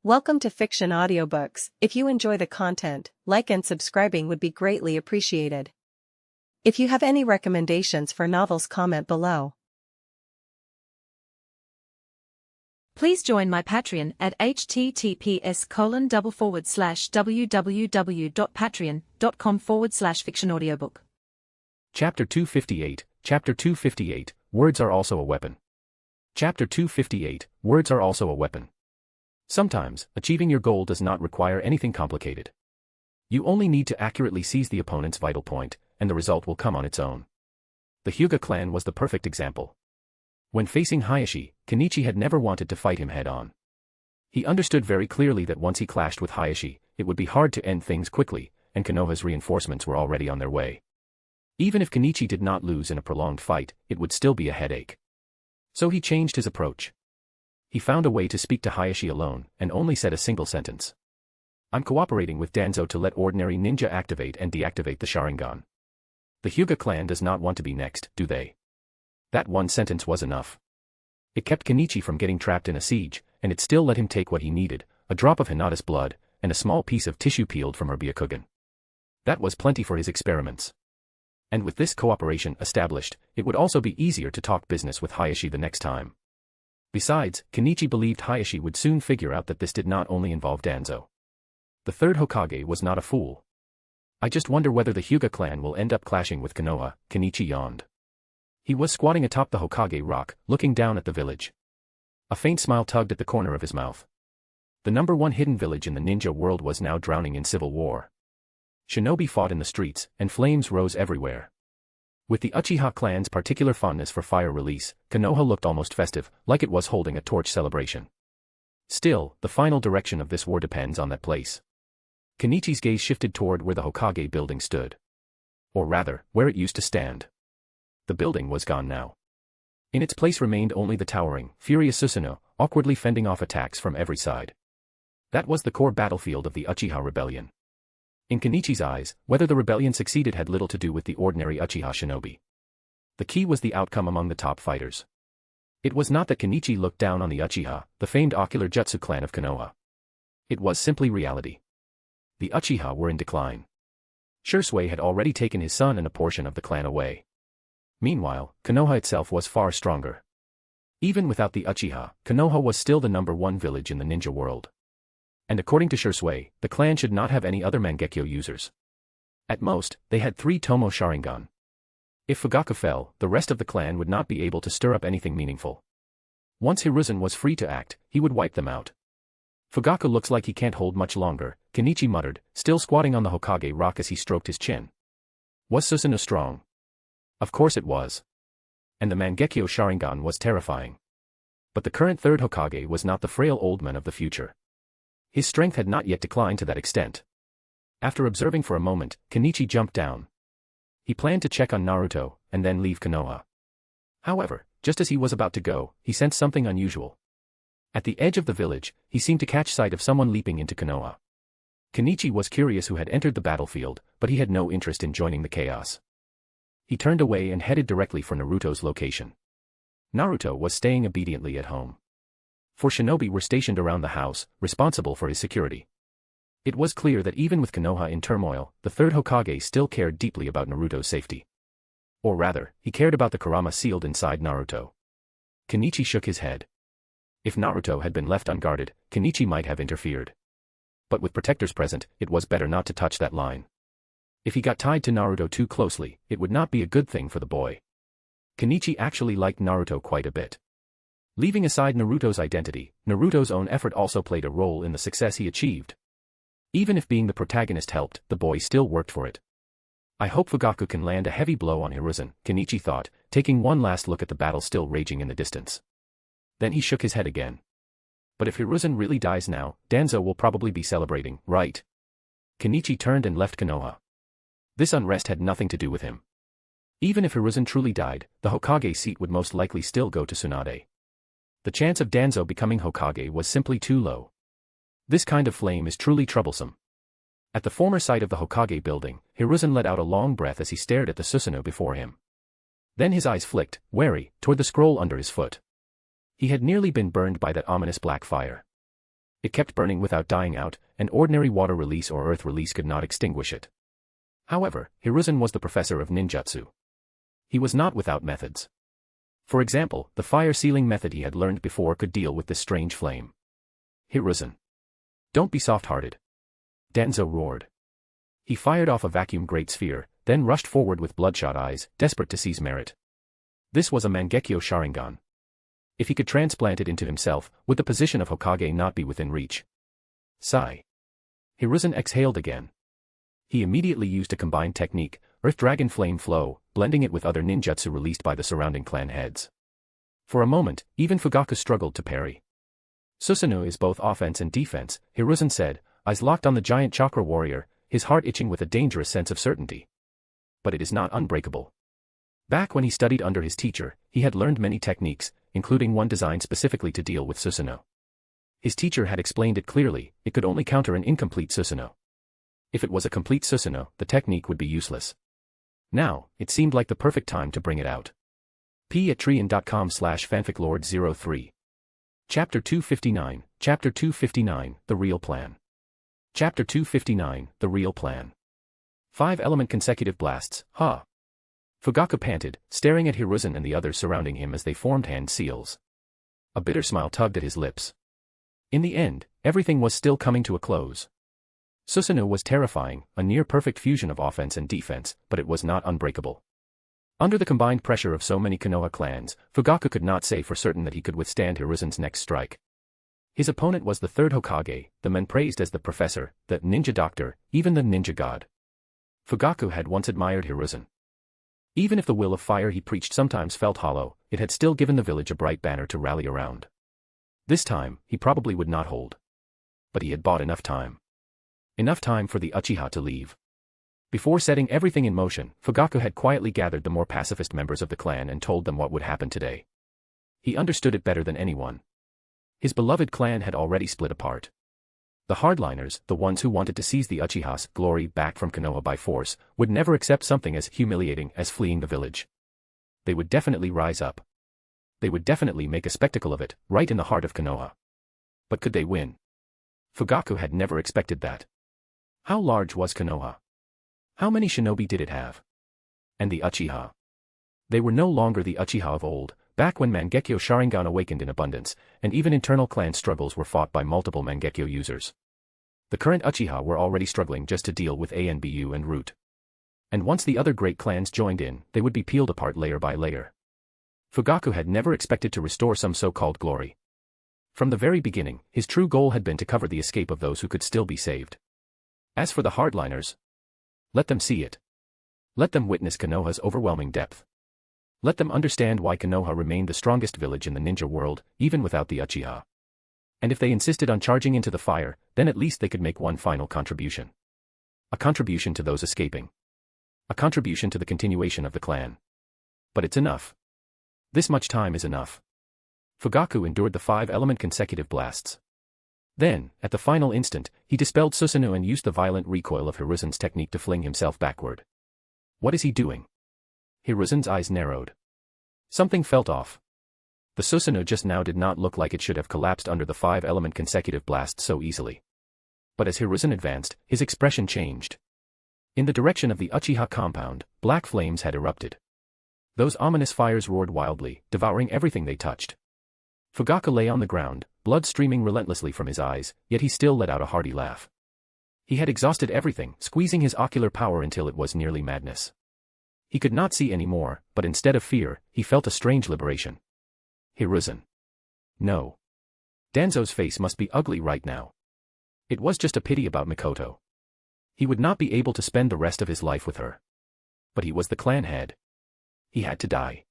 Welcome to Fiction Audiobooks. If you enjoy the content, like and subscribing would be greatly appreciated. If you have any recommendations for novels, comment below. Please join my Patreon at https://www.patreon.com/fictionaudiobook. Chapter 258, Chapter 258, Words are also a weapon. Chapter 258, Words are also a weapon. Sometimes, achieving your goal does not require anything complicated. You only need to accurately seize the opponent's vital point, and the result will come on its own. The Hyuga clan was the perfect example. When facing Hayashi, Kenichi had never wanted to fight him head-on. He understood very clearly that once he clashed with Hayashi, it would be hard to end things quickly, and Konoha's reinforcements were already on their way. Even if Kenichi did not lose in a prolonged fight, it would still be a headache. So he changed his approach. He found a way to speak to Hayashi alone, and only said a single sentence. "I'm cooperating with Danzo to let ordinary ninja activate and deactivate the Sharingan. The Hyuga clan does not want to be next, do they?" That one sentence was enough. It kept Kenichi from getting trapped in a siege, and it still let him take what he needed, a drop of Hinata's blood, and a small piece of tissue peeled from her Byakugan. That was plenty for his experiments. And with this cooperation established, it would also be easier to talk business with Hayashi the next time. Besides, Kenichi believed Hayashi would soon figure out that this did not only involve Danzo. The third Hokage was not a fool. "I just wonder whether the Hyuga clan will end up clashing with Konoha," Kenichi yawned. He was squatting atop the Hokage rock, looking down at the village. A faint smile tugged at the corner of his mouth. The #1 hidden village in the ninja world was now drowning in civil war. Shinobi fought in the streets, and flames rose everywhere. With the Uchiha clan's particular fondness for fire release, Konoha looked almost festive, like it was holding a torch celebration. Still, the final direction of this war depends on that place. Kenichi's gaze shifted toward where the Hokage building stood. Or rather, where it used to stand. The building was gone now. In its place remained only the towering, furious Susanoo, awkwardly fending off attacks from every side. That was the core battlefield of the Uchiha rebellion. In Kenichi's eyes, whether the rebellion succeeded had little to do with the ordinary Uchiha shinobi. The key was the outcome among the top fighters. It was not that Kenichi looked down on the Uchiha, the famed ocular jutsu clan of Konoha. It was simply reality. The Uchiha were in decline. Shisui had already taken his son and a portion of the clan away. Meanwhile, Konoha itself was far stronger. Even without the Uchiha, Konoha was still the #1 village in the ninja world. And according to Shisui, the clan should not have any other Mangeko users. At most, they had 3 tomoe Sharingan. If Fugaku fell, the rest of the clan would not be able to stir up anything meaningful. Once Hiruzen was free to act, he would wipe them out. "Fugaku looks like he can't hold much longer," Kenichi muttered, still squatting on the Hokage rock as he stroked his chin. Was Susanoo strong? Of course it was. And the Mangeko Sharingan was terrifying. But the current third Hokage was not the frail old man of the future. His strength had not yet declined to that extent. After observing for a moment, Kenichi jumped down. He planned to check on Naruto, and then leave Konoha. However, just as he was about to go, he sensed something unusual. At the edge of the village, he seemed to catch sight of someone leaping into Konoha. Kenichi was curious who had entered the battlefield, but he had no interest in joining the chaos. He turned away and headed directly for Naruto's location. Naruto was staying obediently at home. 4 shinobi were stationed around the house, responsible for his security. It was clear that even with Konoha in turmoil, the third Hokage still cared deeply about Naruto's safety. Or rather, he cared about the Kurama sealed inside Naruto. Kenichi shook his head. If Naruto had been left unguarded, Kenichi might have interfered. But with protectors present, it was better not to touch that line. If he got tied to Naruto too closely, it would not be a good thing for the boy. Kenichi actually liked Naruto quite a bit. Leaving aside Naruto's identity, Naruto's own effort also played a role in the success he achieved. Even if being the protagonist helped, the boy still worked for it. "I hope Fugaku can land a heavy blow on Hiruzen," Kenichi thought, taking one last look at the battle still raging in the distance. Then he shook his head again. But if Hiruzen really dies now, Danzo will probably be celebrating, right? Kenichi turned and left Konoha. This unrest had nothing to do with him. Even if Hiruzen truly died, the Hokage seat would most likely still go to Tsunade. The chance of Danzo becoming Hokage was simply too low. This kind of flame is truly troublesome. At the former site of the Hokage building, Hiruzen let out a long breath as he stared at the Susanoo before him. Then his eyes flicked, wary, toward the scroll under his foot. He had nearly been burned by that ominous black fire. It kept burning without dying out, and ordinary water release or earth release could not extinguish it. However, Hiruzen was the professor of ninjutsu. He was not without methods. For example, the fire sealing method he had learned before could deal with this strange flame. Hiruzen. Don't be soft-hearted. Danzo roared. He fired off a vacuum great sphere, then rushed forward with bloodshot eyes, desperate to seize merit. This was a Mangekyo Sharingan. If he could transplant it into himself, would the position of Hokage not be within reach? Sigh. Hiruzen exhaled again. He immediately used a combined technique, Earth Dragon Flame Flow, blending it with other ninjutsu released by the surrounding clan heads. For a moment, even Fugaku struggled to parry. Susanoo is both offense and defense, Hiruzen said, eyes locked on the giant chakra warrior, his heart itching with a dangerous sense of certainty. But it is not unbreakable. Back when he studied under his teacher, he had learned many techniques, including one designed specifically to deal with Susanoo. His teacher had explained it clearly, it could only counter an incomplete Susanoo. If it was a complete Susanoo, the technique would be useless. Now, it seemed like the perfect time to bring it out. p@treon.com/fanficlord03. Chapter 259, Chapter 259, The Real Plan. Chapter 259, The Real Plan. 5-element consecutive blasts, huh? Fugaku panted, staring at Hiruzen and the others surrounding him as they formed hand seals. A bitter smile tugged at his lips. In the end, everything was still coming to a close. Susanoo was terrifying, a near-perfect fusion of offense and defense, but it was not unbreakable. Under the combined pressure of so many Konoha clans, Fugaku could not say for certain that he could withstand Hiruzen's next strike. His opponent was the third Hokage, the men praised as the professor, the ninja doctor, even the ninja god. Fugaku had once admired Hiruzen. Even if the will of fire he preached sometimes felt hollow, it had still given the village a bright banner to rally around. This time, he probably would not hold. But he had bought enough time. Enough time for the Uchiha to leave. Before setting everything in motion, Fugaku had quietly gathered the more pacifist members of the clan and told them what would happen today. He understood it better than anyone. His beloved clan had already split apart. The hardliners, the ones who wanted to seize the Uchiha's glory back from Konoha by force, would never accept something as humiliating as fleeing the village. They would definitely rise up. They would definitely make a spectacle of it, right in the heart of Konoha. But could they win? Fugaku had never expected that. How large was Konoha? How many shinobi did it have? And the Uchiha? They were no longer the Uchiha of old, back when Mangekyo Sharingan awakened in abundance, and even internal clan struggles were fought by multiple Mangekyo users. The current Uchiha were already struggling just to deal with Anbu and Root. And once the other great clans joined in, they would be peeled apart layer by layer. Fugaku had never expected to restore some so-called glory. From the very beginning, his true goal had been to cover the escape of those who could still be saved. As for the hardliners, let them see it. Let them witness Konoha's overwhelming depth. Let them understand why Konoha remained the strongest village in the ninja world, even without the Uchiha. And if they insisted on charging into the fire, then at least they could make one final contribution. A contribution to those escaping. A contribution to the continuation of the clan. But it's enough. This much time is enough. Fugaku endured the 5-element consecutive blasts. Then, at the final instant, he dispelled Susanoo and used the violent recoil of Hiruzen's technique to fling himself backward. What is he doing? Hiruzen's eyes narrowed. Something felt off. The Susanoo just now did not look like it should have collapsed under the 5-element consecutive blast so easily. But as Hiruzen advanced, his expression changed. In the direction of the Uchiha compound, black flames had erupted. Those ominous fires roared wildly, devouring everything they touched. Fugaku lay on the ground, blood streaming relentlessly from his eyes, yet he still let out a hearty laugh. He had exhausted everything, squeezing his ocular power until it was nearly madness. He could not see any more, but instead of fear, he felt a strange liberation. Hiruzen. No. Danzo's face must be ugly right now. It was just a pity about Mikoto. He would not be able to spend the rest of his life with her. But he was the clan head. He had to die.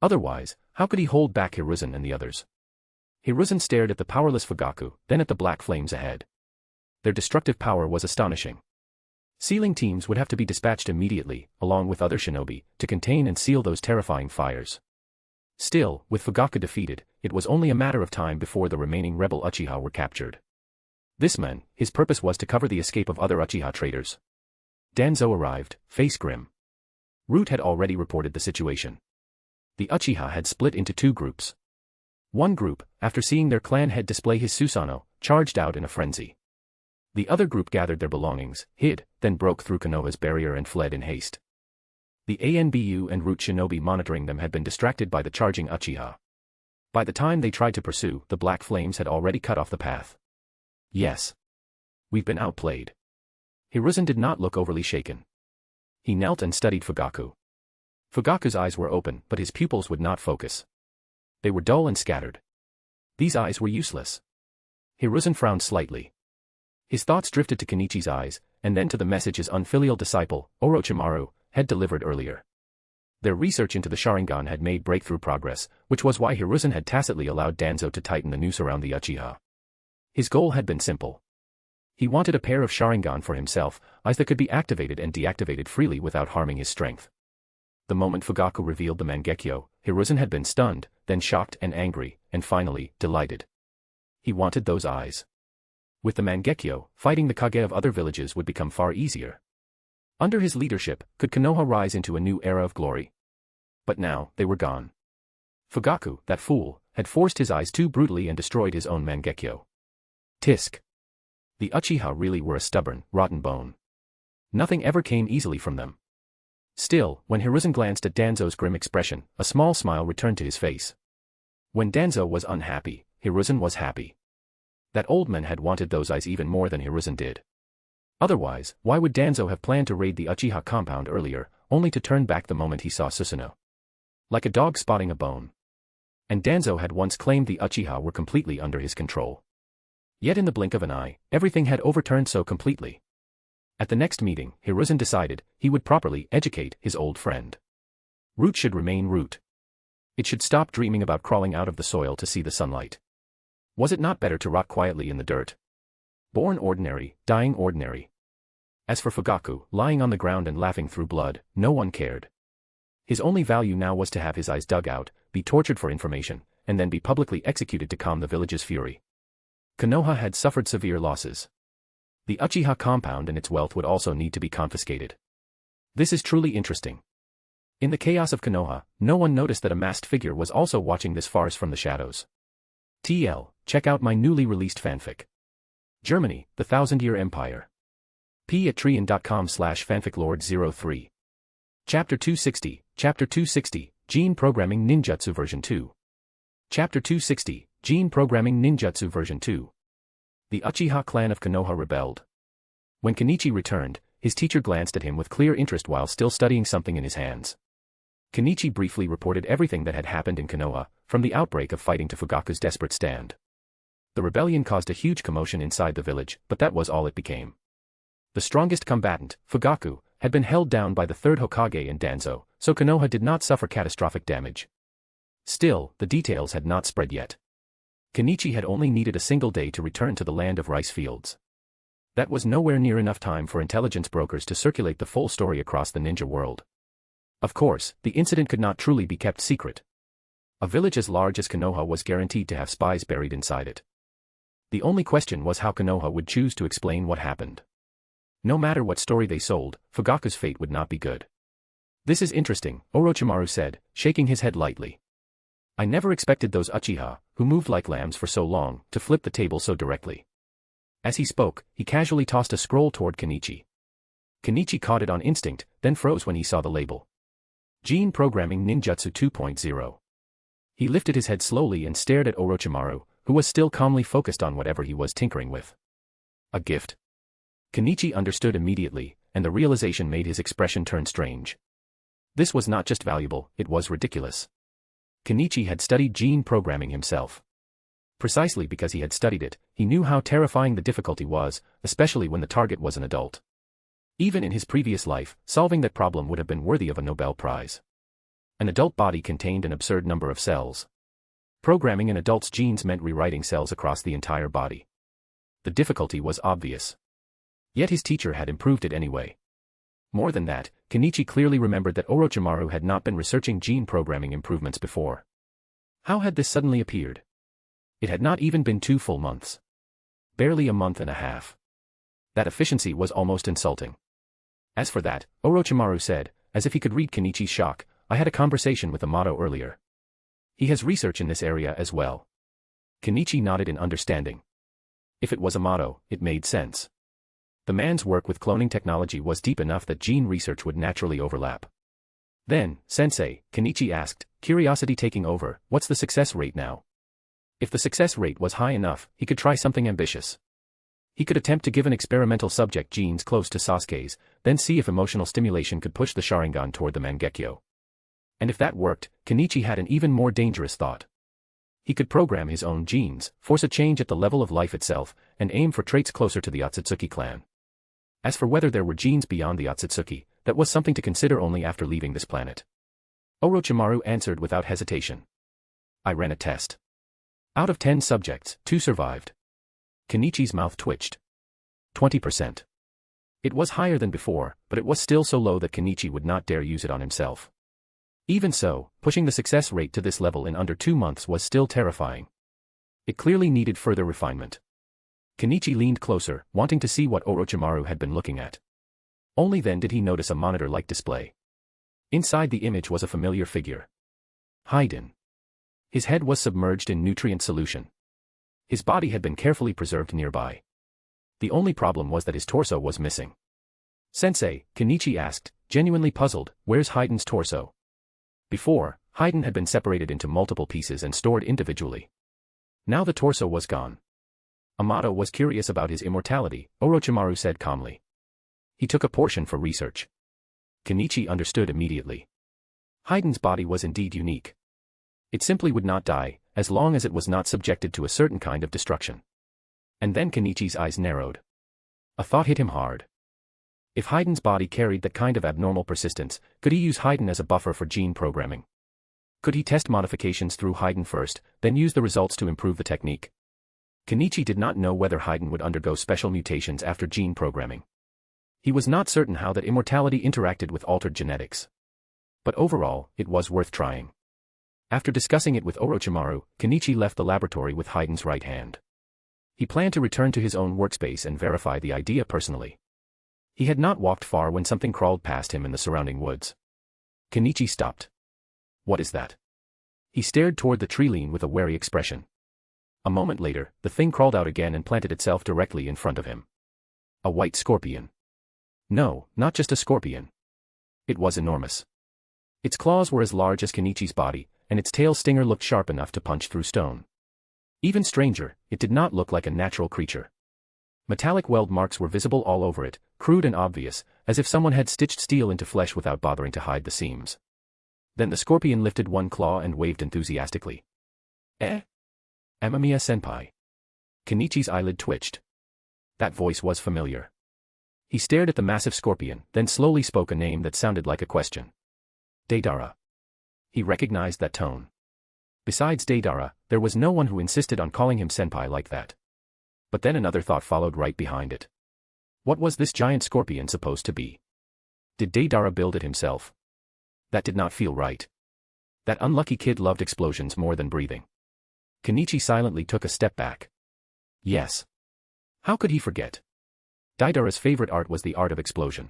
Otherwise, how could he hold back Hiruzen and the others? Hiruzen stared at the powerless Fugaku, then at the black flames ahead. Their destructive power was astonishing. Sealing teams would have to be dispatched immediately, along with other shinobi, to contain and seal those terrifying fires. Still, with Fugaku defeated, it was only a matter of time before the remaining rebel Uchiha were captured. This man, his purpose was to cover the escape of other Uchiha traitors. Danzo arrived, face grim. Root had already reported the situation. The Uchiha had split into two groups. One group, after seeing their clan head display his Susanoo, charged out in a frenzy. The other group gathered their belongings, hid, then broke through Konoha's barrier and fled in haste. The ANBU and root shinobi monitoring them had been distracted by the charging Uchiha. By the time they tried to pursue, the black flames had already cut off the path. Yes. We've been outplayed. Hiruzen did not look overly shaken. He knelt and studied Fugaku. Fugaku's eyes were open, but his pupils would not focus. They were dull and scattered. These eyes were useless. Hiruzen frowned slightly. His thoughts drifted to Kenichi's eyes, and then to the message his unfilial disciple, Orochimaru, had delivered earlier. Their research into the Sharingan had made breakthrough progress, which was why Hiruzen had tacitly allowed Danzo to tighten the noose around the Uchiha. His goal had been simple. He wanted a pair of Sharingan for himself, eyes that could be activated and deactivated freely without harming his strength. The moment Fugaku revealed the Mangekyo, Hiruzen had been stunned, then shocked and angry, and finally, delighted. He wanted those eyes. With the Mangekyo, fighting the Kage of other villages would become far easier. Under his leadership, could Konoha rise into a new era of glory? But now, they were gone. Fugaku, that fool, had forced his eyes too brutally and destroyed his own Mangekyo. Tisk. The Uchiha really were a stubborn, rotten bone. Nothing ever came easily from them. Still, when Hiruzen glanced at Danzo's grim expression, a small smile returned to his face. When Danzo was unhappy, Hiruzen was happy. That old man had wanted those eyes even more than Hiruzen did. Otherwise, why would Danzo have planned to raid the Uchiha compound earlier, only to turn back the moment he saw Susanoo? Like a dog spotting a bone. And Danzo had once claimed the Uchiha were completely under his control. Yet in the blink of an eye, everything had overturned so completely. At the next meeting, Hiruzen decided he would properly educate his old friend. Root should remain root. It should stop dreaming about crawling out of the soil to see the sunlight. Was it not better to rot quietly in the dirt? Born ordinary, dying ordinary. As for Fugaku, lying on the ground and laughing through blood, no one cared. His only value now was to have his eyes dug out, be tortured for information, and then be publicly executed to calm the village's fury. Konoha had suffered severe losses. The Uchiha compound and its wealth would also need to be confiscated. This is truly interesting. In the chaos of Konoha, no one noticed that a masked figure was also watching this farce from the shadows. TL, check out my newly released fanfic. Germany, the Thousand-Year Empire. p@trian.com/fanficlord03. Chapter 260, Gene Programming Ninjutsu Version 2. Chapter 260, Gene Programming Ninjutsu Version 2. The Uchiha clan of Konoha rebelled. When Kenichi returned, his teacher glanced at him with clear interest while still studying something in his hands. Kenichi briefly reported everything that had happened in Konoha, from the outbreak of fighting to Fugaku's desperate stand. The rebellion caused a huge commotion inside the village, but that was all it became. The strongest combatant, Fugaku, had been held down by the third Hokage and Danzo, so Konoha did not suffer catastrophic damage. Still, the details had not spread yet. Kenichi had only needed a single day to return to the land of rice fields. That was nowhere near enough time for intelligence brokers to circulate the full story across the ninja world. Of course, the incident could not truly be kept secret. A village as large as Konoha was guaranteed to have spies buried inside it. The only question was how Konoha would choose to explain what happened. No matter what story they sold, Fugaku's fate would not be good. This is interesting, Orochimaru said, shaking his head lightly. I never expected those Uchiha, who moved like lambs for so long, to flip the table so directly. As he spoke, he casually tossed a scroll toward Kenichi. Kenichi caught it on instinct, then froze when he saw the label. Gene Programming Ninjutsu 2.0. He lifted his head slowly and stared at Orochimaru, who was still calmly focused on whatever he was tinkering with. A gift. Kenichi understood immediately, and the realization made his expression turn strange. This was not just valuable, it was ridiculous. Kenichi had studied gene programming himself. Precisely because he had studied it, he knew how terrifying the difficulty was, especially when the target was an adult. Even in his previous life, solving that problem would have been worthy of a Nobel Prize. An adult body contained an absurd number of cells. Programming an adult's genes meant rewriting cells across the entire body. The difficulty was obvious. Yet his teacher had improved it anyway. More than that, Kenichi clearly remembered that Orochimaru had not been researching gene programming improvements before. How had this suddenly appeared? It had not even been 2 full months. Barely a month and a half. That efficiency was almost insulting. As for that, Orochimaru said, as if he could read Kenichi's shock, I had a conversation with Amato earlier. He has research in this area as well. Kenichi nodded in understanding. If it was a motto, it made sense. The man's work with cloning technology was deep enough that gene research would naturally overlap. Then, Sensei, Kenichi asked, curiosity taking over, what's the success rate now? If the success rate was high enough, he could try something ambitious. He could attempt to give an experimental subject genes close to Sasuke's, then see if emotional stimulation could push the Sharingan toward the Mangekyo. And if that worked, Kenichi had an even more dangerous thought. He could program his own genes, force a change at the level of life itself, and aim for traits closer to the Otsutsuki clan. As for whether there were genes beyond the Otsutsuki, that was something to consider only after leaving this planet. Orochimaru answered without hesitation. I ran a test. Out of 10 subjects, 2 survived. Kenichi's mouth twitched. 20%. It was higher than before, but it was still so low that Kenichi would not dare use it on himself. Even so, pushing the success rate to this level in under 2 months was still terrifying. It clearly needed further refinement. Kenichi leaned closer, wanting to see what Orochimaru had been looking at. Only then did he notice a monitor-like display. Inside the image was a familiar figure. Hiruzen. His head was submerged in nutrient solution. His body had been carefully preserved nearby. The only problem was that his torso was missing. Sensei, Kenichi asked, genuinely puzzled, where's Hiruzen's torso? Before, Hiruzen had been separated into multiple pieces and stored individually. Now the torso was gone. Amato was curious about his immortality, Orochimaru said calmly. He took a portion for research. Kenichi understood immediately. Hiruzen's body was indeed unique. It simply would not die, as long as it was not subjected to a certain kind of destruction. And then Kenichi's eyes narrowed. A thought hit him hard. If Hiruzen's body carried that kind of abnormal persistence, could he use Hiruzen as a buffer for gene programming? Could he test modifications through Hiruzen first, then use the results to improve the technique? Kenichi did not know whether Hiruzen would undergo special mutations after gene programming. He was not certain how that immortality interacted with altered genetics. But overall, it was worth trying. After discussing it with Orochimaru, Kenichi left the laboratory with Hiruzen's right hand. He planned to return to his own workspace and verify the idea personally. He had not walked far when something crawled past him in the surrounding woods. Kenichi stopped. What is that? He stared toward the tree line with a wary expression. A moment later, the thing crawled out again and planted itself directly in front of him. A white scorpion. No, not just a scorpion. It was enormous. Its claws were as large as Kenichi's body, and its tail stinger looked sharp enough to punch through stone. Even stranger, it did not look like a natural creature. Metallic weld marks were visible all over it, crude and obvious, as if someone had stitched steel into flesh without bothering to hide the seams. Then the scorpion lifted one claw and waved enthusiastically. Eh? Amamiya-senpai. Kenichi's eyelid twitched. That voice was familiar. He stared at the massive scorpion, then slowly spoke a name that sounded like a question. Deidara. He recognized that tone. Besides Deidara, there was no one who insisted on calling him senpai like that. But then another thought followed right behind it. What was this giant scorpion supposed to be? Did Deidara build it himself? That did not feel right. That unlucky kid loved explosions more than breathing. Kenichi silently took a step back. Yes. How could he forget? Deidara's favorite art was the art of explosion.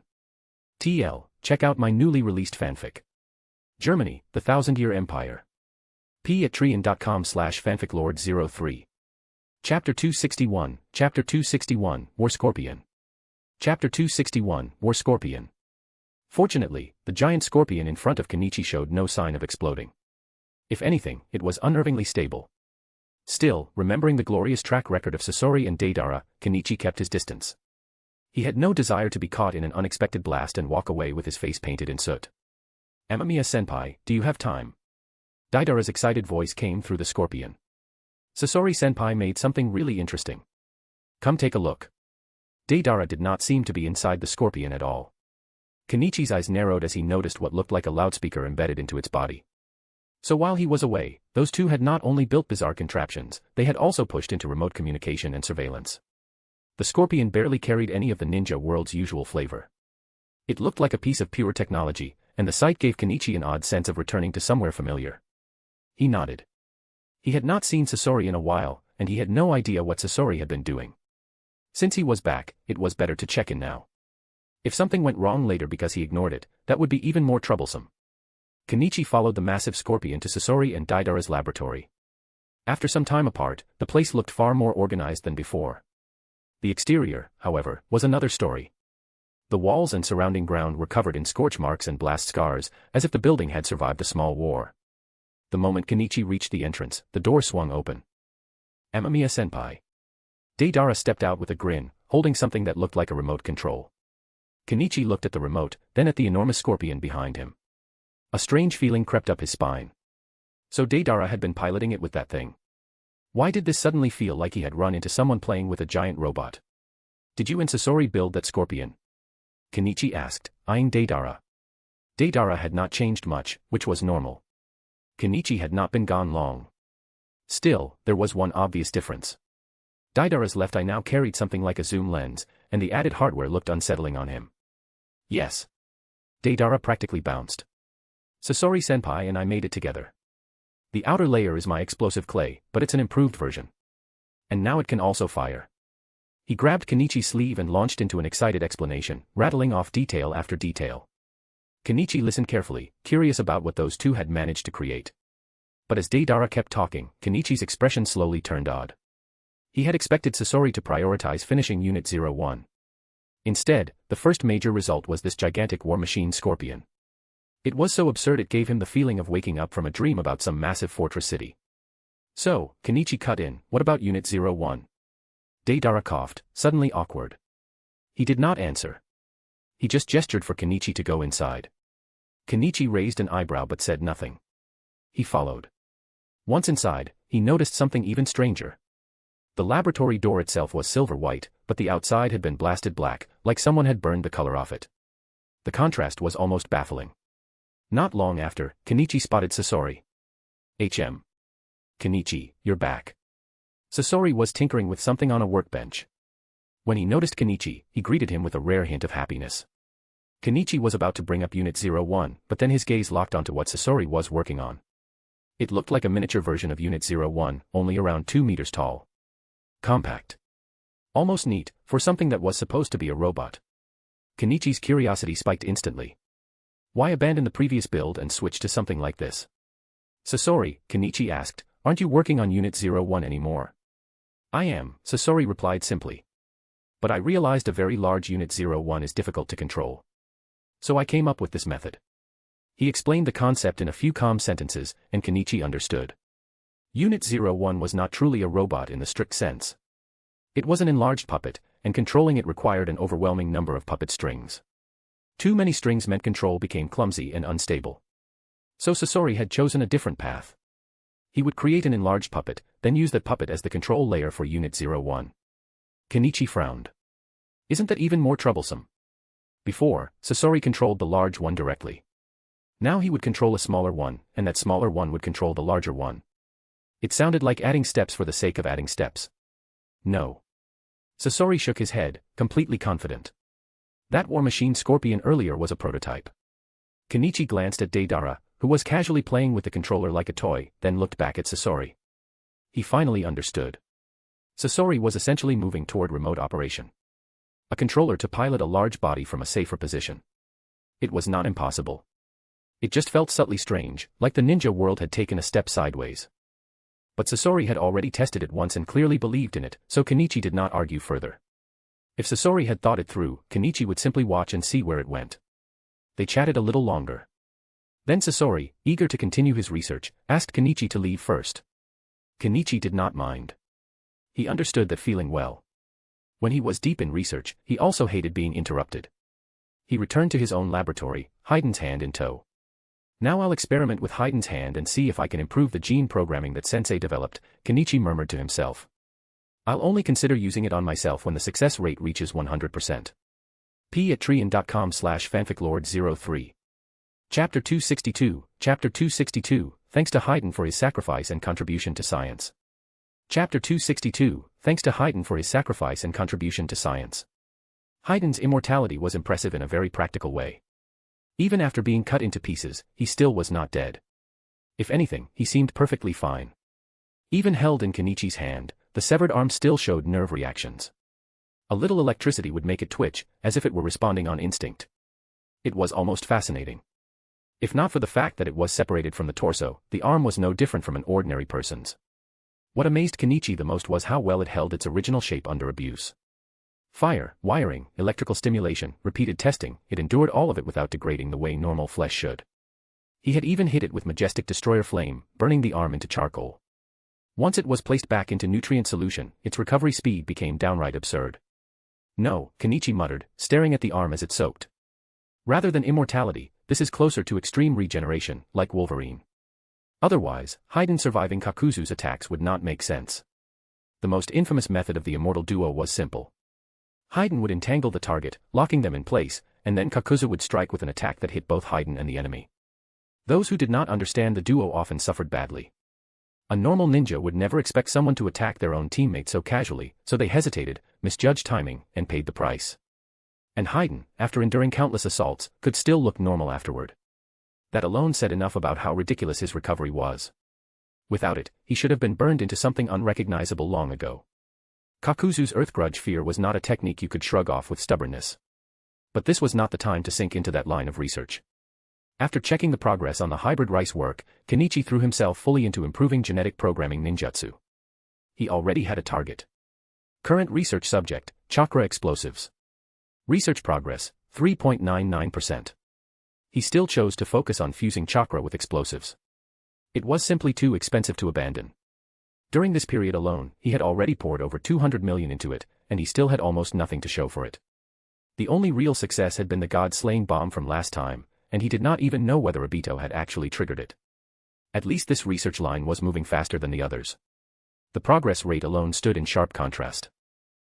TL, check out my newly released fanfic. Germany, the Thousand-Year Empire. p@treon.com/fanficlord03. Chapter 261, Chapter 261, War Scorpion. Chapter 261, War Scorpion. Fortunately, the giant scorpion in front of Kenichi showed no sign of exploding. If anything, it was unnervingly stable. Still, remembering the glorious track record of Sasori and Deidara, Kenichi kept his distance. He had no desire to be caught in an unexpected blast and walk away with his face painted in soot. Amamiya-senpai, do you have time? Deidara's excited voice came through the scorpion. Sasori-senpai made something really interesting. Come take a look. Deidara did not seem to be inside the scorpion at all. Kenichi's eyes narrowed as he noticed what looked like a loudspeaker embedded into its body. So while he was away, those two had not only built bizarre contraptions, they had also pushed into remote communication and surveillance. The scorpion barely carried any of the ninja world's usual flavor. It looked like a piece of pure technology, and the sight gave Kenichi an odd sense of returning to somewhere familiar. He nodded. He had not seen Sasori in a while, and he had no idea what Sasori had been doing. Since he was back, it was better to check in now. If something went wrong later because he ignored it, that would be even more troublesome. Kenichi followed the massive scorpion to Sasori and Deidara's laboratory. After some time apart, the place looked far more organized than before. The exterior, however, was another story. The walls and surrounding ground were covered in scorch marks and blast scars, as if the building had survived a small war. The moment Kenichi reached the entrance, the door swung open. Amamiya-senpai. Deidara stepped out with a grin, holding something that looked like a remote control. Kenichi looked at the remote, then at the enormous scorpion behind him. A strange feeling crept up his spine. So Deidara had been piloting it with that thing. Why did this suddenly feel like he had run into someone playing with a giant robot? Did you and Sasori build that scorpion? Kenichi asked, eyeing Deidara. Deidara had not changed much, which was normal. Kenichi had not been gone long. Still, there was one obvious difference. Deidara's left eye now carried something like a zoom lens, and the added hardware looked unsettling on him. Yes. Deidara practically bounced. Sasori-senpai and I made it together. The outer layer is my explosive clay, but it's an improved version. And now it can also fire. He grabbed Kenichi's sleeve and launched into an excited explanation, rattling off detail after detail. Kenichi listened carefully, curious about what those two had managed to create. But as Deidara kept talking, Kenichi's expression slowly turned odd. He had expected Sasori to prioritize finishing Unit 01. Instead, the first major result was this gigantic war machine scorpion. It was so absurd it gave him the feeling of waking up from a dream about some massive fortress city. So, Kenichi cut in, what about Unit 01? Deidara coughed, suddenly awkward. He did not answer. He just gestured for Kenichi to go inside. Kenichi raised an eyebrow but said nothing. He followed. Once inside, he noticed something even stranger. The laboratory door itself was silver white, but the outside had been blasted black, like someone had burned the color off it. The contrast was almost baffling. Not long after, Kenichi spotted Sasori. Kenichi, you're back. Sasori was tinkering with something on a workbench. When he noticed Kenichi, he greeted him with a rare hint of happiness. Kenichi was about to bring up Unit 01, but then his gaze locked onto what Sasori was working on. It looked like a miniature version of Unit 01, only around 2 meters tall. Compact. Almost neat, for something that was supposed to be a robot. Kenichi's curiosity spiked instantly. Why abandon the previous build and switch to something like this? Sasori, Kenichi asked, aren't you working on Unit 01 anymore? I am, Sasori replied simply. But I realized a very large Unit 01 is difficult to control. So I came up with this method. He explained the concept in a few calm sentences, and Kenichi understood. Unit 01 was not truly a robot in the strict sense. It was an enlarged puppet, and controlling it required an overwhelming number of puppet strings. Too many strings meant control became clumsy and unstable. So Sasori had chosen a different path. He would create an enlarged puppet, then use that puppet as the control layer for Unit 01. Kenichi frowned. Isn't that even more troublesome? Before, Sasori controlled the large one directly. Now he would control a smaller one, and that smaller one would control the larger one. It sounded like adding steps for the sake of adding steps. No. Sasori shook his head, completely confident. That war machine scorpion earlier was a prototype. Kenichi glanced at Deidara, who was casually playing with the controller like a toy, then looked back at Sasori. He finally understood. Sasori was essentially moving toward remote operation. A controller to pilot a large body from a safer position. It was not impossible. It just felt subtly strange, like the ninja world had taken a step sideways. But Sasori had already tested it once and clearly believed in it, so Kenichi did not argue further. If Sasori had thought it through, Kenichi would simply watch and see where it went. They chatted a little longer. Then Sasori, eager to continue his research, asked Kenichi to leave first. Kenichi did not mind. He understood that feeling well. When he was deep in research, he also hated being interrupted. He returned to his own laboratory, Hayden's hand in tow. Now I'll experiment with Hayden's hand and see if I can improve the gene programming that Sensei developed, Kenichi murmured to himself. I'll only consider using it on myself when the success rate reaches 100%. p@trian.com/fanficlord03. Chapter 262, Chapter 262, thanks to Hayden for his sacrifice and contribution to science. Chapter 262, thanks to Hayden for his sacrifice and contribution to science. Hayden's immortality was impressive in a very practical way. Even after being cut into pieces, he still was not dead. If anything, he seemed perfectly fine. Even held in Kenichi's hand, the severed arm still showed nerve reactions. A little electricity would make it twitch, as if it were responding on instinct. It was almost fascinating. If not for the fact that it was separated from the torso, the arm was no different from an ordinary person's. What amazed Kenichi the most was how well it held its original shape under abuse. Fire, wiring, electrical stimulation, repeated testing, it endured all of it without degrading the way normal flesh should. He had even hit it with majestic destroyer flame, burning the arm into charcoal. Once it was placed back into nutrient solution, its recovery speed became downright absurd. No, Kenichi muttered, staring at the arm as it soaked. Rather than immortality, this is closer to extreme regeneration, like Wolverine. Otherwise, Haiden surviving Kakuzu's attacks would not make sense. The most infamous method of the immortal duo was simple. Haiden would entangle the target, locking them in place, and then Kakuzu would strike with an attack that hit both Haiden and the enemy. Those who did not understand the duo often suffered badly. A normal ninja would never expect someone to attack their own teammate so casually, so they hesitated, misjudged timing, and paid the price. And Haiden, after enduring countless assaults, could still look normal afterward. That alone said enough about how ridiculous his recovery was. Without it, he should have been burned into something unrecognizable long ago. Kakuzu's Earth Grudge fear was not a technique you could shrug off with stubbornness. But this was not the time to sink into that line of research. After checking the progress on the hybrid rice work, Kenichi threw himself fully into improving genetic programming ninjutsu. He already had a target. Current research subject, chakra explosives. Research progress, 3.99%. He still chose to focus on fusing chakra with explosives. It was simply too expensive to abandon. During this period alone, he had already poured over 200 million into it, and he still had almost nothing to show for it. The only real success had been the god-slaying bomb from last time, and he did not even know whether Obito had actually triggered it. At least this research line was moving faster than the others. The progress rate alone stood in sharp contrast.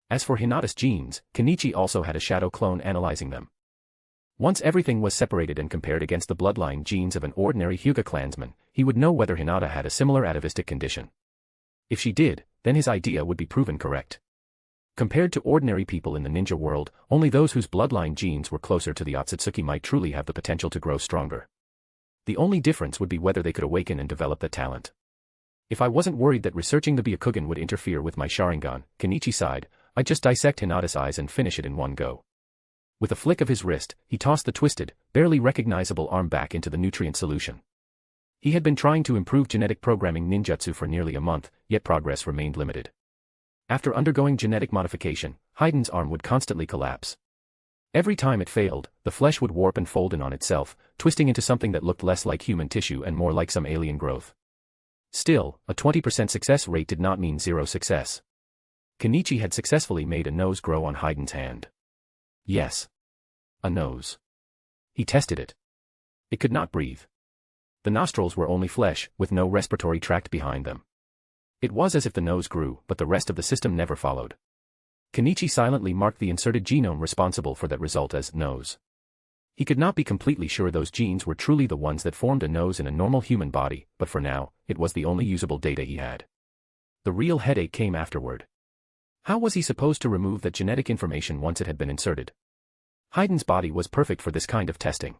As for Hinata's genes, Kenichi also had a shadow clone analyzing them. Once everything was separated and compared against the bloodline genes of an ordinary Hyuga clansman, he would know whether Hinata had a similar atavistic condition. If she did, then his idea would be proven correct. Compared to ordinary people in the ninja world, only those whose bloodline genes were closer to the Otsutsuki might truly have the potential to grow stronger. The only difference would be whether they could awaken and develop that talent. If I wasn't worried that researching the Byakugan would interfere with my Sharingan, Kenichi sighed, I'd just dissect Hinata's eyes and finish it in one go. With a flick of his wrist, he tossed the twisted, barely recognizable arm back into the nutrient solution. He had been trying to improve genetic programming ninjutsu for nearly a month, yet progress remained limited. After undergoing genetic modification, Haiden's arm would constantly collapse. Every time it failed, the flesh would warp and fold in on itself, twisting into something that looked less like human tissue and more like some alien growth. Still, a 20% success rate did not mean zero success. Kenichi had successfully made a nose grow on Haiden's hand. Yes. A nose. He tested it. It could not breathe. The nostrils were only flesh, with no respiratory tract behind them. It was as if the nose grew, but the rest of the system never followed. Kenichi silently marked the inserted genome responsible for that result as nose. He could not be completely sure those genes were truly the ones that formed a nose in a normal human body, but for now, it was the only usable data he had. The real headache came afterward. How was he supposed to remove that genetic information once it had been inserted? Haiden's body was perfect for this kind of testing.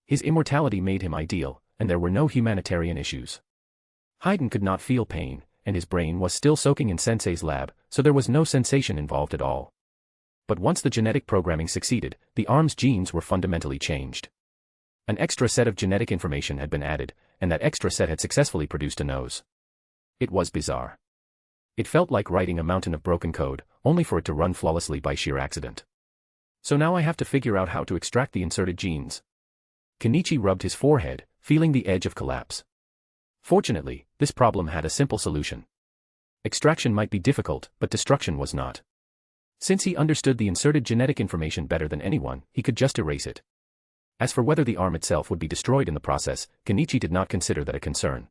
His immortality made him ideal, and there were no humanitarian issues. Haiden could not feel pain, and his brain was still soaking in Sensei's lab, so there was no sensation involved at all. But once the genetic programming succeeded, the arm's genes were fundamentally changed. An extra set of genetic information had been added, and that extra set had successfully produced a nose. It was bizarre. It felt like writing a mountain of broken code, only for it to run flawlessly by sheer accident. So now I have to figure out how to extract the inserted genes. Kenichi rubbed his forehead, feeling the edge of collapse. Fortunately, this problem had a simple solution. Extraction might be difficult, but destruction was not. Since he understood the inserted genetic information better than anyone, he could just erase it. As for whether the arm itself would be destroyed in the process, Kenichi did not consider that a concern.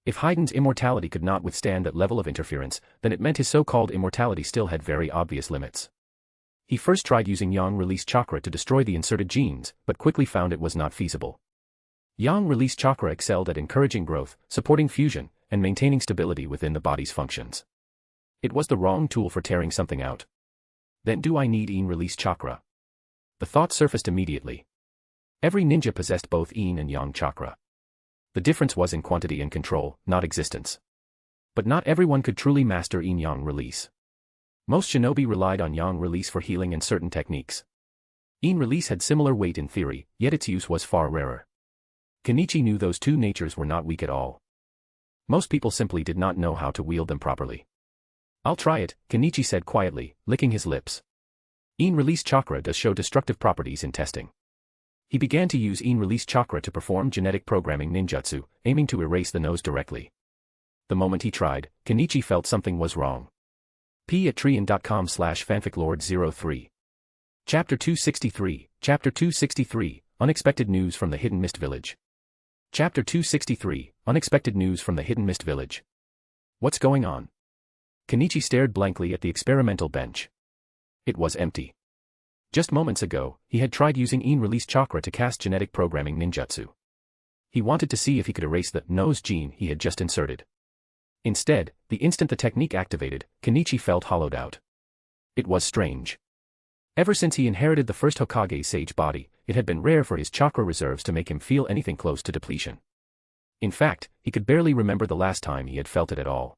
If Haiden's immortality could not withstand that level of interference, then it meant his so-called immortality still had very obvious limits. He first tried using Yang-release chakra to destroy the inserted genes, but quickly found it was not feasible. Yang-release chakra excelled at encouraging growth, supporting fusion, and maintaining stability within the body's functions. It was the wrong tool for tearing something out. Then do I need Yin-release chakra? The thought surfaced immediately. Every ninja possessed both Yin and Yang chakra. The difference was in quantity and control, not existence. But not everyone could truly master Yin-Yang release. Most shinobi relied on Yang release for healing and certain techniques. Yin release had similar weight in theory, yet its use was far rarer. Kenichi knew those two natures were not weak at all. Most people simply did not know how to wield them properly. I'll try it, Kenichi said quietly, licking his lips. In-release chakra does show destructive properties in testing. He began to use in-release chakra to perform genetic programming ninjutsu, aiming to erase the nose directly. The moment he tried, Kenichi felt something was wrong. p@trian.com/fanficlord03. Chapter 263, Unexpected News from the Hidden Mist Village. Chapter 263, Unexpected News from the Hidden Mist Village. What's going on? Kenichi stared blankly at the experimental bench. It was empty. Just moments ago, he had tried using in-release chakra to cast genetic programming ninjutsu. He wanted to see if he could erase the nose gene he had just inserted. Instead, the instant the technique activated, Kenichi felt hollowed out. It was strange. Ever since he inherited the first Hokage's sage body, it had been rare for his chakra reserves to make him feel anything close to depletion. In fact, he could barely remember the last time he had felt it at all.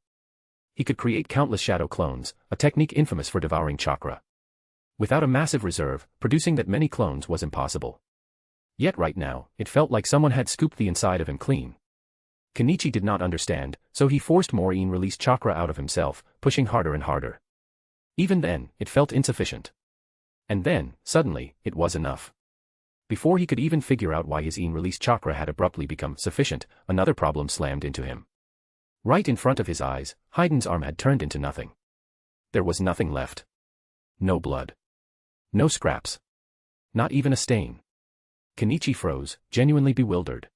He could create countless shadow clones, a technique infamous for devouring chakra. Without a massive reserve, producing that many clones was impossible. Yet right now, it felt like someone had scooped the inside of him clean. Kenichi did not understand, so he forced more in-release chakra out of himself, pushing harder and harder. Even then, it felt insufficient. And then, suddenly, it was enough. Before he could even figure out why his in-release chakra had abruptly become sufficient, another problem slammed into him. Right in front of his eyes, Hiden's arm had turned into nothing. There was nothing left. No blood. No scraps. Not even a stain. Kenichi froze, genuinely bewildered.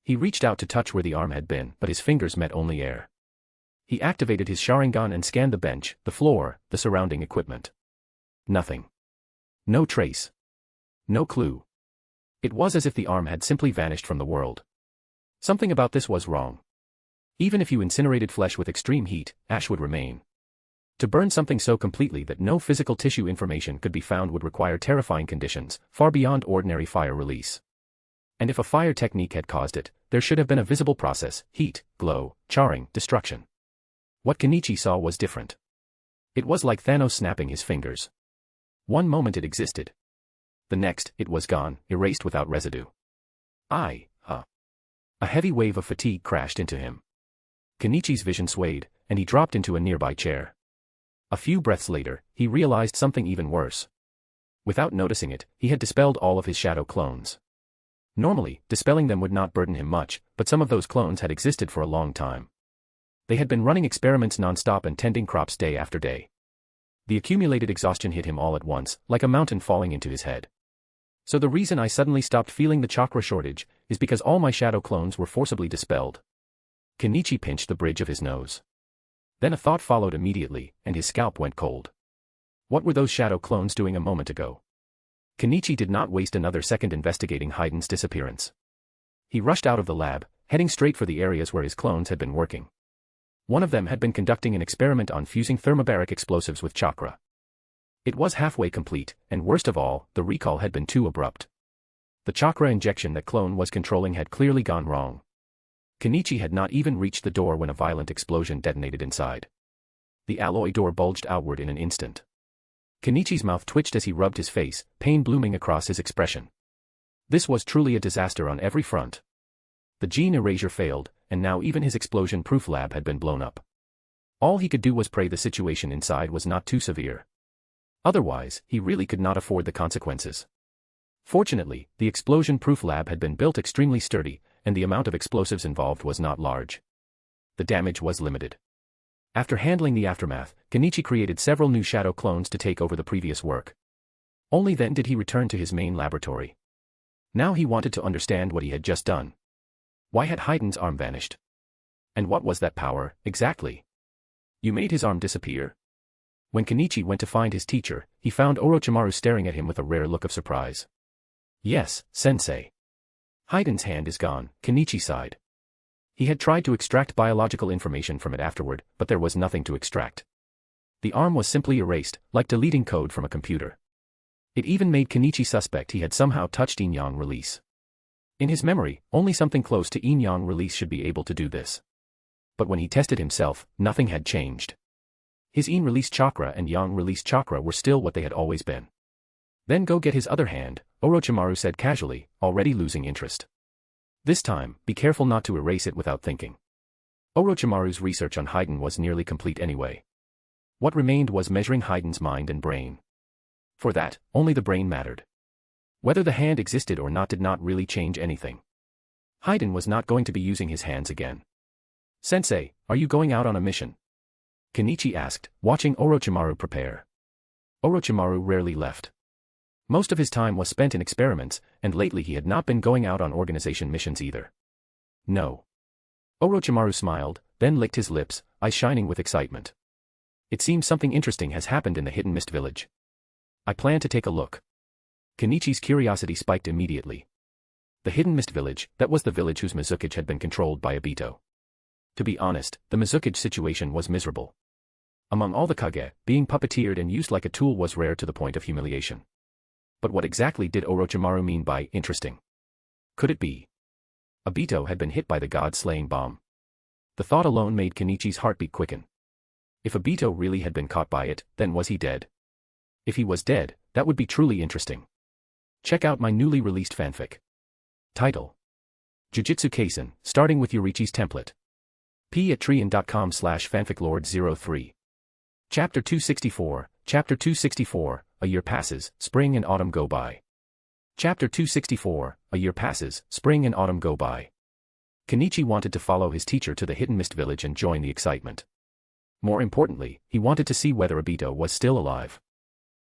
He reached out to touch where the arm had been, but his fingers met only air. He activated his Sharingan and scanned the bench, the floor, the surrounding equipment. Nothing. No trace. No clue. It was as if the arm had simply vanished from the world. Something about this was wrong. Even if you incinerated flesh with extreme heat, ash would remain. To burn something so completely that no physical tissue information could be found would require terrifying conditions, far beyond ordinary fire release. And if a fire technique had caused it, there should have been a visible process: heat, glow, charring, destruction. What Kenichi saw was different. It was like Thanos snapping his fingers. One moment it existed. The next, it was gone, erased without residue. A heavy wave of fatigue crashed into him. Kenichi's vision swayed, and he dropped into a nearby chair. A few breaths later, he realized something even worse. Without noticing it, he had dispelled all of his shadow clones. Normally, dispelling them would not burden him much, but some of those clones had existed for a long time. They had been running experiments non-stop and tending crops day after day. The accumulated exhaustion hit him all at once, like a mountain falling into his head. So the reason I suddenly stopped feeling the chakra shortage is because all my shadow clones were forcibly dispelled. Kenichi pinched the bridge of his nose. Then a thought followed immediately, and his scalp went cold. What were those shadow clones doing a moment ago? Kenichi did not waste another second investigating Hiden's disappearance. He rushed out of the lab, heading straight for the areas where his clones had been working. One of them had been conducting an experiment on fusing thermobaric explosives with chakra. It was halfway complete, and worst of all, the recall had been too abrupt. The chakra injection that clone was controlling had clearly gone wrong. Kenichi had not even reached the door when a violent explosion detonated inside. The alloy door bulged outward in an instant. Kenichi's mouth twitched as he rubbed his face, pain blooming across his expression. This was truly a disaster on every front. The gene erasure failed, and now even his explosion-proof lab had been blown up. All he could do was pray the situation inside was not too severe. Otherwise, he really could not afford the consequences. Fortunately, the explosion-proof lab had been built extremely sturdy, and the amount of explosives involved was not large. The damage was limited. After handling the aftermath, Kenichi created several new shadow clones to take over the previous work. Only then did he return to his main laboratory. Now he wanted to understand what he had just done. Why had Hiden's arm vanished? And what was that power, exactly? You made his arm disappear? When Kenichi went to find his teacher, he found Orochimaru staring at him with a rare look of surprise. Yes, sensei. Hiden's hand is gone, Kenichi sighed. He had tried to extract biological information from it afterward, but there was nothing to extract. The arm was simply erased, like deleting code from a computer. It even made Kenichi suspect he had somehow touched yin-yang release. In his memory, only something close to yin-yang release should be able to do this. But when he tested himself, nothing had changed. His yin release chakra and yang release chakra were still what they had always been. Then go get his other hand, Orochimaru said casually, already losing interest. This time, be careful not to erase it without thinking. Orochimaru's research on Haiden was nearly complete anyway. What remained was measuring Haiden's mind and brain. For that, only the brain mattered. Whether the hand existed or not did not really change anything. Haiden was not going to be using his hands again. "Sensei, are you going out on a mission?" Kenichi asked, watching Orochimaru prepare. Orochimaru rarely left. Most of his time was spent in experiments, and lately he had not been going out on organization missions either. "No." Orochimaru smiled, then licked his lips, eyes shining with excitement. "It seems something interesting has happened in the Hidden Mist Village. I plan to take a look." Kenichi's curiosity spiked immediately. The Hidden Mist Village, that was the village whose Mizukage had been controlled by Obito. To be honest, the Mizukage situation was miserable. Among all the Kage, being puppeteered and used like a tool was rare to the point of humiliation. But what exactly did Orochimaru mean by interesting? Could it be Obito had been hit by the god-slaying bomb? The thought alone made Kenichi's heartbeat quicken. If Obito really had been caught by it, then was he dead? If he was dead, that would be truly interesting. Check out my newly released fanfic. Title: Jujutsu Kaisen, starting with Yurichi's template. p@trian.com/fanficlord03. Chapter 264, Chapter 264, A year passes, spring and autumn go by. Chapter 264, A year passes, spring and autumn go by. Kenichi wanted to follow his teacher to the Hidden Mist Village and join the excitement. More importantly, he wanted to see whether Obito was still alive.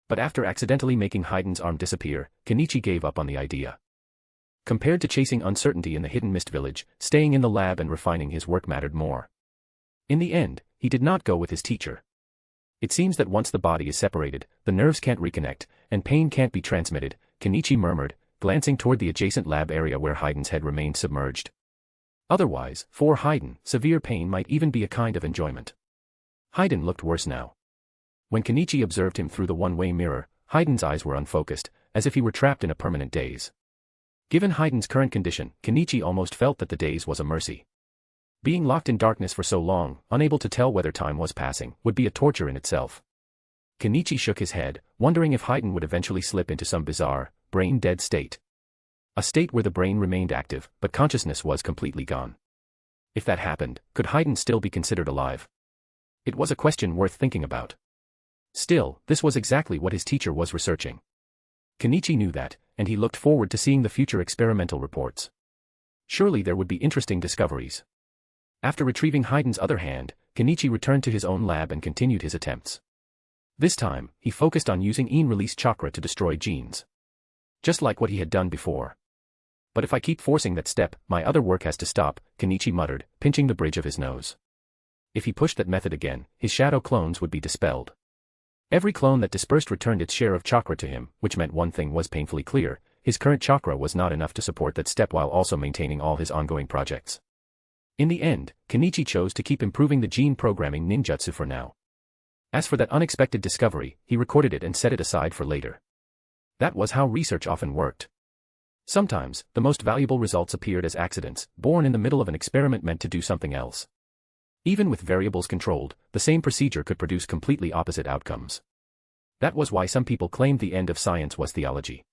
But after accidentally making Haiden's arm disappear, Kenichi gave up on the idea. Compared to chasing uncertainty in the Hidden Mist Village, staying in the lab and refining his work mattered more. In the end, he did not go with his teacher. It seems that once the body is separated, the nerves can't reconnect, and pain can't be transmitted, Kenichi murmured, glancing toward the adjacent lab area where Haiden's head remained submerged. Otherwise, for Haiden, severe pain might even be a kind of enjoyment. Haiden looked worse now. When Kenichi observed him through the one-way mirror, Haiden's eyes were unfocused, as if he were trapped in a permanent daze. Given Haiden's current condition, Kenichi almost felt that the daze was a mercy. Being locked in darkness for so long, unable to tell whether time was passing, would be a torture in itself. Kenichi shook his head, wondering if Haiden would eventually slip into some bizarre, brain-dead state. A state where the brain remained active, but consciousness was completely gone. If that happened, could Haiden still be considered alive? It was a question worth thinking about. Still, this was exactly what his teacher was researching. Kenichi knew that, and he looked forward to seeing the future experimental reports. Surely there would be interesting discoveries. After retrieving Haiden's other hand, Kenichi returned to his own lab and continued his attempts. This time, he focused on using in-release chakra to destroy genes. Just like what he had done before. But if I keep forcing that step, my other work has to stop, Kenichi muttered, pinching the bridge of his nose. If he pushed that method again, his shadow clones would be dispelled. Every clone that dispersed returned its share of chakra to him, which meant one thing was painfully clear: his current chakra was not enough to support that step while also maintaining all his ongoing projects. In the end, Kenichi chose to keep improving the gene programming ninjutsu for now. As for that unexpected discovery, he recorded it and set it aside for later. That was how research often worked. Sometimes, the most valuable results appeared as accidents, born in the middle of an experiment meant to do something else. Even with variables controlled, the same procedure could produce completely opposite outcomes. That was why some people claimed the end of science was theology.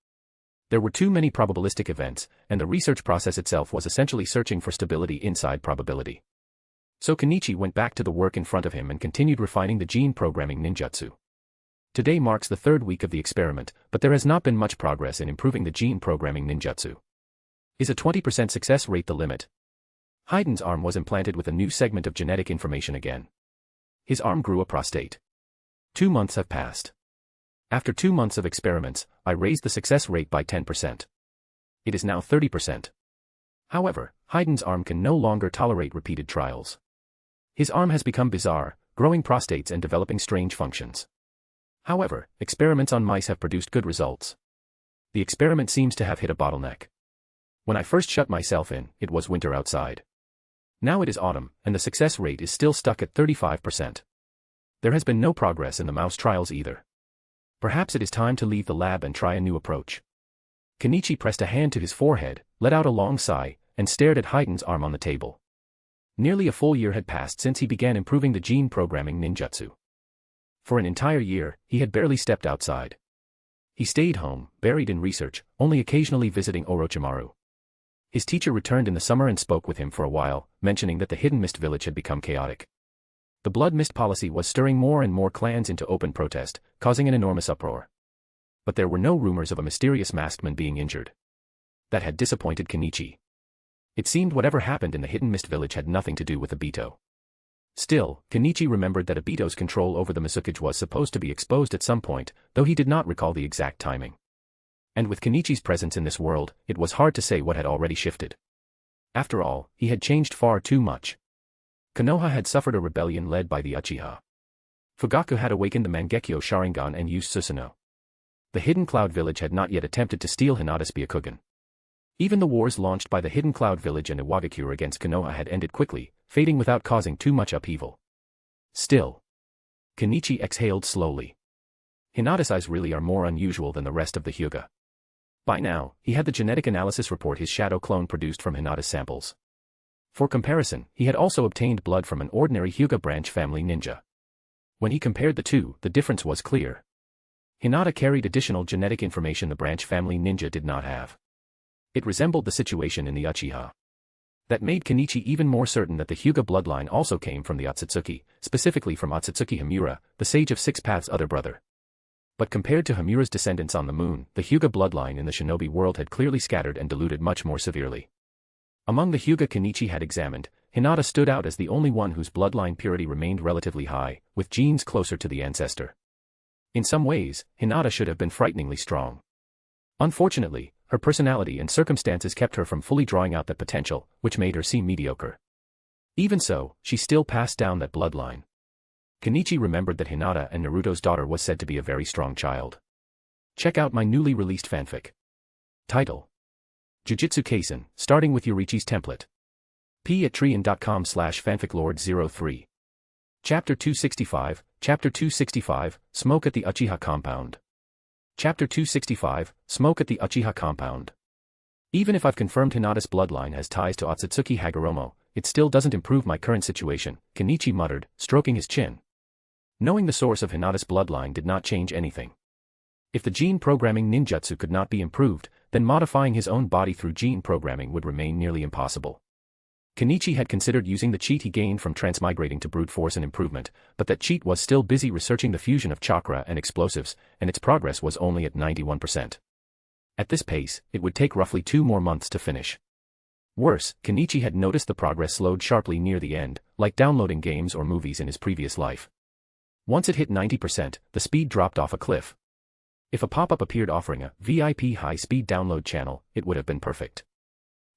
There were too many probabilistic events, and the research process itself was essentially searching for stability inside probability. So Kenichi went back to the work in front of him and continued refining the gene programming ninjutsu. Today marks the third week of the experiment, but there has not been much progress in improving the gene programming ninjutsu. Is a 20% success rate the limit? Haiden's arm was implanted with a new segment of genetic information again. His arm grew a prostate. 2 months have passed. After 2 months of experiments, I raised the success rate by 10%. It is now 30%. However, Haiden's arm can no longer tolerate repeated trials. His arm has become bizarre, growing prostates and developing strange functions. However, experiments on mice have produced good results. The experiment seems to have hit a bottleneck. When I first shut myself in, it was winter outside. Now it is autumn, and the success rate is still stuck at 35%. There has been no progress in the mouse trials either. Perhaps it is time to leave the lab and try a new approach. Kenichi pressed a hand to his forehead, let out a long sigh, and stared at Haiden's arm on the table. Nearly a full year had passed since he began improving the gene programming ninjutsu. For an entire year, he had barely stepped outside. He stayed home, buried in research, only occasionally visiting Orochimaru. His teacher returned in the summer and spoke with him for a while, mentioning that the Hidden Mist village had become chaotic. The Blood Mist policy was stirring more and more clans into open protest, causing an enormous uproar. But there were no rumors of a mysterious masked man being injured. That had disappointed Kenichi. It seemed whatever happened in the Hidden Mist village had nothing to do with Obito. Still, Kenichi remembered that Obito's control over the Mizukage was supposed to be exposed at some point, though he did not recall the exact timing. And with Kenichi's presence in this world, it was hard to say what had already shifted. After all, he had changed far too much. Konoha had suffered a rebellion led by the Uchiha. Fugaku had awakened the Mangeko Sharingan and used Susanoo. The Hidden Cloud Village had not yet attempted to steal Hinata's Byakugan. Even the wars launched by the Hidden Cloud Village and Iwagakure against Konoha had ended quickly, fading without causing too much upheaval. Still. Kenichi exhaled slowly. Hinata's eyes really are more unusual than the rest of the Hyuga. By now, he had the genetic analysis report his shadow clone produced from Hinata's samples. For comparison, he had also obtained blood from an ordinary Hyuga branch family ninja. When he compared the two, the difference was clear. Hinata carried additional genetic information the branch family ninja did not have. It resembled the situation in the Uchiha. That made Kenichi even more certain that the Hyuga bloodline also came from the Otsutsuki, specifically from Otsutsuki Himura, the Sage of Six Paths' other brother. But compared to Himura's descendants on the moon, the Hyuga bloodline in the shinobi world had clearly scattered and diluted much more severely. Among the Hyuga Kenichi had examined, Hinata stood out as the only one whose bloodline purity remained relatively high, with genes closer to the ancestor. In some ways, Hinata should have been frighteningly strong. Unfortunately, her personality and circumstances kept her from fully drawing out that potential, which made her seem mediocre. Even so, she still passed down that bloodline. Kenichi remembered that Hinata and Naruto's daughter was said to be a very strong child. Check out my newly released fanfic. Title: Jujutsu Kaisen, starting with Yorichi's template. p@treon.com/fanficlord03. Chapter 265, Chapter 265, Smoke at the Uchiha Compound. Chapter 265, Smoke at the Uchiha Compound. Even if I've confirmed Hinata's bloodline has ties to Otsutsuki Hagoromo, it still doesn't improve my current situation, Kenichi muttered, stroking his chin. Knowing the source of Hinata's bloodline did not change anything. If the gene programming ninjutsu could not be improved, then modifying his own body through gene programming would remain nearly impossible. Kenichi had considered using the cheat he gained from transmigrating to brute force and improvement, but that cheat was still busy researching the fusion of chakra and explosives, and its progress was only at 91%. At this pace, it would take roughly 2 more months to finish. Worse, Kenichi had noticed the progress slowed sharply near the end, like downloading games or movies in his previous life. Once it hit 90%, the speed dropped off a cliff. If a pop-up appeared offering a VIP high-speed download channel, it would have been perfect.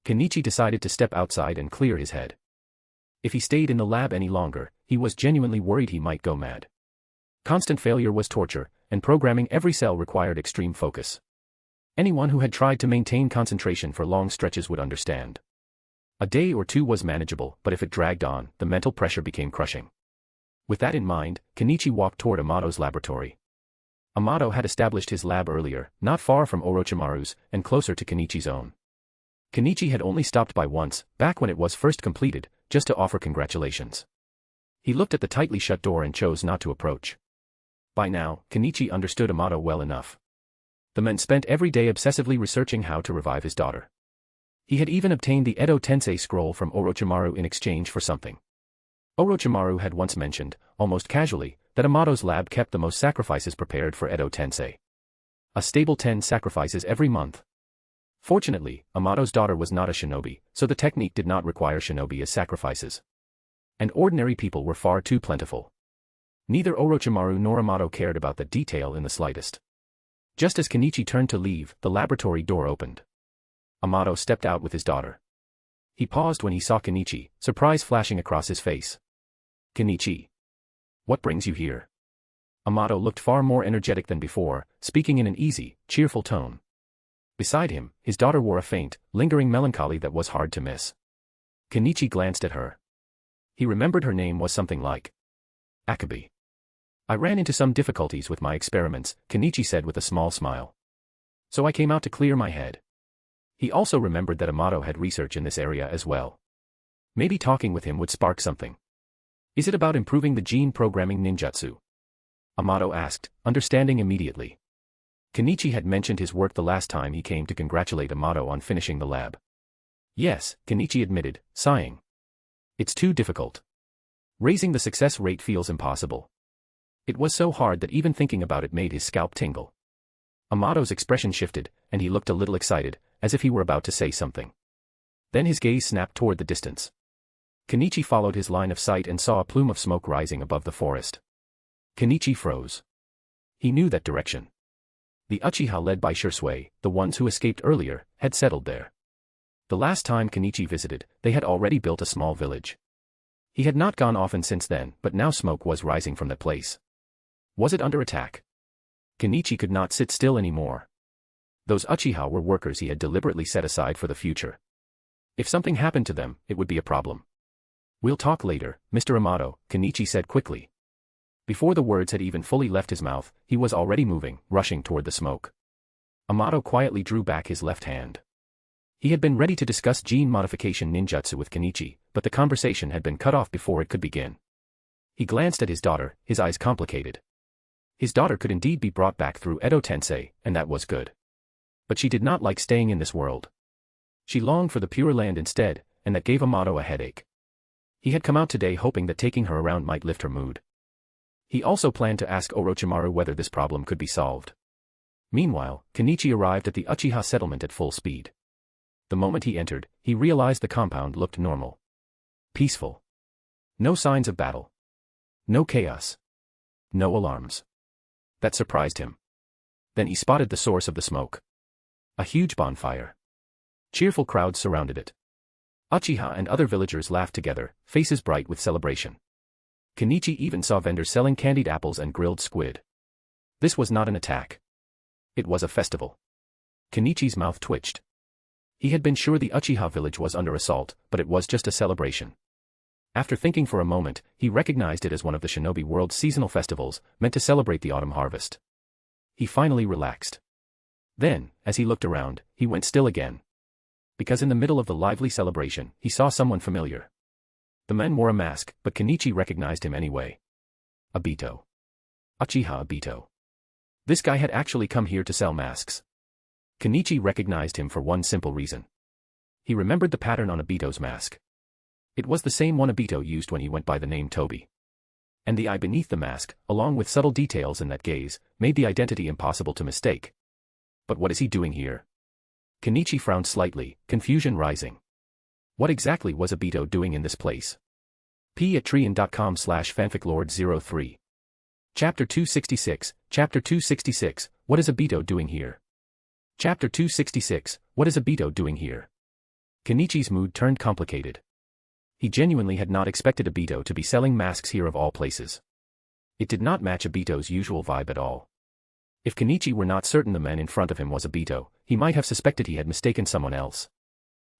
Kenichi decided to step outside and clear his head. If he stayed in the lab any longer, he was genuinely worried he might go mad. Constant failure was torture, and programming every cell required extreme focus. Anyone who had tried to maintain concentration for long stretches would understand. A day or two was manageable, but if it dragged on, the mental pressure became crushing. With that in mind, Kenichi walked toward Amato's laboratory. Amato had established his lab earlier, not far from Orochimaru's, and closer to Kenichi's own. Kenichi had only stopped by once, back when it was first completed, just to offer congratulations. He looked at the tightly shut door and chose not to approach. By now, Kenichi understood Amato well enough. The man spent every day obsessively researching how to revive his daughter. He had even obtained the Edo Tensei scroll from Orochimaru in exchange for something. Orochimaru had once mentioned, almost casually, that Amato's lab kept the most sacrifices prepared for Edo Tensei. A stable 10 sacrifices every month. Fortunately, Amato's daughter was not a shinobi, so the technique did not require shinobi as sacrifices. And ordinary people were far too plentiful. Neither Orochimaru nor Amato cared about the detail in the slightest. Just as Kenichi turned to leave, the laboratory door opened. Amato stepped out with his daughter. He paused when he saw Kenichi, surprise flashing across his face. Kenichi. What brings you here? Amato looked far more energetic than before, speaking in an easy, cheerful tone. Beside him, his daughter wore a faint, lingering melancholy that was hard to miss. Kenichi glanced at her. He remembered her name was something like Akabe. I ran into some difficulties with my experiments, Kenichi said with a small smile. So I came out to clear my head. He also remembered that Amato had research in this area as well. Maybe talking with him would spark something. Is it about improving the gene programming ninjutsu? Amato asked, understanding immediately. Kenichi had mentioned his work the last time he came to congratulate Amato on finishing the lab. Yes, Kenichi admitted, sighing. It's too difficult. Raising the success rate feels impossible. It was so hard that even thinking about it made his scalp tingle. Amato's expression shifted, and he looked a little excited, as if he were about to say something. Then his gaze snapped toward the distance. Kenichi followed his line of sight and saw a plume of smoke rising above the forest. Kenichi froze. He knew that direction. The Uchiha led by Shisui, the ones who escaped earlier, had settled there. The last time Kenichi visited, they had already built a small village. He had not gone often since then, but now smoke was rising from that place. Was it under attack? Kenichi could not sit still anymore. Those Uchiha were workers he had deliberately set aside for the future. If something happened to them, it would be a problem. We'll talk later, Mr. Amato, Kenichi said quickly. Before the words had even fully left his mouth, he was already moving, rushing toward the smoke. Amato quietly drew back his left hand. He had been ready to discuss gene modification ninjutsu with Kenichi, but the conversation had been cut off before it could begin. He glanced at his daughter, his eyes complicated. His daughter could indeed be brought back through Edo Tensei, and that was good. But she did not like staying in this world. She longed for the Pure Land instead, and that gave Amato a headache. He had come out today hoping that taking her around might lift her mood. He also planned to ask Orochimaru whether this problem could be solved. Meanwhile, Kenichi arrived at the Uchiha settlement at full speed. The moment he entered, he realized the compound looked normal. Peaceful. No signs of battle. No chaos. No alarms. That surprised him. Then he spotted the source of the smoke. A huge bonfire. Cheerful crowds surrounded it. Uchiha and other villagers laughed together, faces bright with celebration. Kenichi even saw vendors selling candied apples and grilled squid. This was not an attack. It was a festival. Kenichi's mouth twitched. He had been sure the Uchiha village was under assault, but it was just a celebration. After thinking for a moment, he recognized it as one of the Shinobi World's seasonal festivals, meant to celebrate the autumn harvest. He finally relaxed. Then, as he looked around, he went still again. Because in the middle of the lively celebration, he saw someone familiar. The man wore a mask, but Kenichi recognized him anyway. Obito. Uchiha Obito. This guy had actually come here to sell masks. Kenichi recognized him for one simple reason. He remembered the pattern on Obito's mask. It was the same one Obito used when he went by the name Toby. And the eye beneath the mask, along with subtle details in that gaze, made the identity impossible to mistake. But what is he doing here? Kenichi frowned slightly, confusion rising. What exactly was Obito doing in this place? p@trian.com/fanficlord03. Chapter 266, Chapter 266, What is Obito doing here? Chapter 266, What is Obito doing here? Kenichi's mood turned complicated. He genuinely had not expected Obito to be selling masks here of all places. It did not match Obito's usual vibe at all. If Kenichi were not certain the man in front of him was Obito, he might have suspected he had mistaken someone else.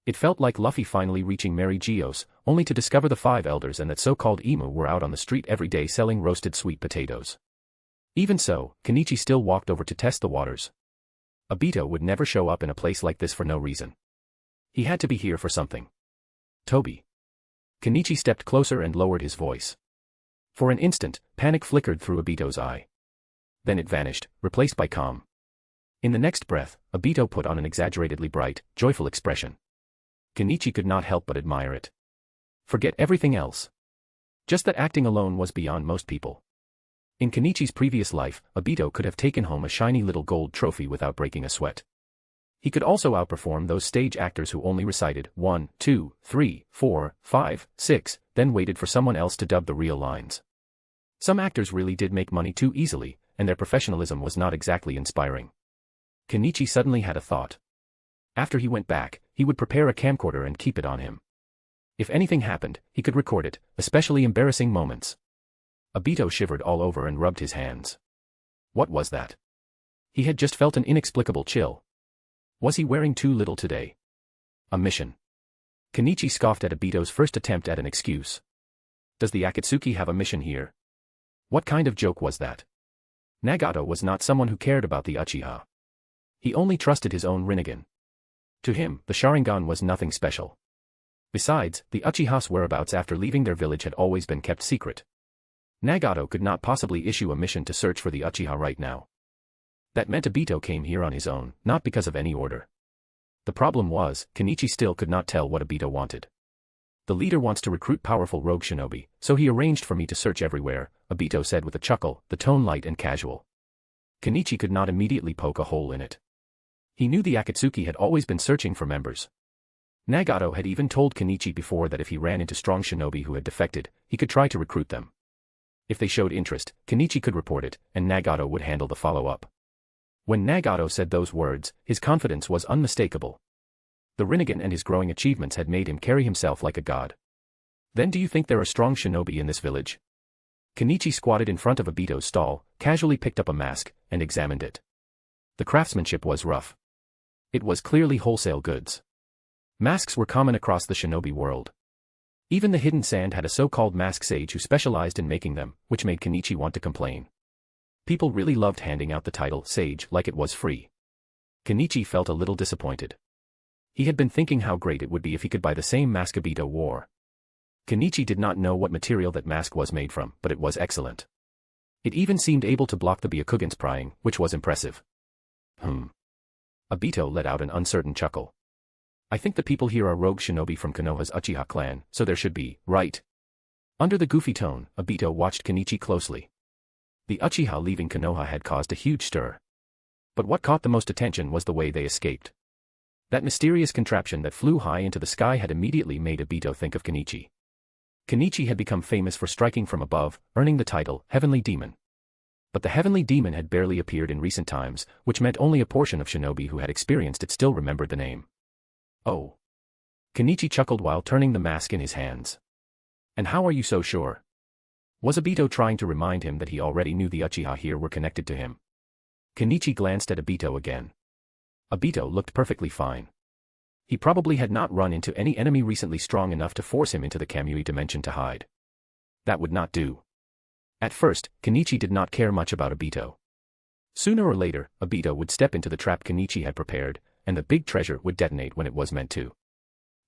It felt like Luffy finally reaching Mary Geo's, only to discover the five elders and that so-called Emu were out on the street every day selling roasted sweet potatoes. Even so, Kenichi still walked over to test the waters. Obito would never show up in a place like this for no reason. He had to be here for something. Toby. Kenichi stepped closer and lowered his voice. For an instant, panic flickered through Obito's eye. Then it vanished, replaced by calm. In the next breath, Obito put on an exaggeratedly bright, joyful expression. Kenichi could not help but admire it. Forget everything else. Just that acting alone was beyond most people. In Kenichi's previous life, Obito could have taken home a shiny little gold trophy without breaking a sweat. He could also outperform those stage actors who only recited 1, 2, 3, 4, 5, 6, then waited for someone else to dub the real lines. Some actors really did make money too easily, and their professionalism was not exactly inspiring. Kenichi suddenly had a thought. After he went back, he would prepare a camcorder and keep it on him. If anything happened, he could record it, especially embarrassing moments. Obito shivered all over and rubbed his hands. What was that? He had just felt an inexplicable chill. Was he wearing too little today? A mission. Kenichi scoffed at Obito's first attempt at an excuse. Does the Akatsuki have a mission here? What kind of joke was that? Nagato was not someone who cared about the Uchiha. He only trusted his own Rinnegan. To him, the Sharingan was nothing special. Besides, the Uchiha's whereabouts after leaving their village had always been kept secret. Nagato could not possibly issue a mission to search for the Uchiha right now. That meant Obito came here on his own, not because of any order. The problem was, Kenichi still could not tell what Obito wanted. The leader wants to recruit powerful rogue shinobi, so he arranged for me to search everywhere, Obito said with a chuckle, the tone light and casual. Kenichi could not immediately poke a hole in it. He knew the Akatsuki had always been searching for members. Nagato had even told Kenichi before that if he ran into strong shinobi who had defected, he could try to recruit them. If they showed interest, Kenichi could report it, and Nagato would handle the follow-up. When Nagato said those words, his confidence was unmistakable. The Rinnegan and his growing achievements had made him carry himself like a god. Then do you think there are strong shinobi in this village? Kenichi squatted in front of Obito's stall, casually picked up a mask, and examined it. The craftsmanship was rough. It was clearly wholesale goods. Masks were common across the shinobi world. Even the Hidden Sand had a so-called mask sage who specialized in making them, which made Kenichi want to complain. People really loved handing out the title sage like it was free. Kenichi felt a little disappointed. He had been thinking how great it would be if he could buy the same mask Obito wore. Kenichi did not know what material that mask was made from, but it was excellent. It even seemed able to block the Byakugan's prying, which was impressive. Obito let out an uncertain chuckle. I think the people here are rogue shinobi from Konoha's Uchiha clan, so there should be, right? Under the goofy tone, Obito watched Kenichi closely. The Uchiha leaving Konoha had caused a huge stir. But what caught the most attention was the way they escaped. That mysterious contraption that flew high into the sky had immediately made Obito think of Kenichi. Kenichi had become famous for striking from above, earning the title, Heavenly Demon. But the Heavenly Demon had barely appeared in recent times, which meant only a portion of shinobi who had experienced it still remembered the name. Oh. Kenichi chuckled while turning the mask in his hands. And how are you so sure? Was Obito trying to remind him that he already knew the Uchiha here were connected to him? Kenichi glanced at Obito again. Obito looked perfectly fine. He probably had not run into any enemy recently strong enough to force him into the Kamui dimension to hide. That would not do. At first, Kenichi did not care much about Obito. Sooner or later, Obito would step into the trap Kenichi had prepared, and the big treasure would detonate when it was meant to.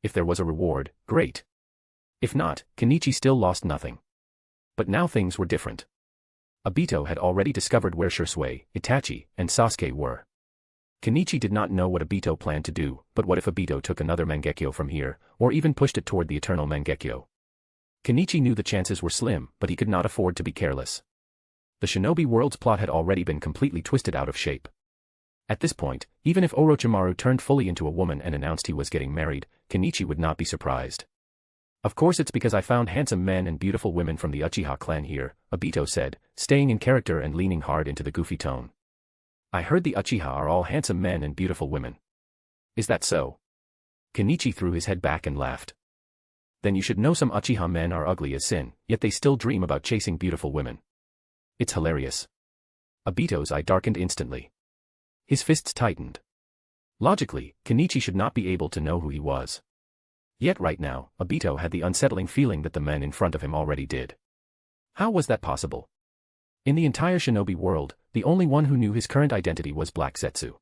If there was a reward, great. If not, Kenichi still lost nothing. But now things were different. Obito had already discovered where Shisui, Itachi, and Sasuke were. Kenichi did not know what Obito planned to do, but what if Obito took another Mangekyo from here, or even pushed it toward the eternal Mangekyo? Kenichi knew the chances were slim, but he could not afford to be careless. The shinobi world's plot had already been completely twisted out of shape. At this point, even if Orochimaru turned fully into a woman and announced he was getting married, Kenichi would not be surprised. Of course it's because I found handsome men and beautiful women from the Uchiha clan here, Obito said, staying in character and leaning hard into the goofy tone. I heard the Uchiha are all handsome men and beautiful women. Is that so? Kenichi threw his head back and laughed. Then you should know some Uchiha men are ugly as sin, yet they still dream about chasing beautiful women. It's hilarious. Obito's eye darkened instantly. His fists tightened. Logically, Kenichi should not be able to know who he was. Yet right now, Obito had the unsettling feeling that the men in front of him already did. How was that possible? In the entire shinobi world, the only one who knew his current identity was Black Zetsu.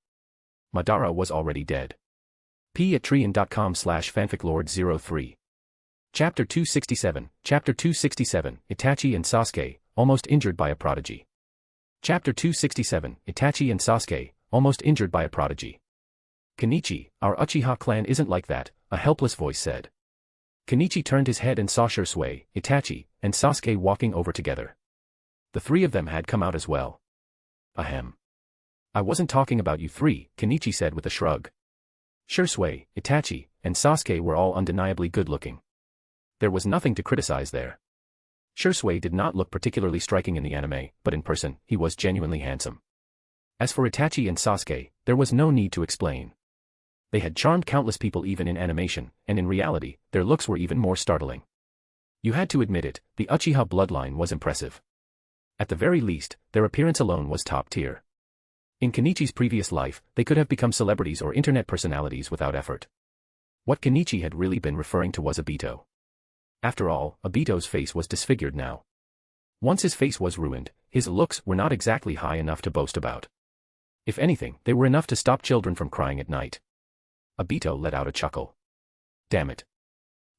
Madara was already dead. p@treon.com/fanficlord03. Chapter 267, Chapter 267, Itachi and Sasuke, almost injured by a prodigy. Chapter 267, Itachi and Sasuke, almost injured by a prodigy. Kenichi, our Uchiha clan isn't like that, a helpless voice said. Kenichi turned his head and saw Shisui, Itachi, and Sasuke walking over together. The three of them had come out as well. Ahem. I wasn't talking about you three, Kenichi said with a shrug. Shisui, Itachi, and Sasuke were all undeniably good-looking. There was nothing to criticize there. Shisui did not look particularly striking in the anime, but in person, he was genuinely handsome. As for Itachi and Sasuke, there was no need to explain. They had charmed countless people even in animation, and in reality, their looks were even more startling. You had to admit it, the Uchiha bloodline was impressive. At the very least, their appearance alone was top tier. In Kenichi's previous life, they could have become celebrities or internet personalities without effort. What Kenichi had really been referring to was Obito. After all, Obito's face was disfigured now. Once his face was ruined, his looks were not exactly high enough to boast about. If anything, they were enough to stop children from crying at night. Obito let out a chuckle. Damn it.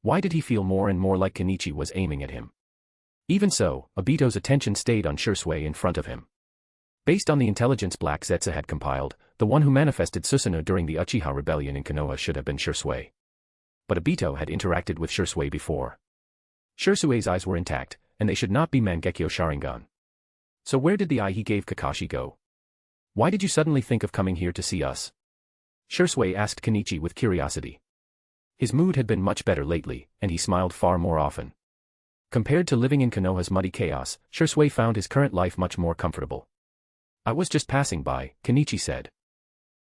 Why did he feel more and more like Kenichi was aiming at him? Even so, Obito's attention stayed on Shisui in front of him. Based on the intelligence Black Zetsu had compiled, the one who manifested Susanoo during the Uchiha rebellion in Konoha should have been Shisui. But Obito had interacted with Shisui before. Shisui's eyes were intact, and they should not be Mangekyo Sharingan. So where did the eye he gave Kakashi go? Why did you suddenly think of coming here to see us? Shisui asked Kenichi with curiosity. His mood had been much better lately, and he smiled far more often. Compared to living in Konoha's muddy chaos, Shisui found his current life much more comfortable. I was just passing by, Kenichi said.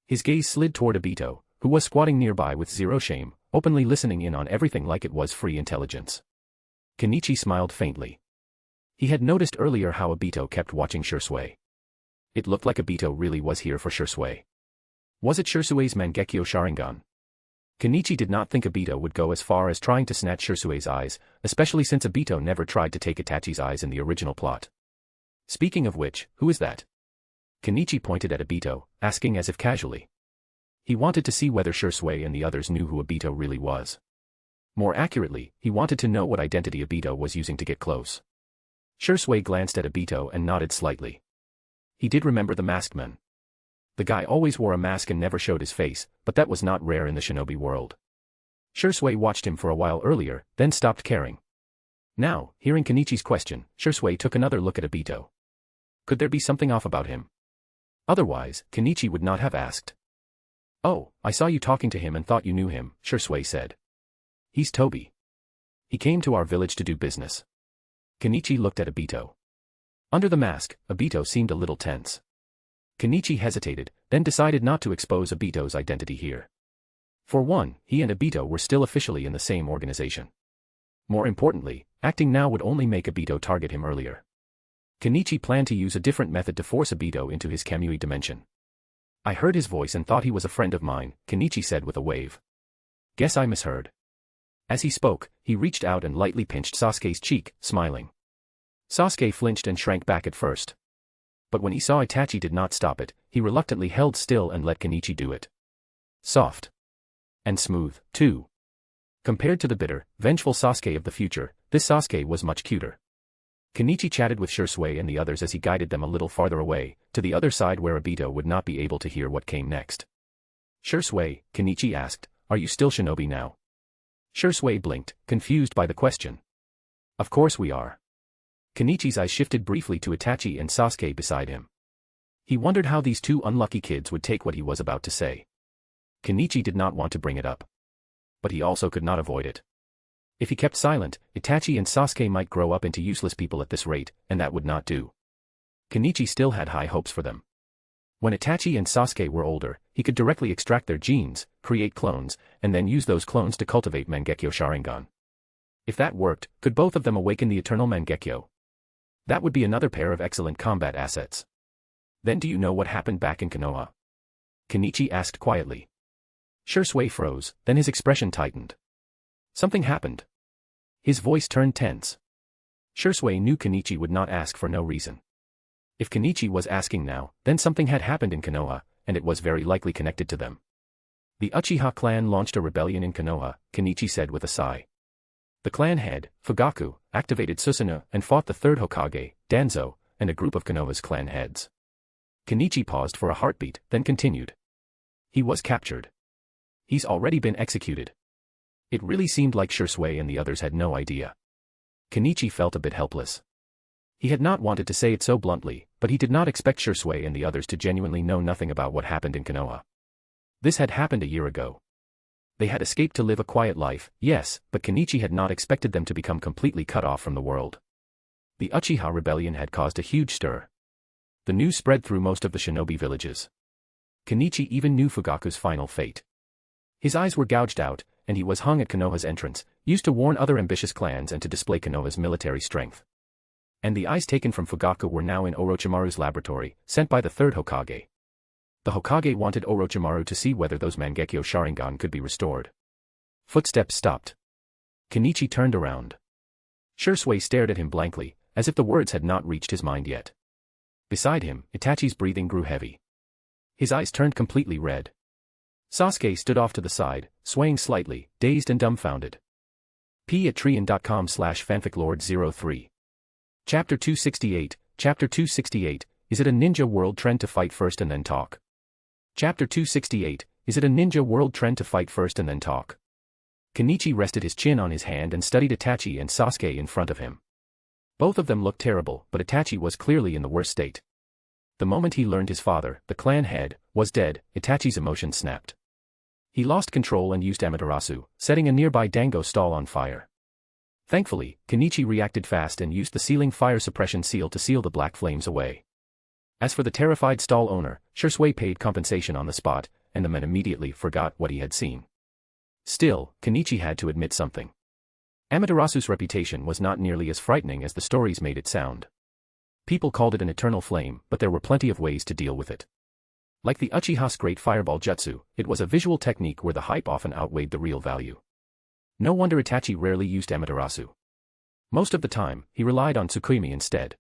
His gaze slid toward Obito, who was squatting nearby with zero shame, openly listening in on everything like it was free intelligence. Kenichi smiled faintly. He had noticed earlier how Obito kept watching Shisui. It looked like Obito really was here for Shisui. Was it Shisui's Mangekyo Sharingan? Kenichi did not think Obito would go as far as trying to snatch Shisui's eyes, especially since Obito never tried to take Itachi's eyes in the original plot. Speaking of which, who is that? Kenichi pointed at Obito, asking as if casually. He wanted to see whether Shisui and the others knew who Obito really was. More accurately, he wanted to know what identity Obito was using to get close. Shisui glanced at Obito and nodded slightly. He did remember the masked man. The guy always wore a mask and never showed his face, but that was not rare in the shinobi world. Shisui watched him for a while earlier, then stopped caring. Now, hearing Kenichi's question, Shisui took another look at Obito. Could there be something off about him? Otherwise, Kenichi would not have asked. Oh, I saw you talking to him and thought you knew him, Shisui said. He's Toby. He came to our village to do business. Kenichi looked at Obito. Under the mask, Obito seemed a little tense. Kenichi hesitated, then decided not to expose Obito's identity here. For one, he and Obito were still officially in the same organization. More importantly, acting now would only make Obito target him earlier. Kenichi planned to use a different method to force Obito into his Kamui dimension. I heard his voice and thought he was a friend of mine, Kenichi said with a wave. Guess I misheard. As he spoke, he reached out and lightly pinched Sasuke's cheek, smiling. Sasuke flinched and shrank back at first. But when he saw Itachi did not stop it, he reluctantly held still and let Kenichi do it. Soft. And smooth, too. Compared to the bitter, vengeful Sasuke of the future, this Sasuke was much cuter. Kenichi chatted with Shisui and the others as he guided them a little farther away, to the other side where Obito would not be able to hear what came next. Shisui, Kenichi asked, are you still shinobi now? Shisui blinked, confused by the question. Of course we are. Kenichi's eyes shifted briefly to Itachi and Sasuke beside him. He wondered how these two unlucky kids would take what he was about to say. Kenichi did not want to bring it up. But he also could not avoid it. If he kept silent, Itachi and Sasuke might grow up into useless people at this rate, and that would not do. Kenichi still had high hopes for them. When Itachi and Sasuke were older, he could directly extract their genes, create clones, and then use those clones to cultivate Mangekyo Sharingan. If that worked, could both of them awaken the eternal Mangekyo? That would be another pair of excellent combat assets. Then do you know what happened back in Konoha? Kenichi asked quietly. Shisui froze, then his expression tightened. Something happened. His voice turned tense. Shisui knew Kenichi would not ask for no reason. If Kenichi was asking now, then something had happened in Konoha, and it was very likely connected to them. The Uchiha clan launched a rebellion in Konoha, Kenichi said with a sigh. The clan head, Fugaku, activated Susanoo and fought the third Hokage, Danzo, and a group of Konoha's clan heads. Kenichi paused for a heartbeat, then continued. He was captured. He's already been executed. It really seemed like Shisui and the others had no idea. Kenichi felt a bit helpless. He had not wanted to say it so bluntly, but he did not expect Shisui and the others to genuinely know nothing about what happened in Konoha. This had happened a year ago. They had escaped to live a quiet life, yes, but Kenichi had not expected them to become completely cut off from the world. The Uchiha rebellion had caused a huge stir. The news spread through most of the shinobi villages. Kenichi even knew Fugaku's final fate. His eyes were gouged out, and he was hung at Konoha's entrance, used to warn other ambitious clans and to display Konoha's military strength. And the eyes taken from Fugaku were now in Orochimaru's laboratory, sent by the third Hokage. The Hokage wanted Orochimaru to see whether those Mangekyo Sharingan could be restored. Footsteps stopped. Kenichi turned around. Shisui stared at him blankly, as if the words had not reached his mind yet. Beside him, Itachi's breathing grew heavy. His eyes turned completely red. Sasuke stood off to the side, swaying slightly, dazed and dumbfounded. p@treon.com/fanficlord03. Chapter 268, Is it a ninja world trend to fight first and then talk? Chapter 268, Is it a ninja world trend to fight first and then talk? Kenichi rested his chin on his hand and studied Itachi and Sasuke in front of him. Both of them looked terrible, but Itachi was clearly in the worst state. The moment he learned his father, the clan head, was dead, Itachi's emotions snapped. He lost control and used Amaterasu, setting a nearby dango stall on fire. Thankfully, Kenichi reacted fast and used the ceiling fire suppression seal to seal the black flames away. As for the terrified stall owner, Shisui paid compensation on the spot, and the men immediately forgot what he had seen. Still, Kenichi had to admit something. Amaterasu's reputation was not nearly as frightening as the stories made it sound. People called it an eternal flame, but there were plenty of ways to deal with it. Like the Uchiha's great fireball jutsu, it was a visual technique where the hype often outweighed the real value. No wonder Itachi rarely used Amaterasu. Most of the time, he relied on Tsukuyomi instead.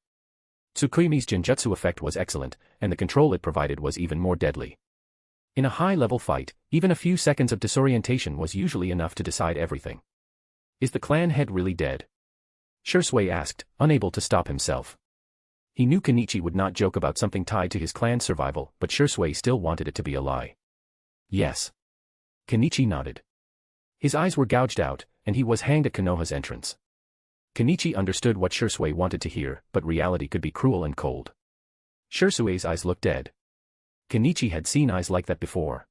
Tsukuyomi's genjutsu effect was excellent, and the control it provided was even more deadly. In a high-level fight, even a few seconds of disorientation was usually enough to decide everything. Is the clan head really dead? Shisui asked, unable to stop himself. He knew Kenichi would not joke about something tied to his clan's survival, but Shisui still wanted it to be a lie. Yes. Kenichi nodded. His eyes were gouged out, and he was hanged at Konoha's entrance. Kenichi understood what Shisui wanted to hear, but reality could be cruel and cold. Shisui's eyes looked dead. Kenichi had seen eyes like that before.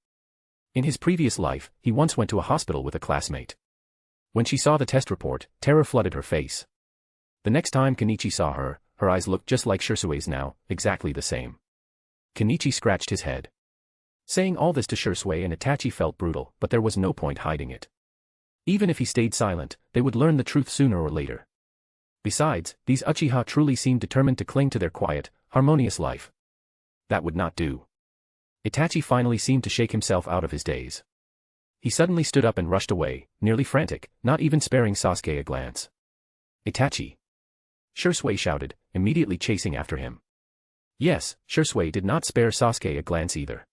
In his previous life, he once went to a hospital with a classmate. When she saw the test report, terror flooded her face. The next time Kenichi saw her, her eyes looked just like Shisui's now, exactly the same. Kenichi scratched his head. Saying all this to Shisui and Itachi felt brutal, but there was no point hiding it. Even if he stayed silent, they would learn the truth sooner or later. Besides, these Uchiha truly seemed determined to cling to their quiet, harmonious life. That would not do. Itachi finally seemed to shake himself out of his daze. He suddenly stood up and rushed away, nearly frantic, not even sparing Sasuke a glance. Itachi! Shisui shouted, immediately chasing after him. Yes, Shisui did not spare Sasuke a glance either.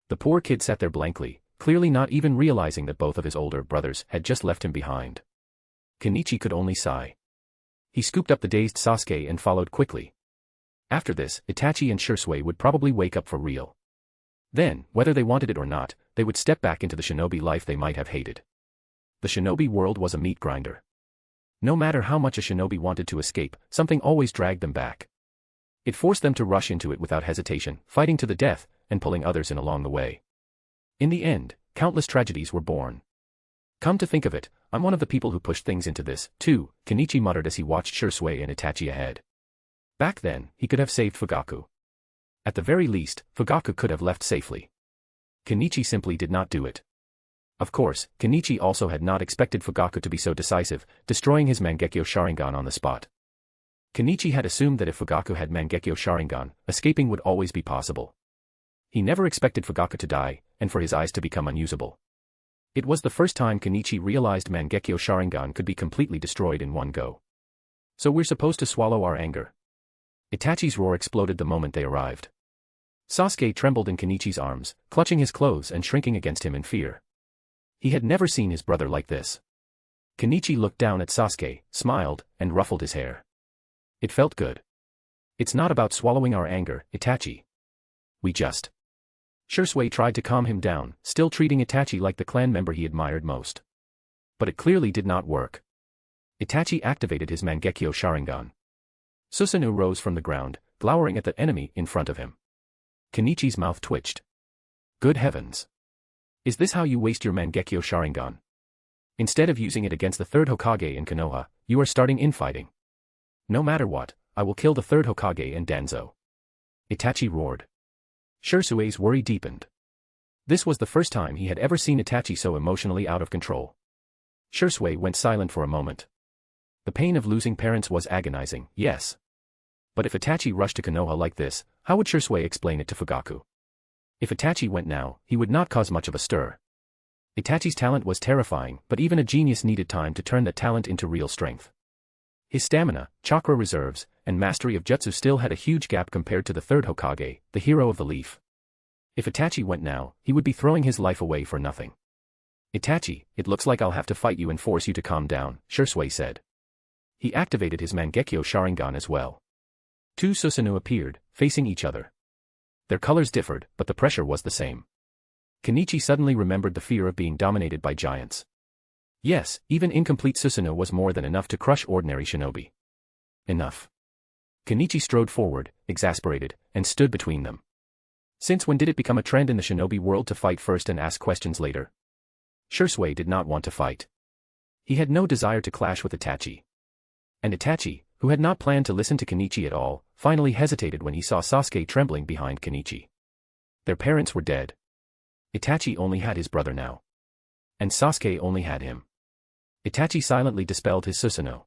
The poor kid sat there blankly, clearly not even realizing that both of his older brothers had just left him behind. Kenichi could only sigh. He scooped up the dazed Sasuke and followed quickly. After this, Itachi and Shisui would probably wake up for real. Then, whether they wanted it or not, they would step back into the shinobi life they might have hated. The shinobi world was a meat grinder. No matter how much a shinobi wanted to escape, something always dragged them back. It forced them to rush into it without hesitation, fighting to the death, and pulling others in along the way. In the end, countless tragedies were born. Come to think of it, I'm one of the people who pushed things into this, too, Kenichi muttered as he watched Shisui and Itachi ahead. Back then, he could have saved Fugaku. At the very least, Fugaku could have left safely. Kenichi simply did not do it. Of course, Kenichi also had not expected Fugaku to be so decisive, destroying his Mangeko Sharingan on the spot. Kenichi had assumed that if Fugaku had Mangeko Sharingan, escaping would always be possible. He never expected Fugaku to die, and for his eyes to become unusable. It was the first time Kenichi realized Mangeko Sharingan could be completely destroyed in one go. So we're supposed to swallow our anger? Itachi's roar exploded the moment they arrived. Sasuke trembled in Kenichi's arms, clutching his clothes and shrinking against him in fear. He had never seen his brother like this. Kenichi looked down at Sasuke, smiled, and ruffled his hair. It felt good. It's not about swallowing our anger, Itachi. We just... Shisui tried to calm him down, still treating Itachi like the clan member he admired most. But it clearly did not work. Itachi activated his Mangekyo Sharingan. Susanoo rose from the ground, glowering at the enemy in front of him. Kenichi's mouth twitched. Good heavens. Is this how you waste your Mangekyo Sharingan? Instead of using it against the third Hokage in Konoha, you are starting infighting. No matter what, I will kill the third Hokage and Danzo. Itachi roared. Shisui's worry deepened. This was the first time he had ever seen Itachi so emotionally out of control. Shisui went silent for a moment. The pain of losing parents was agonizing, yes. But if Itachi rushed to Konoha like this, how would Shisui explain it to Fugaku? If Itachi went now, he would not cause much of a stir. Itachi's talent was terrifying, but even a genius needed time to turn that talent into real strength. His stamina, chakra reserves, and mastery of jutsu still had a huge gap compared to the third Hokage, the hero of the leaf. If Itachi went now, he would be throwing his life away for nothing. Itachi, it looks like I'll have to fight you and force you to calm down, Shisui said. He activated his Mangekyo Sharingan as well. Two Susanoo appeared, facing each other. Their colors differed, but the pressure was the same. Kenichi suddenly remembered the fear of being dominated by giants. Yes, even incomplete Susanoo was more than enough to crush ordinary shinobi. Enough. Kenichi strode forward, exasperated, and stood between them. Since when did it become a trend in the shinobi world to fight first and ask questions later? Shisui did not want to fight. He had no desire to clash with Itachi. And Itachi, who had not planned to listen to Kenichi at all, finally hesitated when he saw Sasuke trembling behind Kenichi. Their parents were dead. Itachi only had his brother now. And Sasuke only had him. Itachi silently dispelled his Susanoo.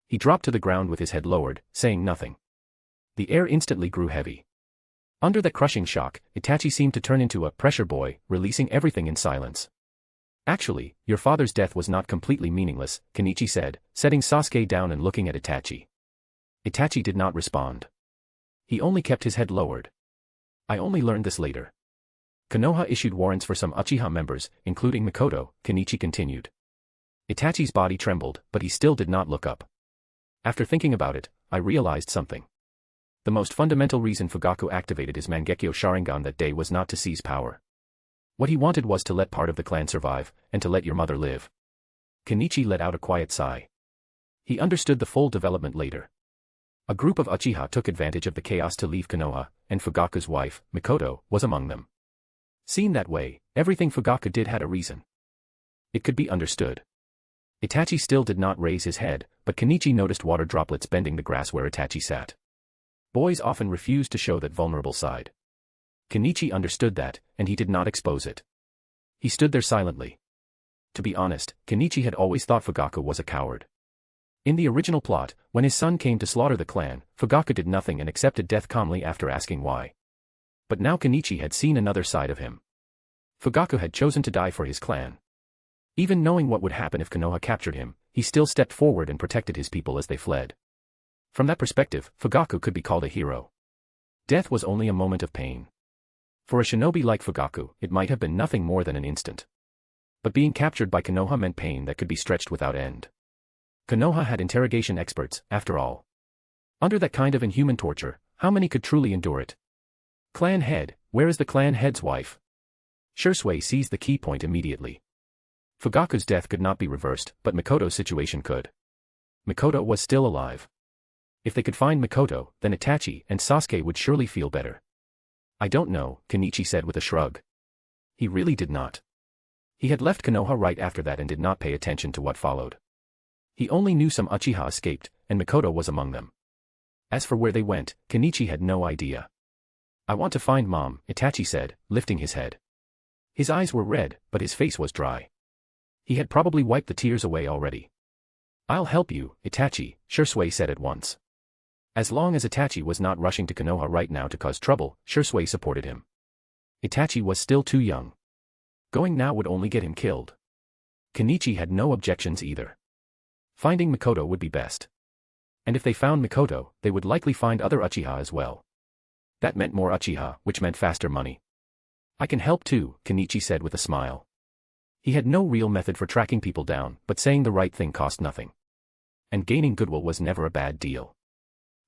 He dropped to the ground with his head lowered, saying nothing. The air instantly grew heavy. Under that crushing shock, Itachi seemed to turn into a pressure boy, releasing everything in silence. Actually, your father's death was not completely meaningless, Kenichi said, setting Sasuke down and looking at Itachi. Itachi did not respond. He only kept his head lowered. I only learned this later. Konoha issued warrants for some Uchiha members, including Mikoto, Kenichi continued. Itachi's body trembled, but he still did not look up. After thinking about it, I realized something. The most fundamental reason Fugaku activated his Mangeko Sharingan that day was not to seize power. What he wanted was to let part of the clan survive, and to let your mother live. Kenichi let out a quiet sigh. He understood the full development later. A group of Uchiha took advantage of the chaos to leave Konoha, and Fugaku's wife, Mikoto, was among them. Seen that way, everything Fugaku did had a reason. It could be understood. Itachi still did not raise his head, but Kenichi noticed water droplets bending the grass where Itachi sat. Boys often refused to show that vulnerable side. Kenichi understood that, and he did not expose it. He stood there silently. To be honest, Kenichi had always thought Fugaku was a coward. In the original plot, when his son came to slaughter the clan, Fugaku did nothing and accepted death calmly after asking why. But now Kenichi had seen another side of him. Fugaku had chosen to die for his clan. Even knowing what would happen if Konoha captured him, he still stepped forward and protected his people as they fled. From that perspective, Fugaku could be called a hero. Death was only a moment of pain. For a shinobi like Fugaku, it might have been nothing more than an instant. But being captured by Konoha meant pain that could be stretched without end. Konoha had interrogation experts, after all. Under that kind of inhuman torture, how many could truly endure it? Clan head, where is the clan head's wife? Shisui seized the key point immediately. Fugaku's death could not be reversed, but Mikoto's situation could. Mikoto was still alive. If they could find Mikoto, then Itachi and Sasuke would surely feel better. I don't know, Kenichi said with a shrug. He really did not. He had left Konoha right after that and did not pay attention to what followed. He only knew some Uchiha escaped, and Mikoto was among them. As for where they went, Kenichi had no idea. I want to find Mom, Itachi said, lifting his head. His eyes were red, but his face was dry. He had probably wiped the tears away already. I'll help you, Itachi, Shisui said at once. As long as Itachi was not rushing to Konoha right now to cause trouble, Shisui supported him. Itachi was still too young. Going now would only get him killed. Kenichi had no objections either. Finding Mikoto would be best. And if they found Mikoto, they would likely find other Uchiha as well. That meant more Uchiha, which meant faster money. I can help too, Kenichi said with a smile. He had no real method for tracking people down, but saying the right thing cost nothing. And gaining goodwill was never a bad deal.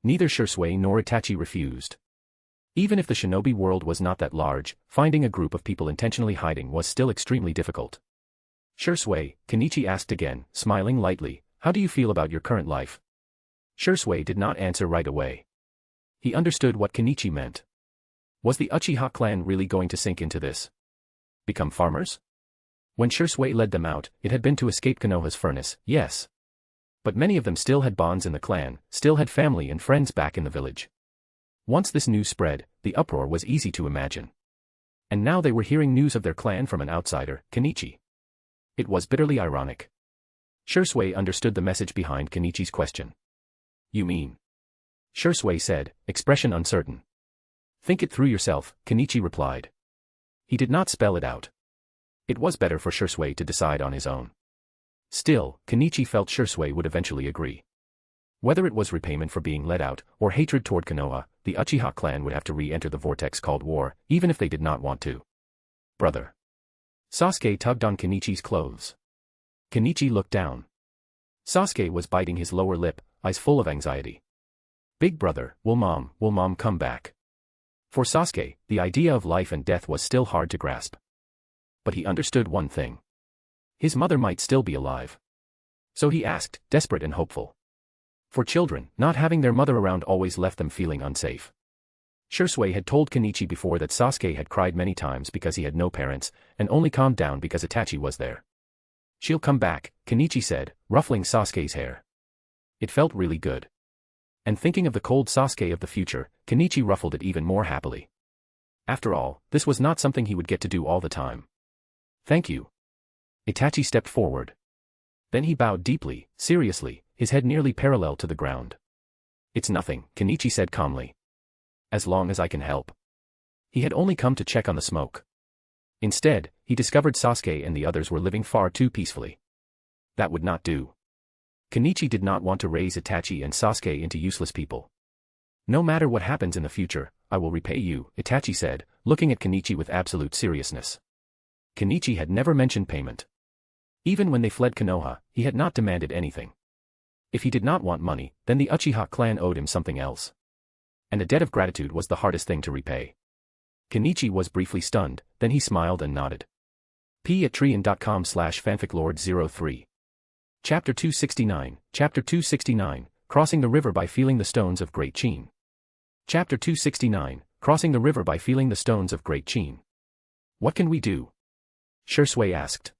Neither Shisui nor Itachi refused. Even if the shinobi world was not that large, finding a group of people intentionally hiding was still extremely difficult. Shisui, Kenichi asked again, smiling lightly, how do you feel about your current life? Shisui did not answer right away. He understood what Kenichi meant. Was the Uchiha clan really going to sink into this? Become farmers? When Shisui led them out, it had been to escape Konoha's furnace, yes. But many of them still had bonds in the clan, still had family and friends back in the village. Once this news spread, the uproar was easy to imagine. And now they were hearing news of their clan from an outsider, Kenichi. It was bitterly ironic. Shisui understood the message behind Kenichi's question. You mean? Shisui said, expression uncertain. Think it through yourself, Kenichi replied. He did not spell it out. It was better for Shisui to decide on his own. Still, Kenichi felt Shisui would eventually agree. Whether it was repayment for being let out, or hatred toward Konoha, the Uchiha clan would have to re-enter the vortex called war, even if they did not want to. Brother. Sasuke tugged on Kenichi's clothes. Kenichi looked down. Sasuke was biting his lower lip, eyes full of anxiety. Big brother, will mom come back? For Sasuke, the idea of life and death was still hard to grasp. But he understood one thing. His mother might still be alive. So he asked, desperate and hopeful. For children, not having their mother around always left them feeling unsafe. Shisui had told Kenichi before that Sasuke had cried many times because he had no parents, and only calmed down because Itachi was there. She'll come back, Kenichi said, ruffling Sasuke's hair. It felt really good. And thinking of the cold Sasuke of the future, Kenichi ruffled it even more happily. After all, this was not something he would get to do all the time. Thank you. Itachi stepped forward. Then he bowed deeply, seriously, his head nearly parallel to the ground. It's nothing, Kenichi said calmly. As long as I can help. He had only come to check on the smoke. Instead, he discovered Sasuke and the others were living far too peacefully. That would not do. Kenichi did not want to raise Itachi and Sasuke into useless people. No matter what happens in the future, I will repay you, Itachi said, looking at Kenichi with absolute seriousness. Kenichi had never mentioned payment. Even when they fled Konoha, he had not demanded anything. If he did not want money, then the Uchiha clan owed him something else. And a debt of gratitude was the hardest thing to repay. Kenichi was briefly stunned, then he smiled and nodded. p@treon.com/fanficlord03 Chapter 269, Crossing the River by Feeling the Stones of Great Chin. Chapter 269, Crossing the River by Feeling the Stones of Great Chin. What can we do? Shisui asked.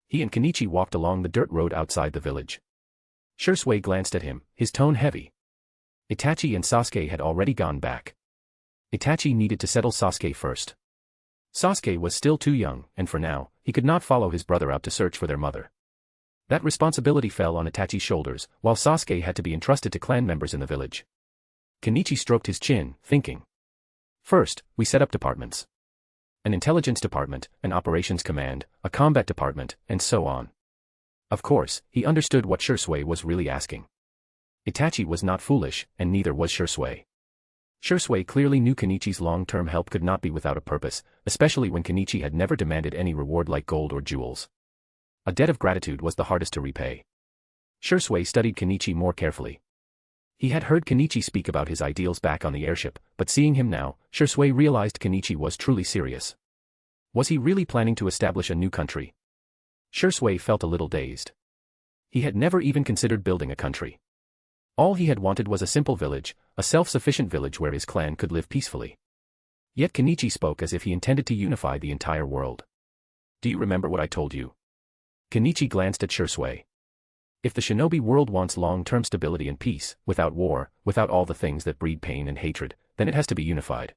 He and Kenichi walked along the dirt road outside the village. Shisui glanced at him, his tone heavy. Itachi and Sasuke had already gone back. Itachi needed to settle Sasuke first. Sasuke was still too young, and for now, he could not follow his brother out to search for their mother. That responsibility fell on Itachi's shoulders, while Sasuke had to be entrusted to clan members in the village. Kenichi stroked his chin, thinking. First, we set up departments. An intelligence department, an operations command, a combat department, and so on. Of course, he understood what Shisui was really asking. Itachi was not foolish, and neither was Shisui. Shisui clearly knew Kenichi's long-term help could not be without a purpose, especially when Kenichi had never demanded any reward like gold or jewels. A debt of gratitude was the hardest to repay. Shisui studied Kenichi more carefully. He had heard Kenichi speak about his ideals back on the airship, but seeing him now, Shisui realized Kenichi was truly serious. Was he really planning to establish a new country? Shisui felt a little dazed. He had never even considered building a country. All he had wanted was a simple village, a self-sufficient village where his clan could live peacefully. Yet Kenichi spoke as if he intended to unify the entire world. Do you remember what I told you? Kenichi glanced at Shisui. If the shinobi world wants long-term stability and peace, without war, without all the things that breed pain and hatred, then it has to be unified.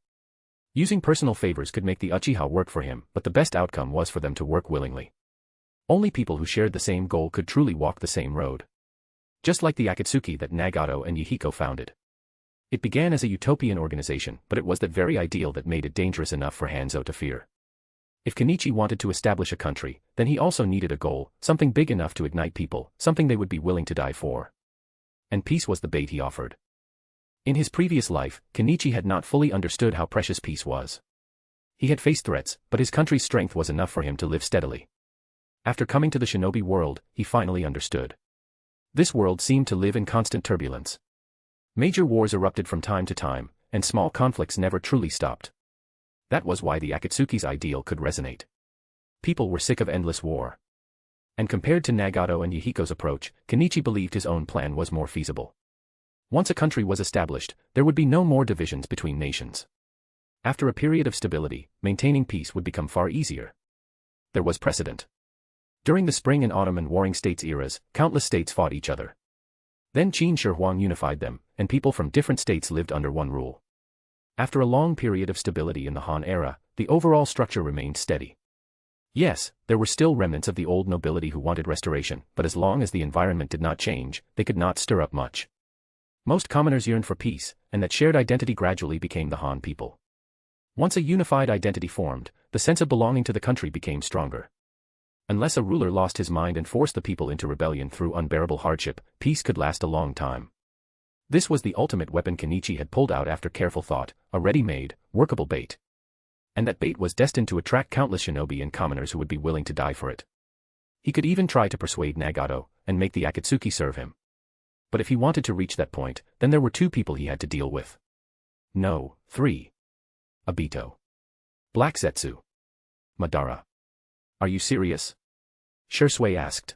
Using personal favors could make the Uchiha work for him, but the best outcome was for them to work willingly. Only people who shared the same goal could truly walk the same road. Just like the Akatsuki that Nagato and Yahiko founded. It began as a utopian organization, but it was that very ideal that made it dangerous enough for Hanzo to fear. If Kenichi wanted to establish a country, then he also needed a goal, something big enough to ignite people, something they would be willing to die for. And peace was the bait he offered. In his previous life, Kenichi had not fully understood how precious peace was. He had faced threats, but his country's strength was enough for him to live steadily. After coming to the shinobi world, he finally understood. This world seemed to live in constant turbulence. Major wars erupted from time to time, and small conflicts never truly stopped. That was why the Akatsuki's ideal could resonate. People were sick of endless war. And compared to Nagato and Yahiko's approach, Kenichi believed his own plan was more feasible. Once a country was established, there would be no more divisions between nations. After a period of stability, maintaining peace would become far easier. There was precedent. During the spring and autumn and warring states eras, countless states fought each other. Then Qin Shi Huang unified them, and people from different states lived under one rule. After a long period of stability in the Han era, the overall structure remained steady. Yes, there were still remnants of the old nobility who wanted restoration, but as long as the environment did not change, they could not stir up much. Most commoners yearned for peace, and that shared identity gradually became the Han people. Once a unified identity formed, the sense of belonging to the country became stronger. Unless a ruler lost his mind and forced the people into rebellion through unbearable hardship, peace could last a long time. This was the ultimate weapon Kenichi had pulled out after careful thought, a ready-made, workable bait. And that bait was destined to attract countless shinobi and commoners who would be willing to die for it. He could even try to persuade Nagato, and make the Akatsuki serve him. But if he wanted to reach that point, then there were two people he had to deal with. No, three. Obito. Black Zetsu. Madara. Are you serious? Shisui asked.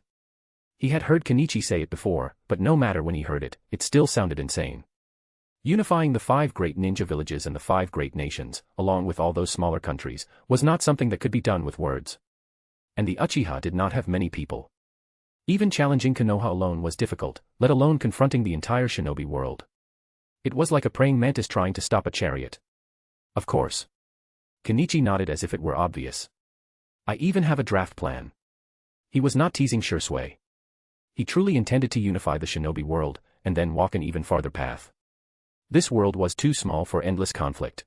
He had heard Kenichi say it before, but no matter when he heard it, it still sounded insane. Unifying the 5 great ninja villages and the 5 great nations, along with all those smaller countries, was not something that could be done with words. And the Uchiha did not have many people. Even challenging Konoha alone was difficult, let alone confronting the entire shinobi world. It was like a praying mantis trying to stop a chariot. Of course. Kenichi nodded as if it were obvious. I even have a draft plan. He was not teasing Shisui. He truly intended to unify the shinobi world, and then walk an even farther path. This world was too small for endless conflict.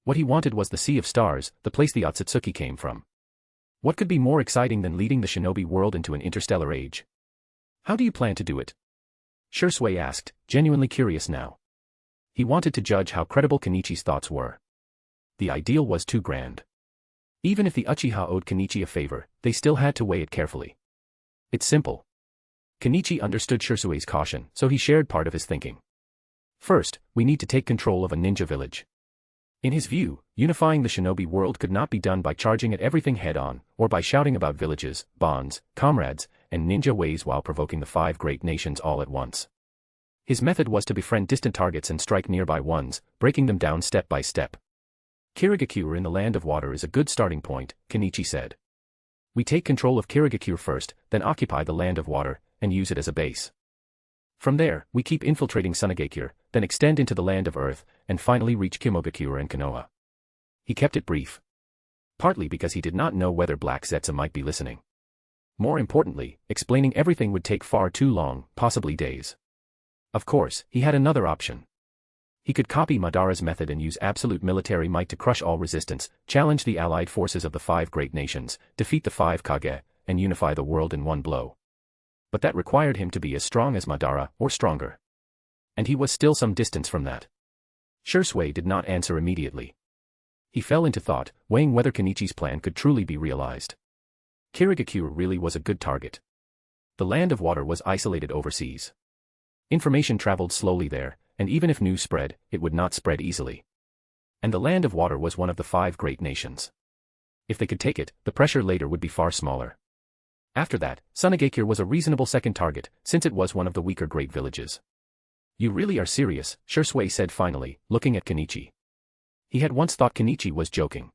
What he wanted was the Sea of Stars, the place the Otsutsuki came from. What could be more exciting than leading the shinobi world into an interstellar age? How do you plan to do it? Shisui asked, genuinely curious now. He wanted to judge how credible Kenichi's thoughts were. The ideal was too grand. Even if the Uchiha owed Kenichi a favor, they still had to weigh it carefully. It's simple. Kenichi understood Shisui's caution, so he shared part of his thinking. First, we need to take control of a ninja village. In his view, unifying the shinobi world could not be done by charging at everything head-on, or by shouting about villages, bonds, comrades, and ninja ways while provoking the 5 great nations all at once. His method was to befriend distant targets and strike nearby ones, breaking them down step by step. Kirigakure in the Land of Water is a good starting point, Kenichi said. We take control of Kirigakure first, then occupy the Land of Water, and use it as a base. From there, we keep infiltrating Tsunade, then extend into the Land of Earth, and finally reach Kimogakure and Konoha. He kept it brief. Partly because he did not know whether Black Zetsu might be listening. More importantly, explaining everything would take far too long, possibly days. Of course, he had another option. He could copy Madara's method and use absolute military might to crush all resistance, challenge the allied forces of the 5 great nations, defeat the 5 Kage, and unify the world in one blow. But that required him to be as strong as Madara, or stronger. And he was still some distance from that. Shisui did not answer immediately. He fell into thought, weighing whether Kenichi's plan could truly be realized. Kirigakure really was a good target. The Land of Water was isolated overseas. Information traveled slowly there, and even if news spread, it would not spread easily. And the Land of Water was one of the 5 great nations. If they could take it, the pressure later would be far smaller. After that, Tsunade was a reasonable second target, since it was one of the weaker great villages. You really are serious, Shisui said finally, looking at Kenichi. He had once thought Kenichi was joking.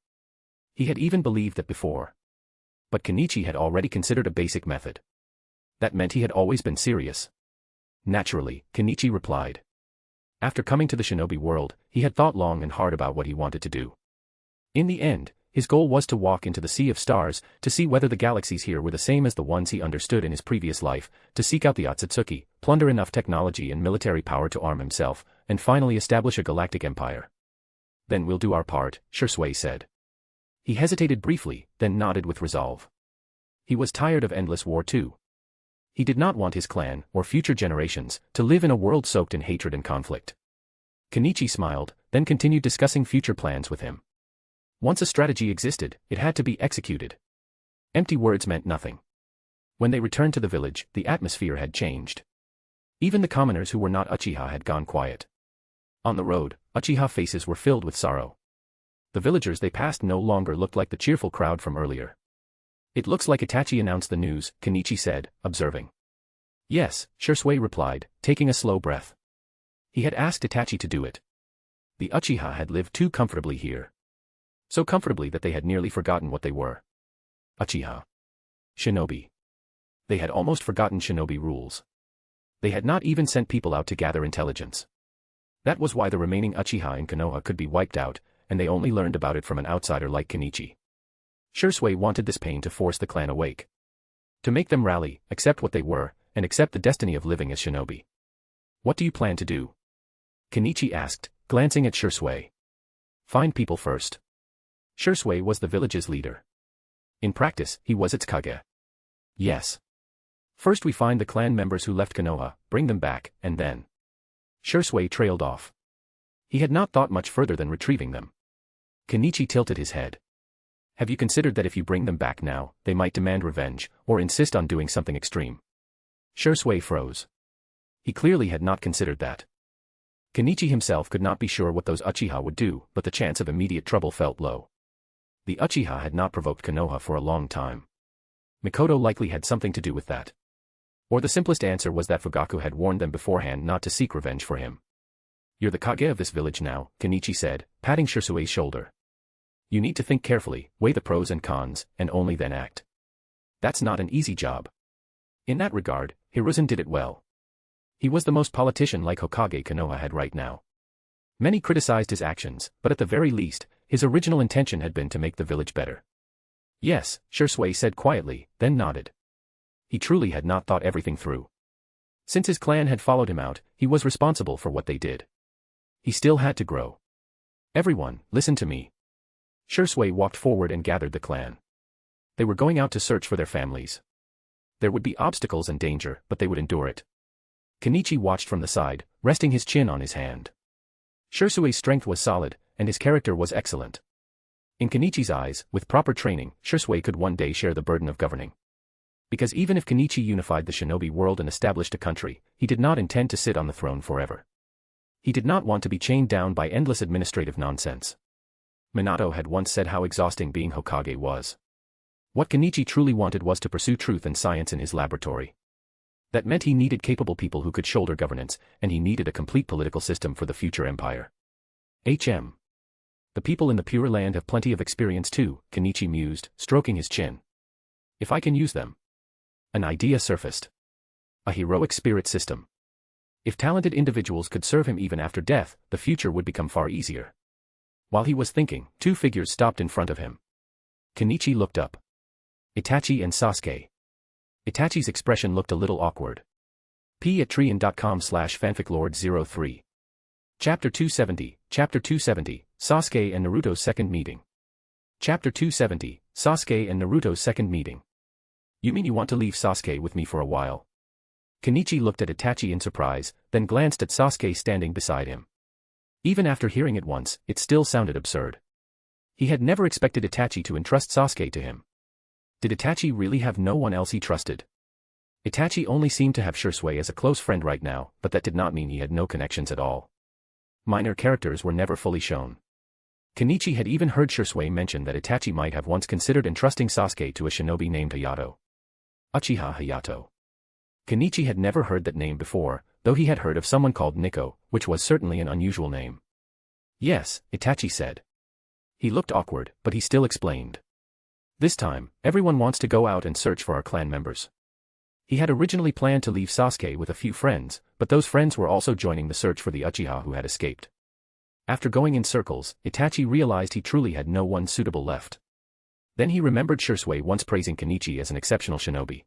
He had even believed that before. But Kenichi had already considered a basic method. That meant he had always been serious. Naturally, Kenichi replied. After coming to the shinobi world, he had thought long and hard about what he wanted to do. In the end, his goal was to walk into the Sea of Stars, to see whether the galaxies here were the same as the ones he understood in his previous life, to seek out the Otsutsuki, plunder enough technology and military power to arm himself, and finally establish a galactic empire. Then we'll do our part, Shisui said. He hesitated briefly, then nodded with resolve. He was tired of endless war too. He did not want his clan, or future generations, to live in a world soaked in hatred and conflict. Kenichi smiled, then continued discussing future plans with him. Once a strategy existed, it had to be executed. Empty words meant nothing. When they returned to the village, the atmosphere had changed. Even the commoners who were not Uchiha had gone quiet. On the road, Uchiha faces were filled with sorrow. The villagers they passed no longer looked like the cheerful crowd from earlier. It looks like Itachi announced the news, Kenichi said, observing. Yes, Shisui replied, taking a slow breath. He had asked Itachi to do it. The Uchiha had lived too comfortably here. So comfortably that they had nearly forgotten what they were. Uchiha. Shinobi. They had almost forgotten shinobi rules. They had not even sent people out to gather intelligence. That was why the remaining Uchiha in Konoha could be wiped out, and they only learned about it from an outsider like Kenichi. Shisui wanted this pain to force the clan awake. To make them rally, accept what they were, and accept the destiny of living as shinobi. What do you plan to do? Kenichi asked, glancing at Shisui. Find people first. Shisui was the village's leader. In practice, he was its Kage. Yes. First we find the clan members who left Konoha, bring them back, and then. Shisui trailed off. He had not thought much further than retrieving them. Kenichi tilted his head. Have you considered that if you bring them back now, they might demand revenge, or insist on doing something extreme? Shisui froze. He clearly had not considered that. Kenichi himself could not be sure what those Uchiha would do, but the chance of immediate trouble felt low. The Uchiha had not provoked Konoha for a long time. Mikoto likely had something to do with that. Or the simplest answer was that Fugaku had warned them beforehand not to seek revenge for him. "You're the Kage of this village now," Kenichi said, patting Shisui's shoulder. "You need to think carefully, weigh the pros and cons, and only then act. That's not an easy job." In that regard, Hiruzen did it well. He was the most politician-like Hokage Konoha had right now. Many criticized his actions, but at the very least, his original intention had been to make the village better. "Yes," Shisui said quietly, then nodded. He truly had not thought everything through. Since his clan had followed him out, he was responsible for what they did. He still had to grow. "Everyone, listen to me." Shisui walked forward and gathered the clan. They were going out to search for their families. There would be obstacles and danger, but they would endure it. Kenichi watched from the side, resting his chin on his hand. Shisui's strength was solid, and his character was excellent. In Kenichi's eyes, with proper training, Shisui could one day share the burden of governing. Because even if Kenichi unified the shinobi world and established a country, he did not intend to sit on the throne forever. He did not want to be chained down by endless administrative nonsense. Minato had once said how exhausting being Hokage was. What Kenichi truly wanted was to pursue truth and science in his laboratory. That meant he needed capable people who could shoulder governance, and he needed a complete political system for the future empire. The people in the Pure Land have plenty of experience too, Kenichi mused, stroking his chin. If I can use them. An idea surfaced. A heroic spirit system. If talented individuals could serve him even after death, the future would become far easier. While he was thinking, two figures stopped in front of him. Kenichi looked up. Itachi and Sasuke. Itachi's expression looked a little awkward. patreon.com/fanficlord03. Chapter 270, Sasuke and Naruto's second meeting. Chapter 270, Sasuke and Naruto's second meeting. "You mean you want to leave Sasuke with me for a while?" Kenichi looked at Itachi in surprise, then glanced at Sasuke standing beside him. Even after hearing it once, it still sounded absurd. He had never expected Itachi to entrust Sasuke to him. Did Itachi really have no one else he trusted? Itachi only seemed to have Shisui as a close friend right now, but that did not mean he had no connections at all. Minor characters were never fully shown. Kenichi had even heard Shisui mention that Itachi might have once considered entrusting Sasuke to a shinobi named Hayato. Uchiha Hayato. Kenichi had never heard that name before, though he had heard of someone called Nico, which was certainly an unusual name. "Yes," Itachi said. He looked awkward, but he still explained. "This time, everyone wants to go out and search for our clan members." He had originally planned to leave Sasuke with a few friends, but those friends were also joining the search for the Uchiha who had escaped. After going in circles, Itachi realized he truly had no one suitable left. Then he remembered Shisui once praising Kenichi as an exceptional shinobi.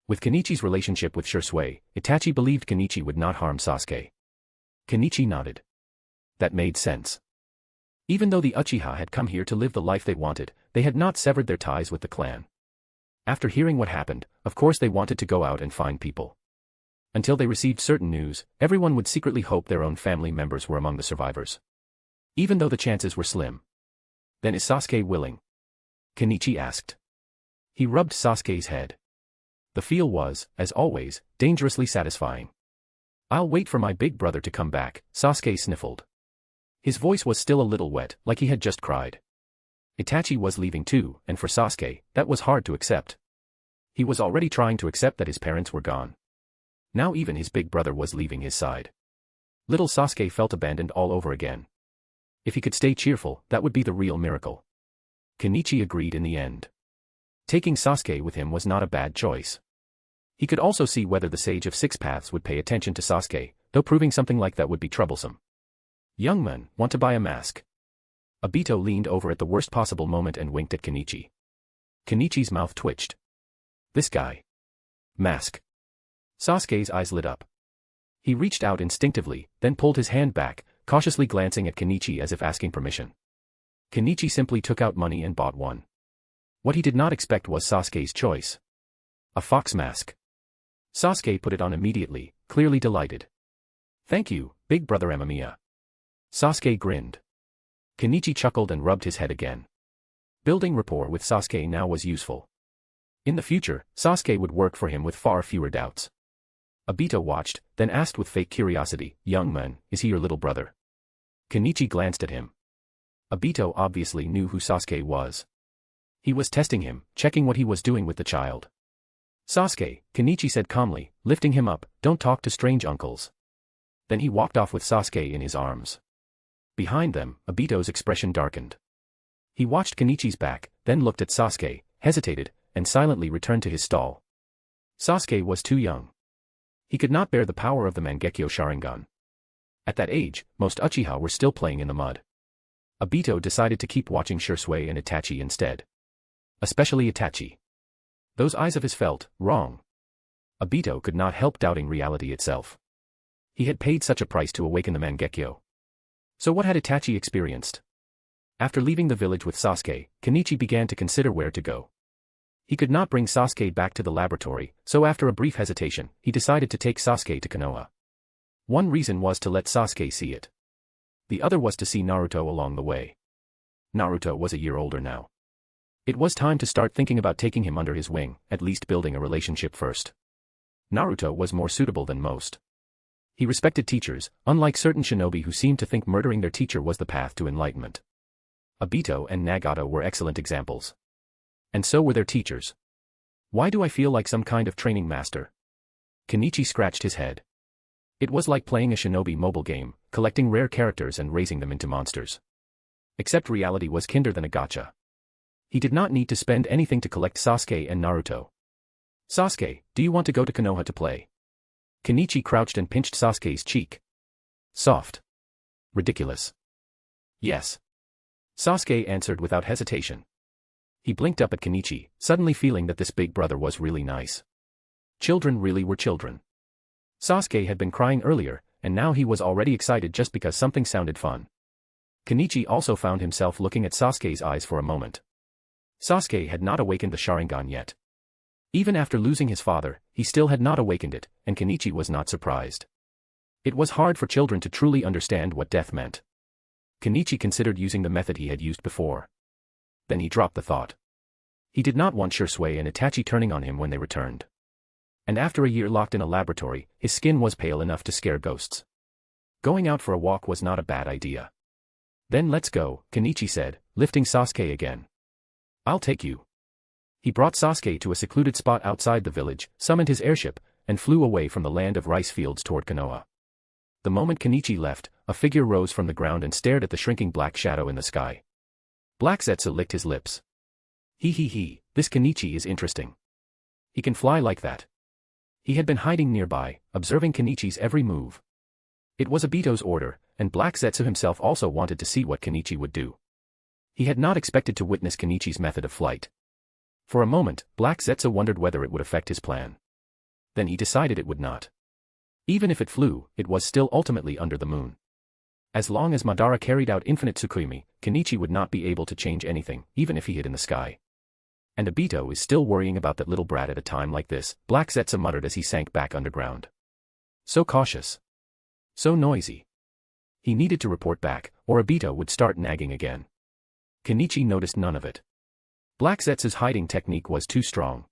With Kenichi's relationship with Shisui, Itachi believed Kenichi would not harm Sasuke. Kenichi nodded. That made sense. Even though the Uchiha had come here to live the life they wanted, they had not severed their ties with the clan. After hearing what happened, of course they wanted to go out and find people. Until they received certain news, everyone would secretly hope their own family members were among the survivors. Even though the chances were slim. "Then is Sasuke willing?" Kenichi asked. He rubbed Sasuke's head. The feel was, as always, dangerously satisfying. "I'll wait for my big brother to come back," Sasuke sniffled. His voice was still a little wet, like he had just cried. Itachi was leaving too, and for Sasuke, that was hard to accept. He was already trying to accept that his parents were gone. Now even his big brother was leaving his side. Little Sasuke felt abandoned all over again. If he could stay cheerful, that would be the real miracle. Kenichi agreed in the end. Taking Sasuke with him was not a bad choice. He could also see whether the Sage of Six Paths would pay attention to Sasuke, though proving something like that would be troublesome. "Young man, want to buy a mask?" Obito leaned over at the worst possible moment and winked at Kenichi. Kenichi's mouth twitched. This guy. Mask. Sasuke's eyes lit up. He reached out instinctively, then pulled his hand back, cautiously glancing at Kenichi as if asking permission. Kenichi simply took out money and bought one. What he did not expect was Sasuke's choice. A fox mask. Sasuke put it on immediately, clearly delighted. "Thank you, big brother Amamiya." Sasuke grinned. Kenichi chuckled and rubbed his head again. Building rapport with Sasuke now was useful. In the future, Sasuke would work for him with far fewer doubts. Obito watched, then asked with fake curiosity, "Young man, is he your little brother?" Kenichi glanced at him. Obito obviously knew who Sasuke was. He was testing him, checking what he was doing with the child. "Sasuke," Kenichi said calmly, lifting him up, "don't talk to strange uncles." Then he walked off with Sasuke in his arms. Behind them, Obito's expression darkened. He watched Kenichi's back, then looked at Sasuke, hesitated, and silently returned to his stall. Sasuke was too young. He could not bear the power of the Mangeko Sharingan. At that age, most Uchiha were still playing in the mud. Obito decided to keep watching Shisui and Itachi instead. Especially Itachi. Those eyes of his felt wrong. Obito could not help doubting reality itself. He had paid such a price to awaken the Mangekyo. So what had Itachi experienced? After leaving the village with Sasuke, Kenichi began to consider where to go. He could not bring Sasuke back to the laboratory, so after a brief hesitation, he decided to take Sasuke to Konoha. One reason was to let Sasuke see it. The other was to see Naruto along the way. Naruto was a year older now. It was time to start thinking about taking him under his wing, at least building a relationship first. Naruto was more suitable than most. He respected teachers, unlike certain shinobi who seemed to think murdering their teacher was the path to enlightenment. Obito and Nagato were excellent examples. And so were their teachers. Why do I feel like some kind of training master? Kenichi scratched his head. It was like playing a shinobi mobile game, collecting rare characters and raising them into monsters. Except reality was kinder than a gacha. He did not need to spend anything to collect Sasuke and Naruto. "Sasuke, do you want to go to Konoha to play?" Kenichi crouched and pinched Sasuke's cheek. Soft. Ridiculous. "Yes." Sasuke answered without hesitation. He blinked up at Kenichi, suddenly feeling that this big brother was really nice. Children really were children. Sasuke had been crying earlier, and now he was already excited just because something sounded fun. Kenichi also found himself looking at Sasuke's eyes for a moment. Sasuke had not awakened the Sharingan yet. Even after losing his father, he still had not awakened it, and Kenichi was not surprised. It was hard for children to truly understand what death meant. Kenichi considered using the method he had used before. Then he dropped the thought. He did not want Shisui and Itachi turning on him when they returned. And after a year locked in a laboratory, his skin was pale enough to scare ghosts. Going out for a walk was not a bad idea. "Then let's go," Kenichi said, lifting Sasuke again. "I'll take you." He brought Sasuke to a secluded spot outside the village, summoned his airship, and flew away from the land of rice fields toward Konoha. The moment Kenichi left, a figure rose from the ground and stared at the shrinking black shadow in the sky. Black Zetsu licked his lips. He, this Kenichi is interesting. He can fly like that. He had been hiding nearby, observing Kenichi's every move. It was Obito's order, and Black Zetsu himself also wanted to see what Kenichi would do. He had not expected to witness Kenichi's method of flight. For a moment, Black Zetsu wondered whether it would affect his plan. Then he decided it would not. Even if it flew, it was still ultimately under the moon. As long as Madara carried out infinite Tsukuyomi, Kenichi would not be able to change anything, even if he hid in the sky. And Obito is still worrying about that little brat at a time like this, Black Zetsu muttered as he sank back underground. So cautious. So noisy. He needed to report back, or Obito would start nagging again. Kenichi noticed none of it. Black Zetsu's hiding technique was too strong.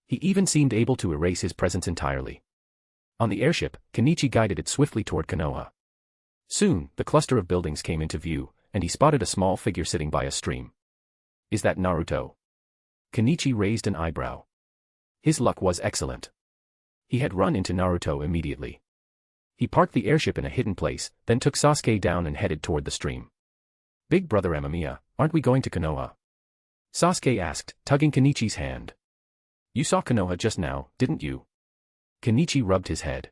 He even seemed able to erase his presence entirely. On the airship, Kenichi guided it swiftly toward Konoha. Soon, the cluster of buildings came into view, and he spotted a small figure sitting by a stream. "Is that Naruto?" Kenichi raised an eyebrow. His luck was excellent. He had run into Naruto immediately. He parked the airship in a hidden place, then took Sasuke down and headed toward the stream. "Big brother Amamiya, aren't we going to Konoha?" Sasuke asked, tugging Kenichi's hand. "You saw Konoha just now, didn't you?" Kenichi rubbed his head.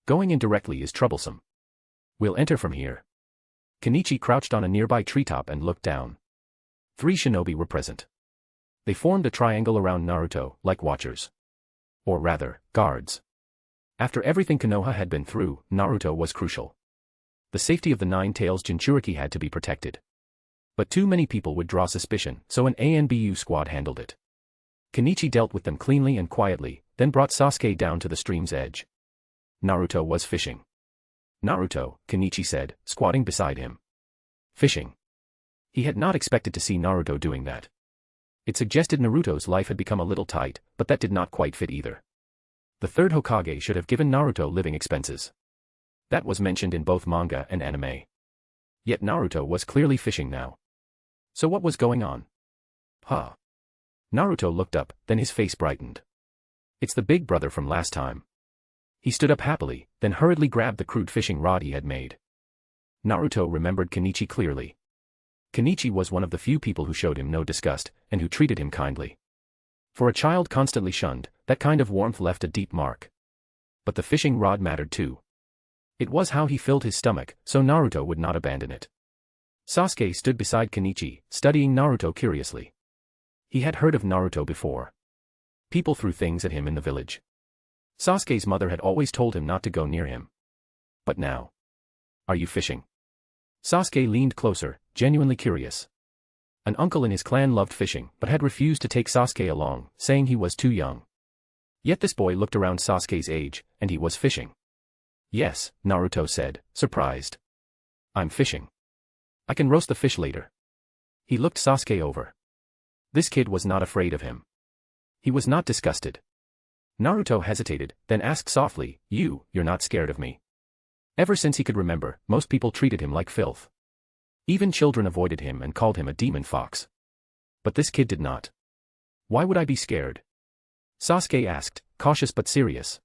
"Going in directly is troublesome. We'll enter from here." Kenichi crouched on a nearby treetop and looked down. 3 shinobi were present. They formed a triangle around Naruto, like watchers. Or rather, guards. After everything Konoha had been through, Naruto was crucial. The safety of the Nine Tails Jinchuriki had to be protected. But too many people would draw suspicion, so an ANBU squad handled it. Kenichi dealt with them cleanly and quietly, then brought Sasuke down to the stream's edge. Naruto was fishing. "Naruto," Kenichi said, squatting beside him. Fishing. He had not expected to see Naruto doing that. It suggested Naruto's life had become a little tight, but that did not quite fit either. The third Hokage should have given Naruto living expenses. That was mentioned in both manga and anime. Yet Naruto was clearly fishing now. So what was going on? Huh. Naruto looked up, then his face brightened. It's the big brother from last time. He stood up happily, then hurriedly grabbed the crude fishing rod he had made. Naruto remembered Kenichi clearly. Kenichi was one of the few people who showed him no disgust, and who treated him kindly. For a child constantly shunned, that kind of warmth left a deep mark. But the fishing rod mattered too. It was how he filled his stomach, so Naruto would not abandon it. Sasuke stood beside Kenichi, studying Naruto curiously. He had heard of Naruto before. People threw things at him in the village. Sasuke's mother had always told him not to go near him. But now. Are you fishing? Sasuke leaned closer, genuinely curious. An uncle in his clan loved fishing but had refused to take Sasuke along, saying he was too young. Yet this boy looked around Sasuke's age, and he was fishing. Yes, Naruto said, surprised. I'm fishing. I can roast the fish later. He looked Sasuke over. This kid was not afraid of him. He was not disgusted. Naruto hesitated, then asked softly, you're not scared of me? Ever since he could remember, most people treated him like filth. Even children avoided him and called him a demon fox. But this kid did not. Why would I be scared? Sasuke asked, cautious but serious.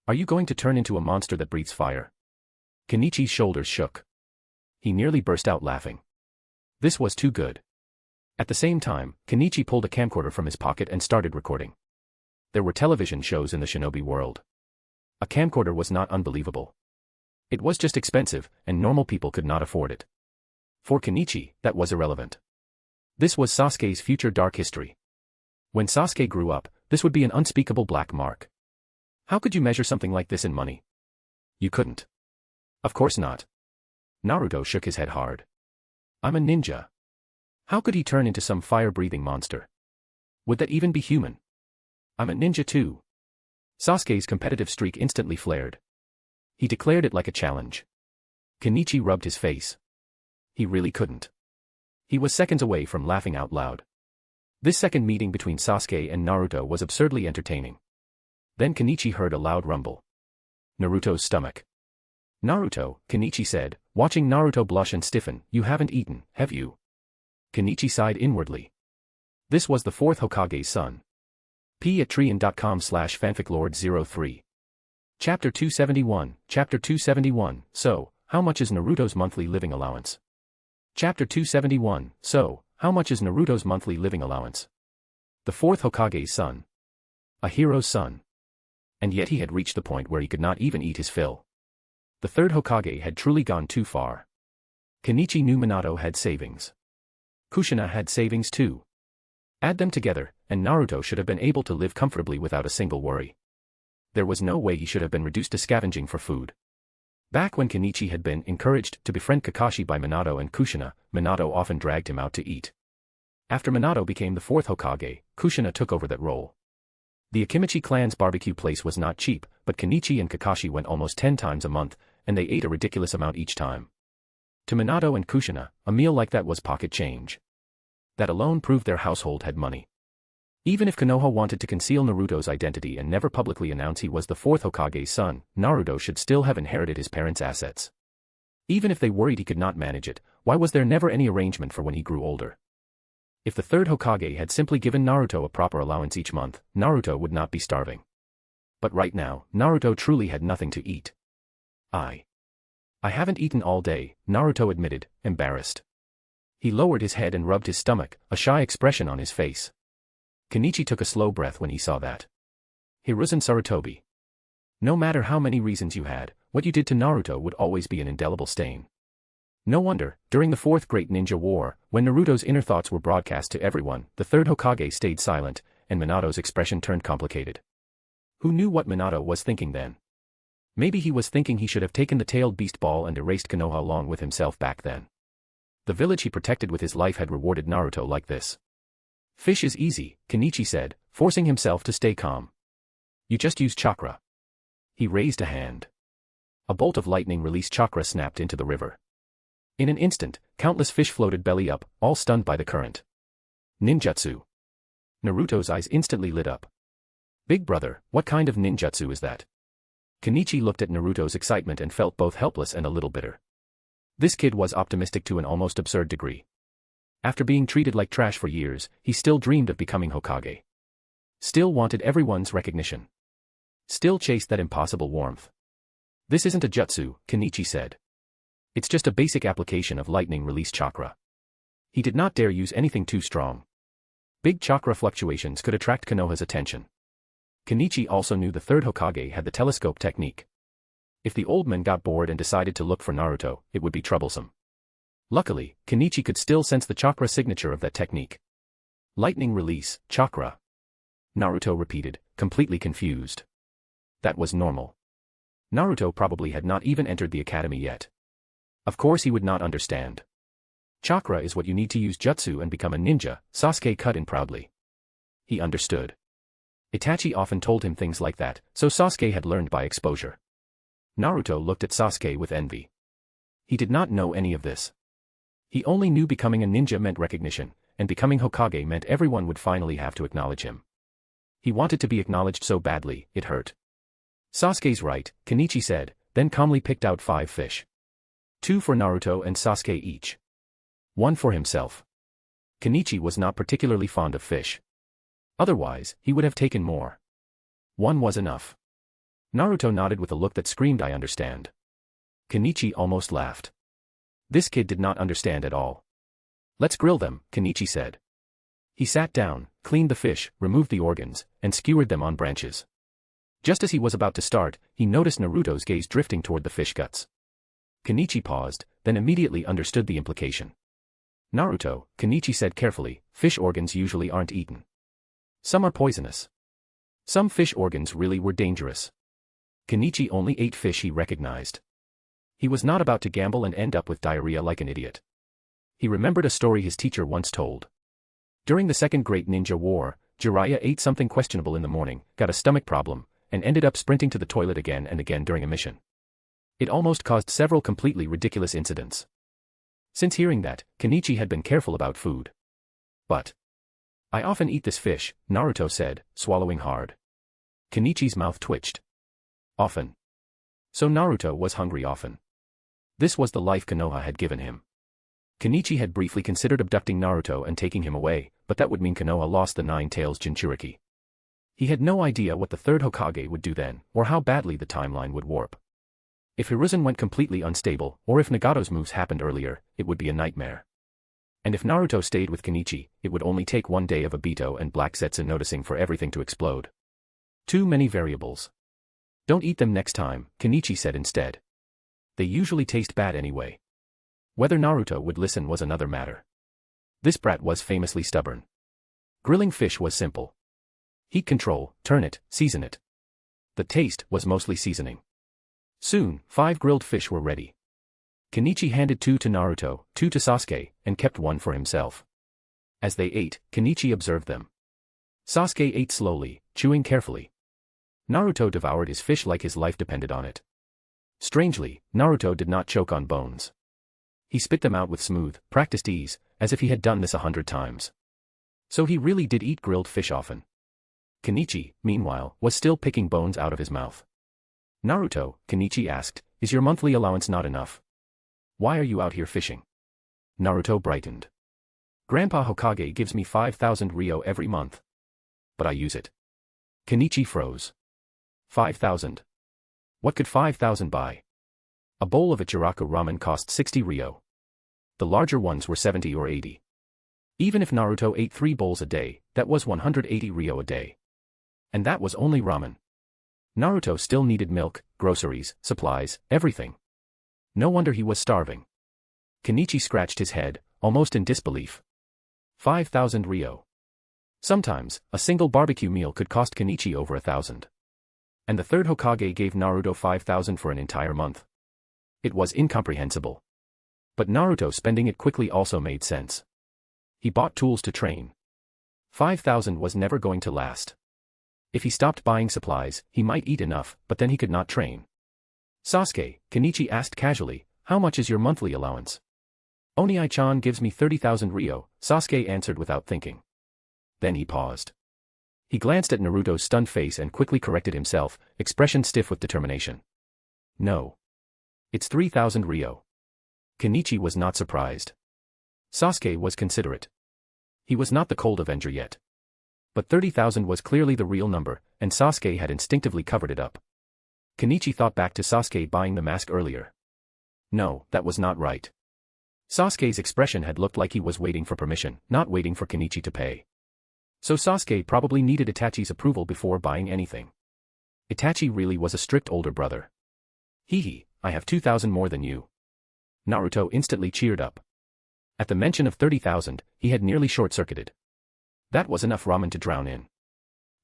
Are you going to turn into a monster that breathes fire? Kenichi's shoulders shook. He nearly burst out laughing. This was too good. At the same time, Kenichi pulled a camcorder from his pocket and started recording. There were television shows in the shinobi world. A camcorder was not unbelievable. It was just expensive, and normal people could not afford it. For Kenichi, that was irrelevant. This was Sasuke's future dark history. When Sasuke grew up, this would be an unspeakable black mark. How could you measure something like this in money? You couldn't. Of course not. Naruto shook his head hard. I'm a ninja. How could he turn into some fire-breathing monster? Would that even be human? I'm a ninja too. Sasuke's competitive streak instantly flared. He declared it like a challenge. Kenichi rubbed his face. He really couldn't. He was seconds away from laughing out loud. This second meeting between Sasuke and Naruto was absurdly entertaining. Then Kenichi heard a loud rumble. Naruto's stomach. Naruto, Kenichi said, watching Naruto blush and stiffen, you haven't eaten, have you? Kenichi sighed inwardly. This was the fourth Hokage's son. p@treein.com/fanficlord03. Chapter 271, Chapter 271, so, how much is Naruto's monthly living allowance? Chapter 271, so, how much is Naruto's monthly living allowance? The fourth Hokage's son. A hero's son. And yet he had reached the point where he could not even eat his fill. The third Hokage had truly gone too far. Kenichi knew Minato had savings. Kushina had savings too. Add them together, and Naruto should have been able to live comfortably without a single worry. There was no way he should have been reduced to scavenging for food. Back when Kenichi had been encouraged to befriend Kakashi by Minato and Kushina, Minato often dragged him out to eat. After Minato became the fourth Hokage, Kushina took over that role. The Akimichi clan's barbecue place was not cheap, but Kenichi and Kakashi went almost 10 times a month, and they ate a ridiculous amount each time. To Minato and Kushina, a meal like that was pocket change. That alone proved their household had money. Even if Konoha wanted to conceal Naruto's identity and never publicly announce he was the fourth Hokage's son, Naruto should still have inherited his parents' assets. Even if they worried he could not manage it, why was there never any arrangement for when he grew older? If the third Hokage had simply given Naruto a proper allowance each month, Naruto would not be starving. But right now, Naruto truly had nothing to eat. I haven't eaten all day, Naruto admitted, embarrassed. He lowered his head and rubbed his stomach, a shy expression on his face. Kenichi took a slow breath when he saw that. Hiruzen Sarutobi. No matter how many reasons you had, what you did to Naruto would always be an indelible stain. No wonder, during the Fourth Great Ninja War, when Naruto's inner thoughts were broadcast to everyone, the third Hokage stayed silent, and Minato's expression turned complicated. Who knew what Minato was thinking then? Maybe he was thinking he should have taken the tailed beast ball and erased Konoha along with himself back then. The village he protected with his life had rewarded Naruto like this. Fish is easy, Kenichi said, forcing himself to stay calm. You just use chakra. He raised a hand. A bolt of lightning released chakra snapped into the river. In an instant, countless fish floated belly up, all stunned by the current. Ninjutsu. Naruto's eyes instantly lit up. Big brother, what kind of ninjutsu is that? Kenichi looked at Naruto's excitement and felt both helpless and a little bitter. This kid was optimistic to an almost absurd degree. After being treated like trash for years, he still dreamed of becoming Hokage. Still wanted everyone's recognition. Still chased that impossible warmth. This isn't a jutsu, Kenichi said. It's just a basic application of lightning release chakra. He did not dare use anything too strong. Big chakra fluctuations could attract Konoha's attention. Kenichi also knew the third Hokage had the telescope technique. If the old man got bored and decided to look for Naruto, it would be troublesome. Luckily, Kenichi could still sense the chakra signature of that technique. Lightning release, chakra. Naruto repeated, completely confused. That was normal. Naruto probably had not even entered the academy yet. Of course he would not understand. Chakra is what you need to use jutsu and become a ninja, Sasuke cut in proudly. He understood. Itachi often told him things like that, so Sasuke had learned by exposure. Naruto looked at Sasuke with envy. He did not know any of this. He only knew becoming a ninja meant recognition, and becoming Hokage meant everyone would finally have to acknowledge him. He wanted to be acknowledged so badly, it hurt. Sasuke's right, Kenichi said, then calmly picked out 5 fish. 2 for Naruto and Sasuke each. 1 for himself. Kenichi was not particularly fond of fish. Otherwise, he would have taken more. 1 was enough. Naruto nodded with a look that screamed I understand. Kenichi almost laughed. This kid did not understand at all. Let's grill them, Kenichi said. He sat down, cleaned the fish, removed the organs, and skewered them on branches. Just as he was about to start, he noticed Naruto's gaze drifting toward the fish guts. Kenichi paused, then immediately understood the implication. Naruto, Kenichi said carefully, fish organs usually aren't eaten. Some are poisonous. Some fish organs really were dangerous. Kenichi only ate fish he recognized. He was not about to gamble and end up with diarrhea like an idiot. He remembered a story his teacher once told. During the Second Great Ninja War, Jiraiya ate something questionable in the morning, got a stomach problem, and ended up sprinting to the toilet again and again during a mission. It almost caused several completely ridiculous incidents. Since hearing that, Kenichi had been careful about food. But I often eat this fish, Naruto said, swallowing hard. Kenichi's mouth twitched. Often. So Naruto was hungry often. This was the life Konoha had given him. Kenichi had briefly considered abducting Naruto and taking him away, but that would mean Konoha lost the Nine Tails Jinchuriki. He had no idea what the third Hokage would do then, or how badly the timeline would warp. If Hiruzen went completely unstable, or if Nagato's moves happened earlier, it would be a nightmare. And if Naruto stayed with Kenichi, it would only take 1 day of Obito and Black Zetsu noticing for everything to explode. Too many variables. Don't eat them next time, Kenichi said instead. They usually taste bad anyway. Whether Naruto would listen was another matter. This brat was famously stubborn. Grilling fish was simple. Heat control, turn it, season it. The taste was mostly seasoning. Soon, 5 grilled fish were ready. Kenichi handed 2 to Naruto, 2 to Sasuke, and kept 1 for himself. As they ate, Kenichi observed them. Sasuke ate slowly, chewing carefully. Naruto devoured his fish like his life depended on it. Strangely, Naruto did not choke on bones. He spit them out with smooth, practiced ease, as if he had done this 100 times. So he really did eat grilled fish often. Kenichi, meanwhile, was still picking bones out of his mouth. Naruto, Kenichi asked, is your monthly allowance not enough? Why are you out here fishing? Naruto brightened. Grandpa Hokage gives me 5,000 ryo every month. But I use it. Kenichi froze. 5,000. What could 5,000 buy? A bowl of Ichiraku ramen cost 60 ryo. The larger ones were 70 or 80. Even if Naruto ate 3 bowls a day, that was 180 ryo a day. And that was only ramen. Naruto still needed milk, groceries, supplies, everything. No wonder he was starving. Kenichi scratched his head, almost in disbelief. 5,000 ryo. Sometimes, a single barbecue meal could cost Kenichi over 1,000. And the third Hokage gave Naruto 5,000 for an entire month. It was incomprehensible. But Naruto spending it quickly also made sense. He bought tools to train. 5,000 was never going to last. If he stopped buying supplies, he might eat enough, but then he could not train. Sasuke, Kenichi asked casually, how much is your monthly allowance? Oniai-chan gives me 30,000 ryo, Sasuke answered without thinking. Then he paused. He glanced at Naruto's stunned face and quickly corrected himself, expression stiff with determination. No. It's 3,000 Ryo. Kenichi was not surprised. Sasuke was considerate. He was not the cold avenger yet. But 30,000 was clearly the real number, and Sasuke had instinctively covered it up. Kenichi thought back to Sasuke buying the mask earlier. No, that was not right. Sasuke's expression had looked like he was waiting for permission, not waiting for Kenichi to pay. So Sasuke probably needed Itachi's approval before buying anything. Itachi really was a strict older brother. Hee, I have 2,000 more than you. Naruto instantly cheered up. At the mention of 30,000, he had nearly short-circuited. That was enough ramen to drown in.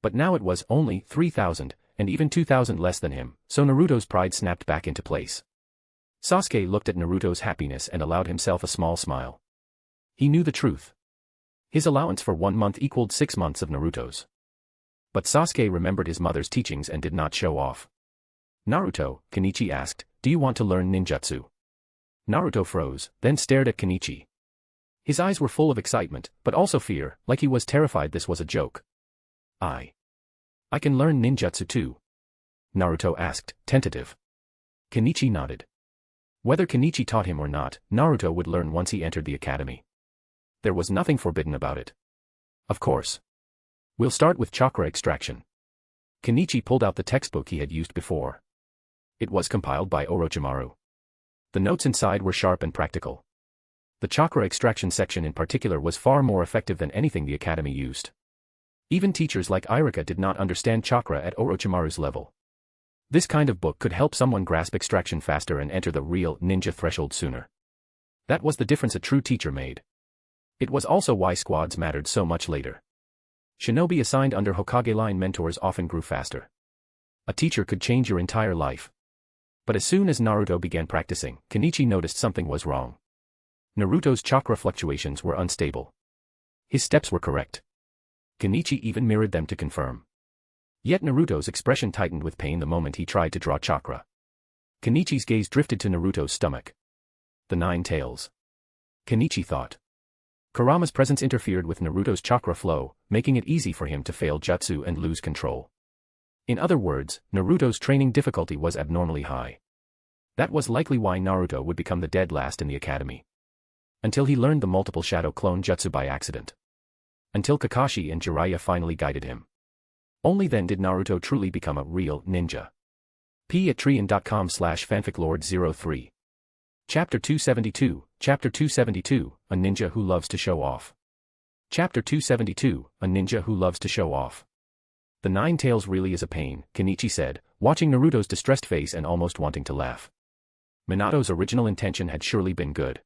But now it was only 3,000, and even 2,000 less than him, so Naruto's pride snapped back into place. Sasuke looked at Naruto's happiness and allowed himself a small smile. He knew the truth. His allowance for 1 month equaled 6 months of Naruto's. But Sasuke remembered his mother's teachings and did not show off. Naruto, Kenichi asked, do you want to learn ninjutsu? Naruto froze, then stared at Kenichi. His eyes were full of excitement, but also fear, like he was terrified this was a joke. I can learn ninjutsu too? Naruto asked, tentative. Kenichi nodded. Whether Kenichi taught him or not, Naruto would learn once he entered the academy. There was nothing forbidden about it. Of course. We'll start with chakra extraction. Kenichi pulled out the textbook he had used before. It was compiled by Orochimaru. The notes inside were sharp and practical. The chakra extraction section in particular was far more effective than anything the academy used. Even teachers like Irika did not understand chakra at Orochimaru's level. This kind of book could help someone grasp extraction faster and enter the real ninja threshold sooner. That was the difference a true teacher made. It was also why squads mattered so much later. Shinobi assigned under Hokage line mentors often grew faster. A teacher could change your entire life. But as soon as Naruto began practicing, Kenichi noticed something was wrong. Naruto's chakra fluctuations were unstable. His steps were correct. Kenichi even mirrored them to confirm. Yet Naruto's expression tightened with pain the moment he tried to draw chakra. Kenichi's gaze drifted to Naruto's stomach. The 9 tails. Kenichi thought. Kurama's presence interfered with Naruto's chakra flow, making it easy for him to fail jutsu and lose control. In other words, Naruto's training difficulty was abnormally high. That was likely why Naruto would become the dead last in the academy. Until he learned the multiple shadow clone jutsu by accident. Until Kakashi and Jiraiya finally guided him. Only then did Naruto truly become a real ninja. p@trian.com/fanficlord03. Chapter 272, Chapter 272, A Ninja Who Loves to Show Off. Chapter 272, A Ninja Who Loves to Show Off. The 9 tails really is a pain, Kenichi said, watching Naruto's distressed face and almost wanting to laugh. Minato's original intention had surely been good.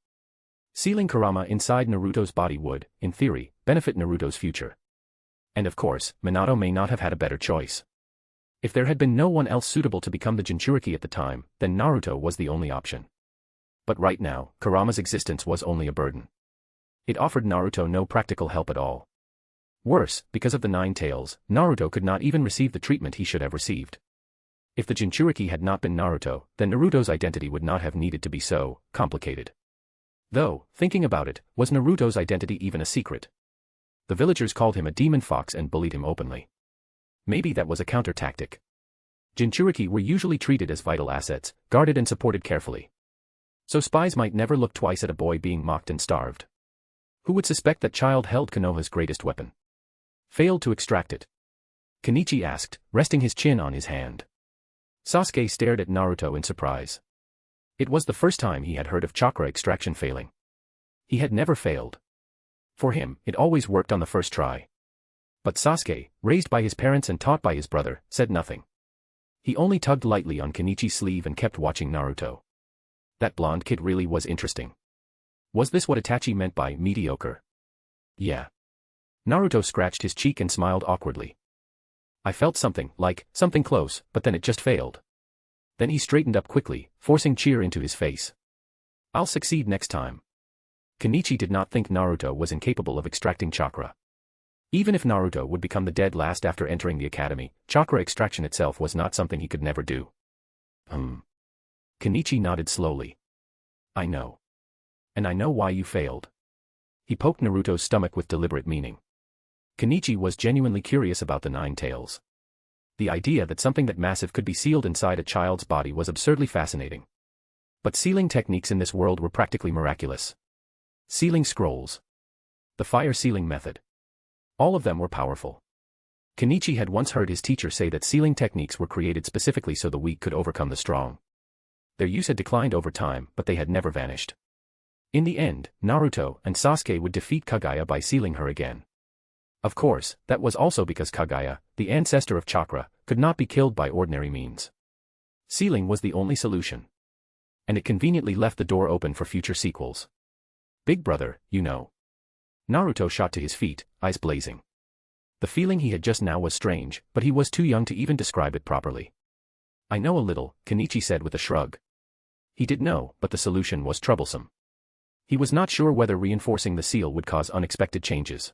Sealing Kurama inside Naruto's body would, in theory, benefit Naruto's future. And of course, Minato may not have had a better choice. If there had been no one else suitable to become the Jinchuriki at the time, then Naruto was the only option. But right now, Kurama's existence was only a burden. It offered Naruto no practical help at all. Worse, because of the 9 tails, Naruto could not even receive the treatment he should have received. If the Jinchuriki had not been Naruto, then Naruto's identity would not have needed to be so complicated. Though, thinking about it, was Naruto's identity even a secret? The villagers called him a demon fox and bullied him openly. Maybe that was a counter-tactic. Jinchuriki were usually treated as vital assets, guarded and supported carefully. So spies might never look twice at a boy being mocked and starved. Who would suspect that child held Konoha's greatest weapon? Failed to extract it? Kenichi asked, resting his chin on his hand. Sasuke stared at Naruto in surprise. It was the first time he had heard of chakra extraction failing. He had never failed. For him, it always worked on the first try. But Sasuke, raised by his parents and taught by his brother, said nothing. He only tugged lightly on Kenichi's sleeve and kept watching Naruto. That blonde kid really was interesting. Was this what Itachi meant by mediocre? Yeah. Naruto scratched his cheek and smiled awkwardly. I felt something close, but then it just failed. Then he straightened up quickly, forcing cheer into his face. I'll succeed next time. Kenichi did not think Naruto was incapable of extracting chakra. Even if Naruto would become the dead last after entering the academy, chakra extraction itself was not something he could never do. Kenichi nodded slowly. I know. And I know why you failed. He poked Naruto's stomach with deliberate meaning. Kenichi was genuinely curious about the nine tails. The idea that something that massive could be sealed inside a child's body was absurdly fascinating. But sealing techniques in this world were practically miraculous. Sealing scrolls. The fire sealing method. All of them were powerful. Kenichi had once heard his teacher say that sealing techniques were created specifically so the weak could overcome the strong. Their use had declined over time, but they had never vanished. In the end, Naruto and Sasuke would defeat Kaguya by sealing her again. Of course, that was also because Kaguya, the ancestor of chakra, could not be killed by ordinary means. Sealing was the only solution. And it conveniently left the door open for future sequels. Big brother, you know. Naruto shot to his feet, eyes blazing. The feeling he had just now was strange, but he was too young to even describe it properly. I know a little, Kenichi said with a shrug. He did know, but the solution was troublesome. He was not sure whether reinforcing the seal would cause unexpected changes.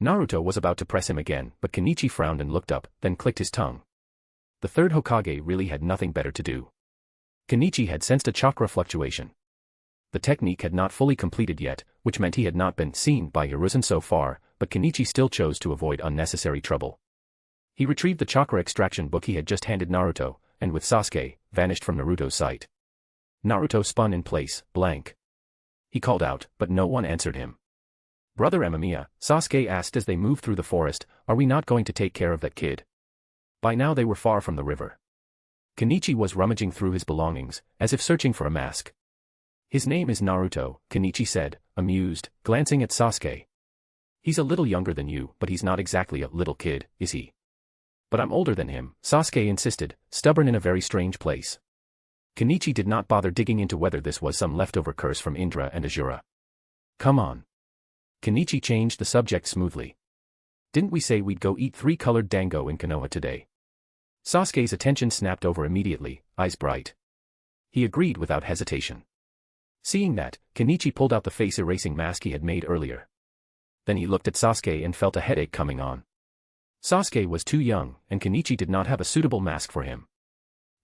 Naruto was about to press him again, but Kenichi frowned and looked up, then clicked his tongue. The third Hokage really had nothing better to do. Kenichi had sensed a chakra fluctuation. The technique had not fully completed yet, which meant he had not been seen by Hiruzen so far, but Kenichi still chose to avoid unnecessary trouble. He retrieved the chakra extraction book he had just handed Naruto, and with Sasuke, vanished from Naruto's sight. Naruto spun in place, blank. He called out, but no one answered him. Brother Amamiya, Sasuke asked as they moved through the forest, are we not going to take care of that kid? By now they were far from the river. Kenichi was rummaging through his belongings, as if searching for a mask. His name is Naruto, Kenichi said, amused, glancing at Sasuke. He's a little younger than you, but he's not exactly a little kid, is he? But I'm older than him, Sasuke insisted, stubborn in a very strange place. Kenichi did not bother digging into whether this was some leftover curse from Indra and Azura. Come on. Kenichi changed the subject smoothly. Didn't we say we'd go eat 3-colored dango in Konoha today? Sasuke's attention snapped over immediately, eyes bright. He agreed without hesitation. Seeing that, Kenichi pulled out the face-erasing mask he had made earlier. Then he looked at Sasuke and felt a headache coming on. Sasuke was too young, and Kenichi did not have a suitable mask for him.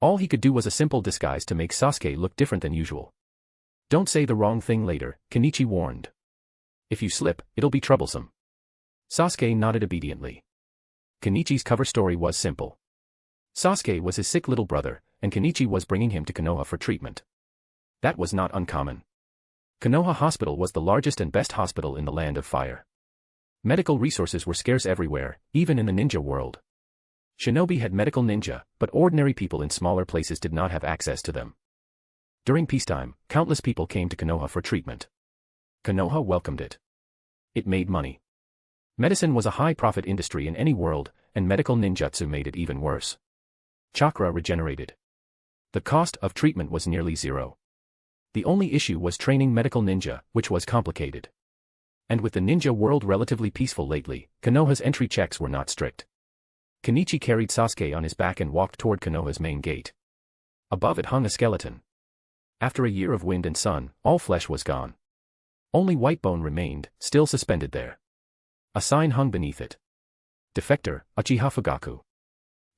All he could do was a simple disguise to make Sasuke look different than usual. Don't say the wrong thing later, Kenichi warned. If you slip, it'll be troublesome. Sasuke nodded obediently. Kenichi's cover story was simple. Sasuke was his sick little brother, and Kenichi was bringing him to Konoha for treatment. That was not uncommon. Konoha Hospital was the largest and best hospital in the Land of Fire. Medical resources were scarce everywhere, even in the ninja world. Shinobi had medical ninja, but ordinary people in smaller places did not have access to them. During peacetime, countless people came to Konoha for treatment. Konoha welcomed it. It made money. Medicine was a high-profit industry in any world, and medical ninjutsu made it even worse. Chakra regenerated. The cost of treatment was nearly zero. The only issue was training medical ninja, which was complicated. And with the ninja world relatively peaceful lately, Konoha's entry checks were not strict. Kenichi carried Sasuke on his back and walked toward Konoha's main gate. Above it hung a skeleton. After a year of wind and sun, all flesh was gone. Only white bone remained, still suspended there. A sign hung beneath it. Defector, Uchiha Fugaku.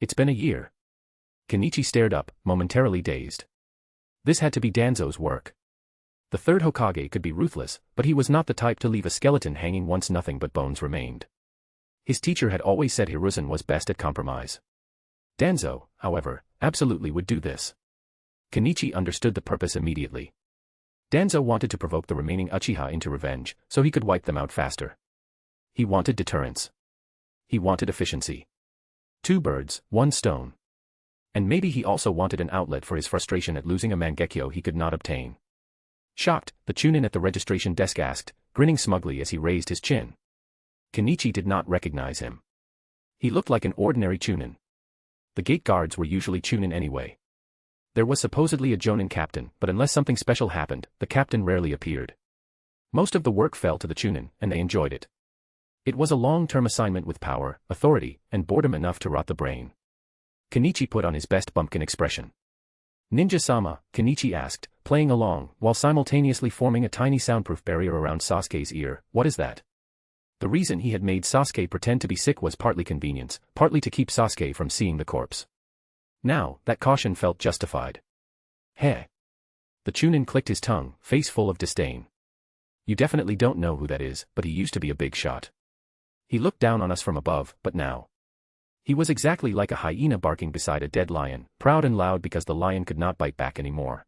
It's been a year. Kenichi stared up, momentarily dazed. This had to be Danzo's work. The third Hokage could be ruthless, but he was not the type to leave a skeleton hanging once nothing but bones remained. His teacher had always said Hiruzen was best at compromise. Danzo, however, absolutely would do this. Kenichi understood the purpose immediately. Danzo wanted to provoke the remaining Uchiha into revenge, so he could wipe them out faster. He wanted deterrence. He wanted efficiency. 2 birds, 1 stone. And maybe he also wanted an outlet for his frustration at losing a Mangekyo he could not obtain. Shocked, the Chunin at the registration desk asked, grinning smugly as he raised his chin. Kenichi did not recognize him. He looked like an ordinary Chunin. The gate guards were usually Chunin anyway. There was supposedly a Jonin captain, but unless something special happened, the captain rarely appeared. Most of the work fell to the Chunin, and they enjoyed it. It was a long-term assignment with power, authority, and boredom enough to rot the brain. Kenichi put on his best bumpkin expression. Ninja-sama, Kenichi asked, playing along, while simultaneously forming a tiny soundproof barrier around Sasuke's ear, what is that? The reason he had made Sasuke pretend to be sick was partly convenience, partly to keep Sasuke from seeing the corpse. Now, that caution felt justified. Heh. The Chunin clicked his tongue, face full of disdain. You definitely don't know who that is, but he used to be a big shot. He looked down on us from above, but now. He was exactly like a hyena barking beside a dead lion, proud and loud because the lion could not bite back anymore.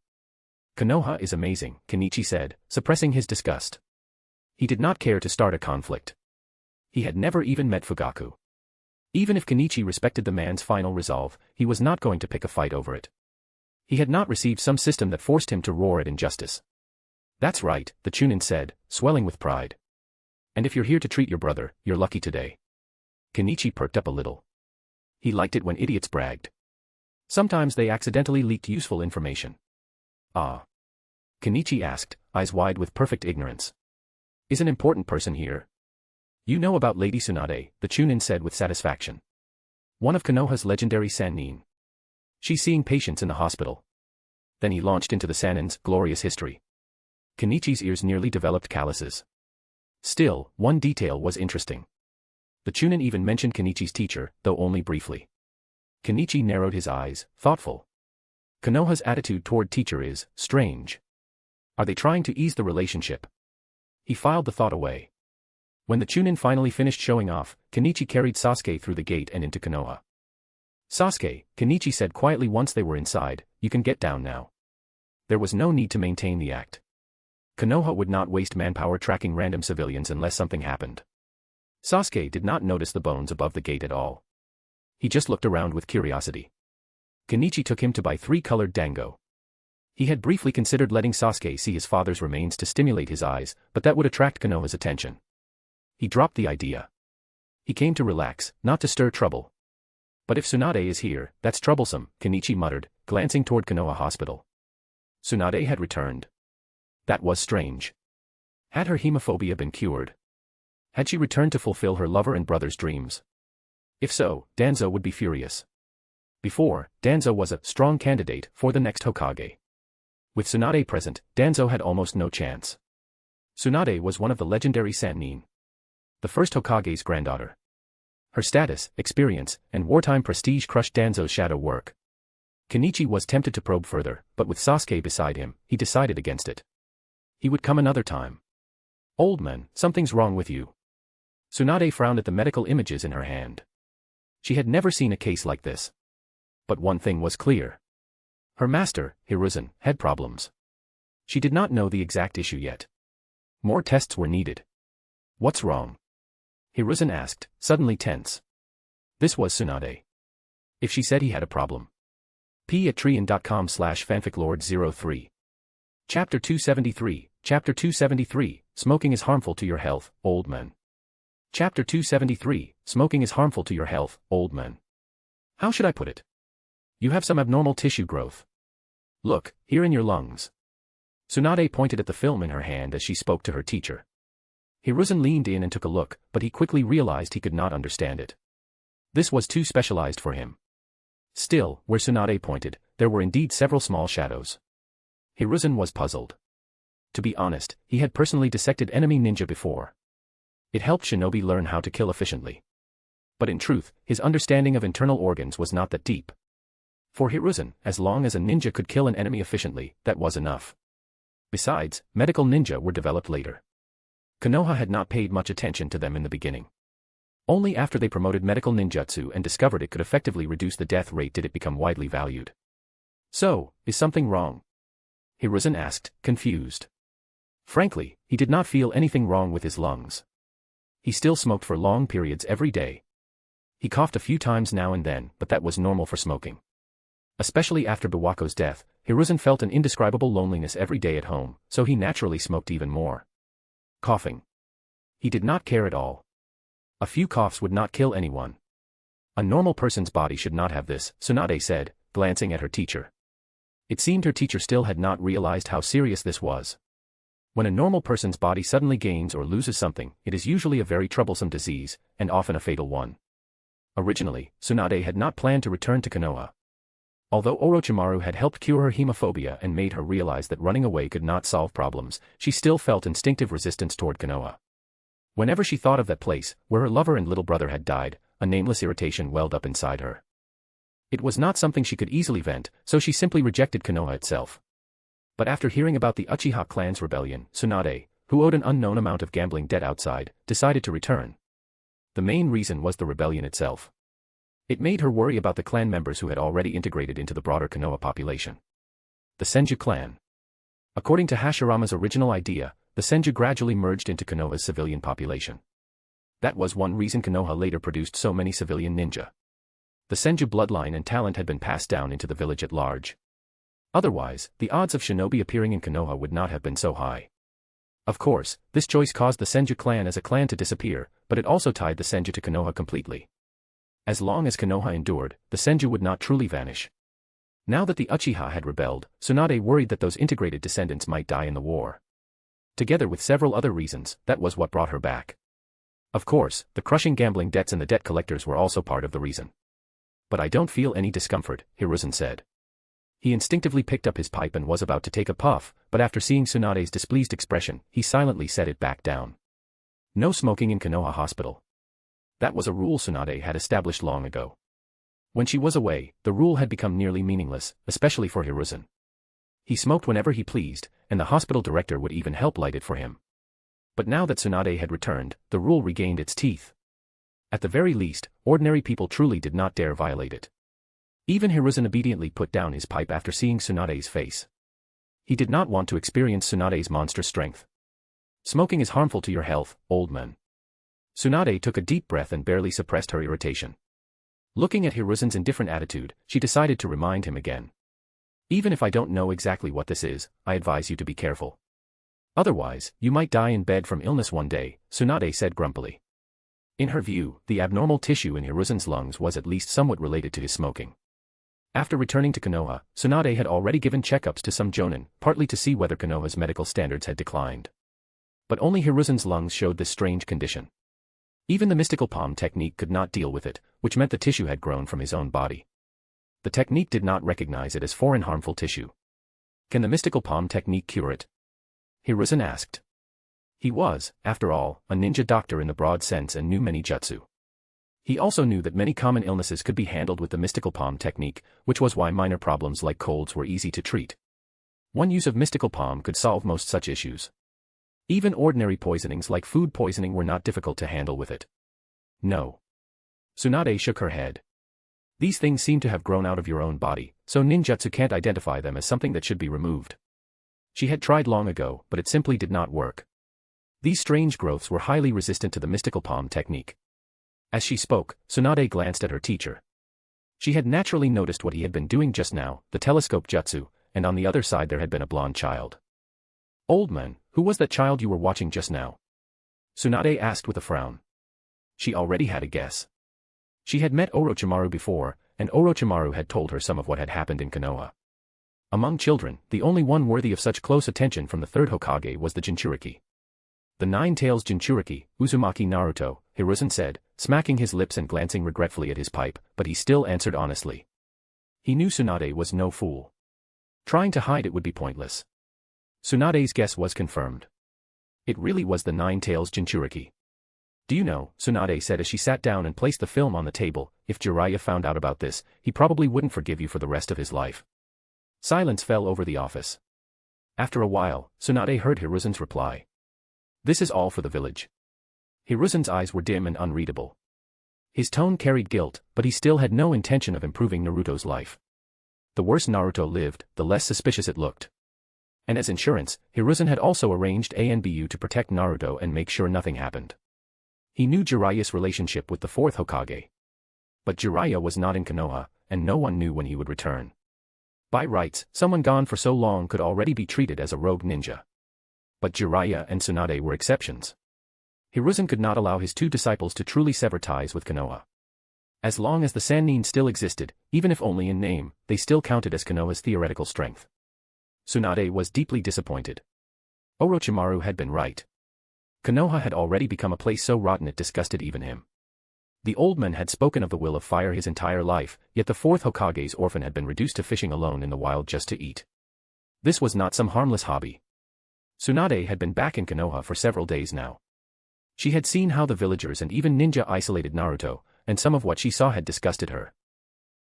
Konoha is amazing, Kenichi said, suppressing his disgust. He did not care to start a conflict. He had never even met Fugaku. Even if Kenichi respected the man's final resolve, he was not going to pick a fight over it. He had not received some system that forced him to roar at injustice. That's right, the Chunin said, swelling with pride. And if you're here to treat your brother, you're lucky today. Kenichi perked up a little. He liked it when idiots bragged. Sometimes they accidentally leaked useful information. Ah. Kenichi asked, eyes wide with perfect ignorance. Is an important person here? You know about Lady Tsunade, the Chunin said with satisfaction. One of Konoha's legendary Sannin. She's seeing patients in the hospital. Then he launched into the Sannin's glorious history. Kenichi's ears nearly developed calluses. Still, one detail was interesting. The Chunin even mentioned Kenichi's teacher, though only briefly. Kenichi narrowed his eyes, thoughtful. Konoha's attitude toward teacher is strange. Are they trying to ease the relationship? He filed the thought away. When the Chunin finally finished showing off, Kenichi carried Sasuke through the gate and into Konoha. Sasuke, Kenichi said quietly once they were inside, you can get down now. There was no need to maintain the act. Konoha would not waste manpower tracking random civilians unless something happened. Sasuke did not notice the bones above the gate at all. He just looked around with curiosity. Kenichi took him to buy 3-colored dango. He had briefly considered letting Sasuke see his father's remains to stimulate his eyes, but that would attract Konoha's attention. He dropped the idea. He came to relax, not to stir trouble. But if Tsunade is here, that's troublesome, Kenichi muttered, glancing toward Konoha Hospital. Tsunade had returned. That was strange. Had her hemophobia been cured? Had she returned to fulfill her lover and brother's dreams? If so, Danzo would be furious. Before, Danzo was a strong candidate for the next Hokage. With Tsunade present, Danzo had almost no chance. Tsunade was one of the legendary Sannin. The first Hokage's granddaughter. Her status, experience, and wartime prestige crushed Danzo's shadow work. Kenichi was tempted to probe further, but with Sasuke beside him, he decided against it. He would come another time. Old man, something's wrong with you. Tsunade frowned at the medical images in her hand. She had never seen a case like this. But one thing was clear. Her master, Hiruzen, had problems. She did not know the exact issue yet. More tests were needed. What's wrong? Hiruzen asked, suddenly tense. This was Tsunade. If she said he had a problem. p@trian.com/fanficlord03. Chapter 273, Chapter 273, Smoking is harmful to your health, old man. Chapter 273, Smoking is harmful to your health, old man. How should I put it? You have some abnormal tissue growth. Look, here in your lungs. Tsunade pointed at the film in her hand as she spoke to her teacher. Hiruzen leaned in and took a look, but he quickly realized he could not understand it. This was too specialized for him. Still, where Tsunade pointed, there were indeed several small shadows. Hiruzen was puzzled. To be honest, he had personally dissected enemy ninja before. It helped shinobi learn how to kill efficiently. But in truth, his understanding of internal organs was not that deep. For Hiruzen, as long as a ninja could kill an enemy efficiently, that was enough. Besides, medical ninja were developed later. Konoha had not paid much attention to them in the beginning. Only after they promoted medical ninjutsu and discovered it could effectively reduce the death rate did it become widely valued. So, is something wrong? Hiruzen asked, confused. Frankly, he did not feel anything wrong with his lungs. He still smoked for long periods every day. He coughed a few times now and then, but that was normal for smoking. Especially after Biwako's death, Hiruzen felt an indescribable loneliness every day at home, so he naturally smoked even more. Coughing. He did not care at all. A few coughs would not kill anyone. A normal person's body should not have this, Tsunade said, glancing at her teacher. It seemed her teacher still had not realized how serious this was. When a normal person's body suddenly gains or loses something, it is usually a very troublesome disease, and often a fatal one. Originally, Tsunade had not planned to return to Konoha. Although Orochimaru had helped cure her hemophobia and made her realize that running away could not solve problems, she still felt instinctive resistance toward Konoha. Whenever she thought of that place, where her lover and little brother had died, a nameless irritation welled up inside her. It was not something she could easily vent, so she simply rejected Konoha itself. But after hearing about the Uchiha clan's rebellion, Tsunade, who owed an unknown amount of gambling debt outside, decided to return. The main reason was the rebellion itself. It made her worry about the clan members who had already integrated into the broader Konoha population. The Senju clan. According to Hashirama's original idea, the Senju gradually merged into Konoha's civilian population. That was one reason Konoha later produced so many civilian ninja. The Senju bloodline and talent had been passed down into the village at large. Otherwise, the odds of shinobi appearing in Konoha would not have been so high. Of course, this choice caused the Senju clan as a clan to disappear, but it also tied the Senju to Konoha completely. As long as Konoha endured, the Senju would not truly vanish. Now that the Uchiha had rebelled, Tsunade worried that those integrated descendants might die in the war. Together with several other reasons, that was what brought her back. Of course, the crushing gambling debts and the debt collectors were also part of the reason. But I don't feel any discomfort, Hiruzen said. He instinctively picked up his pipe and was about to take a puff, but after seeing Tsunade's displeased expression, he silently set it back down. No smoking in Konoha Hospital. That was a rule Tsunade had established long ago. When she was away, the rule had become nearly meaningless, especially for Hiruzen. He smoked whenever he pleased, and the hospital director would even help light it for him. But now that Tsunade had returned, the rule regained its teeth. At the very least, ordinary people truly did not dare violate it. Even Hiruzen obediently put down his pipe after seeing Tsunade's face. He did not want to experience Tsunade's monstrous strength. Smoking is harmful to your health, old man. Tsunade took a deep breath and barely suppressed her irritation. Looking at Hiruzen's indifferent attitude, she decided to remind him again. Even if I don't know exactly what this is, I advise you to be careful. Otherwise, you might die in bed from illness one day, Tsunade said grumpily. In her view, the abnormal tissue in Hiruzen's lungs was at least somewhat related to his smoking. After returning to Konoha, Tsunade had already given checkups to some jonin, partly to see whether Konoha's medical standards had declined. But only Hiruzen's lungs showed this strange condition. Even the mystical palm technique could not deal with it, which meant the tissue had grown from his own body. The technique did not recognize it as foreign harmful tissue. Can the mystical palm technique cure it? Hiruzen asked. He was, after all, a ninja doctor in the broad sense and knew many jutsu. He also knew that many common illnesses could be handled with the mystical palm technique, which was why minor problems like colds were easy to treat. One use of mystical palm could solve most such issues. Even ordinary poisonings like food poisoning were not difficult to handle with it. No. Tsunade shook her head. These things seem to have grown out of your own body, so ninjutsu can't identify them as something that should be removed. She had tried long ago, but it simply did not work. These strange growths were highly resistant to the mystical palm technique. As she spoke, Tsunade glanced at her teacher. She had naturally noticed what he had been doing just now, the telescope jutsu, and on the other side there had been a blonde child. Old man, who was that child you were watching just now? Tsunade asked with a frown. She already had a guess. She had met Orochimaru before, and Orochimaru had told her some of what had happened in Konoha. Among children, the only one worthy of such close attention from the third Hokage was the Jinchuriki. The Nine-Tails Jinchuriki, Uzumaki Naruto, Hiruzen said, smacking his lips and glancing regretfully at his pipe, but he still answered honestly. He knew Tsunade was no fool. Trying to hide it would be pointless. Tsunade's guess was confirmed. It really was the Nine-Tails Jinchuriki. Do you know, Tsunade said as she sat down and placed the film on the table, if Jiraiya found out about this, he probably wouldn't forgive you for the rest of his life. Silence fell over the office. After a while, Tsunade heard Hiruzen's reply. This is all for the village. Hiruzen's eyes were dim and unreadable. His tone carried guilt, but he still had no intention of improving Naruto's life. The worse Naruto lived, the less suspicious it looked. And as insurance, Hiruzen had also arranged ANBU to protect Naruto and make sure nothing happened. He knew Jiraiya's relationship with the fourth Hokage. But Jiraiya was not in Konoha, and no one knew when he would return. By rights, someone gone for so long could already be treated as a rogue ninja. But Jiraiya and Tsunade were exceptions. Hiruzen could not allow his two disciples to truly sever ties with Konoha. As long as the Sannin still existed, even if only in name, they still counted as Konoha's theoretical strength. Tsunade was deeply disappointed. Orochimaru had been right. Konoha had already become a place so rotten it disgusted even him. The old man had spoken of the will of fire his entire life, yet the fourth Hokage's orphan had been reduced to fishing alone in the wild just to eat. This was not some harmless hobby. Tsunade had been back in Konoha for several days now. She had seen how the villagers and even ninja isolated Naruto, and some of what she saw had disgusted her.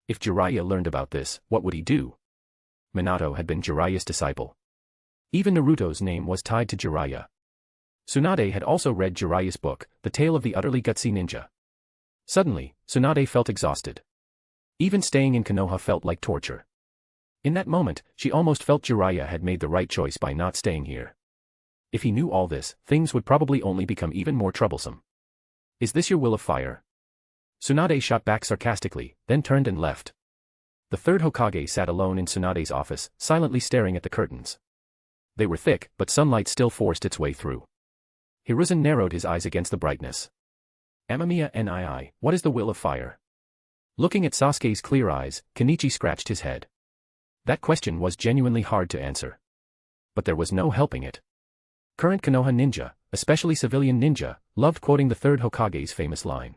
If Jiraiya learned about this, what would he do? Minato had been Jiraiya's disciple. Even Naruto's name was tied to Jiraiya. Tsunade had also read Jiraiya's book, The Tale of the Utterly Gutsy Ninja. Suddenly, Tsunade felt exhausted. Even staying in Konoha felt like torture. In that moment, she almost felt Jiraiya had made the right choice by not staying here. If he knew all this, things would probably only become even more troublesome. Is this your will of fire? Tsunade shot back sarcastically, then turned and left. The third Hokage sat alone in Tsunade's office, silently staring at the curtains. They were thick, but sunlight still forced its way through. Hiruzen narrowed his eyes against the brightness. Amamiya nii, what is the will of fire? Looking at Sasuke's clear eyes, Kenichi scratched his head. That question was genuinely hard to answer. But there was no helping it. Current Konoha ninja, especially civilian ninja, loved quoting the third Hokage's famous line.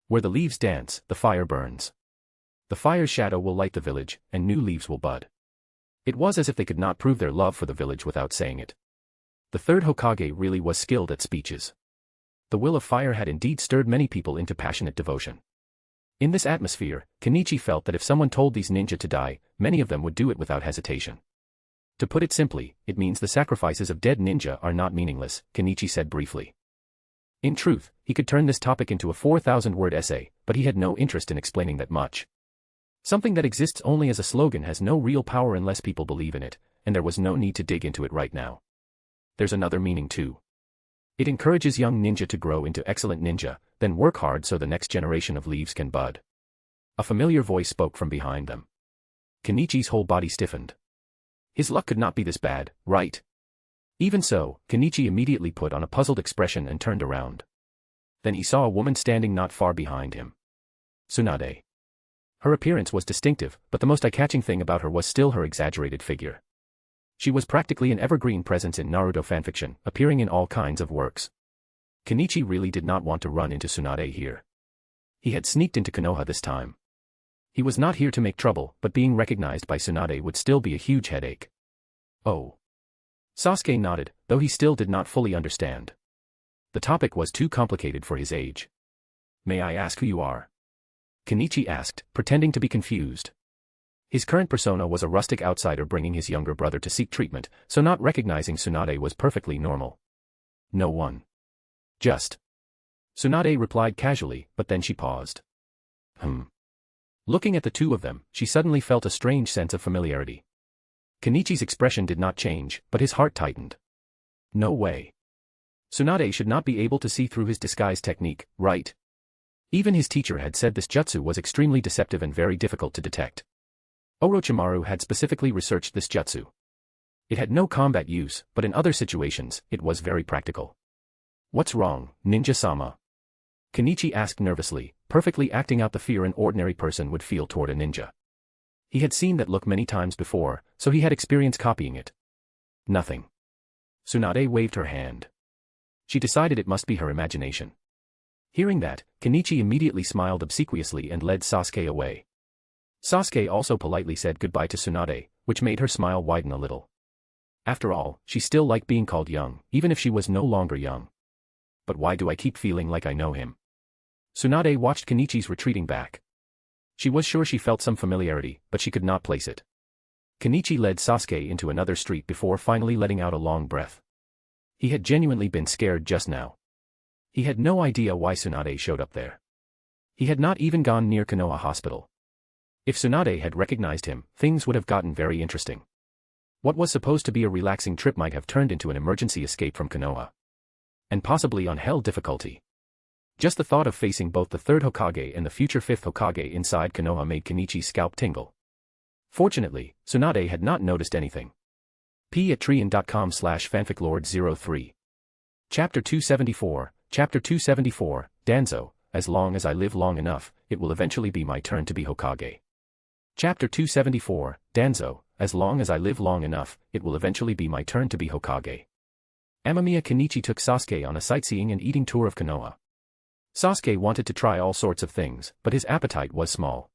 Where the leaves dance, the fire burns. The fire's shadow will light the village, and new leaves will bud. It was as if they could not prove their love for the village without saying it. The third Hokage really was skilled at speeches. The will of fire had indeed stirred many people into passionate devotion. In this atmosphere, Kenichi felt that if someone told these ninja to die, many of them would do it without hesitation. To put it simply, it means the sacrifices of dead ninja are not meaningless, Kenichi said briefly. In truth, he could turn this topic into a 4,000-word essay, but he had no interest in explaining that much. Something that exists only as a slogan has no real power unless people believe in it, and there was no need to dig into it right now. There's another meaning too. It encourages young ninja to grow into excellent ninja, then work hard so the next generation of leaves can bud. A familiar voice spoke from behind them. Kenichi's whole body stiffened. His luck could not be this bad, right? Even so, Kenichi immediately put on a puzzled expression and turned around. Then he saw a woman standing not far behind him. Tsunade. Her appearance was distinctive, but the most eye-catching thing about her was still her exaggerated figure. She was practically an evergreen presence in Naruto fanfiction, appearing in all kinds of works. Kenichi really did not want to run into Tsunade here. He had sneaked into Konoha this time. He was not here to make trouble, but being recognized by Tsunade would still be a huge headache. Oh. Sasuke nodded, though he still did not fully understand. The topic was too complicated for his age. May I ask who you are? Kenichi asked, pretending to be confused. His current persona was a rustic outsider bringing his younger brother to seek treatment, so not recognizing Tsunade was perfectly normal. No one. Just. Tsunade replied casually, but then she paused. Looking at the two of them, she suddenly felt a strange sense of familiarity. Kenichi's expression did not change, but his heart tightened. No way. Tsunade should not be able to see through his disguise technique, right? Even his teacher had said this jutsu was extremely deceptive and very difficult to detect. Orochimaru had specifically researched this jutsu. It had no combat use, but in other situations, it was very practical. What's wrong, ninja-sama? Kenichi asked nervously, perfectly acting out the fear an ordinary person would feel toward a ninja. He had seen that look many times before, so he had experience copying it. Nothing. Tsunade waved her hand. She decided it must be her imagination. Hearing that, Kenichi immediately smiled obsequiously and led Sasuke away. Sasuke also politely said goodbye to Tsunade, which made her smile widen a little. After all, she still liked being called young, even if she was no longer young. But why do I keep feeling like I know him? Tsunade watched Kenichi's retreating back. She was sure she felt some familiarity, but she could not place it. Kenichi led Sasuke into another street before finally letting out a long breath. He had genuinely been scared just now. He had no idea why Tsunade showed up there. He had not even gone near Konoha Hospital. If Tsunade had recognized him, things would have gotten very interesting. What was supposed to be a relaxing trip might have turned into an emergency escape from Konoha. And possibly on hell difficulty. Just the thought of facing both the third Hokage and the future fifth Hokage inside Konoha made Kenichi's scalp tingle. Fortunately, Tsunade had not noticed anything. p@trian.com/fanficlord03. Chapter 274, Chapter 274, Danzo, as long as I live long enough, it will eventually be my turn to be Hokage. Chapter 274, Danzo, as long as I live long enough, it will eventually be my turn to be Hokage. Amamiya Kenichi took Sasuke on a sightseeing and eating tour of Konoha. Sasuke wanted to try all sorts of things, but his appetite was small.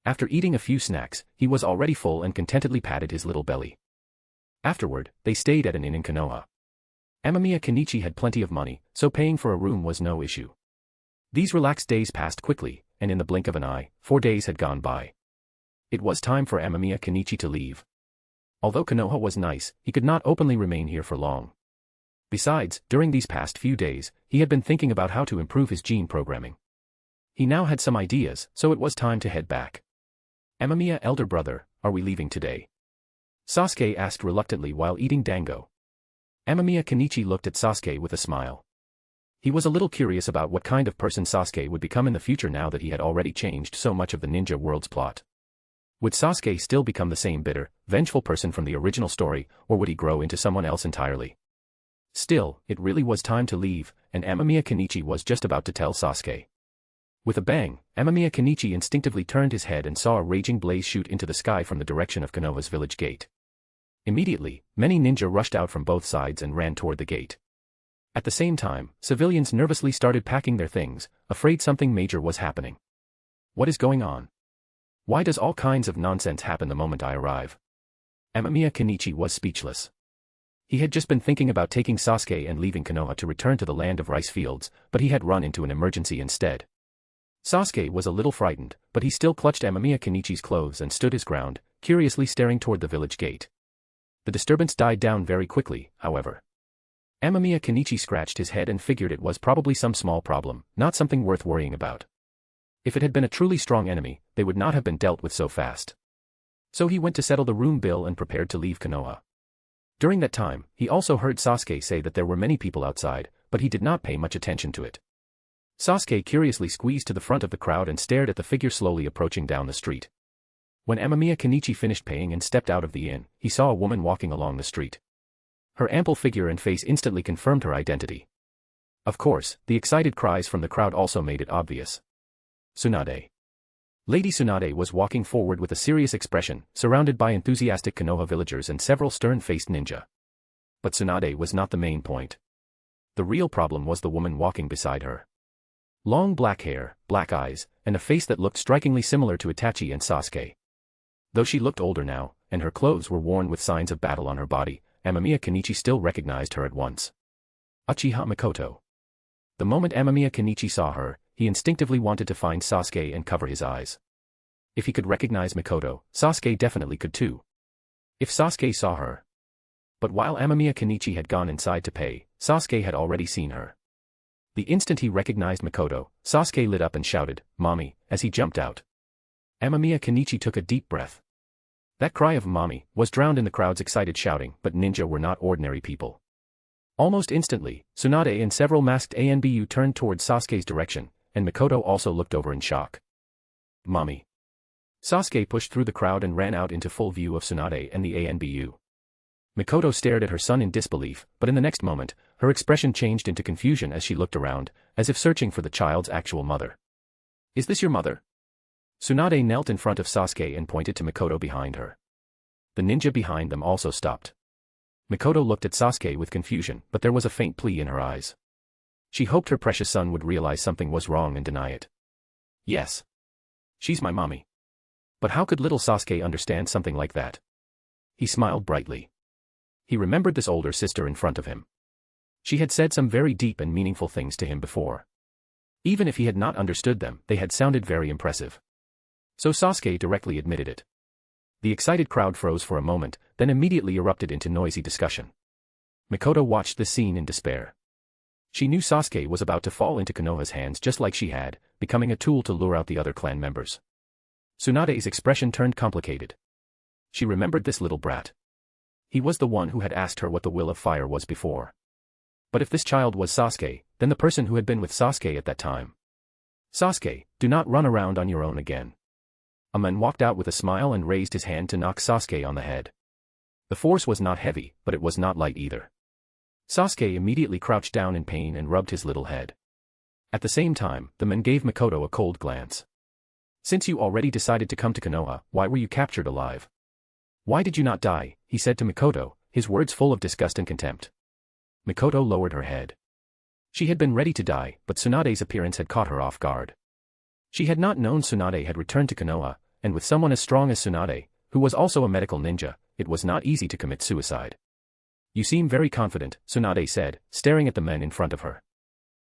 After eating a few snacks, he was already full and contentedly patted his little belly. Afterward, they stayed at an inn in Konoha. Amamiya Kenichi had plenty of money, so paying for a room was no issue. These relaxed days passed quickly, and in the blink of an eye, 4 days had gone by. It was time for Amamiya Kenichi to leave. Although Konoha was nice, he could not openly remain here for long. Besides, during these past few days, he had been thinking about how to improve his gene programming. He now had some ideas, so it was time to head back. Amamiya, elder brother, are we leaving today? Sasuke asked reluctantly while eating dango. Amamiya Kenichi looked at Sasuke with a smile. He was a little curious about what kind of person Sasuke would become in the future now that he had already changed so much of the ninja world's plot. Would Sasuke still become the same bitter, vengeful person from the original story, or would he grow into someone else entirely? Still, it really was time to leave, and Amamiya Kenichi was just about to tell Sasuke. With a bang, Amamiya Kenichi instinctively turned his head and saw a raging blaze shoot into the sky from the direction of Konoha's village gate. Immediately, many ninja rushed out from both sides and ran toward the gate. At the same time, civilians nervously started packing their things, afraid something major was happening. What is going on? Why does all kinds of nonsense happen the moment I arrive? Amamiya Kenichi was speechless. He had just been thinking about taking Sasuke and leaving Konoha to return to the land of rice fields, but he had run into an emergency instead. Sasuke was a little frightened, but he still clutched Amamiya Kenichi's clothes and stood his ground, curiously staring toward the village gate. The disturbance died down very quickly, however. Amamiya Kenichi scratched his head and figured it was probably some small problem, not something worth worrying about. If it had been a truly strong enemy, they would not have been dealt with so fast. So he went to settle the room bill and prepared to leave Konoha. During that time, he also heard Sasuke say that there were many people outside, but he did not pay much attention to it. Sasuke curiously squeezed to the front of the crowd and stared at the figure slowly approaching down the street. When Amamiya Kenichi finished paying and stepped out of the inn, he saw a woman walking along the street. Her ample figure and face instantly confirmed her identity. Of course, the excited cries from the crowd also made it obvious. Tsunade. Lady Tsunade was walking forward with a serious expression, surrounded by enthusiastic Konoha villagers and several stern-faced ninja. But Tsunade was not the main point. The real problem was the woman walking beside her. Long black hair, black eyes, and a face that looked strikingly similar to Itachi and Sasuke. Though she looked older now, and her clothes were worn with signs of battle on her body, Amamiya Kenichi still recognized her at once. Uchiha Mikoto. The moment Amamiya Kenichi saw her, he instinctively wanted to find Sasuke and cover his eyes. If he could recognize Mikoto, Sasuke definitely could too. If Sasuke saw her. But while Amamiya Kenichi had gone inside to pay, Sasuke had already seen her. The instant he recognized Mikoto, Sasuke lit up and shouted, "Mommy," as he jumped out. Amamiya Kenichi took a deep breath. That cry of "Mommy" was drowned in the crowd's excited shouting, but ninja were not ordinary people. Almost instantly, Tsunade and several masked ANBU turned towards Sasuke's direction, and Mikoto also looked over in shock. "Mommy." Sasuke pushed through the crowd and ran out into full view of Tsunade and the ANBU. Mikoto stared at her son in disbelief, but in the next moment, her expression changed into confusion as she looked around, as if searching for the child's actual mother. "Is this your mother?" Tsunade knelt in front of Sasuke and pointed to Mikoto behind her. The ninja behind them also stopped. Mikoto looked at Sasuke with confusion, but there was a faint plea in her eyes. She hoped her precious son would realize something was wrong and deny it. "Yes. She's my mommy." But how could little Sasuke understand something like that? He smiled brightly. He remembered this older sister in front of him. She had said some very deep and meaningful things to him before. Even if he had not understood them, they had sounded very impressive. So Sasuke directly admitted it. The excited crowd froze for a moment, then immediately erupted into noisy discussion. Mikoto watched this scene in despair. She knew Sasuke was about to fall into Konoha's hands just like she had, becoming a tool to lure out the other clan members. Tsunade's expression turned complicated. She remembered this little brat. He was the one who had asked her what the will of fire was before. But if this child was Sasuke, then the person who had been with Sasuke at that time. "Sasuke, do not run around on your own again." A man walked out with a smile and raised his hand to knock Sasuke on the head. The force was not heavy, but it was not light either. Sasuke immediately crouched down in pain and rubbed his little head. At the same time, the man gave Mikoto a cold glance. "Since you already decided to come to Konoha, why were you captured alive? Why did you not die?" he said to Mikoto, his words full of disgust and contempt. Mikoto lowered her head. She had been ready to die, but Tsunade's appearance had caught her off guard. She had not known Tsunade had returned to Konoha, and with someone as strong as Tsunade, who was also a medical ninja, it was not easy to commit suicide. "You seem very confident," Tsunade said, staring at the men in front of her.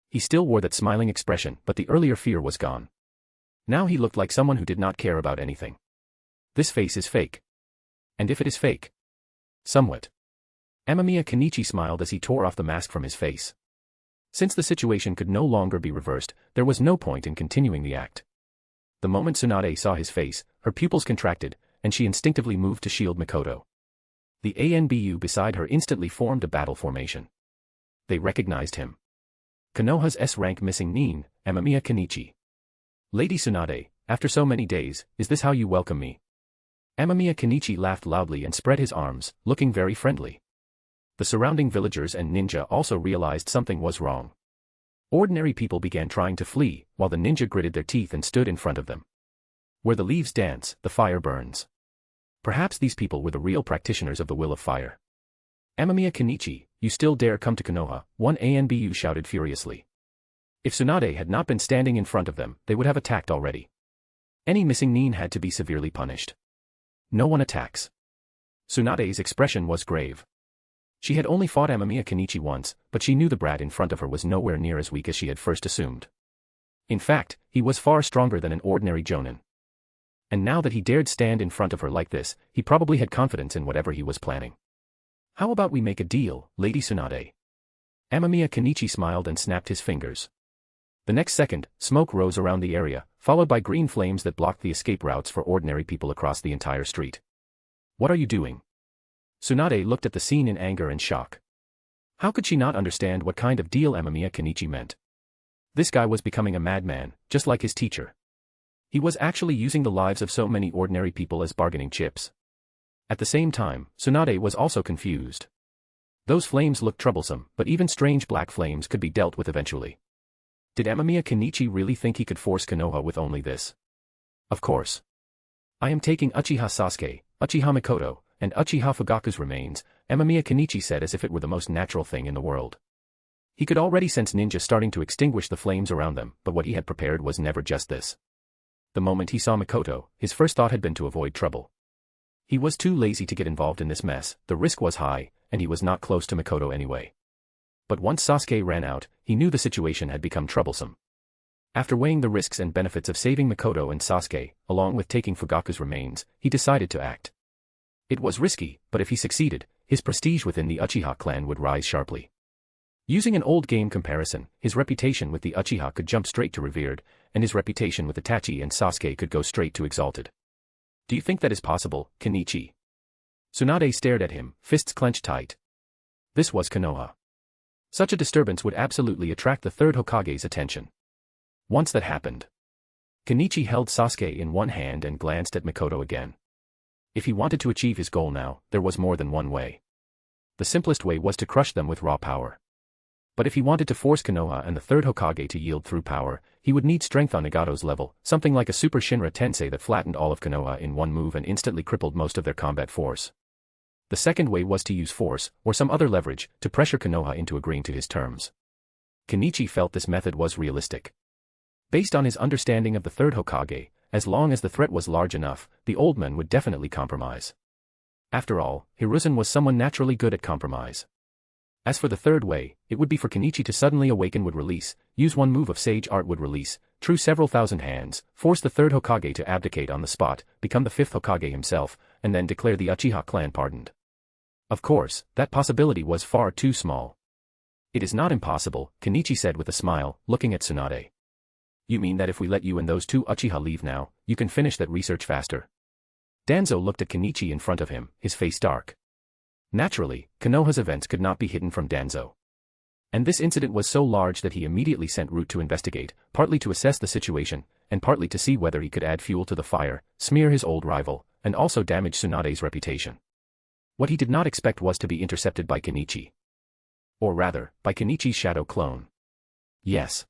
He still wore that smiling expression, but the earlier fear was gone. Now he looked like someone who did not care about anything. "This face is fake." "And if it is fake?" "Somewhat." Amamiya Kenichi smiled as he tore off the mask from his face. Since the situation could no longer be reversed, there was no point in continuing the act. The moment Tsunade saw his face, her pupils contracted, and she instinctively moved to shield Mikoto. The ANBU beside her instantly formed a battle formation. They recognized him. Konoha's S-rank missing nin, Amamiya Kenichi. Lady Tsunade, after so many days, is this how you welcome me? Amamiya Kenichi laughed loudly and spread his arms, looking very friendly. The surrounding villagers and ninja also realized something was wrong. Ordinary people began trying to flee, while the ninja gritted their teeth and stood in front of them. Where the leaves dance, the fire burns. Perhaps these people were the real practitioners of the will of fire. Amamiya Kenichi, you still dare come to Konoha, one ANBU shouted furiously. If Tsunade had not been standing in front of them, they would have attacked already. Any missing nin had to be severely punished. No one attacks. Tsunade's expression was grave. She had only fought Amamiya Kenichi once, but she knew the brat in front of her was nowhere near as weak as she had first assumed. In fact, he was far stronger than an ordinary jonin. And now that he dared stand in front of her like this, he probably had confidence in whatever he was planning. How about we make a deal, Lady Tsunade? Amamiya Kenichi smiled and snapped his fingers. The next second, smoke rose around the area, followed by green flames that blocked the escape routes for ordinary people across the entire street. What are you doing? Tsunade looked at the scene in anger and shock. How could she not understand what kind of deal Amamiya Kenichi meant? This guy was becoming a madman, just like his teacher. He was actually using the lives of so many ordinary people as bargaining chips. At the same time, Tsunade was also confused. Those flames looked troublesome, but even strange black flames could be dealt with eventually. Did Amamiya Kenichi really think he could force Konoha with only this? Of course. I am taking Uchiha Sasuke, Uchiha Mikoto, and Uchiha Fugaku's remains, Amamiya Kenichi said as if it were the most natural thing in the world. He could already sense ninja starting to extinguish the flames around them, but what he had prepared was never just this. The moment he saw Mikoto, his first thought had been to avoid trouble. He was too lazy to get involved in this mess, the risk was high, and he was not close to Mikoto anyway. But once Sasuke ran out, he knew the situation had become troublesome. After weighing the risks and benefits of saving Mikoto and Sasuke, along with taking Fugaku's remains, he decided to act. It was risky, but if he succeeded, his prestige within the Uchiha clan would rise sharply. Using an old game comparison, his reputation with the Uchiha could jump straight to revered, and his reputation with Itachi and Sasuke could go straight to exalted. Do you think that is possible, Kenichi? Tsunade stared at him, fists clenched tight. This was Konoha. Such a disturbance would absolutely attract the third Hokage's attention. Once that happened, Kenichi held Sasuke in one hand and glanced at Mikoto again. If he wanted to achieve his goal now, there was more than one way. The simplest way was to crush them with raw power. But if he wanted to force Konoha and the third Hokage to yield through power, he would need strength on Nagato's level, something like a Super Shinra Tensei that flattened all of Konoha in one move and instantly crippled most of their combat force. The second way was to use force, or some other leverage, to pressure Konoha into agreeing to his terms. Kenichi felt this method was realistic. Based on his understanding of the third Hokage, as long as the threat was large enough, the old man would definitely compromise. After all, Hiruzen was someone naturally good at compromise. As for the third way, it would be for Kenichi to suddenly awaken would release, use one move of sage art would release, true several thousand hands, force the third Hokage to abdicate on the spot, become the fifth Hokage himself, and then declare the Uchiha clan pardoned. Of course, that possibility was far too small. It is not impossible, Kenichi said with a smile, looking at Tsunade. You mean that if we let you and those two Uchiha leave now, you can finish that research faster? Danzo looked at Kenichi in front of him, his face dark. Naturally, Konoha's events could not be hidden from Danzo. And this incident was so large that he immediately sent Root to investigate, partly to assess the situation, and partly to see whether he could add fuel to the fire, smear his old rival, and also damage Tsunade's reputation. What he did not expect was to be intercepted by Kenichi. Or rather, by Kenichi's shadow clone. Yes.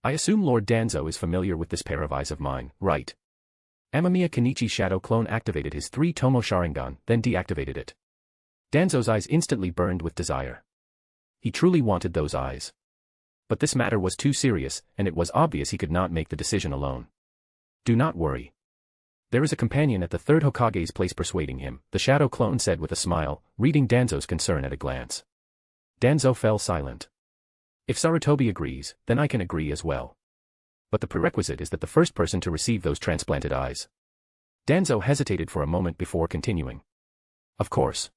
I assume Lord Danzo is familiar with this pair of eyes of mine, right? Amamiya Kenichi's shadow clone activated his 3 tomoe Sharingan, then deactivated it. Danzo's eyes instantly burned with desire. He truly wanted those eyes. But this matter was too serious, and it was obvious he could not make the decision alone. Do not worry. There is a companion at the third Hokage's place persuading him, the shadow clone said with a smile, reading Danzo's concern at a glance. Danzo fell silent. If Sarutobi agrees, then I can agree as well. But the prerequisite is that the first person to receive those transplanted eyes. Danzo hesitated for a moment before continuing. Of course.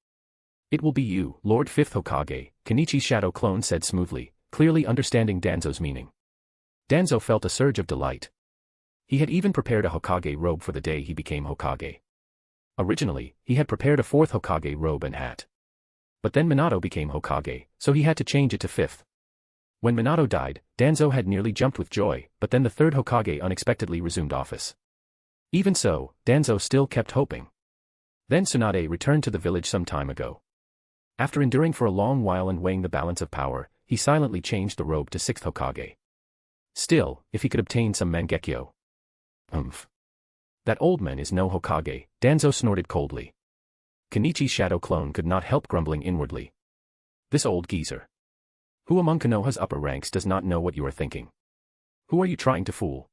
It will be you, Lord Fifth Hokage, Kenichi's shadow clone said smoothly, clearly understanding Danzo's meaning. Danzo felt a surge of delight. He had even prepared a Hokage robe for the day he became Hokage. Originally, he had prepared a fourth Hokage robe and hat. But then Minato became Hokage, so he had to change it to fifth. When Minato died, Danzo had nearly jumped with joy, but then the third Hokage unexpectedly resumed office. Even so, Danzo still kept hoping. Then Tsunade returned to the village some time ago. After enduring for a long while and weighing the balance of power, he silently changed the robe to sixth Hokage. Still, if he could obtain some Mangekyo. That old man is no Hokage, Danzo snorted coldly. Kenichi's shadow clone could not help grumbling inwardly. This old geezer. Who among Konoha's upper ranks does not know what you are thinking? Who are you trying to fool?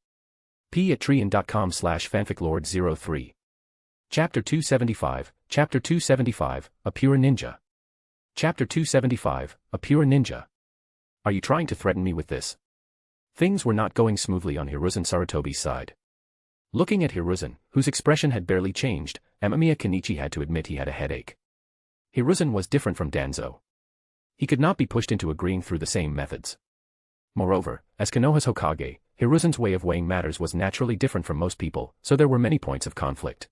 p@trian.com/fanficlord03. Chapter 275, Chapter 275, A Pure Ninja. Chapter 275, A Pure Ninja. Are you trying to threaten me with this? Things were not going smoothly on Hiruzen Sarutobi's side. Looking at Hiruzen, whose expression had barely changed, Amamiya Kenichi had to admit he had a headache. Hiruzen was different from Danzo. He could not be pushed into agreeing through the same methods. Moreover, as Konoha's Hokage, Hiruzen's way of weighing matters was naturally different from most people, so there were many points of conflict.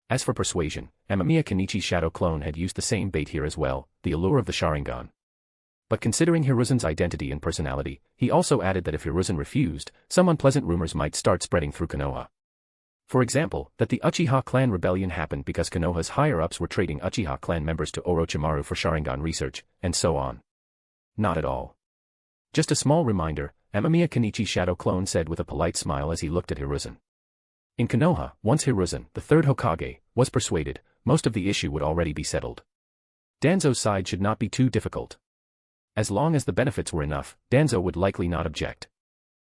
As for persuasion, Amamiya Kenichi's shadow clone had used the same bait here as well, the allure of the Sharingan. But considering Hiruzen's identity and personality, he also added that if Hiruzen refused, some unpleasant rumors might start spreading through Konoha. For example, that the Uchiha clan rebellion happened because Konoha's higher-ups were trading Uchiha clan members to Orochimaru for Sharingan research, and so on. Not at all. Just a small reminder, Amamiya Kenichi's shadow clone said with a polite smile as he looked at Hiruzen. In Konoha, once Hiruzen, the third Hokage, was persuaded, most of the issue would already be settled. Danzo's side should not be too difficult. As long as the benefits were enough, Danzo would likely not object.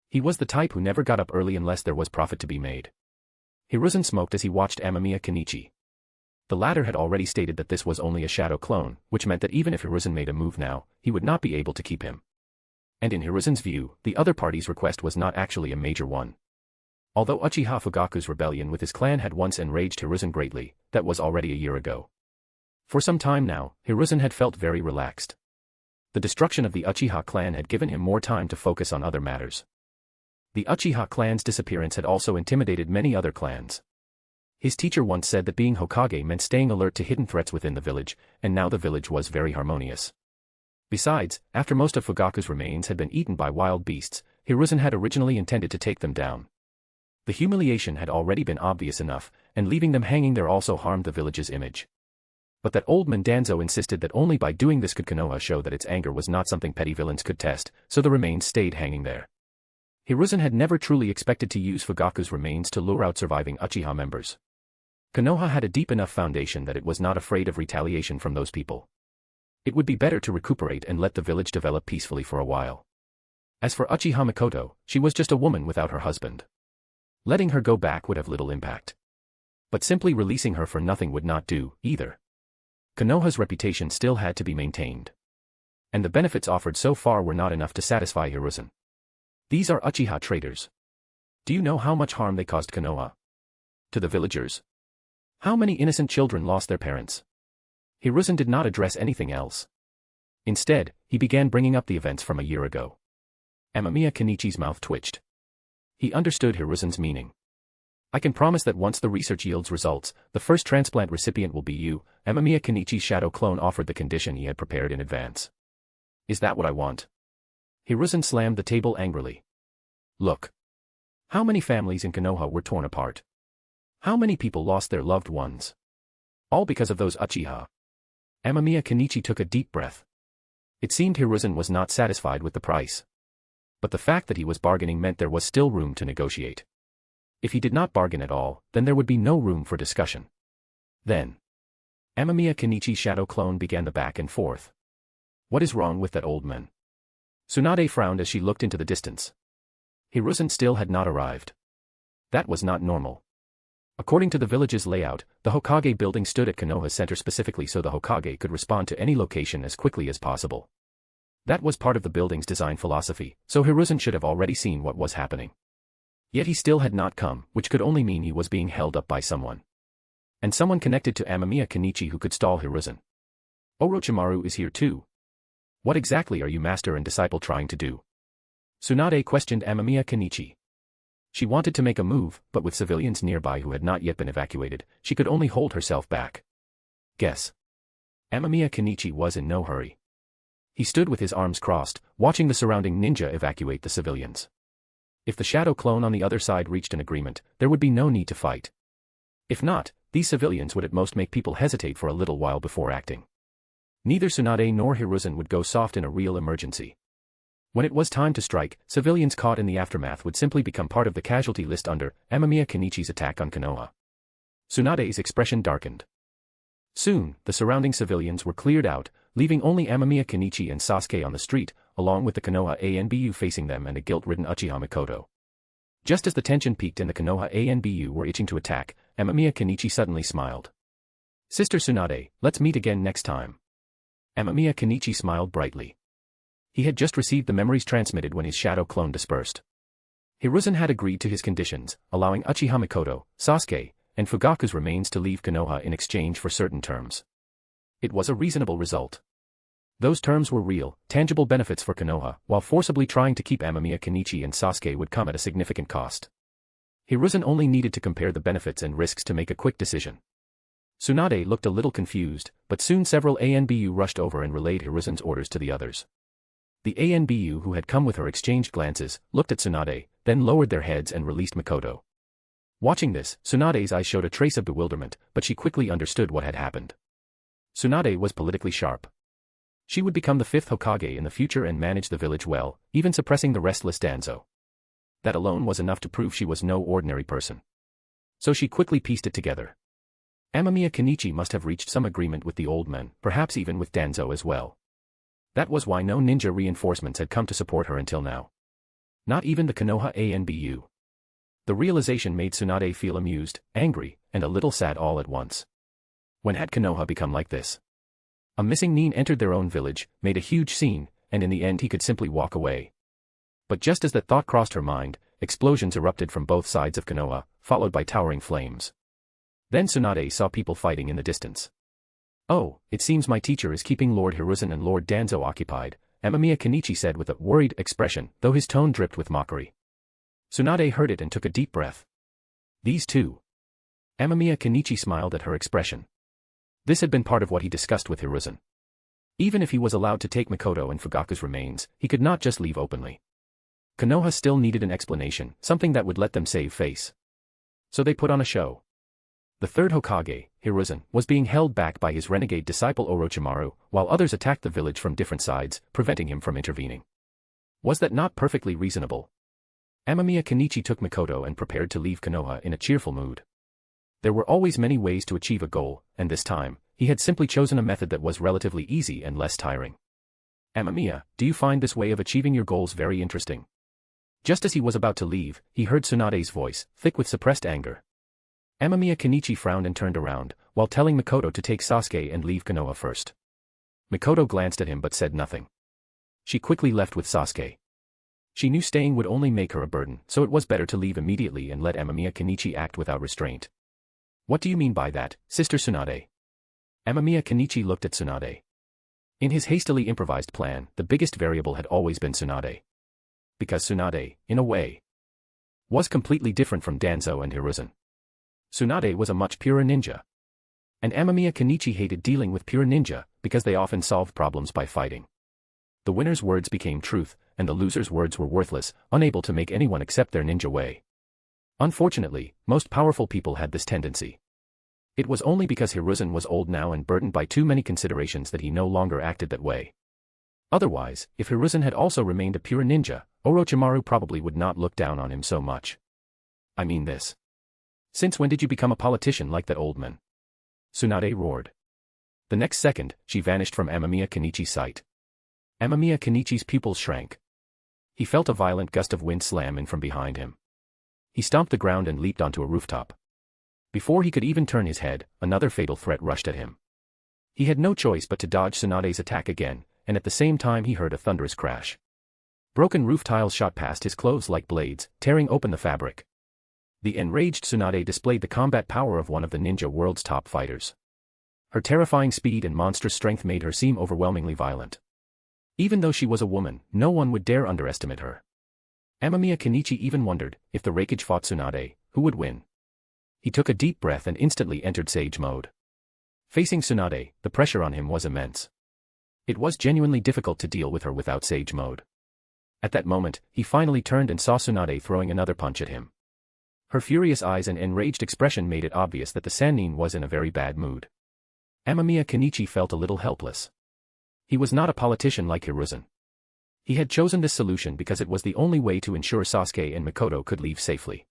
He was the type who never got up early unless there was profit to be made. Hiruzen smoked as he watched Amamiya Kenichi. The latter had already stated that this was only a shadow clone, which meant that even if Hiruzen made a move now, he would not be able to keep him. And in Hiruzen's view, the other party's request was not actually a major one. Although Uchiha Fugaku's rebellion with his clan had once enraged Hiruzen greatly, that was already a year ago. For some time now, Hiruzen had felt very relaxed. The destruction of the Uchiha clan had given him more time to focus on other matters. The Uchiha clan's disappearance had also intimidated many other clans. His teacher once said that being Hokage meant staying alert to hidden threats within the village, and now the village was very harmonious. Besides, after most of Fugaku's remains had been eaten by wild beasts, Hiruzen had originally intended to take them down. The humiliation had already been obvious enough, and leaving them hanging there also harmed the village's image. But that old man Danzo insisted that only by doing this could Konoha show that its anger was not something petty villains could test, so the remains stayed hanging there. Hiruzen had never truly expected to use Fugaku's remains to lure out surviving Uchiha members. Konoha had a deep enough foundation that it was not afraid of retaliation from those people. It would be better to recuperate and let the village develop peacefully for a while. As for Uchiha Mikoto, she was just a woman without her husband. Letting her go back would have little impact. But simply releasing her for nothing would not do, either. Konoha's reputation still had to be maintained. And the benefits offered so far were not enough to satisfy Hiruzen. These are Uchiha traitors. Do you know how much harm they caused Konoha? To the villagers? How many innocent children lost their parents? Hiruzen did not address anything else. Instead, he began bringing up the events from a year ago. Amamiya Kenichi's mouth twitched. He understood Hiruzen's meaning. I can promise that once the research yields results, the first transplant recipient will be you, Amamiya Kenichi's shadow clone offered the condition he had prepared in advance. Is that what I want? Hiruzen slammed the table angrily. Look. How many families in Konoha were torn apart? How many people lost their loved ones? All because of those Uchiha. Amamiya Kenichi took a deep breath. It seemed Hiruzen was not satisfied with the price. But the fact that he was bargaining meant there was still room to negotiate. If he did not bargain at all, then there would be no room for discussion. Then, Amamiya Kenichi's shadow clone began the back and forth. What is wrong with that old man? Tsunade frowned as she looked into the distance. Hiruzen still had not arrived. That was not normal. According to the village's layout, the Hokage building stood at Konoha's center specifically so the Hokage could respond to any location as quickly as possible. That was part of the building's design philosophy, so Hiruzen should have already seen what was happening. Yet he still had not come, which could only mean he was being held up by someone. And someone connected to Amamiya Kenichi who could stall Hiruzen. Orochimaru is here too. What exactly are you master and disciple trying to do? Tsunade questioned Amamiya Kenichi. She wanted to make a move, but with civilians nearby who had not yet been evacuated, she could only hold herself back. Guess. Amamiya Kenichi was in no hurry. He stood with his arms crossed, watching the surrounding ninja evacuate the civilians. If the shadow clone on the other side reached an agreement, there would be no need to fight. If not, these civilians would at most make people hesitate for a little while before acting. Neither Tsunade nor Hiruzen would go soft in a real emergency. When it was time to strike, civilians caught in the aftermath would simply become part of the casualty list under Amamiya Kenichi's attack on Konoha. Tsunade's expression darkened. Soon, the surrounding civilians were cleared out, leaving only Amamiya Kenichi and Sasuke on the street, along with the Konoha ANBU facing them and a guilt-ridden Uchiha Mikoto. Just as the tension peaked and the Konoha ANBU were itching to attack, Amamiya Kenichi suddenly smiled. Sister Tsunade, let's meet again next time. Amamiya Kenichi smiled brightly. He had just received the memories transmitted when his shadow clone dispersed. Hiruzen had agreed to his conditions, allowing Uchiha Mikoto, Sasuke, and Fugaku's remains to leave Konoha in exchange for certain terms. It was a reasonable result. Those terms were real, tangible benefits for Konoha, while forcibly trying to keep Amamiya Kenichi and Sasuke would come at a significant cost. Hiruzen only needed to compare the benefits and risks to make a quick decision. Tsunade looked a little confused, but soon several ANBU rushed over and relayed Hiruzen's orders to the others. The ANBU who had come with her exchanged glances, looked at Tsunade, then lowered their heads and released Mikoto. Watching this, Tsunade's eyes showed a trace of bewilderment, but she quickly understood what had happened. Tsunade was politically sharp. She would become the 5th Hokage in the future and manage the village well, even suppressing the restless Danzo. That alone was enough to prove she was no ordinary person. So she quickly pieced it together. Amamiya Kenichi must have reached some agreement with the old men, perhaps even with Danzo as well. That was why no ninja reinforcements had come to support her until now. Not even the Konoha ANBU. The realization made Tsunade feel amused, angry, and a little sad all at once. When had Konoha become like this? A missing nin entered their own village, made a huge scene, and in the end he could simply walk away. But just as that thought crossed her mind, explosions erupted from both sides of Konoha, followed by towering flames. Then Tsunade saw people fighting in the distance. Oh, it seems my teacher is keeping Lord Hiruzen and Lord Danzo occupied, Amamiya Kenichi said with a worried expression, though his tone dripped with mockery. Tsunade heard it and took a deep breath. These two. Amamiya Kenichi smiled at her expression. This had been part of what he discussed with Hiruzen. Even if he was allowed to take Mikoto and Fugaku's remains, he could not just leave openly. Konoha still needed an explanation, something that would let them save face. So they put on a show. The 3rd Hokage, Hiruzen, was being held back by his renegade disciple Orochimaru, while others attacked the village from different sides, preventing him from intervening. Was that not perfectly reasonable? Amamiya Kenichi took Mikoto and prepared to leave Konoha in a cheerful mood. There were always many ways to achieve a goal, and this time, he had simply chosen a method that was relatively easy and less tiring. Amamiya, do you find this way of achieving your goals very interesting? Just as he was about to leave, he heard Tsunade's voice, thick with suppressed anger. Amamiya Kenichi frowned and turned around, while telling Mikoto to take Sasuke and leave Konoha first. Mikoto glanced at him but said nothing. She quickly left with Sasuke. She knew staying would only make her a burden, so it was better to leave immediately and let Amamiya Kenichi act without restraint. What do you mean by that, Sister Tsunade? Amamiya Kenichi looked at Tsunade. In his hastily improvised plan, the biggest variable had always been Tsunade. Because Tsunade, in a way, was completely different from Danzo and Hiruzen. Tsunade was a much purer ninja. And Amamiya Kenichi hated dealing with pure ninja, because they often solved problems by fighting. The winner's words became truth, and the loser's words were worthless, unable to make anyone accept their ninja way. Unfortunately, most powerful people had this tendency. It was only because Hiruzen was old now and burdened by too many considerations that he no longer acted that way. Otherwise, if Hiruzen had also remained a pure ninja, Orochimaru probably would not look down on him so much. I mean this. Since when did you become a politician like that old man? Tsunade roared. The next second, she vanished from Amamiya Kenichi's sight. Amamiya Kenichi's pupils shrank. He felt a violent gust of wind slam in from behind him. He stomped the ground and leaped onto a rooftop. Before he could even turn his head, another fatal threat rushed at him. He had no choice but to dodge Tsunade's attack again, and at the same time he heard a thunderous crash. Broken roof tiles shot past his clothes like blades, tearing open the fabric. The enraged Tsunade displayed the combat power of one of the ninja world's top fighters. Her terrifying speed and monstrous strength made her seem overwhelmingly violent. Even though she was a woman, no one would dare underestimate her. Amamiya Kenichi even wondered, if the Raikage fought Tsunade, who would win? He took a deep breath and instantly entered Sage mode. Facing Tsunade, the pressure on him was immense. It was genuinely difficult to deal with her without Sage mode. At that moment, he finally turned and saw Tsunade throwing another punch at him. Her furious eyes and enraged expression made it obvious that the Sannin was in a very bad mood. Amamiya Kenichi felt a little helpless. He was not a politician like Hiruzen. He had chosen this solution because it was the only way to ensure Sasuke and Mikoto could leave safely.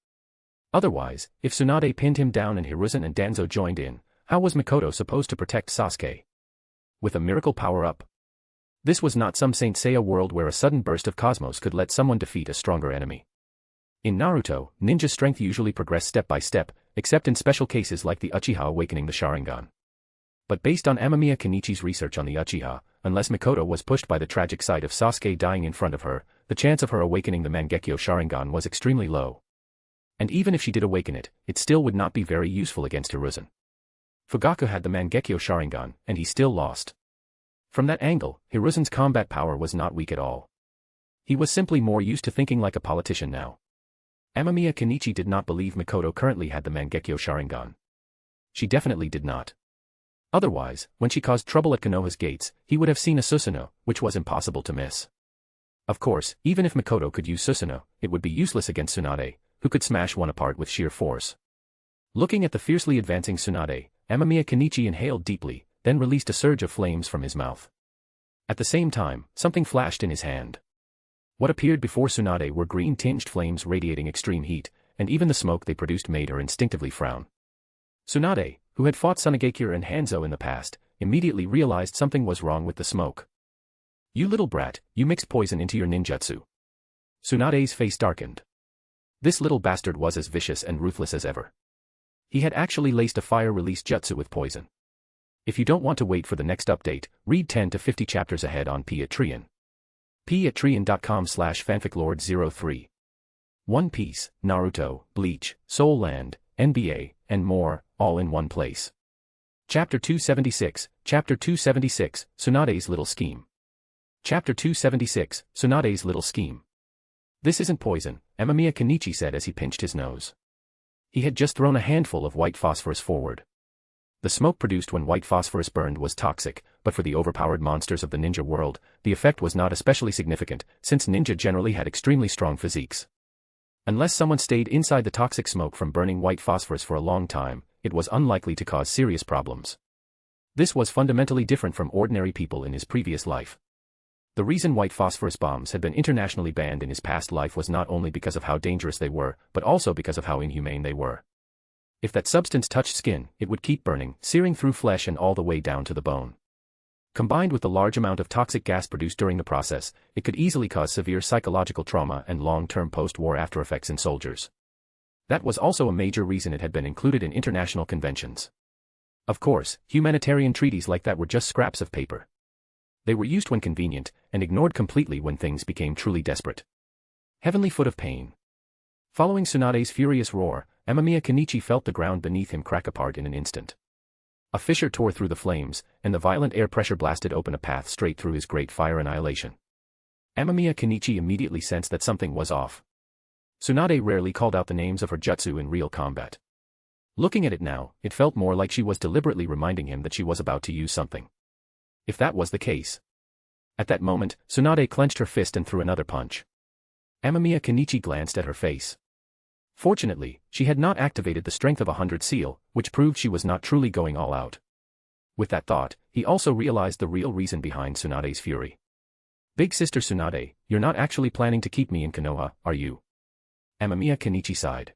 Otherwise, if Tsunade pinned him down and Hiruzen and Danzo joined in, how was Mikoto supposed to protect Sasuke? With a miracle power-up? This was not some Saint Seiya world where a sudden burst of cosmos could let someone defeat a stronger enemy. In Naruto, ninja strength usually progressed step by step, except in special cases like the Uchiha awakening the Sharingan. But based on Amamiya Kenichi's research on the Uchiha, unless Mikoto was pushed by the tragic sight of Sasuke dying in front of her, the chance of her awakening the Mangeko Sharingan was extremely low. And even if she did awaken it, it still would not be very useful against Hiruzen. Fugaku had the Mangeko Sharingan, and he still lost. From that angle, Hiruzen's combat power was not weak at all. He was simply more used to thinking like a politician now. Amamiya Kenichi did not believe Mikoto currently had the Mangeko Sharingan. She definitely did not. Otherwise, when she caused trouble at Konoha's gates, he would have seen a Susanoo, which was impossible to miss. Of course, even if Mikoto could use Susanoo, it would be useless against Tsunade, who could smash one apart with sheer force. Looking at the fiercely advancing Tsunade, Amamiya Kenichi inhaled deeply, then released a surge of flames from his mouth. At the same time, something flashed in his hand. What appeared before Tsunade were green-tinged flames radiating extreme heat, and even the smoke they produced made her instinctively frown. Tsunade, who had fought Tsunade and Hanzo in the past, immediately realized something was wrong with the smoke. "You little brat, you mixed poison into your ninjutsu." Tsunade's face darkened. This little bastard was as vicious and ruthless as ever. He had actually laced a fire-release jutsu with poison. If you don't want to wait for the next update, read 10 to 50 chapters ahead on Patreon. patreon.com/fanficlord03. One Piece, Naruto, Bleach, Soul Land, NBA, and more, all in one place. Chapter 276, Tsunade's Little Scheme. Chapter 276, Tsunade's Little Scheme. "This isn't poison," Amamiya Kenichi said as he pinched his nose. He had just thrown a handful of white phosphorus forward. The smoke produced when white phosphorus burned was toxic, but for the overpowered monsters of the ninja world, the effect was not especially significant, since ninja generally had extremely strong physiques. Unless someone stayed inside the toxic smoke from burning white phosphorus for a long time, it was unlikely to cause serious problems. This was fundamentally different from ordinary people in his previous life. The reason white phosphorus bombs had been internationally banned in his past life was not only because of how dangerous they were, but also because of how inhumane they were. If that substance touched skin, it would keep burning, searing through flesh and all the way down to the bone. Combined with the large amount of toxic gas produced during the process, it could easily cause severe psychological trauma and long-term post-war aftereffects in soldiers. That was also a major reason it had been included in international conventions. Of course, humanitarian treaties like that were just scraps of paper. They were used when convenient, and ignored completely when things became truly desperate. Heavenly Foot of Pain. Following Tsunade's furious roar, Amamiya Kenichi felt the ground beneath him crack apart in an instant. A fissure tore through the flames, and the violent air pressure blasted open a path straight through his great fire annihilation. Amamiya Kenichi immediately sensed that something was off. Tsunade rarely called out the names of her jutsu in real combat. Looking at it now, it felt more like she was deliberately reminding him that she was about to use something. If that was the case. At that moment, Tsunade clenched her fist and threw another punch. Amamiya Kenichi glanced at her face. Fortunately, she had not activated the strength of 100 seal, which proved she was not truly going all out. With that thought, he also realized the real reason behind Tsunade's fury. "Big sister Tsunade, you're not actually planning to keep me in Konoha, are you?" Amamiya Kenichi sighed.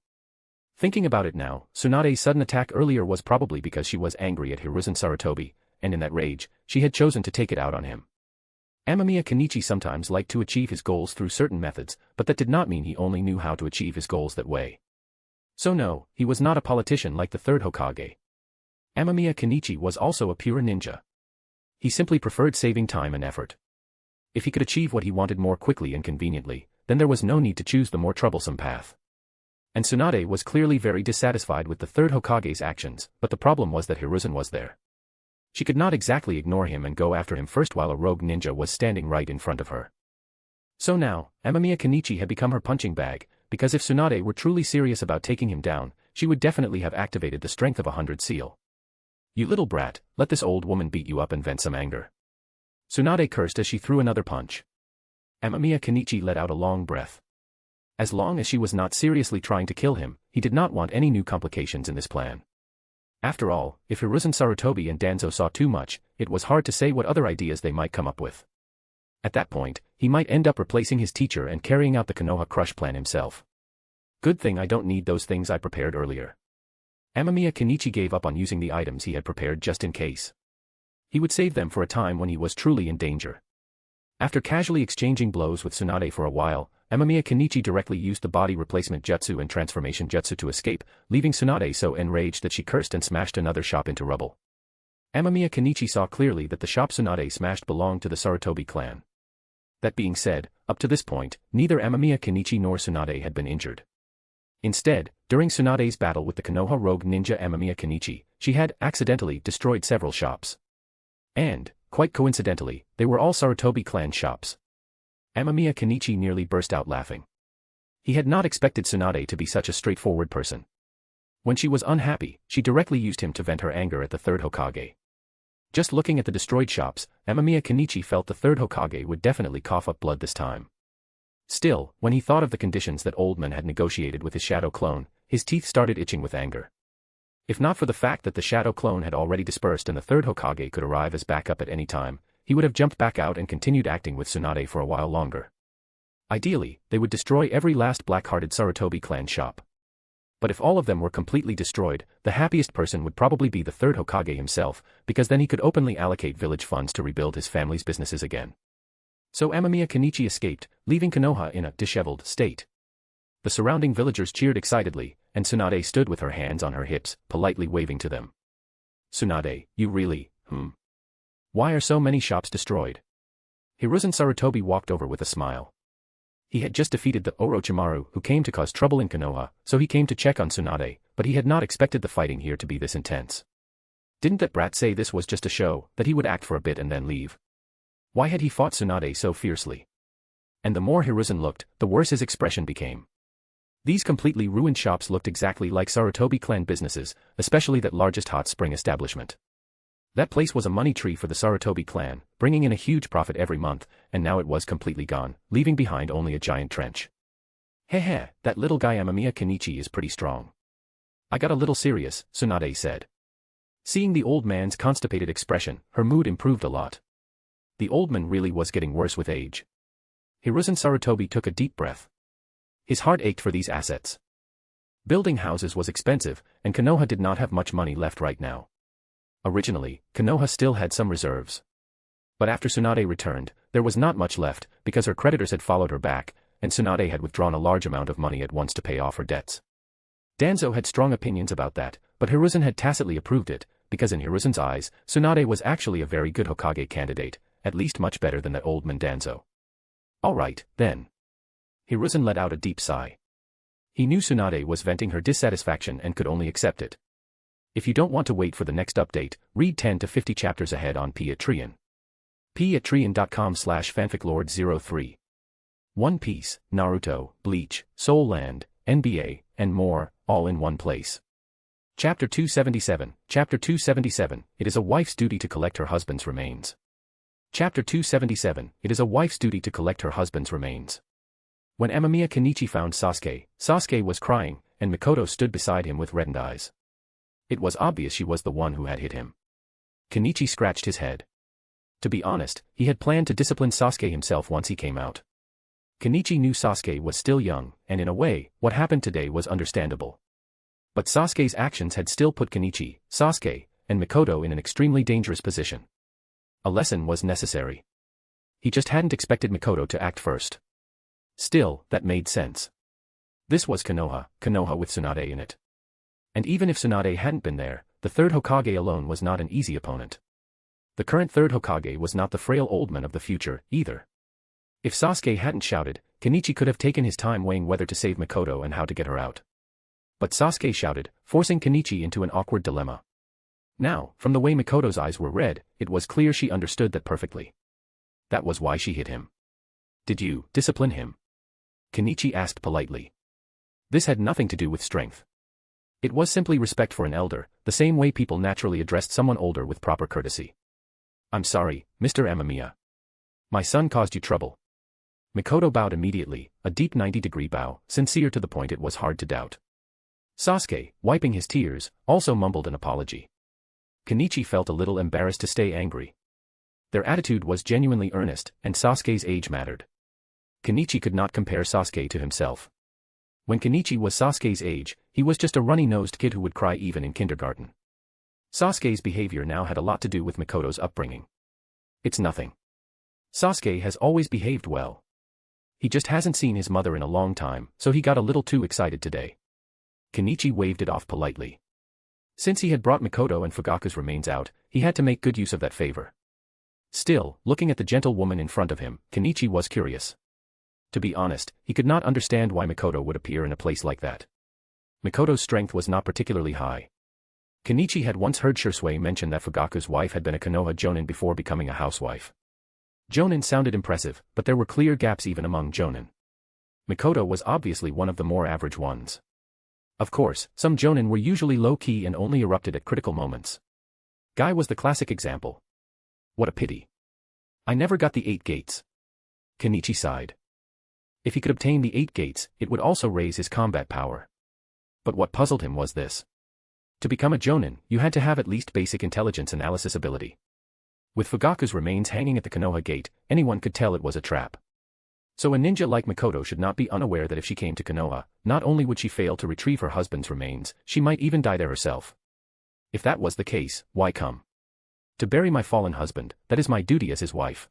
Thinking about it now, Tsunade's sudden attack earlier was probably because she was angry at Hiruzen Sarutobi, and in that rage, she had chosen to take it out on him. Amamiya Kenichi sometimes liked to achieve his goals through certain methods, but that did not mean he only knew how to achieve his goals that way. So no, he was not a politician like the third Hokage. Amamiya Kenichi was also a pure ninja. He simply preferred saving time and effort. If he could achieve what he wanted more quickly and conveniently, then there was no need to choose the more troublesome path. And Tsunade was clearly very dissatisfied with the third Hokage's actions, but the problem was that Hiruzen was there. She could not exactly ignore him and go after him first while a rogue ninja was standing right in front of her. So now, Amamiya Kenichi had become her punching bag, because if Tsunade were truly serious about taking him down, she would definitely have activated the strength of 100 seal. You little brat, let this old woman beat you up and vent some anger. Tsunade cursed as she threw another punch. Amamiya Kenichi let out a long breath. As long as she was not seriously trying to kill him, he did not want any new complications in this plan. After all, if Hiruzen Sarutobi and Danzo saw too much, it was hard to say what other ideas they might come up with. At that point, he might end up replacing his teacher and carrying out the Konoha crush plan himself. Good thing I don't need those things I prepared earlier. Amamiya Kenichi gave up on using the items he had prepared just in case. He would save them for a time when he was truly in danger. After casually exchanging blows with Tsunade for a while, Amamiya Kenichi directly used the body replacement jutsu and transformation jutsu to escape, leaving Tsunade so enraged that she cursed and smashed another shop into rubble. Amamiya Kenichi saw clearly that the shop Tsunade smashed belonged to the Sarutobi clan. That being said, up to this point, neither Amamiya Kenichi nor Tsunade had been injured. Instead, during Tsunade's battle with the Konoha rogue ninja Amamiya Kenichi, she had, accidentally, destroyed several shops. And, quite coincidentally, they were all Sarutobi clan shops. Amamiya Kenichi nearly burst out laughing. He had not expected Tsunade to be such a straightforward person. When she was unhappy, she directly used him to vent her anger at the third Hokage. Just looking at the destroyed shops, Amamiya Kenichi felt the third Hokage would definitely cough up blood this time. Still, when he thought of the conditions that Oldman had negotiated with his shadow clone, his teeth started itching with anger. If not for the fact that the shadow clone had already dispersed and the third Hokage could arrive as backup at any time, he would have jumped back out and continued acting with Tsunade for a while longer. Ideally, they would destroy every last black-hearted Sarutobi clan shop. But if all of them were completely destroyed, the happiest person would probably be the third Hokage himself, because then he could openly allocate village funds to rebuild his family's businesses again. So Amamiya Kenichi escaped, leaving Konoha in a disheveled state. The surrounding villagers cheered excitedly, and Tsunade stood with her hands on her hips, politely waving to them. Tsunade, you really, Why are so many shops destroyed? Hiruzen Sarutobi walked over with a smile. He had just defeated the Orochimaru who came to cause trouble in Konoha, so he came to check on Tsunade, but he had not expected the fighting here to be this intense. Didn't that brat say this was just a show, that he would act for a bit and then leave? Why had he fought Tsunade so fiercely? And the more Hiruzen looked, the worse his expression became. These completely ruined shops looked exactly like Sarutobi clan businesses, especially that largest hot spring establishment. That place was a money tree for the Sarutobi clan, bringing in a huge profit every month, and now it was completely gone, leaving behind only a giant trench. Heh, that little guy Amamiya Kenichi is pretty strong. I got a little serious, Tsunade said. Seeing the old man's constipated expression, her mood improved a lot. The old man really was getting worse with age. Hiruzen Sarutobi took a deep breath. His heart ached for these assets. Building houses was expensive, and Konoha did not have much money left right now. Originally, Konoha still had some reserves. But after Tsunade returned, there was not much left, because her creditors had followed her back, and Tsunade had withdrawn a large amount of money at once to pay off her debts. Danzo had strong opinions about that, but Hiruzen had tacitly approved it, because in Hiruzen's eyes, Tsunade was actually a very good Hokage candidate, at least much better than that old man Danzo. Alright, then. Hiruzen let out a deep sigh. He knew Tsunade was venting her dissatisfaction and could only accept it. If you don't want to wait for the next update, read 10 to 50 chapters ahead on Patreon. patreon.com/fanficlord03. One Piece, Naruto, Bleach, Soul Land, NBA, and more, all in one place. Chapter 277, Chapter 277, It is a wife's duty to collect her husband's remains. Chapter 277, It is a wife's duty to collect her husband's remains. When Amamiya Kenichi found Sasuke, Sasuke was crying, and Mikoto stood beside him with reddened eyes. It was obvious she was the one who had hit him. Kenichi scratched his head. To be honest, he had planned to discipline Sasuke himself once he came out. Kenichi knew Sasuke was still young, and in a way, what happened today was understandable. But Sasuke's actions had still put Kenichi, Sasuke, and Mikoto in an extremely dangerous position. A lesson was necessary. He just hadn't expected Mikoto to act first. Still, that made sense. This was Konoha with Tsunade in it. And even if Tsunade hadn't been there, the third Hokage alone was not an easy opponent. The current third Hokage was not the frail old man of the future, either. If Sasuke hadn't shouted, Kenichi could have taken his time weighing whether to save Mikoto and how to get her out. But Sasuke shouted, forcing Kenichi into an awkward dilemma. Now, from the way Mikoto's eyes were red, it was clear she understood that perfectly. That was why she hit him. Did you discipline him? Kenichi asked politely. This had nothing to do with strength. It was simply respect for an elder, the same way people naturally addressed someone older with proper courtesy. I'm sorry, Mr. Amamiya. My son caused you trouble. Mikoto bowed immediately, a deep 90-degree bow, sincere to the point it was hard to doubt. Sasuke, wiping his tears, also mumbled an apology. Kenichi felt a little embarrassed to stay angry. Their attitude was genuinely earnest, and Sasuke's age mattered. Kenichi could not compare Sasuke to himself. When Kenichi was Sasuke's age, he was just a runny-nosed kid who would cry even in kindergarten. Sasuke's behavior now had a lot to do with Mikoto's upbringing. It's nothing. Sasuke has always behaved well. He just hasn't seen his mother in a long time, so he got a little too excited today. Kenichi waved it off politely. Since he had brought Mikoto and Fugaku's remains out, he had to make good use of that favor. Still, looking at the gentle woman in front of him, Kenichi was curious. To be honest, he could not understand why Mikoto would appear in a place like that. Mikoto's strength was not particularly high. Kenichi had once heard Shisui mention that Fugaku's wife had been a Konoha jonin before becoming a housewife. Jonin sounded impressive, but there were clear gaps even among jonin. Mikoto was obviously one of the more average ones. Of course, some jonin were usually low-key and only erupted at critical moments. Guy was the classic example. What a pity. I never got the 8 gates. Kenichi sighed. If he could obtain the 8 gates, it would also raise his combat power. But what puzzled him was this. To become a jonin, you had to have at least basic intelligence analysis ability. With Fugaku's remains hanging at the Konoha gate, anyone could tell it was a trap. So a ninja like Mikoto should not be unaware that if she came to Konoha, not only would she fail to retrieve her husband's remains, she might even die there herself. If that was the case, why come? To bury my fallen husband, that is my duty as his wife.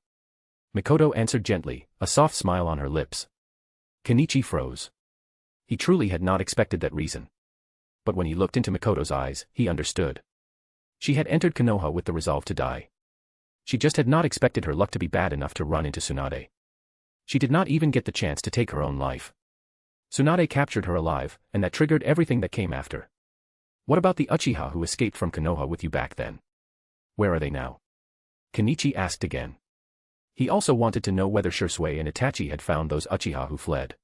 Mikoto answered gently, a soft smile on her lips. Kenichi froze. He truly had not expected that reason. But when he looked into Mikoto's eyes, he understood. She had entered Konoha with the resolve to die. She just had not expected her luck to be bad enough to run into Tsunade. She did not even get the chance to take her own life. Tsunade captured her alive, and that triggered everything that came after. What about the Uchiha who escaped from Konoha with you back then? Where are they now? Kenichi asked again. He also wanted to know whether Shisui and Itachi had found those Uchiha who fled.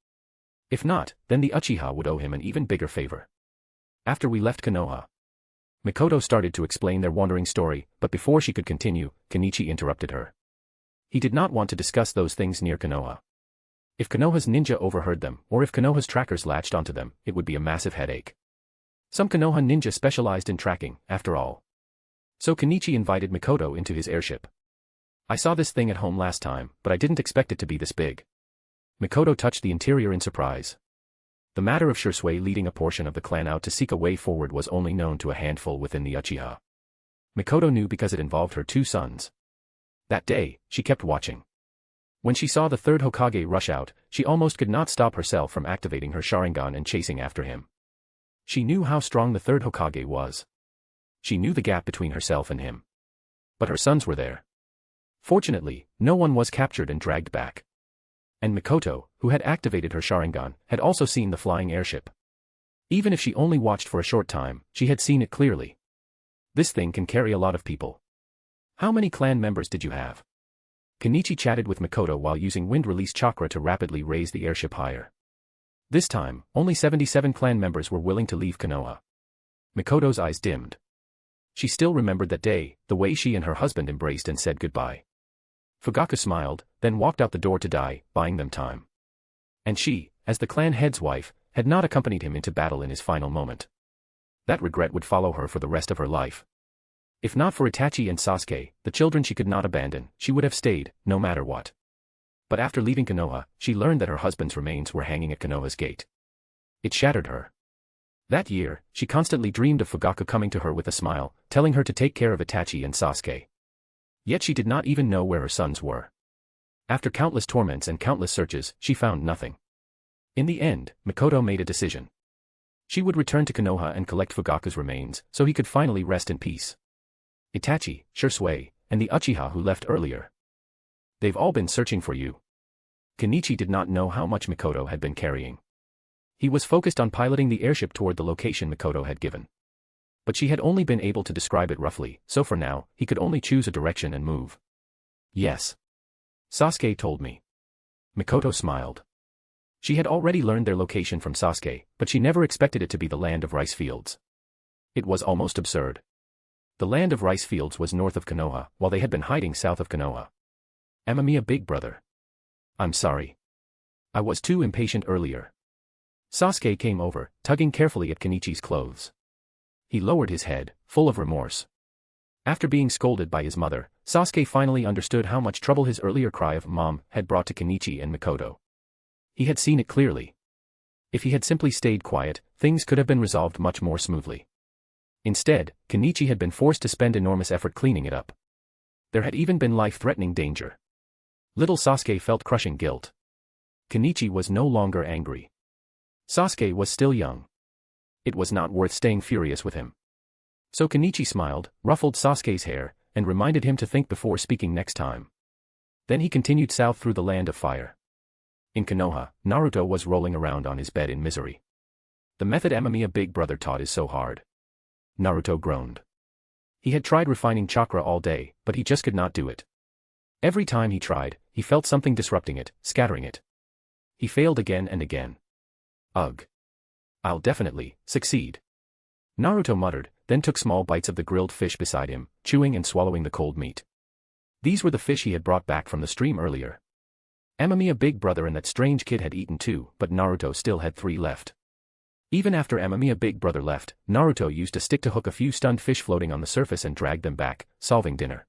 If not, then the Uchiha would owe him an even bigger favor. After we left Konoha. Mikoto started to explain their wandering story, but before she could continue, Kenichi interrupted her. He did not want to discuss those things near Konoha. If Konoha's ninja overheard them, or if Konoha's trackers latched onto them, it would be a massive headache. Some Konoha ninja specialized in tracking, after all. So Kenichi invited Mikoto into his airship. I saw this thing at home last time, but I didn't expect it to be this big. Mikoto touched the interior in surprise. The matter of Shisui leading a portion of the clan out to seek a way forward was only known to a handful within the Uchiha. Mikoto knew because it involved her 2 sons. That day, she kept watching. When she saw the 3rd Hokage rush out, she almost could not stop herself from activating her Sharingan and chasing after him. She knew how strong the 3rd Hokage was. She knew the gap between herself and him. But her sons were there. Fortunately, no one was captured and dragged back. And Mikoto, who had activated her Sharingan, had also seen the flying airship. Even if she only watched for a short time, she had seen it clearly. This thing can carry a lot of people. How many clan members did you have? Kenichi chatted with Mikoto while using wind release chakra to rapidly raise the airship higher. This time, only 77 clan members were willing to leave Konoha. Mikoto's eyes dimmed. She still remembered that day, the way she and her husband embraced and said goodbye. Fugaku smiled, then walked out the door to die, buying them time. And she, as the clan head's wife, had not accompanied him into battle in his final moment. That regret would follow her for the rest of her life. If not for Itachi and Sasuke, the children she could not abandon, she would have stayed, no matter what. But after leaving Konoha, she learned that her husband's remains were hanging at Konoha's gate. It shattered her. That year, she constantly dreamed of Fugaku coming to her with a smile, telling her to take care of Itachi and Sasuke. Yet she did not even know where her sons were. After countless torments and countless searches, she found nothing. In the end, Mikoto made a decision. She would return to Konoha and collect Fugaku's remains, so he could finally rest in peace. Itachi, Shisui, and the Uchiha who left earlier. They've all been searching for you. Kenichi did not know how much Mikoto had been carrying. He was focused on piloting the airship toward the location Mikoto had given. But she had only been able to describe it roughly, so for now, he could only choose a direction and move. Yes. Sasuke told me. Mikoto smiled. She had already learned their location from Sasuke, but she never expected it to be the land of rice fields. It was almost absurd. The land of rice fields was north of Konoha, while they had been hiding south of Konoha. Amamiya, big brother. I'm sorry. I was too impatient earlier. Sasuke came over, tugging carefully at Kenichi's clothes. He lowered his head, full of remorse. After being scolded by his mother, Sasuke finally understood how much trouble his earlier cry of "Mom" had brought to Kenichi and Mikoto. He had seen it clearly. If he had simply stayed quiet, things could have been resolved much more smoothly. Instead, Kenichi had been forced to spend enormous effort cleaning it up. There had even been life-threatening danger. Little Sasuke felt crushing guilt. Kenichi was no longer angry. Sasuke was still young. It was not worth staying furious with him. So Kenichi smiled, ruffled Sasuke's hair, and reminded him to think before speaking next time. Then he continued south through the land of fire. In Konoha, Naruto was rolling around on his bed in misery. The method Amamiya big brother taught is so hard. Naruto groaned. He had tried refining chakra all day, but he just could not do it. Every time he tried, he felt something disrupting it, scattering it. He failed again and again. Ugh. I'll definitely succeed. Naruto muttered, then took small bites of the grilled fish beside him, chewing and swallowing the cold meat. These were the fish he had brought back from the stream earlier. Amamiya big brother and that strange kid had eaten 2, but Naruto still had 3 left. Even after Amamiya big brother left, Naruto used a stick to hook a few stunned fish floating on the surface and drag them back, solving dinner.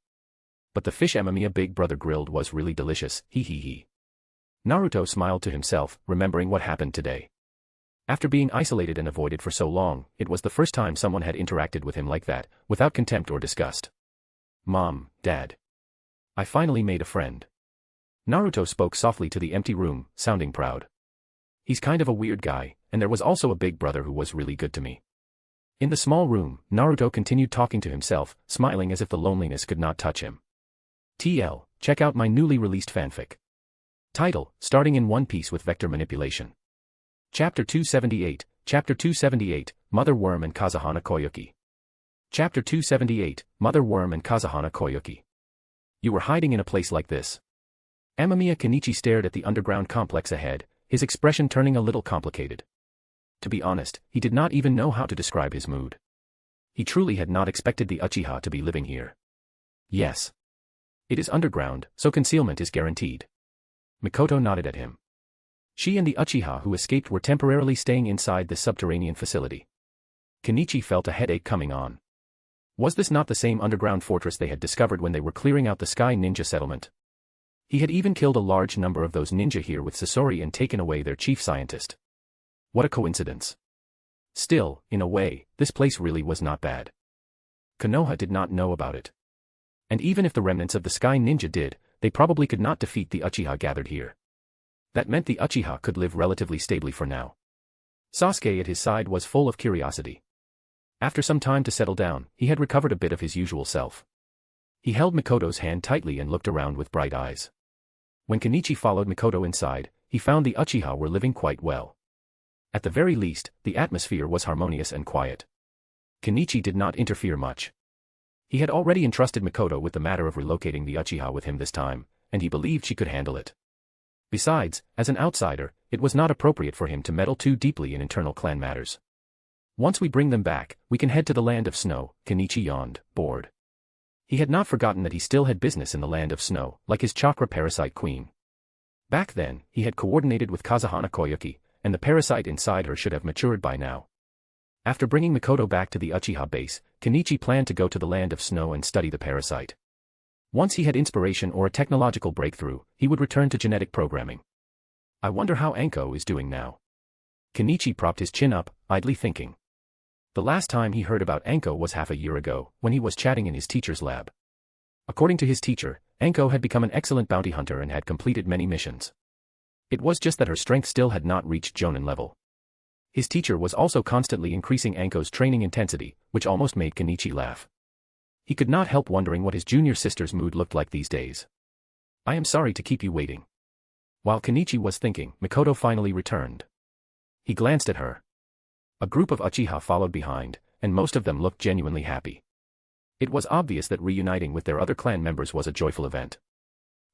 But the fish Amamiya big brother grilled was really delicious, hee hee hee. Naruto smiled to himself, remembering what happened today. After being isolated and avoided for so long, it was the first time someone had interacted with him like that, without contempt or disgust. Mom, Dad. I finally made a friend. Naruto spoke softly to the empty room, sounding proud. He's kind of a weird guy, and there was also a big brother who was really good to me. In the small room, Naruto continued talking to himself, smiling as if the loneliness could not touch him. TL, check out my newly released fanfic. Title, Starting in One Piece with Vector Manipulation. Chapter 278, Chapter 278, Mother Worm and Kazuhana Koyuki. Chapter 278, Mother Worm and Kazuhana Koyuki. You were hiding in a place like this. Amamiya Kenichi stared at the underground complex ahead, his expression turning a little complicated. To be honest, he did not even know how to describe his mood. He truly had not expected the Uchiha to be living here. Yes. It is underground, so concealment is guaranteed. Mikoto nodded at him. She and the Uchiha who escaped were temporarily staying inside this subterranean facility. Kenichi felt a headache coming on. Was this not the same underground fortress they had discovered when they were clearing out the Sky Ninja settlement? He had even killed a large number of those ninja here with Sasori and taken away their chief scientist. What a coincidence. Still, in a way, this place really was not bad. Konoha did not know about it. And even if the remnants of the Sky Ninja did, they probably could not defeat the Uchiha gathered here. That meant the Uchiha could live relatively stably for now. Sasuke at his side was full of curiosity. After some time to settle down, he had recovered a bit of his usual self. He held Mikoto's hand tightly and looked around with bright eyes. When Kenichi followed Mikoto inside, he found the Uchiha were living quite well. At the very least, the atmosphere was harmonious and quiet. Kenichi did not interfere much. He had already entrusted Mikoto with the matter of relocating the Uchiha with him this time, and he believed she could handle it. Besides, as an outsider, it was not appropriate for him to meddle too deeply in internal clan matters. Once we bring them back, we can head to the land of snow, Kenichi yawned, bored. He had not forgotten that he still had business in the land of snow, like his chakra parasite queen. Back then, he had coordinated with Kazuhana Koyuki, and the parasite inside her should have matured by now. After bringing Mikoto back to the Uchiha base, Kenichi planned to go to the land of snow and study the parasite. Once he had inspiration or a technological breakthrough, he would return to genetic programming. I wonder how Anko is doing now. Kenichi propped his chin up, idly thinking. The last time he heard about Anko was half a year ago, when he was chatting in his teacher's lab. According to his teacher, Anko had become an excellent bounty hunter and had completed many missions. It was just that her strength still had not reached Jonin level. His teacher was also constantly increasing Anko's training intensity, which almost made Kenichi laugh. He could not help wondering what his junior sister's mood looked like these days. I am sorry to keep you waiting. While Kenichi was thinking, Mikoto finally returned. He glanced at her. A group of Uchiha followed behind, and most of them looked genuinely happy. It was obvious that reuniting with their other clan members was a joyful event.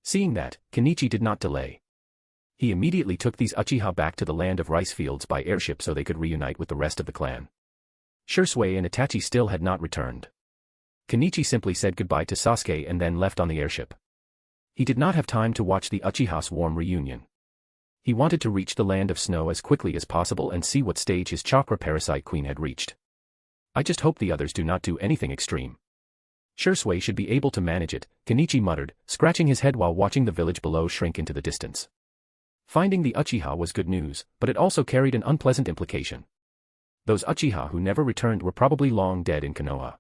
Seeing that, Kenichi did not delay. He immediately took these Uchiha back to the land of rice fields by airship so they could reunite with the rest of the clan. Shisui and Itachi still had not returned. Kenichi simply said goodbye to Sasuke and then left on the airship. He did not have time to watch the Uchiha's warm reunion. He wanted to reach the land of snow as quickly as possible and see what stage his chakra parasite queen had reached. I just hope the others do not do anything extreme. Shisui should be able to manage it, Kenichi muttered, scratching his head while watching the village below shrink into the distance. Finding the Uchiha was good news, but it also carried an unpleasant implication. Those Uchiha who never returned were probably long dead in Konoha.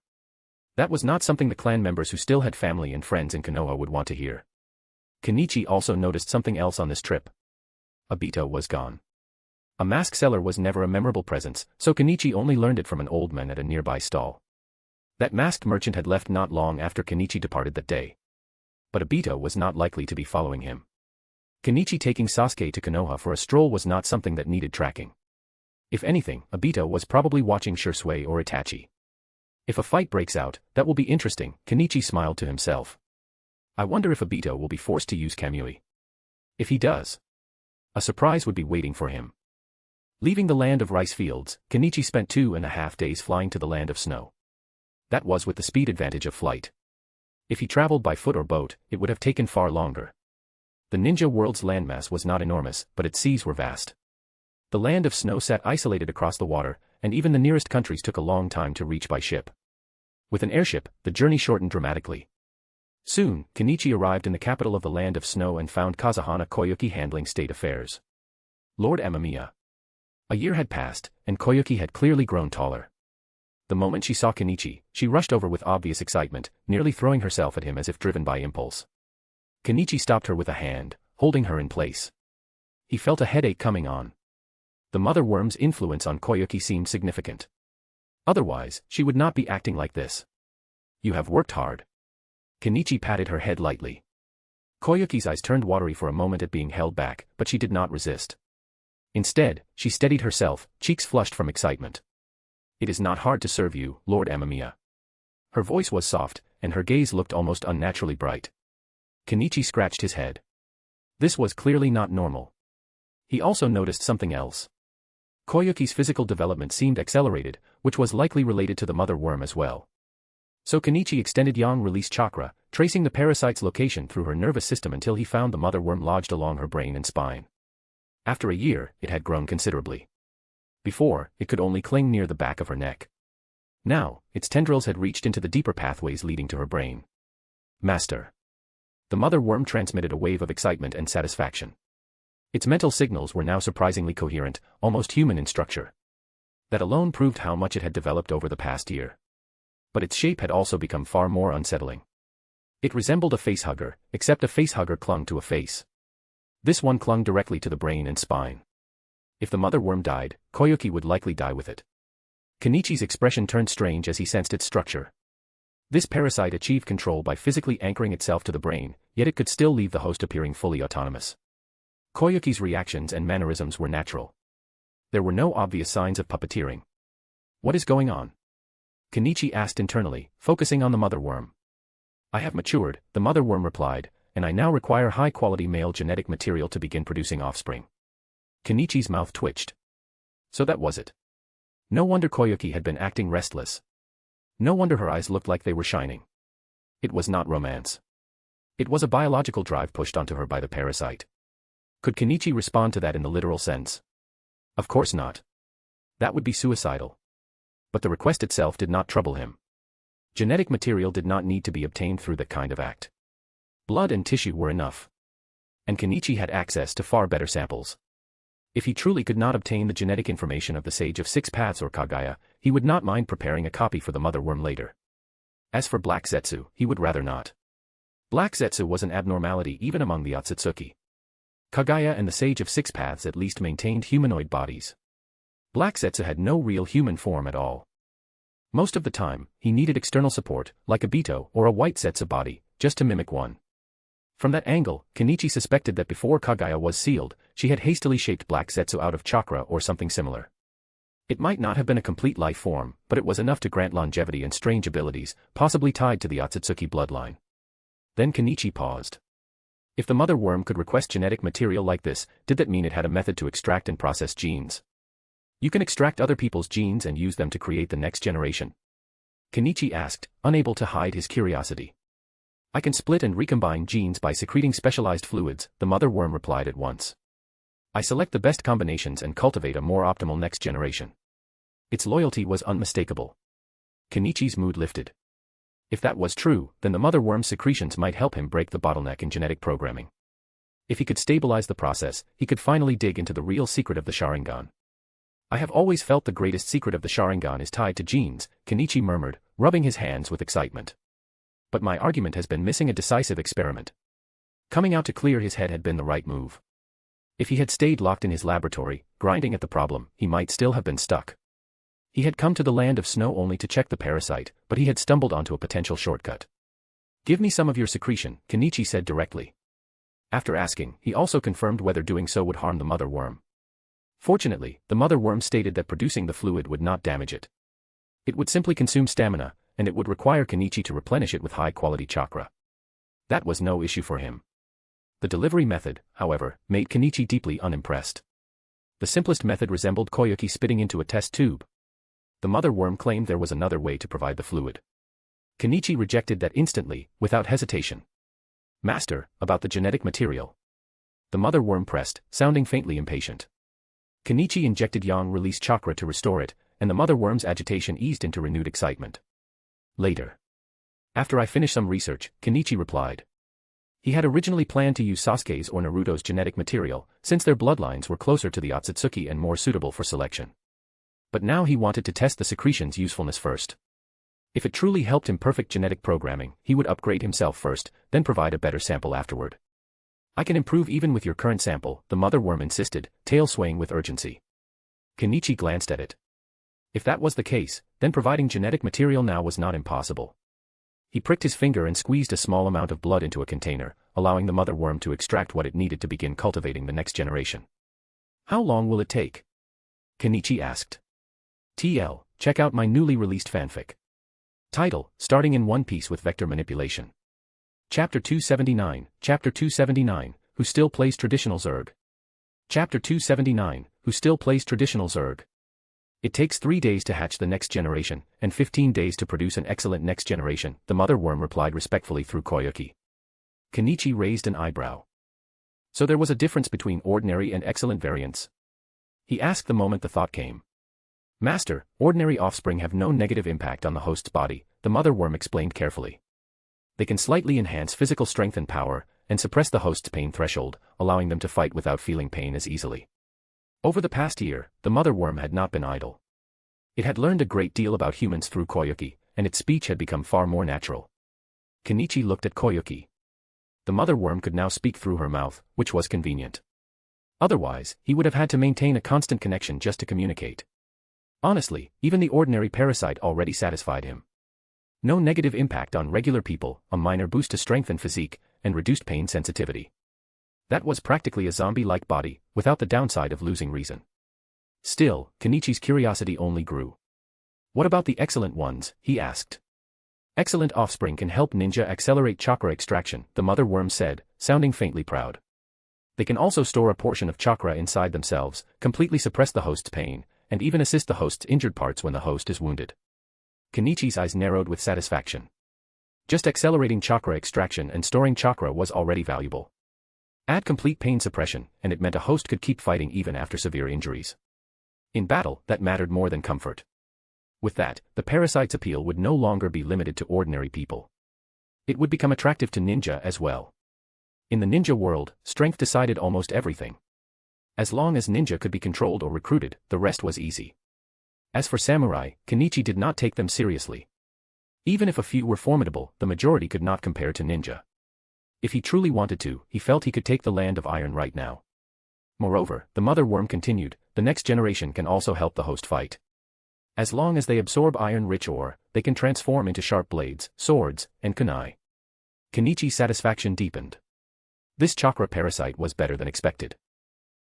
That was not something the clan members who still had family and friends in Konoha would want to hear. Kenichi also noticed something else on this trip. Obito was gone. A mask seller was never a memorable presence, so Kenichi only learned it from an old man at a nearby stall. That masked merchant had left not long after Kenichi departed that day. But Obito was not likely to be following him. Kenichi taking Sasuke to Konoha for a stroll was not something that needed tracking. If anything, Obito was probably watching Shisui or Itachi. If a fight breaks out, that will be interesting, Kenichi smiled to himself. I wonder if Obito will be forced to use Kamui. If he does, a surprise would be waiting for him. Leaving the land of rice fields, Kenichi spent 2.5 days flying to the land of snow. That was with the speed advantage of flight. If he traveled by foot or boat, it would have taken far longer. The ninja world's landmass was not enormous, but its seas were vast. The land of snow sat isolated across the water, and even the nearest countries took a long time to reach by ship. With an airship, the journey shortened dramatically. Soon, Kenichi arrived in the capital of the land of snow and found Kazuhana Koyuki handling state affairs. Lord Amamiya. A year had passed, and Koyuki had clearly grown taller. The moment she saw Kenichi, she rushed over with obvious excitement, nearly throwing herself at him as if driven by impulse. Kenichi stopped her with a hand, holding her in place. He felt a headache coming on. The mother worm's influence on Koyuki seemed significant. Otherwise, she would not be acting like this. You have worked hard. Kenichi patted her head lightly. Koyuki's eyes turned watery for a moment at being held back, but she did not resist. Instead, she steadied herself, cheeks flushed from excitement. It is not hard to serve you, Lord Amamiya. Her voice was soft, and her gaze looked almost unnaturally bright. Kenichi scratched his head. This was clearly not normal. He also noticed something else. Koyuki's physical development seemed accelerated, which was likely related to the mother worm as well. So Kenichi extended yang release chakra, tracing the parasite's location through her nervous system until he found the mother worm lodged along her brain and spine. After a year, it had grown considerably. Before, it could only cling near the back of her neck. Now, its tendrils had reached into the deeper pathways leading to her brain. Master. The mother worm transmitted a wave of excitement and satisfaction. Its mental signals were now surprisingly coherent, almost human in structure. That alone proved how much it had developed over the past year. But its shape had also become far more unsettling. It resembled a facehugger, except a facehugger clung to a face. This one clung directly to the brain and spine. If the mother worm died, Koyuki would likely die with it. Kenichi's expression turned strange as he sensed its structure. This parasite achieved control by physically anchoring itself to the brain, yet it could still leave the host appearing fully autonomous. Koyuki's reactions and mannerisms were natural. There were no obvious signs of puppeteering. What is going on? Kenichi asked internally, focusing on the mother worm. I have matured, the mother worm replied, and I now require high-quality male genetic material to begin producing offspring. Kenichi's mouth twitched. So that was it. No wonder Koyuki had been acting restless. No wonder her eyes looked like they were shining. It was not romance. It was a biological drive pushed onto her by the parasite. Could Kenichi respond to that in the literal sense? Of course not. That would be suicidal. But the request itself did not trouble him. Genetic material did not need to be obtained through that kind of act. Blood and tissue were enough. And Kenichi had access to far better samples. If he truly could not obtain the genetic information of the Sage of Six Paths or Kagaya, he would not mind preparing a copy for the mother worm later. As for Black Zetsu, he would rather not. Black Zetsu was an abnormality even among the Otsutsuki. Kagaya and the Sage of Six Paths at least maintained humanoid bodies. Black Zetsu had no real human form at all. Most of the time, he needed external support, like Obito or a white Zetsu body, just to mimic one. From that angle, Kenichi suspected that before Kagaya was sealed, she had hastily shaped Black Zetsu out of chakra or something similar. It might not have been a complete life form, but it was enough to grant longevity and strange abilities, possibly tied to the Otsutsuki bloodline. Then Kenichi paused. If the mother worm could request genetic material like this, did that mean it had a method to extract and process genes? You can extract other people's genes and use them to create the next generation? Kenichi asked, unable to hide his curiosity. I can split and recombine genes by secreting specialized fluids, the mother worm replied at once. I select the best combinations and cultivate a more optimal next generation. Its loyalty was unmistakable. Kenichi's mood lifted. If that was true, then the mother worm's secretions might help him break the bottleneck in genetic programming. If he could stabilize the process, he could finally dig into the real secret of the Sharingan. I have always felt the greatest secret of the Sharingan is tied to genes, Kenichi murmured, rubbing his hands with excitement. But my argument has been missing a decisive experiment. Coming out to clear his head had been the right move. If he had stayed locked in his laboratory, grinding at the problem, he might still have been stuck. He had come to the land of snow only to check the parasite, but he had stumbled onto a potential shortcut. Give me some of your secretion, Kenichi said directly. After asking, he also confirmed whether doing so would harm the mother worm. Fortunately, the mother worm stated that producing the fluid would not damage it. It would simply consume stamina, and it would require Kenichi to replenish it with high-quality chakra. That was no issue for him. The delivery method, however, made Kenichi deeply unimpressed. The simplest method resembled Koyuki spitting into a test tube. The mother worm claimed there was another way to provide the fluid. Kenichi rejected that instantly, without hesitation. Master, about the genetic material. The mother worm pressed, sounding faintly impatient. Kenichi injected yang-release chakra to restore it, and the mother worm's agitation eased into renewed excitement. Later. After I finish some research, Kenichi replied. He had originally planned to use Sasuke's or Naruto's genetic material, since their bloodlines were closer to the Otsutsuki and more suitable for selection. But now he wanted to test the secretion's usefulness first. If it truly helped him perfect genetic programming, he would upgrade himself first, then provide a better sample afterward. I can improve even with your current sample, the mother worm insisted, tail swaying with urgency. Kenichi glanced at it. If that was the case, then providing genetic material now was not impossible. He pricked his finger and squeezed a small amount of blood into a container, allowing the mother worm to extract what it needed to begin cultivating the next generation. How long will it take? Kenichi asked. TL, check out my newly released fanfic. Title, Starting in One Piece with Vector Manipulation. Chapter 279, Who Still Plays Traditional Zerg. Chapter 279, Who Still Plays Traditional Zerg. It takes 3 days to hatch the next generation, and 15 days to produce an excellent next generation, the mother worm replied respectfully through Koyuki. Kenichi raised an eyebrow. So there was a difference between ordinary and excellent variants? He asked the moment the thought came. Master, ordinary offspring have no negative impact on the host's body, the mother worm explained carefully. They can slightly enhance physical strength and power, and suppress the host's pain threshold, allowing them to fight without feeling pain as easily. Over the past year, the mother worm had not been idle. It had learned a great deal about humans through Koyuki, and its speech had become far more natural. Kenichi looked at Koyuki. The mother worm could now speak through her mouth, which was convenient. Otherwise, he would have had to maintain a constant connection just to communicate. Honestly, even the ordinary parasite already satisfied him. No negative impact on regular people, a minor boost to strength and physique, and reduced pain sensitivity. That was practically a zombie-like body, without the downside of losing reason. Still, Kenichi's curiosity only grew. What about the excellent ones, he asked. Excellent offspring can help ninja accelerate chakra extraction, the mother worm said, sounding faintly proud. They can also store a portion of chakra inside themselves, completely suppress the host's pain, and even assist the host's injured parts when the host is wounded. Kenichi's eyes narrowed with satisfaction. Just accelerating chakra extraction and storing chakra was already valuable. Add complete pain suppression, and it meant a host could keep fighting even after severe injuries. In battle, that mattered more than comfort. With that, the parasite's appeal would no longer be limited to ordinary people. It would become attractive to ninja as well. In the ninja world, strength decided almost everything. As long as ninja could be controlled or recruited, the rest was easy. As for samurai, Kenichi did not take them seriously. Even if a few were formidable, the majority could not compare to ninja. If he truly wanted to, he felt he could take the land of iron right now. Moreover, the mother worm continued, the next generation can also help the host fight. As long as they absorb iron-rich ore, they can transform into sharp blades, swords, and kunai. Kenichi's satisfaction deepened. This chakra parasite was better than expected.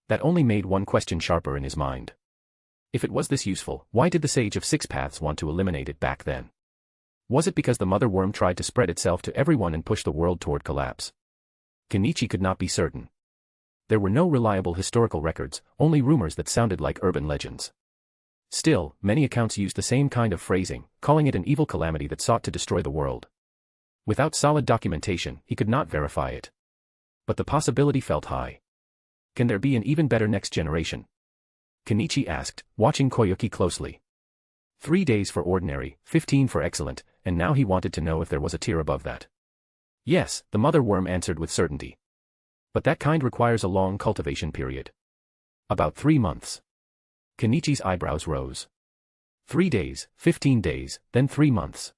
That only made one question sharper in his mind. If it was this useful, why did the Sage of Six Paths want to eliminate it back then? Was it because the mother worm tried to spread itself to everyone and push the world toward collapse? Kenichi could not be certain. There were no reliable historical records, only rumors that sounded like urban legends. Still, many accounts used the same kind of phrasing, calling it an evil calamity that sought to destroy the world. Without solid documentation, he could not verify it. But the possibility felt high. Can there be an even better next generation? Kenichi asked, watching Koyuki closely. 3 days for ordinary, 15 for excellent, and now he wanted to know if there was a tier above that. Yes, the mother worm answered with certainty. But that kind requires a long cultivation period. About 3 months. Kenichi's eyebrows rose. 3 days, 15 days, then 3 months.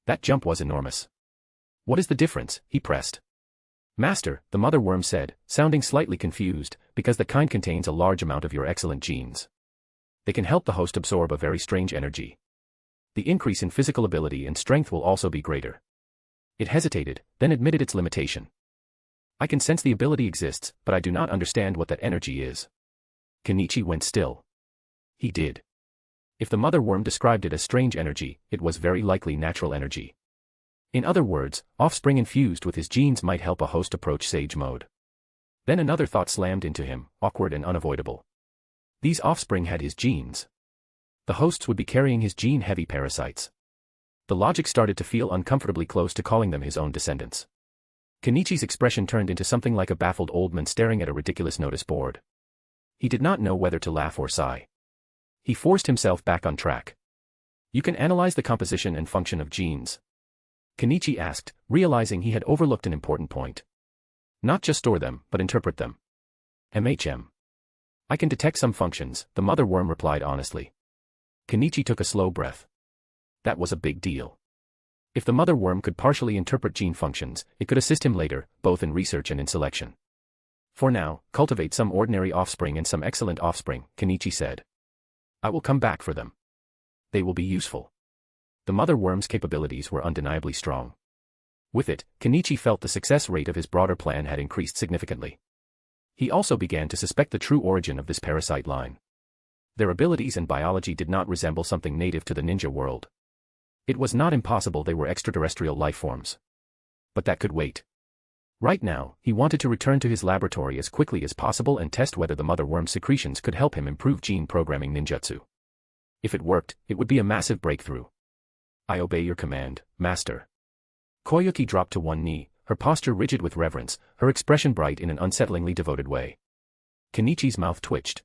That jump was enormous. What is the difference? He pressed. Master, the mother worm said, sounding slightly confused, because the kind contains a large amount of your excellent genes. They can help the host absorb a very strange energy. The increase in physical ability and strength will also be greater. It hesitated, then admitted its limitation. I can sense the ability exists, but I do not understand what that energy is. Kenichi went still. He did. If the mother worm described it as strange energy, it was very likely natural energy. In other words, offspring infused with his genes might help a host approach sage mode. Then another thought slammed into him, awkward and unavoidable. These offspring had his genes. The hosts would be carrying his gene-heavy parasites. The logic started to feel uncomfortably close to calling them his own descendants. Kenichi's expression turned into something like a baffled old man staring at a ridiculous notice board. He did not know whether to laugh or sigh. He forced himself back on track. You can analyze the composition and function of genes. Kenichi asked, realizing he had overlooked an important point. Not just store them, but interpret them. I can detect some functions, the mother worm replied honestly. Kenichi took a slow breath. That was a big deal. If the mother worm could partially interpret gene functions, it could assist him later, both in research and in selection. For now, cultivate some ordinary offspring and some excellent offspring, Kenichi said. I will come back for them. They will be useful. The mother worm's capabilities were undeniably strong. With it, Kenichi felt the success rate of his broader plan had increased significantly. He also began to suspect the true origin of this parasite line. Their abilities and biology did not resemble something native to the ninja world. It was not impossible they were extraterrestrial life forms. But that could wait. Right now, he wanted to return to his laboratory as quickly as possible and test whether the mother worm's secretions could help him improve gene programming ninjutsu. If it worked, it would be a massive breakthrough. I obey your command, Master. Koyuki dropped to one knee, her posture rigid with reverence, her expression bright in an unsettlingly devoted way. Kenichi's mouth twitched.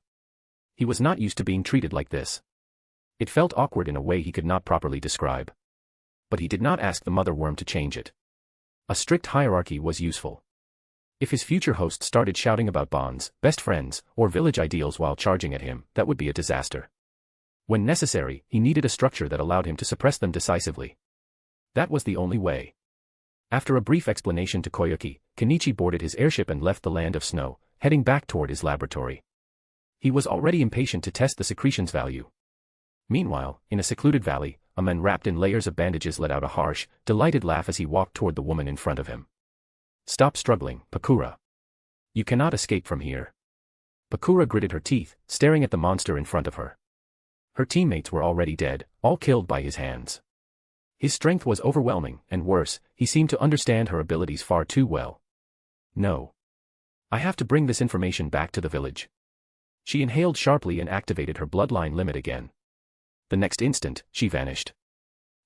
He was not used to being treated like this. It felt awkward in a way he could not properly describe. But he did not ask the mother worm to change it. A strict hierarchy was useful. If his future host started shouting about bonds, best friends, or village ideals while charging at him, that would be a disaster. When necessary, he needed a structure that allowed him to suppress them decisively. That was the only way. After a brief explanation to Koyuki, Kenichi boarded his airship and left the land of snow, heading back toward his laboratory. He was already impatient to test the secretion's value. Meanwhile, in a secluded valley, a man wrapped in layers of bandages let out a harsh, delighted laugh as he walked toward the woman in front of him. Stop struggling, Pakura. You cannot escape from here. Pakura gritted her teeth, staring at the monster in front of her. Her teammates were already dead, all killed by his hands. His strength was overwhelming, and worse, he seemed to understand her abilities far too well. No. I have to bring this information back to the village. She inhaled sharply and activated her bloodline limit again. The next instant, she vanished.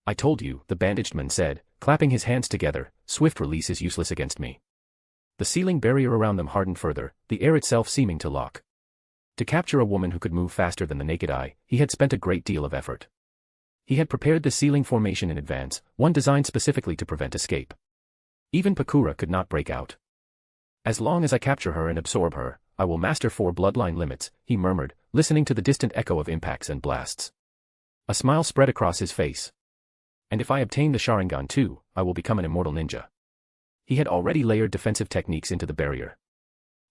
I told you, the bandaged man said, clapping his hands together, swift release is useless against me. The ceiling barrier around them hardened further, the air itself seeming to lock. To capture a woman who could move faster than the naked eye, he had spent a great deal of effort. He had prepared the ceiling formation in advance, one designed specifically to prevent escape. Even Pakura could not break out. As long as I capture her and absorb her, I will master 4 bloodline limits, he murmured, listening to the distant echo of impacts and blasts. A smile spread across his face. And if I obtain the Sharingan too, I will become an immortal ninja. He had already layered defensive techniques into the barrier.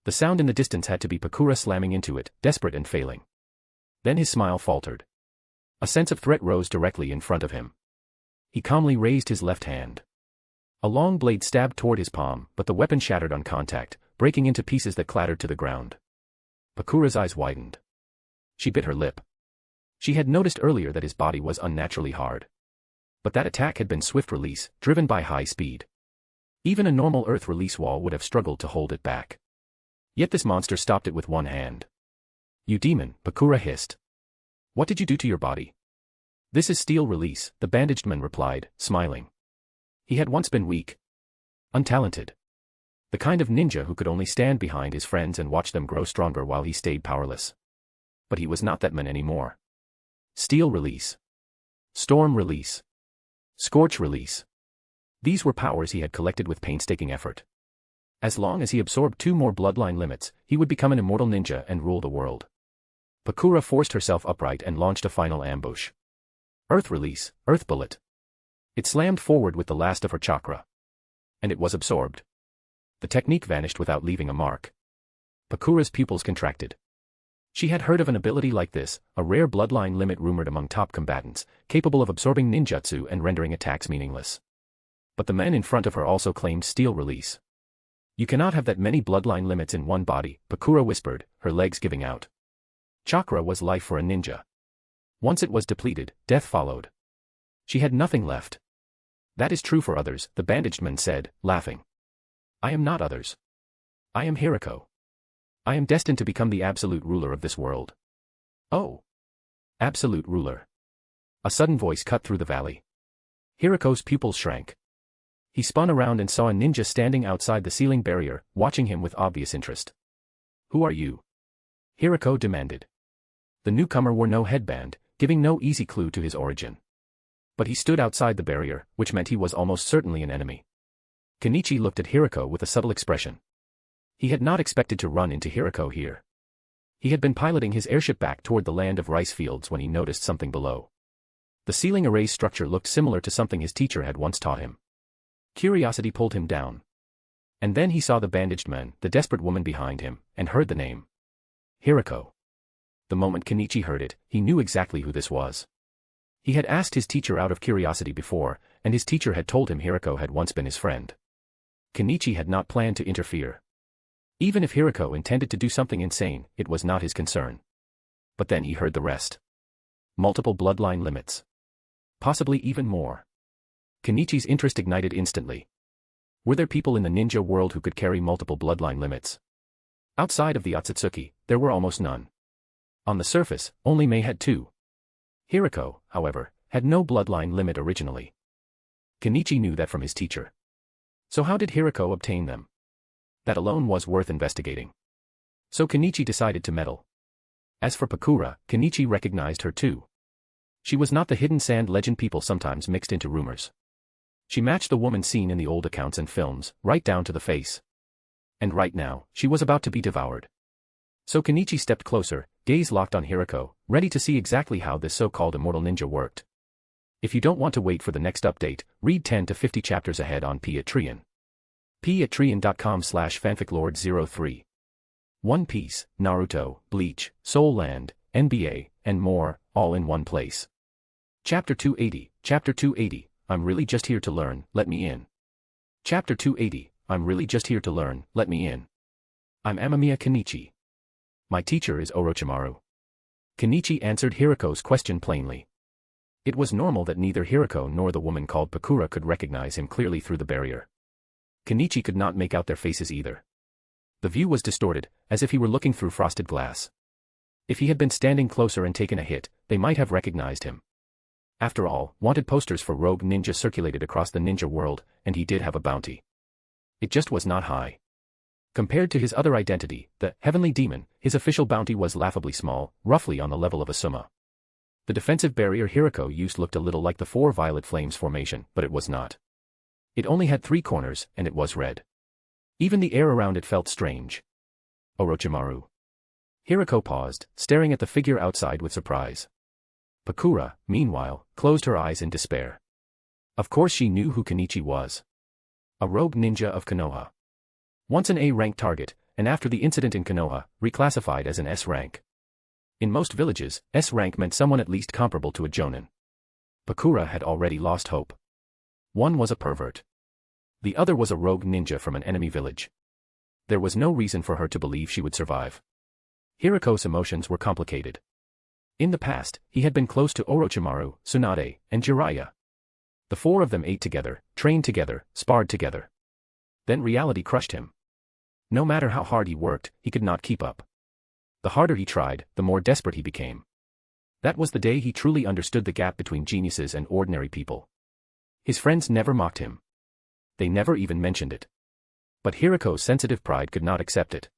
The sound in the distance had to be Pakura slamming into it, desperate and failing. Then his smile faltered. A sense of threat rose directly in front of him. He calmly raised his left hand. A long blade stabbed toward his palm, but the weapon shattered on contact, breaking into pieces that clattered to the ground. Pakura's eyes widened. She bit her lip. She had noticed earlier that his body was unnaturally hard. But that attack had been swift release, driven by high speed. Even a normal earth release wall would have struggled to hold it back. Yet this monster stopped it with one hand. "You demon," Bakura hissed. "What did you do to your body?" "This is steel release," the bandaged man replied, smiling. He had once been weak. Untalented. The kind of ninja who could only stand behind his friends and watch them grow stronger while he stayed powerless. But he was not that man anymore. Steel release. Storm release. Scorch release. These were powers he had collected with painstaking effort. As long as he absorbed 2 more bloodline limits, he would become an immortal ninja and rule the world. Bakura forced herself upright and launched a final ambush. Earth release, earth bullet. It slammed forward with the last of her chakra. And it was absorbed. The technique vanished without leaving a mark. Bakura's pupils contracted. She had heard of an ability like this, a rare bloodline limit rumored among top combatants, capable of absorbing ninjutsu and rendering attacks meaningless. But the man in front of her also claimed steel release. "You cannot have that many bloodline limits in one body," Bakura whispered, her legs giving out. Chakra was life for a ninja. Once it was depleted, death followed. She had nothing left. "That is true for others," the bandaged man said, laughing. "I am not others. I am Hiriko. I am destined to become the absolute ruler of this world." "Oh. Absolute ruler." A sudden voice cut through the valley. Hiriko's pupils shrank. He spun around and saw a ninja standing outside the ceiling barrier, watching him with obvious interest. "Who are you?" Hiriko demanded. The newcomer wore no headband, giving no easy clue to his origin. But he stood outside the barrier, which meant he was almost certainly an enemy. Kenichi looked at Hiriko with a subtle expression. He had not expected to run into Hiriko here. He had been piloting his airship back toward the land of rice fields when he noticed something below. The ceiling array's structure looked similar to something his teacher had once taught him. Curiosity pulled him down. And then he saw the bandaged man, the desperate woman behind him, and heard the name. Hiriko. The moment Kenichi heard it, he knew exactly who this was. He had asked his teacher out of curiosity before, and his teacher had told him Hiriko had once been his friend. Kenichi had not planned to interfere. Even if Hiriko intended to do something insane, it was not his concern. But then he heard the rest. Multiple bloodline limits. Possibly even more. Kenichi's interest ignited instantly. Were there people in the ninja world who could carry multiple bloodline limits? Outside of the Otsutsuki, there were almost none. On the surface, only Mei had 2. Hiriko, however, had no bloodline limit originally. Kenichi knew that from his teacher. So how did Hiriko obtain them? That alone was worth investigating. So Kenichi decided to meddle. As for Bakura, Kenichi recognized her too. She was not the hidden sand legend people sometimes mixed into rumors. She matched the woman seen in the old accounts and films, right down to the face. And right now, she was about to be devoured. So Kenichi stepped closer, gaze locked on Hiriko, ready to see exactly how this so-called immortal ninja worked. If you don't want to wait for the next update, read 10 to 50 chapters ahead on Patreon. patreon.com/fanficlord03. One Piece, Naruto, Bleach, Soul Land, NBA, and more, all in one place. Chapter 280, I'm really just here to learn, let me in. Chapter 280, I'm really just here to learn, let me in. I'm Amamiya Kenichi. My teacher is Orochimaru. Kenichi answered Hiriko's question plainly. It was normal that neither Hiriko nor the woman called Bakura could recognize him clearly through the barrier. Kenichi could not make out their faces either. The view was distorted, as if he were looking through frosted glass. If he had been standing closer and taken a hit, they might have recognized him. After all, wanted posters for rogue ninja circulated across the ninja world, and he did have a bounty. It just was not high. Compared to his other identity, the Heavenly Demon, his official bounty was laughably small, roughly on the level of a summa. The defensive barrier Hiriko used looked a little like the 4 Violet Flames formation, but it was not. It only had 3 corners, and it was red. Even the air around it felt strange. Orochimaru. Hiriko paused, staring at the figure outside with surprise. Bakura, meanwhile, closed her eyes in despair. Of course she knew who Kenichi was. A rogue ninja of Konoha. Once an A-rank target, and after the incident in Konoha, reclassified as an S-rank. In most villages, S-rank meant someone at least comparable to a jonin. Bakura had already lost hope. One was a pervert. The other was a rogue ninja from an enemy village. There was no reason for her to believe she would survive. Hiriko's emotions were complicated. In the past, he had been close to Orochimaru, Tsunade, and Jiraiya. The four of them ate together, trained together, sparred together. Then reality crushed him. No matter how hard he worked, he could not keep up. The harder he tried, the more desperate he became. That was the day he truly understood the gap between geniuses and ordinary people. His friends never mocked him. They never even mentioned it. But Hiruko's sensitive pride could not accept it.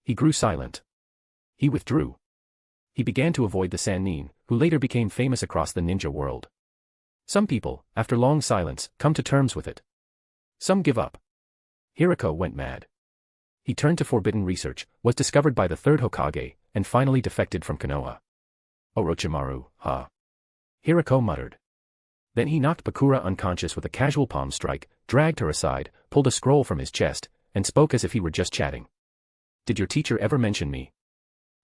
He grew silent. He withdrew. He began to avoid the Sannin, who later became famous across the ninja world. Some people, after long silence, come to terms with it. Some give up. Hiruko went mad. He turned to forbidden research, was discovered by the third Hokage, and finally defected from Konoha. Orochimaru, huh? Hiruko muttered. Then he knocked Bakura unconscious with a casual palm strike, dragged her aside, pulled a scroll from his chest, and spoke as if he were just chatting. Did your teacher ever mention me?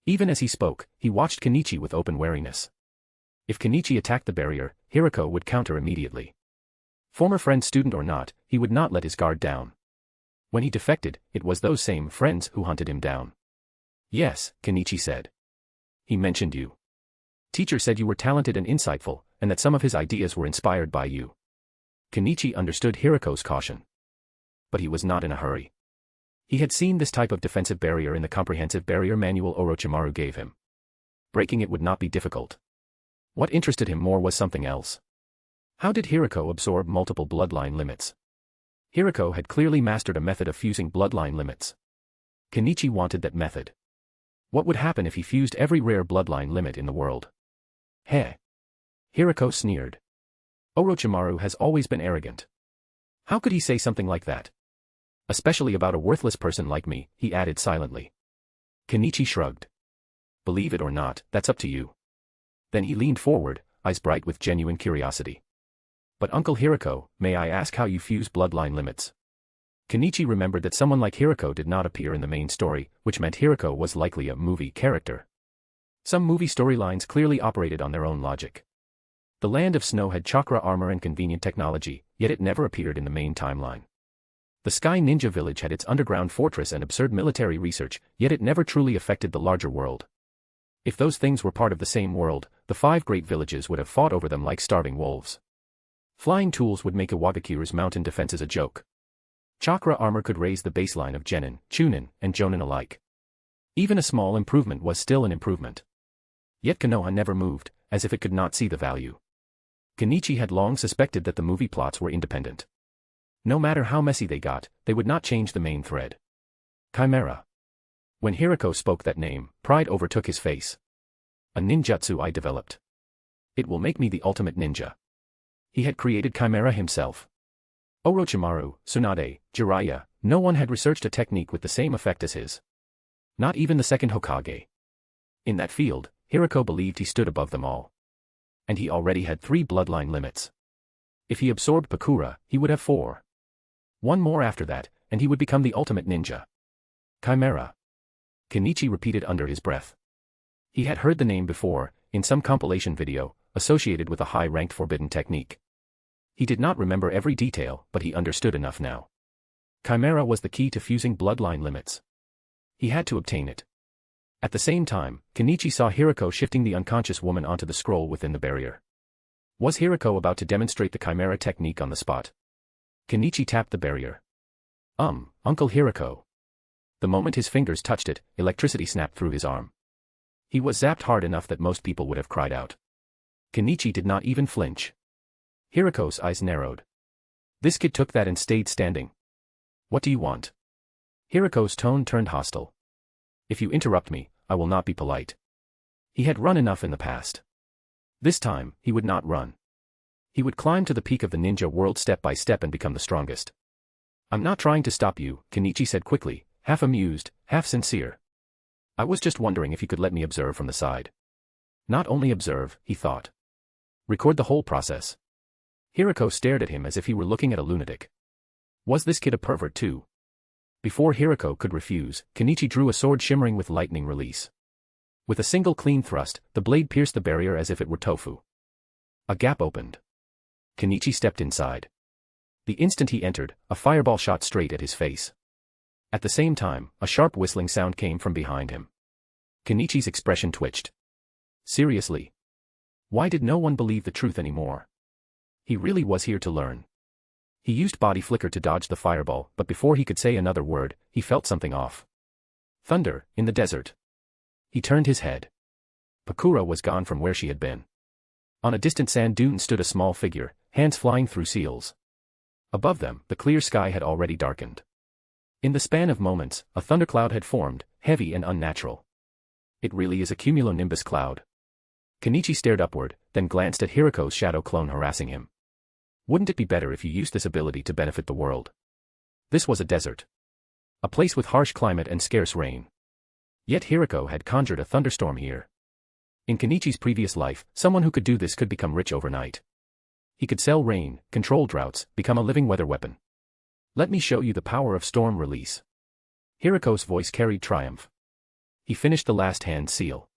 Even as he spoke, he watched Kenichi with open wariness. If Kenichi attacked the barrier, Hiruko would counter immediately. Former friend student or not, he would not let his guard down. When he defected, it was those same friends who hunted him down. Yes, Kenichi said. He mentioned you. Teacher said you were talented and insightful, and that some of his ideas were inspired by you. Kenichi understood Hiruko's caution. But he was not in a hurry. He had seen this type of defensive barrier in the comprehensive barrier manual Orochimaru gave him. Breaking it would not be difficult. What interested him more was something else. How did Hiruko absorb multiple bloodline limits? Hiruko had clearly mastered a method of fusing bloodline limits. Kenichi wanted that method. What would happen if he fused every rare bloodline limit in the world? Heh. Hiruko sneered. Orochimaru has always been arrogant. How could he say something like that? Especially about a worthless person like me, he added silently. Kenichi shrugged. Believe it or not, that's up to you. Then he leaned forward, eyes bright with genuine curiosity. But Uncle Hiruko, may I ask how you fuse bloodline limits? Kenichi remembered that someone like Hiruko did not appear in the main story, which meant Hiruko was likely a movie character. Some movie storylines clearly operated on their own logic. The Land of Snow had chakra armor and convenient technology, yet it never appeared in the main timeline. The Sky Ninja Village had its underground fortress and absurd military research, yet it never truly affected the larger world. If those things were part of the same world, the 5 great villages would have fought over them like starving wolves. Flying tools would make Iwagakiru's mountain defenses a joke. Chakra armor could raise the baseline of Genin, Chunin, and Jonin alike. Even a small improvement was still an improvement. Yet Konoha never moved, as if it could not see the value. Kenichi had long suspected that the movie plots were independent. No matter how messy they got, they would not change the main thread. Chimera. When Hiruko spoke that name, pride overtook his face. A ninjutsu I developed. It will make me the ultimate ninja. He had created Chimera himself. Orochimaru, Tsunade, Jiraiya, no one had researched a technique with the same effect as his. Not even the second Hokage. In that field, Hiruko believed he stood above them all. And he already had 3 bloodline limits. If he absorbed Bakura, he would have 4. One more after that, and he would become the ultimate ninja. Chimera. Kenichi repeated under his breath. He had heard the name before, in some compilation video, associated with a high-ranked forbidden technique. He did not remember every detail, but he understood enough now. Chimera was the key to fusing bloodline limits. He had to obtain it. At the same time, Kenichi saw Hiruko shifting the unconscious woman onto the scroll within the barrier. Was Hiruko about to demonstrate the Chimera technique on the spot? Kenichi tapped the barrier. Uncle Hiruko. The moment his fingers touched it, electricity snapped through his arm. He was zapped hard enough that most people would have cried out. Kenichi did not even flinch. Hiruko's eyes narrowed. This kid took that and stayed standing. What do you want? Hiruko's tone turned hostile. If you interrupt me, I will not be polite. He had run enough in the past. This time, he would not run. He would climb to the peak of the ninja world step by step and become the strongest. I'm not trying to stop you, Kenichi said quickly, half amused, half sincere. I was just wondering if you could let me observe from the side. Not only observe, he thought. Record the whole process. Hiruko stared at him as if he were looking at a lunatic. Was this kid a pervert too? Before Hiruko could refuse, Kenichi drew a sword shimmering with lightning release. With a single clean thrust, the blade pierced the barrier as if it were tofu. A gap opened. Kenichi stepped inside. The instant he entered, a fireball shot straight at his face. At the same time, a sharp whistling sound came from behind him. Kenichi's expression twitched. Seriously? Why did no one believe the truth anymore? He really was here to learn. He used body flicker to dodge the fireball, but before he could say another word, he felt something off. Thunder, in the desert. He turned his head. Pakura was gone from where she had been. On a distant sand dune stood a small figure, hands flying through seals. Above them, the clear sky had already darkened. In the span of moments, a thundercloud had formed, heavy and unnatural. It really is a cumulonimbus cloud. Kenichi stared upward, then glanced at Hiruko's shadow clone harassing him. Wouldn't it be better if you used this ability to benefit the world? This was a desert. A place with harsh climate and scarce rain. Yet Hiruko had conjured a thunderstorm here. In Kenichi's previous life, someone who could do this could become rich overnight. He could sell rain, control droughts, become a living weather weapon. Let me show you the power of storm release. Hiruko's voice carried triumph. He finished the last hand seal.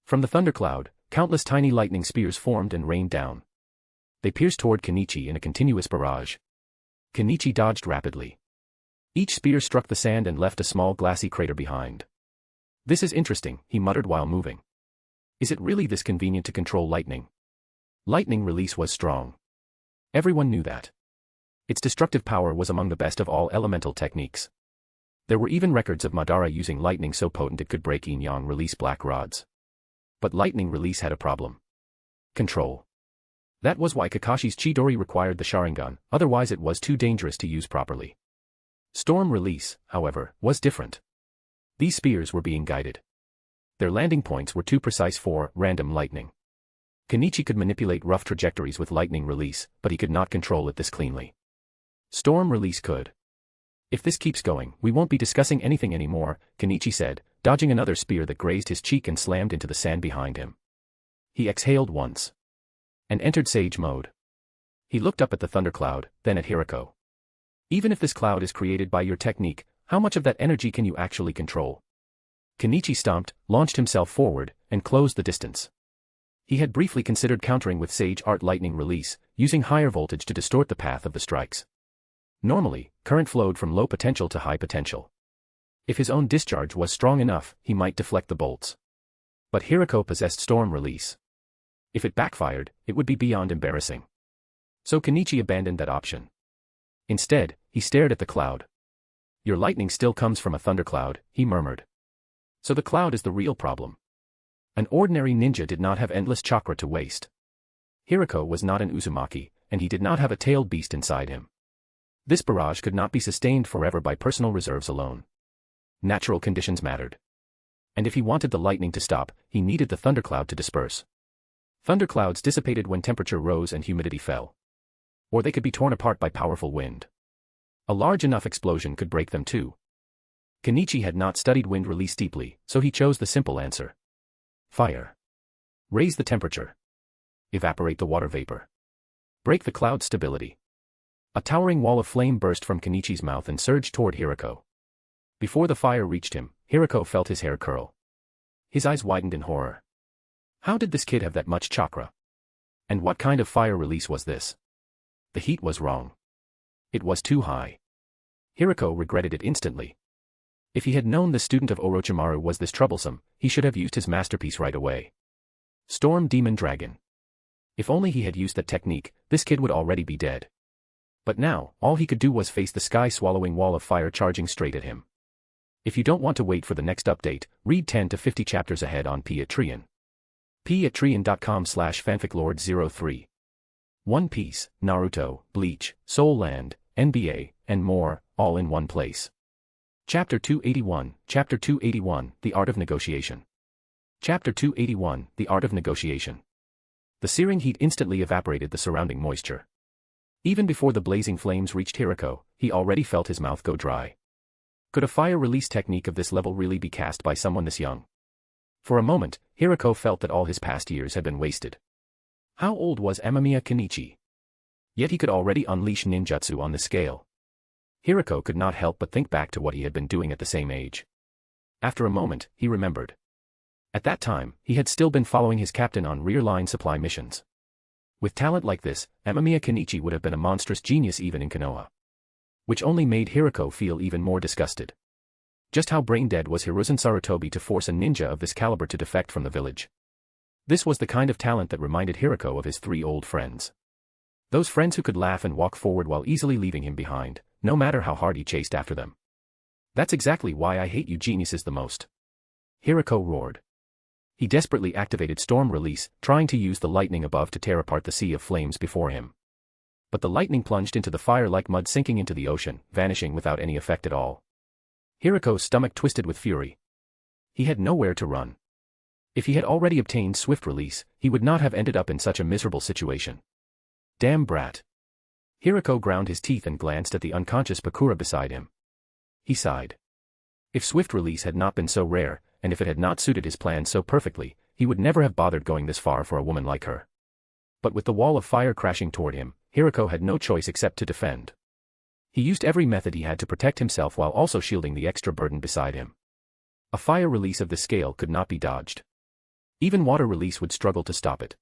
From the thundercloud, countless tiny lightning spears formed and rained down. They pierced toward Kenichi in a continuous barrage. Kenichi dodged rapidly. Each spear struck the sand and left a small glassy crater behind. This is interesting, he muttered while moving. Is it really this convenient to control lightning? Lightning release was strong. Everyone knew that. Its destructive power was among the best of all elemental techniques. There were even records of Madara using lightning so potent it could break yin-yang release black rods. But lightning release had a problem. Control. That was why Kakashi's Chidori required the Sharingan, otherwise it was too dangerous to use properly. Storm release, however, was different. These spears were being guided. Their landing points were too precise for random lightning. Kenichi could manipulate rough trajectories with lightning release, but he could not control it this cleanly. Storm release could. If this keeps going, we won't be discussing anything anymore, Kenichi said, dodging another spear that grazed his cheek and slammed into the sand behind him. He exhaled once. And entered sage mode. He looked up at the thundercloud, then at Hiruko. Even if this cloud is created by your technique, how much of that energy can you actually control? Kenichi stomped, launched himself forward, and closed the distance. He had briefly considered countering with sage art lightning release, using higher voltage to distort the path of the strikes. Normally, current flowed from low potential to high potential. If his own discharge was strong enough, he might deflect the bolts. But Hiruko possessed storm release. If it backfired, it would be beyond embarrassing. So Kenichi abandoned that option. Instead, he stared at the cloud. Your lightning still comes from a thundercloud, he murmured. So the cloud is the real problem. An ordinary ninja did not have endless chakra to waste. Hiruko was not an Uzumaki, and he did not have a tailed beast inside him. This barrage could not be sustained forever by personal reserves alone. Natural conditions mattered. And if he wanted the lightning to stop, he needed the thundercloud to disperse. Thunderclouds dissipated when temperature rose and humidity fell. Or they could be torn apart by powerful wind. A large enough explosion could break them too. Kenichi had not studied wind release deeply, so he chose the simple answer. Fire. Raise the temperature. Evaporate the water vapor. Break the cloud's stability. A towering wall of flame burst from Kenichi's mouth and surged toward Hiruko. Before the fire reached him, Hiruko felt his hair curl. His eyes widened in horror. How did this kid have that much chakra? And what kind of fire release was this? The heat was wrong. It was too high. Hiruko regretted it instantly. If he had known the student of Orochimaru was this troublesome, he should have used his masterpiece right away. Storm Demon Dragon. If only he had used that technique, this kid would already be dead. But now, all he could do was face the sky-swallowing wall of fire charging straight at him. If you don't want to wait for the next update, read 10 to 50 chapters ahead on Patreon. patreon.com/fanficlord03. One Piece, Naruto, Bleach, Soul Land, NBA, and more, all in one place. Chapter 281, Chapter 281, The Art of Negotiation. Chapter 281, The Art of Negotiation. The searing heat instantly evaporated the surrounding moisture. Even before the blazing flames reached Hiruko, he already felt his mouth go dry. Could a fire release technique of this level really be cast by someone this young? For a moment, Hiruko felt that all his past years had been wasted. How old was Amamiya Kenichi? Yet he could already unleash ninjutsu on this scale. Hiruko could not help but think back to what he had been doing at the same age. After a moment, he remembered. At that time, he had still been following his captain on rear-line supply missions. With talent like this, Amamiya Kenichi would have been a monstrous genius even in Konoha. Which only made Hiruko feel even more disgusted. Just how brain-dead was Hiruzen Sarutobi to force a ninja of this caliber to defect from the village? This was the kind of talent that reminded Hirako of his 3 old friends. Those friends who could laugh and walk forward while easily leaving him behind, no matter how hard he chased after them. That's exactly why I hate you geniuses the most. Hirako roared. He desperately activated Storm Release, trying to use the lightning above to tear apart the sea of flames before him. But the lightning plunged into the fire like mud sinking into the ocean, vanishing without any effect at all. Hirako's stomach twisted with fury. He had nowhere to run. If he had already obtained Swift Release, he would not have ended up in such a miserable situation. Damn brat. Hirako ground his teeth and glanced at the unconscious Pakura beside him. He sighed. If Swift Release had not been so rare, and if it had not suited his plan so perfectly, he would never have bothered going this far for a woman like her. But with the wall of fire crashing toward him, Hirako had no choice except to defend. He used every method he had to protect himself while also shielding the extra burden beside him. A fire release of this scale could not be dodged. Even water release would struggle to stop it.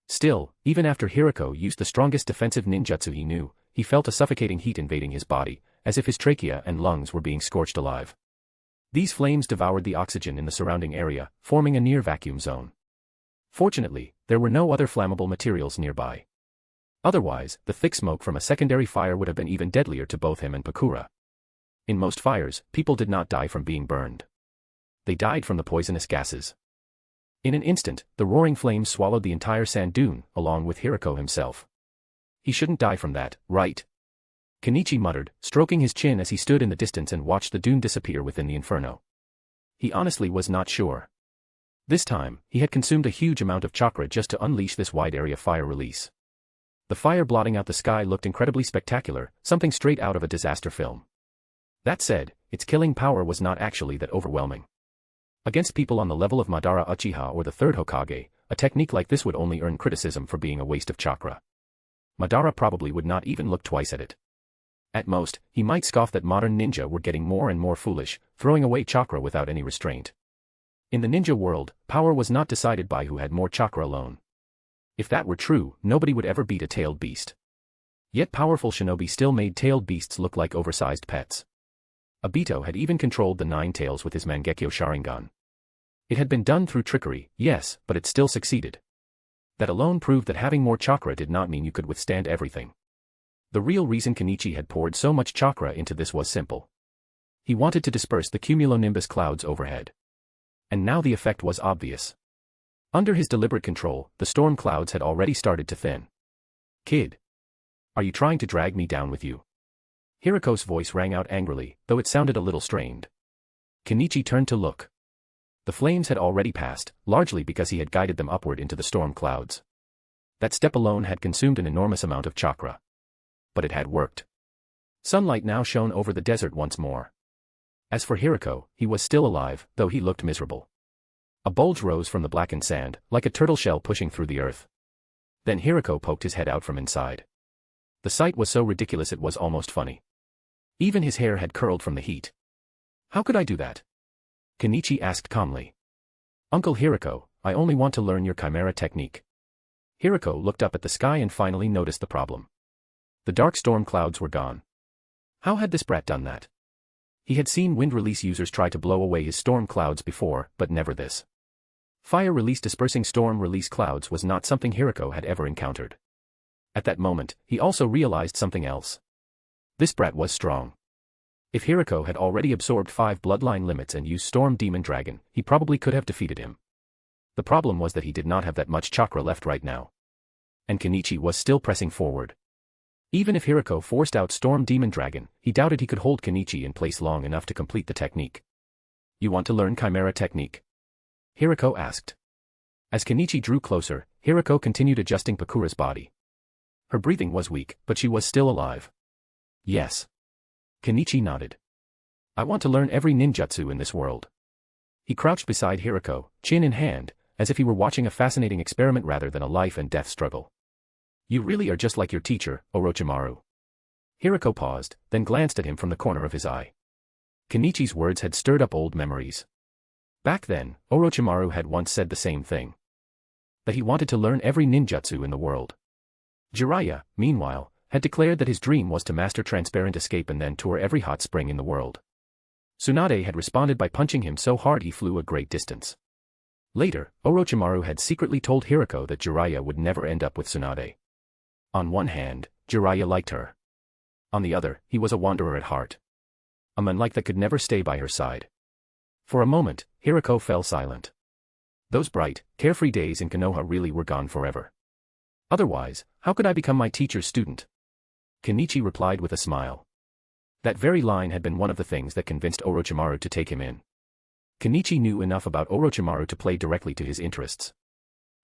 Still, even after Hirako used the strongest defensive ninjutsu he knew, he felt a suffocating heat invading his body, as if his trachea and lungs were being scorched alive. These flames devoured the oxygen in the surrounding area, forming a near-vacuum zone. Fortunately, there were no other flammable materials nearby. Otherwise, the thick smoke from a secondary fire would have been even deadlier to both him and Pakura. In most fires, people did not die from being burned. They died from the poisonous gases. In an instant, the roaring flames swallowed the entire sand dune, along with Hirako himself. He shouldn't die from that, right? Kenichi muttered, stroking his chin as he stood in the distance and watched the dune disappear within the inferno. He honestly was not sure. This time, he had consumed a huge amount of chakra just to unleash this wide-area fire release. The fire blotting out the sky looked incredibly spectacular, something straight out of a disaster film. That said, its killing power was not actually that overwhelming. Against people on the level of Madara Uchiha or the 3rd Hokage, a technique like this would only earn criticism for being a waste of chakra. Madara probably would not even look twice at it. At most, he might scoff that modern ninja were getting more and more foolish, throwing away chakra without any restraint. In the ninja world, power was not decided by who had more chakra alone. If that were true, nobody would ever beat a tailed beast. Yet powerful shinobi still made tailed beasts look like oversized pets. Obito had even controlled the 9 tails with his Mangeko Sharingan. It had been done through trickery, yes, but it still succeeded. That alone proved that having more chakra did not mean you could withstand everything. The real reason Kenichi had poured so much chakra into this was simple. He wanted to disperse the cumulonimbus clouds overhead. And now the effect was obvious. Under his deliberate control, the storm clouds had already started to thin. Kid. Are you trying to drag me down with you? Hirako's voice rang out angrily, though it sounded a little strained. Kenichi turned to look. The flames had already passed, largely because he had guided them upward into the storm clouds. That step alone had consumed an enormous amount of chakra. But it had worked. Sunlight now shone over the desert once more. As for Hirako, he was still alive, though he looked miserable. A bulge rose from the blackened sand, like a turtle shell pushing through the earth. Then Hirako poked his head out from inside. The sight was so ridiculous it was almost funny. Even his hair had curled from the heat. How could I do that? Kenichi asked calmly. Uncle Hirako, I only want to learn your chimera technique. Hirako looked up at the sky and finally noticed the problem. The dark storm clouds were gone. How had this brat done that? He had seen wind release users try to blow away his storm clouds before, but never this. Fire release dispersing storm release clouds was not something Hirako had ever encountered. At that moment, he also realized something else. This brat was strong. If Hirako had already absorbed 5 bloodline limits and used Storm Demon Dragon, he probably could have defeated him. The problem was that he did not have that much chakra left right now. And Kenichi was still pressing forward. Even if Hirako forced out Storm Demon Dragon, he doubted he could hold Kenichi in place long enough to complete the technique. You want to learn Chimera technique? Hirako asked. As Kenichi drew closer, Hirako continued adjusting Pakura's body. Her breathing was weak, but she was still alive. Yes. Kenichi nodded. I want to learn every ninjutsu in this world. He crouched beside Hirako, chin in hand, as if he were watching a fascinating experiment rather than a life and death struggle. You really are just like your teacher, Orochimaru. Hirako paused, then glanced at him from the corner of his eye. Kenichi's words had stirred up old memories. Back then, Orochimaru had once said the same thing. That he wanted to learn every ninjutsu in the world. Jiraiya, meanwhile, had declared that his dream was to master transparent escape and then tour every hot spring in the world. Tsunade had responded by punching him so hard he flew a great distance. Later, Orochimaru had secretly told Hirako that Jiraiya would never end up with Tsunade. On one hand, Jiraiya liked her. On the other, he was a wanderer at heart. A man like that could never stay by her side. For a moment, Hirako fell silent. Those bright, carefree days in Konoha really were gone forever. Otherwise, how could I become my teacher's student? Kenichi replied with a smile. That very line had been one of the things that convinced Orochimaru to take him in. Kenichi knew enough about Orochimaru to play directly to his interests.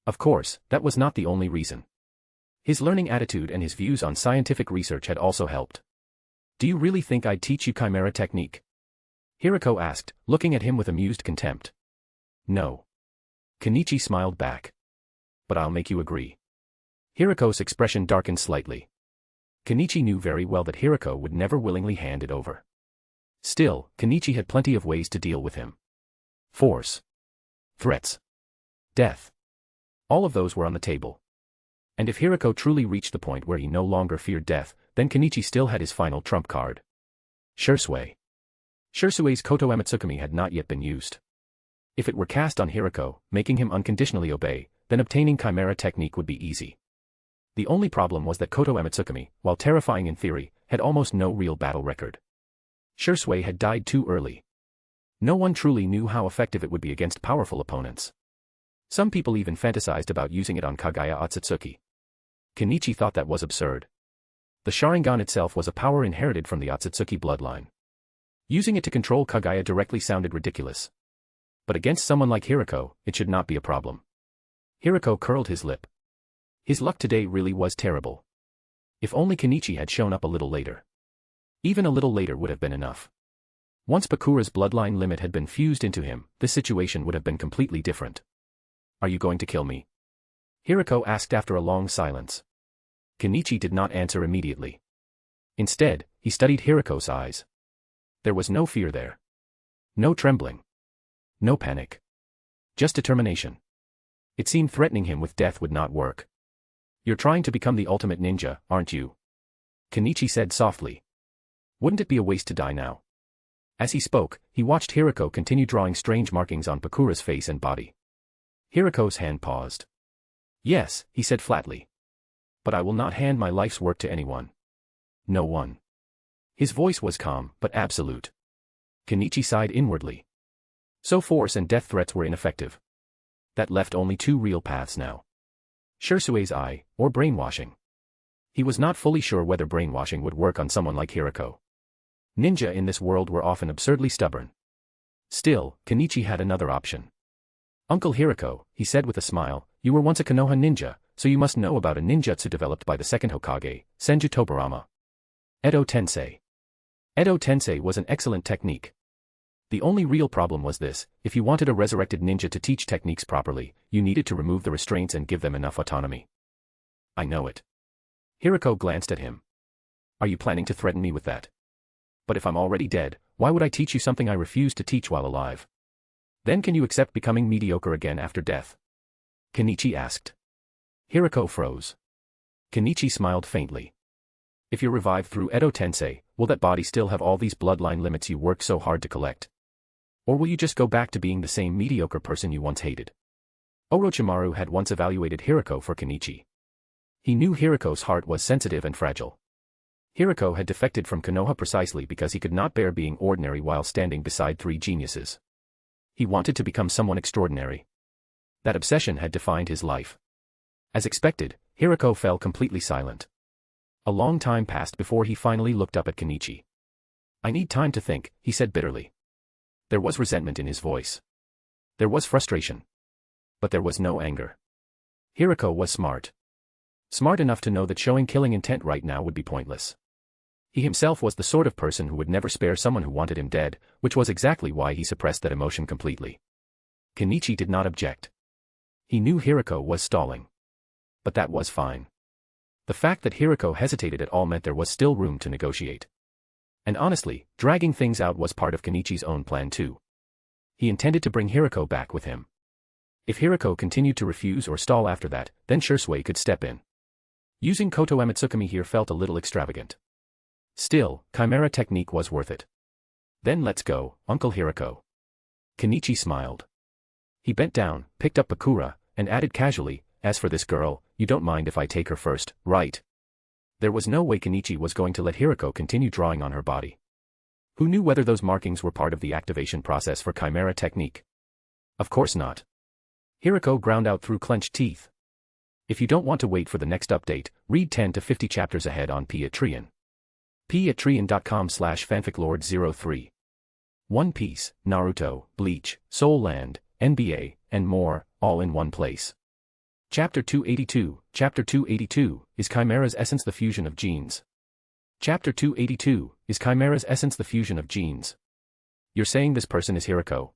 Of course, that was not the only reason. His learning attitude and his views on scientific research had also helped. Do you really think I'd teach you Chimera technique? Hirako asked, looking at him with amused contempt. No. Kenichi smiled back. But I'll make you agree. Hirako's expression darkened slightly. Kenichi knew very well that Hirako would never willingly hand it over. Still, Kenichi had plenty of ways to deal with him. Force. Threats. Death. All of those were on the table. And if Hirako truly reached the point where he no longer feared death, then Kenichi still had his final trump card. Shisui. Shisui's Koto Amatsukami had not yet been used. If it were cast on Hirako, making him unconditionally obey, then obtaining Chimera technique would be easy. The only problem was that Koto Amatsukami, while terrifying in theory, had almost no real battle record. Shisui had died too early. No one truly knew how effective it would be against powerful opponents. Some people even fantasized about using it on Kagaya Otsutsuki. Kenichi thought that was absurd. The Sharingan itself was a power inherited from the Otsutsuki bloodline. Using it to control Kagaya directly sounded ridiculous. But against someone like Hirako, it should not be a problem. Hirako curled his lip. His luck today really was terrible. If only Kenichi had shown up a little later. Even a little later would have been enough. Once Bakura's bloodline limit had been fused into him, this situation would have been completely different. Are you going to kill me? Hirako asked after a long silence. Kenichi did not answer immediately. Instead, he studied Hirako's eyes. There was no fear there. No trembling. No panic. Just determination. It seemed threatening him with death would not work. You're trying to become the ultimate ninja, aren't you? Kenichi said softly. Wouldn't it be a waste to die now? As he spoke, he watched Hirako continue drawing strange markings on Bakura's face and body. Hirako's hand paused. Yes, he said flatly. But I will not hand my life's work to anyone. No one. His voice was calm, but absolute. Kenichi sighed inwardly. So force and death threats were ineffective. That left only two real paths now. Shisui's eye, or brainwashing. He was not fully sure whether brainwashing would work on someone like Hirako. Ninja in this world were often absurdly stubborn. Still, Kenichi had another option. Uncle Hirako, he said with a smile, you were once a Konoha ninja, so you must know about a ninjutsu developed by the second Hokage, Senju Tobirama. Edo Tensei. Edo Tensei was an excellent technique. The only real problem was this: if you wanted a resurrected ninja to teach techniques properly, you needed to remove the restraints and give them enough autonomy. I know it. Hirako glanced at him. Are you planning to threaten me with that? But if I'm already dead, why would I teach you something I refused to teach while alive? Then can you accept becoming mediocre again after death? Kenichi asked. Hirako froze. Kenichi smiled faintly. If you're revived through Edo Tensei, will that body still have all these bloodline limits you worked so hard to collect? Or will you just go back to being the same mediocre person you once hated? Orochimaru had once evaluated Hirako for Kenichi. He knew Hirako's heart was sensitive and fragile. Hirako had defected from Konoha precisely because he could not bear being ordinary while standing beside three geniuses. He wanted to become someone extraordinary. That obsession had defined his life. As expected, Hirako fell completely silent. A long time passed before he finally looked up at Kenichi. I need time to think, he said bitterly. There was resentment in his voice. There was frustration. But there was no anger. Hirako was smart. Smart enough to know that showing killing intent right now would be pointless. He himself was the sort of person who would never spare someone who wanted him dead, which was exactly why he suppressed that emotion completely. Kenichi did not object. He knew Hirako was stalling. But that was fine. The fact that Hirako hesitated at all meant there was still room to negotiate. And honestly, dragging things out was part of Kenichi's own plan too. He intended to bring Hirako back with him. If Hirako continued to refuse or stall after that, then Shisui could step in. Using Koto Amatsukami here felt a little extravagant. Still, Chimera technique was worth it. Then let's go, Uncle Hirako. Kenichi smiled. He bent down, picked up Bakura, and added casually, "As for this girl, you don't mind if I take her first, right?" There was no way Kenichi was going to let Hirako continue drawing on her body. Who knew whether those markings were part of the activation process for Chimera technique? Of course not. Hirako ground out through clenched teeth. If you don't want to wait for the next update, read 10 to 50 chapters ahead on Patreon. patreon.com/fanficlord03. One Piece, Naruto, Bleach, Soul Land, NBA, and more, all in one place. Chapter 282. Chapter 282, Is Chimera's Essence the Fusion of Genes? Chapter 282, Is Chimera's Essence the Fusion of Genes? You're saying this person is Hirako?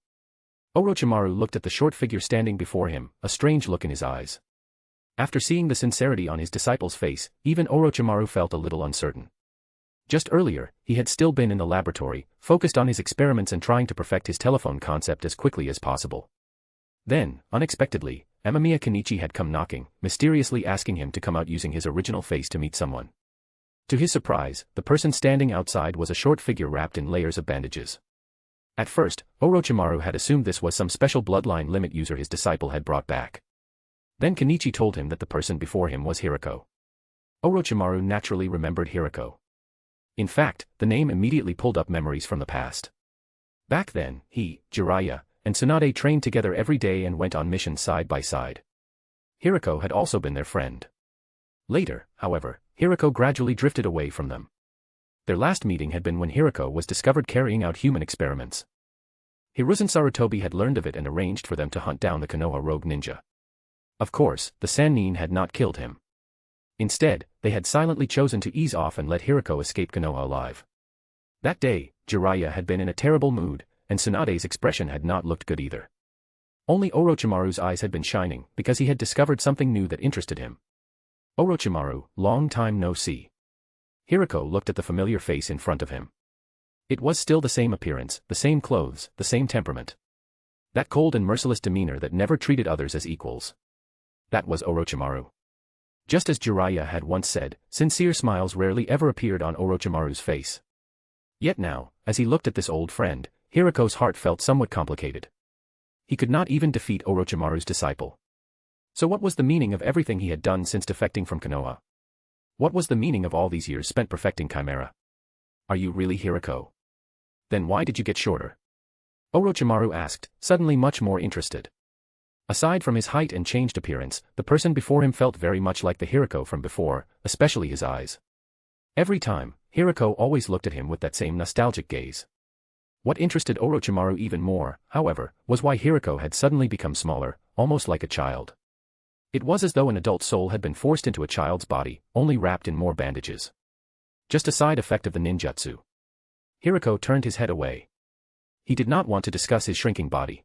Orochimaru looked at the short figure standing before him, a strange look in his eyes. After seeing the sincerity on his disciple's face, even Orochimaru felt a little uncertain. Just earlier, he had still been in the laboratory, focused on his experiments and trying to perfect his telephone concept as quickly as possible. Then, unexpectedly, Amamiya Kenichi had come knocking, mysteriously asking him to come out using his original face to meet someone. To his surprise, the person standing outside was a short figure wrapped in layers of bandages. At first, Orochimaru had assumed this was some special bloodline limit user his disciple had brought back. Then Kenichi told him that the person before him was Hirako. Orochimaru naturally remembered Hirako. In fact, the name immediately pulled up memories from the past. Back then, he, Jiraiya, and Tsunade trained together every day and went on missions side by side. Hirako had also been their friend. Later, however, Hirako gradually drifted away from them. Their last meeting had been when Hirako was discovered carrying out human experiments. Hiruzen Sarutobi had learned of it and arranged for them to hunt down the Konoha rogue ninja. Of course, the Sannin had not killed him. Instead, they had silently chosen to ease off and let Hirako escape Konoha alive. That day, Jiraiya had been in a terrible mood, and Tsunade's expression had not looked good either. Only Orochimaru's eyes had been shining because he had discovered something new that interested him. Orochimaru, long time no see. Hirako looked at the familiar face in front of him. It was still the same appearance, the same clothes, the same temperament. That cold and merciless demeanor that never treated others as equals. That was Orochimaru. Just as Jiraiya had once said, sincere smiles rarely ever appeared on Orochimaru's face. Yet now, as he looked at this old friend, Hirako's heart felt somewhat complicated. He could not even defeat Orochimaru's disciple. So what was the meaning of everything he had done since defecting from Konoha? What was the meaning of all these years spent perfecting Chimera? Are you really Hirako? Then why did you get shorter? Orochimaru asked, suddenly much more interested. Aside from his height and changed appearance, the person before him felt very much like the Hirako from before, especially his eyes. Every time, Hirako always looked at him with that same nostalgic gaze. What interested Orochimaru even more, however, was why Hirako had suddenly become smaller, almost like a child. It was as though an adult soul had been forced into a child's body, only wrapped in more bandages. Just a side effect of the ninjutsu. Hirako turned his head away. He did not want to discuss his shrinking body.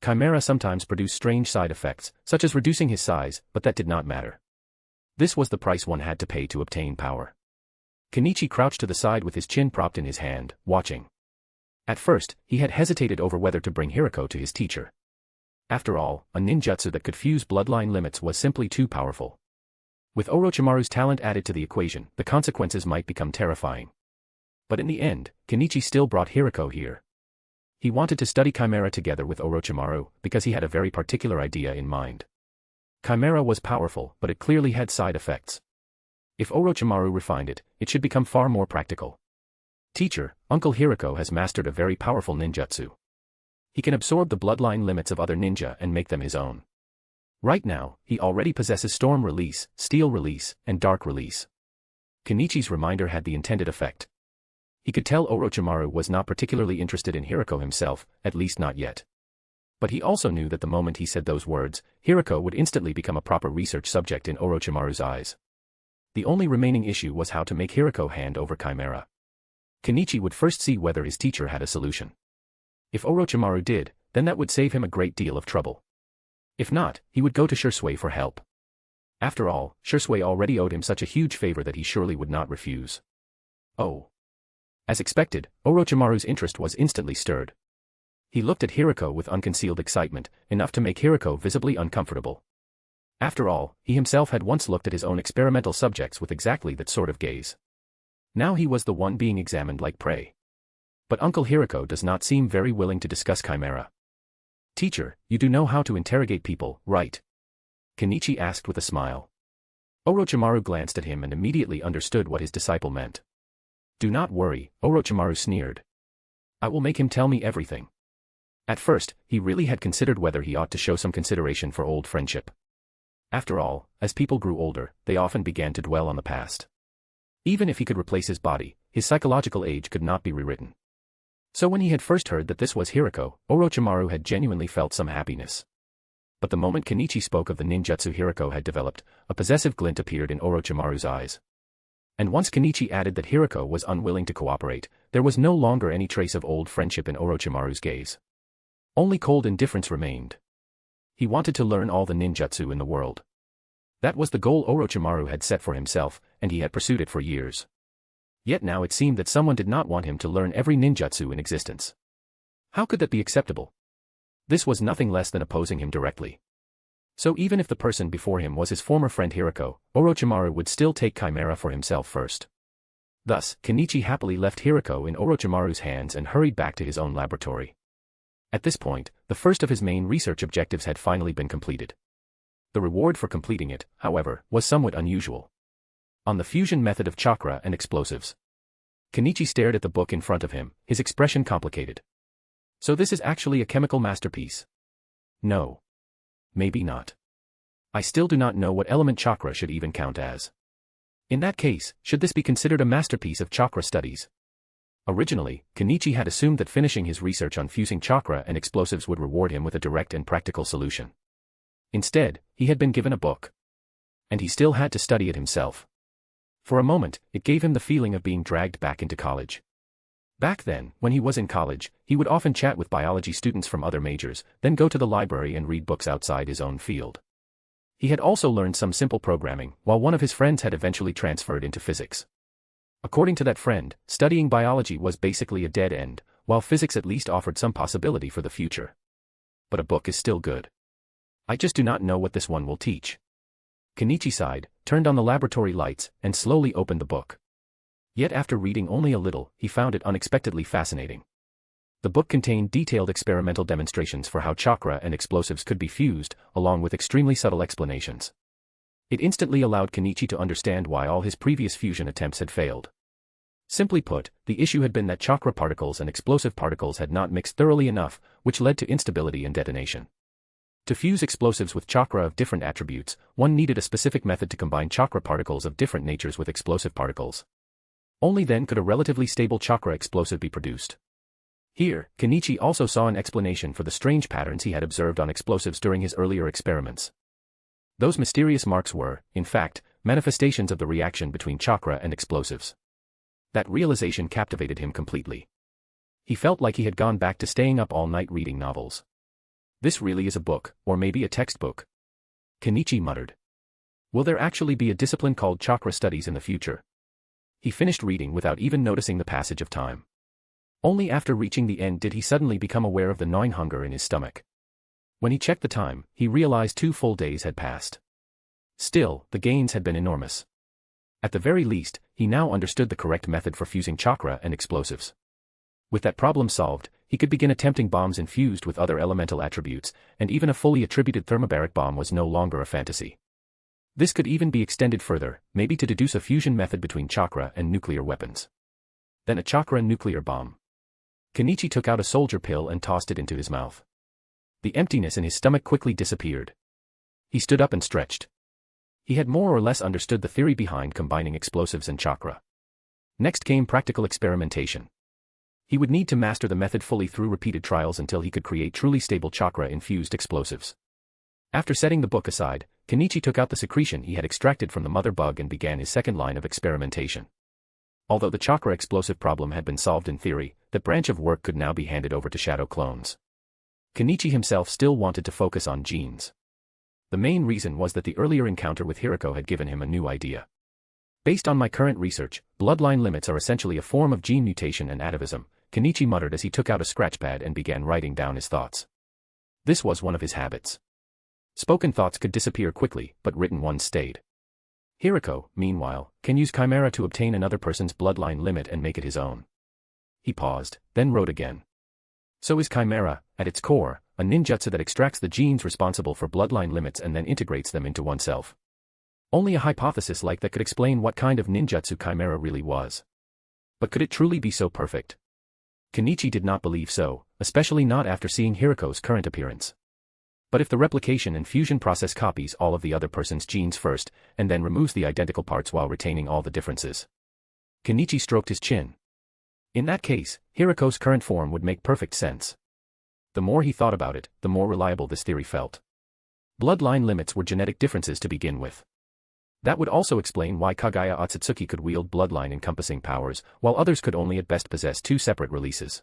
Chimera sometimes produced strange side effects, such as reducing his size, but that did not matter. This was the price one had to pay to obtain power. Kenichi crouched to the side with his chin propped in his hand, watching. At first, he had hesitated over whether to bring Hirako to his teacher. After all, a ninjutsu that could fuse bloodline limits was simply too powerful. With Orochimaru's talent added to the equation, the consequences might become terrifying. But in the end, Kenichi still brought Hirako here. He wanted to study Chimera together with Orochimaru, because he had a very particular idea in mind. Chimera was powerful, but it clearly had side effects. If Orochimaru refined it, it should become far more practical. Teacher, Uncle Hirako has mastered a very powerful ninjutsu. He can absorb the bloodline limits of other ninja and make them his own. Right now, he already possesses Storm Release, Steel Release, and Dark Release. Kenichi's reminder had the intended effect. He could tell Orochimaru was not particularly interested in Hirako himself, at least not yet. But he also knew that the moment he said those words, Hirako would instantly become a proper research subject in Orochimaru's eyes. The only remaining issue was how to make Hirako hand over Chimera. Kenichi would first see whether his teacher had a solution. If Orochimaru did, then that would save him a great deal of trouble. If not, he would go to Shisui for help. After all, Shisui already owed him such a huge favor that he surely would not refuse. Oh. As expected, Orochimaru's interest was instantly stirred. He looked at Hirako with unconcealed excitement, enough to make Hirako visibly uncomfortable. After all, he himself had once looked at his own experimental subjects with exactly that sort of gaze. Now he was the one being examined like prey. But Uncle Hirako does not seem very willing to discuss Chimera. Teacher, you do know how to interrogate people, right? Kenichi asked with a smile. Orochimaru glanced at him and immediately understood what his disciple meant. Do not worry, Orochimaru sneered. I will make him tell me everything. At first, he really had considered whether he ought to show some consideration for old friendship. After all, as people grew older, they often began to dwell on the past. Even if he could replace his body, his psychological age could not be rewritten. So when he had first heard that this was Hiriko, Orochimaru had genuinely felt some happiness. But the moment Kenichi spoke of the ninjutsu Hiriko had developed, a possessive glint appeared in Orochimaru's eyes. And once Kenichi added that Hiriko was unwilling to cooperate, there was no longer any trace of old friendship in Orochimaru's gaze. Only cold indifference remained. He wanted to learn all the ninjutsu in the world. That was the goal Orochimaru had set for himself, and he had pursued it for years. Yet now it seemed that someone did not want him to learn every ninjutsu in existence. How could that be acceptable? This was nothing less than opposing him directly. So even if the person before him was his former friend Hiriko, Orochimaru would still take Chimera for himself first. Thus, Kenichi happily left Hiriko in Orochimaru's hands and hurried back to his own laboratory. At this point, the first of his main research objectives had finally been completed. The reward for completing it, however, was somewhat unusual. On the fusion method of chakra and explosives. Kenichi stared at the book in front of him, his expression complicated. So this is actually a chemical masterpiece? No. Maybe not. I still do not know what element chakra should even count as. In that case, should this be considered a masterpiece of chakra studies? Originally, Kenichi had assumed that finishing his research on fusing chakra and explosives would reward him with a direct and practical solution. Instead, he had been given a book. And he still had to study it himself. For a moment, it gave him the feeling of being dragged back into college. Back then, when he was in college, he would often chat with biology students from other majors, then go to the library and read books outside his own field. He had also learned some simple programming, while one of his friends had eventually transferred into physics. According to that friend, studying biology was basically a dead end, while physics at least offered some possibility for the future. But a book is still good. I just do not know what this one will teach. Kenichi sighed, turned on the laboratory lights, and slowly opened the book. Yet after reading only a little, he found it unexpectedly fascinating. The book contained detailed experimental demonstrations for how chakra and explosives could be fused, along with extremely subtle explanations. It instantly allowed Kenichi to understand why all his previous fusion attempts had failed. Simply put, the issue had been that chakra particles and explosive particles had not mixed thoroughly enough, which led to instability and detonation. To fuse explosives with chakra of different attributes, one needed a specific method to combine chakra particles of different natures with explosive particles. Only then could a relatively stable chakra explosive be produced. Here, Kenichi also saw an explanation for the strange patterns he had observed on explosives during his earlier experiments. Those mysterious marks were, in fact, manifestations of the reaction between chakra and explosives. That realization captivated him completely. He felt like he had gone back to staying up all night reading novels. This really is a book, or maybe a textbook. Kenichi muttered. Will there actually be a discipline called chakra studies in the future? He finished reading without even noticing the passage of time. Only after reaching the end did he suddenly become aware of the gnawing hunger in his stomach. When he checked the time, he realized 2 full days had passed. Still, the gains had been enormous. At the very least, he now understood the correct method for fusing chakra and explosives. With that problem solved, he could begin attempting bombs infused with other elemental attributes, and even a fully attributed thermobaric bomb was no longer a fantasy. This could even be extended further, maybe to deduce a fusion method between chakra and nuclear weapons. Then a chakra nuclear bomb. Kenichi took out a soldier pill and tossed it into his mouth. The emptiness in his stomach quickly disappeared. He stood up and stretched. He had more or less understood the theory behind combining explosives and chakra. Next came practical experimentation. He would need to master the method fully through repeated trials until he could create truly stable chakra-infused explosives. After setting the book aside, Kenichi took out the secretion he had extracted from the mother bug and began his second line of experimentation. Although the chakra explosive problem had been solved in theory, that branch of work could now be handed over to shadow clones. Kenichi himself still wanted to focus on genes. The main reason was that the earlier encounter with Hiriko had given him a new idea. Based on my current research, bloodline limits are essentially a form of gene mutation and atavism, Kenichi muttered as he took out a scratchpad and began writing down his thoughts. This was one of his habits. Spoken thoughts could disappear quickly, but written ones stayed. Hiriko, meanwhile, can use Chimera to obtain another person's bloodline limit and make it his own. He paused, then wrote again. So is Chimera, at its core, a ninjutsu that extracts the genes responsible for bloodline limits and then integrates them into oneself. Only a hypothesis like that could explain what kind of ninjutsu Chimera really was. But could it truly be so perfect? Kenichi did not believe so, especially not after seeing Hiruko's current appearance. But if the replication and fusion process copies all of the other person's genes first, and then removes the identical parts while retaining all the differences? Kenichi stroked his chin. In that case, Hiruko's current form would make perfect sense. The more he thought about it, the more reliable this theory felt. Bloodline limits were genetic differences to begin with. That would also explain why Kagaya Otsutsuki could wield bloodline-encompassing powers, while others could only at best possess two separate releases.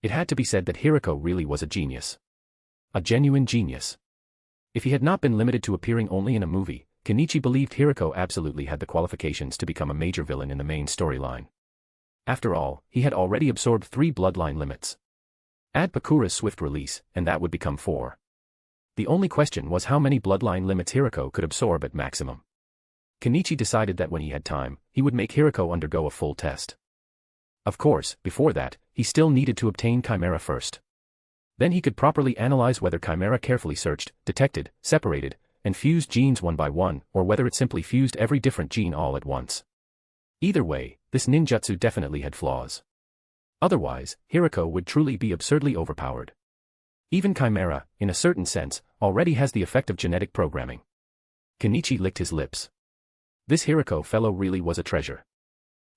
It had to be said that Hiruko really was a genius. A genuine genius. If he had not been limited to appearing only in a movie, Kenichi believed Hiruko absolutely had the qualifications to become a major villain in the main storyline. After all, he had already absorbed 3 bloodline limits. Add Pakura's swift release, and that would become 4. The only question was how many bloodline limits Hiruko could absorb at maximum. Kenichi decided that when he had time, he would make Hiruko undergo a full test. Of course, before that, he still needed to obtain Chimera first. Then he could properly analyze whether Chimera carefully searched, detected, separated, and fused genes one by one, or whether it simply fused every different gene all at once. Either way, this ninjutsu definitely had flaws. Otherwise, Hiruko would truly be absurdly overpowered. Even Chimera, in a certain sense, already has the effect of genetic programming. Kenichi licked his lips. This Hiruko fellow really was a treasure.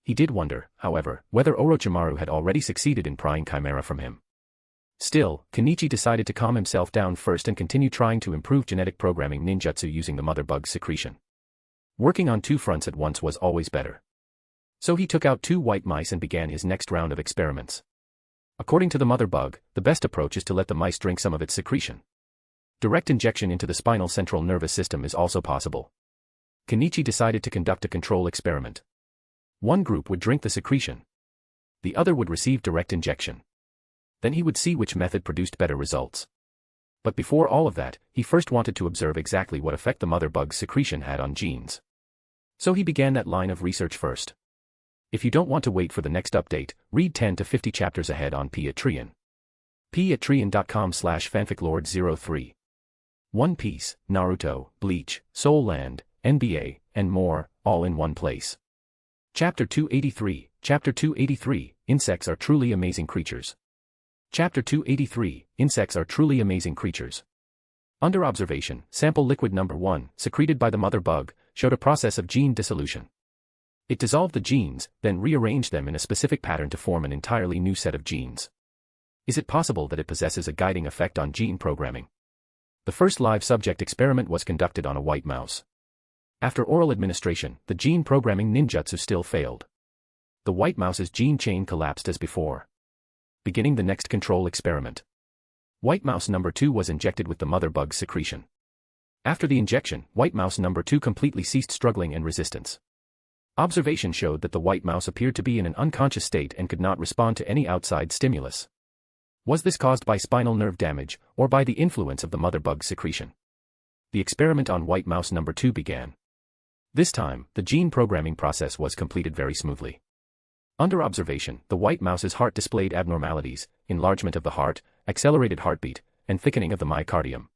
He did wonder, however, whether Orochimaru had already succeeded in prying Chimera from him. Still, Kenichi decided to calm himself down first and continue trying to improve genetic programming ninjutsu using the mother bug's secretion. Working on 2 fronts at once was always better. So he took out 2 white mice and began his next round of experiments. According to the mother bug, the best approach is to let the mice drink some of its secretion. Direct injection into the spinal central nervous system is also possible. Kenichi decided to conduct a control experiment. One group would drink the secretion. The other would receive direct injection. Then he would see which method produced better results. But before all of that, he first wanted to observe exactly what effect the mother bug's secretion had on genes. So he began that line of research first. If you don't want to wait for the next update, read 10 to 50 chapters ahead on Patreon. patreon.com/fanficlord03. One Piece, Naruto, Bleach, Soul Land, NBA, and more, all in one place. Chapter 283, Chapter 283, Insects are truly amazing creatures. Chapter 283, Insects are truly amazing creatures. Under observation, sample liquid number 1, secreted by the mother bug, showed a process of gene dissolution. It dissolved the genes, then rearranged them in a specific pattern to form an entirely new set of genes. Is it possible that it possesses a guiding effect on gene programming? The first live subject experiment was conducted on a white mouse. After oral administration, the gene programming ninjutsu still failed. The white mouse's gene chain collapsed as before. Beginning the next control experiment. White mouse number 2 was injected with the mother bug's secretion. After the injection, white mouse number 2 completely ceased struggling and resistance. Observation showed that the white mouse appeared to be in an unconscious state and could not respond to any outside stimulus. Was this caused by spinal nerve damage, or by the influence of the mother bug's secretion? The experiment on white mouse number 2 began. This time, the gene programming process was completed very smoothly. Under observation, the white mouse's heart displayed abnormalities, enlargement of the heart, accelerated heartbeat, and thickening of the myocardium.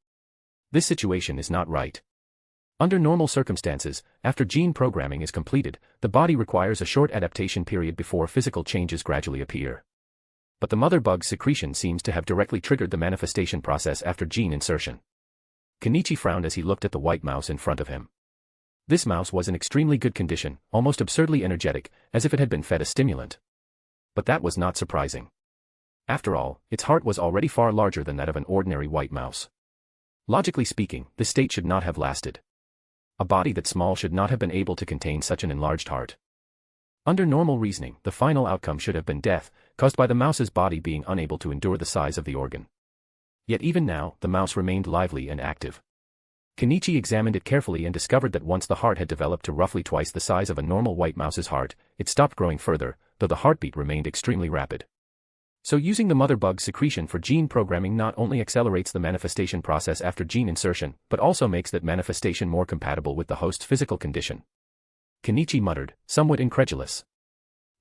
This situation is not right. Under normal circumstances, after gene programming is completed, the body requires a short adaptation period before physical changes gradually appear. But the mother bug's secretion seems to have directly triggered the manifestation process after gene insertion. Kenichi frowned as he looked at the white mouse in front of him. This mouse was in extremely good condition, almost absurdly energetic, as if it had been fed a stimulant. But that was not surprising. After all, its heart was already far larger than that of an ordinary white mouse. Logically speaking, this state should not have lasted. A body that small should not have been able to contain such an enlarged heart. Under normal reasoning, the final outcome should have been death, caused by the mouse's body being unable to endure the size of the organ. Yet even now, the mouse remained lively and active. Kenichi examined it carefully and discovered that once the heart had developed to roughly twice the size of a normal white mouse's heart, it stopped growing further, though the heartbeat remained extremely rapid. So using the mother bug's secretion for gene programming not only accelerates the manifestation process after gene insertion, but also makes that manifestation more compatible with the host's physical condition. Kenichi muttered, somewhat incredulous.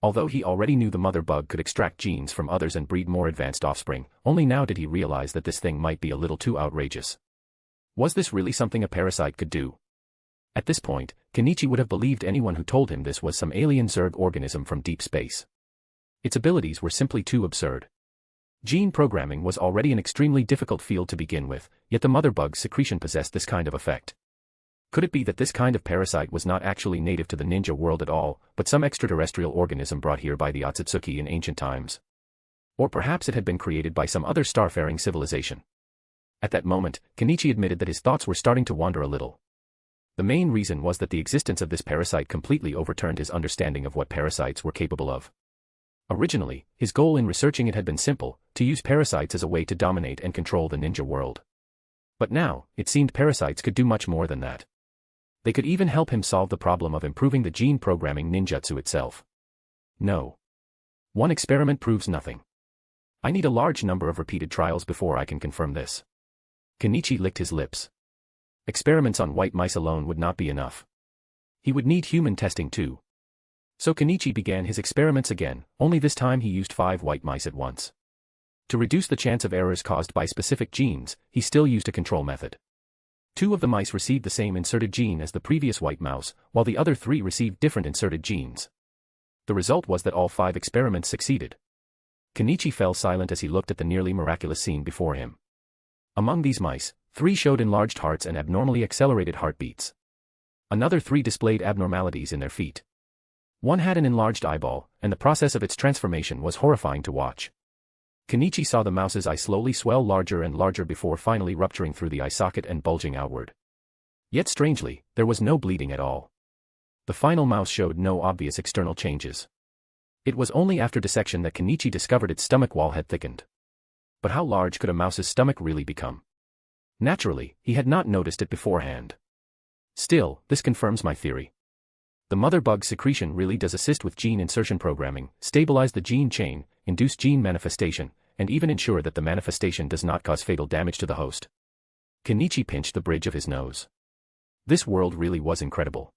Although he already knew the mother bug could extract genes from others and breed more advanced offspring, only now did he realize that this thing might be a little too outrageous. Was this really something a parasite could do? At this point, Kenichi would have believed anyone who told him this was some alien Zerg organism from deep space. Its abilities were simply too absurd. Gene programming was already an extremely difficult field to begin with, yet the mother bug's secretion possessed this kind of effect. Could it be that this kind of parasite was not actually native to the ninja world at all, but some extraterrestrial organism brought here by the Otsutsuki in ancient times? Or perhaps it had been created by some other starfaring civilization. At that moment, Kenichi admitted that his thoughts were starting to wander a little. The main reason was that the existence of this parasite completely overturned his understanding of what parasites were capable of. Originally, his goal in researching it had been simple, to use parasites as a way to dominate and control the ninja world. But now, it seemed parasites could do much more than that. They could even help him solve the problem of improving the gene programming ninjutsu itself. No. One experiment proves nothing. I need a large number of repeated trials before I can confirm this. Kenichi licked his lips. Experiments on white mice alone would not be enough. He would need human testing too. So Kenichi began his experiments again, only this time he used 5 white mice at once. To reduce the chance of errors caused by specific genes, he still used a control method. 2 of the mice received the same inserted gene as the previous white mouse, while the other 3 received different inserted genes. The result was that all 5 experiments succeeded. Kenichi fell silent as he looked at the nearly miraculous scene before him. Among these mice, 3 showed enlarged hearts and abnormally accelerated heartbeats. Another 3 displayed abnormalities in their feet. 1 had an enlarged eyeball, and the process of its transformation was horrifying to watch. Kenichi saw the mouse's eye slowly swell larger and larger before finally rupturing through the eye socket and bulging outward. Yet strangely, there was no bleeding at all. The final mouse showed no obvious external changes. It was only after dissection that Kenichi discovered its stomach wall had thickened. But how large could a mouse's stomach really become? Naturally, he had not noticed it beforehand. Still, this confirms my theory. The mother bug secretion really does assist with gene insertion programming, stabilize the gene chain, induce gene manifestation, and even ensure that the manifestation does not cause fatal damage to the host. Kenichi pinched the bridge of his nose. This world really was incredible.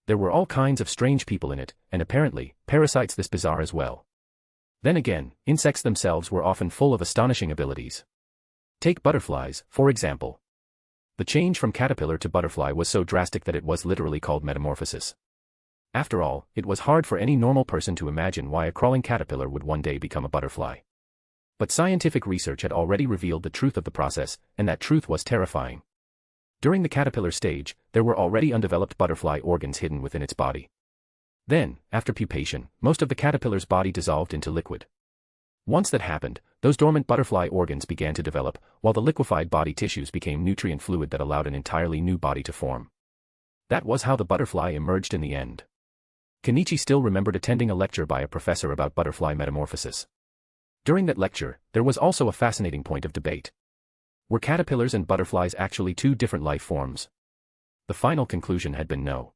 There were all kinds of strange people in it, and apparently, parasites this bizarre as well. Then again, insects themselves were often full of astonishing abilities. Take butterflies, for example. The change from caterpillar to butterfly was so drastic that it was literally called metamorphosis. After all, it was hard for any normal person to imagine why a crawling caterpillar would one day become a butterfly. But scientific research had already revealed the truth of the process, and that truth was terrifying. During the caterpillar stage, there were already undeveloped butterfly organs hidden within its body. Then, after pupation, most of the caterpillar's body dissolved into liquid. Once that happened, those dormant butterfly organs began to develop, while the liquefied body tissues became nutrient fluid that allowed an entirely new body to form. That was how the butterfly emerged in the end. Kenichi still remembered attending a lecture by a professor about butterfly metamorphosis. During that lecture, there was also a fascinating point of debate. Were caterpillars and butterflies actually 2 different life forms? The final conclusion had been no.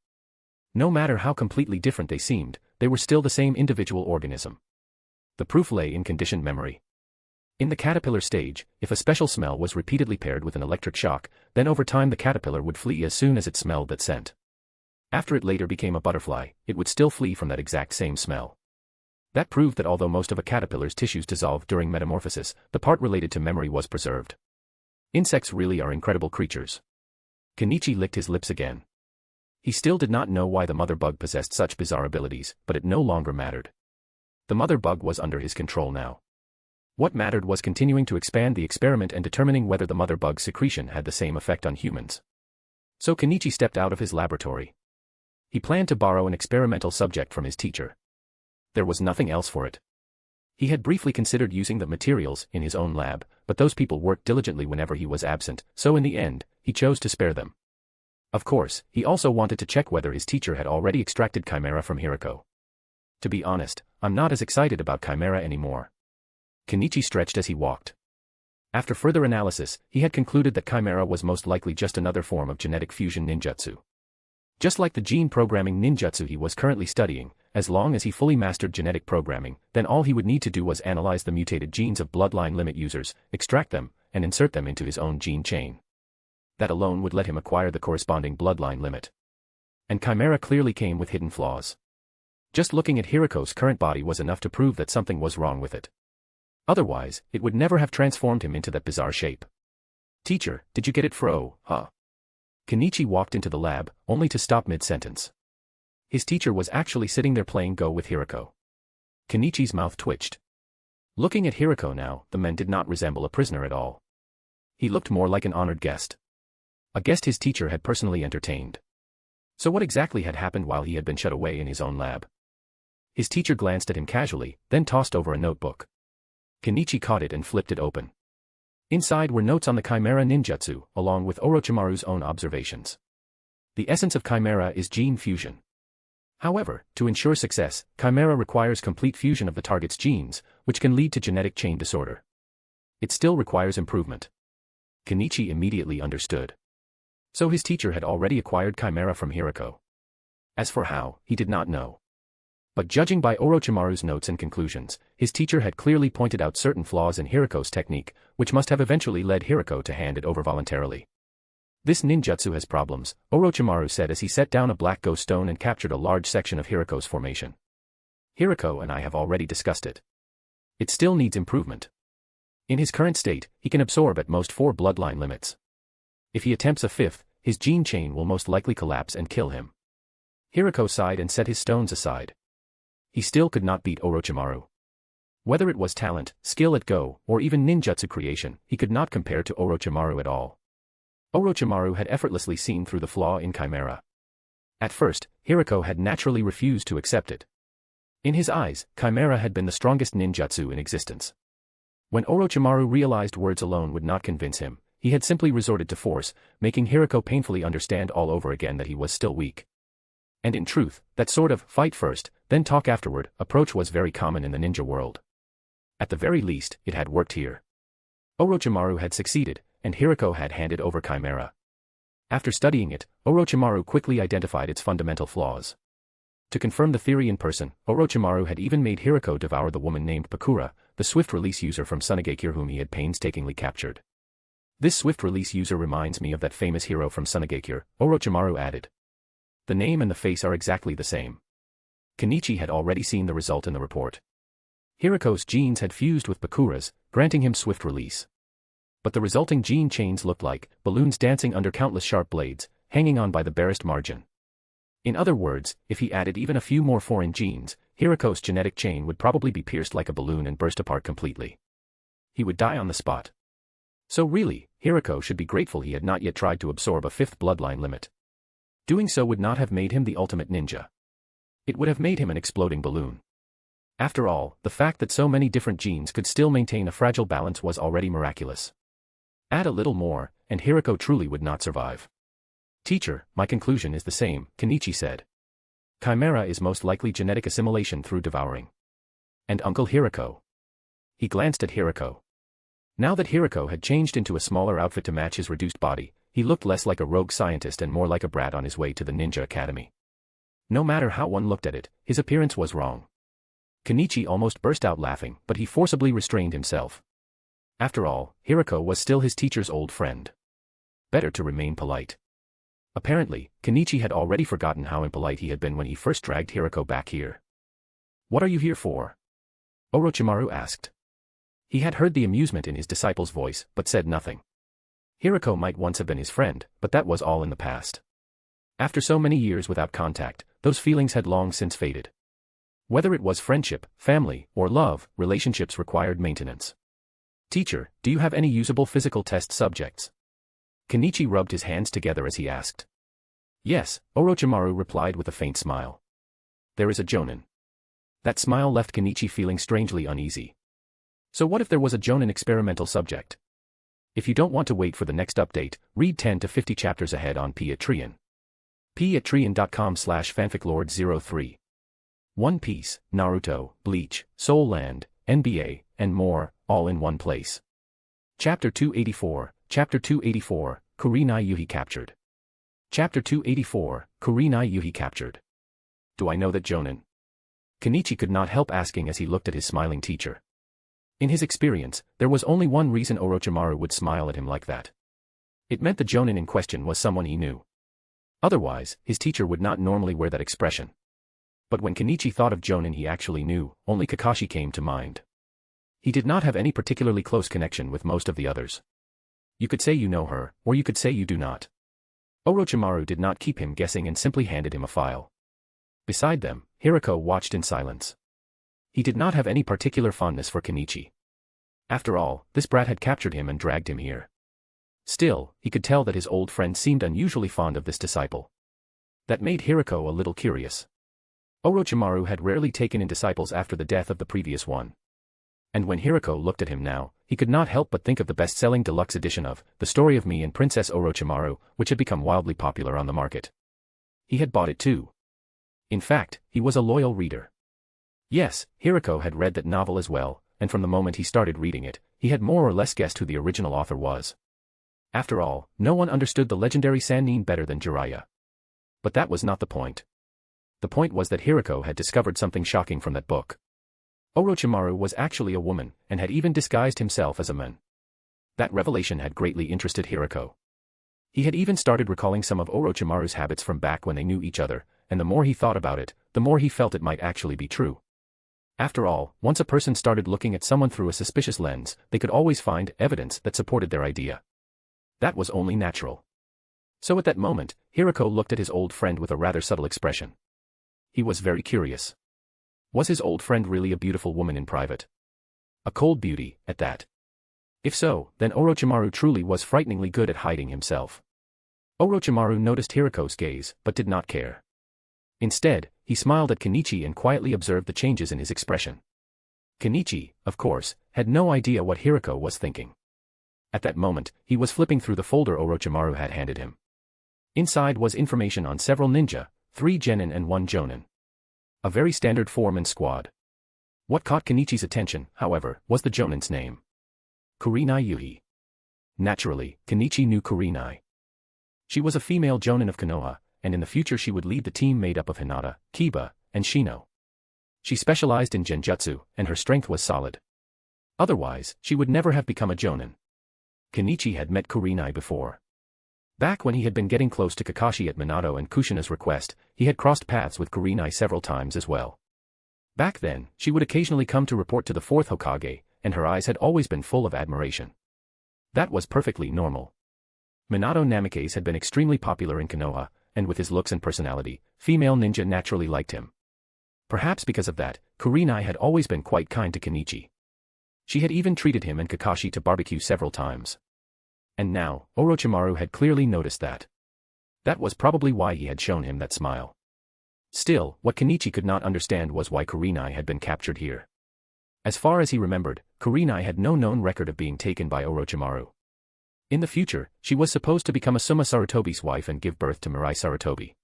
No matter how completely different they seemed, they were still the same individual organism. The proof lay in conditioned memory. In the caterpillar stage, if a special smell was repeatedly paired with an electric shock, then over time the caterpillar would flee as soon as it smelled that scent. After it later became a butterfly, it would still flee from that exact same smell. That proved that although most of a caterpillar's tissues dissolved during metamorphosis, the part related to memory was preserved. Insects really are incredible creatures. Kenichi licked his lips again. He still did not know why the mother bug possessed such bizarre abilities, but it no longer mattered. The mother bug was under his control now. What mattered was continuing to expand the experiment and determining whether the mother bug's secretion had the same effect on humans. So Kenichi stepped out of his laboratory. He planned to borrow an experimental subject from his teacher. There was nothing else for it. He had briefly considered using the materials in his own lab, but those people worked diligently whenever he was absent, so in the end, he chose to spare them. Of course, he also wanted to check whether his teacher had already extracted Chimera from Hiriko. To be honest, I'm not as excited about Chimera anymore. Kenichi stretched as he walked. After further analysis, he had concluded that Chimera was most likely just another form of genetic fusion ninjutsu. Just like the gene programming ninjutsu he was currently studying, as long as he fully mastered genetic programming, then all he would need to do was analyze the mutated genes of bloodline limit users, extract them, and insert them into his own gene chain. That alone would let him acquire the corresponding bloodline limit. And Chimera clearly came with hidden flaws. Just looking at Hiruko's current body was enough to prove that something was wrong with it. Otherwise, it would never have transformed him into that bizarre shape. Teacher, did you get it huh? Kenichi walked into the lab, only to stop mid-sentence. His teacher was actually sitting there playing Go with Hiruko. Kenichi's mouth twitched. Looking at Hiruko now, the man did not resemble a prisoner at all. He looked more like an honored guest. A guest his teacher had personally entertained. So what exactly had happened while he had been shut away in his own lab? His teacher glanced at him casually, then tossed over a notebook. Kenichi caught it and flipped it open. Inside were notes on the Chimera ninjutsu, along with Orochimaru's own observations. The essence of Chimera is gene fusion. However, to ensure success, Chimera requires complete fusion of the target's genes, which can lead to genetic chain disorder. It still requires improvement. Kenichi immediately understood. So his teacher had already acquired Chimera from Hiruko. As for how, he did not know. But judging by Orochimaru's notes and conclusions, his teacher had clearly pointed out certain flaws in Hiruko's technique, which must have eventually led Hiruko to hand it over voluntarily. This ninjutsu has problems, Orochimaru said as he set down a black ghost stone and captured a large section of Hiruko's formation. Hiruko and I have already discussed it. It still needs improvement. In his current state, he can absorb at most 4 bloodline limits. If he attempts a 5th, his gene chain will most likely collapse and kill him. Hiruko sighed and set his stones aside. He still could not beat Orochimaru. Whether it was talent, skill at Go, or even ninjutsu creation, he could not compare to Orochimaru at all. Orochimaru had effortlessly seen through the flaw in Chimera. At first, Hiruko had naturally refused to accept it. In his eyes, Chimera had been the strongest ninjutsu in existence. When Orochimaru realized words alone would not convince him, he had simply resorted to force, making Hiruko painfully understand all over again that he was still weak. And in truth, that sort of fight first, then talk afterward approach was very common in the ninja world. At the very least, it had worked here. Orochimaru had succeeded, and Hiruko had handed over Chimera. After studying it, Orochimaru quickly identified its fundamental flaws. To confirm the theory in person, Orochimaru had even made Hiruko devour the woman named Bakura, the swift-release user from Tsunade whom he had painstakingly captured. This swift-release user reminds me of that famous hero from Tsunade, Orochimaru added. The name and the face are exactly the same. Kenichi had already seen the result in the report. Hiruko's genes had fused with Bakura's, granting him swift release. But the resulting gene chains looked like balloons dancing under countless sharp blades, hanging on by the barest margin. In other words, if he added even a few more foreign genes, Hiruko's genetic chain would probably be pierced like a balloon and burst apart completely. He would die on the spot. So really, Hiruko should be grateful he had not yet tried to absorb a 5th bloodline limit. Doing so would not have made him the ultimate ninja. It would have made him an exploding balloon. After all, the fact that so many different genes could still maintain a fragile balance was already miraculous. Add a little more, and Hiruko truly would not survive. Teacher, my conclusion is the same, Kenichi said. Chimera is most likely genetic assimilation through devouring. And Uncle Hiruko. He glanced at Hiruko. Now that Hiruko had changed into a smaller outfit to match his reduced body, he looked less like a rogue scientist and more like a brat on his way to the ninja academy. No matter how one looked at it, his appearance was wrong. Kenichi almost burst out laughing, but he forcibly restrained himself. After all, Hiruko was still his teacher's old friend. Better to remain polite. Apparently, Kenichi had already forgotten how impolite he had been when he first dragged Hiruko back here. What are you here for? Orochimaru asked. He had heard the amusement in his disciple's voice, but said nothing. Hiruko might once have been his friend, but that was all in the past. After so many years without contact, those feelings had long since faded. Whether it was friendship, family, or love, relationships required maintenance. Teacher, do you have any usable physical test subjects? Kenichi rubbed his hands together as he asked. Yes, Orochimaru replied with a faint smile. There is a jonin. That smile left Kenichi feeling strangely uneasy. So what if there was a jonin experimental subject? If you don't want to wait for the next update, read 10 to 50 chapters ahead on Patreon. patreon.com/fanficlord03. One Piece, Naruto, Bleach, Soul Land, NBA, and more, all in one place. Chapter 284, Kurenai Yuhi captured. Chapter 284, Kurenai Yuhi captured. Do I know that jonin? Kenichi could not help asking as he looked at his smiling teacher. In his experience, there was only one reason Orochimaru would smile at him like that. It meant the jonin in question was someone he knew. Otherwise, his teacher would not normally wear that expression. But when Kenichi thought of Jonin he actually knew, only Kakashi came to mind. He did not have any particularly close connection with most of the others. You could say you know her, or you could say you do not. Orochimaru did not keep him guessing and simply handed him a file. Beside them, Hirako watched in silence. He did not have any particular fondness for Kenichi. After all, this brat had captured him and dragged him here. Still, he could tell that his old friend seemed unusually fond of this disciple. That made Hirako a little curious. Orochimaru had rarely taken in disciples after the death of the previous one. And when Hirako looked at him now, he could not help but think of the best-selling deluxe edition of The Story of Me and Princess Orochimaru, which had become wildly popular on the market. He had bought it too. In fact, he was a loyal reader. Yes, Hirako had read that novel as well, and from the moment he started reading it, he had more or less guessed who the original author was. After all, no one understood the legendary Sannin better than Jiraiya. But that was not the point. The point was that Hirako had discovered something shocking from that book. Orochimaru was actually a woman, and had even disguised himself as a man. That revelation had greatly interested Hirako. He had even started recalling some of Orochimaru's habits from back when they knew each other, and the more he thought about it, the more he felt it might actually be true. After all, once a person started looking at someone through a suspicious lens, they could always find evidence that supported their idea. That was only natural. So at that moment, Hirako looked at his old friend with a rather subtle expression. He was very curious. Was his old friend really a beautiful woman in private? A cold beauty, at that. If so, then Orochimaru truly was frighteningly good at hiding himself. Orochimaru noticed Hirako's gaze, but did not care. Instead, he smiled at Kenichi and quietly observed the changes in his expression. Kenichi, of course, had no idea what Hirako was thinking. At that moment, he was flipping through the folder Orochimaru had handed him. Inside was information on several ninja, 3 genin and 1 jonin. A very standard form and squad. What caught Kenichi's attention, however, was the jonin's name. Kurenai Yuhi. Naturally, Kenichi knew Kurenai. She was a female jonin of Konoha, and in the future she would lead the team made up of Hinata, Kiba, and Shino. She specialized in genjutsu, and her strength was solid. Otherwise, she would never have become a jonin. Kenichi had met Kurenai before. Back when he had been getting close to Kakashi at Minato and Kushina's request, he had crossed paths with Kurenai several times as well. Back then, she would occasionally come to report to the 4th Hokage, and her eyes had always been full of admiration. That was perfectly normal. Minato Namikaze had been extremely popular in Konoha, and with his looks and personality, female ninja naturally liked him. Perhaps because of that, Kurenai had always been quite kind to Kenichi. She had even treated him and Kakashi to barbecue several times. And now, Orochimaru had clearly noticed that. That was probably why he had shown him that smile. Still, what Kenichi could not understand was why Kurenai had been captured here. As far as he remembered, Kurenai had no known record of being taken by Orochimaru. In the future, she was supposed to become Asuma Sarutobi's wife and give birth to Mirai Sarutobi.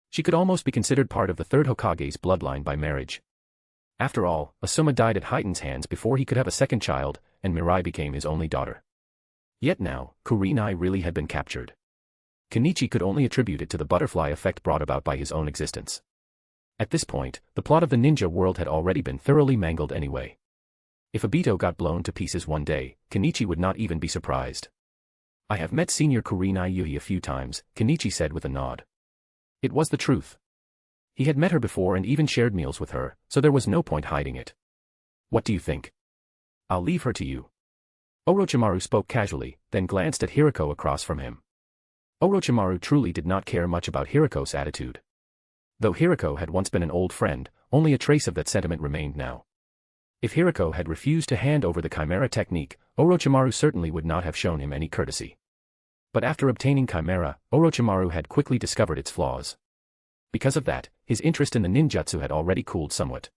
She could almost be considered part of the 3rd Hokage's bloodline by marriage. After all, Asuma died at Heiden's hands before he could have a second child, and Mirai became his only daughter. Yet now, Kurenai really had been captured. Kenichi could only attribute it to the butterfly effect brought about by his own existence. At this point, the plot of the ninja world had already been thoroughly mangled anyway. If Obito got blown to pieces one day, Kenichi would not even be surprised. I have met Senior Kurenai Yuhi a few times, Kenichi said with a nod. It was the truth. He had met her before and even shared meals with her, so there was no point hiding it. What do you think? I'll leave her to you. Orochimaru spoke casually, then glanced at Hirako across from him. Orochimaru truly did not care much about Hirako's attitude. Though Hirako had once been an old friend, only a trace of that sentiment remained now. If Hirako had refused to hand over the Chimera technique, Orochimaru certainly would not have shown him any courtesy. But after obtaining Chimera, Orochimaru had quickly discovered its flaws. Because of that, his interest in the ninjutsu had already cooled somewhat.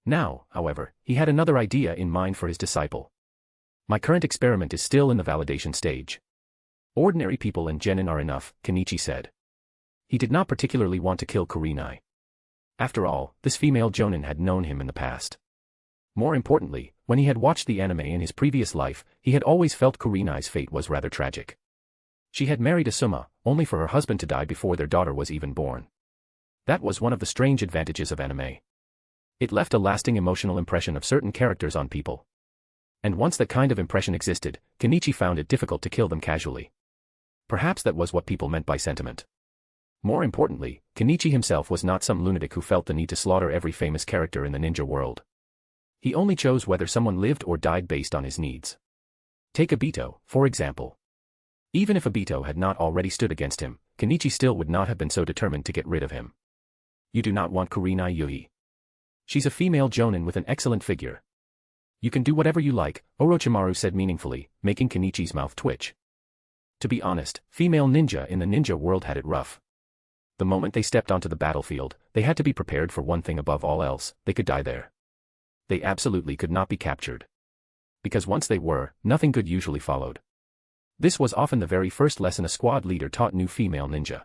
Now, however, he had another idea in mind for his disciple. My current experiment is still in the validation stage. Ordinary people and genin are enough, Kenichi said. He did not particularly want to kill Kurenai. After all, this female jonin had known him in the past. More importantly, when he had watched the anime in his previous life, he had always felt Kurenai's fate was rather tragic. She had married Asuma, only for her husband to die before their daughter was even born. That was one of the strange advantages of anime. It left a lasting emotional impression of certain characters on people. And once that kind of impression existed, Kenichi found it difficult to kill them casually. Perhaps that was what people meant by sentiment. More importantly, Kenichi himself was not some lunatic who felt the need to slaughter every famous character in the ninja world. He only chose whether someone lived or died based on his needs. Take Obito, for example. Even if Obito had not already stood against him, Kenichi still would not have been so determined to get rid of him. You do not want Kurenai Yui. She's a female jonin with an excellent figure. You can do whatever you like, Orochimaru said meaningfully, making Kenichi's mouth twitch. To be honest, female ninja in the ninja world had it rough. The moment they stepped onto the battlefield, they had to be prepared for one thing above all else: they could die there. They absolutely could not be captured. Because once they were, nothing good usually followed. This was often the very first lesson a squad leader taught new female ninja.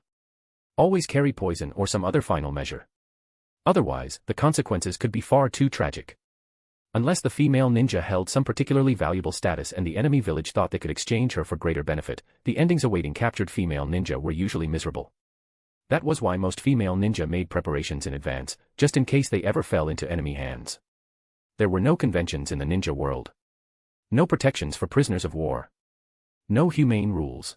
Always carry poison or some other final measure. Otherwise, the consequences could be far too tragic. Unless the female ninja held some particularly valuable status and the enemy village thought they could exchange her for greater benefit, the endings awaiting captured female ninja were usually miserable. That was why most female ninja made preparations in advance, just in case they ever fell into enemy hands. There were no conventions in the ninja world. No protections for prisoners of war. No humane rules.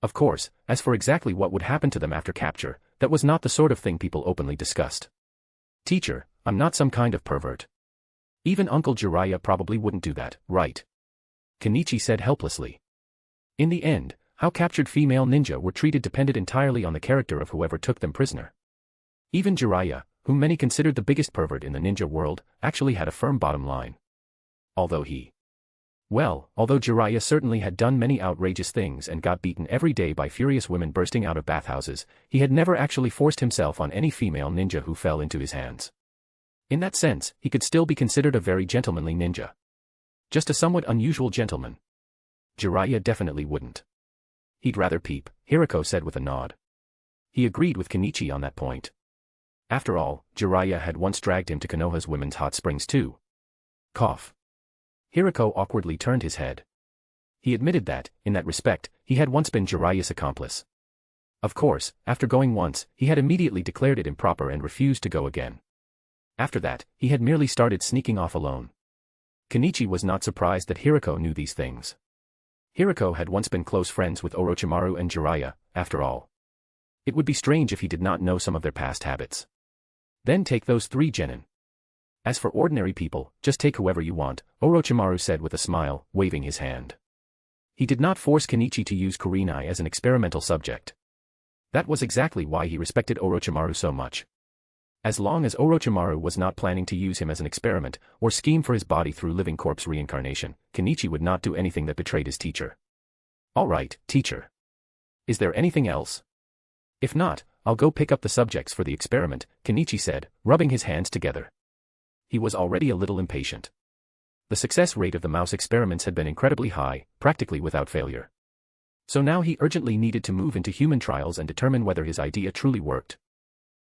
Of course, as for exactly what would happen to them after capture, that was not the sort of thing people openly discussed. Teacher, I'm not some kind of pervert. Even Uncle Jiraiya probably wouldn't do that, right? Kenichi said helplessly. In the end, how captured female ninja were treated depended entirely on the character of whoever took them prisoner. Even Jiraiya, whom many considered the biggest pervert in the ninja world, actually had a firm bottom line. Although Jiraiya certainly had done many outrageous things and got beaten every day by furious women bursting out of bathhouses, he had never actually forced himself on any female ninja who fell into his hands. In that sense, he could still be considered a very gentlemanly ninja. Just a somewhat unusual gentleman. Jiraiya definitely wouldn't. He'd rather peep, Hirako said with a nod. He agreed with Kenichi on that point. After all, Jiraiya had once dragged him to Konoha's women's hot springs too. Cough. Hirako awkwardly turned his head. He admitted that, in that respect, he had once been Jiraiya's accomplice. Of course, after going once, he had immediately declared it improper and refused to go again. After that, he had merely started sneaking off alone. Kenichi was not surprised that Hirako knew these things. Hirako had once been close friends with Orochimaru and Jiraiya, after all. It would be strange if he did not know some of their past habits. Then take those three genin. As for ordinary people, just take whoever you want, Orochimaru said with a smile, waving his hand. He did not force Kenichi to use Kurenai as an experimental subject. That was exactly why he respected Orochimaru so much. As long as Orochimaru was not planning to use him as an experiment, or scheme for his body through living corpse reincarnation, Kenichi would not do anything that betrayed his teacher. All right, teacher. Is there anything else? If not, I'll go pick up the subjects for the experiment, Kenichi said, rubbing his hands together. He was already a little impatient. The success rate of the mouse experiments had been incredibly high, practically without failure. So now he urgently needed to move into human trials and determine whether his idea truly worked.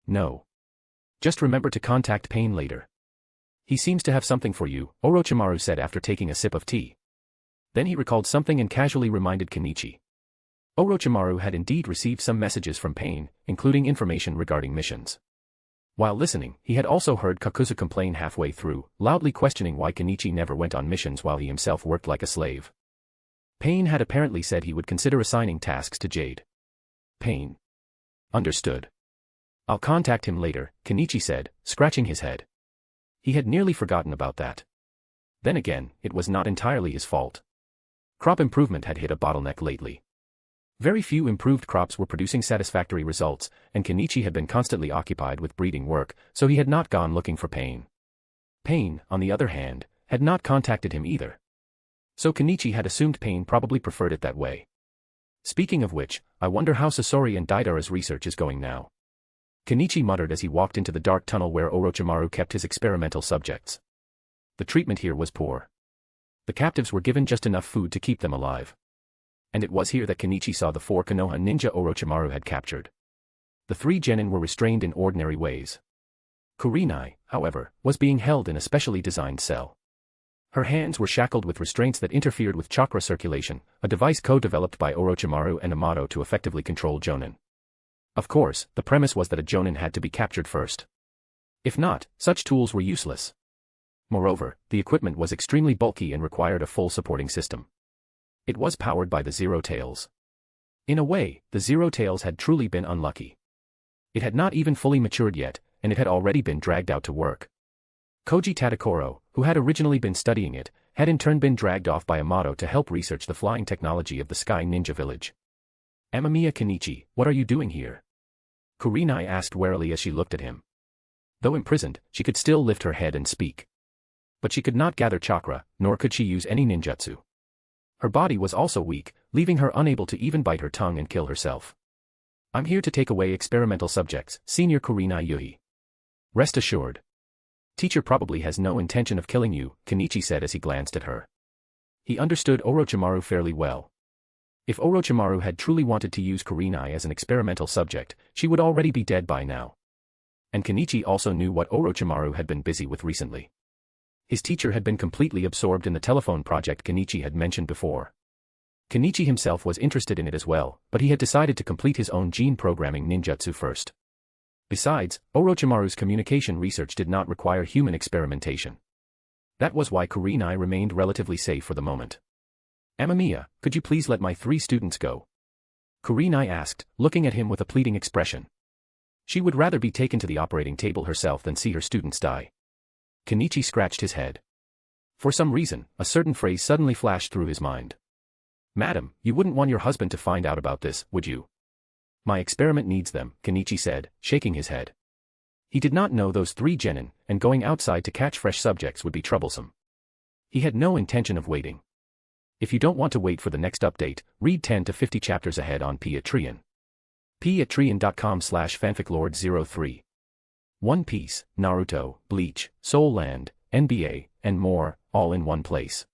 No. Just remember to contact Pain later. He seems to have something for you, Orochimaru said after taking a sip of tea. Then he recalled something and casually reminded Kenichi. Orochimaru had indeed received some messages from Pain, including information regarding missions. While listening, he had also heard Kakuzu complain halfway through, loudly questioning why Kenichi never went on missions while he himself worked like a slave. Pain had apparently said he would consider assigning tasks to Jade. Pain. Understood. I'll contact him later, Kenichi said, scratching his head. He had nearly forgotten about that. Then again, it was not entirely his fault. Crop improvement had hit a bottleneck lately. Very few improved crops were producing satisfactory results, and Kenichi had been constantly occupied with breeding work, so he had not gone looking for Pain. Pain, on the other hand, had not contacted him either. So Kenichi had assumed Pain probably preferred it that way. Speaking of which, I wonder how Sasori and Deidara's research is going now. Kenichi muttered as he walked into the dark tunnel where Orochimaru kept his experimental subjects. The treatment here was poor. The captives were given just enough food to keep them alive. And it was here that Kenichi saw the 4 Konoha ninja Orochimaru had captured. The 3 genin were restrained in ordinary ways. Kurenai, however, was being held in a specially designed cell. Her hands were shackled with restraints that interfered with chakra circulation, a device co-developed by Orochimaru and Amato to effectively control jonin. Of course, the premise was that a jonin had to be captured first. If not, such tools were useless. Moreover, the equipment was extremely bulky and required a full supporting system. It was powered by the Zero Tails. In a way, the Zero Tails had truly been unlucky. It had not even fully matured yet, and it had already been dragged out to work. Koji Tadakoro, who had originally been studying it, had in turn been dragged off by Amato to help research the flying technology of the Sky Ninja Village. Amamiya Kenichi, what are you doing here? Kurenai asked warily as she looked at him. Though imprisoned, she could still lift her head and speak. But she could not gather chakra, nor could she use any ninjutsu. Her body was also weak, leaving her unable to even bite her tongue and kill herself. I'm here to take away experimental subjects, Senior Kurenai Yuhi. Rest assured. Teacher probably has no intention of killing you, Kenichi said as he glanced at her. He understood Orochimaru fairly well. If Orochimaru had truly wanted to use Kurenai as an experimental subject, she would already be dead by now. And Kenichi also knew what Orochimaru had been busy with recently. His teacher had been completely absorbed in the telephone project Kenichi had mentioned before. Kenichi himself was interested in it as well, but he had decided to complete his own gene programming ninjutsu first. Besides, Orochimaru's communication research did not require human experimentation. That was why Kurenai remained relatively safe for the moment. Amamiya, could you please let my 3 students go? Kurenai asked, looking at him with a pleading expression. She would rather be taken to the operating table herself than see her students die. Kenichi scratched his head. For some reason, a certain phrase suddenly flashed through his mind. Madam, you wouldn't want your husband to find out about this, would you? My experiment needs them, Kenichi said, shaking his head. He did not know those 3 genin, and going outside to catch fresh subjects would be troublesome. He had no intention of waiting. If you don't want to wait for the next update, read 10 to 50 chapters ahead on Patreon. patreon.com/fanficlord03. One Piece, Naruto, Bleach, Soul Land, NBA, and more, all in one place.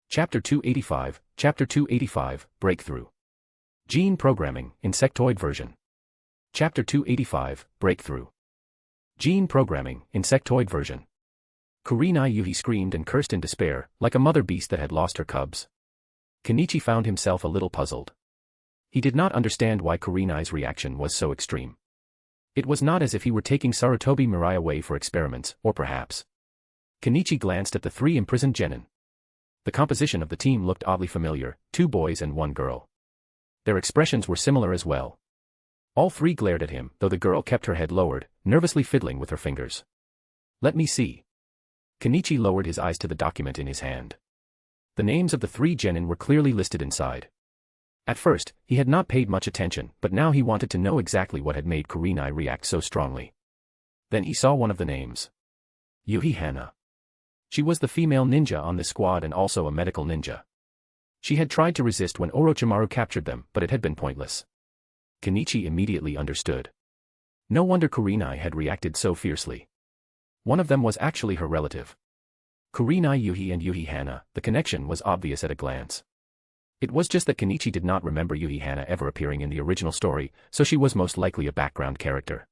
Chapter 285, Breakthrough. Gene Programming, Insectoid Version. Chapter 285, Breakthrough. Gene Programming, Insectoid Version. Kurenai Yuhi screamed and cursed in despair, like a mother beast that had lost her cubs. Kenichi found himself a little puzzled. He did not understand why Kurenai's reaction was so extreme. It was not as if he were taking Sarutobi Mirai away for experiments, or perhaps. Kenichi glanced at the 3 imprisoned genin. The composition of the team looked oddly familiar, 2 boys and 1 girl. Their expressions were similar as well. All 3 glared at him, though the girl kept her head lowered, nervously fiddling with her fingers. Let me see. Kenichi lowered his eyes to the document in his hand. The names of the 3 genin were clearly listed inside. At first, he had not paid much attention, but now he wanted to know exactly what had made Kurenai react so strongly. Then he saw one of the names. Yuhi Hana. She was the female ninja on this squad and also a medical ninja. She had tried to resist when Orochimaru captured them, but it had been pointless. Kenichi immediately understood. No wonder Kurenai had reacted so fiercely. One of them was actually her relative. Kurenai Yuhi and Yuhi Hana, the connection was obvious at a glance. It was just that Kenichi did not remember Yuhi Hana ever appearing in the original story, so she was most likely a background character.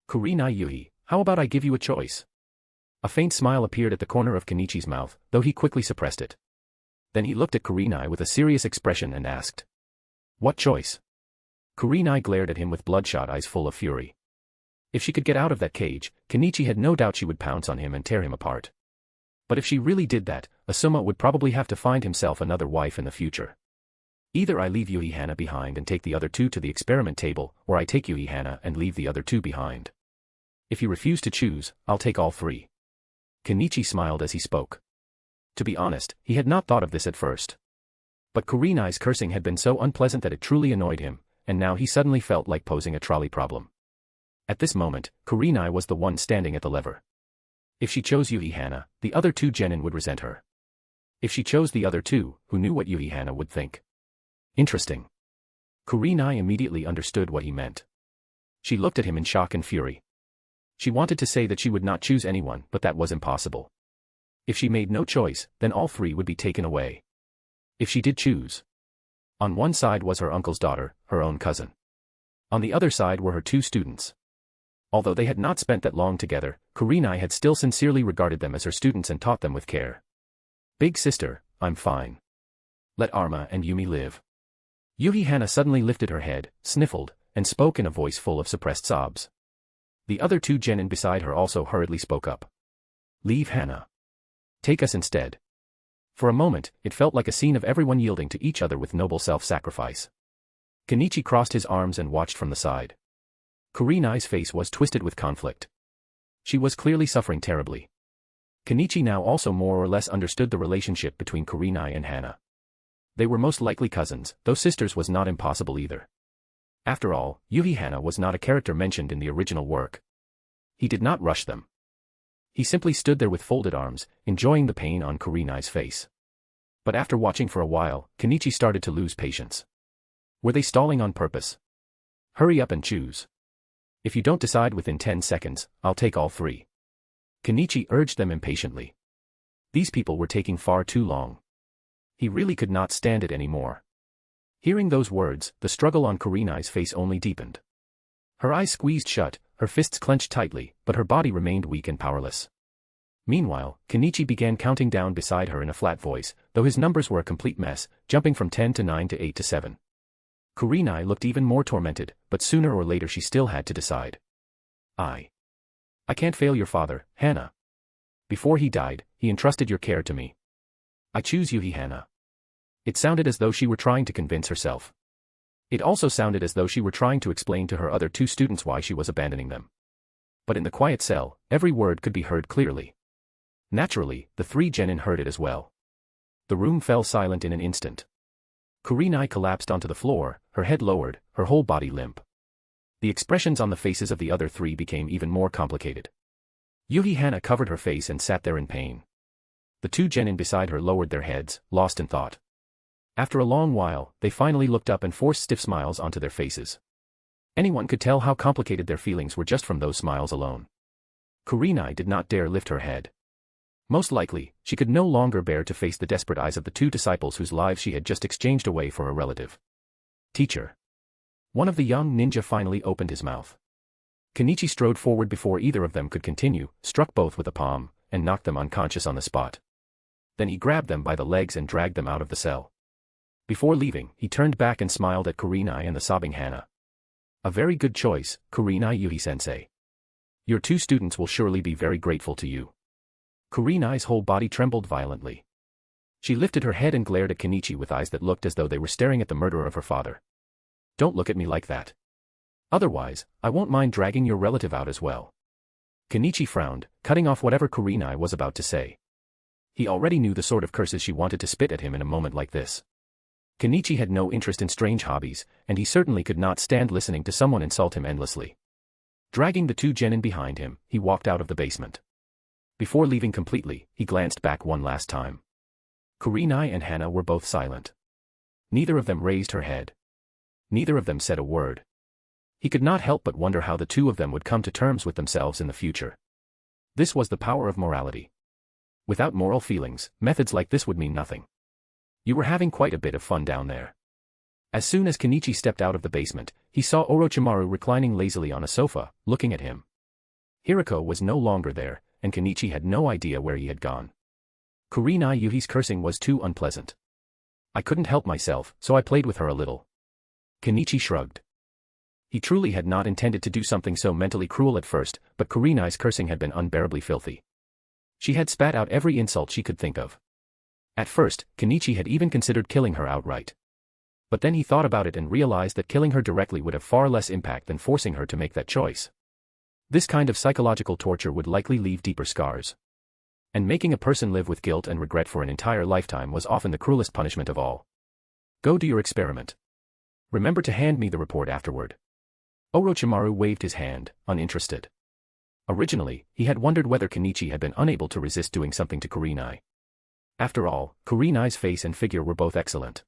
Kurenai Yuhi, how about I give you a choice? A faint smile appeared at the corner of Kenichi's mouth, though he quickly suppressed it. Then he looked at Kurenai with a serious expression and asked. What choice? Kurenai glared at him with bloodshot eyes full of fury. If she could get out of that cage, Kenichi had no doubt she would pounce on him and tear him apart. But if she really did that, Asuma would probably have to find himself another wife in the future. Either I leave Yuhi Hana behind and take the other 2 to the experiment table, or I take Yuhi Hana and leave the other 2 behind. If you refuse to choose, I'll take all 3. Kenichi smiled as he spoke. To be honest, he had not thought of this at first. But Kurenai's cursing had been so unpleasant that it truly annoyed him, and now he suddenly felt like posing a trolley problem. At this moment, Kurenai was the one standing at the lever. If she chose Yuhi Hana, the other 2 genin would resent her. If she chose the other 2, who knew what Yuhi Hana would think? Interesting. Kurenai immediately understood what he meant. She looked at him in shock and fury. She wanted to say that she would not choose anyone, but that was impossible. If she made no choice, then all 3 would be taken away. If she did choose. On one side was her uncle's daughter, her own cousin. On the other side were her 2 students. Although they had not spent that long together, Kurenai had still sincerely regarded them as her students and taught them with care. Big sister, I'm fine. Let Arma and Yumi live. Yuhi Hana suddenly lifted her head, sniffled, and spoke in a voice full of suppressed sobs. The other 2 genin beside her also hurriedly spoke up. Leave Hana. Take us instead. For a moment, it felt like a scene of everyone yielding to each other with noble self-sacrifice. Kenichi crossed his arms and watched from the side. Kurenai's face was twisted with conflict. She was clearly suffering terribly. Kenichi now also more or less understood the relationship between Kurenai and Hana. They were most likely cousins, though sisters was not impossible either. After all, Yuhi Hana was not a character mentioned in the original work. He did not rush them. He simply stood there with folded arms, enjoying the pain on Kurenai's face. But after watching for a while, Kenichi started to lose patience. Were they stalling on purpose? Hurry up and choose. If you don't decide within 10 seconds, I'll take all three. Kenichi urged them impatiently. These people were taking far too long. He really could not stand it anymore. Hearing those words, the struggle on Kurenai's face only deepened. Her eyes squeezed shut, her fists clenched tightly, but her body remained weak and powerless. Meanwhile, Kenichi began counting down beside her in a flat voice, though his numbers were a complete mess, jumping from 10 to 9 to 8 to 7. Kurenai looked even more tormented, but sooner or later she still had to decide. I can't fail your father, Hana. Before he died, he entrusted your care to me. I choose Yuhi Hana. It sounded as though she were trying to convince herself. It also sounded as though she were trying to explain to her other two students why she was abandoning them. But in the quiet cell, every word could be heard clearly. Naturally, the three genin heard it as well. The room fell silent in an instant. Kurenai collapsed onto the floor, her head lowered, her whole body limp. The expressions on the faces of the other three became even more complicated. Yuhi Hana covered her face and sat there in pain. The two genin beside her lowered their heads, lost in thought. After a long while, they finally looked up and forced stiff smiles onto their faces. Anyone could tell how complicated their feelings were just from those smiles alone. Kurenai did not dare lift her head. Most likely, she could no longer bear to face the desperate eyes of the two disciples whose lives she had just exchanged away for a relative. Teacher. One of the young ninja finally opened his mouth. Kenichi strode forward before either of them could continue, struck both with a palm, and knocked them unconscious on the spot. Then he grabbed them by the legs and dragged them out of the cell. Before leaving, he turned back and smiled at Kurenai and the sobbing Hana. A very good choice, Kurenai Yuhi-sensei. Your two students will surely be very grateful to you. Kurenai's whole body trembled violently. She lifted her head and glared at Kenichi with eyes that looked as though they were staring at the murderer of her father. Don't look at me like that. Otherwise, I won't mind dragging your relative out as well. Kenichi frowned, cutting off whatever Kurenai was about to say. He already knew the sort of curses she wanted to spit at him in a moment like this. Kenichi had no interest in strange hobbies, and he certainly could not stand listening to someone insult him endlessly. Dragging the two genin behind him, he walked out of the basement. Before leaving completely, he glanced back one last time. Kurenai and Hana were both silent. Neither of them raised her head. Neither of them said a word. He could not help but wonder how the two of them would come to terms with themselves in the future. This was the power of morality. Without moral feelings, methods like this would mean nothing. You were having quite a bit of fun down there. As soon as Kenichi stepped out of the basement, he saw Orochimaru reclining lazily on a sofa, looking at him. Hiriko was no longer there, and Kenichi had no idea where he had gone. Kurenai Yuhi's cursing was too unpleasant. I couldn't help myself, so I played with her a little. Kenichi shrugged. He truly had not intended to do something so mentally cruel at first, but Kurenai's cursing had been unbearably filthy. She had spat out every insult she could think of. At first, Kenichi had even considered killing her outright. But then he thought about it and realized that killing her directly would have far less impact than forcing her to make that choice. This kind of psychological torture would likely leave deeper scars. And making a person live with guilt and regret for an entire lifetime was often the cruelest punishment of all. Go do your experiment. Remember to hand me the report afterward. Orochimaru waved his hand, uninterested. Originally, he had wondered whether Kenichi had been unable to resist doing something to Kurenai. After all, Kurenai's face and figure were both excellent.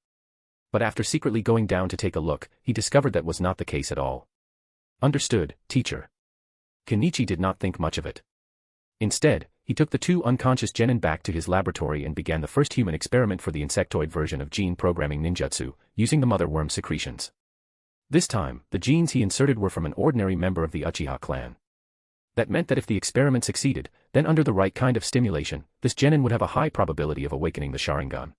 But after secretly going down to take a look, he discovered that was not the case at all. Understood, teacher. Kenichi did not think much of it. Instead, he took the two unconscious genin back to his laboratory and began the first human experiment for the insectoid version of gene programming ninjutsu, using the mother worm secretions. This time, the genes he inserted were from an ordinary member of the Uchiha clan. That meant that if the experiment succeeded, then under the right kind of stimulation, this genin would have a high probability of awakening the Sharingan.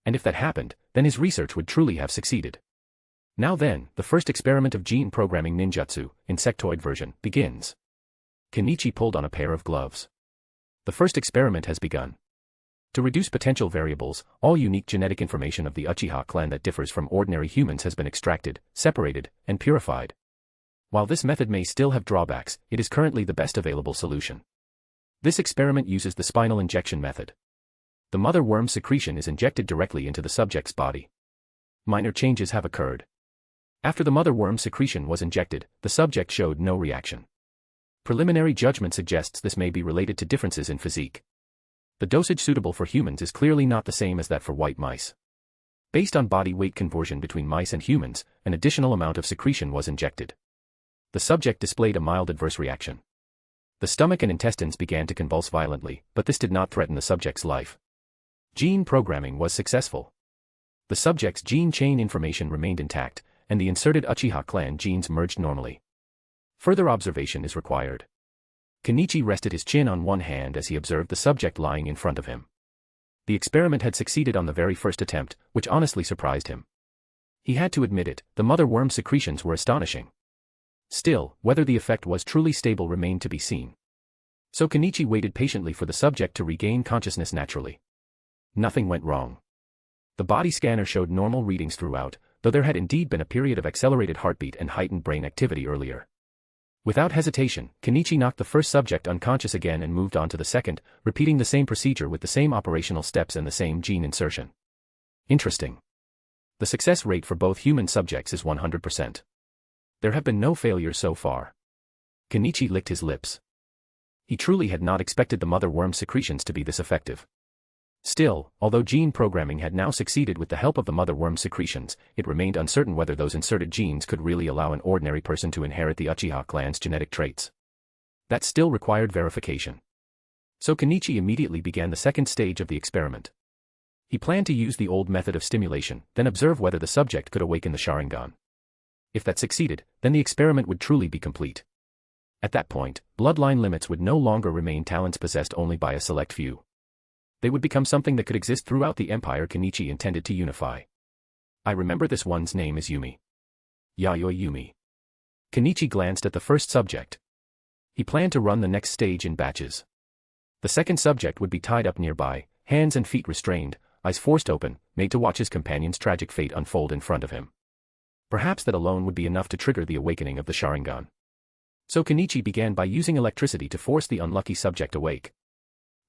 And if that happened, then his research would truly have succeeded. Now then, the first experiment of gene programming ninjutsu, insectoid version, begins. Kenichi pulled on a pair of gloves. The first experiment has begun. To reduce potential variables, all unique genetic information of the Uchiha clan that differs from ordinary humans has been extracted, separated, and purified. While this method may still have drawbacks, it is currently the best available solution. This experiment uses the spinal injection method. The mother worm secretion is injected directly into the subject's body. Minor changes have occurred. After the mother worm secretion was injected, the subject showed no reaction. Preliminary judgment suggests this may be related to differences in physique. The dosage suitable for humans is clearly not the same as that for white mice. Based on body weight conversion between mice and humans, an additional amount of secretion was injected. The subject displayed a mild adverse reaction. The stomach and intestines began to convulse violently, but this did not threaten the subject's life. Gene programming was successful. The subject's gene chain information remained intact, and the inserted Uchiha clan genes merged normally. Further observation is required. Kenichi rested his chin on one hand as he observed the subject lying in front of him. The experiment had succeeded on the very first attempt, which honestly surprised him. He had to admit it, the mother worm secretions were astonishing. Still, whether the effect was truly stable remained to be seen. So Kenichi waited patiently for the subject to regain consciousness naturally. Nothing went wrong. The body scanner showed normal readings throughout, though there had indeed been a period of accelerated heartbeat and heightened brain activity earlier. Without hesitation, Kenichi knocked the first subject unconscious again and moved on to the second, repeating the same procedure with the same operational steps and the same gene insertion. Interesting. The success rate for both human subjects is 100%. There have been no failures so far. Kenichi licked his lips. He truly had not expected the mother worm secretions to be this effective. Still, although gene programming had now succeeded with the help of the mother worm secretions, it remained uncertain whether those inserted genes could really allow an ordinary person to inherit the Uchiha clan's genetic traits. That still required verification. So Kenichi immediately began the second stage of the experiment. He planned to use the old method of stimulation, then observe whether the subject could awaken the Sharingan. If that succeeded, then the experiment would truly be complete. At that point, bloodline limits would no longer remain talents possessed only by a select few. They would become something that could exist throughout the empire Kenichi intended to unify. I remember this one's name is Yumi. Yayoi Yumi. Kenichi glanced at the first subject. He planned to run the next stage in batches. The second subject would be tied up nearby, hands and feet restrained, eyes forced open, made to watch his companion's tragic fate unfold in front of him. Perhaps that alone would be enough to trigger the awakening of the Sharingan. So Kenichi began by using electricity to force the unlucky subject awake.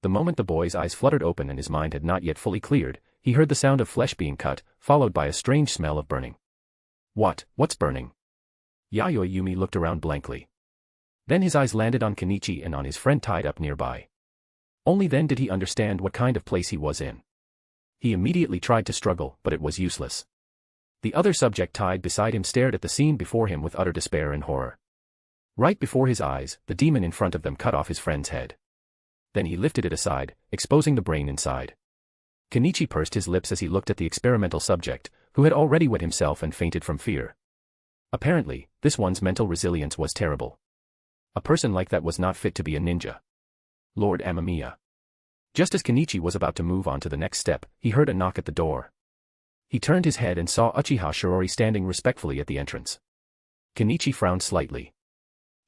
The moment the boy's eyes fluttered open and his mind had not yet fully cleared, he heard the sound of flesh being cut, followed by a strange smell of burning. What's burning? Yayoi Yumi looked around blankly. Then his eyes landed on Kenichi and on his friend tied up nearby. Only then did he understand what kind of place he was in. He immediately tried to struggle, but it was useless. The other subject tied beside him stared at the scene before him with utter despair and horror. Right before his eyes, the demon in front of them cut off his friend's head. Then he lifted it aside, exposing the brain inside. Kenichi pursed his lips as he looked at the experimental subject, who had already wet himself and fainted from fear. Apparently, this one's mental resilience was terrible. A person like that was not fit to be a ninja. Lord Amamiya. Just as Kenichi was about to move on to the next step, he heard a knock at the door. He turned his head and saw Uchiha Shirori standing respectfully at the entrance. Kenichi frowned slightly.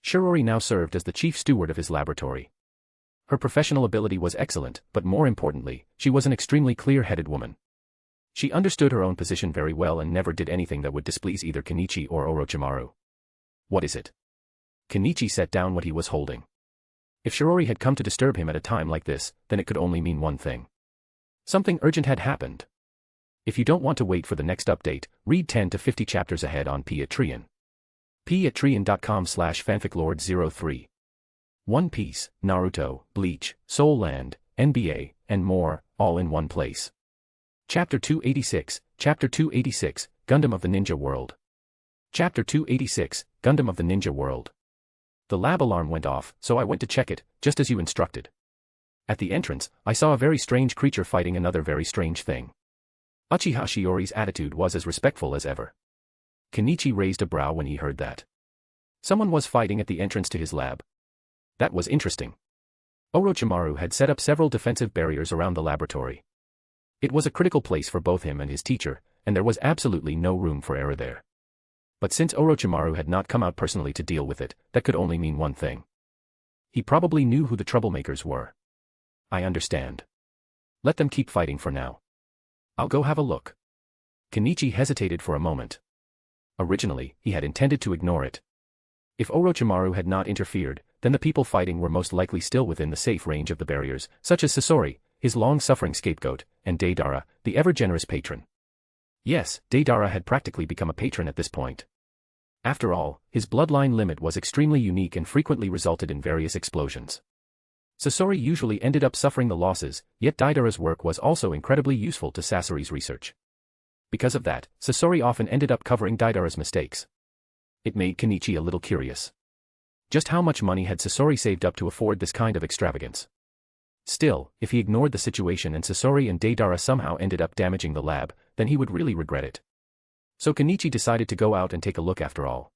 Shirori now served as the chief steward of his laboratory. Her professional ability was excellent, but more importantly, she was an extremely clear-headed woman. She understood her own position very well and never did anything that would displease either Kenichi or Orochimaru. What is it? Kenichi set down what he was holding. If Shirori had come to disturb him at a time like this, then it could only mean one thing. Something urgent had happened. If you don't want to wait for the next update, read 10 to 50 chapters ahead on Patreon. patreon.com/fanficlord03. One Piece, Naruto, Bleach, Soul Land, NBA, and more, all in one place. Chapter 286, Gundam of the Ninja World. Chapter 286, Gundam of the Ninja World. The lab alarm went off, so I went to check it, just as you instructed. At the entrance, I saw a very strange creature fighting another very strange thing. Uchiha Shiori's attitude was as respectful as ever. Kenichi raised a brow when he heard that. Someone was fighting at the entrance to his lab. That was interesting. Orochimaru had set up several defensive barriers around the laboratory. It was a critical place for both him and his teacher, and there was absolutely no room for error there. But since Orochimaru had not come out personally to deal with it, that could only mean one thing. He probably knew who the troublemakers were. I understand. Let them keep fighting for now. I'll go have a look. Kenichi hesitated for a moment. Originally, he had intended to ignore it. If Orochimaru had not interfered, then the people fighting were most likely still within the safe range of the barriers, such as Sasori, his long-suffering scapegoat, and Deidara, the ever-generous patron. Yes, Deidara had practically become a patron at this point. After all, his bloodline limit was extremely unique and frequently resulted in various explosions. Sasori usually ended up suffering the losses, yet Deidara's work was also incredibly useful to Sasori's research. Because of that, Sasori often ended up covering Deidara's mistakes. It made Kenichi a little curious. Just how much money had Sasori saved up to afford this kind of extravagance? Still, if he ignored the situation and Sasori and Deidara somehow ended up damaging the lab, then he would really regret it. So Kenichi decided to go out and take a look after all.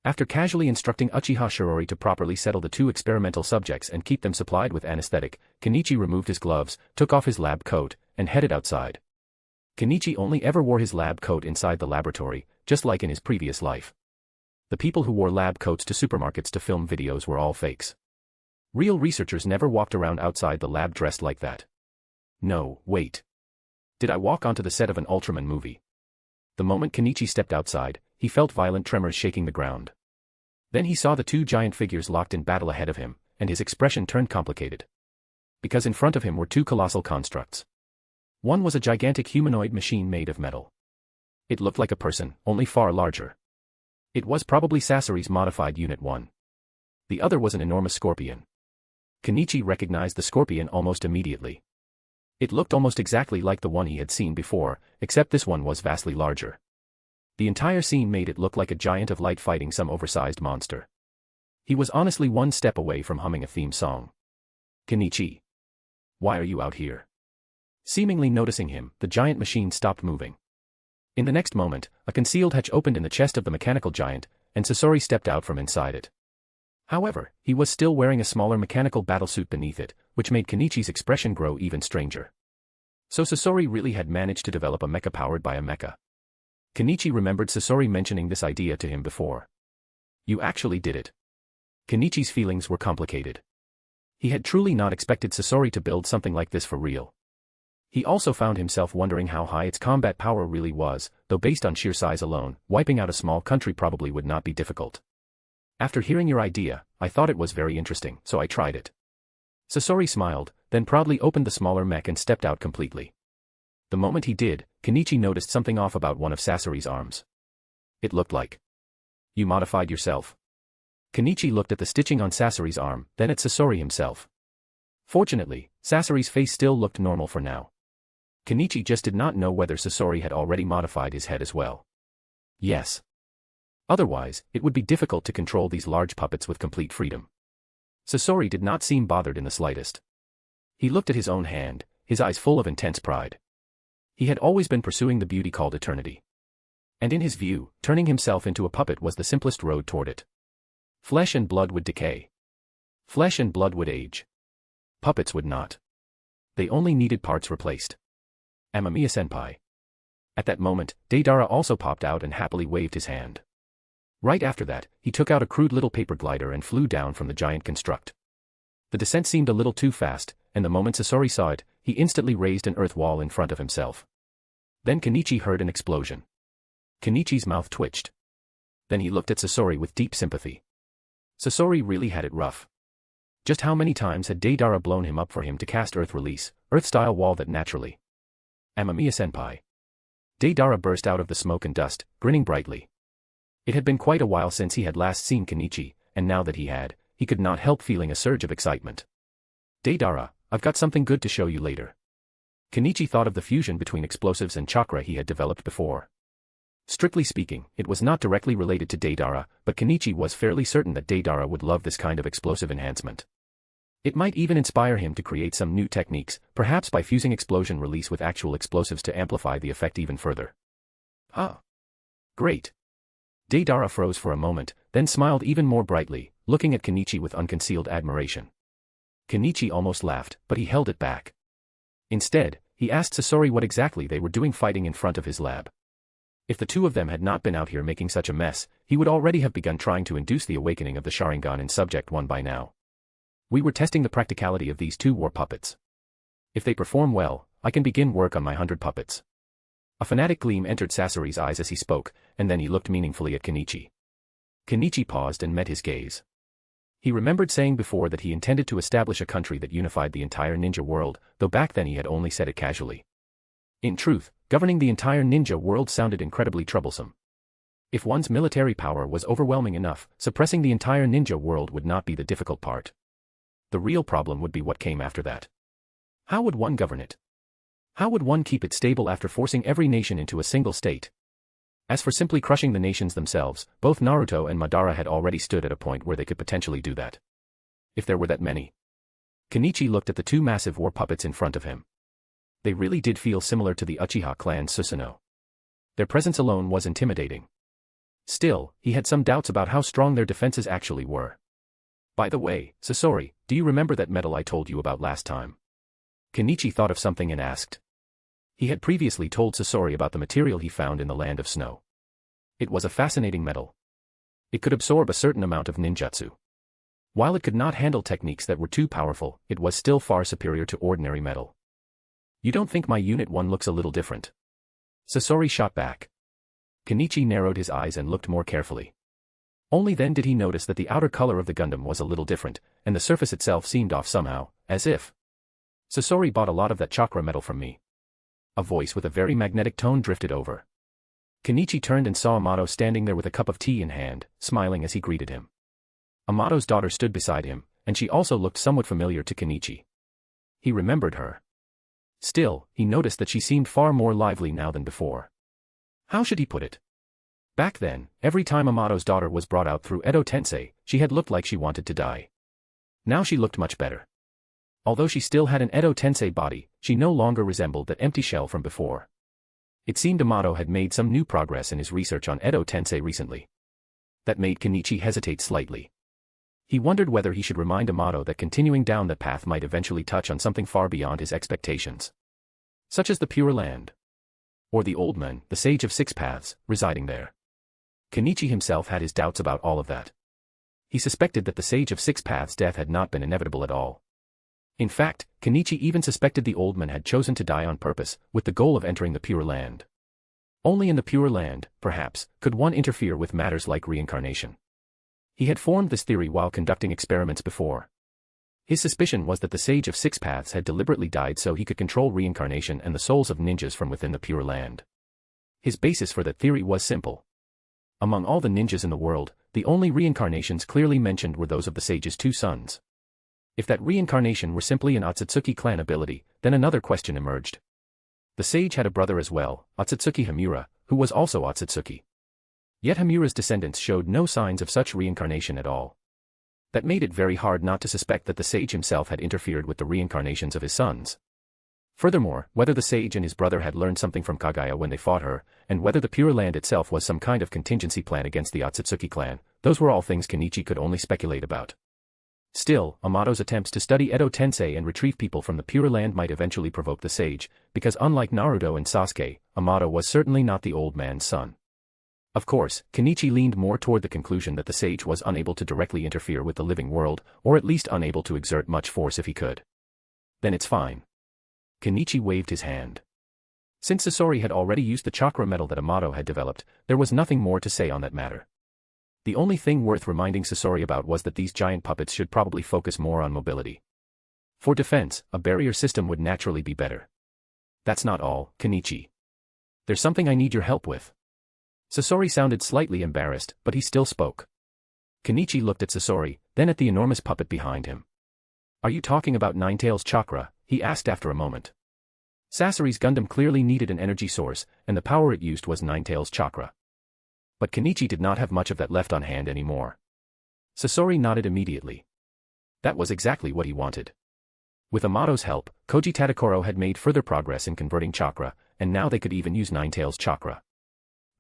After casually instructing Uchiha Shirori to properly settle the two experimental subjects and keep them supplied with anesthetic, Kenichi removed his gloves, took off his lab coat, and headed outside. Kenichi only ever wore his lab coat inside the laboratory, just like in his previous life. The people who wore lab coats to supermarkets to film videos were all fakes. Real researchers never walked around outside the lab dressed like that. No, wait. Did I walk onto the set of an Ultraman movie? The moment Kenichi stepped outside, he felt violent tremors shaking the ground. Then he saw the two giant figures locked in battle ahead of him, and his expression turned complicated. Because in front of him were two colossal constructs. One was a gigantic humanoid machine made of metal. It looked like a person, only far larger. It was probably Sasori's modified Unit 1. The other was an enormous scorpion. Kenichi recognized the scorpion almost immediately. It looked almost exactly like the one he had seen before, except this one was vastly larger. The entire scene made it look like a giant of light fighting some oversized monster. He was honestly one step away from humming a theme song. Kenichi. Why are you out here? Seemingly noticing him, the giant machine stopped moving. In the next moment, a concealed hatch opened in the chest of the mechanical giant, and Sasori stepped out from inside it. However, he was still wearing a smaller mechanical battlesuit beneath it, which made Kenichi's expression grow even stranger. So Sasori really had managed to develop a mecha powered by a mecha. Kenichi remembered Sasori mentioning this idea to him before. You actually did it. Kenichi's feelings were complicated. He had truly not expected Sasori to build something like this for real. He also found himself wondering how high its combat power really was, though based on sheer size alone, wiping out a small country probably would not be difficult. After hearing your idea, I thought it was very interesting, so I tried it. Sasori smiled, then proudly opened the smaller mech and stepped out completely. The moment he did, Kenichi noticed something off about one of Sasori's arms. It looked like. You modified yourself. Kenichi looked at the stitching on Sasori's arm, then at Sasori himself. Fortunately, Sasori's face still looked normal for now. Kenichi just did not know whether Sasori had already modified his head as well. Yes. Otherwise, it would be difficult to control these large puppets with complete freedom. Sasori did not seem bothered in the slightest. He looked at his own hand, his eyes full of intense pride. He had always been pursuing the beauty called eternity. And in his view, turning himself into a puppet was the simplest road toward it. Flesh and blood would decay. Flesh and blood would age. Puppets would not. They only needed parts replaced. Amamiya-senpai. At that moment, Deidara also popped out and happily waved his hand. Right after that, he took out a crude little paper glider and flew down from the giant construct. The descent seemed a little too fast, and the moment Sasori saw it, he instantly raised an earth wall in front of himself. Then Kenichi heard an explosion. Kenichi's mouth twitched. Then he looked at Sasori with deep sympathy. Sasori really had it rough. Just how many times had Deidara blown him up for him to cast Earth Release, Earth-style wall that naturally? Amamiya-senpai. Deidara burst out of the smoke and dust, grinning brightly. It had been quite a while since he had last seen Kenichi, and now that he could not help feeling a surge of excitement. Deidara, I've got something good to show you later. Kenichi thought of the fusion between explosives and chakra he had developed before. Strictly speaking, it was not directly related to Deidara, but Kenichi was fairly certain that Deidara would love this kind of explosive enhancement. It might even inspire him to create some new techniques, perhaps by fusing explosion release with actual explosives to amplify the effect even further. Ah. Great. Deidara froze for a moment, then smiled even more brightly, looking at Kenichi with unconcealed admiration. Kenichi almost laughed, but he held it back. Instead, he asked Sasori what exactly they were doing fighting in front of his lab. If the two of them had not been out here making such a mess, he would already have begun trying to induce the awakening of the Sharingan in Subject 1 by now. We were testing the practicality of these two war puppets. If they perform well, I can begin work on my 100 puppets. A fanatic gleam entered Sasori's eyes as he spoke, and then he looked meaningfully at Kenichi. Kenichi paused and met his gaze. He remembered saying before that he intended to establish a country that unified the entire ninja world, though back then he had only said it casually. In truth, governing the entire ninja world sounded incredibly troublesome. If one's military power was overwhelming enough, suppressing the entire ninja world would not be the difficult part. The real problem would be what came after that. How would one govern it? How would one keep it stable after forcing every nation into a single state? As for simply crushing the nations themselves, both Naruto and Madara had already stood at a point where they could potentially do that. If there were that many. Kenichi looked at the two massive war puppets in front of him. They really did feel similar to the Uchiha clan's Susanoo. Their presence alone was intimidating. Still, he had some doubts about how strong their defenses actually were. By the way, Sasori, do you remember that medal I told you about last time? Kenichi thought of something and asked. He had previously told Sasori about the material he found in the Land of Snow. It was a fascinating metal. It could absorb a certain amount of ninjutsu. While it could not handle techniques that were too powerful, it was still far superior to ordinary metal. You don't think my Unit 1 looks a little different? Sasori shot back. Kenichi narrowed his eyes and looked more carefully. Only then did he notice that the outer color of the Gundam was a little different, and the surface itself seemed off somehow, as if Sasori bought a lot of that chakra metal from me. A voice with a very magnetic tone drifted over. Kenichi turned and saw Amato standing there with a cup of tea in hand, smiling as he greeted him. Amato's daughter stood beside him, and she also looked somewhat familiar to Kenichi. He remembered her. Still, he noticed that she seemed far more lively now than before. How should he put it? Back then, every time Amato's daughter was brought out through Edo Tensei, she had looked like she wanted to die. Now she looked much better. Although she still had an Edo Tensei body, she no longer resembled that empty shell from before. It seemed Amato had made some new progress in his research on Edo Tensei recently. That made Kenichi hesitate slightly. He wondered whether he should remind Amato that continuing down that path might eventually touch on something far beyond his expectations. Such as the Pure Land. Or the Old Man, the Sage of Six Paths, residing there. Kenichi himself had his doubts about all of that. He suspected that the Sage of Six Paths' death had not been inevitable at all. In fact, Kenichi even suspected the old man had chosen to die on purpose, with the goal of entering the Pure Land. Only in the Pure Land, perhaps, could one interfere with matters like reincarnation. He had formed this theory while conducting experiments before. His suspicion was that the Sage of Six Paths had deliberately died so he could control reincarnation and the souls of ninjas from within the Pure Land. His basis for that theory was simple. Among all the ninjas in the world, the only reincarnations clearly mentioned were those of the Sage's two sons. If that reincarnation were simply an Otsutsuki clan ability, then another question emerged. The Sage had a brother as well, Otsutsuki Himura, who was also Otsutsuki. Yet Himura's descendants showed no signs of such reincarnation at all. That made it very hard not to suspect that the Sage himself had interfered with the reincarnations of his sons. Furthermore, whether the Sage and his brother had learned something from Kaguya when they fought her, and whether the Pure Land itself was some kind of contingency plan against the Otsutsuki clan, those were all things Kenichi could only speculate about. Still, Amato's attempts to study Edo Tensei and retrieve people from the Pure Land might eventually provoke the Sage, because unlike Naruto and Sasuke, Amato was certainly not the old man's son. Of course, Kenichi leaned more toward the conclusion that the Sage was unable to directly interfere with the living world, or at least unable to exert much force if he could. Then it's fine. Kenichi waved his hand. Since Sasori had already used the chakra metal that Amato had developed, there was nothing more to say on that matter. The only thing worth reminding Sasori about was that these giant puppets should probably focus more on mobility. For defense, a barrier system would naturally be better. That's not all, Kenichi. There's something I need your help with. Sasori sounded slightly embarrassed, but he still spoke. Kenichi looked at Sasori, then at the enormous puppet behind him. Are you talking about Ninetales chakra? He asked after a moment. Sasori's Gundam clearly needed an energy source, and the power it used was Ninetales chakra. But Kenichi did not have much of that left on hand anymore. Sasori nodded immediately. That was exactly what he wanted. With Amato's help, Koji Tadokoro had made further progress in converting chakra, and now they could even use Ninetales chakra.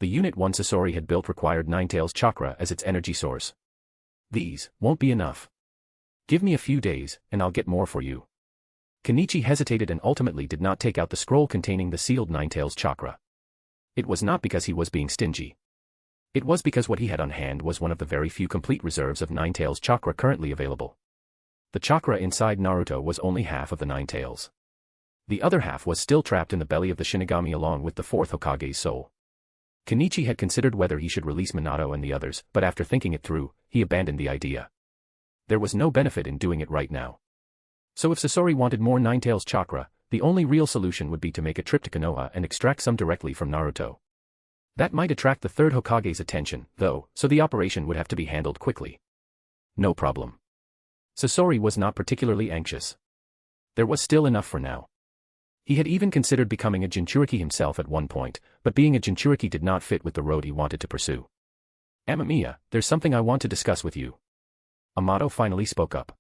The Unit 1 Sasori had built required Ninetales chakra as its energy source. These won't be enough. Give me a few days, and I'll get more for you. Kenichi hesitated and ultimately did not take out the scroll containing the sealed Ninetales chakra. It was not because he was being stingy. It was because what he had on hand was one of the very few complete reserves of Ninetales chakra currently available. The chakra inside Naruto was only half of the Ninetales. The other half was still trapped in the belly of the Shinigami along with the fourth Hokage's soul. Kenichi had considered whether he should release Minato and the others, but after thinking it through, he abandoned the idea. There was no benefit in doing it right now. So if Sasori wanted more Ninetales chakra, the only real solution would be to make a trip to Konoha and extract some directly from Naruto. That might attract the third Hokage's attention, though, so the operation would have to be handled quickly. No problem. Sasori was not particularly anxious. There was still enough for now. He had even considered becoming a Jinchuriki himself at one point, but being a Jinchuriki did not fit with the road he wanted to pursue. Amamiya, there's something I want to discuss with you. Amato finally spoke up.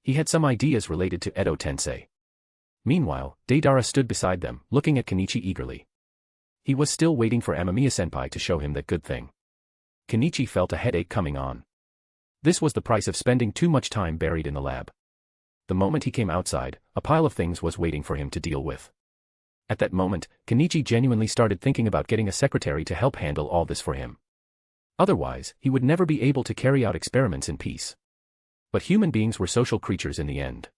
He had some ideas related to Edo Tensei. Meanwhile, Deidara stood beside them, looking at Kenichi eagerly. He was still waiting for Amamiya-senpai to show him that good thing. Kenichi felt a headache coming on. This was the price of spending too much time buried in the lab. The moment he came outside, a pile of things was waiting for him to deal with. At that moment, Kenichi genuinely started thinking about getting a secretary to help handle all this for him. Otherwise, he would never be able to carry out experiments in peace. But human beings were social creatures in the end.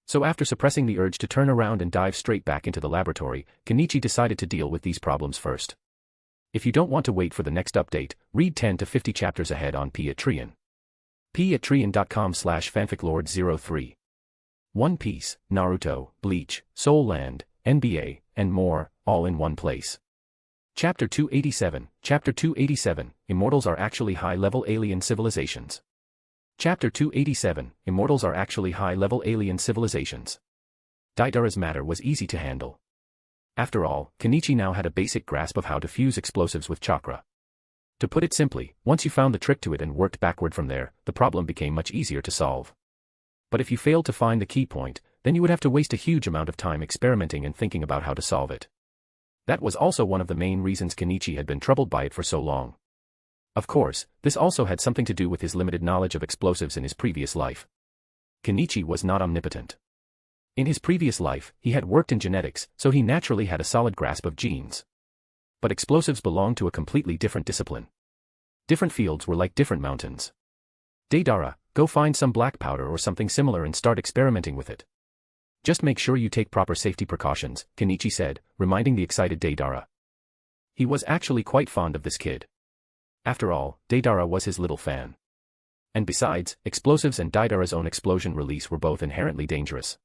So after suppressing the urge to turn around and dive straight back into the laboratory, Kenichi decided to deal with these problems first. If you don't want to wait for the next update, read 10 to 50 chapters ahead on Patreon. patreon.com/fanficlord03. One Piece, Naruto, Bleach, Soul Land, NBA, and more, all in one place. Chapter 287, Chapter 287, Immortals are actually high-level alien civilizations. Chapter 287, Immortals are actually high-level alien civilizations. Deidara's matter was easy to handle. After all, Kenichi now had a basic grasp of how to fuse explosives with chakra. To put it simply, once you found the trick to it and worked backward from there, the problem became much easier to solve. But if you failed to find the key point, then you would have to waste a huge amount of time experimenting and thinking about how to solve it. That was also one of the main reasons Kenichi had been troubled by it for so long. Of course, this also had something to do with his limited knowledge of explosives in his previous life. Kenichi was not omnipotent. In his previous life, he had worked in genetics, so he naturally had a solid grasp of genes. But explosives belonged to a completely different discipline. Different fields were like different mountains. Deidara, go find some black powder or something similar and start experimenting with it. Just make sure you take proper safety precautions, Kenichi said, reminding the excited Deidara. He was actually quite fond of this kid. After all, Deidara was his little fan. And besides, explosives and Deidara's own explosion release were both inherently dangerous.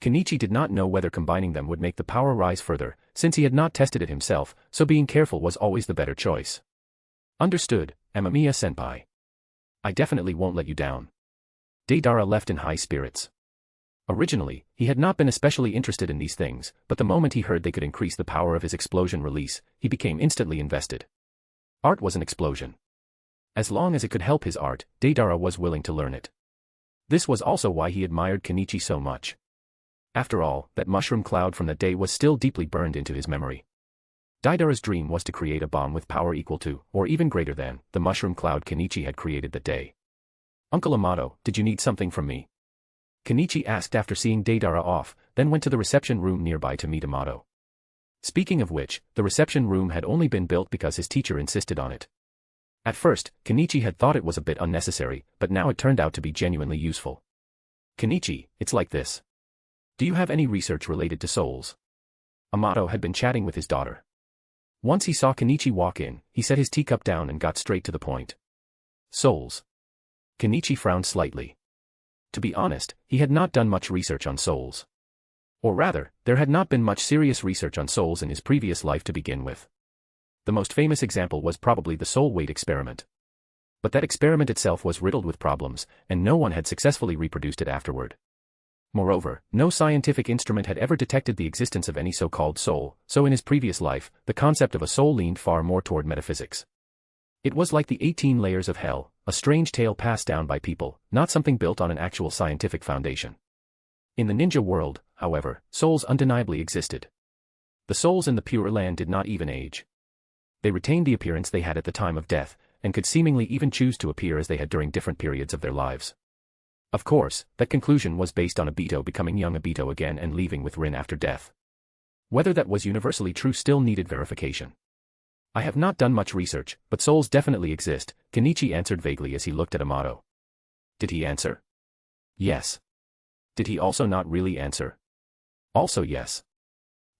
Kenichi did not know whether combining them would make the power rise further, since he had not tested it himself, so being careful was always the better choice. Understood, Amamiya-senpai. I definitely won't let you down. Deidara left in high spirits. Originally, he had not been especially interested in these things, but the moment he heard they could increase the power of his explosion release, he became instantly invested. Art was an explosion. As long as it could help his art, Deidara was willing to learn it. This was also why he admired Kenichi so much. After all, that mushroom cloud from that day was still deeply burned into his memory. Deidara's dream was to create a bomb with power equal to, or even greater than, the mushroom cloud Kenichi had created that day. Uncle Amato, did you need something from me? Kenichi asked after seeing Deidara off, then went to the reception room nearby to meet Amato. Speaking of which, the reception room had only been built because his teacher insisted on it. At first, Kenichi had thought it was a bit unnecessary, but now it turned out to be genuinely useful. Kenichi, it's like this. Do you have any research related to souls? Amato had been chatting with his daughter. Once he saw Kenichi walk in, he set his teacup down and got straight to the point. Souls. Kenichi frowned slightly. To be honest, he had not done much research on souls. Or rather, there had not been much serious research on souls in his previous life to begin with. The most famous example was probably the soul weight experiment. But that experiment itself was riddled with problems, and no one had successfully reproduced it afterward. Moreover, no scientific instrument had ever detected the existence of any so-called soul, so in his previous life, the concept of a soul leaned far more toward metaphysics. It was like the 18 layers of hell, a strange tale passed down by people, not something built on an actual scientific foundation. In the ninja world, however, souls undeniably existed. The souls in the Pure Land did not even age. They retained the appearance they had at the time of death, and could seemingly even choose to appear as they had during different periods of their lives. Of course, that conclusion was based on Obito becoming young Obito again and leaving with Rin after death. Whether that was universally true still needed verification. I have not done much research, but souls definitely exist, Kenichi answered vaguely as he looked at Amato. Did he answer? Yes. Did he also not really answer? Also yes.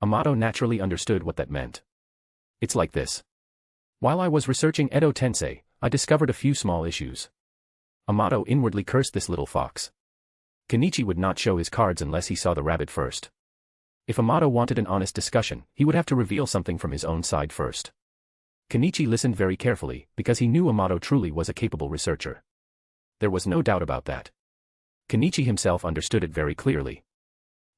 Amato naturally understood what that meant. It's like this. While I was researching Edo Tensei, I discovered a few small issues. Amato inwardly cursed this little fox. Kenichi would not show his cards unless he saw the rabbit first. If Amato wanted an honest discussion, he would have to reveal something from his own side first. Kenichi listened very carefully, because he knew Amato truly was a capable researcher. There was no doubt about that. Kenichi himself understood it very clearly.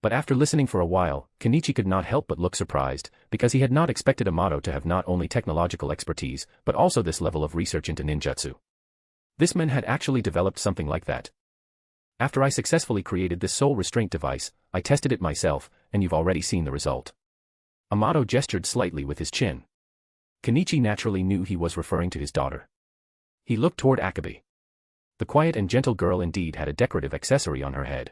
But after listening for a while, Kenichi could not help but look surprised, because he had not expected Amato to have not only technological expertise, but also this level of research into ninjutsu. This man had actually developed something like that. After I successfully created this soul restraint device, I tested it myself, and you've already seen the result. Amato gestured slightly with his chin. Kenichi naturally knew he was referring to his daughter. He looked toward Akabe. The quiet and gentle girl indeed had a decorative accessory on her head.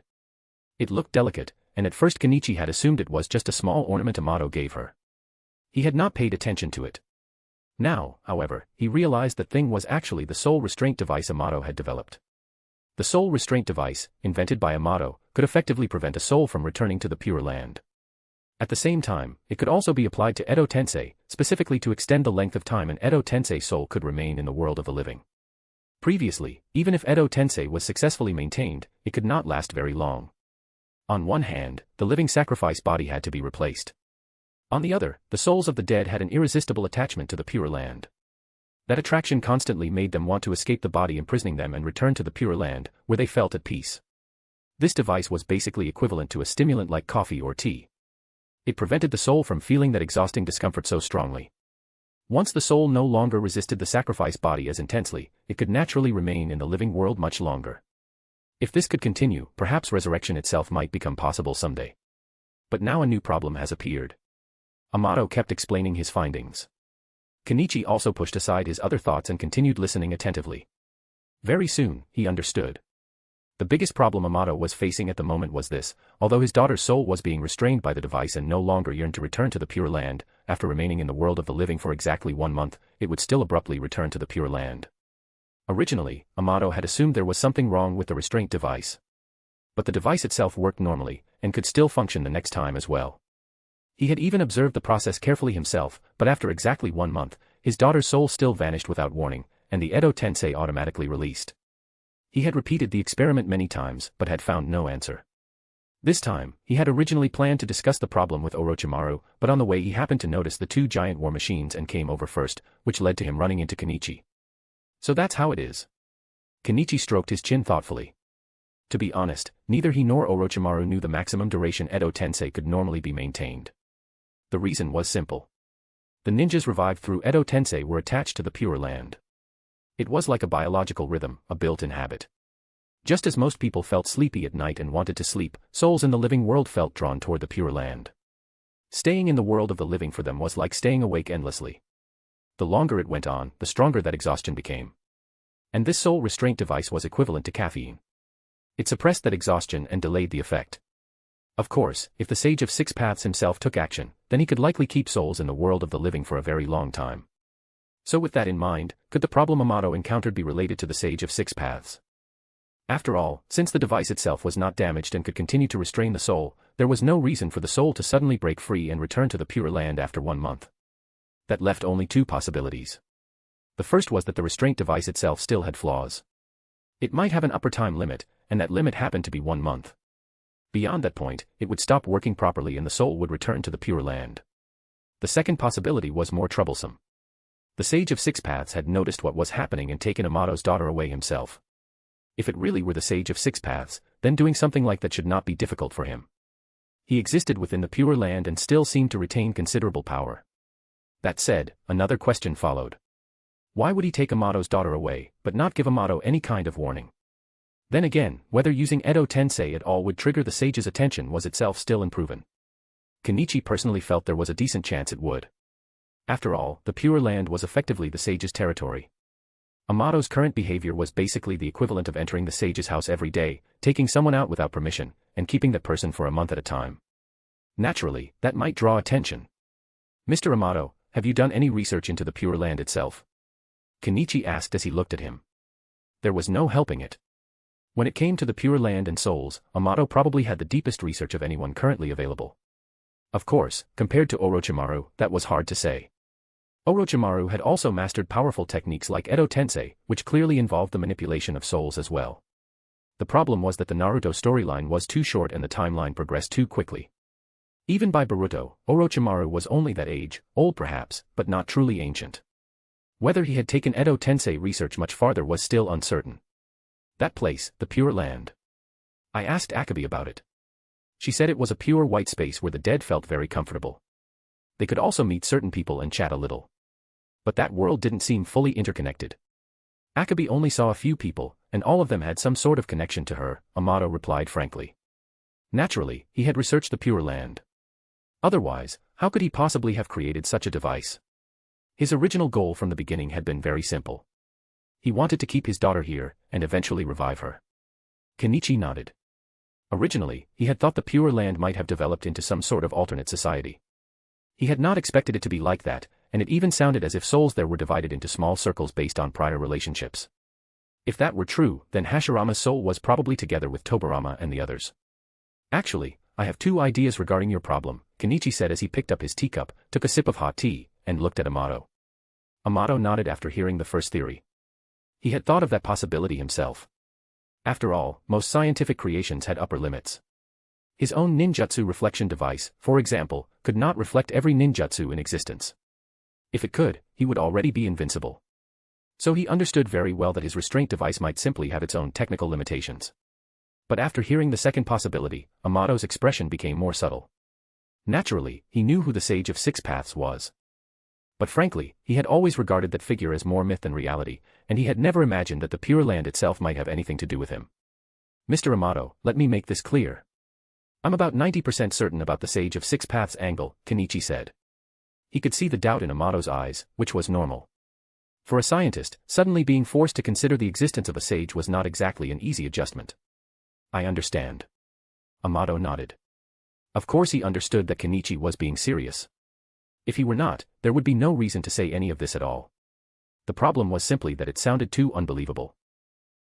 It looked delicate, and at first Kenichi had assumed it was just a small ornament Amato gave her. He had not paid attention to it. Now, however, he realized that thing was actually the soul restraint device Amato had developed. The soul restraint device, invented by Amato, could effectively prevent a soul from returning to the Pure Land. At the same time, it could also be applied to Edo Tensei, specifically to extend the length of time an Edo Tensei soul could remain in the world of the living. Previously, even if Edo Tensei was successfully maintained, it could not last very long. On one hand, the living sacrifice body had to be replaced. On the other, the souls of the dead had an irresistible attachment to the Pure Land. That attraction constantly made them want to escape the body imprisoning them and return to the Pure Land, where they felt at peace. This device was basically equivalent to a stimulant like coffee or tea. It prevented the soul from feeling that exhausting discomfort so strongly. Once the soul no longer resisted the sacrifice body as intensely, it could naturally remain in the living world much longer. If this could continue, perhaps resurrection itself might become possible someday. But now a new problem has appeared. Amato kept explaining his findings. Kenichi also pushed aside his other thoughts and continued listening attentively. Very soon, he understood. The biggest problem Amato was facing at the moment was this: although his daughter's soul was being restrained by the device and no longer yearned to return to the Pure Land, after remaining in the world of the living for exactly 1 month, it would still abruptly return to the Pure Land. Originally, Amato had assumed there was something wrong with the restraint device. But the device itself worked normally, and could still function the next time as well. He had even observed the process carefully himself, but after exactly 1 month, his daughter's soul still vanished without warning, and the Edo Tensei automatically released. He had repeated the experiment many times, but had found no answer. This time, he had originally planned to discuss the problem with Orochimaru, but on the way he happened to notice the 2 giant war machines and came over first, which led to him running into Kenichi. So that's how it is. Kenichi stroked his chin thoughtfully. To be honest, neither he nor Orochimaru knew the maximum duration Edo Tensei could normally be maintained. The reason was simple. The ninjas revived through Edo Tensei were attached to the Pure Land. It was like a biological rhythm, a built-in habit. Just as most people felt sleepy at night and wanted to sleep, souls in the living world felt drawn toward the Pure Land. Staying in the world of the living for them was like staying awake endlessly. The longer it went on, the stronger that exhaustion became. And this soul restraint device was equivalent to caffeine. It suppressed that exhaustion and delayed the effect. Of course, if the Sage of Six Paths himself took action, then he could likely keep souls in the world of the living for a very long time. So with that in mind, could the problem Amato encountered be related to the Sage of Six Paths? After all, since the device itself was not damaged and could continue to restrain the soul, there was no reason for the soul to suddenly break free and return to the Pure Land after 1 month. That left only 2 possibilities. The first was that the restraint device itself still had flaws. It might have an upper time limit, and that limit happened to be 1 month. Beyond that point, it would stop working properly and the soul would return to the Pure Land. The second possibility was more troublesome. The Sage of Six Paths had noticed what was happening and taken Amato's daughter away himself. If it really were the Sage of Six Paths, then doing something like that should not be difficult for him. He existed within the Pure Land and still seemed to retain considerable power. That said, another question followed. Why would he take Amato's daughter away, but not give Amato any kind of warning? Then again, whether using Edo Tensei at all would trigger the sage's attention was itself still unproven. Kenichi personally felt there was a decent chance it would. After all, the Pure Land was effectively the sage's territory. Amato's current behavior was basically the equivalent of entering the sage's house every day, taking someone out without permission, and keeping that person for a month at a time. Naturally, that might draw attention. Mr. Amato, have you done any research into the Pure Land itself? Kenichi asked as he looked at him. There was no helping it. When it came to the Pure Land and souls, Amato probably had the deepest research of anyone currently available. Of course, compared to Orochimaru, that was hard to say. Orochimaru had also mastered powerful techniques like Edo Tensei, which clearly involved the manipulation of souls as well. The problem was that the Naruto storyline was too short and the timeline progressed too quickly. Even by Boruto, Orochimaru was only that age, old perhaps, but not truly ancient. Whether he had taken Edo Tensei research much farther was still uncertain. That place, the Pure Land. I asked Akabe about it. She said it was a pure white space where the dead felt very comfortable. They could also meet certain people and chat a little. But that world didn't seem fully interconnected. Akabe only saw a few people, and all of them had some sort of connection to her, Amato replied frankly. Naturally, he had researched the Pure Land. Otherwise, how could he possibly have created such a device? His original goal from the beginning had been very simple. He wanted to keep his daughter here, and eventually revive her. Kenichi nodded. Originally, he had thought the Pure Land might have developed into some sort of alternate society. He had not expected it to be like that, and it even sounded as if souls there were divided into small circles based on prior relationships. If that were true, then Hashirama's soul was probably together with Tobirama and the others. Actually, I have two ideas regarding your problem, Kenichi said as he picked up his teacup, took a sip of hot tea, and looked at Amato. Amato nodded after hearing the first theory. He had thought of that possibility himself. After all, most scientific creations had upper limits. His own ninjutsu reflection device, for example, could not reflect every ninjutsu in existence. If it could, he would already be invincible. So he understood very well that his restraint device might simply have its own technical limitations. But after hearing the second possibility, Amato's expression became more subtle. Naturally, he knew who the Sage of Six Paths was. But frankly, he had always regarded that figure as more myth than reality, and he had never imagined that the Pure Land itself might have anything to do with him. Mr. Amato, let me make this clear. I'm about 90% certain about the Sage of Six Paths angle, Kenichi said. He could see the doubt in Amato's eyes, which was normal. For a scientist, suddenly being forced to consider the existence of a sage was not exactly an easy adjustment. I understand. Amato nodded. Of course he understood that Kenichi was being serious. If he were not, there would be no reason to say any of this at all. The problem was simply that it sounded too unbelievable.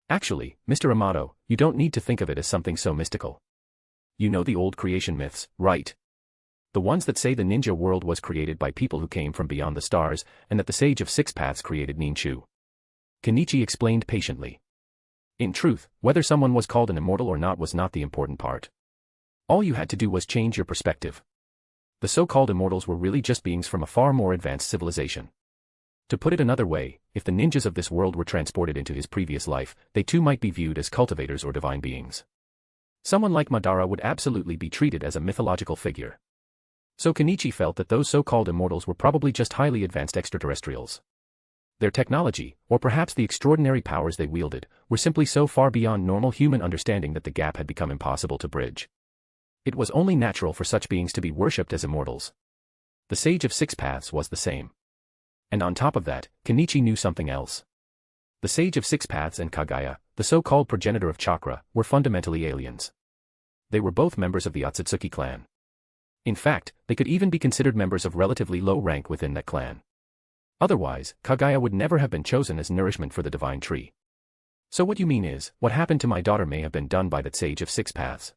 Actually, Mr. Amato, you don't need to think of it as something so mystical. You know the old creation myths, right? The ones that say the ninja world was created by people who came from beyond the stars, and that the Sage of Six Paths created ninchu. Kenichi explained patiently. In truth, whether someone was called an immortal or not was not the important part. All you had to do was change your perspective. The so-called immortals were really just beings from a far more advanced civilization. To put it another way, if the ninjas of this world were transported into his previous life, they too might be viewed as cultivators or divine beings. Someone like Madara would absolutely be treated as a mythological figure. So Kenichi felt that those so-called immortals were probably just highly advanced extraterrestrials. Their technology, or perhaps the extraordinary powers they wielded, were simply so far beyond normal human understanding that the gap had become impossible to bridge. It was only natural for such beings to be worshipped as immortals. The Sage of Six Paths was the same. And on top of that, Kenichi knew something else. The Sage of Six Paths and Kagaya, the so-called progenitor of chakra, were fundamentally aliens. They were both members of the Otsutsuki clan. In fact, they could even be considered members of relatively low rank within that clan. Otherwise, Kagaya would never have been chosen as nourishment for the divine tree. So what you mean is, what happened to my daughter may have been done by that Sage of Six Paths?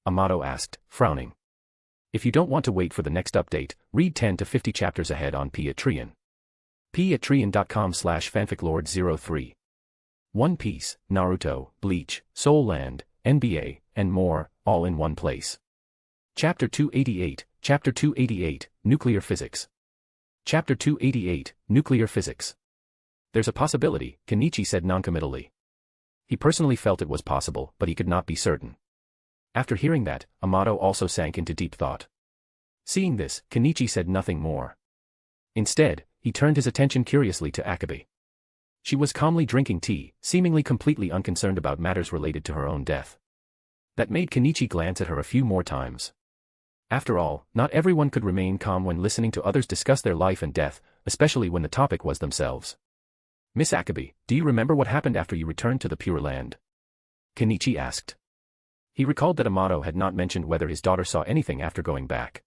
Amato asked, frowning. If you don't want to wait for the next update, read 10 to 50 chapters ahead on P@Trian. p@trian.com/fanficlord03. One Piece, Naruto, Bleach, Soul Land, NBA, and more, all in one place. Chapter 288, Nuclear Physics. Chapter 288, Nuclear Physics. There's a possibility, Kenichi said noncommittally. He personally felt it was possible, but he could not be certain. After hearing that, Amato also sank into deep thought. Seeing this, Kenichi said nothing more. Instead, he turned his attention curiously to Akabe. She was calmly drinking tea, seemingly completely unconcerned about matters related to her own death. That made Kenichi glance at her a few more times. After all, not everyone could remain calm when listening to others discuss their life and death, especially when the topic was themselves. Miss Akabe, do you remember what happened after you returned to the Pure Land? Kenichi asked. He recalled that Amato had not mentioned whether his daughter saw anything after going back.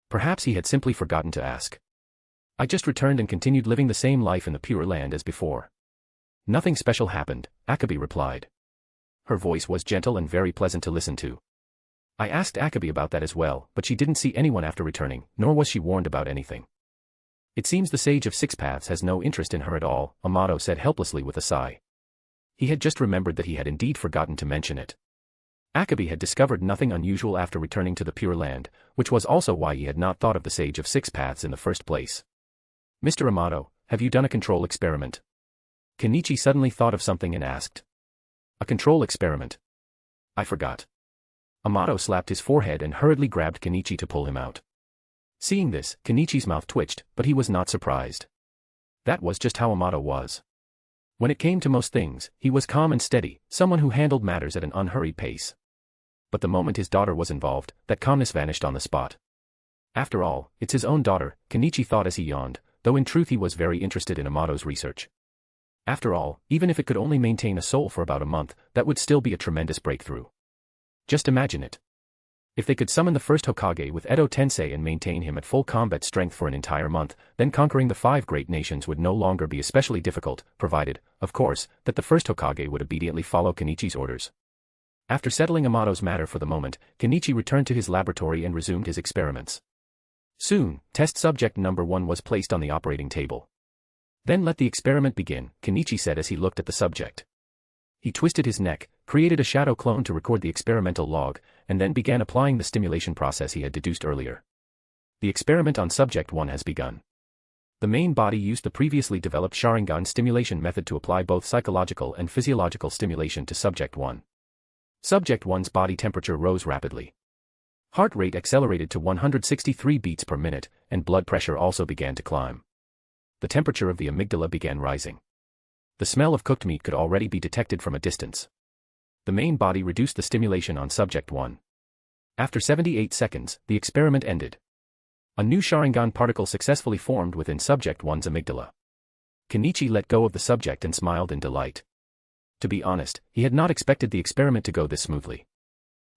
Perhaps he had simply forgotten to ask. I just returned and continued living the same life in the Pure Land as before. Nothing special happened, Akabe replied. Her voice was gentle and very pleasant to listen to. I asked Akabe about that as well, but she didn't see anyone after returning, nor was she warned about anything. It seems the Sage of Six Paths has no interest in her at all, Amato said helplessly with a sigh. He had just remembered that he had indeed forgotten to mention it. Akabe had discovered nothing unusual after returning to the Pure Land, which was also why he had not thought of the Sage of Six Paths in the first place. Mr. Amato, have you done a control experiment? Kenichi suddenly thought of something and asked. A control experiment? I forgot. Amato slapped his forehead and hurriedly grabbed Kenichi to pull him out. Seeing this, Kenichi's mouth twitched, but he was not surprised. That was just how Amato was. When it came to most things, he was calm and steady, someone who handled matters at an unhurried pace. But the moment his daughter was involved, that calmness vanished on the spot. After all, it's his own daughter, Kenichi thought as he yawned, though in truth he was very interested in Amato's research. After all, even if it could only maintain a soul for about a month, that would still be a tremendous breakthrough. Just imagine it. If they could summon the first Hokage with Edo Tensei and maintain him at full combat strength for an entire month, then conquering the 5 great nations would no longer be especially difficult, provided, of course, that the first Hokage would obediently follow Kenichi's orders. After settling Amato's matter for the moment, Kenichi returned to his laboratory and resumed his experiments. Soon, test subject number 1 was placed on the operating table. Then let the experiment begin, Kenichi said as he looked at the subject. He twisted his neck, created a shadow clone to record the experimental log, and then began applying the stimulation process he had deduced earlier. The experiment on subject 1 has begun. The main body used the previously developed Sharingan stimulation method to apply both psychological and physiological stimulation to subject 1. Subject 1's body temperature rose rapidly. Heart rate accelerated to 163 beats per minute, and blood pressure also began to climb. The temperature of the amygdala began rising. The smell of cooked meat could already be detected from a distance. The main body reduced the stimulation on subject 1. After 78 seconds, the experiment ended. A new Sharingan particle successfully formed within subject 1's amygdala. Kenichi let go of the subject and smiled in delight. To be honest, he had not expected the experiment to go this smoothly.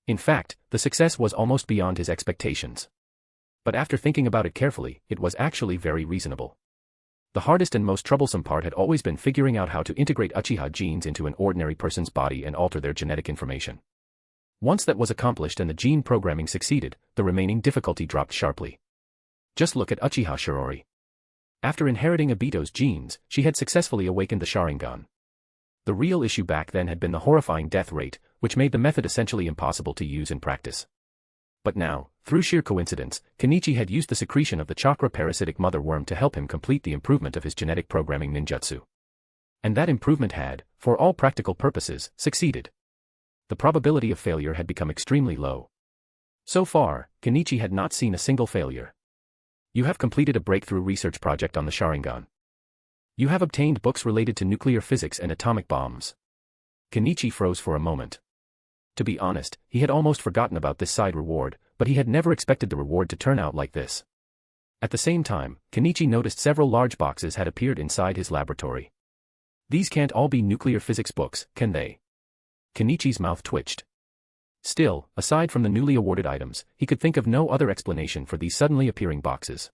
In fact, the success was almost beyond his expectations. But after thinking about it carefully, it was actually very reasonable. The hardest and most troublesome part had always been figuring out how to integrate Uchiha genes into an ordinary person's body and alter their genetic information. Once that was accomplished and the gene programming succeeded, the remaining difficulty dropped sharply. Just look at Uchiha Shirori. After inheriting Obito's genes, she had successfully awakened the Sharingan. The real issue back then had been the horrifying death rate, which made the method essentially impossible to use in practice. But now, through sheer coincidence, Kenichi had used the secretion of the chakra parasitic mother worm to help him complete the improvement of his genetic programming ninjutsu. And that improvement had, for all practical purposes, succeeded. The probability of failure had become extremely low. So far, Kenichi had not seen a single failure. You have completed a breakthrough research project on the Sharingan. You have obtained books related to nuclear physics and atomic bombs. Kenichi froze for a moment. To be honest, he had almost forgotten about this side reward, but he had never expected the reward to turn out like this. At the same time, Kenichi noticed several large boxes had appeared inside his laboratory. These can't all be nuclear physics books, can they? Kenichi's mouth twitched. Still, aside from the newly awarded items, he could think of no other explanation for these suddenly appearing boxes.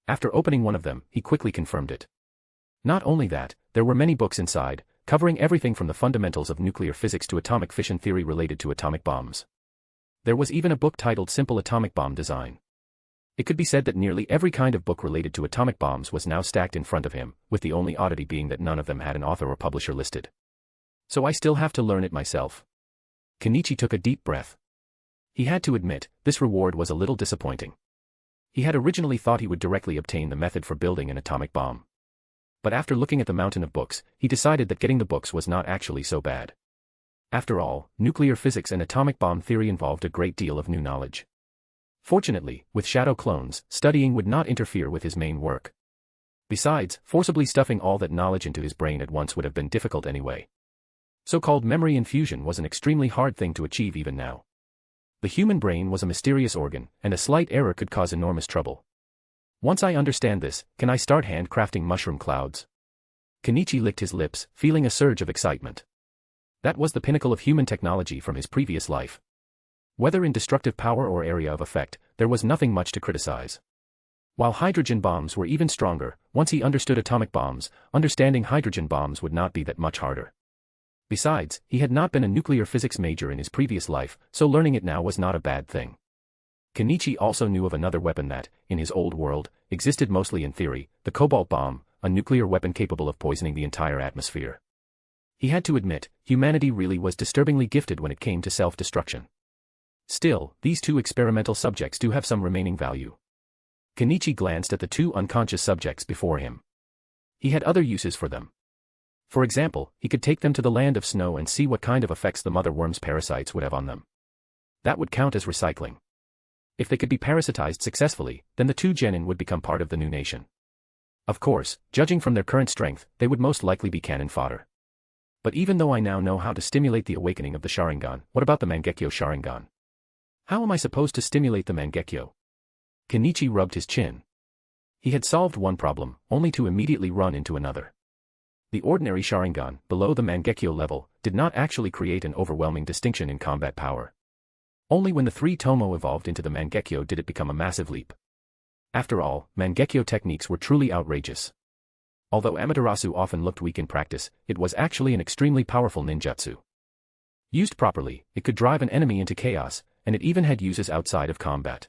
After opening one of them, he quickly confirmed it. Not only that, there were many books inside, covering everything from the fundamentals of nuclear physics to atomic fission theory related to atomic bombs. There was even a book titled Simple Atomic Bomb Design. It could be said that nearly every kind of book related to atomic bombs was now stacked in front of him, with the only oddity being that none of them had an author or publisher listed. So I still have to learn it myself. Kenichi took a deep breath. He had to admit, this reward was a little disappointing. He had originally thought he would directly obtain the method for building an atomic bomb. But after looking at the mountain of books, he decided that getting the books was not actually so bad. After all, nuclear physics and atomic bomb theory involved a great deal of new knowledge. Fortunately, with shadow clones, studying would not interfere with his main work. Besides, forcibly stuffing all that knowledge into his brain at once would have been difficult anyway. So-called memory infusion was an extremely hard thing to achieve even now. The human brain was a mysterious organ, and a slight error could cause enormous trouble. Once I understand this, can I start handcrafting mushroom clouds? Kenichi licked his lips, feeling a surge of excitement. That was the pinnacle of human technology from his previous life. Whether in destructive power or area of effect, there was nothing much to criticize. While hydrogen bombs were even stronger, once he understood atomic bombs, understanding hydrogen bombs would not be that much harder. Besides, he had not been a nuclear physics major in his previous life, so learning it now was not a bad thing. Kenichi also knew of another weapon that, in his old world, existed mostly in theory, the cobalt bomb, a nuclear weapon capable of poisoning the entire atmosphere. He had to admit, humanity really was disturbingly gifted when it came to self-destruction. Still, these two experimental subjects do have some remaining value. Kenichi glanced at the two unconscious subjects before him. He had other uses for them. For example, he could take them to the land of snow and see what kind of effects the mother worm's parasites would have on them. That would count as recycling. If they could be parasitized successfully, then the two genin would become part of the new nation. Of course, judging from their current strength, they would most likely be cannon fodder. But even though I now know how to stimulate the awakening of the Sharingan, what about the Mangekyo Sharingan? How am I supposed to stimulate the Mangekyo? Kenichi rubbed his chin. He had solved one problem, only to immediately run into another. The ordinary Sharingan, below the Mangekyo level, did not actually create an overwhelming distinction in combat power. Only when the three tomoe evolved into the Mangekyo did it become a massive leap. After all, Mangekyo techniques were truly outrageous. Although Amaterasu often looked weak in practice, it was actually an extremely powerful ninjutsu. Used properly, it could drive an enemy into chaos, and it even had uses outside of combat.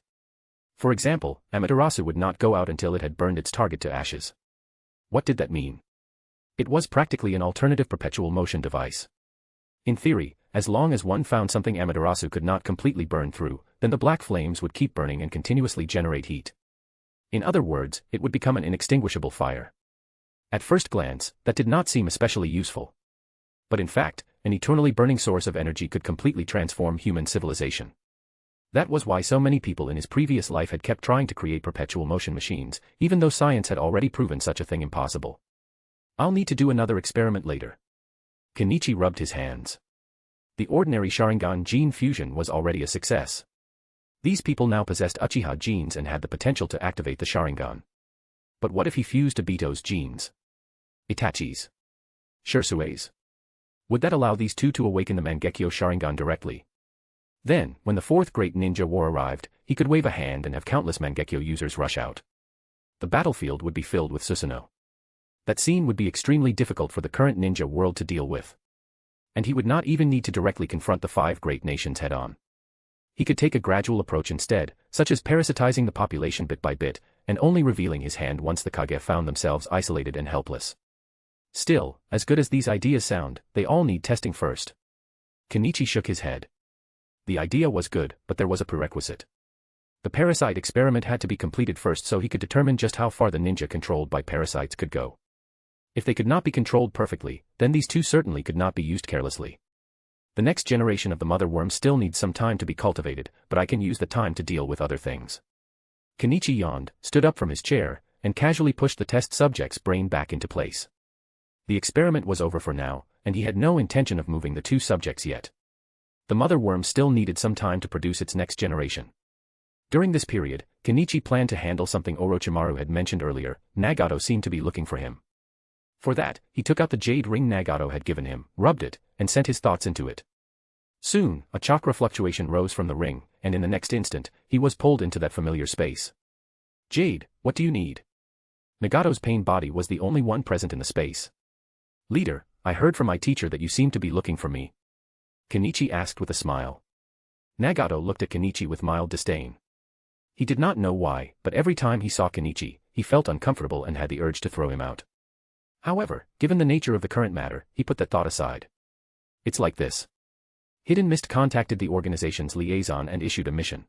For example, Amaterasu would not go out until it had burned its target to ashes. What did that mean? It was practically an alternative perpetual motion device. In theory, as long as one found something Amaterasu could not completely burn through, then the black flames would keep burning and continuously generate heat. In other words, it would become an inextinguishable fire. At first glance, that did not seem especially useful. But in fact, an eternally burning source of energy could completely transform human civilization. That was why so many people in his previous life had kept trying to create perpetual motion machines, even though science had already proven such a thing impossible. I'll need to do another experiment later. Kenichi rubbed his hands. The ordinary Sharingan gene fusion was already a success. These people now possessed Uchiha genes and had the potential to activate the Sharingan. But what if he fused Obito's genes? Itachi's? Shisui's? Would that allow these two to awaken the Mangekyo Sharingan directly? Then, when the fourth great ninja war arrived, he could wave a hand and have countless Mangekyo users rush out. The battlefield would be filled with Susanoo. That scene would be extremely difficult for the current ninja world to deal with. And he would not even need to directly confront the five great nations head-on. He could take a gradual approach instead, such as parasitizing the population bit by bit, and only revealing his hand once the Kage found themselves isolated and helpless. Still, as good as these ideas sound, they all need testing first. Kenichi shook his head. The idea was good, but there was a prerequisite. The parasite experiment had to be completed first so he could determine just how far the ninja controlled by parasites could go. If they could not be controlled perfectly, then these two certainly could not be used carelessly. The next generation of the mother worm still needs some time to be cultivated, but I can use the time to deal with other things. Kenichi yawned, stood up from his chair, and casually pushed the test subject's brain back into place. The experiment was over for now, and he had no intention of moving the two subjects yet. The mother worm still needed some time to produce its next generation. During this period, Kenichi planned to handle something Orochimaru had mentioned earlier. Nagato seemed to be looking for him. For that, he took out the jade ring Nagato had given him, rubbed it, and sent his thoughts into it. Soon, a chakra fluctuation rose from the ring, and in the next instant, he was pulled into that familiar space. Jade, what do you need? Nagato's pain body was the only one present in the space. Leader, I heard from my teacher that you seem to be looking for me. Kenichi asked with a smile. Nagato looked at Kenichi with mild disdain. He did not know why, but every time he saw Kenichi, he felt uncomfortable and had the urge to throw him out. However, given the nature of the current matter, he put that thought aside. It's like this. Hidden Mist contacted the organization's liaison and issued a mission.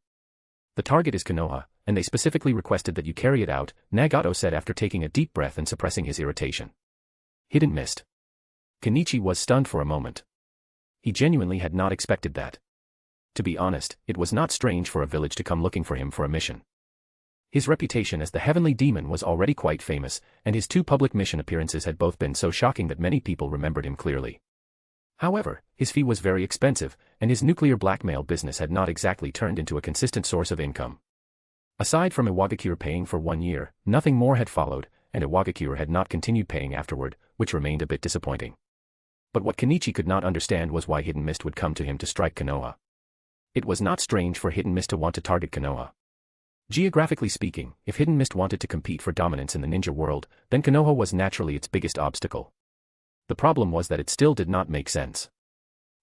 The target is Konoha, and they specifically requested that you carry it out, Nagato said after taking a deep breath and suppressing his irritation. Hidden Mist. Kenichi was stunned for a moment. He genuinely had not expected that. To be honest, it was not strange for a village to come looking for him for a mission. His reputation as the Heavenly Demon was already quite famous, and his two public mission appearances had both been so shocking that many people remembered him clearly. However, his fee was very expensive, and his nuclear blackmail business had not exactly turned into a consistent source of income. Aside from Iwagakure paying for 1 year, nothing more had followed, and Iwagakure had not continued paying afterward, which remained a bit disappointing. But what Kenichi could not understand was why Hidden Mist would come to him to strike Konoha. It was not strange for Hidden Mist to want to target Konoha. Geographically speaking, if Hidden Mist wanted to compete for dominance in the ninja world, then Konoha was naturally its biggest obstacle. The problem was that it still did not make sense.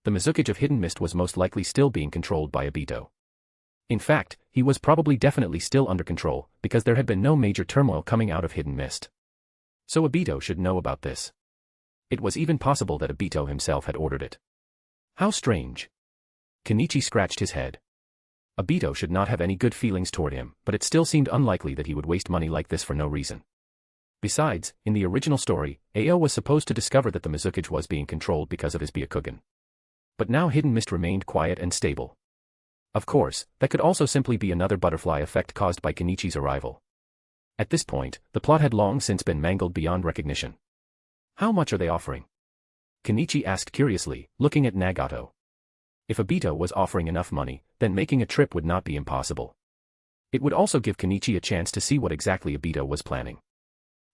The Mizukage of Hidden Mist was most likely still being controlled by Obito. In fact, he was probably definitely still under control, because there had been no major turmoil coming out of Hidden Mist. So Obito should know about this. It was even possible that Obito himself had ordered it. How strange. Kenichi scratched his head. Obito should not have any good feelings toward him, but it still seemed unlikely that he would waste money like this for no reason. Besides, in the original story, Ao was supposed to discover that the Mizukage was being controlled because of his Byakugan. But now Hidden Mist remained quiet and stable. Of course, that could also simply be another butterfly effect caused by Kenichi's arrival. At this point, the plot had long since been mangled beyond recognition. How much are they offering? Kenichi asked curiously, looking at Nagato. If Obito was offering enough money, then making a trip would not be impossible. It would also give Kenichi a chance to see what exactly Obito was planning.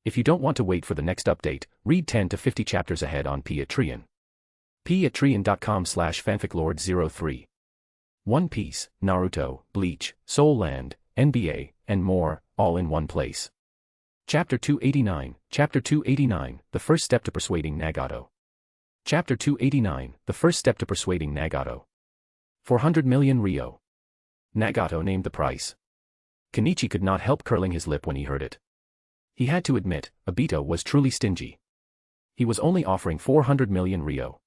If you don't want to wait for the next update, read 10 to 50 chapters ahead on Patreon. patreon.com/fanficlord03. One Piece, Naruto, Bleach, Soul Land, NBA, and more, all in one place. Chapter 289, The First Step to Persuading Nagato. Chapter 289, The First Step to Persuading Nagato. 400 million Ryo. Nagato named the price. Kenichi could not help curling his lip when he heard it. He had to admit, Obito was truly stingy. He was only offering 400 million Ryo.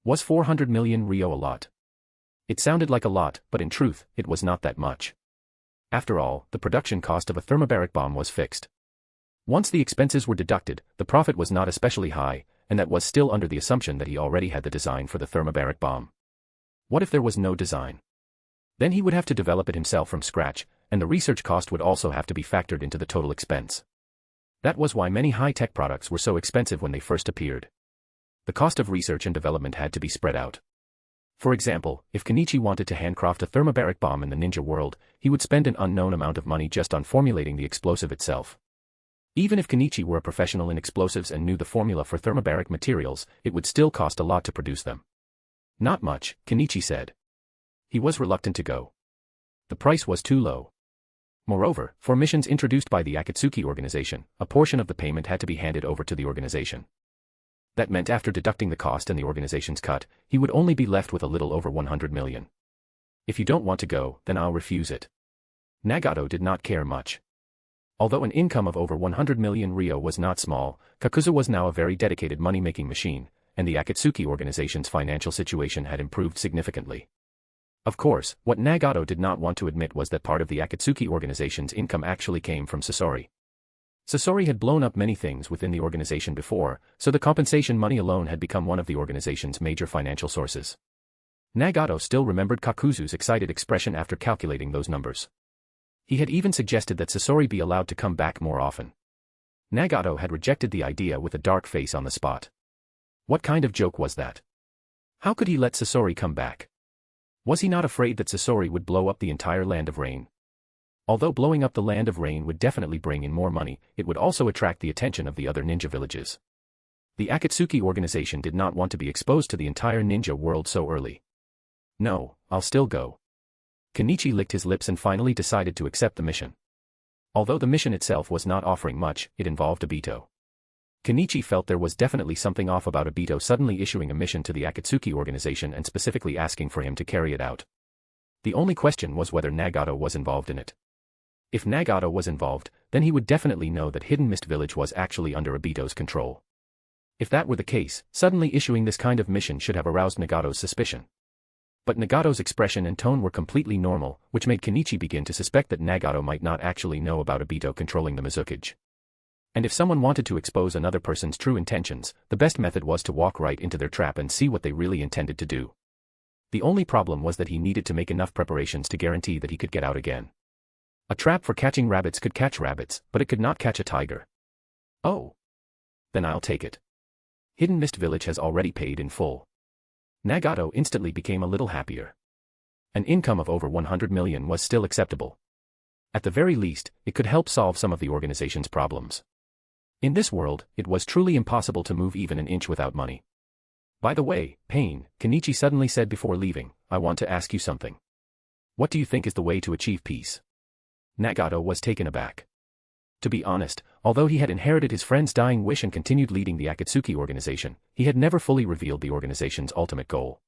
Was 400 million Ryo a lot? It sounded like a lot, but in truth, it was not that much. After all, the production cost of a thermobaric bomb was fixed. Once the expenses were deducted, the profit was not especially high, and that was still under the assumption that he already had the design for the thermobaric bomb. What if there was no design? Then he would have to develop it himself from scratch, and the research cost would also have to be factored into the total expense. That was why many high-tech products were so expensive when they first appeared. The cost of research and development had to be spread out. For example, if Kenichi wanted to handcraft a thermobaric bomb in the ninja world, he would spend an unknown amount of money just on formulating the explosive itself. Even if Kenichi were a professional in explosives and knew the formula for thermobaric materials, it would still cost a lot to produce them. Not much, Kenichi said. He was reluctant to go. The price was too low. Moreover, for missions introduced by the Akatsuki organization, a portion of the payment had to be handed over to the organization. That meant after deducting the cost and the organization's cut, he would only be left with a little over 100 million. If you don't want to go, then I'll refuse it. Nagato did not care much. Although an income of over 100 million Ryo was not small, Kakuzu was now a very dedicated money-making machine, and the Akatsuki organization's financial situation had improved significantly. Of course, what Nagato did not want to admit was that part of the Akatsuki organization's income actually came from Sasori. Sasori had blown up many things within the organization before, so the compensation money alone had become one of the organization's major financial sources. Nagato still remembered Kakuzu's excited expression after calculating those numbers. He had even suggested that Sasori be allowed to come back more often. Nagato had rejected the idea with a dark face on the spot. What kind of joke was that? How could he let Sasori come back? Was he not afraid that Sasori would blow up the entire Land of Rain? Although blowing up the Land of Rain would definitely bring in more money, it would also attract the attention of the other ninja villages. The Akatsuki organization did not want to be exposed to the entire ninja world so early. No, I'll still go. Kenichi licked his lips and finally decided to accept the mission. Although the mission itself was not offering much, it involved Obito. Kenichi felt there was definitely something off about Obito suddenly issuing a mission to the Akatsuki organization and specifically asking for him to carry it out. The only question was whether Nagato was involved in it. If Nagato was involved, then he would definitely know that Hidden Mist Village was actually under Obito's control. If that were the case, suddenly issuing this kind of mission should have aroused Nagato's suspicion. But Nagato's expression and tone were completely normal, which made Kenichi begin to suspect that Nagato might not actually know about Obito controlling the Mizukage. And if someone wanted to expose another person's true intentions, the best method was to walk right into their trap and see what they really intended to do. The only problem was that he needed to make enough preparations to guarantee that he could get out again. A trap for catching rabbits could catch rabbits, but it could not catch a tiger. Oh. Then I'll take it. Hidden Mist Village has already paid in full. Nagato instantly became a little happier. An income of over 100 million was still acceptable. At the very least, it could help solve some of the organization's problems. In this world, it was truly impossible to move even an inch without money. By the way, Pain, Kenichi suddenly said before leaving, I want to ask you something. What do you think is the way to achieve peace? Nagato was taken aback. To be honest, although he had inherited his friend's dying wish and continued leading the Akatsuki organization, he had never fully revealed the organization's ultimate goal.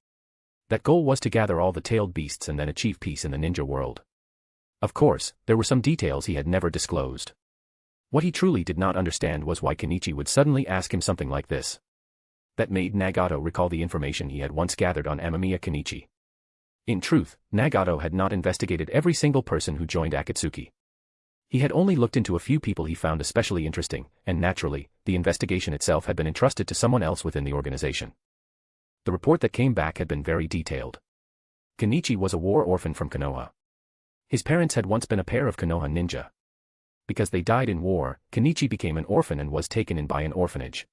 That goal was to gather all the tailed beasts and then achieve peace in the ninja world. Of course, there were some details he had never disclosed. What he truly did not understand was why Kenichi would suddenly ask him something like this. That made Nagato recall the information he had once gathered on Amamiya Kenichi. In truth, Nagato had not investigated every single person who joined Akatsuki. He had only looked into a few people he found especially interesting, and naturally, the investigation itself had been entrusted to someone else within the organization. The report that came back had been very detailed. Kenichi was a war orphan from Konoha. His parents had once been a pair of Konoha ninja. Because they died in war, Kenichi became an orphan and was taken in by an orphanage.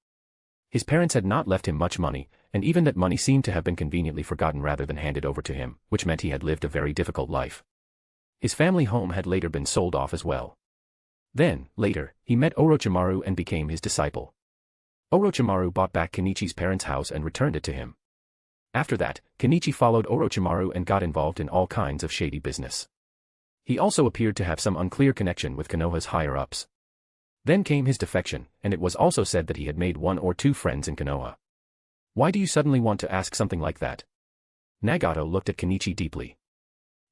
His parents had not left him much money, and even that money seemed to have been conveniently forgotten rather than handed over to him, which meant he had lived a very difficult life. His family home had later been sold off as well. Then, later, he met Orochimaru and became his disciple. Orochimaru bought back Kenichi's parents' house and returned it to him. After that, Kenichi followed Orochimaru and got involved in all kinds of shady business. He also appeared to have some unclear connection with Konoha's higher-ups. Then came his defection, and it was also said that he had made 1 or 2 friends in Konoha. Why do you suddenly want to ask something like that? Nagato looked at Kenichi deeply.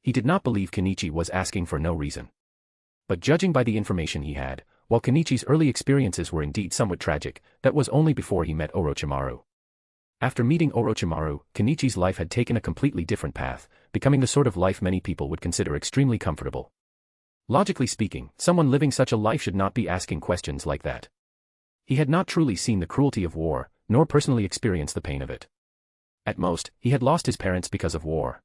He did not believe Kenichi was asking for no reason. But judging by the information he had, while Kenichi's early experiences were indeed somewhat tragic, that was only before he met Orochimaru. After meeting Orochimaru, Kenichi's life had taken a completely different path, becoming the sort of life many people would consider extremely comfortable. Logically speaking, someone living such a life should not be asking questions like that. He had not truly seen the cruelty of war, nor personally experienced the pain of it. At most, he had lost his parents because of war.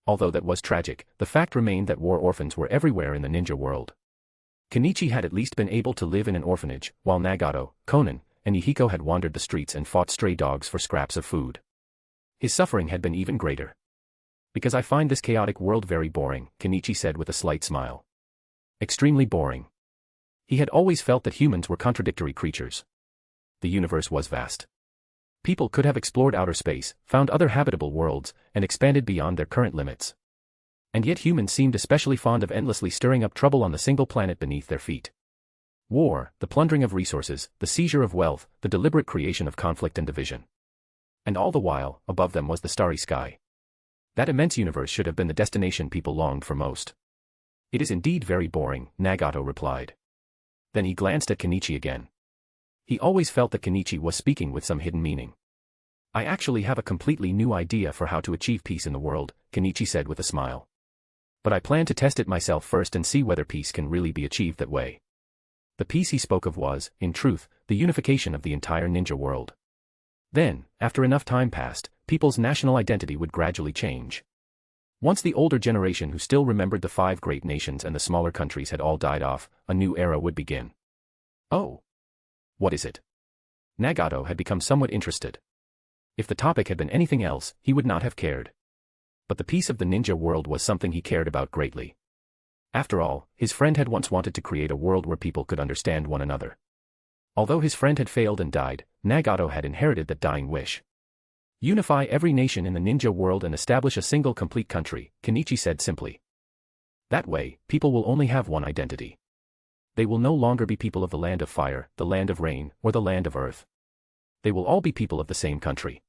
Although that was tragic, the fact remained that war orphans were everywhere in the ninja world. Kenichi had at least been able to live in an orphanage, while Nagato, Konan, and Ihiko had wandered the streets and fought stray dogs for scraps of food. His suffering had been even greater. Because I find this chaotic world very boring, Kenichi said with a slight smile. Extremely boring. He had always felt that humans were contradictory creatures. The universe was vast. People could have explored outer space, found other habitable worlds, and expanded beyond their current limits. And yet humans seemed especially fond of endlessly stirring up trouble on the single planet beneath their feet. War, the plundering of resources, the seizure of wealth, the deliberate creation of conflict and division. And all the while, above them was the starry sky. That immense universe should have been the destination people longed for most. It is indeed very boring, Nagato replied. Then he glanced at Kenichi again. He always felt that Kenichi was speaking with some hidden meaning. I actually have a completely new idea for how to achieve peace in the world, Kenichi said with a smile. But I plan to test it myself first and see whether peace can really be achieved that way. The peace he spoke of was, in truth, the unification of the entire ninja world. Then, after enough time passed, people's national identity would gradually change. Once the older generation who still remembered the 5 great nations and the smaller countries had all died off, a new era would begin. Oh. What is it? Nagato had become somewhat interested. If the topic had been anything else, he would not have cared. But the peace of the ninja world was something he cared about greatly. After all, his friend had once wanted to create a world where people could understand one another. Although his friend had failed and died, Nagato had inherited that dying wish. Unify every nation in the ninja world and establish a single complete country, Kenichi said simply. That way, people will only have one identity. They will no longer be people of the land of fire, the land of rain, or the land of earth. They will all be people of the same country.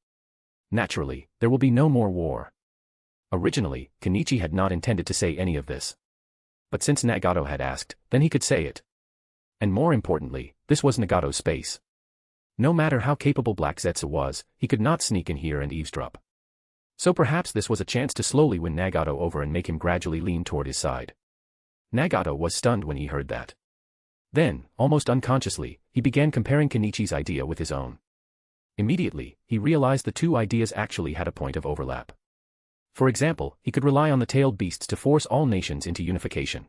Naturally, there will be no more war. Originally, Kenichi had not intended to say any of this. But since Nagato had asked, then he could say it. And more importantly, this was Nagato's space. No matter how capable Black Zetsu was, he could not sneak in here and eavesdrop. So perhaps this was a chance to slowly win Nagato over and make him gradually lean toward his side. Nagato was stunned when he heard that. Then, almost unconsciously, he began comparing Kenichi's idea with his own. Immediately, he realized the two ideas actually had a point of overlap. For example, he could rely on the tailed beasts to force all nations into unification.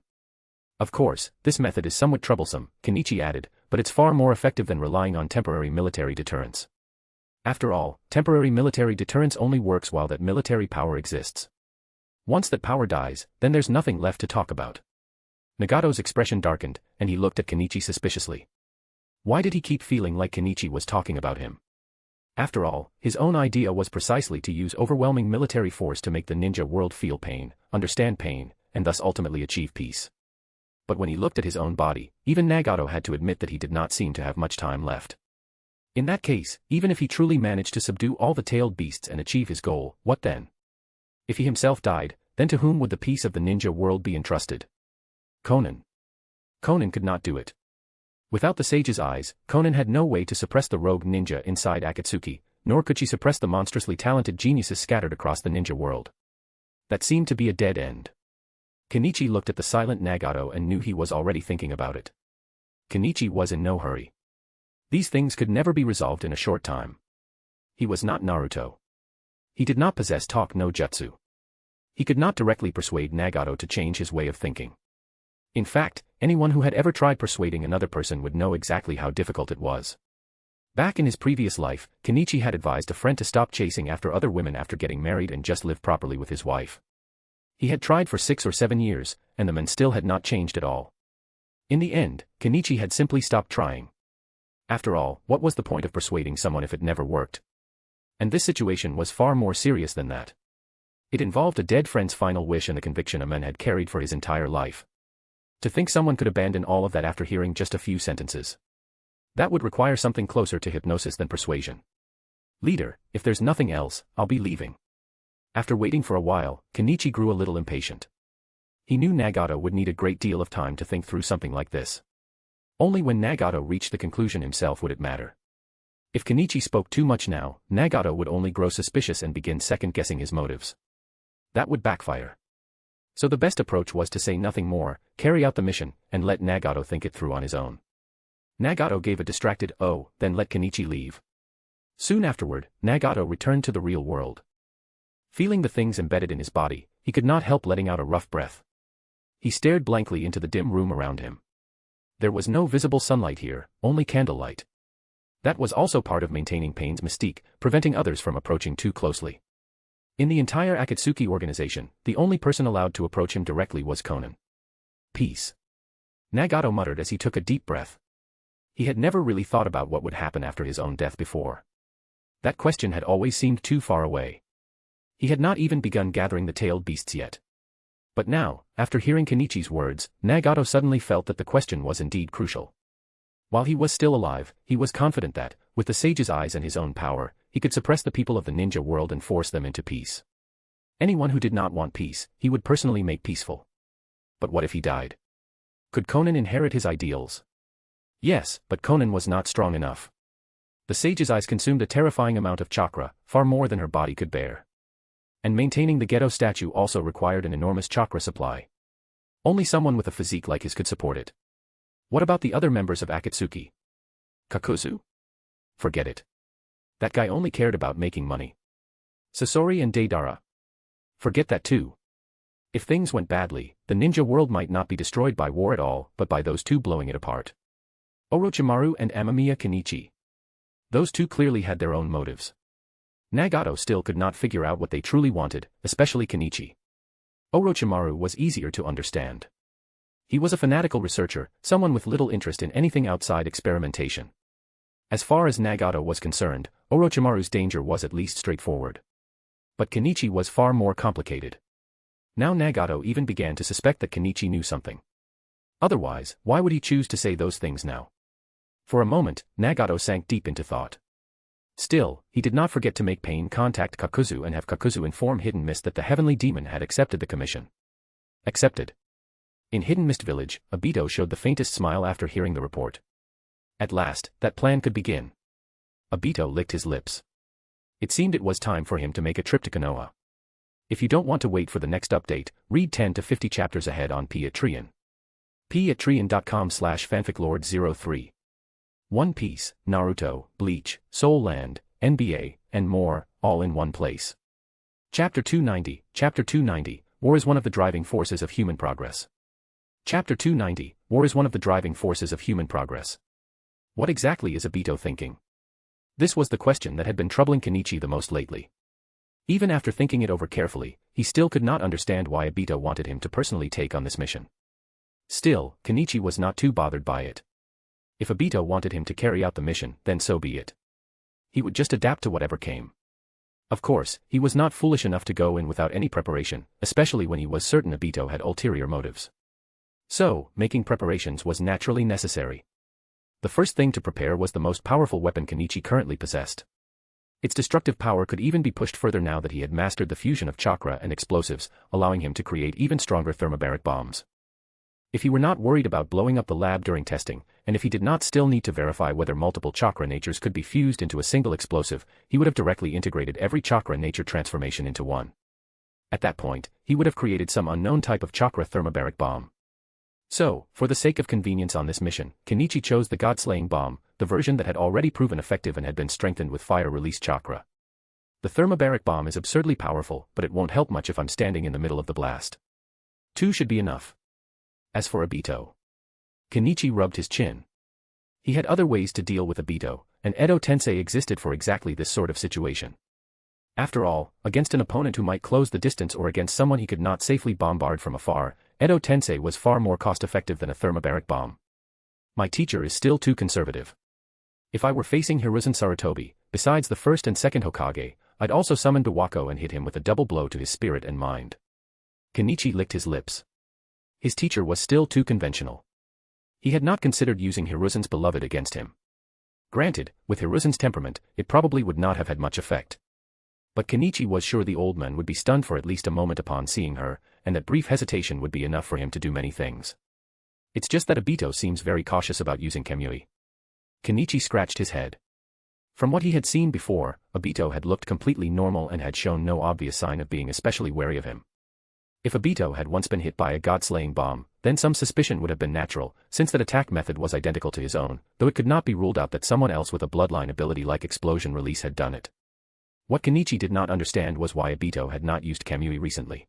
Of course, this method is somewhat troublesome, Kenichi added, but it's far more effective than relying on temporary military deterrence. After all, temporary military deterrence only works while that military power exists. Once that power dies, then there's nothing left to talk about. Nagato's expression darkened, and he looked at Kenichi suspiciously. Why did he keep feeling like Kenichi was talking about him? After all, his own idea was precisely to use overwhelming military force to make the ninja world feel pain, understand pain, and thus ultimately achieve peace. But when he looked at his own body, even Nagato had to admit that he did not seem to have much time left. In that case, even if he truly managed to subdue all the tailed beasts and achieve his goal, what then? If he himself died, then to whom would the peace of the ninja world be entrusted? Conan. Conan could not do it. Without the sage's eyes, Conan had no way to suppress the rogue ninja inside Akatsuki, nor could she suppress the monstrously talented geniuses scattered across the ninja world. That seemed to be a dead end. Kenichi looked at the silent Nagato and knew he was already thinking about it. Kenichi was in no hurry. These things could never be resolved in a short time. He was not Naruto. He did not possess talk no jutsu. He could not directly persuade Nagato to change his way of thinking. In fact, anyone who had ever tried persuading another person would know exactly how difficult it was. Back in his previous life, Kenichi had advised a friend to stop chasing after other women after getting married and just live properly with his wife. He had tried for 6 or 7 years, and the men still had not changed at all. In the end, Kenichi had simply stopped trying. After all, what was the point of persuading someone if it never worked? And this situation was far more serious than that. It involved a dead friend's final wish and the conviction a man had carried for his entire life. To think someone could abandon all of that after hearing just a few sentences. That would require something closer to hypnosis than persuasion. Leader, if there's nothing else, I'll be leaving. After waiting for a while, Kenichi grew a little impatient. He knew Nagato would need a great deal of time to think through something like this. Only when Nagato reached the conclusion himself would it matter. If Kenichi spoke too much now, Nagato would only grow suspicious and begin second-guessing his motives. That would backfire. So the best approach was to say nothing more, carry out the mission, and let Nagato think it through on his own. Nagato gave a distracted "oh," then let Kenichi leave. Soon afterward, Nagato returned to the real world. Feeling the things embedded in his body, he could not help letting out a rough breath. He stared blankly into the dim room around him. There was no visible sunlight here, only candlelight. That was also part of maintaining Pain's mystique, preventing others from approaching too closely. In the entire Akatsuki organization, the only person allowed to approach him directly was Conan. Peace. Nagato muttered as he took a deep breath. He had never really thought about what would happen after his own death before. That question had always seemed too far away. He had not even begun gathering the tailed beasts yet. But now, after hearing Kenichi's words, Nagato suddenly felt that the question was indeed crucial. While he was still alive, he was confident that, with the sage's eyes and his own power, he could suppress the people of the ninja world and force them into peace. Anyone who did not want peace, he would personally make peaceful. But what if he died? Could Conan inherit his ideals? Yes, but Conan was not strong enough. The sage's eyes consumed a terrifying amount of chakra, far more than her body could bear. And maintaining the ghetto statue also required an enormous chakra supply. Only someone with a physique like his could support it. What about the other members of Akatsuki? Kakuzu? Forget it. That guy only cared about making money. Sasori and Deidara? Forget that too. If things went badly, the ninja world might not be destroyed by war at all, but by those two blowing it apart. Orochimaru and Amamiya Kenichi. Those two clearly had their own motives. Nagato still could not figure out what they truly wanted, especially Kenichi. Orochimaru was easier to understand. He was a fanatical researcher, someone with little interest in anything outside experimentation. As far as Nagato was concerned, Orochimaru's danger was at least straightforward. But Kenichi was far more complicated. Now Nagato even began to suspect that Kenichi knew something. Otherwise, why would he choose to say those things now? For a moment, Nagato sank deep into thought. Still, he did not forget to make Pain contact Kakuzu and have Kakuzu inform Hidden Mist that the Heavenly Demon had accepted the commission. Accepted. In Hidden Mist Village, Obito showed the faintest smile after hearing the report. At last, that plan could begin. Obito licked his lips. It seemed it was time for him to make a trip to Konoha. If you don't want to wait for the next update, read 10 to 50 chapters ahead on Patreon. patreon.com/fanficlord03. One Piece, Naruto, Bleach, Soul Land, NBA, and more, all in one place. Chapter 290, Chapter 290, War is one of the driving forces of human progress. Chapter 290, War is one of the driving forces of human progress. What exactly is Obito thinking? This was the question that had been troubling Kenichi the most lately. Even after thinking it over carefully, he still could not understand why Obito wanted him to personally take on this mission. Still, Kenichi was not too bothered by it. If Obito wanted him to carry out the mission, then so be it. He would just adapt to whatever came. Of course, he was not foolish enough to go in without any preparation, especially when he was certain Obito had ulterior motives. So, making preparations was naturally necessary. The first thing to prepare was the most powerful weapon Kenichi currently possessed. Its destructive power could even be pushed further now that he had mastered the fusion of chakra and explosives, allowing him to create even stronger thermobaric bombs. If he were not worried about blowing up the lab during testing, and if he did not still need to verify whether multiple chakra natures could be fused into a single explosive, he would have directly integrated every chakra nature transformation into one. At that point, he would have created some unknown type of chakra thermobaric bomb. So, for the sake of convenience on this mission, Kenichi chose the God-slaying bomb, the version that had already proven effective and had been strengthened with fire-release chakra. The thermobaric bomb is absurdly powerful, but it won't help much if I'm standing in the middle of the blast. 2 should be enough. As for Obito, Kenichi rubbed his chin. He had other ways to deal with Obito, and Edo Tensei existed for exactly this sort of situation. After all, against an opponent who might close the distance or against someone he could not safely bombard from afar, Edo Tensei was far more cost-effective than a thermobaric bomb. My teacher is still too conservative. If I were facing Hiruzen Sarutobi, besides the first and second Hokage, I'd also summon Biwako and hit him with a double blow to his spirit and mind. Kenichi licked his lips. His teacher was still too conventional. He had not considered using Hiruzen's beloved against him. Granted, with Hiruzen's temperament, it probably would not have had much effect. But Kenichi was sure the old man would be stunned for at least a moment upon seeing her, and that brief hesitation would be enough for him to do many things. It's just that Obito seems very cautious about using Kamui. Kenichi scratched his head. From what he had seen before, Obito had looked completely normal and had shown no obvious sign of being especially wary of him. If Obito had once been hit by a god-slaying bomb, then some suspicion would have been natural, since that attack method was identical to his own, though it could not be ruled out that someone else with a bloodline ability like explosion release had done it. What Kenichi did not understand was why Obito had not used Kamui recently.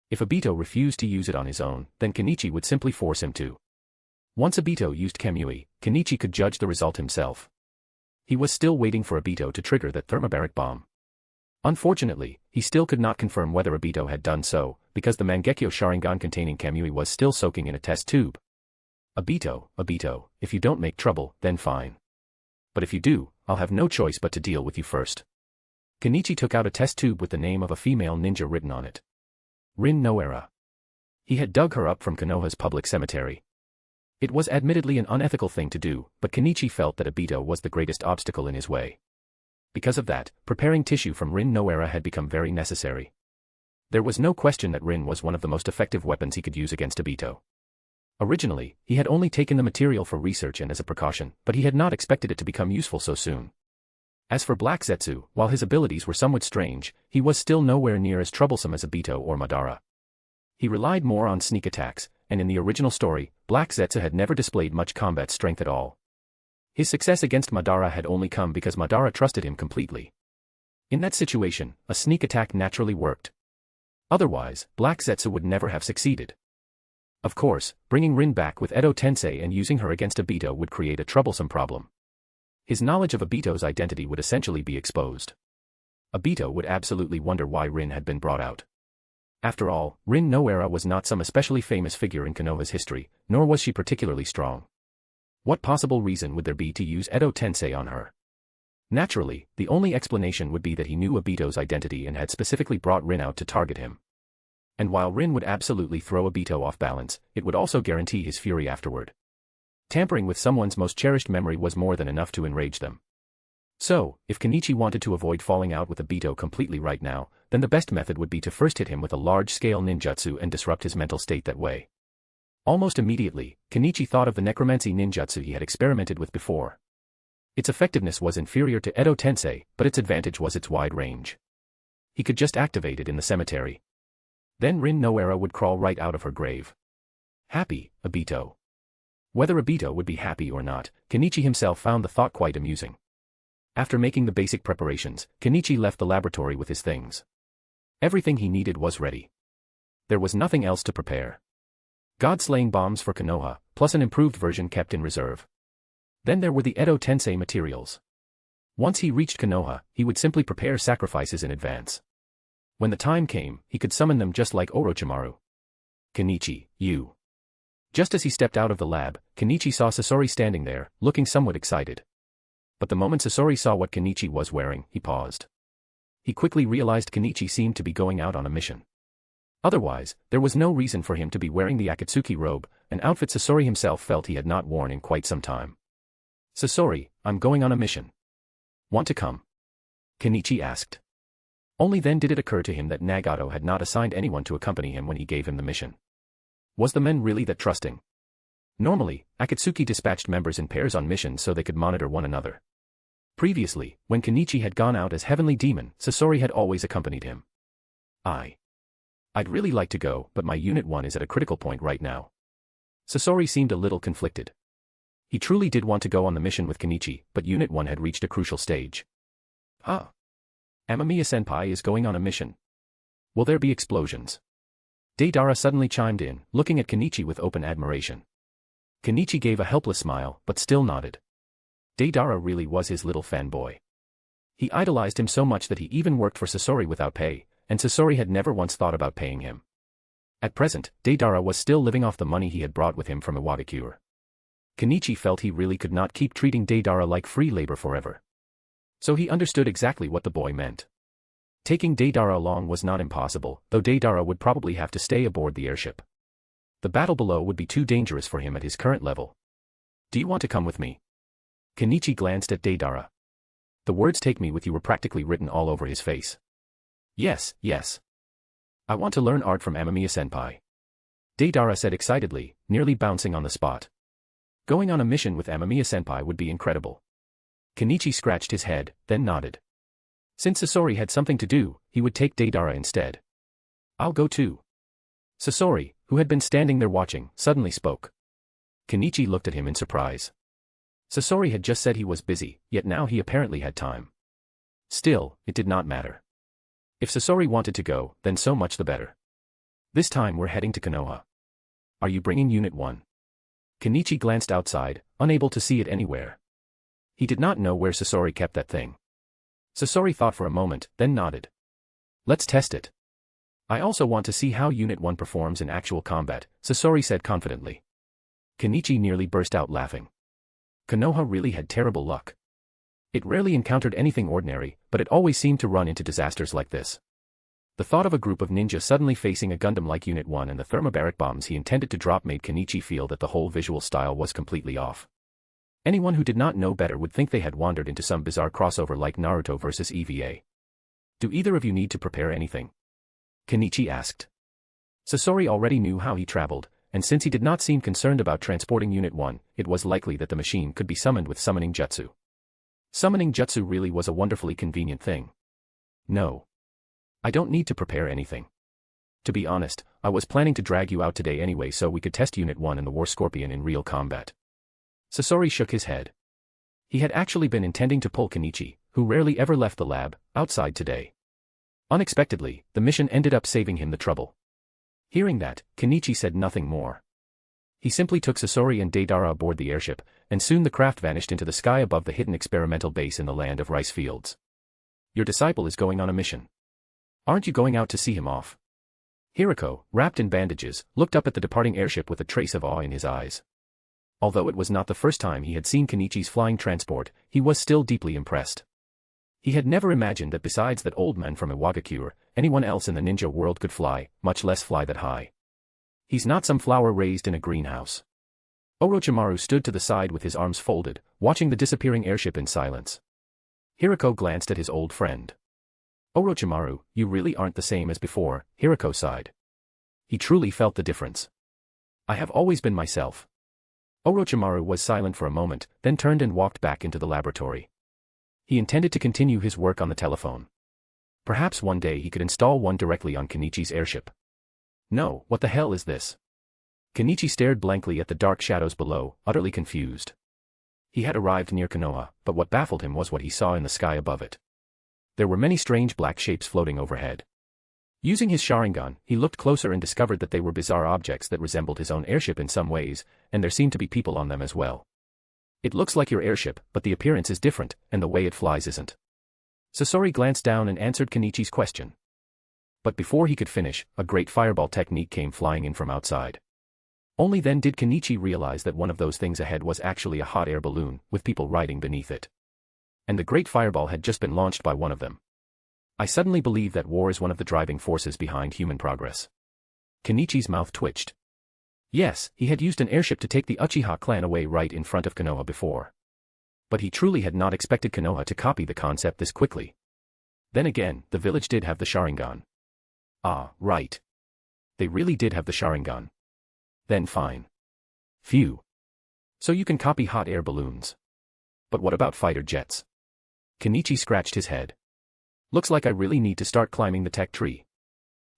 If Obito refused to use it on his own, then Kenichi would simply force him to. Once Obito used Kamui, Kenichi could judge the result himself. He was still waiting for Obito to trigger that thermobaric bomb. Unfortunately, he still could not confirm whether Obito had done so, because the Mangeko Sharingan containing Kamui was still soaking in a test tube. Obito, if you don't make trouble, then fine. But if you do, I'll have no choice but to deal with you first. Kenichi took out a test tube with the name of a female ninja written on it. Rin Noera. He had dug her up from Konoha's public cemetery. It was admittedly an unethical thing to do, but Kenichi felt that Obito was the greatest obstacle in his way. Because of that, preparing tissue from Rin Noera had become very necessary. There was no question that Rin was one of the most effective weapons he could use against Obito. Originally, he had only taken the material for research and as a precaution, but he had not expected it to become useful so soon. As for Black Zetsu, while his abilities were somewhat strange, he was still nowhere near as troublesome as Obito or Madara. He relied more on sneak attacks, and in the original story, Black Zetsu had never displayed much combat strength at all. His success against Madara had only come because Madara trusted him completely. In that situation, a sneak attack naturally worked. Otherwise, Black Zetsu would never have succeeded. Of course, bringing Rin back with Edo Tensei and using her against Obito would create a troublesome problem. His knowledge of Obito's identity would essentially be exposed. Obito would absolutely wonder why Rin had been brought out. After all, Rin Noera was not some especially famous figure in Konoha's history, nor was she particularly strong. What possible reason would there be to use Edo Tensei on her? Naturally, the only explanation would be that he knew Obito's identity and had specifically brought Rin out to target him. And while Rin would absolutely throw Obito off balance, it would also guarantee his fury afterward. Tampering with someone's most cherished memory was more than enough to enrage them. So, if Kenichi wanted to avoid falling out with Obito completely right now, then the best method would be to first hit him with a large-scale ninjutsu and disrupt his mental state that way. Almost immediately, Kenichi thought of the necromancy ninjutsu he had experimented with before. Its effectiveness was inferior to Edo Tensei, but its advantage was its wide range. He could just activate it in the cemetery. Then Rin Noera would crawl right out of her grave. Happy, Obito. Whether Obito would be happy or not, Kenichi himself found the thought quite amusing. After making the basic preparations, Kenichi left the laboratory with his things. Everything he needed was ready. There was nothing else to prepare. God-slaying bombs for Konoha, plus an improved version kept in reserve. Then there were the Edo Tensei materials. Once he reached Konoha, he would simply prepare sacrifices in advance. When the time came, he could summon them just like Orochimaru. Kenichi, you. Just as he stepped out of the lab, Kenichi saw Sasori standing there, looking somewhat excited. But the moment Sasori saw what Kenichi was wearing, he paused. He quickly realized Kenichi seemed to be going out on a mission. Otherwise, there was no reason for him to be wearing the Akatsuki robe, an outfit Sasori himself felt he had not worn in quite some time. Sasori, I'm going on a mission. Want to come? Kenichi asked. Only then did it occur to him that Nagato had not assigned anyone to accompany him when he gave him the mission. Was the men really that trusting? Normally, Akatsuki dispatched members in pairs on missions so they could monitor one another. Previously, when Kenichi had gone out as Heavenly Demon, Sasori had always accompanied him. I'd really like to go, but my Unit 1 is at a critical point right now. Sasori seemed a little conflicted. He truly did want to go on the mission with Kenichi, but Unit 1 had reached a crucial stage. Amamiya-senpai is going on a mission. Will there be explosions? Deidara suddenly chimed in, looking at Kenichi with open admiration. Kenichi gave a helpless smile, but still nodded. Deidara really was his little fanboy. He idolized him so much that he even worked for Sasori without pay, and Sasori had never once thought about paying him. At present, Deidara was still living off the money he had brought with him from Iwagakure. Kenichi felt he really could not keep treating Deidara like free labor forever. So he understood exactly what the boy meant. Taking Deidara along was not impossible, though Deidara would probably have to stay aboard the airship. The battle below would be too dangerous for him at his current level. Do you want to come with me? Kenichi glanced at Deidara. The words "take me with you" were practically written all over his face. Yes. I want to learn art from Amamiya-senpai. Deidara said excitedly, nearly bouncing on the spot. Going on a mission with Amamiya-senpai would be incredible. Kenichi scratched his head, then nodded. Since Sasori had something to do, he would take Deidara instead. I'll go too. Sasori, who had been standing there watching, suddenly spoke. Kenichi looked at him in surprise. Sasori had just said he was busy, yet now he apparently had time. Still, it did not matter. If Sasori wanted to go, then so much the better. This time we're heading to Konoha. Are you bringing Unit 1? Kenichi glanced outside, unable to see it anywhere. He did not know where Sasori kept that thing. Sasori thought for a moment, then nodded. Let's test it. I also want to see how Unit 1 performs in actual combat, Sasori said confidently. Kenichi nearly burst out laughing. Konoha really had terrible luck. It rarely encountered anything ordinary, but it always seemed to run into disasters like this. The thought of a group of ninja suddenly facing a Gundam like Unit 1 and the thermobaric bombs he intended to drop made Kenichi feel that the whole visual style was completely off. Anyone who did not know better would think they had wandered into some bizarre crossover like Naruto vs. EVA. Do either of you need to prepare anything? Kenichi asked. Sasori already knew how he traveled, and since he did not seem concerned about transporting Unit 1, it was likely that the machine could be summoned with summoning jutsu. Summoning jutsu really was a wonderfully convenient thing. No. I don't need to prepare anything. To be honest, I was planning to drag you out today anyway so we could test Unit 1 and the War Scorpion in real combat. Sasori shook his head. He had actually been intending to pull Kenichi, who rarely ever left the lab, outside today. Unexpectedly, the mission ended up saving him the trouble. Hearing that, Kenichi said nothing more. He simply took Sasori and Deidara aboard the airship, and soon the craft vanished into the sky above the hidden experimental base in the land of rice fields. Your disciple is going on a mission. Aren't you going out to see him off? Hirako, wrapped in bandages, looked up at the departing airship with a trace of awe in his eyes. Although it was not the first time he had seen Kenichi's flying transport, he was still deeply impressed. He had never imagined that besides that old man from Iwagakure, anyone else in the ninja world could fly, much less fly that high. He's not some flower raised in a greenhouse. Orochimaru stood to the side with his arms folded, watching the disappearing airship in silence. Hirako glanced at his old friend. Orochimaru, you really aren't the same as before, Hirako sighed. He truly felt the difference. I have always been myself. Orochimaru was silent for a moment, then turned and walked back into the laboratory. He intended to continue his work on the telephone. Perhaps one day he could install one directly on Kenichi's airship. No, what the hell is this? Kenichi stared blankly at the dark shadows below, utterly confused. He had arrived near Konoha, but what baffled him was what he saw in the sky above it. There were many strange black shapes floating overhead. Using his Sharingan, he looked closer and discovered that they were bizarre objects that resembled his own airship in some ways, and there seemed to be people on them as well. It looks like your airship, but the appearance is different, and the way it flies isn't. Sasori glanced down and answered Kenichi's question. But before he could finish, a great fireball technique came flying in from outside. Only then did Kenichi realize that one of those things ahead was actually a hot air balloon, with people riding beneath it. And the great fireball had just been launched by one of them. I suddenly believe that war is one of the driving forces behind human progress. Kenichi's mouth twitched. Yes, he had used an airship to take the Uchiha clan away right in front of Konoha before. But he truly had not expected Konoha to copy the concept this quickly. Then again, the village did have the Sharingan. Ah, right. They really did have the Sharingan. Then fine. Phew. So you can copy hot air balloons. But what about fighter jets? Kenichi scratched his head. Looks like I really need to start climbing the tech tree.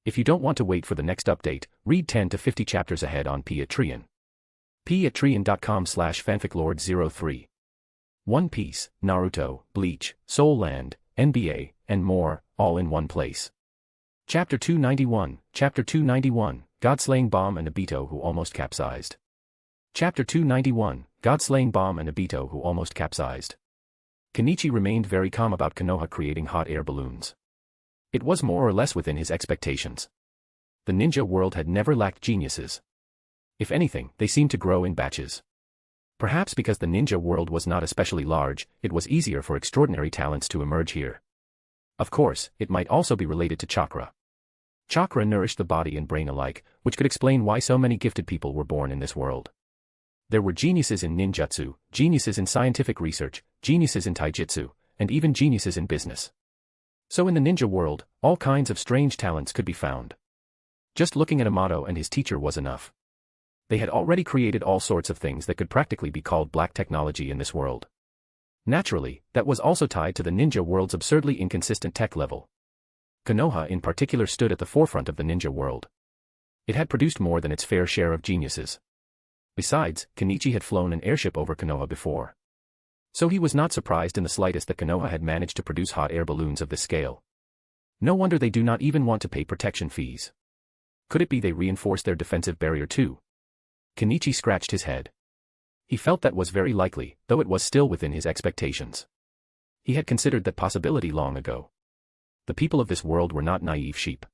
If you don't want to wait for the next update, read 10 to 50 chapters ahead on Patreon. patreon.com/fanficlord03. One Piece, Naruto, Bleach, Soul Land, NBA, and more, all in one place. Chapter 291, Chapter 291, God-Slaying Bomb and Obito who almost capsized. Chapter 291, God-Slaying Bomb and Obito who almost capsized. Kenichi remained very calm about Konoha creating hot air balloons. It was more or less within his expectations. The ninja world had never lacked geniuses. If anything, they seemed to grow in batches. Perhaps because the ninja world was not especially large, it was easier for extraordinary talents to emerge here. Of course, it might also be related to chakra. Chakra nourished the body and brain alike, which could explain why so many gifted people were born in this world. There were geniuses in ninjutsu, geniuses in scientific research, geniuses in taijutsu, and even geniuses in business. So in the ninja world, all kinds of strange talents could be found. Just looking at Amato and his teacher was enough. They had already created all sorts of things that could practically be called black technology in this world. Naturally, that was also tied to the ninja world's absurdly inconsistent tech level. Konoha in particular stood at the forefront of the ninja world. It had produced more than its fair share of geniuses. Besides, Kenichi had flown an airship over Konoha before. So he was not surprised in the slightest that Konoha had managed to produce hot air balloons of this scale. No wonder they do not even want to pay protection fees. Could it be they reinforced their defensive barrier too? Kenichi scratched his head. He felt that was very likely, though it was still within his expectations. He had considered that possibility long ago. The people of this world were not naive sheep.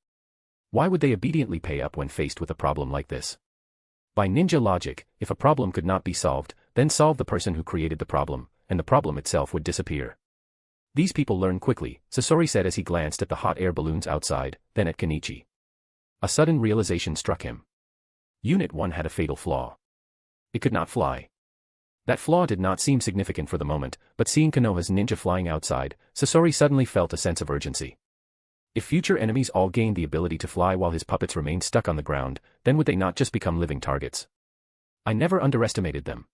Why would they obediently pay up when faced with a problem like this? By ninja logic, if a problem could not be solved, then solve the person who created the problem, and the problem itself would disappear. These people learn quickly, Sasori said as he glanced at the hot air balloons outside, then at Kenichi. A sudden realization struck him. Unit 1 had a fatal flaw. It could not fly. That flaw did not seem significant for the moment, but seeing Konoha's ninja flying outside, Sasori suddenly felt a sense of urgency. If future enemies all gained the ability to fly while his puppets remained stuck on the ground, then would they not just become living targets? I never underestimated them.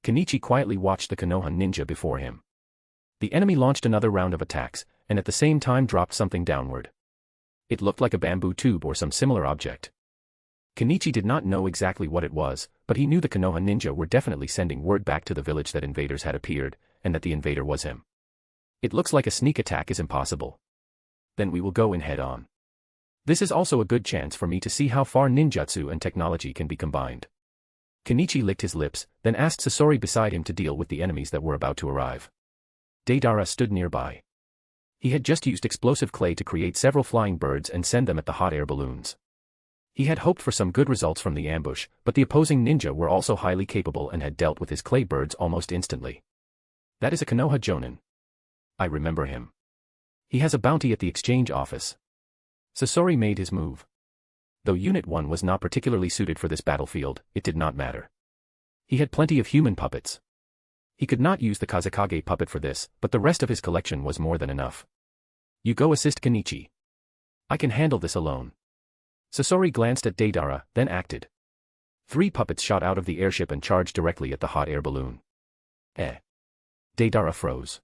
Kenichi quietly watched the Konoha ninja before him. The enemy launched another round of attacks, and at the same time dropped something downward. It looked like a bamboo tube or some similar object. Kenichi did not know exactly what it was, but he knew the Konoha ninja were definitely sending word back to the village that invaders had appeared, and that the invader was him. It looks like a sneak attack is impossible. Then we will go in head on. This is also a good chance for me to see how far ninjutsu and technology can be combined. Kenichi licked his lips, then asked Sasori beside him to deal with the enemies that were about to arrive. Deidara stood nearby. He had just used explosive clay to create several flying birds and send them at the hot air balloons. He had hoped for some good results from the ambush, but the opposing ninja were also highly capable and had dealt with his clay birds almost instantly. That is a Konoha Jonin. I remember him. He has a bounty at the exchange office. Sasori made his move. Though Unit 1 was not particularly suited for this battlefield, it did not matter. He had plenty of human puppets. He could not use the Kazekage puppet for this, but the rest of his collection was more than enough. You go assist Kenichi. I can handle this alone. Sasori glanced at Deidara, then acted. 3 puppets shot out of the airship and charged directly at the hot air balloon. Deidara froze.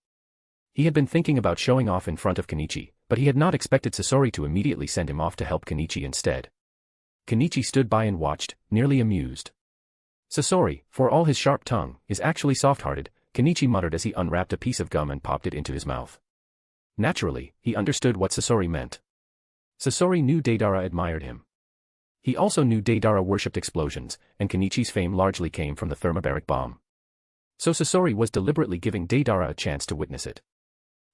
He had been thinking about showing off in front of Kenichi, but he had not expected Sasori to immediately send him off to help Kenichi instead. Kenichi stood by and watched, nearly amused. Sasori, for all his sharp tongue, is actually soft-hearted, Kenichi muttered as he unwrapped a piece of gum and popped it into his mouth. Naturally, he understood what Sasori meant. Sasori knew Deidara admired him. He also knew Deidara worshipped explosions, and Kenichi's fame largely came from the thermobaric bomb. So Sasori was deliberately giving Deidara a chance to witness it.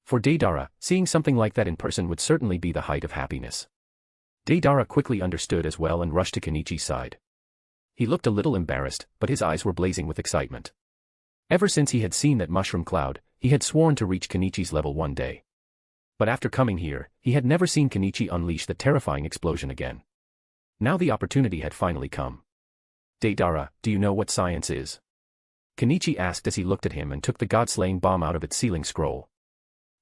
For Deidara, seeing something like that in person would certainly be the height of happiness. Deidara quickly understood as well and rushed to Kenichi's side. He looked a little embarrassed, but his eyes were blazing with excitement. Ever since he had seen that mushroom cloud, he had sworn to reach Kenichi's level one day. But after coming here, he had never seen Kenichi unleash the terrifying explosion again. Now the opportunity had finally come. Deidara, do you know what science is? Kenichi asked as he looked at him and took the god-slaying bomb out of its sealing scroll.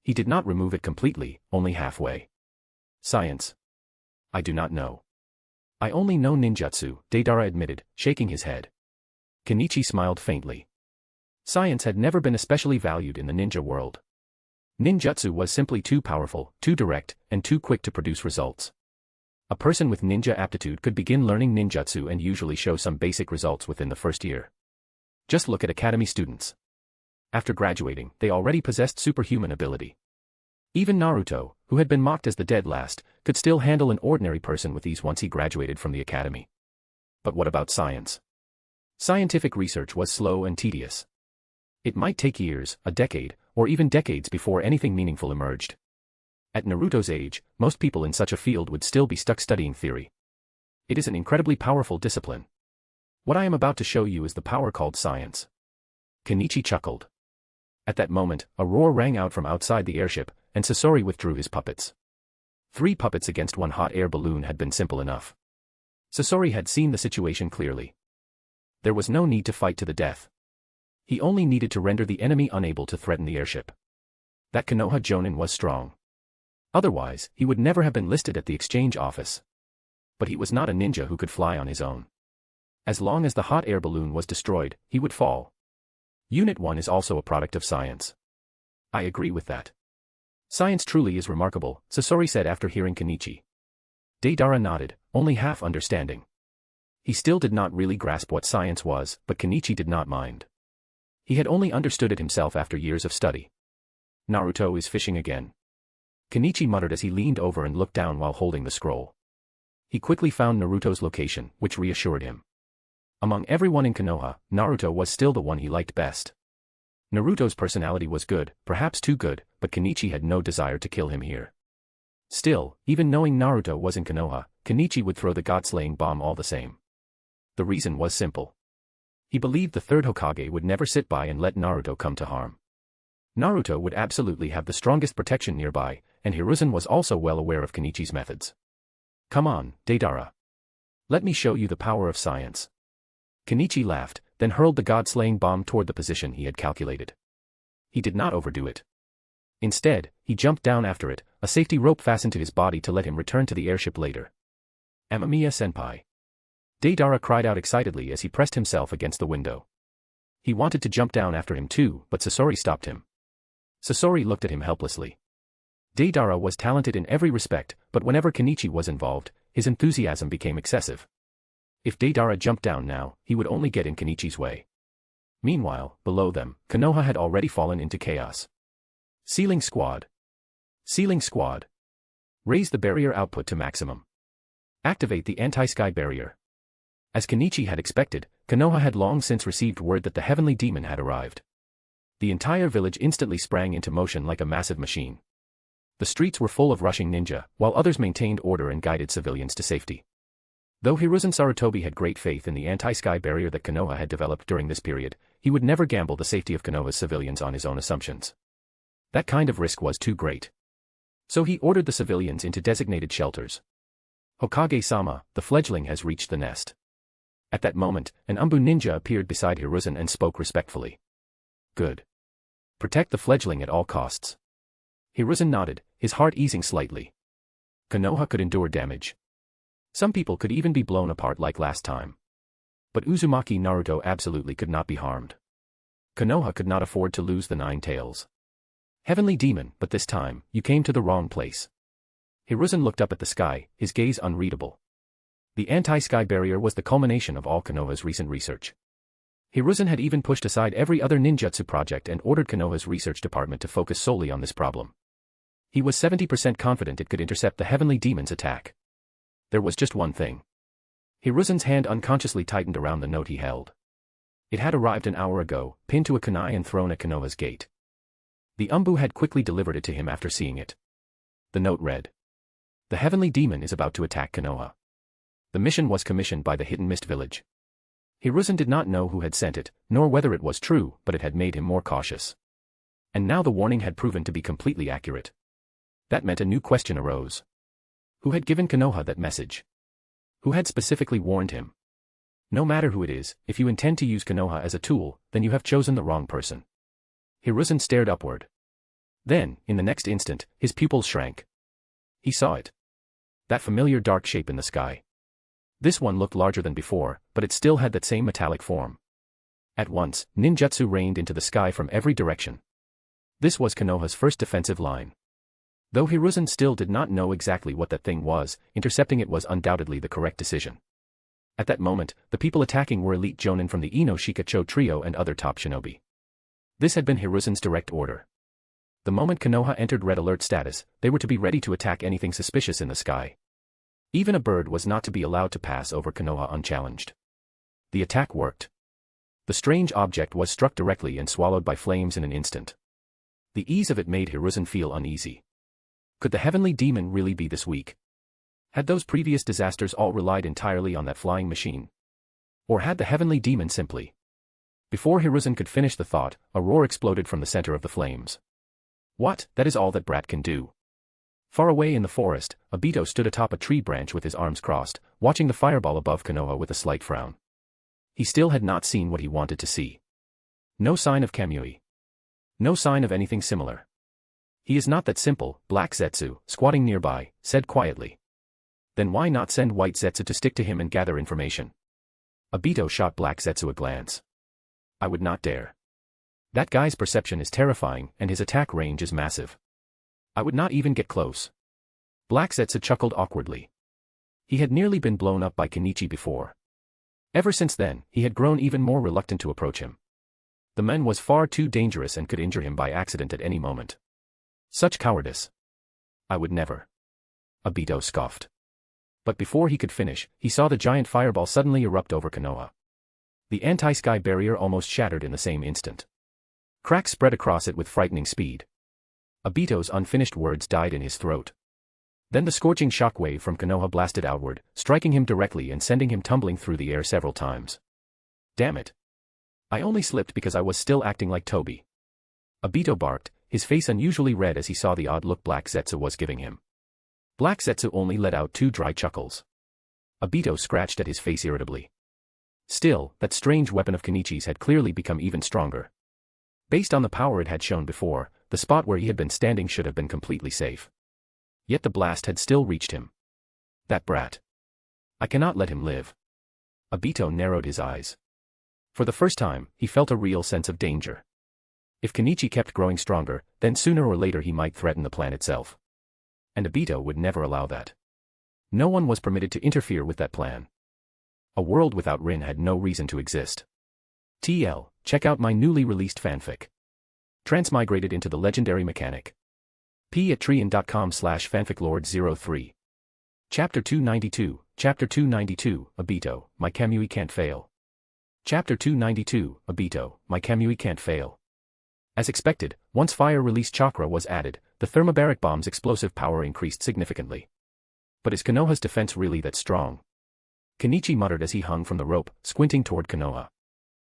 He did not remove it completely, only halfway. Science. I do not know. I only know ninjutsu, Deidara admitted, shaking his head. Kenichi smiled faintly. Science had never been especially valued in the ninja world. Ninjutsu was simply too powerful, too direct, and too quick to produce results. A person with ninja aptitude could begin learning ninjutsu and usually show some basic results within the first year. Just look at academy students. After graduating, they already possessed superhuman ability. Even Naruto, who had been mocked as the dead last, could still handle an ordinary person with ease once he graduated from the academy. But what about science? Scientific research was slow and tedious. It might take years, a decade, or even decades before anything meaningful emerged. At Naruto's age, most people in such a field would still be stuck studying theory. It is an incredibly powerful discipline. What I am about to show you is the power called science. Kenichi chuckled. At that moment, a roar rang out from outside the airship, and Sasori withdrew his puppets. 3 puppets against 1 hot air balloon had been simple enough. Sasori had seen the situation clearly. There was no need to fight to the death. He only needed to render the enemy unable to threaten the airship. That Konoha Jonin was strong. Otherwise, he would never have been listed at the exchange office. But he was not a ninja who could fly on his own. As long as the hot air balloon was destroyed, he would fall. Unit 1 is also a product of science. I agree with that. Science truly is remarkable, Sasori said after hearing Kenichi. Deidara nodded, only half understanding. He still did not really grasp what science was, but Kenichi did not mind. He had only understood it himself after years of study. Naruto is fishing again. Kenichi muttered as he leaned over and looked down while holding the scroll. He quickly found Naruto's location, which reassured him. Among everyone in Konoha, Naruto was still the one he liked best. Naruto's personality was good, perhaps too good, but Kenichi had no desire to kill him here. Still, even knowing Naruto was in Konoha, Kenichi would throw the god-slaying bomb all the same. The reason was simple. He believed the third Hokage would never sit by and let Naruto come to harm. Naruto would absolutely have the strongest protection nearby, and Hiruzen was also well aware of Kenichi's methods. Come on, Deidara. Let me show you the power of science. Kenichi laughed, then hurled the god-slaying bomb toward the position he had calculated. He did not overdo it. Instead, he jumped down after it, a safety rope fastened to his body to let him return to the airship later. Amamiya-senpai. Deidara cried out excitedly as he pressed himself against the window. He wanted to jump down after him too, but Sasori stopped him. Sasori looked at him helplessly. Deidara was talented in every respect, but whenever Kenichi was involved, his enthusiasm became excessive. If Deidara jumped down now, he would only get in Kenichi's way. Meanwhile, below them, Konoha had already fallen into chaos. Sealing squad. Sealing squad. Raise the barrier output to maximum. Activate the anti-sky barrier. As Kenichi had expected, Konoha had long since received word that the heavenly demon had arrived. The entire village instantly sprang into motion like a massive machine. The streets were full of rushing ninja, while others maintained order and guided civilians to safety. Though Hiruzen Sarutobi had great faith in the anti-sky barrier that Konoha had developed during this period, he would never gamble the safety of Konoha's civilians on his own assumptions. That kind of risk was too great. So he ordered the civilians into designated shelters. Hokage-sama, the fledgling has reached the nest. At that moment, an Umbu ninja appeared beside Hiruzen and spoke respectfully. Good. Protect the fledgling at all costs. Hiruzen nodded, his heart easing slightly. Konoha could endure damage. Some people could even be blown apart like last time. But Uzumaki Naruto absolutely could not be harmed. Konoha could not afford to lose the 9 tails. Heavenly demon, but this time, you came to the wrong place. Hiruzen looked up at the sky, his gaze unreadable. The anti-sky barrier was the culmination of all Konoha's recent research. Hiruzen had even pushed aside every other ninjutsu project and ordered Konoha's research department to focus solely on this problem. He was 70% confident it could intercept the heavenly demon's attack. There was just one thing. Hiruzen's hand unconsciously tightened around the note he held. It had arrived an hour ago, pinned to a kunai and thrown at Konoha's gate. The Umbu had quickly delivered it to him after seeing it. The note read: The heavenly demon is about to attack Konoha. The mission was commissioned by the Hidden Mist Village. Hiruzen did not know who had sent it, nor whether it was true, but it had made him more cautious. And now the warning had proven to be completely accurate. That meant a new question arose. Who had given Konoha that message? Who had specifically warned him? No matter who it is, if you intend to use Konoha as a tool, then you have chosen the wrong person. Hiruzen stared upward. Then, in the next instant, his pupils shrank. He saw it. That familiar dark shape in the sky. This one looked larger than before, but it still had that same metallic form. At once, ninjutsu rained into the sky from every direction. This was Konoha's first defensive line. Though Hiruzen still did not know exactly what that thing was, intercepting it was undoubtedly the correct decision. At that moment, the people attacking were elite jonin from the Ino Shikacho trio and other top shinobi. This had been Hiruzen's direct order. The moment Konoha entered red alert status, they were to be ready to attack anything suspicious in the sky. Even a bird was not to be allowed to pass over Konoha unchallenged. The attack worked. The strange object was struck directly and swallowed by flames in an instant. The ease of it made Hiruzen feel uneasy. Could the heavenly demon really be this weak? Had those previous disasters all relied entirely on that flying machine? Or had the heavenly demon simply... Before Hiruzen could finish the thought, a roar exploded from the center of the flames. What? That is all that brat can do. Far away in the forest, Obito stood atop a tree branch with his arms crossed, watching the fireball above Konoha with a slight frown. He still had not seen what he wanted to see. No sign of Kamui. No sign of anything similar. He is not that simple, Black Zetsu, squatting nearby, said quietly. Then why not send White Zetsu to stick to him and gather information? Obito shot Black Zetsu a glance. I would not dare. That guy's perception is terrifying and his attack range is massive. I would not even get close. Black Zetsu chuckled awkwardly. He had nearly been blown up by Kenichi before. Ever since then, he had grown even more reluctant to approach him. The man was far too dangerous and could injure him by accident at any moment. Such cowardice. I would never. Obito scoffed. But before he could finish, he saw the giant fireball suddenly erupt over Konoha. The anti-sky barrier almost shattered in the same instant. Cracks spread across it with frightening speed. Obito's unfinished words died in his throat. Then the scorching shockwave from Konoha blasted outward, striking him directly and sending him tumbling through the air several times. Damn it. I only slipped because I was still acting like Toby. Obito barked, his face unusually red as he saw the odd look Black Zetsu was giving him. Black Zetsu only let out 2 dry chuckles. Obito scratched at his face irritably. Still, that strange weapon of Kenichi's had clearly become even stronger. Based on the power it had shown before, the spot where he had been standing should have been completely safe. Yet the blast had still reached him. That brat. I cannot let him live. Obito narrowed his eyes. For the first time, he felt a real sense of danger. If Kenichi kept growing stronger, then sooner or later he might threaten the plan itself. And Obito would never allow that. No one was permitted to interfere with that plan. A world without Rin had no reason to exist. TL, check out my newly released fanfic. Transmigrated into the legendary mechanic. p@trian.com/fanficlord03. Chapter 292, Chapter 292, Obito, my Kamui can't fail. Chapter 292, Obito, my Kamui can't fail. As expected, once fire release chakra was added, the thermobaric bomb's explosive power increased significantly. But is Konoha's defense really that strong? Kenichi muttered as he hung from the rope, squinting toward Konoha.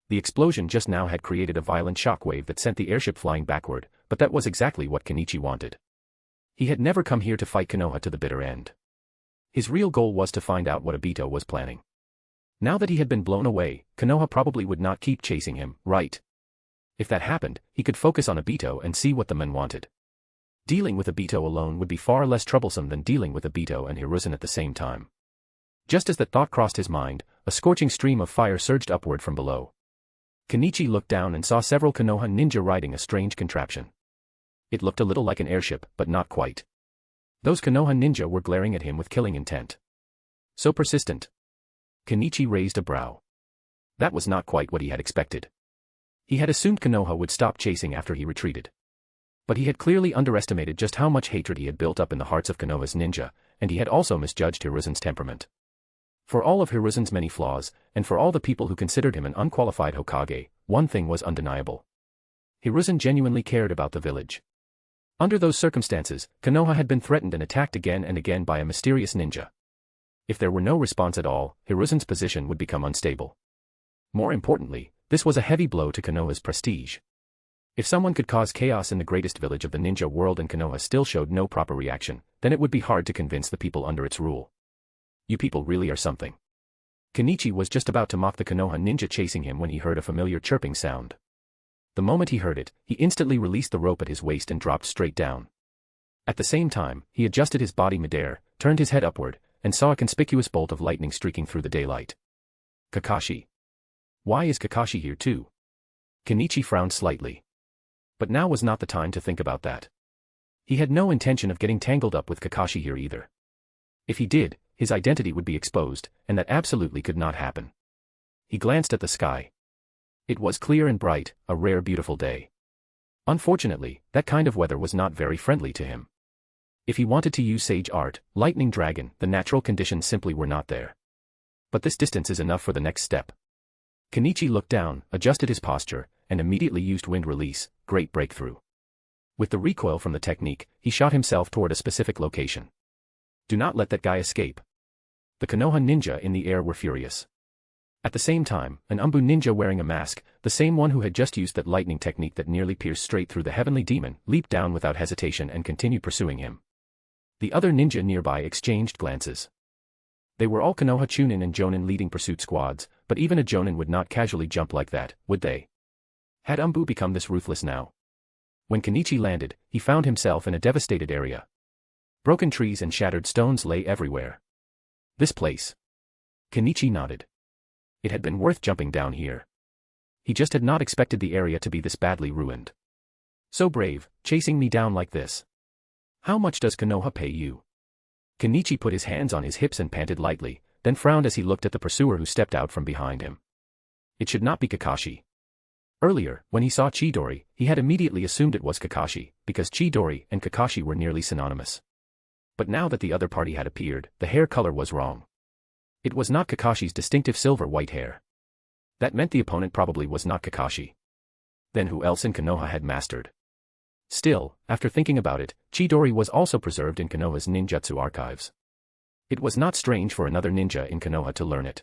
The explosion just now had created a violent shockwave that sent the airship flying backward, but that was exactly what Kenichi wanted. He had never come here to fight Konoha to the bitter end. His real goal was to find out what Obito was planning. Now that he had been blown away, Konoha probably would not keep chasing him, right? If that happened, he could focus on Obito and see what the men wanted. Dealing with Obito alone would be far less troublesome than dealing with Obito and Hiruzen at the same time. Just as that thought crossed his mind, a scorching stream of fire surged upward from below. Kenichi looked down and saw several Konoha ninja riding a strange contraption. It looked a little like an airship, but not quite. Those Konoha ninja were glaring at him with killing intent. So persistent. Kenichi raised a brow. That was not quite what he had expected. He had assumed Konoha would stop chasing after he retreated. But he had clearly underestimated just how much hatred he had built up in the hearts of Konoha's ninja, and he had also misjudged Hiruzen's temperament. For all of Hiruzen's many flaws, and for all the people who considered him an unqualified Hokage, one thing was undeniable. Hiruzen genuinely cared about the village. Under those circumstances, Konoha had been threatened and attacked again and again by a mysterious ninja. If there were no response at all, Hiruzen's position would become unstable. More importantly, this was a heavy blow to Konoha's prestige. If someone could cause chaos in the greatest village of the ninja world and Konoha still showed no proper reaction, then it would be hard to convince the people under its rule. You people really are something. Kenichi was just about to mock the Konoha ninja chasing him when he heard a familiar chirping sound. The moment he heard it, he instantly released the rope at his waist and dropped straight down. At the same time, he adjusted his body midair, turned his head upward, and saw a conspicuous bolt of lightning streaking through the daylight. Kakashi. Why is Kakashi here too? Kenichi frowned slightly. But now was not the time to think about that. He had no intention of getting tangled up with Kakashi here either. If he did, his identity would be exposed, and that absolutely could not happen. He glanced at the sky. It was clear and bright, a rare beautiful day. Unfortunately, that kind of weather was not very friendly to him. If he wanted to use Sage Art, Lightning Dragon, the natural conditions simply were not there. But this distance is enough for the next step. Kenichi looked down, adjusted his posture, and immediately used Wind Release, Great Breakthrough. With the recoil from the technique, he shot himself toward a specific location. Do not let that guy escape. The Konoha ninja in the air were furious. At the same time, an Umbu ninja wearing a mask, the same one who had just used that lightning technique that nearly pierced straight through the heavenly demon, leaped down without hesitation and continued pursuing him. The other ninja nearby exchanged glances. They were all Konoha Chunin and Jonin leading pursuit squads, but even a Jonin would not casually jump like that, would they? Had Umbu become this ruthless now? When Kenichi landed, he found himself in a devastated area. Broken trees and shattered stones lay everywhere. This place. Kenichi nodded. It had been worth jumping down here. He just had not expected the area to be this badly ruined. So brave, chasing me down like this. How much does Konoha pay you? Kenichi put his hands on his hips and panted lightly, then frowned as he looked at the pursuer who stepped out from behind him. It should not be Kakashi. Earlier, when he saw Chidori, he had immediately assumed it was Kakashi, because Chidori and Kakashi were nearly synonymous. But now that the other party had appeared, the hair color was wrong. It was not Kakashi's distinctive silver-white hair. That meant the opponent probably was not Kakashi. Then who else in Konoha had mastered? Still, after thinking about it, Chidori was also preserved in Konoha's ninjutsu archives. It was not strange for another ninja in Konoha to learn it.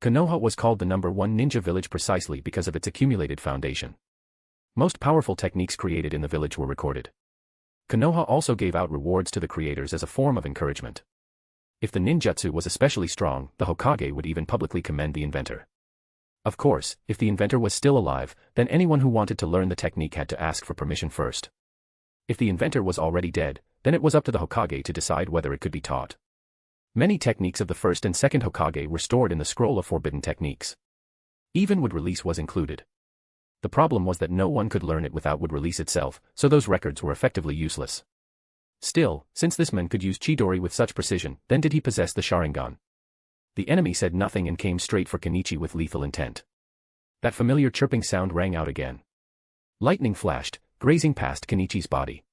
Konoha was called the #1 ninja village precisely because of its accumulated foundation. Most powerful techniques created in the village were recorded. Konoha also gave out rewards to the creators as a form of encouragement. If the ninjutsu was especially strong, the Hokage would even publicly commend the inventor. Of course, if the inventor was still alive, then anyone who wanted to learn the technique had to ask for permission first. If the inventor was already dead, then it was up to the Hokage to decide whether it could be taught. Many techniques of the first and second Hokage were stored in the Scroll of Forbidden Techniques. Even Wood Release was included. The problem was that no one could learn it without Wood Release itself, so those records were effectively useless. Still, since this man could use Chidori with such precision, then did he possess the Sharingan? The enemy said nothing and came straight for Kenichi with lethal intent. That familiar chirping sound rang out again. Lightning flashed, grazing past Kenichi's body.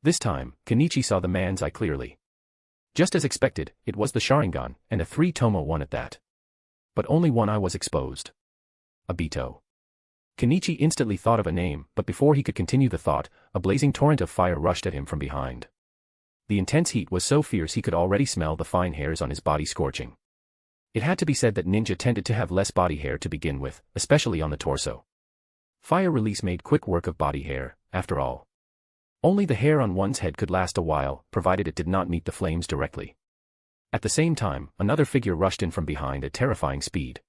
This time, Kenichi saw the man's eye clearly. Just as expected, it was the Sharingan, and a 3-tomoe one at that. But only one eye was exposed. Obito. Kenichi instantly thought of a name, but before he could continue the thought, a blazing torrent of fire rushed at him from behind. The intense heat was so fierce he could already smell the fine hairs on his body scorching. It had to be said that ninja tended to have less body hair to begin with, especially on the torso. Fire release made quick work of body hair, after all. Only the hair on one's head could last a while, provided it did not meet the flames directly. At the same time, another figure rushed in from behind at terrifying speed.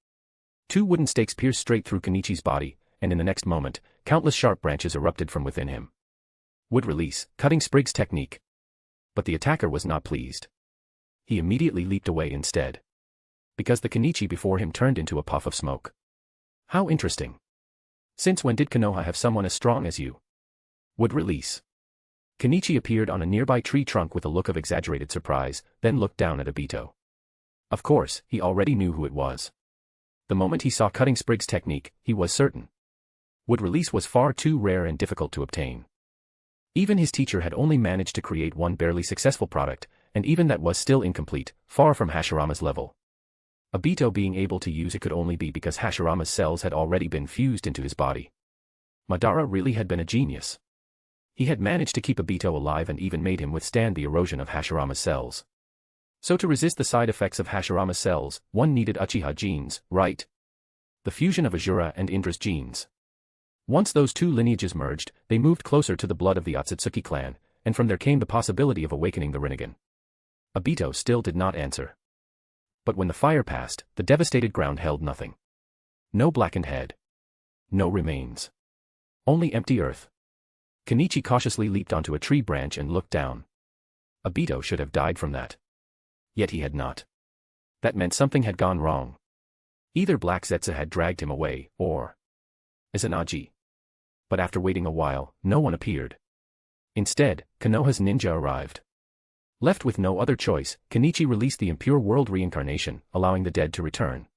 2 wooden stakes pierced straight through Kenichi's body, and in the next moment, countless sharp branches erupted from within him. Wood Release, Cutting Sprigs technique. But the attacker was not pleased. He immediately leaped away instead. Because the Kenichi before him turned into a puff of smoke. How interesting. Since when did Konoha have someone as strong as you? Wood Release. Kenichi appeared on a nearby tree trunk with a look of exaggerated surprise, then looked down at Obito. Of course, he already knew who it was. The moment he saw Cutting Sprigs technique, he was certain. Wood Release was far too rare and difficult to obtain. Even his teacher had only managed to create one barely successful product, and even that was still incomplete, far from Hashirama's level. Obito being able to use it could only be because Hashirama's cells had already been fused into his body. Madara really had been a genius. He had managed to keep Obito alive and even made him withstand the erosion of Hashirama's cells. So to resist the side effects of Hashirama's cells, one needed Uchiha genes, right? The fusion of Azura and Indra's genes. Once those two lineages merged, they moved closer to the blood of the Otsutsuki clan, and from there came the possibility of awakening the Rinnegan. Obito still did not answer. But when the fire passed, the devastated ground held nothing. No blackened head. No remains. Only empty earth. Kenichi cautiously leaped onto a tree branch and looked down. Obito should have died from that. Yet he had not. That meant something had gone wrong. Either Black Zetsu had dragged him away, or Izanagi. But after waiting a while, no one appeared. Instead, Konoha's ninja arrived. Left with no other choice, Kenichi released the impure world reincarnation, allowing the dead to return.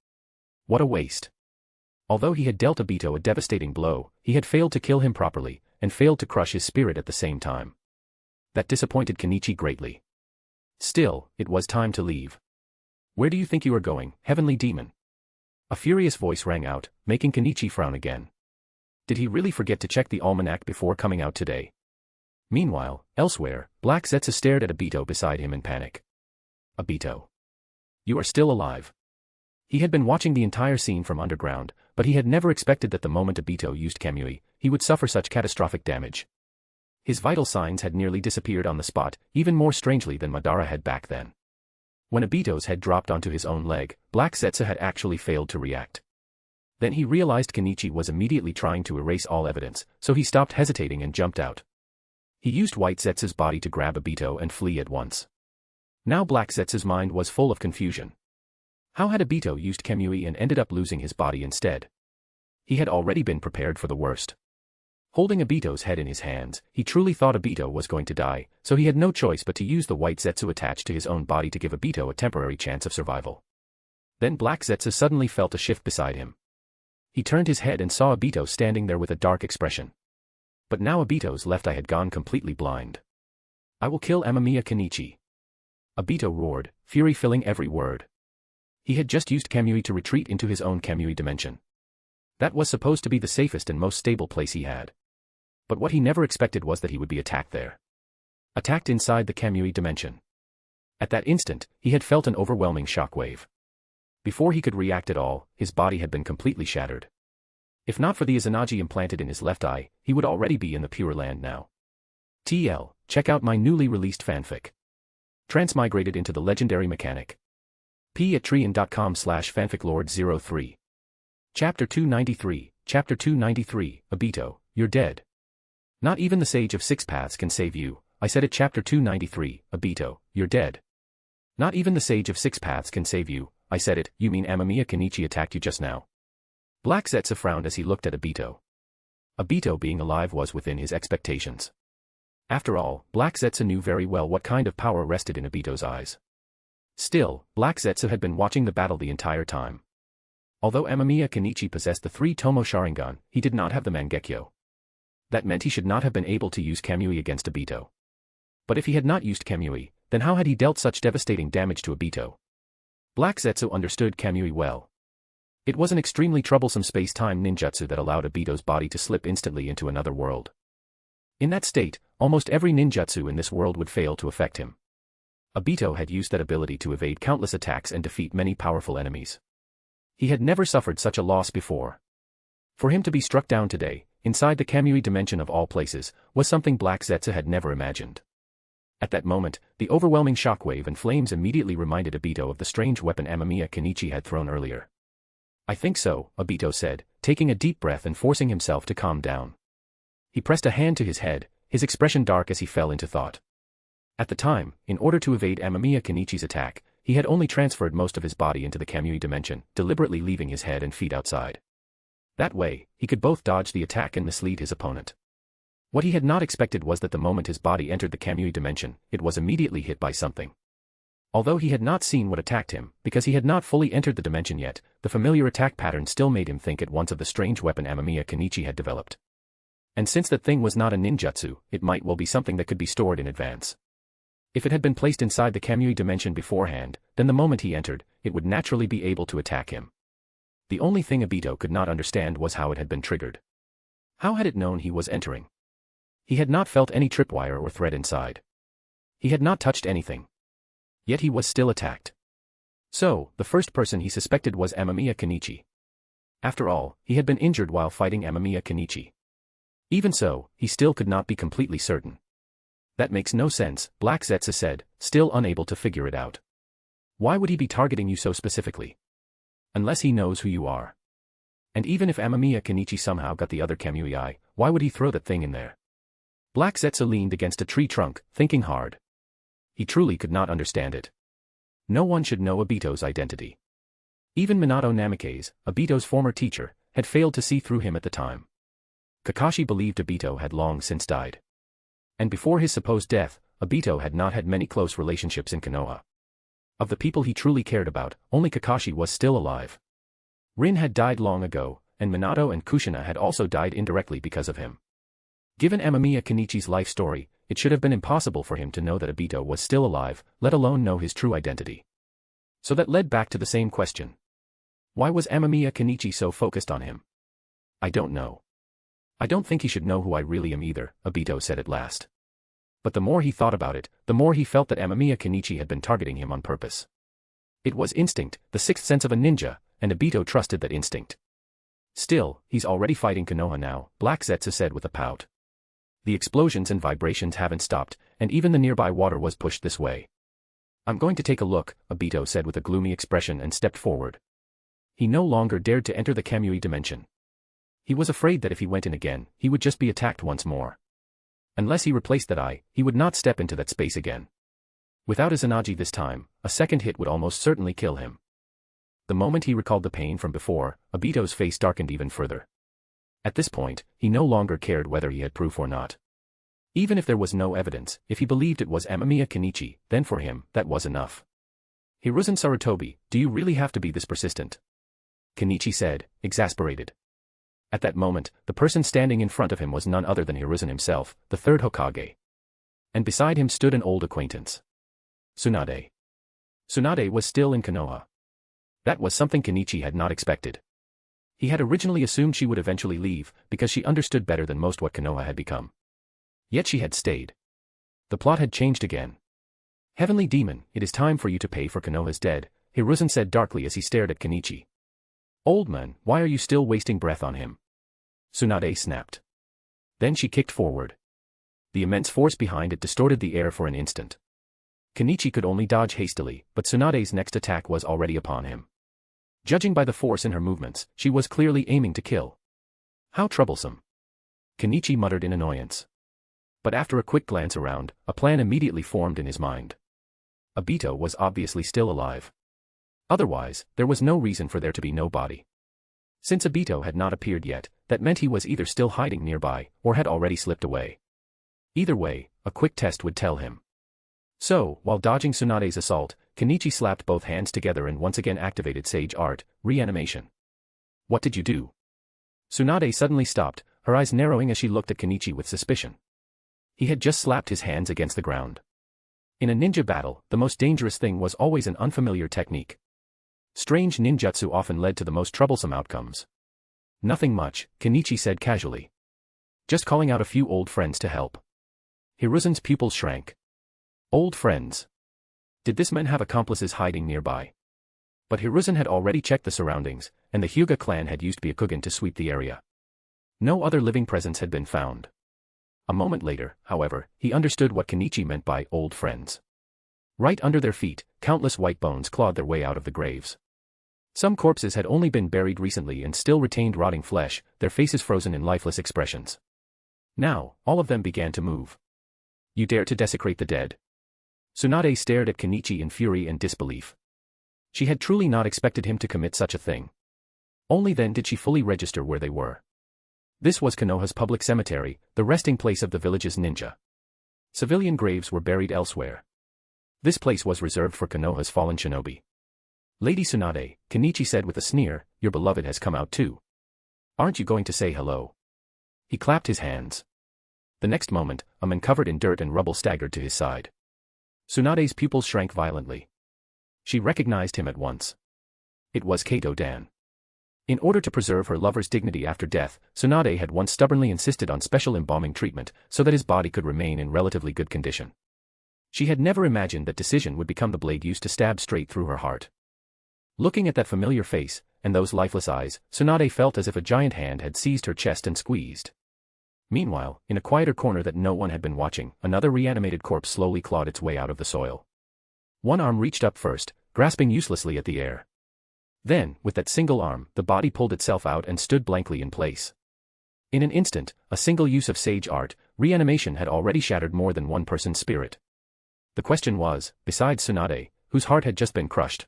What a waste. Although he had dealt Obito a devastating blow, he had failed to kill him properly, and failed to crush his spirit at the same time. That disappointed Kenichi greatly. Still, it was time to leave. Where do you think you are going, heavenly demon? A furious voice rang out, making Kenichi frown again. Did he really forget to check the almanac before coming out today? Meanwhile, elsewhere, Black Zetsu stared at Obito beside him in panic. Obito. You are still alive. He had been watching the entire scene from underground, but he had never expected that the moment Obito used Kamui, he would suffer such catastrophic damage. His vital signs had nearly disappeared on the spot, even more strangely than Madara had back then. When Obito's head dropped onto his own leg, Black Zetsu had actually failed to react. Then he realized Kenichi was immediately trying to erase all evidence, so he stopped hesitating and jumped out. He used White Zetsu's body to grab Obito and flee at once. Now Black Zetsu's mind was full of confusion. How had Obito used Kamui and ended up losing his body instead? He had already been prepared for the worst. Holding Obito's head in his hands, he truly thought Obito was going to die, so he had no choice but to use the White Zetsu attached to his own body to give Obito a temporary chance of survival. Then Black Zetsu suddenly felt a shift beside him. He turned his head and saw Obito standing there with a dark expression. But now Obito's left eye had gone completely blind. I will kill Amamiya Kenichi. Obito roared, fury filling every word. He had just used Kamui to retreat into his own Kamui dimension. That was supposed to be the safest and most stable place he had. But what he never expected was that he would be attacked there. Attacked inside the Kamui dimension. At that instant, he had felt an overwhelming shockwave. Before he could react at all, his body had been completely shattered. If not for the Izanagi implanted in his left eye, he would already be in the Pure Land now. TL, check out my newly released fanfic. Transmigrated into the legendary mechanic. p@trian.com/fanficlord03. Chapter 293, Chapter 293, Obito, you're dead. Not even the Sage of Six Paths can save you, I said it. Chapter 293, Obito, you're dead. Not even the Sage of Six Paths can save you, I said it. You mean Amamiya Kenichi attacked you just now? Black Zetsu frowned as he looked at Obito. Obito being alive was within his expectations. After all, Black Zetsu knew very well what kind of power rested in Obito's eyes. Still, Black Zetsu had been watching the battle the entire time. Although Amamiya Kenichi possessed the 3 tomoe Sharingan, he did not have the Mangeko. That meant he should not have been able to use Kamui against Obito. But if he had not used Kamui, then how had he dealt such devastating damage to Obito? Black Zetsu understood Kamui well. It was an extremely troublesome space-time ninjutsu that allowed Obito's body to slip instantly into another world. In that state, almost every ninjutsu in this world would fail to affect him. Obito had used that ability to evade countless attacks and defeat many powerful enemies. He had never suffered such a loss before. For him to be struck down today, inside the Kamui dimension of all places, was something Black Zetsu had never imagined. At that moment, the overwhelming shockwave and flames immediately reminded Obito of the strange weapon Amamiya Kenichi had thrown earlier. I think so, Obito said, taking a deep breath and forcing himself to calm down. He pressed a hand to his head, his expression dark as he fell into thought. At the time, in order to evade Amamiya Kenichi's attack, he had only transferred most of his body into the Kamui dimension, deliberately leaving his head and feet outside. That way, he could both dodge the attack and mislead his opponent. What he had not expected was that the moment his body entered the Kamui dimension, it was immediately hit by something. Although he had not seen what attacked him, because he had not fully entered the dimension yet, the familiar attack pattern still made him think at once of the strange weapon Amamiya Kenichi had developed. And since that thing was not a ninjutsu, it might well be something that could be stored in advance. If it had been placed inside the Kamui dimension beforehand, then the moment he entered, it would naturally be able to attack him. The only thing Obito could not understand was how it had been triggered. How had it known he was entering? He had not felt any tripwire or thread inside. He had not touched anything. Yet he was still attacked. So, the first person he suspected was Amamiya Kenichi. After all, he had been injured while fighting Amamiya Kenichi. Even so, he still could not be completely certain. That makes no sense, Black Zetsu said, still unable to figure it out. Why would he be targeting you so specifically? Unless he knows who you are. And even if Amamiya Kenichi somehow got the other Kamui eye, why would he throw that thing in there? Black Zetsu leaned against a tree trunk, thinking hard. He truly could not understand it. No one should know Obito's identity. Even Minato Namikaze, Obito's former teacher, had failed to see through him at the time. Kakashi believed Obito had long since died. And before his supposed death, Obito had not had many close relationships in Konoha. Of the people he truly cared about, only Kakashi was still alive. Rin had died long ago, and Minato and Kushina had also died indirectly because of him. Given Amamiya Kenichi's life story, it should have been impossible for him to know that Obito was still alive, let alone know his true identity. So that led back to the same question. Why was Amamiya Kenichi so focused on him? I don't know. I don't think he should know who I really am either, Obito said at last. But the more he thought about it, the more he felt that Amamiya Kenichi had been targeting him on purpose. It was instinct, the sixth sense of a ninja, and Obito trusted that instinct. Still, he's already fighting Konoha now, Black Zetsu said with a pout. The explosions and vibrations haven't stopped, and even the nearby water was pushed this way. I'm going to take a look, Obito said with a gloomy expression and stepped forward. He no longer dared to enter the Kamui dimension. He was afraid that if he went in again, he would just be attacked once more. Unless he replaced that eye, he would not step into that space again. Without Izanagi this time, a second hit would almost certainly kill him. The moment he recalled the pain from before, Obito's face darkened even further. At this point, he no longer cared whether he had proof or not. Even if there was no evidence, if he believed it was Amamiya Kenichi, then for him, that was enough. Hiruzen Sarutobi, do you really have to be this persistent? Kenichi said, exasperated. At that moment, the person standing in front of him was none other than Hiruzen himself, the third Hokage. And beside him stood an old acquaintance. Tsunade. Tsunade was still in Konoha. That was something Kenichi had not expected. He had originally assumed she would eventually leave, because she understood better than most what Konoha had become. Yet she had stayed. The plot had changed again. Heavenly Demon, it is time for you to pay for Konoha's dead, Hiruzen said darkly as he stared at Kenichi. Old man, why are you still wasting breath on him? Tsunade snapped. Then she kicked forward. The immense force behind it distorted the air for an instant. Kenichi could only dodge hastily, but Tsunade's next attack was already upon him. Judging by the force in her movements, she was clearly aiming to kill. How troublesome. Kenichi muttered in annoyance. But after a quick glance around, a plan immediately formed in his mind. Obito was obviously still alive. Otherwise, there was no reason for there to be no body. Since Obito had not appeared yet, that meant he was either still hiding nearby, or had already slipped away. Either way, a quick test would tell him. So, while dodging Tsunade's assault, Kenichi slapped both hands together and once again activated Sage Art, Reanimation. What did you do? Tsunade suddenly stopped, her eyes narrowing as she looked at Kenichi with suspicion. He had just slapped his hands against the ground. In a ninja battle, the most dangerous thing was always an unfamiliar technique. Strange ninjutsu often led to the most troublesome outcomes. Nothing much, Kenichi said casually. Just calling out a few old friends to help. Hiruzen's pupils shrank. Old friends. Did this man have accomplices hiding nearby? But Hiruzen had already checked the surroundings, and the Hyuga clan had used Byakugan to sweep the area. No other living presence had been found. A moment later, however, he understood what Kenichi meant by old friends. Right under their feet, countless white bones clawed their way out of the graves. Some corpses had only been buried recently and still retained rotting flesh, their faces frozen in lifeless expressions. Now, all of them began to move. You dare to desecrate the dead? Tsunade stared at Kenichi in fury and disbelief. She had truly not expected him to commit such a thing. Only then did she fully register where they were. This was Konoha's public cemetery, the resting place of the village's ninja. Civilian graves were buried elsewhere. This place was reserved for Konoha's fallen shinobi. Lady Tsunade, Kenichi said with a sneer, your beloved has come out too. Aren't you going to say hello? He clapped his hands. The next moment, a man covered in dirt and rubble staggered to his side. Tsunade's pupils shrank violently. She recognized him at once. It was Kato Dan. In order to preserve her lover's dignity after death, Tsunade had once stubbornly insisted on special embalming treatment so that his body could remain in relatively good condition. She had never imagined that decision would become the blade used to stab straight through her heart. Looking at that familiar face, and those lifeless eyes, Tsunade felt as if a giant hand had seized her chest and squeezed. Meanwhile, in a quieter corner that no one had been watching, another reanimated corpse slowly clawed its way out of the soil. One arm reached up first, grasping uselessly at the air. Then, with that single arm, the body pulled itself out and stood blankly in place. In an instant, a single use of sage art, reanimation had already shattered more than one person's spirit. The question was, besides Tsunade, whose heart had just been crushed.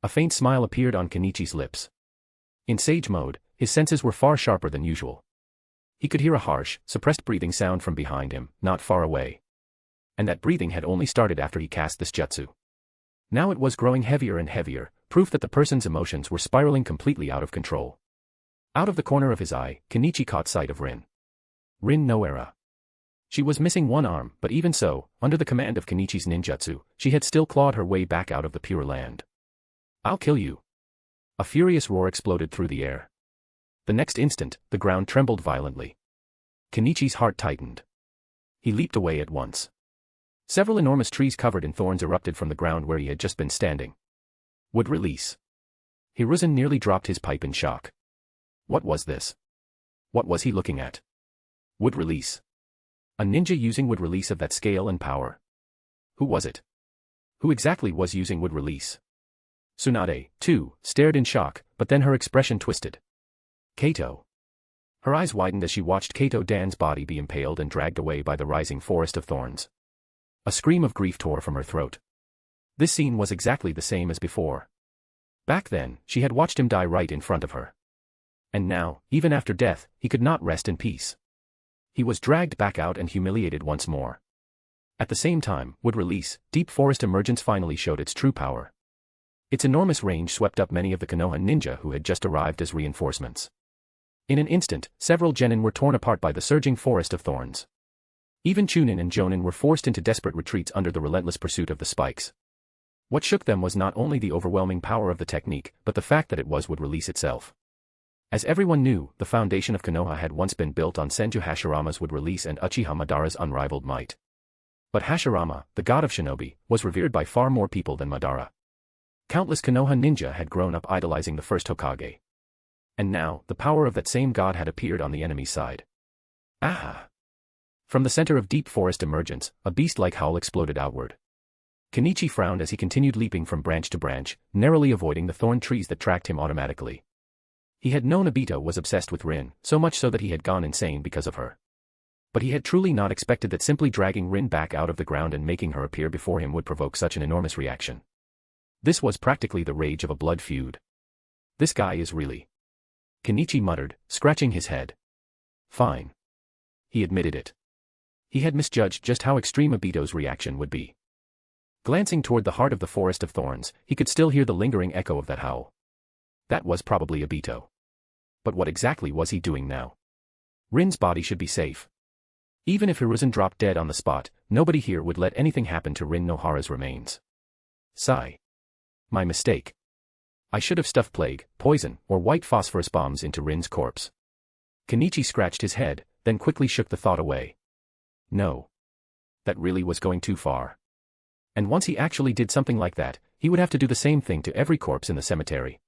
A faint smile appeared on Kenichi's lips. In sage mode, his senses were far sharper than usual. He could hear a harsh, suppressed breathing sound from behind him, not far away. And that breathing had only started after he cast this jutsu. Now it was growing heavier and heavier, proof that the person's emotions were spiraling completely out of control. Out of the corner of his eye, Kenichi caught sight of Rin. Rin no era. She was missing one arm, but even so, under the command of Kenichi's ninjutsu, she had still clawed her way back out of the Pure Land. "I'll kill you." A furious roar exploded through the air. The next instant, the ground trembled violently. Kenichi's heart tightened. He leaped away at once. Several enormous trees covered in thorns erupted from the ground where he had just been standing. Would release. Hiruzen nearly dropped his pipe in shock. What was this? What was he looking at? Would release. A ninja using would release of that scale and power. Who was it? Who exactly was using would release? Tsunade, too, stared in shock, but then her expression twisted. Kato. Her eyes widened as she watched Kato Dan's body be impaled and dragged away by the rising forest of thorns. A scream of grief tore from her throat. This scene was exactly the same as before. Back then, she had watched him die right in front of her. And now, even after death, he could not rest in peace. He was dragged back out and humiliated once more. At the same time, would release, deep forest emergence finally showed its true power. Its enormous range swept up many of the Konoha ninja who had just arrived as reinforcements. In an instant, several genin were torn apart by the surging forest of thorns. Even Chunin and Jonin were forced into desperate retreats under the relentless pursuit of the spikes. What shook them was not only the overwhelming power of the technique, but the fact that it would release itself. As everyone knew, the foundation of Konoha had once been built on Senju Hashirama's would release and Uchiha Madara's unrivaled might. But Hashirama, the god of shinobi, was revered by far more people than Madara. Countless Konoha ninja had grown up idolizing the first Hokage. And now, the power of that same god had appeared on the enemy's side. Ah! From the center of deep forest emergence, a beast-like howl exploded outward. Kenichi frowned as he continued leaping from branch to branch, narrowly avoiding the thorn trees that tracked him automatically. He had known Obito was obsessed with Rin, so much so that he had gone insane because of her. But he had truly not expected that simply dragging Rin back out of the ground and making her appear before him would provoke such an enormous reaction. This was practically the rage of a blood feud. This guy is really... Kenichi muttered, scratching his head. Fine. He admitted it. He had misjudged just how extreme Obito's reaction would be. Glancing toward the heart of the forest of thorns, he could still hear the lingering echo of that howl. That was probably Obito. But what exactly was he doing now? Rin's body should be safe. Even if Hiruzen dropped dead on the spot, nobody here would let anything happen to Rin Nohara's remains. Sigh. My mistake. I should have stuffed plague, poison, or white phosphorus bombs into Rin's corpse. Kenichi scratched his head, then quickly shook the thought away. No. That really was going too far. And once he actually did something like that, he would have to do the same thing to every corpse in the cemetery.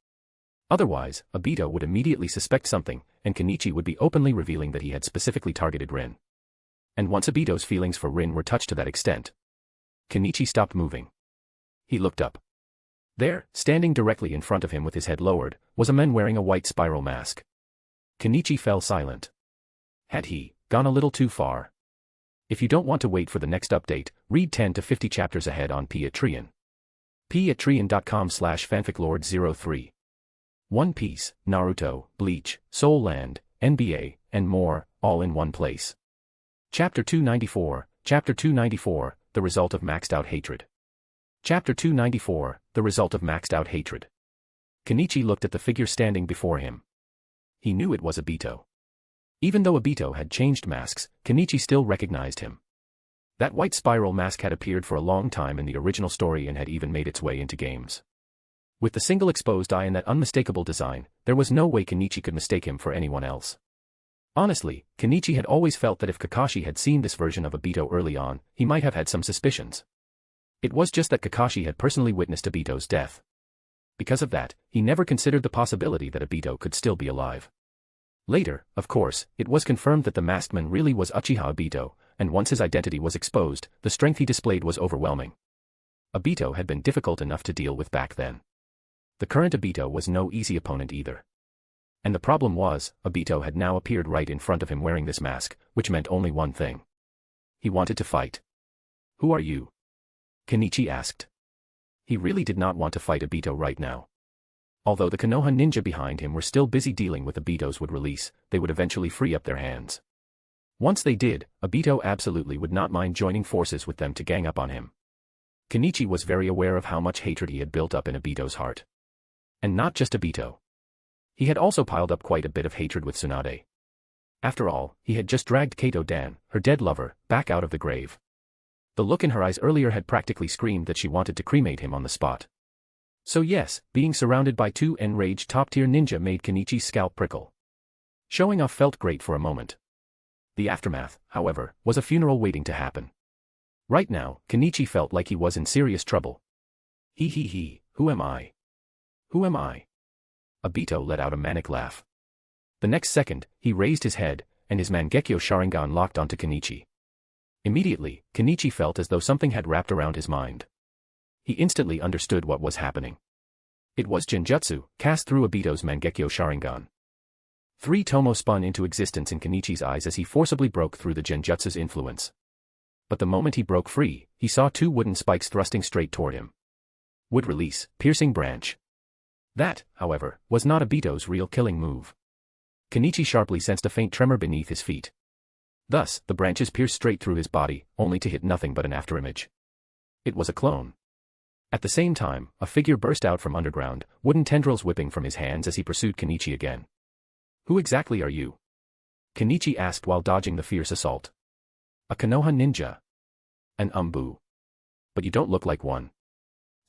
Otherwise, Obito would immediately suspect something, and Kenichi would be openly revealing that he had specifically targeted Rin. And once Obito's feelings for Rin were touched to that extent, Kenichi stopped moving. He looked up. There, standing directly in front of him with his head lowered, was a man wearing a white spiral mask. Kenichi fell silent. Had he gone a little too far? If you don't want to wait for the next update, read 10 to 50 chapters ahead on Patreon. patreon.com/fanficlord03. One Piece, Naruto, Bleach, Soul Land, NBA, and more, all in one place. Chapter 294, Chapter 294, The Result of Maxed Out Hatred. Chapter 294, The Result of Maxed Out Hatred. Kenichi looked at the figure standing before him. He knew it was Obito. Even though Obito had changed masks, Kenichi still recognized him. That white spiral mask had appeared for a long time in the original story and had even made its way into games. With the single exposed eye and that unmistakable design, there was no way Kenichi could mistake him for anyone else. Honestly, Kenichi had always felt that if Kakashi had seen this version of Obito early on, he might have had some suspicions. It was just that Kakashi had personally witnessed Obito's death. Because of that, he never considered the possibility that Obito could still be alive. Later, of course, it was confirmed that the masked man really was Uchiha Obito, and once his identity was exposed, the strength he displayed was overwhelming. Obito had been difficult enough to deal with back then. The current Obito was no easy opponent either. And the problem was, Obito had now appeared right in front of him wearing this mask, which meant only one thing. He wanted to fight. "Who are you?" Kenichi asked. He really did not want to fight Obito right now. Although the Konoha ninja behind him were still busy dealing with Obito's would release, they would eventually free up their hands. Once they did, Obito absolutely would not mind joining forces with them to gang up on him. Kenichi was very aware of how much hatred he had built up in Obito's heart. And not just Obito. He had also piled up quite a bit of hatred with Tsunade. After all, he had just dragged Kato Dan, her dead lover, back out of the grave. The look in her eyes earlier had practically screamed that she wanted to cremate him on the spot. So yes, being surrounded by two enraged top-tier ninja made Kenichi's scalp prickle. Showing off felt great for a moment. The aftermath, however, was a funeral waiting to happen. Right now, Kenichi felt like he was in serious trouble. Who am I? Who am I? Obito let out a manic laugh. The next second, he raised his head, and his Mangekyo Sharingan locked onto Kenichi. Immediately, Kenichi felt as though something had wrapped around his mind. He instantly understood what was happening. It was Genjutsu, cast through Obito's Mangekyo Sharingan. 3 tomoe spun into existence in Kenichi's eyes as he forcibly broke through the Genjutsu's influence. But the moment he broke free, he saw 2 wooden spikes thrusting straight toward him. Would release, piercing branch. That, however, was not Obito's real killing move. Kenichi sharply sensed a faint tremor beneath his feet. Thus, the branches pierced straight through his body, only to hit nothing but an afterimage. It was a clone. At the same time, a figure burst out from underground, wooden tendrils whipping from his hands as he pursued Kenichi again. "Who exactly are you?" Kenichi asked while dodging the fierce assault. "A Konoha ninja." "An umbu. But you don't look like one.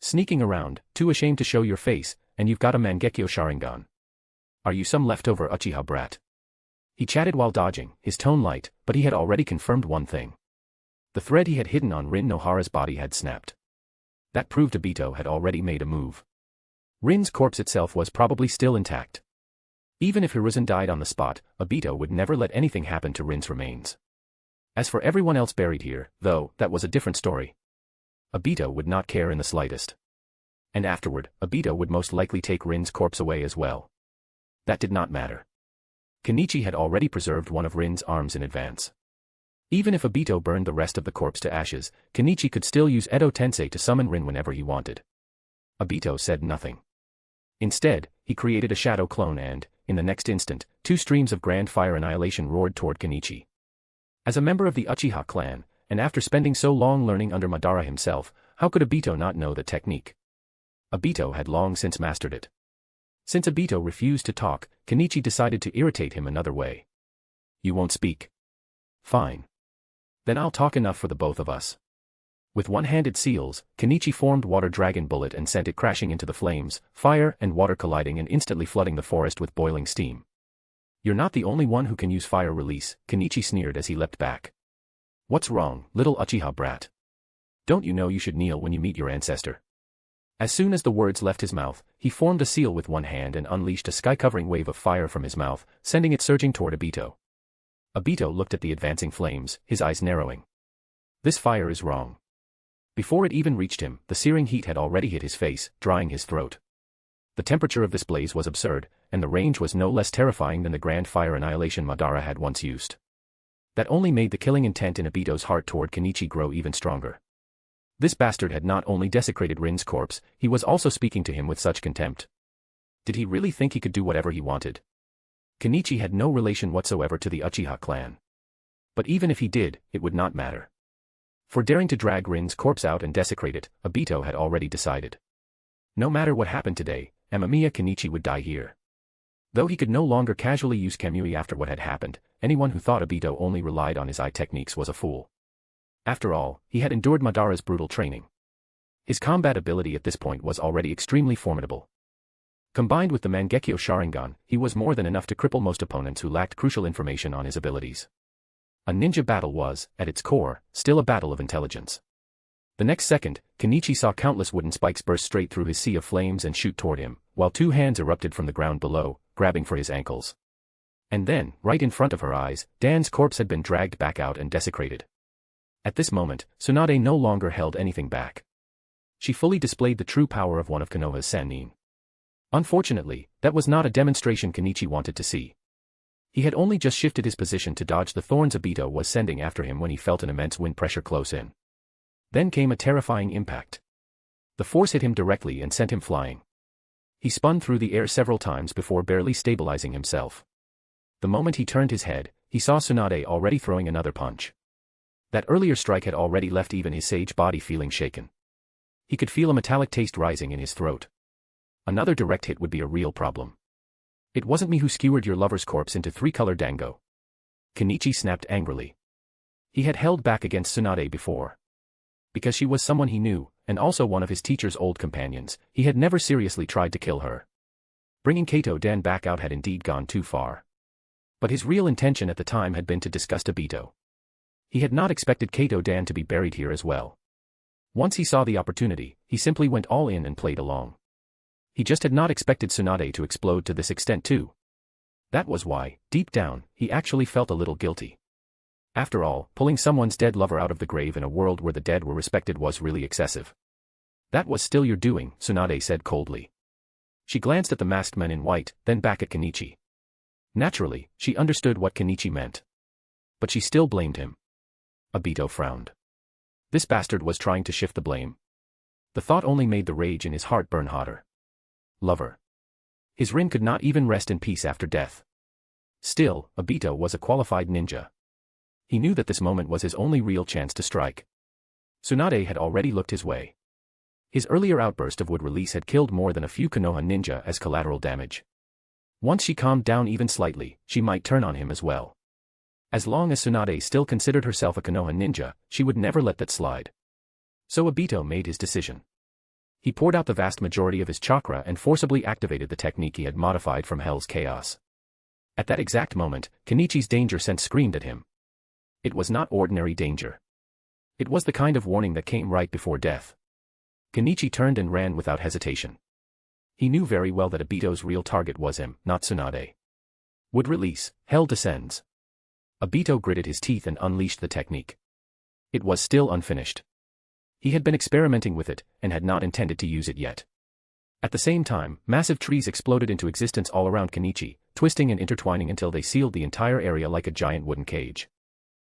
Sneaking around, too ashamed to show your face, and you've got a Mangekyo Sharingan. Are you some leftover Uchiha brat?" He chatted while dodging, his tone light, but he had already confirmed one thing. The thread he had hidden on Rin Nohara's body had snapped. That proved Obito had already made a move. Rin's corpse itself was probably still intact. Even if Hiruzen died on the spot, Obito would never let anything happen to Rin's remains. As for everyone else buried here, though, that was a different story. Obito would not care in the slightest. And afterward, Obito would most likely take Rin's corpse away as well. That did not matter. Kenichi had already preserved one of Rin's arms in advance. Even if Obito burned the rest of the corpse to ashes, Kenichi could still use Edo Tensei to summon Rin whenever he wanted. Obito said nothing. Instead, he created a shadow clone and, in the next instant, 2 streams of grand fire annihilation roared toward Kenichi. As a member of the Uchiha clan, and after spending so long learning under Madara himself, how could Obito not know the technique? Obito had long since mastered it. Since Obito refused to talk, Kenichi decided to irritate him another way. "You won't speak? Fine. Then I'll talk enough for the both of us." With one-handed seals, Kenichi formed Water Dragon Bullet and sent it crashing into the flames, fire and water colliding and instantly flooding the forest with boiling steam. "You're not the only one who can use fire release," Kenichi sneered as he leapt back. "What's wrong, little Uchiha brat? Don't you know you should kneel when you meet your ancestor?" As soon as the words left his mouth, he formed a seal with one hand and unleashed a sky-covering wave of fire from his mouth, sending it surging toward Obito. Obito looked at the advancing flames, his eyes narrowing. This fire is wrong. Before it even reached him, the searing heat had already hit his face, drying his throat. The temperature of this blaze was absurd, and the range was no less terrifying than the grand fire annihilation Madara had once used. That only made the killing intent in Obito's heart toward Kenichi grow even stronger. This bastard had not only desecrated Rin's corpse, he was also speaking to him with such contempt. Did he really think he could do whatever he wanted? Kenichi had no relation whatsoever to the Uchiha clan. But even if he did, it would not matter. For daring to drag Rin's corpse out and desecrate it, Obito had already decided. No matter what happened today, Amamiya Kenichi would die here. Though he could no longer casually use Kamui after what had happened, anyone who thought Obito only relied on his eye techniques was a fool. After all, he had endured Madara's brutal training. His combat ability at this point was already extremely formidable. Combined with the Mangekyo Sharingan, he was more than enough to cripple most opponents who lacked crucial information on his abilities. A ninja battle was, at its core, still a battle of intelligence. The next second, Kenichi saw countless wooden spikes burst straight through his sea of flames and shoot toward him, while 2 hands erupted from the ground below, grabbing for his ankles. And then, right in front of her eyes, Dan's corpse had been dragged back out and desecrated. At this moment, Tsunade no longer held anything back. She fully displayed the true power of one of Konoha's Sannin. Unfortunately, that was not a demonstration Kenichi wanted to see. He had only just shifted his position to dodge the thorns Obito was sending after him when he felt an immense wind pressure close in. Then came a terrifying impact. The force hit him directly and sent him flying. He spun through the air several times before barely stabilizing himself. The moment he turned his head, he saw Tsunade already throwing another punch. That earlier strike had already left even his sage body feeling shaken. He could feel a metallic taste rising in his throat. Another direct hit would be a real problem. It wasn't me who skewered your lover's corpse into three-color dango. Kenichi snapped angrily. He had held back against Tsunade before. Because she was someone he knew, and also one of his teacher's old companions, he had never seriously tried to kill her. Bringing Kato Dan back out had indeed gone too far. But his real intention at the time had been to disgust Obito. He had not expected Kato Dan to be buried here as well. Once he saw the opportunity, he simply went all in and played along. He just had not expected Tsunade to explode to this extent too. That was why, deep down, he actually felt a little guilty. After all, pulling someone's dead lover out of the grave in a world where the dead were respected was really excessive. That was still your doing, Tsunade said coldly. She glanced at the masked men in white, then back at Kenichi. Naturally, she understood what Kenichi meant. But she still blamed him. Obito frowned. This bastard was trying to shift the blame. The thought only made the rage in his heart burn hotter. Lover. His rin could not even rest in peace after death. Still, Obito was a qualified ninja. He knew that this moment was his only real chance to strike. Tsunade had already looked his way. His earlier outburst of wood release had killed more than a few Konoha ninja as collateral damage. Once she calmed down even slightly, she might turn on him as well. As long as Tsunade still considered herself a Konoha ninja, she would never let that slide. So Obito made his decision. He poured out the vast majority of his chakra and forcibly activated the technique he had modified from Hell's Chaos. At that exact moment, Kenichi's danger sense screamed at him. It was not ordinary danger. It was the kind of warning that came right before death. Kenichi turned and ran without hesitation. He knew very well that Obito's real target was him, not Tsunade. Would release, Hell descends. Obito gritted his teeth and unleashed the technique. It was still unfinished. He had been experimenting with it, and had not intended to use it yet. At the same time, massive trees exploded into existence all around Kenichi, twisting and intertwining until they sealed the entire area like a giant wooden cage.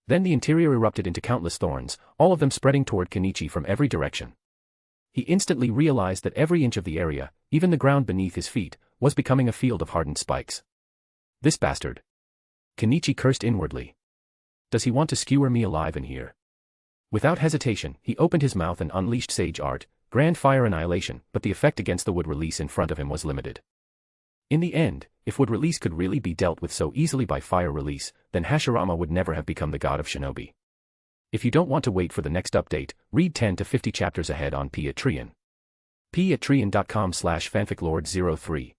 Then the interior erupted into countless thorns, all of them spreading toward Kenichi from every direction. He instantly realized that every inch of the area, even the ground beneath his feet, was becoming a field of hardened spikes. This bastard. Kenichi cursed inwardly. Does he want to skewer me alive in here? Without hesitation, he opened his mouth and unleashed Sage Art, Grand Fire Annihilation, but the effect against the wood release in front of him was limited. In the end, if wood release could really be dealt with so easily by fire release, then Hashirama would never have become the god of shinobi. If you don't want to wait for the next update, read 10 to 50 chapters ahead on Patreon. patreon.com/fanficlord03.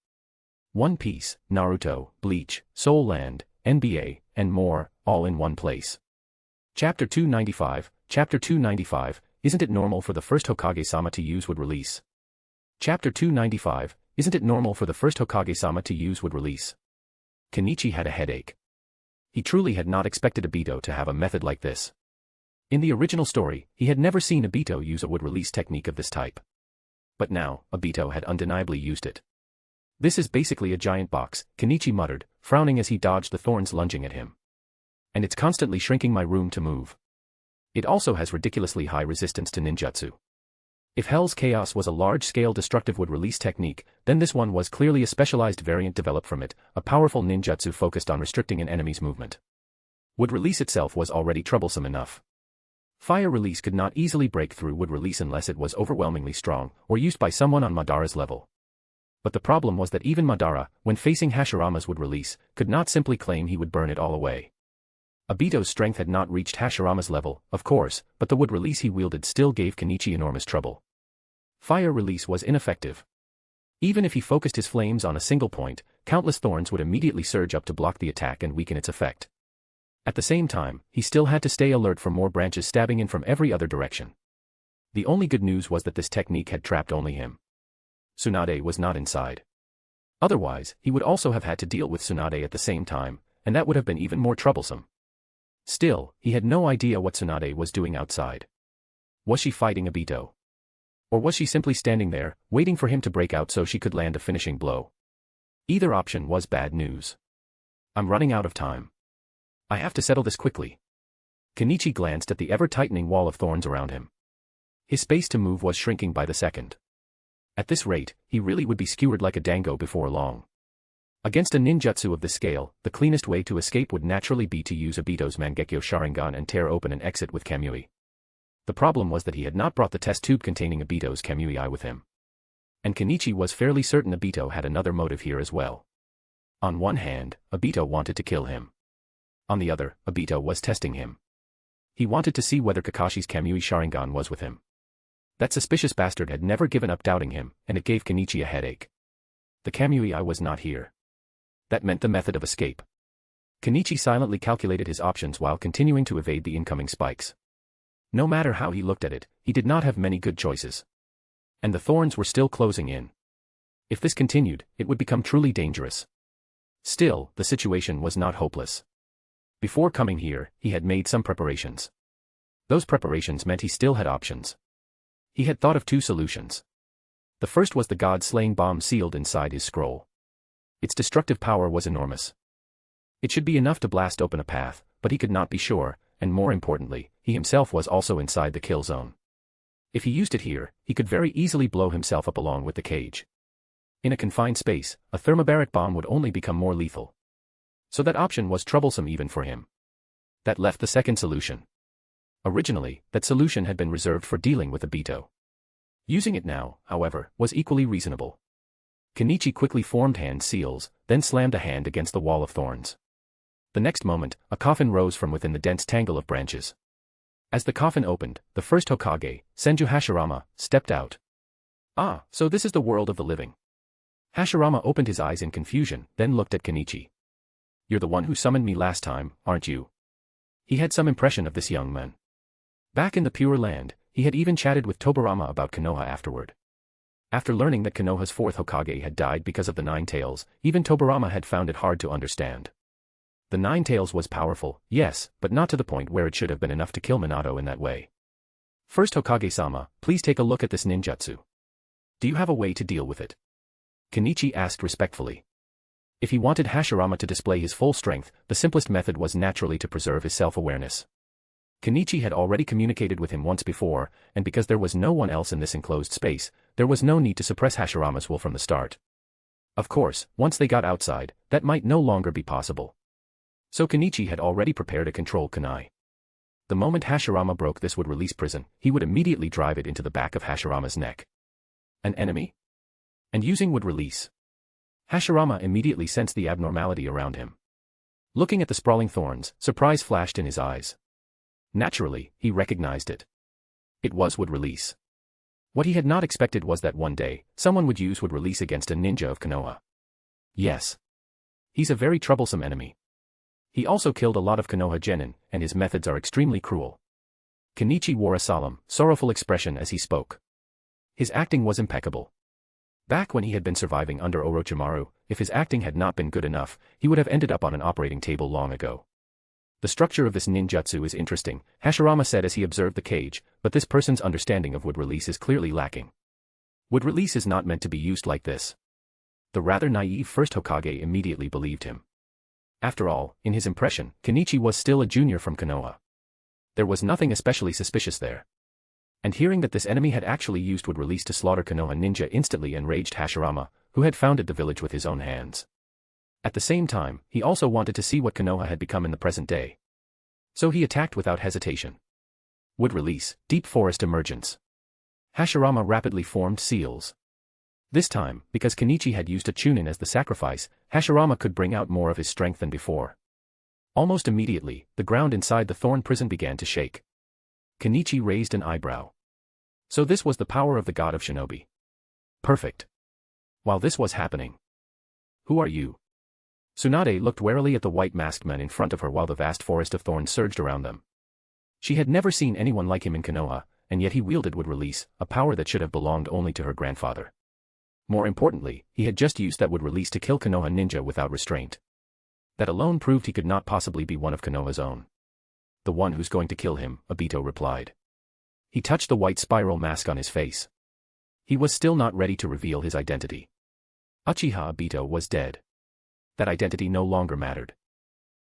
One Piece, Naruto, Bleach, Soul Land, NBA, and more, all in one place. Chapter 295, Chapter 295, Isn't it normal for the first Hokage-sama to use wood release? Chapter 295, Isn't it normal for the first Hokage-sama to use wood release? Kenichi had a headache. He truly had not expected Obito to have a method like this. In the original story, he had never seen Obito use a wood release technique of this type. But now, Obito had undeniably used it. This is basically a giant box, Kenichi muttered, frowning as he dodged the thorns lunging at him. And it's constantly shrinking my room to move. It also has ridiculously high resistance to ninjutsu. If Hell's Chaos was a large-scale destructive wood release technique, then this one was clearly a specialized variant developed from it, a powerful ninjutsu focused on restricting an enemy's movement. Wood release itself was already troublesome enough. Fire release could not easily break through wood release unless it was overwhelmingly strong, or used by someone on Madara's level. But the problem was that even Madara, when facing Hashirama's wood release, could not simply claim he would burn it all away. Obito's strength had not reached Hashirama's level, of course, but the wood release he wielded still gave Kenichi enormous trouble. Fire release was ineffective. Even if he focused his flames on a single point, countless thorns would immediately surge up to block the attack and weaken its effect. At the same time, he still had to stay alert for more branches stabbing in from every other direction. The only good news was that this technique had trapped only him. Tsunade was not inside. Otherwise, he would also have had to deal with Tsunade at the same time, and that would have been even more troublesome. Still, he had no idea what Tsunade was doing outside. Was she fighting Obito? Or was she simply standing there, waiting for him to break out so she could land a finishing blow? Either option was bad news. I'm running out of time. I have to settle this quickly. Kenichi glanced at the ever-tightening wall of thorns around him. His space to move was shrinking by the second. At this rate, he really would be skewered like a dango before long. Against a ninjutsu of this scale, the cleanest way to escape would naturally be to use Obito's Mangeko Sharingan and tear open an exit with Kamui. The problem was that he had not brought the test tube containing Obito's Kamui with him. And Kenichi was fairly certain Obito had another motive here as well. On one hand, Obito wanted to kill him. On the other, Obito was testing him. He wanted to see whether Kakashi's Kamui Sharingan was with him. That suspicious bastard had never given up doubting him, and it gave Kenichi a headache. The Kamui was not here. That meant the method of escape. Kenichi silently calculated his options while continuing to evade the incoming spikes. No matter how he looked at it, he did not have many good choices. And the thorns were still closing in. If this continued, it would become truly dangerous. Still, the situation was not hopeless. Before coming here, he had made some preparations. Those preparations meant he still had options. He had thought of two solutions. The first was the god-slaying bomb sealed inside his scroll. Its destructive power was enormous. It should be enough to blast open a path, but he could not be sure, and more importantly, he himself was also inside the kill zone. If he used it here, he could very easily blow himself up along with the cage. In a confined space, a thermobaric bomb would only become more lethal. So that option was troublesome even for him. That left the second solution. Originally, that solution had been reserved for dealing with Obito. Using it now, however, was equally reasonable. Kenichi quickly formed hand seals, then slammed a hand against the wall of thorns. The next moment, a coffin rose from within the dense tangle of branches. As the coffin opened, the first Hokage, Senju Hashirama, stepped out. Ah, so this is the world of the living. Hashirama opened his eyes in confusion, then looked at Kenichi. You're the one who summoned me last time, aren't you? He had some impression of this young man. Back in the Pure Land, he had even chatted with Tobirama about Konoha afterward. After learning that Konoha's fourth Hokage had died because of the Nine Tails, even Tobirama had found it hard to understand. The Nine Tails was powerful, yes, but not to the point where it should have been enough to kill Minato in that way. First Hokage-sama, please take a look at this ninjutsu. Do you have a way to deal with it? Kenichi asked respectfully. If he wanted Hashirama to display his full strength, the simplest method was naturally to preserve his self-awareness. Kenichi had already communicated with him once before, and because there was no one else in this enclosed space, there was no need to suppress Hashirama's will from the start. Of course, once they got outside, that might no longer be possible. So Kenichi had already prepared a control kunai. The moment Hashirama broke this would release prison, he would immediately drive it into the back of Hashirama's neck. An enemy? And using would release. Hashirama immediately sensed the abnormality around him. Looking at the sprawling thorns, surprise flashed in his eyes. Naturally, he recognized it. It was would release. What he had not expected was that one day, someone would use would release against a ninja of Konoha. Yes. He's a very troublesome enemy. He also killed a lot of Konoha genin, and his methods are extremely cruel. Kenichi wore a solemn, sorrowful expression as he spoke. His acting was impeccable. Back when he had been surviving under Orochimaru, if his acting had not been good enough, he would have ended up on an operating table long ago. The structure of this ninjutsu is interesting, Hashirama said as he observed the cage, but this person's understanding of wood release is clearly lacking. Wood release is not meant to be used like this. The rather naive first Hokage immediately believed him. After all, in his impression, Kenichi was still a junior from Konoha. There was nothing especially suspicious there. And hearing that this enemy had actually used wood release to slaughter Konoha ninja instantly enraged Hashirama, who had founded the village with his own hands. At the same time, he also wanted to see what Konoha had become in the present day. So he attacked without hesitation. Wood release, deep forest emergence. Hashirama rapidly formed seals. This time, because Kenichi had used a chunin as the sacrifice, Hashirama could bring out more of his strength than before. Almost immediately, the ground inside the thorn prison began to shake. Kenichi raised an eyebrow. So this was the power of the god of shinobi. Perfect. While this was happening. Who are you? Tsunade looked warily at the white masked men in front of her while the vast forest of thorns surged around them. She had never seen anyone like him in Konoha, and yet he wielded wood release, a power that should have belonged only to her grandfather. More importantly, he had just used that wood release to kill Konoha ninja without restraint. That alone proved he could not possibly be one of Konoha's own. The one who's going to kill him, Obito replied. He touched the white spiral mask on his face. He was still not ready to reveal his identity. Uchiha Obito was dead. That identity no longer mattered.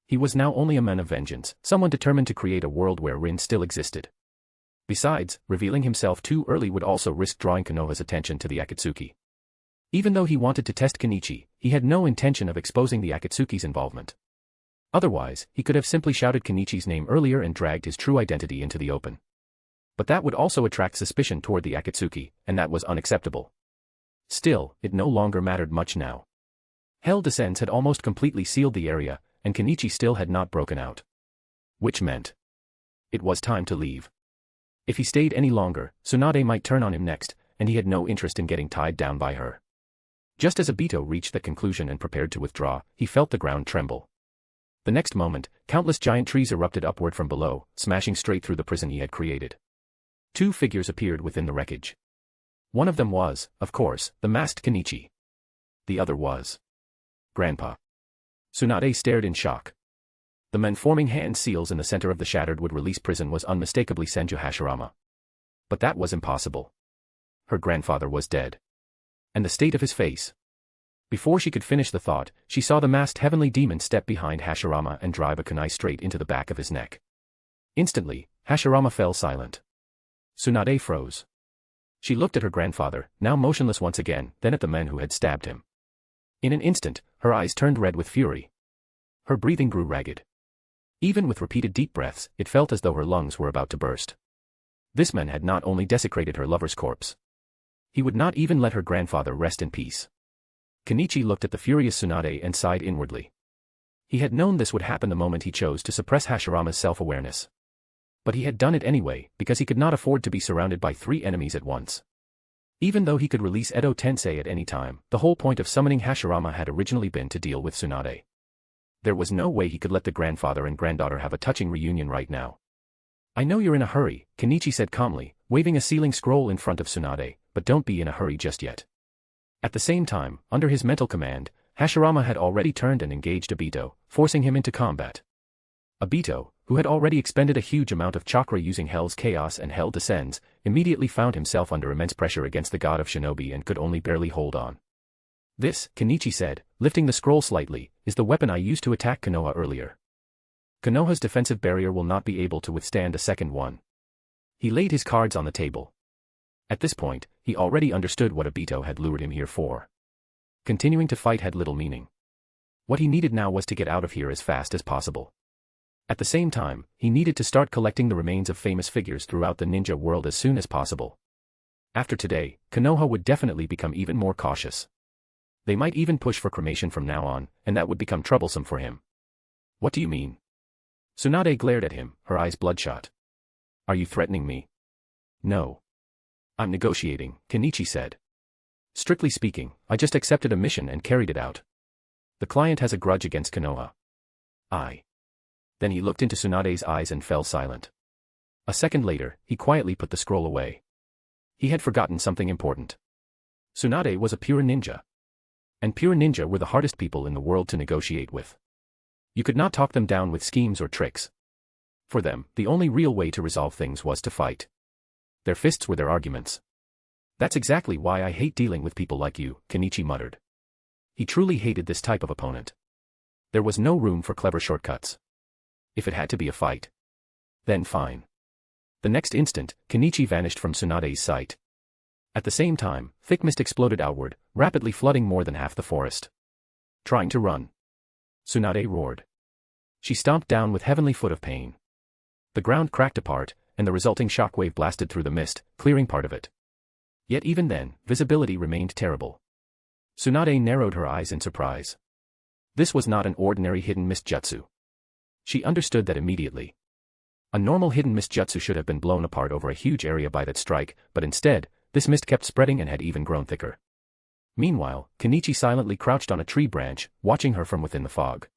He was now only a man of vengeance, someone determined to create a world where Rin still existed. Besides, revealing himself too early would also risk drawing Konoha's attention to the Akatsuki. Even though he wanted to test Kenichi, he had no intention of exposing the Akatsuki's involvement. Otherwise, he could have simply shouted Kenichi's name earlier and dragged his true identity into the open. But that would also attract suspicion toward the Akatsuki, and that was unacceptable. Still, it no longer mattered much now. Hell Descends had almost completely sealed the area, and Kenichi still had not broken out. Which meant it was time to leave. If he stayed any longer, Tsunade might turn on him next, and he had no interest in getting tied down by her. Just as Obito reached the conclusion and prepared to withdraw, he felt the ground tremble. The next moment, countless giant trees erupted upward from below, smashing straight through the prison he had created. Two figures appeared within the wreckage. One of them was, of course, the masked Kenichi. The other was Grandpa. Tsunade stared in shock. The men forming hand seals in the center of the shattered wood release prison was unmistakably Senju Hashirama. But that was impossible. Her grandfather was dead. And the state of his face. Before she could finish the thought, she saw the masked heavenly demon step behind Hashirama and drive a kunai straight into the back of his neck. Instantly, Hashirama fell silent. Tsunade froze. She looked at her grandfather, now motionless once again, then at the men who had stabbed him. In an instant, her eyes turned red with fury. Her breathing grew ragged. Even with repeated deep breaths, it felt as though her lungs were about to burst. This man had not only desecrated her lover's corpse. He would not even let her grandfather rest in peace. Kenichi looked at the furious Tsunade and sighed inwardly. He had known this would happen the moment he chose to suppress Hashirama's self-awareness. But he had done it anyway, because he could not afford to be surrounded by three enemies at once. Even though he could release Edo Tensei at any time, the whole point of summoning Hashirama had originally been to deal with Tsunade. There was no way he could let the grandfather and granddaughter have a touching reunion right now. I know you're in a hurry, Kenichi said calmly, waving a sealing scroll in front of Tsunade, but don't be in a hurry just yet. At the same time, under his mental command, Hashirama had already turned and engaged Obito, forcing him into combat. Obito, who had already expended a huge amount of chakra using Hell's Chaos and Hell Descends, immediately found himself under immense pressure against the god of shinobi and could only barely hold on. This, Kenichi said, lifting the scroll slightly, is the weapon I used to attack Konoha earlier. Konoha's defensive barrier will not be able to withstand a second one. He laid his cards on the table. At this point, he already understood what Obito had lured him here for. Continuing to fight had little meaning. What he needed now was to get out of here as fast as possible. At the same time, he needed to start collecting the remains of famous figures throughout the ninja world as soon as possible. After today, Konoha would definitely become even more cautious. They might even push for cremation from now on, and that would become troublesome for him. What do you mean? Tsunade glared at him, her eyes bloodshot. Are you threatening me? No. I'm negotiating, Kenichi said. Strictly speaking, I just accepted a mission and carried it out. The client has a grudge against Konoha. Then he looked into Tsunade's eyes and fell silent. A second later, he quietly put the scroll away. He had forgotten something important. Tsunade was a pure ninja. And pure ninja were the hardest people in the world to negotiate with. You could not talk them down with schemes or tricks. For them, the only real way to resolve things was to fight. Their fists were their arguments. That's exactly why I hate dealing with people like you, Kenichi muttered. He truly hated this type of opponent. There was no room for clever shortcuts. If it had to be a fight, then fine. The next instant, Kenichi vanished from Tsunade's sight. At the same time, thick mist exploded outward, rapidly flooding more than half the forest. Trying to run. Tsunade roared. She stomped down with heavenly foot of pain. The ground cracked apart, and the resulting shockwave blasted through the mist, clearing part of it. Yet even then, visibility remained terrible. Tsunade narrowed her eyes in surprise. This was not an ordinary hidden mist jutsu. She understood that immediately. A normal hidden mist jutsu should have been blown apart over a huge area by that strike, but instead, this mist kept spreading and had even grown thicker. Meanwhile, Kenichi silently crouched on a tree branch, watching her from within the fog.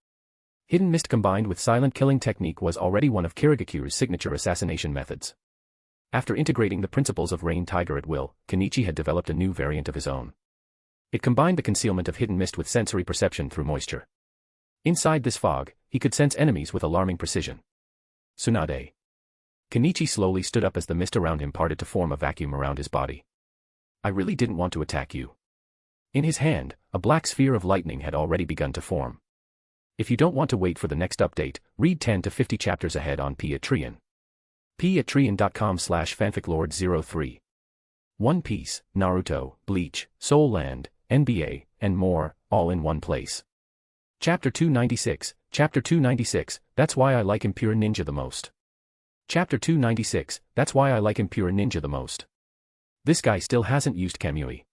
Hidden mist combined with silent killing technique was already one of Kirigakuru's signature assassination methods. After integrating the principles of Rain Tiger at will, Kenichi had developed a new variant of his own. It combined the concealment of hidden mist with sensory perception through moisture. Inside this fog, he could sense enemies with alarming precision. Tsunade. Kenichi slowly stood up as the mist around him parted to form a vacuum around his body. I really didn't want to attack you. In his hand, a black sphere of lightning had already begun to form. If you don't want to wait for the next update, read 10 to 50 chapters ahead on Patreon. patreon.com/fanficlord03. One Piece, Naruto, Bleach, Soul Land, NBA, and more, all in one place. Chapter 296, Chapter 296, That's Why I Like Impure Ninja the Most. Chapter 296, That's Why I Like Impure Ninja the Most. This guy still hasn't used Kamui.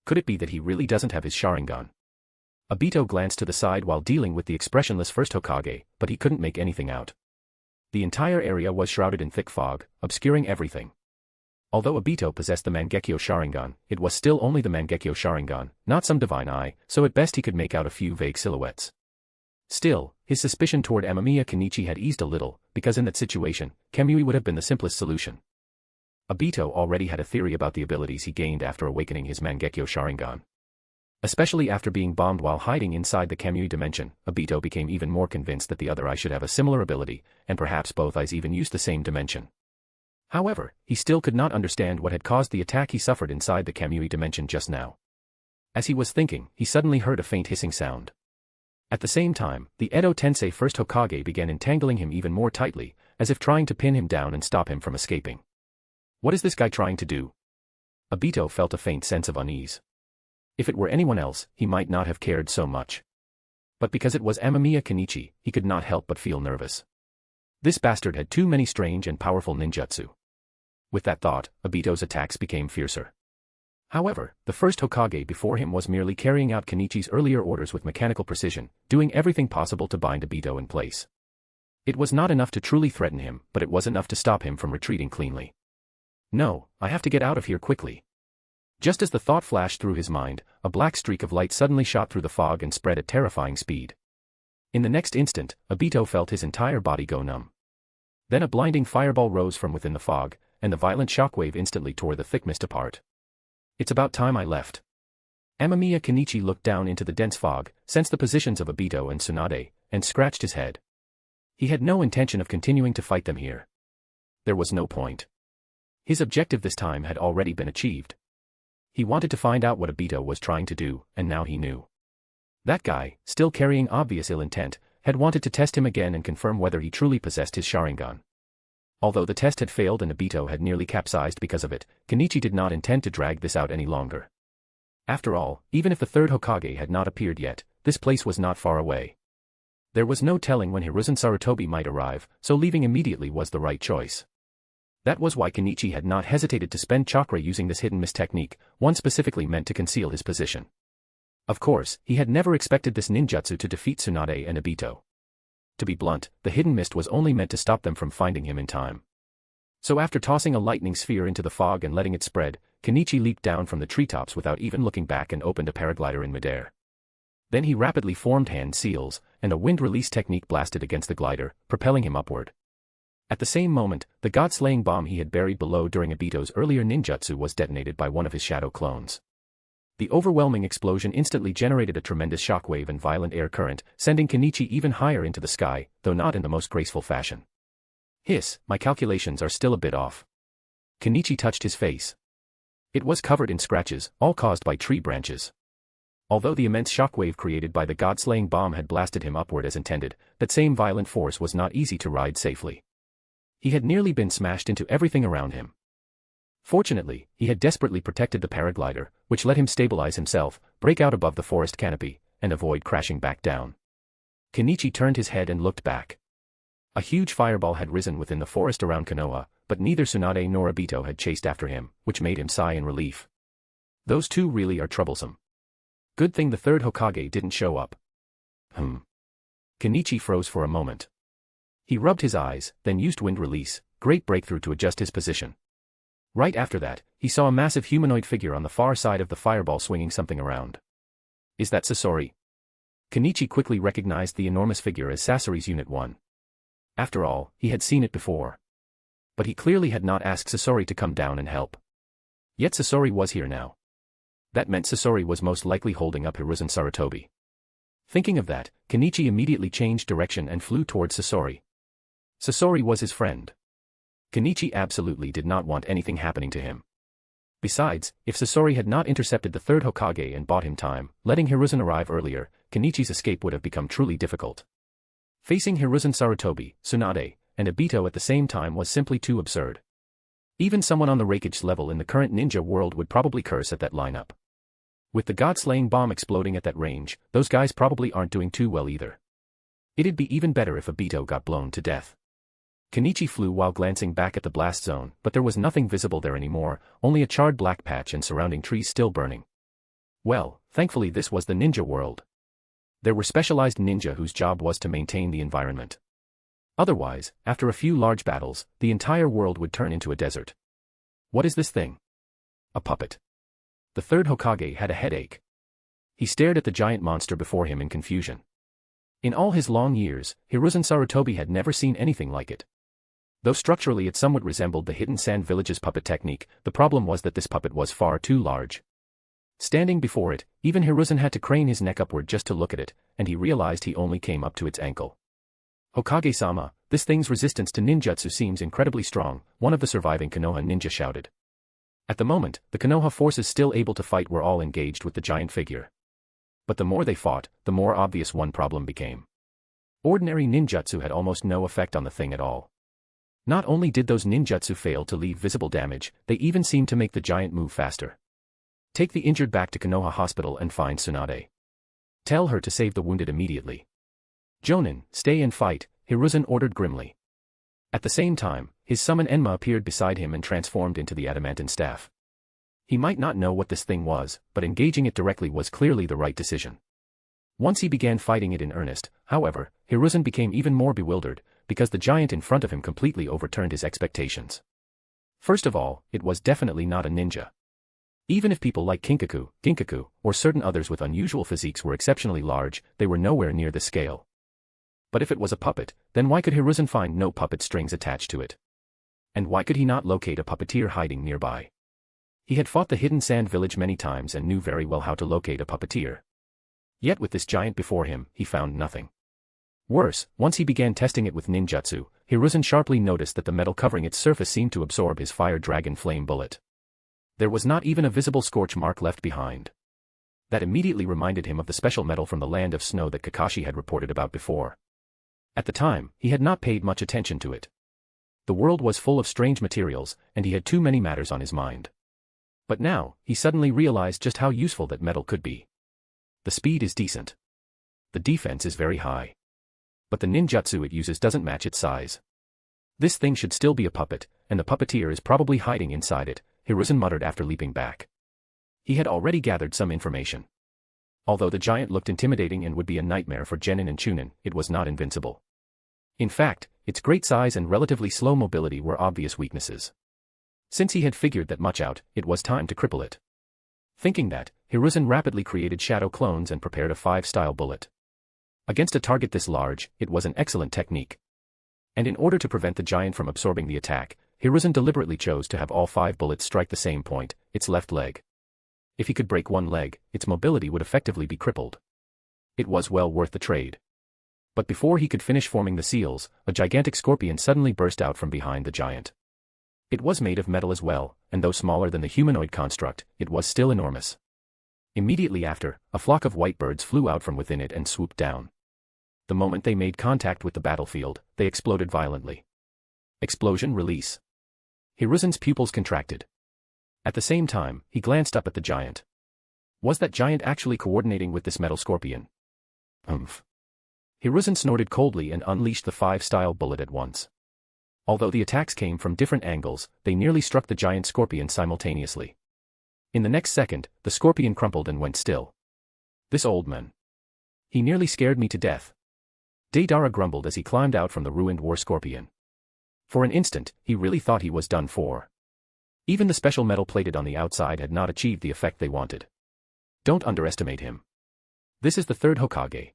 Could it be that he really doesn't have his Sharingan? Obito glanced to the side while dealing with the expressionless first Hokage, but he couldn't make anything out. The entire area was shrouded in thick fog, obscuring everything. Although Obito possessed the Mangekyo Sharingan, it was still only the Mangekyo Sharingan, not some divine eye, so at best he could make out a few vague silhouettes. Still, his suspicion toward Amamiya Kenichi had eased a little, because in that situation, Kamui would have been the simplest solution. Obito already had a theory about the abilities he gained after awakening his Mangekyo Sharingan. Especially after being bombed while hiding inside the Kamui dimension, Obito became even more convinced that the other eye should have a similar ability, and perhaps both eyes even use the same dimension. However, he still could not understand what had caused the attack he suffered inside the Kamui dimension just now. As he was thinking, he suddenly heard a faint hissing sound. At the same time, the Edo Tensei First Hokage began entangling him even more tightly, as if trying to pin him down and stop him from escaping. What is this guy trying to do? Obito felt a faint sense of unease. If it were anyone else, he might not have cared so much. But because it was Amamiya Kenichi, he could not help but feel nervous. This bastard had too many strange and powerful ninjutsu. With that thought, Obito's attacks became fiercer. However, the first Hokage before him was merely carrying out Kenichi's earlier orders with mechanical precision, doing everything possible to bind Obito in place. It was not enough to truly threaten him, but it was enough to stop him from retreating cleanly. No, I have to get out of here quickly. Just as the thought flashed through his mind, a black streak of light suddenly shot through the fog and spread at terrifying speed. In the next instant, Obito felt his entire body go numb. Then a blinding fireball rose from within the fog, and the violent shockwave instantly tore the thick mist apart. It's about time I left. Amamiya Kenichi looked down into the dense fog, sensed the positions of Obito and Tsunade, and scratched his head. He had no intention of continuing to fight them here. There was no point. His objective this time had already been achieved. He wanted to find out what Obito was trying to do, and now he knew. That guy, still carrying obvious ill intent, had wanted to test him again and confirm whether he truly possessed his Sharingan. Although the test had failed and Obito had nearly capsized because of it, Kenichi did not intend to drag this out any longer. After all, even if the third Hokage had not appeared yet, this place was not far away. There was no telling when Hiruzen Sarutobi might arrive, so leaving immediately was the right choice. That was why Kenichi had not hesitated to spend chakra using this hidden mist technique, one specifically meant to conceal his position. Of course, he had never expected this ninjutsu to defeat Tsunade and Obito. To be blunt, the hidden mist was only meant to stop them from finding him in time. So after tossing a lightning sphere into the fog and letting it spread, Kenichi leaped down from the treetops without even looking back and opened a paraglider in midair. Then he rapidly formed hand seals, and a wind release technique blasted against the glider, propelling him upward. At the same moment, the god-slaying bomb he had buried below during Obito's earlier ninjutsu was detonated by one of his shadow clones. The overwhelming explosion instantly generated a tremendous shockwave and violent air current, sending Kenichi even higher into the sky, though not in the most graceful fashion. Hiss, my calculations are still a bit off. Kenichi touched his face. It was covered in scratches, all caused by tree branches. Although the immense shockwave created by the god-slaying bomb had blasted him upward as intended, that same violent force was not easy to ride safely. He had nearly been smashed into everything around him. Fortunately, he had desperately protected the paraglider, which let him stabilize himself, break out above the forest canopy, and avoid crashing back down. Kenichi turned his head and looked back. A huge fireball had risen within the forest around Konoha, but neither Tsunade nor Obito had chased after him, which made him sigh in relief. Those two really are troublesome. Good thing the third Hokage didn't show up. Kenichi froze for a moment. He rubbed his eyes, then used wind release, great breakthrough to adjust his position. Right after that, he saw a massive humanoid figure on the far side of the fireball swinging something around. Is that Sasori? Kenichi quickly recognized the enormous figure as Sasori's Unit 1. After all, he had seen it before. But he clearly had not asked Sasori to come down and help. Yet Sasori was here now. That meant Sasori was most likely holding up Hiruzen Sarutobi. Thinking of that, Kenichi immediately changed direction and flew towards Sasori. Sasori was his friend. Kenichi absolutely did not want anything happening to him. Besides, if Sasori had not intercepted the third Hokage and bought him time, letting Hiruzen arrive earlier, Kenichi's escape would have become truly difficult. Facing Hiruzen Sarutobi, Tsunade, and Obito at the same time was simply too absurd. Even someone on the Raikage level in the current ninja world would probably curse at that lineup. With the god-slaying bomb exploding at that range, those guys probably aren't doing too well either. It'd be even better if Obito got blown to death. Kenichi flew while glancing back at the blast zone, but there was nothing visible there anymore, only a charred black patch and surrounding trees still burning. Well, thankfully this was the ninja world. There were specialized ninja whose job was to maintain the environment. Otherwise, after a few large battles, the entire world would turn into a desert. What is this thing? A puppet. The third Hokage had a headache. He stared at the giant monster before him in confusion. In all his long years, Hiruzen Sarutobi had never seen anything like it. Though structurally it somewhat resembled the Hidden Sand Village's puppet technique, the problem was that this puppet was far too large. Standing before it, even Hiruzen had to crane his neck upward just to look at it, and he realized he only came up to its ankle. Hokage-sama, this thing's resistance to ninjutsu seems incredibly strong, one of the surviving Konoha ninja shouted. At the moment, the Konoha forces still able to fight were all engaged with the giant figure. But the more they fought, the more obvious one problem became. Ordinary ninjutsu had almost no effect on the thing at all. Not only did those ninjutsu fail to leave visible damage, they even seemed to make the giant move faster. Take the injured back to Konoha Hospital and find Tsunade. Tell her to save the wounded immediately. Jonin, stay and fight, Hiruzen ordered grimly. At the same time, his summon Enma appeared beside him and transformed into the adamantine staff. He might not know what this thing was, but engaging it directly was clearly the right decision. Once he began fighting it in earnest, however, Hiruzen became even more bewildered, because the giant in front of him completely overturned his expectations. First of all, it was definitely not a ninja. Even if people like Ginkaku, or certain others with unusual physiques were exceptionally large, they were nowhere near this scale. But if it was a puppet, then why could Hiruzen find no puppet strings attached to it? And why could he not locate a puppeteer hiding nearby? He had fought the Hidden Sand Village many times and knew very well how to locate a puppeteer. Yet with this giant before him, he found nothing. Worse, once he began testing it with ninjutsu, Hiruzen sharply noticed that the metal covering its surface seemed to absorb his fire dragon flame bullet. There was not even a visible scorch mark left behind. That immediately reminded him of the special metal from the land of snow that Kakashi had reported about before. At the time, he had not paid much attention to it. The world was full of strange materials, and he had too many matters on his mind. But now, he suddenly realized just how useful that metal could be. The speed is decent. The defense is very high. But the ninjutsu it uses doesn't match its size. This thing should still be a puppet, and the puppeteer is probably hiding inside it, Hiruzen muttered after leaping back. He had already gathered some information. Although the giant looked intimidating and would be a nightmare for Genin and Chunin, it was not invincible. In fact, its great size and relatively slow mobility were obvious weaknesses. Since he had figured that much out, it was time to cripple it. Thinking that, Hiruzen rapidly created shadow clones and prepared a 5-style bullet. Against a target this large, it was an excellent technique. And in order to prevent the giant from absorbing the attack, Hiruzen deliberately chose to have all 5 bullets strike the same point, its left leg. If he could break one leg, its mobility would effectively be crippled. It was well worth the trade. But before he could finish forming the seals, a gigantic scorpion suddenly burst out from behind the giant. It was made of metal as well, and though smaller than the humanoid construct, it was still enormous. Immediately after, a flock of white birds flew out from within it and swooped down. The moment they made contact with the battlefield, they exploded violently. Explosion release. Hiruzen's pupils contracted. At the same time, he glanced up at the giant. Was that giant actually coordinating with this metal scorpion? Humph. Hiruzen snorted coldly and unleashed the 5-style bullet at once. Although the attacks came from different angles, they nearly struck the giant scorpion simultaneously. In the next second, the scorpion crumpled and went still. This old man. He nearly scared me to death. Deidara grumbled as he climbed out from the ruined war scorpion. For an instant, he really thought he was done for. Even the special metal plated on the outside had not achieved the effect they wanted. Don't underestimate him. This is the third Hokage.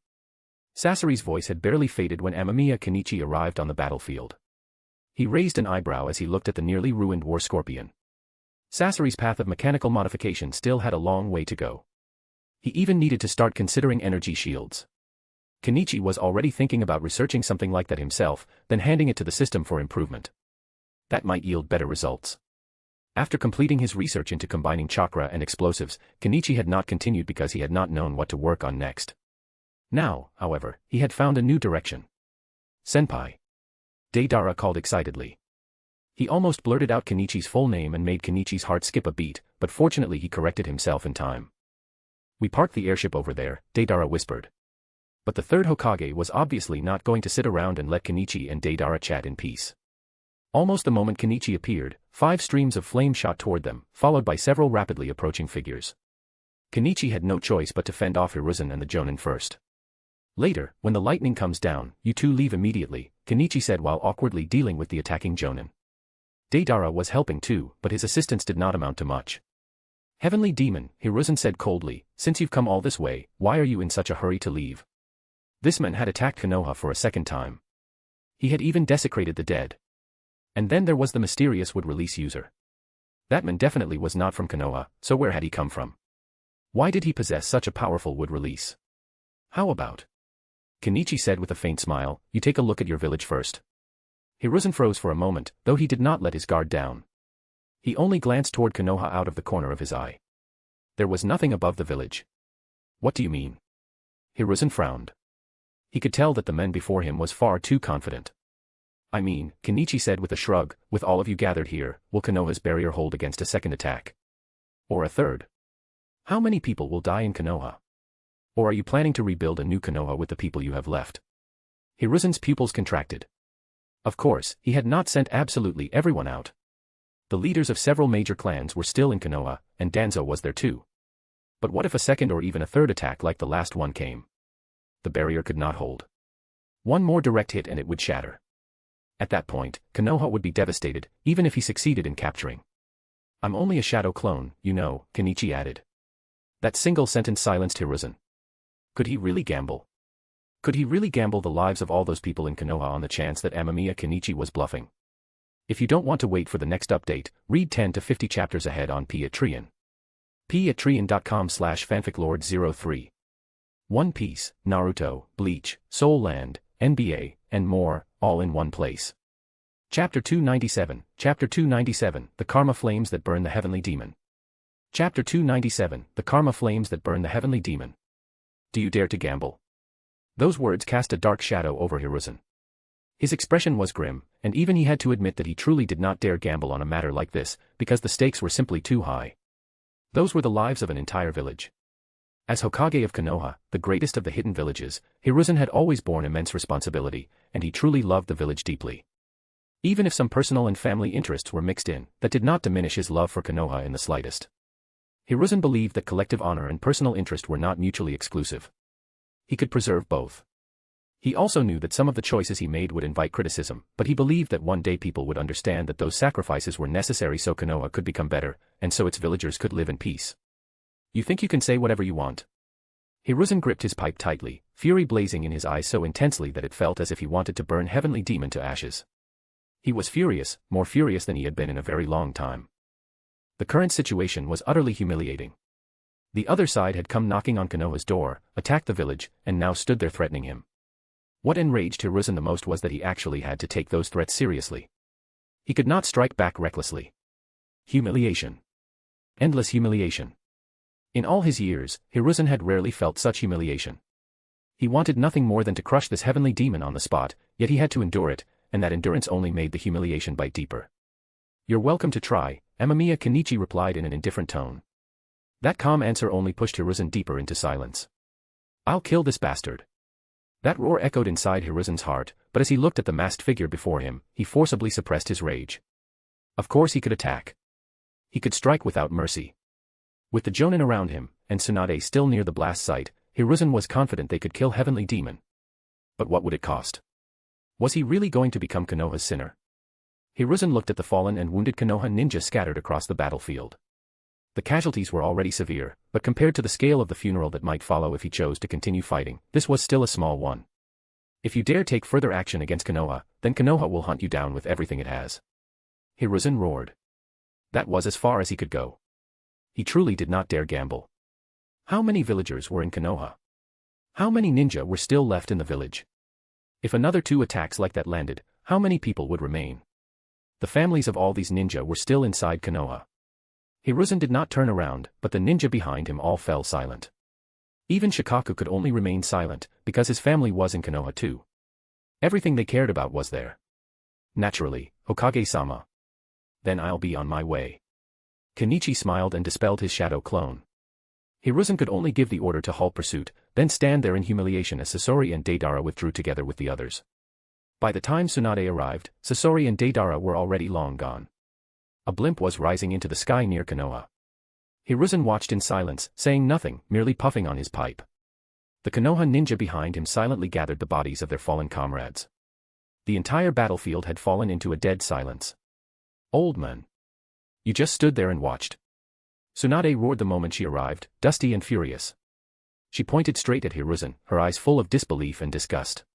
Sasori's voice had barely faded when Amamiya Kenichi arrived on the battlefield. He raised an eyebrow as he looked at the nearly ruined war scorpion. Sasori's path of mechanical modification still had a long way to go. He even needed to start considering energy shields. Kenichi was already thinking about researching something like that himself, then handing it to the system for improvement. That might yield better results. After completing his research into combining chakra and explosives, Kenichi had not continued because he had not known what to work on next. Now, however, he had found a new direction. Senpai. Deidara called excitedly. He almost blurted out Kenichi's full name and made Kenichi's heart skip a beat, but fortunately he corrected himself in time. We parked the airship over there, Deidara whispered. But the third Hokage was obviously not going to sit around and let Kenichi and Deidara chat in peace. Almost the moment Kenichi appeared, 5 streams of flame shot toward them, followed by several rapidly approaching figures. Kenichi had no choice but to fend off Hiruzen and the Jonin first. Later, when the lightning comes down, you two leave immediately, Kenichi said while awkwardly dealing with the attacking Jonin. Deidara was helping too, but his assistance did not amount to much. Heavenly Demon, Hiruzen said coldly, since you've come all this way, why are you in such a hurry to leave? This man had attacked Konoha for a second time. He had even desecrated the dead. And then there was the mysterious would-release user. That man definitely was not from Konoha, so where had he come from? Why did he possess such a powerful would-release? How about? Kenichi said with a faint smile, you take a look at your village first. Hiruzen froze for a moment, though he did not let his guard down. He only glanced toward Konoha out of the corner of his eye. There was nothing above the village. What do you mean? Hiruzen frowned. He could tell that the man before him was far too confident. I mean, Kenichi said with a shrug, with all of you gathered here, will Konoha's barrier hold against a second attack? Or a third? How many people will die in Konoha? Or are you planning to rebuild a new Konoha with the people you have left? Hiruzen's pupils contracted. Of course, he had not sent absolutely everyone out. The leaders of several major clans were still in Konoha, and Danzo was there too. But what if a second or even a third attack like the last one came? The barrier could not hold. One more direct hit and it would shatter. At that point, Konoha would be devastated, even if he succeeded in capturing. I'm only a shadow clone, you know, Kenichi added. That single sentence silenced Hiruzen. Could he really gamble? Could he really gamble the lives of all those people in Konoha on the chance that Amamiya Kenichi was bluffing? If you don't want to wait for the next update, read 10 to 50 chapters ahead on Patreon. patreon.com/fanficlord03. One Piece, Naruto, Bleach, Soul Land, NBA, and more, all in one place. Chapter 297, The Karma Flames That Burn the Heavenly Demon. Chapter 297, The Karma Flames That Burn the Heavenly Demon. Do you dare to gamble? Those words cast a dark shadow over Hiruzen. His expression was grim, and even he had to admit that he truly did not dare gamble on a matter like this, because the stakes were simply too high. Those were the lives of an entire village. As Hokage of Konoha, the greatest of the hidden villages, Hiruzen had always borne immense responsibility, and he truly loved the village deeply. Even if some personal and family interests were mixed in, that did not diminish his love for Konoha in the slightest. Hiruzen believed that collective honor and personal interest were not mutually exclusive. He could preserve both. He also knew that some of the choices he made would invite criticism, but he believed that one day people would understand that those sacrifices were necessary so Konoha could become better, and so its villagers could live in peace. You think you can say whatever you want? Hiruzen gripped his pipe tightly, fury blazing in his eyes so intensely that it felt as if he wanted to burn Heavenly Demon to ashes. He was furious, more furious than he had been in a very long time. The current situation was utterly humiliating. The other side had come knocking on Konoha's door, attacked the village, and now stood there threatening him. What enraged Hiruzen the most was that he actually had to take those threats seriously. He could not strike back recklessly. Humiliation. Endless humiliation. In all his years, Hiruzen had rarely felt such humiliation. He wanted nothing more than to crush this heavenly demon on the spot, yet he had to endure it, and that endurance only made the humiliation bite deeper. You're welcome to try, Amamiya Kenichi replied in an indifferent tone. That calm answer only pushed Hiruzen deeper into silence. I'll kill this bastard. That roar echoed inside Hiruzen's heart, but as he looked at the masked figure before him, he forcibly suppressed his rage. Of course he could attack. He could strike without mercy. With the Jonin around him, and Tsunade still near the blast site, Hiruzen was confident they could kill Heavenly Demon. But what would it cost? Was he really going to become Konoha's sinner? Hiruzen looked at the fallen and wounded Konoha ninja scattered across the battlefield. The casualties were already severe, but compared to the scale of the funeral that might follow if he chose to continue fighting, this was still a small one. If you dare take further action against Konoha, then Konoha will hunt you down with everything it has. Hiruzen roared. That was as far as he could go. He truly did not dare gamble. How many villagers were in Konoha? How many ninja were still left in the village? If another 2 attacks like that landed, how many people would remain? The families of all these ninja were still inside Konoha. Hiruzen did not turn around, but the ninja behind him all fell silent. Even Shikaku could only remain silent, because his family was in Konoha too. Everything they cared about was there. Naturally, Hokage-sama. Then I'll be on my way. Kenichi smiled and dispelled his shadow clone. Hiruzen could only give the order to halt pursuit, then stand there in humiliation as Sasori and Deidara withdrew together with the others. By the time Tsunade arrived, Sasori and Deidara were already long gone. A blimp was rising into the sky near Konoha. Hiruzen watched in silence, saying nothing, merely puffing on his pipe. The Konoha ninja behind him silently gathered the bodies of their fallen comrades. The entire battlefield had fallen into a dead silence. Old man. You just stood there and watched. Tsunade roared the moment she arrived, dusty and furious. She pointed straight at Hiruzen, her eyes full of disbelief and disgust.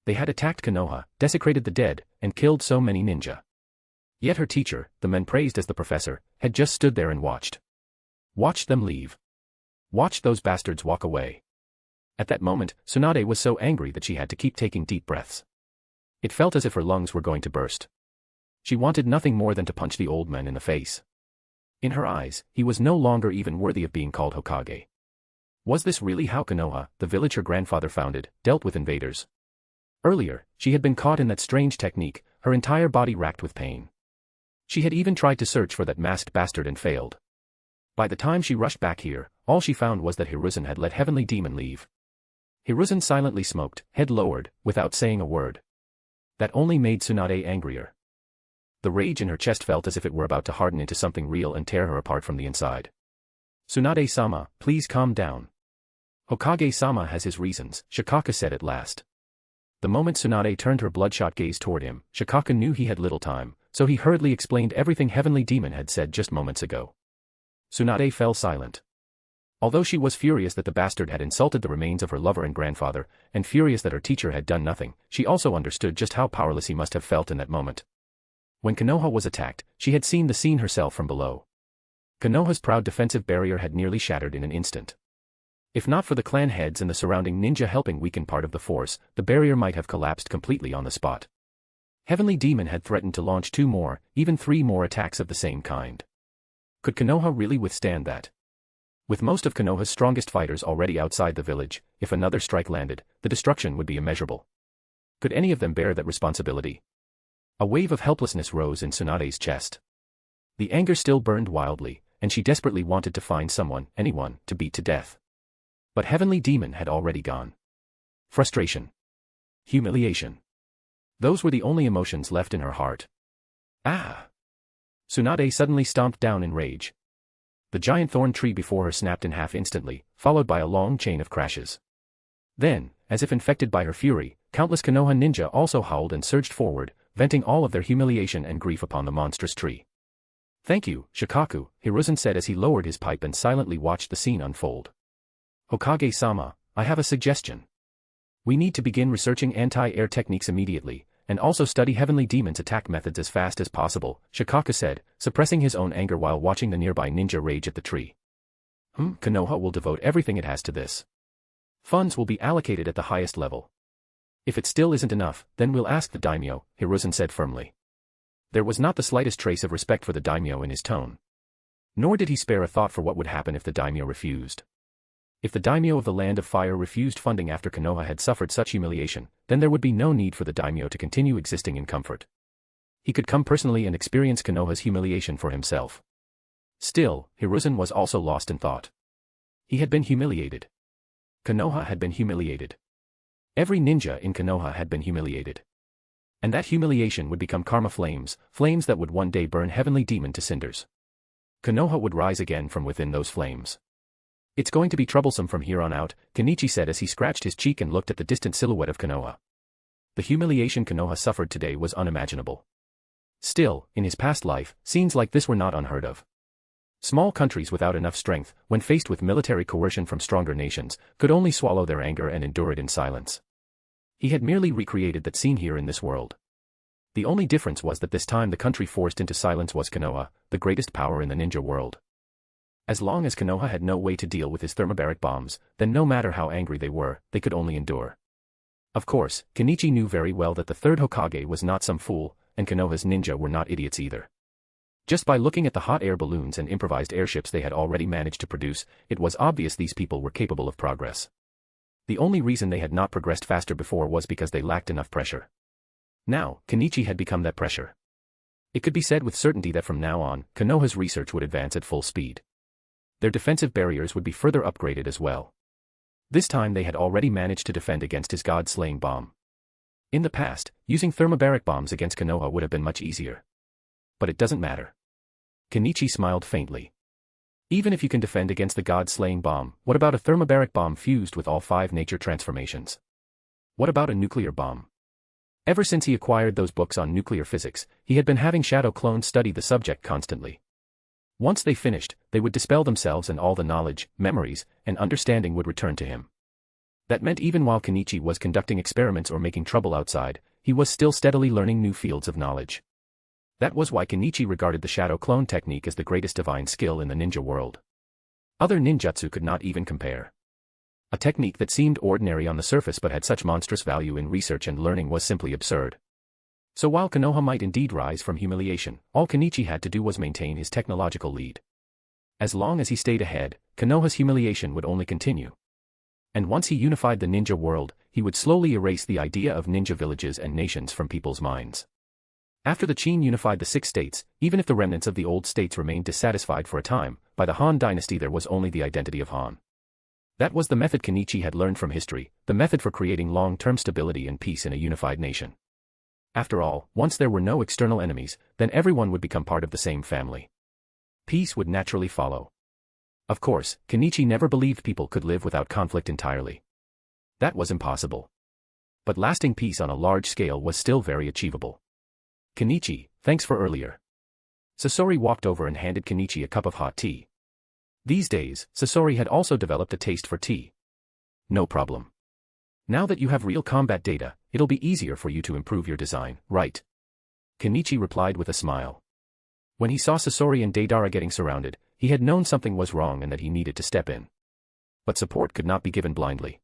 They had attacked Konoha, desecrated the dead, and killed so many ninja. Yet her teacher, the man praised as the professor, had just stood there and watched. Watched them leave. Watched those bastards walk away. At that moment, Tsunade was so angry that she had to keep taking deep breaths. It felt as if her lungs were going to burst. She wanted nothing more than to punch the old man in the face. In her eyes, he was no longer even worthy of being called Hokage. Was this really how Konoha, the village her grandfather founded, dealt with invaders? Earlier, she had been caught in that strange technique, her entire body racked with pain. She had even tried to search for that masked bastard and failed. By the time she rushed back here, all she found was that Hiruzen had let Heavenly Demon leave. Hiruzen silently smoked, head lowered, without saying a word. That only made Tsunade angrier. The rage in her chest felt as if it were about to harden into something real and tear her apart from the inside. Tsunade-sama, please calm down. Hokage-sama has his reasons, Shikaku said at last. The moment Tsunade turned her bloodshot gaze toward him, Shikaku knew he had little time, so he hurriedly explained everything Heavenly Demon had said just moments ago. Tsunade fell silent. Although she was furious that the bastard had insulted the remains of her lover and grandfather, and furious that her teacher had done nothing, she also understood just how powerless he must have felt in that moment. When Konoha was attacked, she had seen the scene herself from below. Konoha's proud defensive barrier had nearly shattered in an instant. If not for the clan heads and the surrounding ninja helping weaken part of the force, the barrier might have collapsed completely on the spot. Heavenly Demon had threatened to launch 2 more, even 3 more attacks of the same kind. Could Konoha really withstand that? With most of Konoha's strongest fighters already outside the village, if another strike landed, the destruction would be immeasurable. Could any of them bear that responsibility? A wave of helplessness rose in Tsunade's chest. The anger still burned wildly, and she desperately wanted to find someone, anyone, to beat to death. But Heavenly Demon had already gone. Frustration. Humiliation. Those were the only emotions left in her heart. Ah! Tsunade suddenly stomped down in rage. The giant thorn tree before her snapped in half instantly, followed by a long chain of crashes. Then, as if infected by her fury, countless Konoha ninja also howled and surged forward, venting all of their humiliation and grief upon the monstrous tree. Thank you, Shikaku, Hiruzen said as he lowered his pipe and silently watched the scene unfold. Hokage-sama, I have a suggestion. We need to begin researching anti-air techniques immediately, and also study Heavenly Demon's attack methods as fast as possible, Shikaku said, suppressing his own anger while watching the nearby ninja rage at the tree. Konoha will devote everything it has to this. Funds will be allocated at the highest level. If it still isn't enough, then we'll ask the daimyo, Hiruzen said firmly. There was not the slightest trace of respect for the daimyo in his tone. Nor did he spare a thought for what would happen if the daimyo refused. If the daimyo of the Land of Fire refused funding after Konoha had suffered such humiliation, then there would be no need for the daimyo to continue existing in comfort. He could come personally and experience Konoha's humiliation for himself. Still, Hiruzen was also lost in thought. He had been humiliated. Konoha had been humiliated. Every ninja in Konoha had been humiliated. And that humiliation would become karma flames, flames that would one day burn Heavenly Demon to cinders. Konoha would rise again from within those flames. It's going to be troublesome from here on out, Kenichi said as he scratched his cheek and looked at the distant silhouette of Konoha. The humiliation Konoha suffered today was unimaginable. Still, in his past life, scenes like this were not unheard of. Small countries without enough strength, when faced with military coercion from stronger nations, could only swallow their anger and endure it in silence. He had merely recreated that scene here in this world. The only difference was that this time the country forced into silence was Konoha, the greatest power in the ninja world. As long as Konoha had no way to deal with his thermobaric bombs, then no matter how angry they were, they could only endure. Of course, Kenichi knew very well that the third Hokage was not some fool, and Konoha's ninja were not idiots either. Just by looking at the hot air balloons and improvised airships they had already managed to produce, it was obvious these people were capable of progress. The only reason they had not progressed faster before was because they lacked enough pressure. Now, Kenichi had become that pressure. It could be said with certainty that from now on, Konoha's research would advance at full speed. Their defensive barriers would be further upgraded as well. This time they had already managed to defend against his god-slaying bomb. In the past, using thermobaric bombs against Konoha would have been much easier. But it doesn't matter. Kenichi smiled faintly. Even if you can defend against the god-slaying bomb, what about a thermobaric bomb fused with all 5 nature transformations? What about a nuclear bomb? Ever since he acquired those books on nuclear physics, he had been having shadow clones study the subject constantly. Once they finished, they would dispel themselves and all the knowledge, memories, and understanding would return to him. That meant even while Kenichi was conducting experiments or making trouble outside, he was still steadily learning new fields of knowledge. That was why Kenichi regarded the shadow clone technique as the greatest divine skill in the ninja world. Other ninjutsu could not even compare. A technique that seemed ordinary on the surface but had such monstrous value in research and learning was simply absurd. So while Konoha might indeed rise from humiliation, all Kenichi had to do was maintain his technological lead. As long as he stayed ahead, Konoha's humiliation would only continue. And once he unified the ninja world, he would slowly erase the idea of ninja villages and nations from people's minds. After the Qin unified the 6 states, even if the remnants of the old states remained dissatisfied for a time, by the Han dynasty there was only the identity of Han. That was the method Kenichi had learned from history, the method for creating long-term stability and peace in a unified nation. After all, once there were no external enemies, then everyone would become part of the same family. Peace would naturally follow. Of course, Kenichi never believed people could live without conflict entirely. That was impossible. But lasting peace on a large scale was still very achievable. Kenichi, thanks for earlier. Sasori walked over and handed Kenichi a cup of hot tea. These days, Sasori had also developed a taste for tea. No problem. Now that you have real combat data, it'll be easier for you to improve your design, right? Kenichi replied with a smile. When he saw Sasori and Deidara getting surrounded, he had known something was wrong and that he needed to step in. But support could not be given blindly.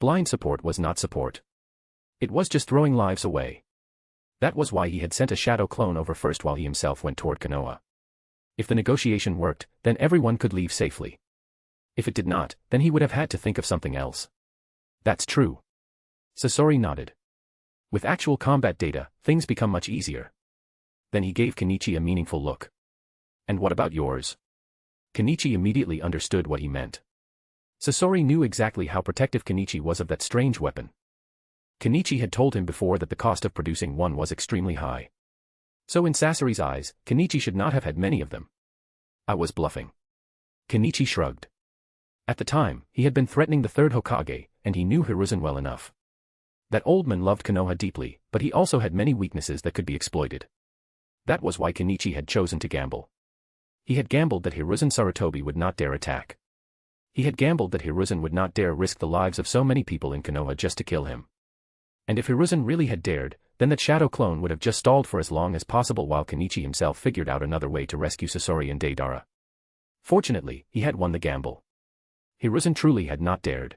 Blind support was not support. It was just throwing lives away. That was why he had sent a shadow clone over first while he himself went toward Konoha. If the negotiation worked, then everyone could leave safely. If it did not, then he would have had to think of something else. That's true. Sasori nodded. With actual combat data, things become much easier. Then he gave Kenichi a meaningful look. And what about yours? Kenichi immediately understood what he meant. Sasori knew exactly how protective Kenichi was of that strange weapon. Kenichi had told him before that the cost of producing one was extremely high. So in Sasori's eyes, Kenichi should not have had many of them. I was bluffing. Kenichi shrugged. At the time, he had been threatening the third Hokage, and he knew Hiruzen well enough. That old man loved Konoha deeply, but he also had many weaknesses that could be exploited. That was why Kenichi had chosen to gamble. He had gambled that Hiruzen Sarutobi would not dare attack. He had gambled that Hiruzen would not dare risk the lives of so many people in Konoha just to kill him. And if Hiruzen really had dared, then that shadow clone would have just stalled for as long as possible while Kenichi himself figured out another way to rescue Sasori and Deidara. Fortunately, he had won the gamble. Hiruzen truly had not dared.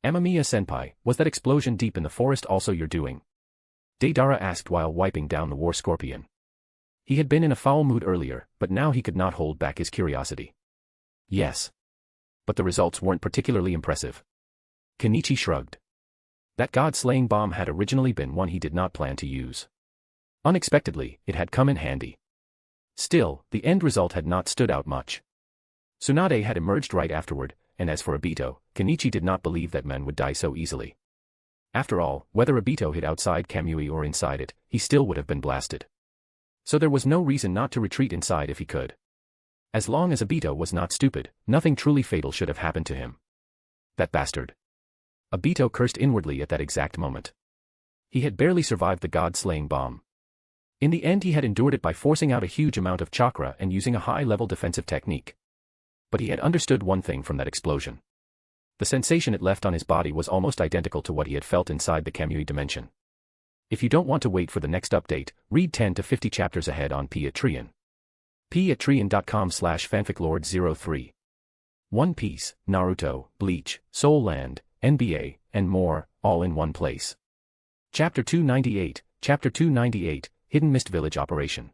Amamiya-senpai, was that explosion deep in the forest also your doing? Deidara asked while wiping down the war scorpion. He had been in a foul mood earlier, but now he could not hold back his curiosity. Yes. But the results weren't particularly impressive. Kenichi shrugged. That god-slaying bomb had originally been one he did not plan to use. Unexpectedly, it had come in handy. Still, the end result had not stood out much. Tsunade had emerged right afterward, and as for Obito, Kenichi did not believe that men would die so easily. After all, whether Obito hid outside Kamui or inside it, he still would have been blasted. So there was no reason not to retreat inside if he could. As long as Obito was not stupid, nothing truly fatal should have happened to him. That bastard. Obito cursed inwardly at that exact moment. He had barely survived the god-slaying bomb. In the end he had endured it by forcing out a huge amount of chakra and using a high-level defensive technique. But he had understood one thing from that explosion. The sensation it left on his body was almost identical to what he had felt inside the Kamui dimension. If you don't want to wait for the next update, read 10 to 50 chapters ahead on Patreon. patreon.com/fanficlord03. One Piece, Naruto, Bleach, Soul Land, NBA, and more, all in one place. Chapter 298, Hidden Mist Village Operation.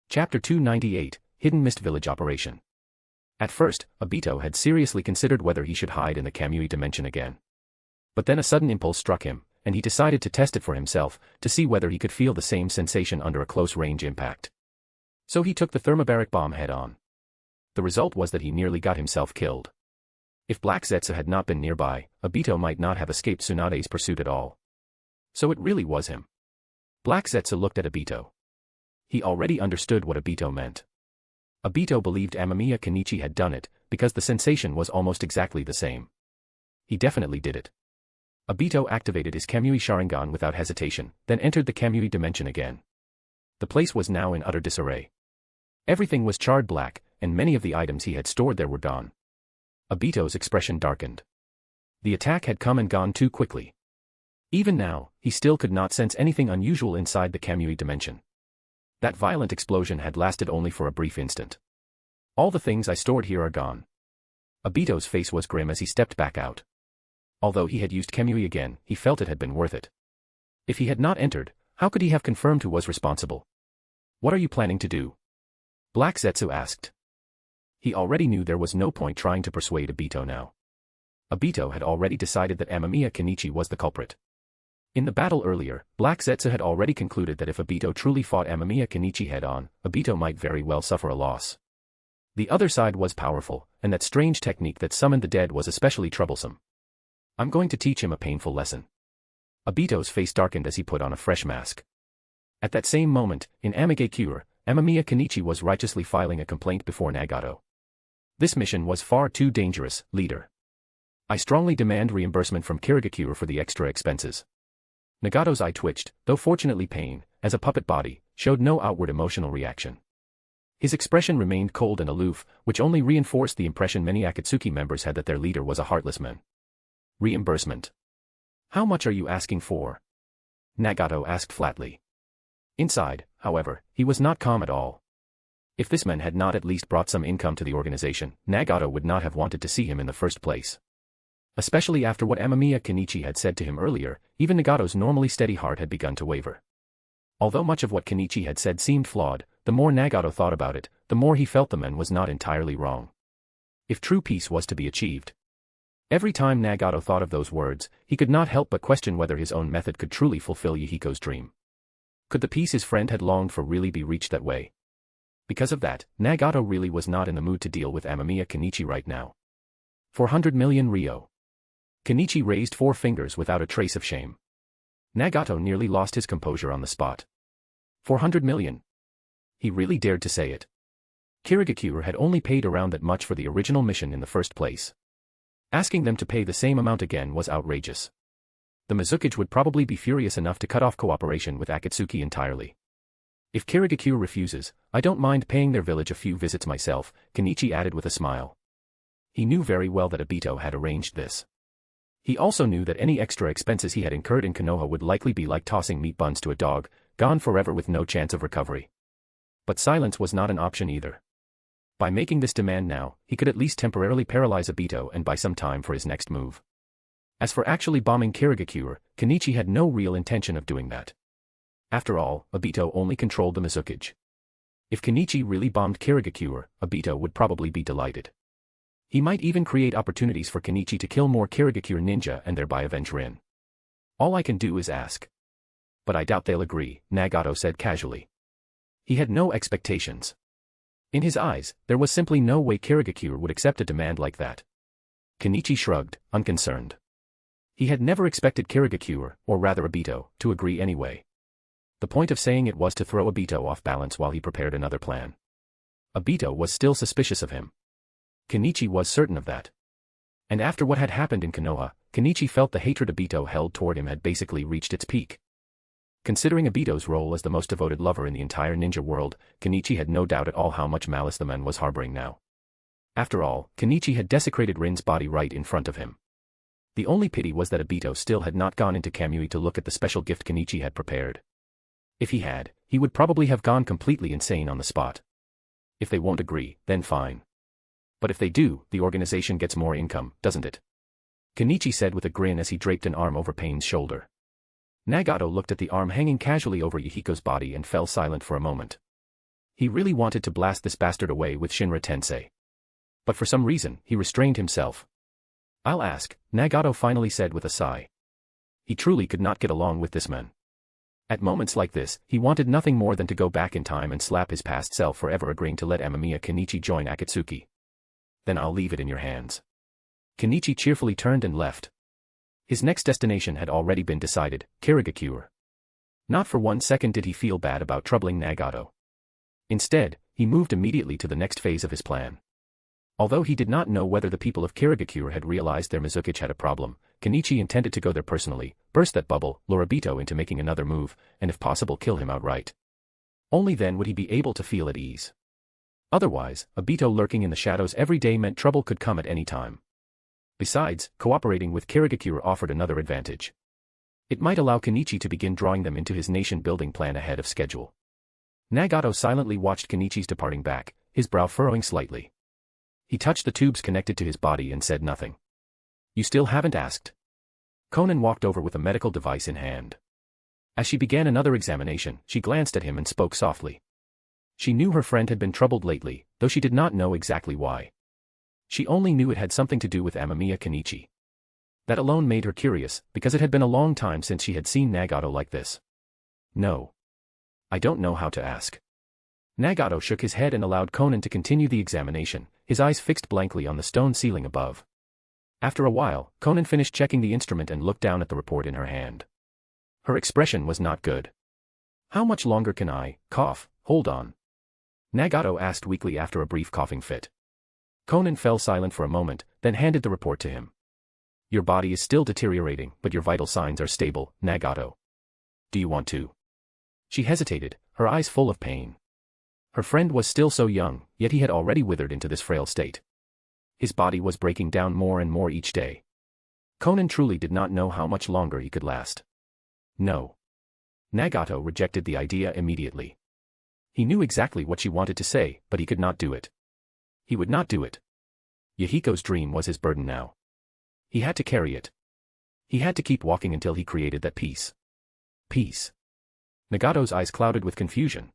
Chapter 298, Hidden Mist Village Operation. At first, Obito had seriously considered whether he should hide in the Kamui dimension again. But then a sudden impulse struck him, and he decided to test it for himself, to see whether he could feel the same sensation under a close-range impact. So he took the thermobaric bomb head-on. The result was that he nearly got himself killed. If Black Zetsu had not been nearby, Obito might not have escaped Tsunade's pursuit at all. So it really was him. Black Zetsu looked at Obito. He already understood what Obito meant. Obito believed Amamiya Kenichi had done it, because the sensation was almost exactly the same. He definitely did it. Obito activated his Kamui Sharingan without hesitation, then entered the Kamui dimension again. The place was now in utter disarray. Everything was charred black, and many of the items he had stored there were gone. Obito's expression darkened. The attack had come and gone too quickly. Even now, he still could not sense anything unusual inside the Kamui dimension. That violent explosion had lasted only for a brief instant. All the things I stored here are gone. Obito's face was grim as he stepped back out. Although he had used Kamui again, he felt it had been worth it. If he had not entered, how could he have confirmed who was responsible? What are you planning to do? Black Zetsu asked. He already knew there was no point trying to persuade Obito now. Obito had already decided that Amamiya Kenichi was the culprit. In the battle earlier, Black Zetsu had already concluded that if Obito truly fought Amamiya Kenichi head-on, Obito might very well suffer a loss. The other side was powerful, and that strange technique that summoned the dead was especially troublesome. I'm going to teach him a painful lesson. Obito's face darkened as he put on a fresh mask. At that same moment, in Mangeko, Amamiya Kenichi was righteously filing a complaint before Nagato. This mission was far too dangerous, leader. I strongly demand reimbursement from Kirigakure for the extra expenses. Nagato's eye twitched, though fortunately pain, as a puppet body, showed no outward emotional reaction. His expression remained cold and aloof, which only reinforced the impression many Akatsuki members had that their leader was a heartless man. Reimbursement. How much are you asking for? Nagato asked flatly. Inside, however, he was not calm at all. If this man had not at least brought some income to the organization, Nagato would not have wanted to see him in the first place. Especially after what Amamiya Kenichi had said to him earlier, even Nagato's normally steady heart had begun to waver. Although much of what Kenichi had said seemed flawed, the more Nagato thought about it, the more he felt the man was not entirely wrong. If true peace was to be achieved. Every time Nagato thought of those words, he could not help but question whether his own method could truly fulfill Yuhiko's dream. Could the peace his friend had longed for really be reached that way? Because of that, Nagato really was not in the mood to deal with Amamiya Kenichi right now. 400 million ryo. Kenichi raised 4 fingers without a trace of shame. Nagato nearly lost his composure on the spot. 400 million. He really dared to say it. Kirigakure had only paid around that much for the original mission in the first place. Asking them to pay the same amount again was outrageous. The Mizukage would probably be furious enough to cut off cooperation with Akatsuki entirely. If Kirigakure refuses, I don't mind paying their village a few visits myself, Kenichi added with a smile. He knew very well that Obito had arranged this. He also knew that any extra expenses he had incurred in Konoha would likely be like tossing meat buns to a dog, gone forever with no chance of recovery. But silence was not an option either. By making this demand now, he could at least temporarily paralyze Obito and buy some time for his next move. As for actually bombing Kirigakure, Kenichi had no real intention of doing that. After all, Obito only controlled the Mizukage. If Kenichi really bombed Kirigakure, Obito would probably be delighted. He might even create opportunities for Kenichi to kill more Kirigakure ninja and thereby avenge Rin. All I can do is ask. But I doubt they'll agree, Nagato said casually. He had no expectations. In his eyes, there was simply no way Kirigakure would accept a demand like that. Kenichi shrugged, unconcerned. He had never expected Kirigakure, or rather Obito, to agree anyway. The point of saying it was to throw Obito off balance while he prepared another plan. Obito was still suspicious of him. Kenichi was certain of that. And after what had happened in Konoha, Kenichi felt the hatred Obito held toward him had basically reached its peak. Considering Obito's role as the most devoted lover in the entire ninja world, Kenichi had no doubt at all how much malice the man was harboring now. After all, Kenichi had desecrated Rin's body right in front of him. The only pity was that Obito still had not gone into Kamui to look at the special gift Kenichi had prepared. If he had, he would probably have gone completely insane on the spot. If they won't agree, then fine. But if they do, the organization gets more income, doesn't it? Kenichi said with a grin as he draped an arm over Pain's shoulder. Nagato looked at the arm hanging casually over Yahiko's body and fell silent for a moment. He really wanted to blast this bastard away with Shinra Tensei. But for some reason, he restrained himself. "I'll ask," Nagato finally said with a sigh. He truly could not get along with this man. At moments like this, he wanted nothing more than to go back in time and slap his past self for ever agreeing to let Amamiya Kenichi join Akatsuki. "Then I'll leave it in your hands." Kenichi cheerfully turned and left. His next destination had already been decided, Kirigakure. Not for 1 second did he feel bad about troubling Nagato. Instead, he moved immediately to the next phase of his plan. Although he did not know whether the people of Kirigakure had realized their Mizukichi had a problem, Kenichi intended to go there personally, burst that bubble, lure Obito into making another move, and if possible kill him outright. Only then would he be able to feel at ease. Otherwise, Obito lurking in the shadows every day meant trouble could come at any time. Besides, cooperating with Kirigakure offered another advantage. It might allow Kenichi to begin drawing them into his nation-building plan ahead of schedule. Nagato silently watched Kenichi's departing back, his brow furrowing slightly. He touched the tubes connected to his body and said nothing. "You still haven't asked?" Konan walked over with a medical device in hand. As she began another examination, she glanced at him and spoke softly. She knew her friend had been troubled lately, though she did not know exactly why. She only knew it had something to do with Amamiya Kenichi. That alone made her curious, because it had been a long time since she had seen Nagato like this. "No. I don't know how to ask." Nagato shook his head and allowed Konan to continue the examination, his eyes fixed blankly on the stone ceiling above. After a while, Konan finished checking the instrument and looked down at the report in her hand. Her expression was not good. "How much longer can I, hold on?" Nagato asked weakly after a brief coughing fit. Konan fell silent for a moment, then handed the report to him. "Your body is still deteriorating, but your vital signs are stable, Nagato. Do you want to?" She hesitated, her eyes full of pain. Her friend was still so young, yet he had already withered into this frail state. His body was breaking down more and more each day. Konan truly did not know how much longer he could last. No. Nagato rejected the idea immediately. He knew exactly what she wanted to say, but he could not do it. He would not do it. Yahiko's dream was his burden now. He had to carry it. He had to keep walking until he created that peace. Peace. Nagato's eyes clouded with confusion.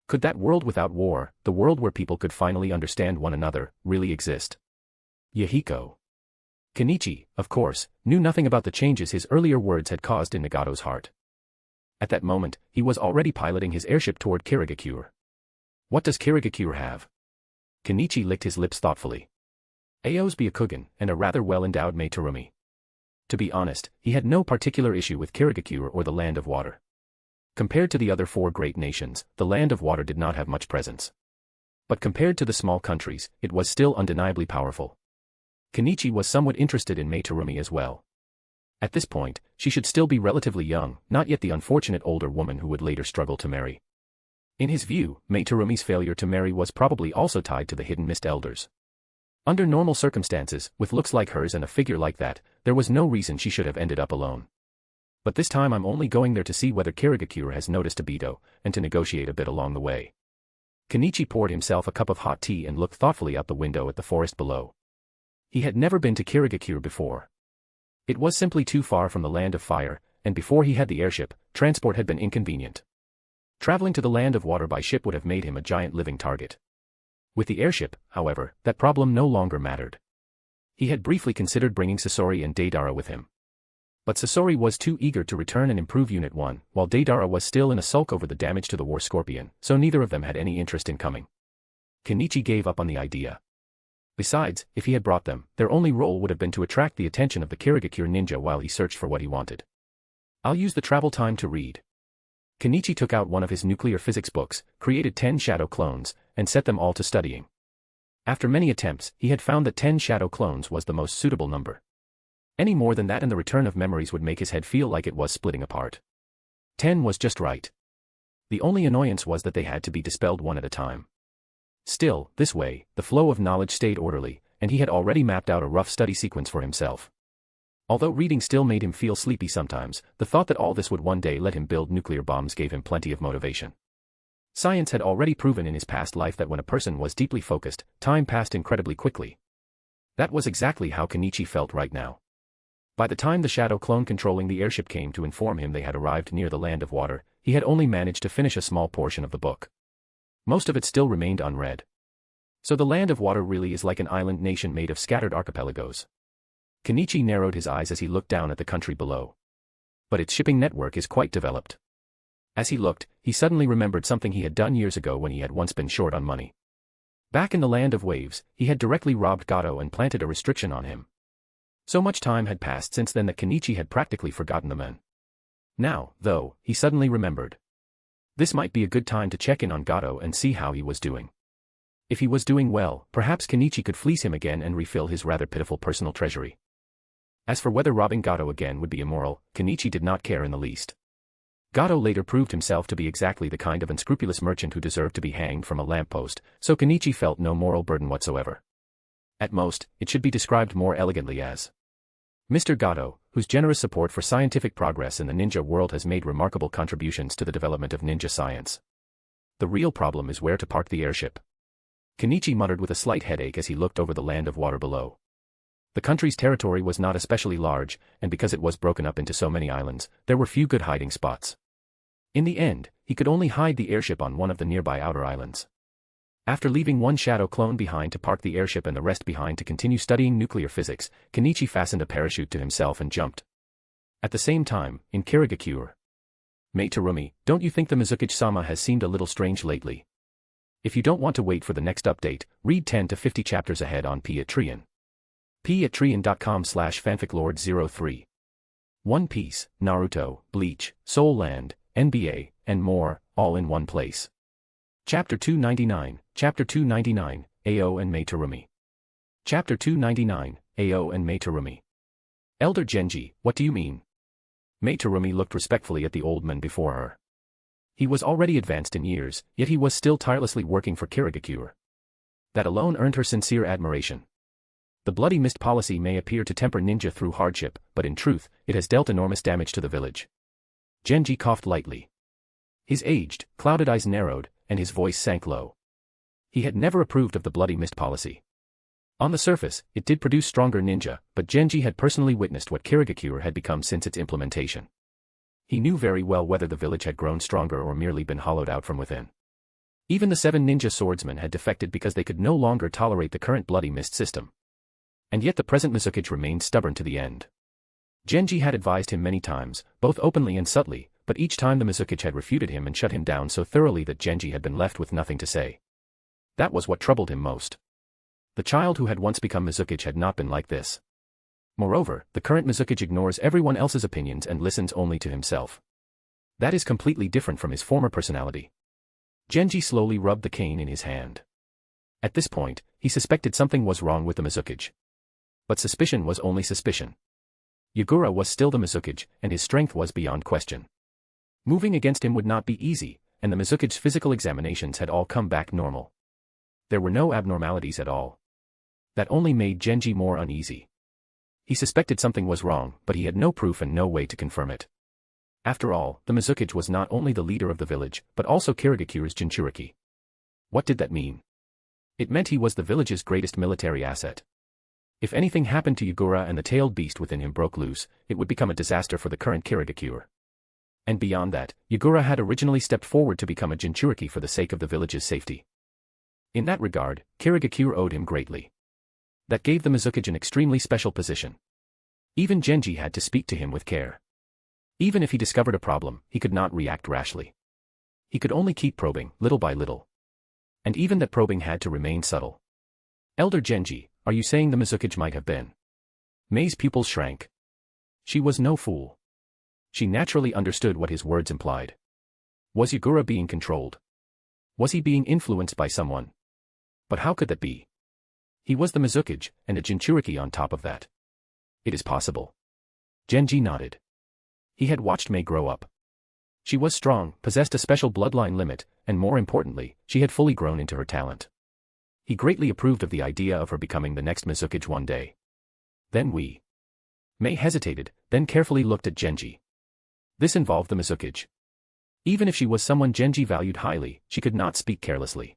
Could that world without war, the world where people could finally understand one another, really exist? Yahiko. Kenichi, of course, knew nothing about the changes his earlier words had caused in Nagato's heart. At that moment, he was already piloting his airship toward Kirigakure. What does Kirigakure have? Kenichi licked his lips thoughtfully. Ao's Byakugan, and a rather well-endowed Meitorumi. To be honest, he had no particular issue with Kirigakure or the Land of Water. Compared to the other 4 great nations, the Land of Water did not have much presence. But compared to the small countries, it was still undeniably powerful. Kenichi was somewhat interested in Meitorumi as well. At this point, she should still be relatively young, not yet the unfortunate older woman who would later struggle to marry. In his view, Meitorumi's failure to marry was probably also tied to the hidden mist elders. Under normal circumstances, with looks like hers and a figure like that, there was no reason she should have ended up alone. But this time I'm only going there to see whether Kirigakure has noticed Obito, and to negotiate a bit along the way. Kenichi poured himself a cup of hot tea and looked thoughtfully out the window at the forest below. He had never been to Kirigakure before. It was simply too far from the Land of Fire, and before he had the airship, transport had been inconvenient. Traveling to the Land of Water by ship would have made him a giant living target. With the airship, however, that problem no longer mattered. He had briefly considered bringing Sasori and Deidara with him. But Sasori was too eager to return and improve Unit 1, while Deidara was still in a sulk over the damage to the War Scorpion, so neither of them had any interest in coming. Kenichi gave up on the idea. Besides, if he had brought them, their only role would have been to attract the attention of the Kirigakure ninja while he searched for what he wanted. I'll use the travel time to read. Kenichi took out one of his nuclear physics books, created 10 shadow clones, and set them all to studying. After many attempts, he had found that 10 shadow clones was the most suitable number. Any more than that and the return of memories would make his head feel like it was splitting apart. 10 was just right. The only annoyance was that they had to be dispelled one at a time. Still, this way, the flow of knowledge stayed orderly, and he had already mapped out a rough study sequence for himself. Although reading still made him feel sleepy sometimes, the thought that all this would one day let him build nuclear bombs gave him plenty of motivation. Science had already proven in his past life that when a person was deeply focused, time passed incredibly quickly. That was exactly how Kenichi felt right now. By the time the shadow clone controlling the airship came to inform him they had arrived near the land of water, he had only managed to finish a small portion of the book. Most of it still remained unread. So the land of water really is like an island nation made of scattered archipelagos. Kenichi narrowed his eyes as he looked down at the country below. But its shipping network is quite developed. As he looked, he suddenly remembered something he had done years ago when he had once been short on money. Back in the land of waves, he had directly robbed Gato and planted a restriction on him. So much time had passed since then that Kenichi had practically forgotten the men. Now, though, he suddenly remembered. This might be a good time to check in on Gato and see how he was doing. If he was doing well, perhaps Kenichi could fleece him again and refill his rather pitiful personal treasury. As for whether robbing Gato again would be immoral, Kenichi did not care in the least. Gato later proved himself to be exactly the kind of unscrupulous merchant who deserved to be hanged from a lamppost, so Kenichi felt no moral burden whatsoever. At most, it should be described more elegantly as Mr. Gato, whose generous support for scientific progress in the ninja world has made remarkable contributions to the development of ninja science. The real problem is where to park the airship. Kenichi muttered with a slight headache as he looked over the land of water below. The country's territory was not especially large, and because it was broken up into so many islands, there were few good hiding spots. In the end, he could only hide the airship on one of the nearby outer islands. After leaving one shadow clone behind to park the airship and the rest behind to continue studying nuclear physics, Kenichi fastened a parachute to himself and jumped. At the same time, in Kirigakure. Mate Terumi, don't you think the Mizukichi-sama has seemed a little strange lately? If you don't want to wait for the next update, read 10 to 50 chapters ahead on Patreon. patreon.com/fanficlord03. One Piece, Naruto, Bleach, Soul Land, NBA, and more, all in one place. Chapter 299, Chapter 299, Ao and Mei Terumi. Chapter 299, Ao and Mei Terumi. Elder Genji, what do you mean? Mei Terumi looked respectfully at the old man before her. He was already advanced in years, yet he was still tirelessly working for Kirigakure. That alone earned her sincere admiration. The bloody mist policy may appear to temper ninja through hardship, but in truth, it has dealt enormous damage to the village. Genji coughed lightly. His aged, clouded eyes narrowed, and his voice sank low. He had never approved of the bloody mist policy. On the surface, it did produce stronger ninja, but Genji had personally witnessed what Kirigakure had become since its implementation. He knew very well whether the village had grown stronger or merely been hollowed out from within. Even the 7 ninja swordsmen had defected because they could no longer tolerate the current bloody mist system. And yet the present Mizukichi remained stubborn to the end. Genji had advised him many times, both openly and subtly, but each time the Mizukichi had refuted him and shut him down so thoroughly that Genji had been left with nothing to say. That was what troubled him most. The child who had once become Mizukichi had not been like this. Moreover, the current Mizukichi ignores everyone else's opinions and listens only to himself. That is completely different from his former personality. Genji slowly rubbed the cane in his hand. At this point, he suspected something was wrong with the Mizukichi. But suspicion was only suspicion. Yagura was still the Mizukichi, and his strength was beyond question. Moving against him would not be easy, and the Mizukichi's physical examinations had all come back normal. There were no abnormalities at all. That only made Genji more uneasy. He suspected something was wrong, but he had no proof and no way to confirm it. After all, the Mizukichi was not only the leader of the village, but also Kirigakure's Jinchuriki. What did that mean? It meant he was the village's greatest military asset. If anything happened to Yagura and the tailed beast within him broke loose, it would become a disaster for the current Kirigakure. And beyond that, Yagura had originally stepped forward to become a Jinchuriki for the sake of the village's safety. In that regard, Kirigakure owed him greatly. That gave the Mizukichi an extremely special position. Even Genji had to speak to him with care. Even if he discovered a problem, he could not react rashly. He could only keep probing, little by little. And even that probing had to remain subtle. Elder Genji, are you saying the Mizukichi might have been? Mei's pupils shrank. She was no fool. She naturally understood what his words implied. Was Yagura being controlled? Was he being influenced by someone? But how could that be? He was the Mizukichi, and a Jinchuriki on top of that. It is possible. Genji nodded. He had watched Mei grow up. She was strong, possessed a special bloodline limit, and more importantly, she had fully grown into her talent. He greatly approved of the idea of her becoming the next Mizukichi one day. Then Mei hesitated, then carefully looked at Genji. This involved the Mizukichi. Even if she was someone Genji valued highly, she could not speak carelessly.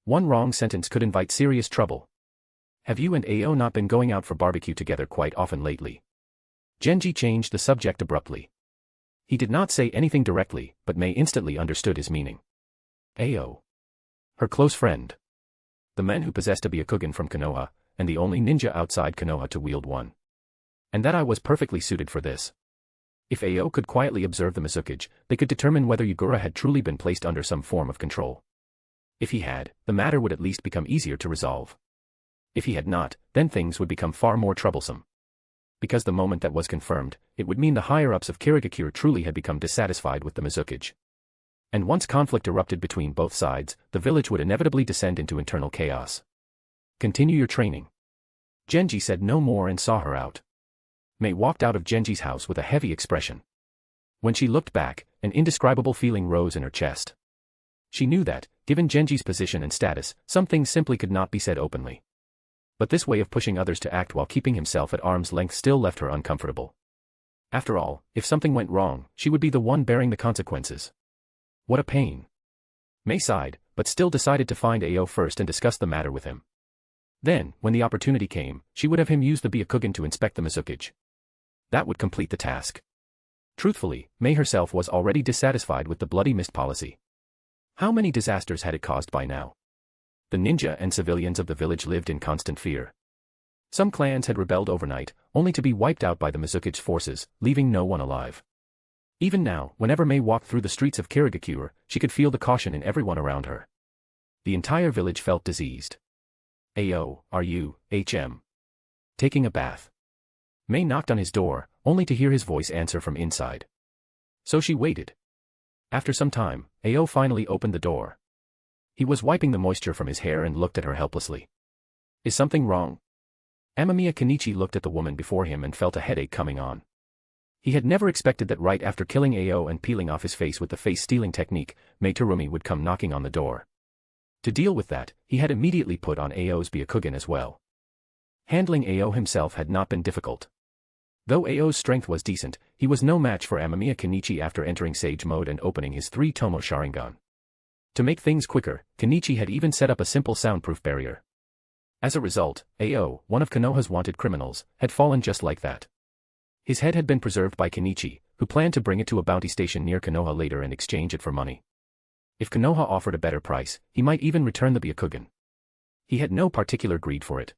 One wrong sentence could invite serious trouble. Have you and Ao not been going out for barbecue together quite often lately? Genji changed the subject abruptly. He did not say anything directly, but Mei instantly understood his meaning. Ao. Her close friend. The man who possessed a Byakugan from Konoha, and the only ninja outside Konoha to wield one. And that I was perfectly suited for this. If Ao could quietly observe the Mizukage, they could determine whether Yugura had truly been placed under some form of control. If he had, the matter would at least become easier to resolve. If he had not, then things would become far more troublesome. Because the moment that was confirmed, it would mean the higher-ups of Kirigakure truly had become dissatisfied with the Mizukage. And once conflict erupted between both sides, the village would inevitably descend into internal chaos. Continue your training. Genji said no more and saw her out. Mei walked out of Genji's house with a heavy expression. When she looked back, an indescribable feeling rose in her chest. She knew that, given Genji's position and status, some things simply could not be said openly. But this way of pushing others to act while keeping himself at arm's length still left her uncomfortable. After all, if something went wrong, she would be the one bearing the consequences. What a pain. Mei sighed, but still decided to find Ao first and discuss the matter with him. Then, when the opportunity came, she would have him use the Byakugan to inspect the Mizukage. That would complete the task. Truthfully, Mei herself was already dissatisfied with the Bloody Mist policy. How many disasters had it caused by now? The ninja and civilians of the village lived in constant fear. Some clans had rebelled overnight, only to be wiped out by the Mizukage forces, leaving no one alive. Even now, whenever Mei walked through the streets of Kirigakure, she could feel the caution in everyone around her. The entire village felt diseased. Ao, are you, HM? Taking a bath? Mei knocked on his door, only to hear his voice answer from inside. So she waited. After some time, Ao finally opened the door. He was wiping the moisture from his hair and looked at her helplessly. Is something wrong? Amamiya Kenichi looked at the woman before him and felt a headache coming on. He had never expected that right after killing Ao and peeling off his face with the face-stealing technique, Mei Terumi would come knocking on the door. To deal with that, he had immediately put on Ao's Byakugan as well. Handling Ao himself had not been difficult. Though Ao's strength was decent, he was no match for Amamiya Kenichi after entering Sage mode and opening his 3 tomoe Sharingan. To make things quicker, Kenichi had even set up a simple soundproof barrier. As a result, Ao, one of Konoha's wanted criminals, had fallen just like that. His head had been preserved by Kenichi, who planned to bring it to a bounty station near Konoha later and exchange it for money. If Konoha offered a better price, he might even return the Byakugan. He had no particular greed for it.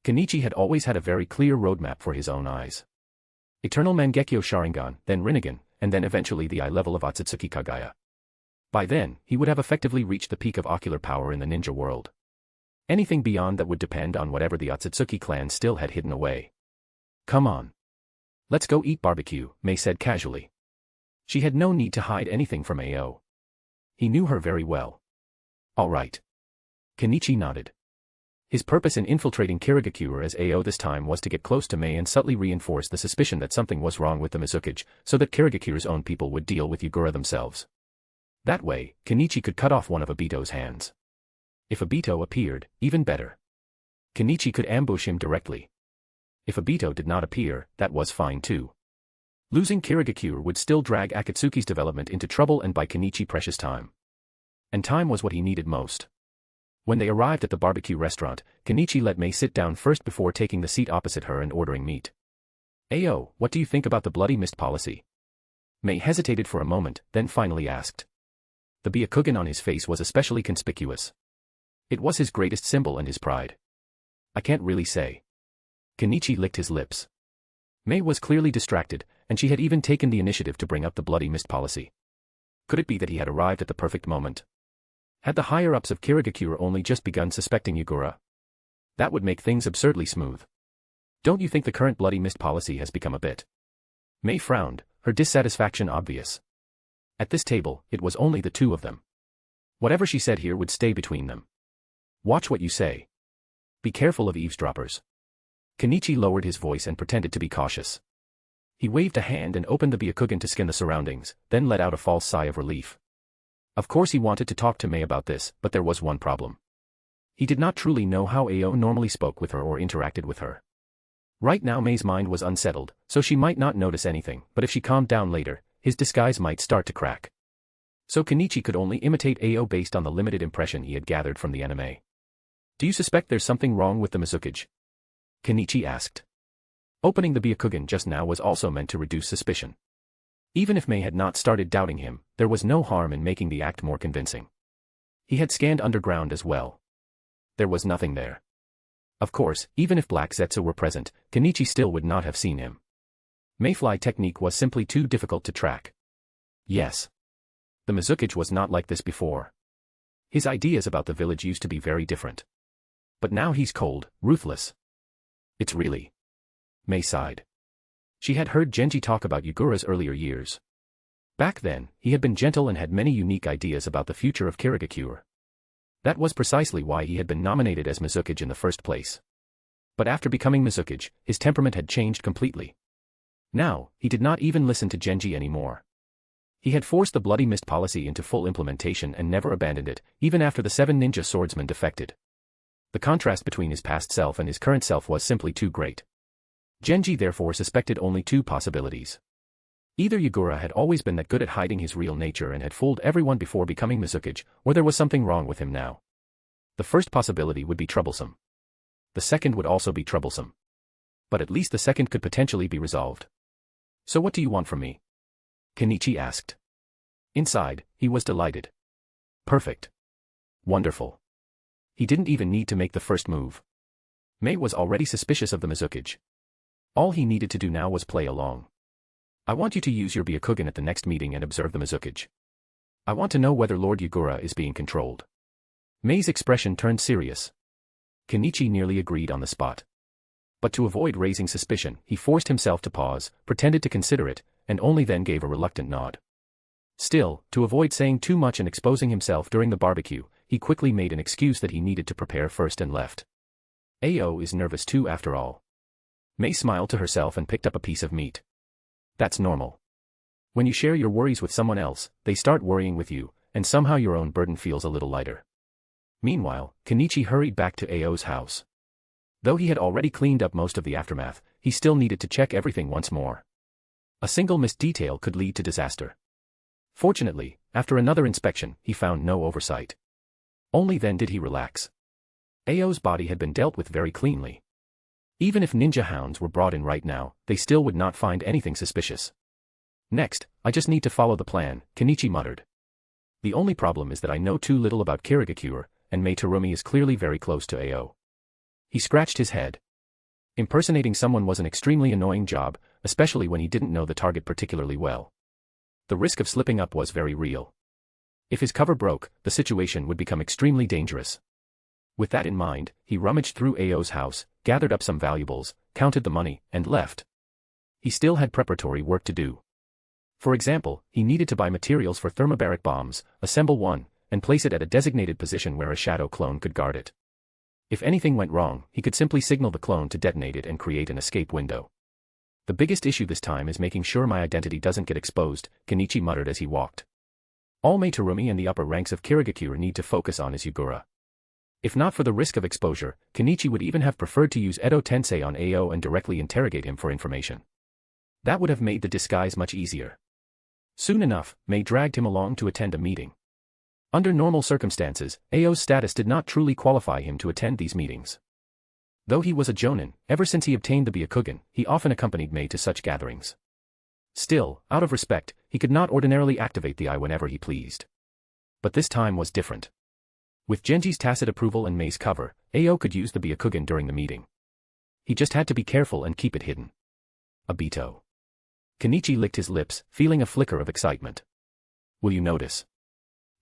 Kenichi had always had a very clear roadmap for his own eyes. Eternal Mangekyo Sharingan, then Rinnegan, and then eventually the eye level of Otsutsuki Kagaya. By then, he would have effectively reached the peak of ocular power in the ninja world. Anything beyond that would depend on whatever the Otsutsuki clan still had hidden away. Come on. Let's go eat barbecue, Mei said casually. She had no need to hide anything from Ao. He knew her very well. All right. Kenichi nodded. His purpose in infiltrating Kirigakure as Ao this time was to get close to Mei and subtly reinforce the suspicion that something was wrong with the Mizukage, so that Kirigakure's own people would deal with Yugura themselves. That way, Kenichi could cut off one of Obito's hands. If Obito appeared, even better. Kenichi could ambush him directly. If Obito did not appear, that was fine too. Losing Kirigakure would still drag Akatsuki's development into trouble and buy Kenichi precious time. And time was what he needed most. When they arrived at the barbecue restaurant, Kenichi let Mei sit down first before taking the seat opposite her and ordering meat. Ao, what do you think about the Bloody Mist policy? Mei hesitated for a moment, then finally asked. The Byakugan on his face was especially conspicuous. It was his greatest symbol and his pride. I can't really say. Kenichi licked his lips. Mei was clearly distracted, and she had even taken the initiative to bring up the Bloody Mist policy. Could it be that he had arrived at the perfect moment? Had the higher-ups of Kirigakure only just begun suspecting Yugura? That would make things absurdly smooth. Don't you think the current Bloody Mist policy has become a bit? Mei frowned, her dissatisfaction obvious. At this table, it was only the two of them. Whatever she said here would stay between them. Watch what you say. Be careful of eavesdroppers. Kenichi lowered his voice and pretended to be cautious. He waved a hand and opened the Byakugan to scan the surroundings, then let out a false sigh of relief. Of course he wanted to talk to Mei about this, but there was one problem. He did not truly know how Ao normally spoke with her or interacted with her. Right now Mei's mind was unsettled, so she might not notice anything, but if she calmed down later, his disguise might start to crack. So Kenichi could only imitate Ao based on the limited impression he had gathered from the anime. Do you suspect there's something wrong with the Mizukage? Kenichi asked. Opening the Byakugan just now was also meant to reduce suspicion. Even if Mei had not started doubting him, there was no harm in making the act more convincing. He had scanned underground as well. There was nothing there. Of course, even if Black Zetsu were present, Kenichi still would not have seen him. Mayfly technique was simply too difficult to track. Yes. The Mizukage was not like this before. His ideas about the village used to be very different. But now he's cold, ruthless. It's really... Mei sighed. She had heard Genji talk about Yagura's earlier years. Back then, he had been gentle and had many unique ideas about the future of Kirigakure. That was precisely why he had been nominated as Mizukage in the first place. But after becoming Mizukage, his temperament had changed completely. Now, he did not even listen to Genji anymore. He had forced the Bloody Mist policy into full implementation and never abandoned it, even after the 7 ninja swordsmen defected. The contrast between his past self and his current self was simply too great. Genji therefore suspected only 2 possibilities. Either Yagura had always been that good at hiding his real nature and had fooled everyone before becoming Mizukage, or there was something wrong with him now. The first possibility would be troublesome. The second would also be troublesome. But at least the second could potentially be resolved. So what do you want from me? Kenichi asked. Inside, he was delighted. Perfect. Wonderful. He didn't even need to make the first move. Mei was already suspicious of the Mizukage. All he needed to do now was play along. I want you to use your Byakugan at the next meeting and observe the Mizukage. I want to know whether Lord Yagura is being controlled. Mei's expression turned serious. Kenichi nearly agreed on the spot. But to avoid raising suspicion, he forced himself to pause, pretended to consider it, and only then gave a reluctant nod. Still, to avoid saying too much and exposing himself during the barbecue, he quickly made an excuse that he needed to prepare first and left. Ao is nervous too after all. Mei smiled to herself and picked up a piece of meat. That's normal. When you share your worries with someone else, they start worrying with you, and somehow your own burden feels a little lighter. Meanwhile, Kenichi hurried back to Ao's house. Though he had already cleaned up most of the aftermath, he still needed to check everything once more. A single missed detail could lead to disaster. Fortunately, after another inspection, he found no oversight. Only then did he relax. Ao's body had been dealt with very cleanly. Even if ninja hounds were brought in right now, they still would not find anything suspicious. Next, I just need to follow the plan, Kenichi muttered. The only problem is that I know too little about Kirigakure, and Mei Terumi is clearly very close to Ao. He scratched his head. Impersonating someone was an extremely annoying job, especially when he didn't know the target particularly well. The risk of slipping up was very real. If his cover broke, the situation would become extremely dangerous. With that in mind, he rummaged through Ao's house, gathered up some valuables, counted the money, and left. He still had preparatory work to do. For example, he needed to buy materials for thermobaric bombs, assemble one, and place it at a designated position where a shadow clone could guard it. If anything went wrong, he could simply signal the clone to detonate it and create an escape window. The biggest issue this time is making sure my identity doesn't get exposed, Kenichi muttered as he walked. All Mei Terumi and the upper ranks of Kirigakure need to focus on is Yagura. If not for the risk of exposure, Kenichi would even have preferred to use Edo Tensei on Ao and directly interrogate him for information. That would have made the disguise much easier. Soon enough, Mei dragged him along to attend a meeting. Under normal circumstances, Ao's status did not truly qualify him to attend these meetings. Though he was a jonin, ever since he obtained the Byakugan, he often accompanied Mei to such gatherings. Still, out of respect, he could not ordinarily activate the eye whenever he pleased. But this time was different. With Genji's tacit approval and Mei's cover, Ao could use the Byakugan during the meeting. He just had to be careful and keep it hidden. Obito. Kenichi licked his lips, feeling a flicker of excitement. Will you notice?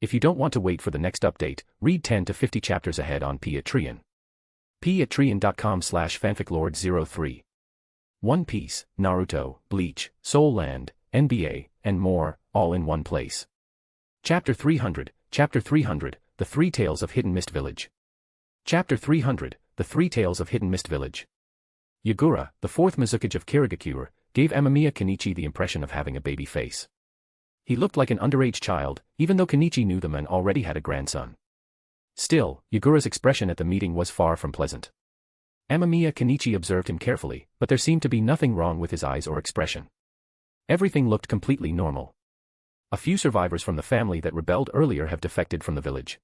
If you don't want to wait for the next update, read 10 to 50 chapters ahead on Patreon. patreon.com/fanficlord03. One Piece, Naruto, Bleach, Soul Land, NBA, and more, all in one place. Chapter 300, The Three Tales of Hidden Mist Village. Chapter 300, The Three Tales of Hidden Mist Village. Yagura, the fourth Mizukage of Kirigakure, gave Amamiya Kenichi the impression of having a baby face. He looked like an underage child, even though Kenichi knew the man already had a grandson. Still, Yagura's expression at the meeting was far from pleasant. Amamiya Kenichi observed him carefully, but there seemed to be nothing wrong with his eyes or expression. Everything looked completely normal. A few survivors from the family that rebelled earlier have defected from the village.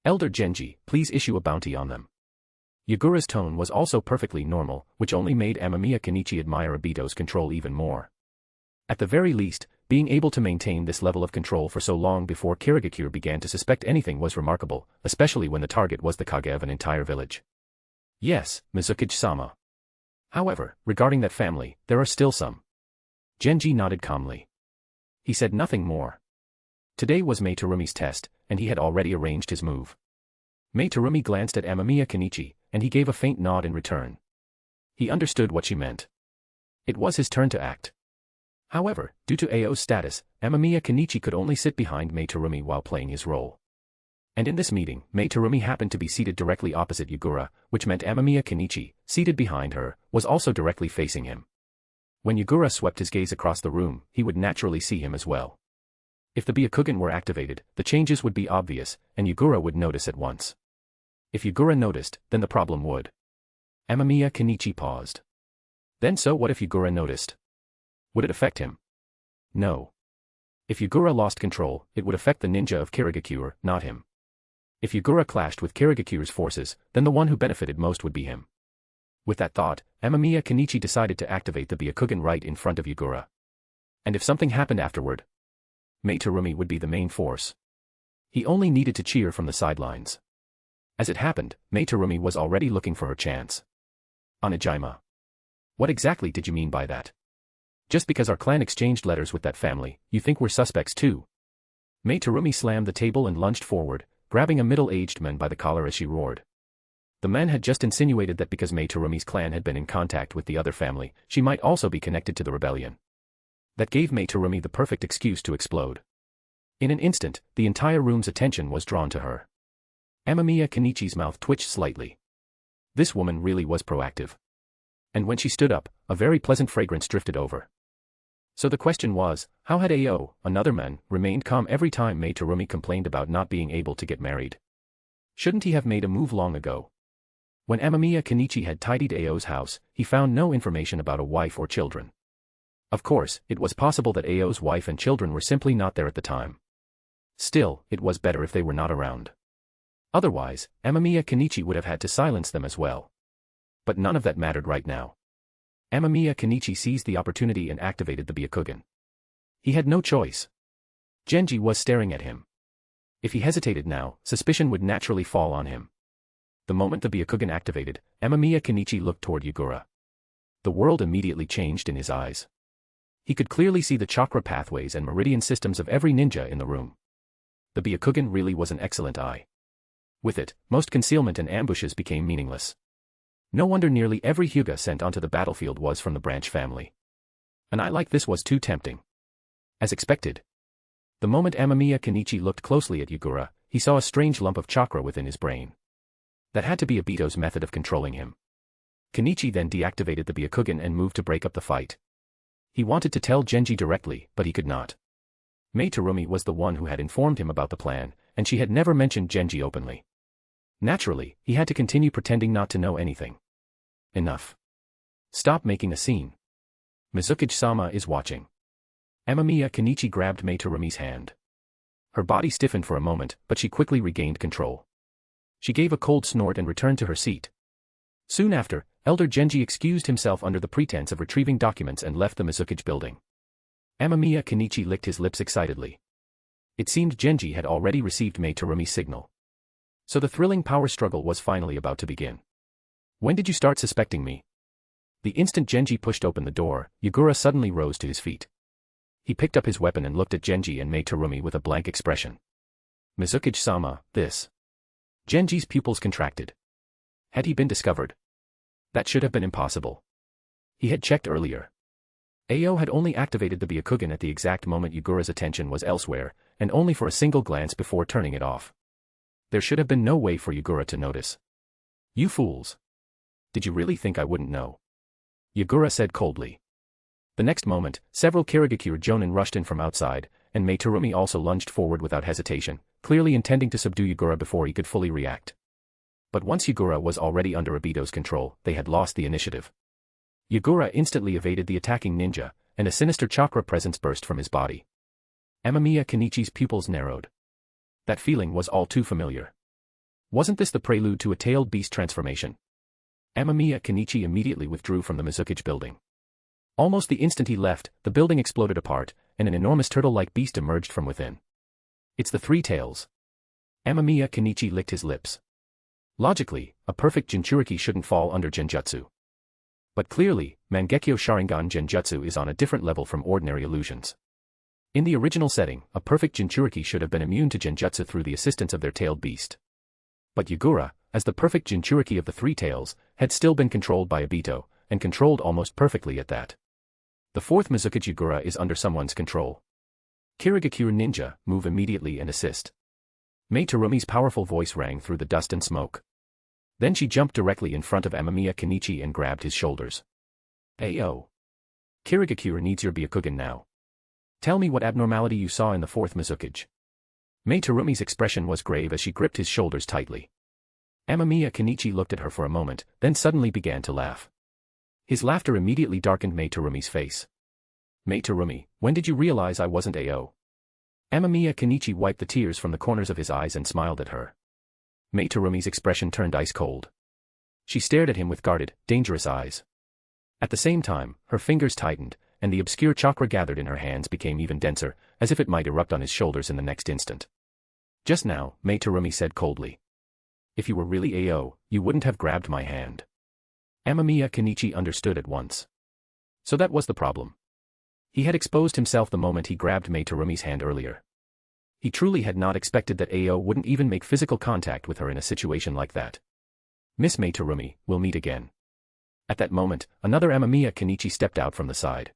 Elder Genji, please issue a bounty on them. Yugura's tone was also perfectly normal, which only made Amamiya Kenichi admire Obito's control even more. At the very least, being able to maintain this level of control for so long before Kirigakure began to suspect anything was remarkable, especially when the target was the kage of an entire village. Yes, Mizuki-sama. However, regarding that family, there are still some. Genji nodded calmly. He said nothing more. Today was Mei Terumi's test, and he had already arranged his move. Mei Terumi glanced at Amamiya Kenichi, and he gave a faint nod in return. He understood what she meant. It was his turn to act. However, due to Ao's status, Amamiya Kenichi could only sit behind Mei Terumi while playing his role. And in this meeting, Mei Terumi happened to be seated directly opposite Yugura, which meant Amamiya Kenichi, seated behind her, was also directly facing him. When Yugura swept his gaze across the room, he would naturally see him as well. If the Byakugan were activated, the changes would be obvious, and Yugura would notice at once. If Yugura noticed, then the problem would. Amamiya Kenichi paused. Then so what if Yugura noticed? Would it affect him? No. If Yugura lost control, it would affect the ninja of Kirigakure, not him. If Yugura clashed with Kirigakure's forces, then the one who benefited most would be him. With that thought, Amamiya Kenichi decided to activate the Byakugan right in front of Yugura. And if something happened afterward, Mei Terumi would be the main force. He only needed to cheer from the sidelines. As it happened, Mei Terumi was already looking for her chance. Onijima. What exactly did you mean by that? Just because our clan exchanged letters with that family, you think we're suspects too? Mei Terumi slammed the table and lunged forward, grabbing a middle-aged man by the collar as she roared. The man had just insinuated that because Mei Terumi's clan had been in contact with the other family, she might also be connected to the rebellion. That gave Mei Terumi the perfect excuse to explode. In an instant, the entire room's attention was drawn to her. Amamiya Kenichi's mouth twitched slightly. This woman really was proactive. And when she stood up, a very pleasant fragrance drifted over. So the question was, how had Ao, another man, remained calm every time Mei Terumi complained about not being able to get married? Shouldn't he have made a move long ago? When Amamiya Kenichi had tidied Ao's house, he found no information about a wife or children. Of course, it was possible that Ao's wife and children were simply not there at the time. Still, it was better if they were not around. Otherwise, Amamiya Kenichi would have had to silence them as well. But none of that mattered right now. Amamiya Kenichi seized the opportunity and activated the Byakugan. He had no choice. Genji was staring at him. If he hesitated now, suspicion would naturally fall on him. The moment the Byakugan activated, Amamiya Kenichi looked toward Yugura. The world immediately changed in his eyes. He could clearly see the chakra pathways and meridian systems of every ninja in the room. The Byakugan really was an excellent eye. With it, most concealment and ambushes became meaningless. No wonder nearly every Hyuga sent onto the battlefield was from the branch family. An eye like this was too tempting. As expected. The moment Amamiya Kenichi looked closely at Yugura, he saw a strange lump of chakra within his brain. That had to be Obito's method of controlling him. Kenichi then deactivated the Byakugan and moved to break up the fight. He wanted to tell Genji directly, but he could not. Mei Terumi was the one who had informed him about the plan, and she had never mentioned Genji openly. Naturally, he had to continue pretending not to know anything. Enough. Stop making a scene. Mizuki-sama is watching. Amamiya Kenichi grabbed Mei Terumi's hand. Her body stiffened for a moment, but she quickly regained control. She gave a cold snort and returned to her seat. Soon after, Elder Genji excused himself under the pretense of retrieving documents and left the Mizuki building. Amamiya Kenichi licked his lips excitedly. It seemed Genji had already received Mei Terumi's signal. So the thrilling power struggle was finally about to begin. When did you start suspecting me? The instant Genji pushed open the door, Yugura suddenly rose to his feet. He picked up his weapon and looked at Genji and Mei Terumi with a blank expression. Mizuki-sama, this. Genji's pupils contracted. Had he been discovered? That should have been impossible. He had checked earlier. Ao had only activated the Byakugan at the exact moment Yugura's attention was elsewhere, and only for a single glance before turning it off. There should have been no way for Yugura to notice. You fools. Did you really think I wouldn't know? Yugura said coldly. The next moment, several Kirigakure jonin rushed in from outside, and Mei Terumi also lunged forward without hesitation, clearly intending to subdue Yugura before he could fully react. But once Yugura was already under Obito's control, they had lost the initiative. Yugura instantly evaded the attacking ninja, and a sinister chakra presence burst from his body. Amamiya Kenichi's pupils narrowed. That feeling was all too familiar. Wasn't this the prelude to a tailed beast transformation? Amamiya Kenichi immediately withdrew from the Mizukage building. Almost the instant he left, the building exploded apart, and an enormous turtle-like beast emerged from within. It's the Three Tails. Amamiya Kenichi licked his lips. Logically, a perfect Jinchuriki shouldn't fall under Genjutsu. But clearly, Mangeko Sharingan Genjutsu is on a different level from ordinary illusions. In the original setting, a perfect Jinchuriki should have been immune to Genjutsu through the assistance of their tailed beast. But Yagura, as the perfect Jinchuriki of the Three Tails, had still been controlled by Obito, and controlled almost perfectly at that. The fourth Mizukage Yagura is under someone's control. Kirigakure Ninja, move immediately and assist. Mei Terumi's powerful voice rang through the dust and smoke. Then she jumped directly in front of Amamiya Kenichi and grabbed his shoulders. Ayo. Kirigakure needs your Byakugan now. Tell me what abnormality you saw in the fourth Mizukage. Mei Terumi's expression was grave as she gripped his shoulders tightly. Amamiya Kenichi looked at her for a moment, then suddenly began to laugh. His laughter immediately darkened Mei Terumi's face. Mei Terumi, when did you realize I wasn't AO? Amamiya Kenichi wiped the tears from the corners of his eyes and smiled at her. Mei Terumi's expression turned ice cold. She stared at him with guarded, dangerous eyes. At the same time, her fingers tightened, and the obscure chakra gathered in her hands became even denser, as if it might erupt on his shoulders in the next instant. Just now, Mei Terumi said coldly. If you were really AO, you wouldn't have grabbed my hand. Amamiya Kenichi understood at once. So that was the problem. He had exposed himself the moment he grabbed Mei Terumi's hand earlier. He truly had not expected that AO wouldn't even make physical contact with her in a situation like that. Miss Mei Terumi, we'll meet again. At that moment, another Amamiya Kenichi stepped out from the side.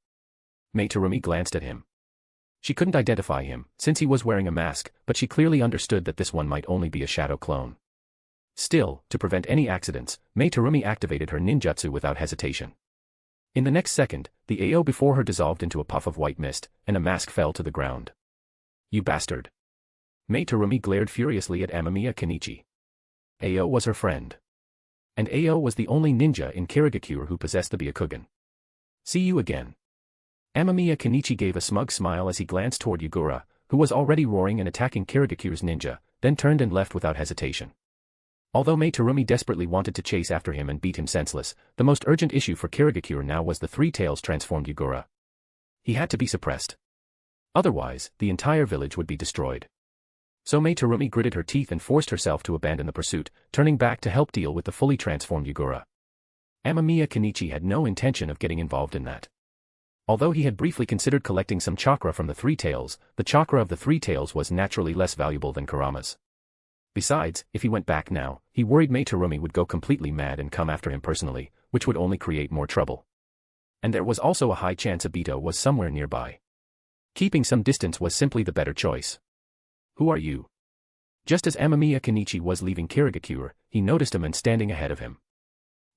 Mei Terumi glanced at him. She couldn't identify him, since he was wearing a mask, but she clearly understood that this one might only be a shadow clone. Still, to prevent any accidents, Mei Terumi activated her ninjutsu without hesitation. In the next second, the AO before her dissolved into a puff of white mist, and a mask fell to the ground. You bastard. Mei Terumi glared furiously at Amamiya Kenichi. AO was her friend. And AO was the only ninja in Kirigakure who possessed the Byakugan. See you again. Amamiya Kenichi gave a smug smile as he glanced toward Yagura, who was already roaring and attacking Kirigakure's ninja, then turned and left without hesitation. Although Mei Terumi desperately wanted to chase after him and beat him senseless, the most urgent issue for Kirigakure now was the Three Tails transformed Yagura. He had to be suppressed. Otherwise, the entire village would be destroyed. So Mei Terumi gritted her teeth and forced herself to abandon the pursuit, turning back to help deal with the fully transformed Yagura. Amamiya Kenichi had no intention of getting involved in that. Although he had briefly considered collecting some chakra from the Three Tails, the chakra of the Three Tails was naturally less valuable than Kurama's. Besides, if he went back now, he worried Mei Terumi would go completely mad and come after him personally, which would only create more trouble. And there was also a high chance Obito was somewhere nearby. Keeping some distance was simply the better choice. Who are you? Just as Amamiya Kenichi was leaving Kirigakure, he noticed a man standing ahead of him.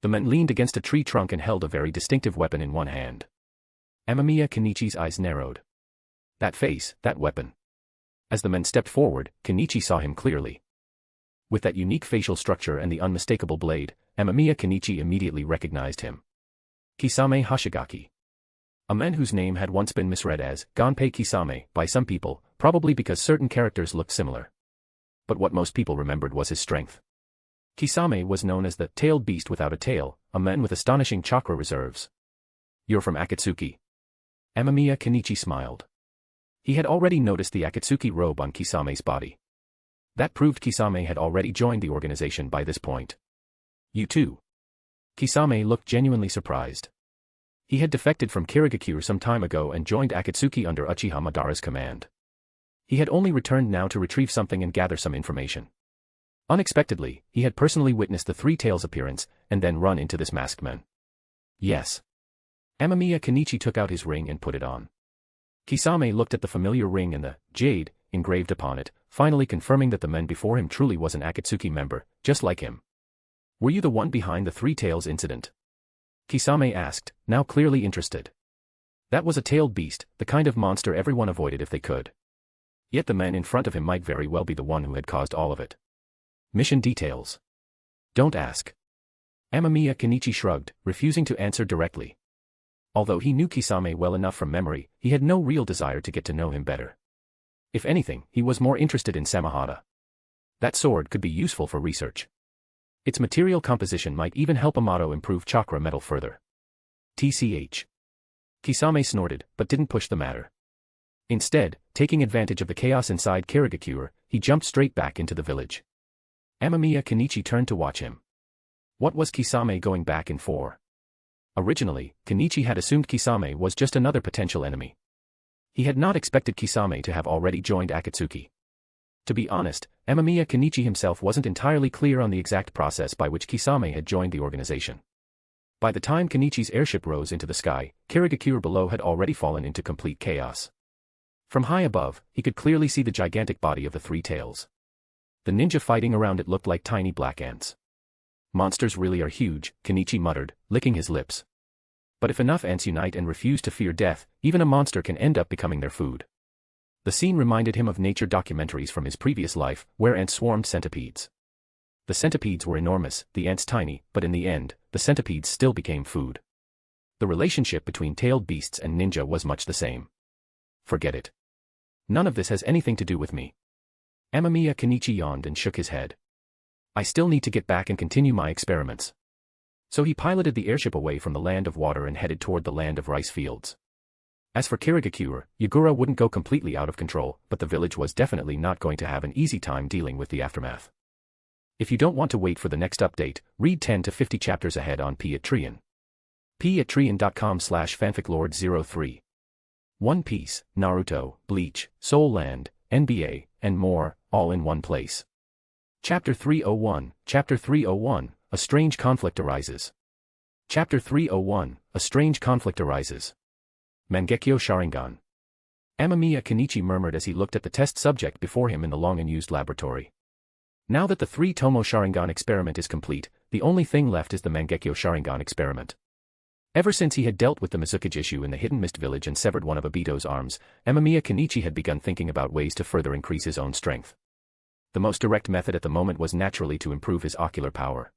The man leaned against a tree trunk and held a very distinctive weapon in one hand. Amamiya Kenichi's eyes narrowed. That face, that weapon. As the man stepped forward, Kenichi saw him clearly. With that unique facial structure and the unmistakable blade, Amamiya Kenichi immediately recognized him. Kisame Hoshigaki. A man whose name had once been misread as Gonpei Kisame by some people, probably because certain characters looked similar. But what most people remembered was his strength. Kisame was known as the tailed beast without a tail, a man with astonishing chakra reserves. You're from Akatsuki. Amamiya Kenichi smiled. He had already noticed the Akatsuki robe on Kisame's body. That proved Kisame had already joined the organization by this point. You too. Kisame looked genuinely surprised. He had defected from Kirigakure some time ago and joined Akatsuki under Uchiha Madara's command. He had only returned now to retrieve something and gather some information. Unexpectedly, he had personally witnessed the Three Tails' appearance, and then run into this masked man. Yes. Amamiya Kenichi took out his ring and put it on. Kisame looked at the familiar ring and the jade engraved upon it, finally confirming that the man before him truly was an Akatsuki member, just like him. Were you the one behind the Three Tails incident? Kisame asked, now clearly interested. That was a tailed beast, the kind of monster everyone avoided if they could. Yet the man in front of him might very well be the one who had caused all of it. Mission details. Don't ask. Amamiya Kenichi shrugged, refusing to answer directly. Although he knew Kisame well enough from memory, he had no real desire to get to know him better. If anything, he was more interested in Samahata. That sword could be useful for research. Its material composition might even help Amato improve chakra metal further. TCH. Kisame snorted, but didn't push the matter. Instead, taking advantage of the chaos inside Kirigakure, he jumped straight back into the village. Amamiya Kenichi turned to watch him. What was Kisame going back in for? Originally, Kenichi had assumed Kisame was just another potential enemy. He had not expected Kisame to have already joined Akatsuki. To be honest, Amamiya Kenichi himself wasn't entirely clear on the exact process by which Kisame had joined the organization. By the time Kenichi's airship rose into the sky, Kirigakure below had already fallen into complete chaos. From high above, he could clearly see the gigantic body of the three tails. The ninja fighting around it looked like tiny black ants. Monsters really are huge, Kenichi muttered, licking his lips. But if enough ants unite and refuse to fear death, even a monster can end up becoming their food. The scene reminded him of nature documentaries from his previous life, where ants swarmed centipedes. The centipedes were enormous, the ants tiny, but in the end, the centipedes still became food. The relationship between tailed beasts and ninja was much the same. Forget it. None of this has anything to do with me. Amamiya Kenichi yawned and shook his head. I still need to get back and continue my experiments. So he piloted the airship away from the land of water and headed toward the land of rice fields. As for Kirigakure, Yagura wouldn't go completely out of control, but the village was definitely not going to have an easy time dealing with the aftermath. If you don't want to wait for the next update, read 10 to 50 chapters ahead on Patreon. patreon.com/fanficlord03. One Piece, Naruto, Bleach, Soul Land, NBA, and more, all in one place. Chapter 301, Chapter 301, A Strange Conflict Arises. Chapter 301, A Strange Conflict Arises. Mangekyo Sharingan. Amamiya Kenichi murmured as he looked at the test subject before him in the long-unused laboratory. Now that the 3 tomoe Sharingan experiment is complete, the only thing left is the Mangekyo Sharingan experiment. Ever since he had dealt with the Mizukage issue in the Hidden Mist village and severed one of Obito's arms, Amamiya Kenichi had begun thinking about ways to further increase his own strength. The most direct method at the moment was naturally to improve his ocular power.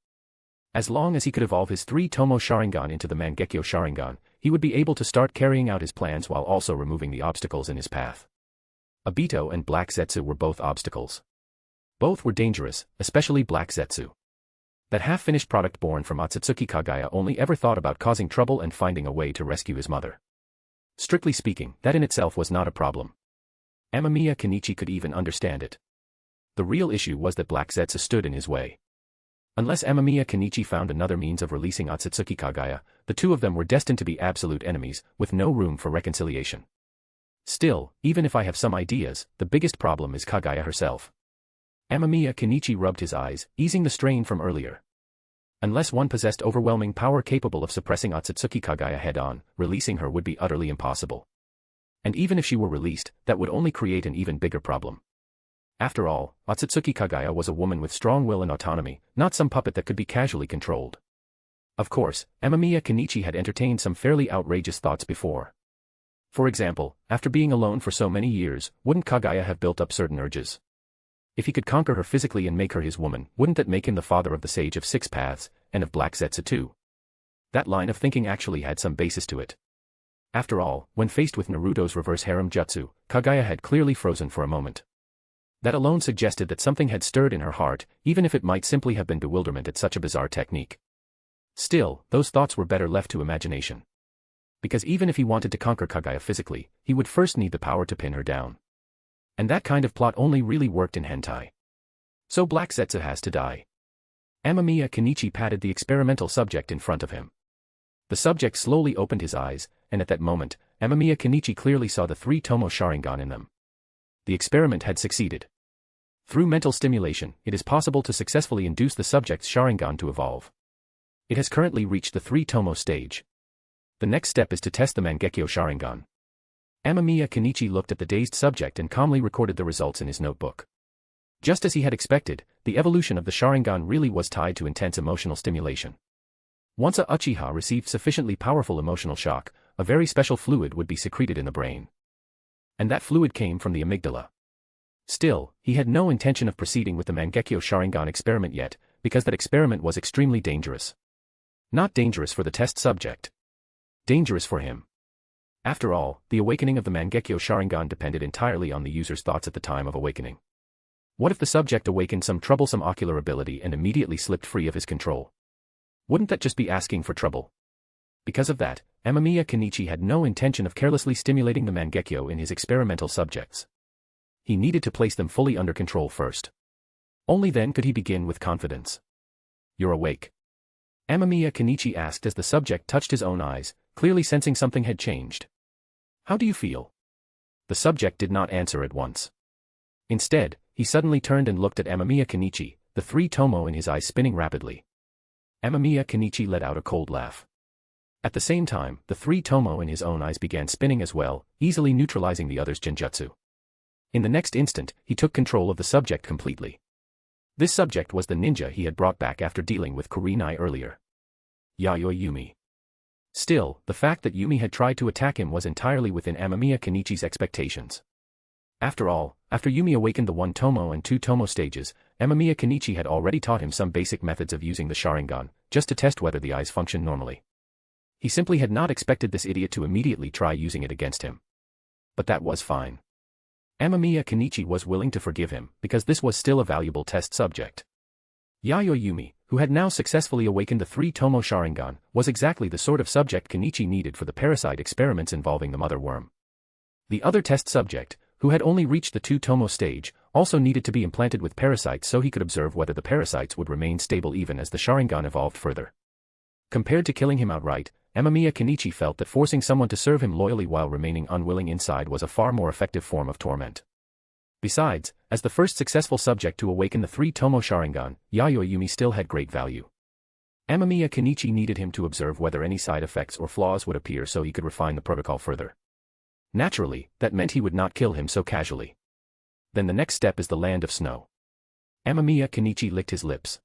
As long as he could evolve his 3 tomoe Sharingan into the Mangekyo Sharingan, he would be able to start carrying out his plans while also removing the obstacles in his path. Obito and Black Zetsu were both obstacles. Both were dangerous, especially Black Zetsu. That half-finished product born from Otsutsuki Kagaya only ever thought about causing trouble and finding a way to rescue his mother. Strictly speaking, that in itself was not a problem. Amamiya Kenichi could even understand it. The real issue was that Black Zetsu stood in his way. Unless Amamiya Kenichi found another means of releasing Otsutsuki Kagaya, the two of them were destined to be absolute enemies, with no room for reconciliation. Still, even if I have some ideas, the biggest problem is Kagaya herself. Amamiya Kenichi rubbed his eyes, easing the strain from earlier. Unless one possessed overwhelming power capable of suppressing Otsutsuki Kagaya head-on, releasing her would be utterly impossible. And even if she were released, that would only create an even bigger problem. After all, Otsutsuki Kagaya was a woman with strong will and autonomy, not some puppet that could be casually controlled. Of course, Amamiya Kenichi had entertained some fairly outrageous thoughts before. For example, after being alone for so many years, wouldn't Kagaya have built up certain urges? If he could conquer her physically and make her his woman, wouldn't that make him the father of the Sage of Six Paths, and of Black Zetsu too? That line of thinking actually had some basis to it. After all, when faced with Naruto's reverse harem jutsu, Kagaya had clearly frozen for a moment. That alone suggested that something had stirred in her heart, even if it might simply have been bewilderment at such a bizarre technique. Still, those thoughts were better left to imagination. Because even if he wanted to conquer Kagaya physically, he would first need the power to pin her down. And that kind of plot only really worked in hentai. So Black Zetsu has to die. Amamiya Kenichi patted the experimental subject in front of him. The subject slowly opened his eyes, and at that moment, Amamiya Kenichi clearly saw the 3 tomoe Sharingan in them. The experiment had succeeded. Through mental stimulation, it is possible to successfully induce the subject's Sharingan to evolve. It has currently reached the 3 tomoe stage. The next step is to test the Mangekyo Sharingan. Amamiya Kenichi looked at the dazed subject and calmly recorded the results in his notebook. Just as he had expected, the evolution of the Sharingan really was tied to intense emotional stimulation. Once a Uchiha received sufficiently powerful emotional shock, a very special fluid would be secreted in the brain. And that fluid came from the amygdala. Still, he had no intention of proceeding with the Mangekyo Sharingan experiment yet, because that experiment was extremely dangerous. Not dangerous for the test subject. Dangerous for him. After all, the awakening of the Mangekyo Sharingan depended entirely on the user's thoughts at the time of awakening. What if the subject awakened some troublesome ocular ability and immediately slipped free of his control? Wouldn't that just be asking for trouble? Because of that, Amamiya Kenichi had no intention of carelessly stimulating the Mangekyo in his experimental subjects. He needed to place them fully under control first. Only then could he begin with confidence. "You're awake?" Amamiya Kenichi asked as the subject touched his own eyes, clearly sensing something had changed. "How do you feel?" The subject did not answer at once. Instead, he suddenly turned and looked at Amamiya Kenichi, the three tomoe in his eyes spinning rapidly. Amamiya Kenichi let out a cold laugh. At the same time, the three tomoe in his own eyes began spinning as well, easily neutralizing the other's genjutsu. In the next instant, he took control of the subject completely. This subject was the ninja he had brought back after dealing with Kurenai earlier. Yayoi Yumi. Still, the fact that Yumi had tried to attack him was entirely within Amamiya Kenichi's expectations. After all, after Yumi awakened the 1 tomoe and 2 tomoe stages, Amamiya Kenichi had already taught him some basic methods of using the Sharingan, just to test whether the eyes function normally. He simply had not expected this idiot to immediately try using it against him. But that was fine. Amamiya Kenichi was willing to forgive him, because this was still a valuable test subject. Yayoi Yumi, who had now successfully awakened the 3 tomoe Sharingan, was exactly the sort of subject Kenichi needed for the parasite experiments involving the mother worm. The other test subject, who had only reached the 2 tomoe stage, also needed to be implanted with parasites so he could observe whether the parasites would remain stable even as the Sharingan evolved further. Compared to killing him outright, Amamiya Kenichi felt that forcing someone to serve him loyally while remaining unwilling inside was a far more effective form of torment. Besides, as the first successful subject to awaken the 3 tomoe Sharingan, Yayoi Yumi still had great value. Amamiya Kenichi needed him to observe whether any side effects or flaws would appear so he could refine the protocol further. Naturally, that meant he would not kill him so casually. Then the next step is the land of snow. Amamiya Kenichi licked his lips.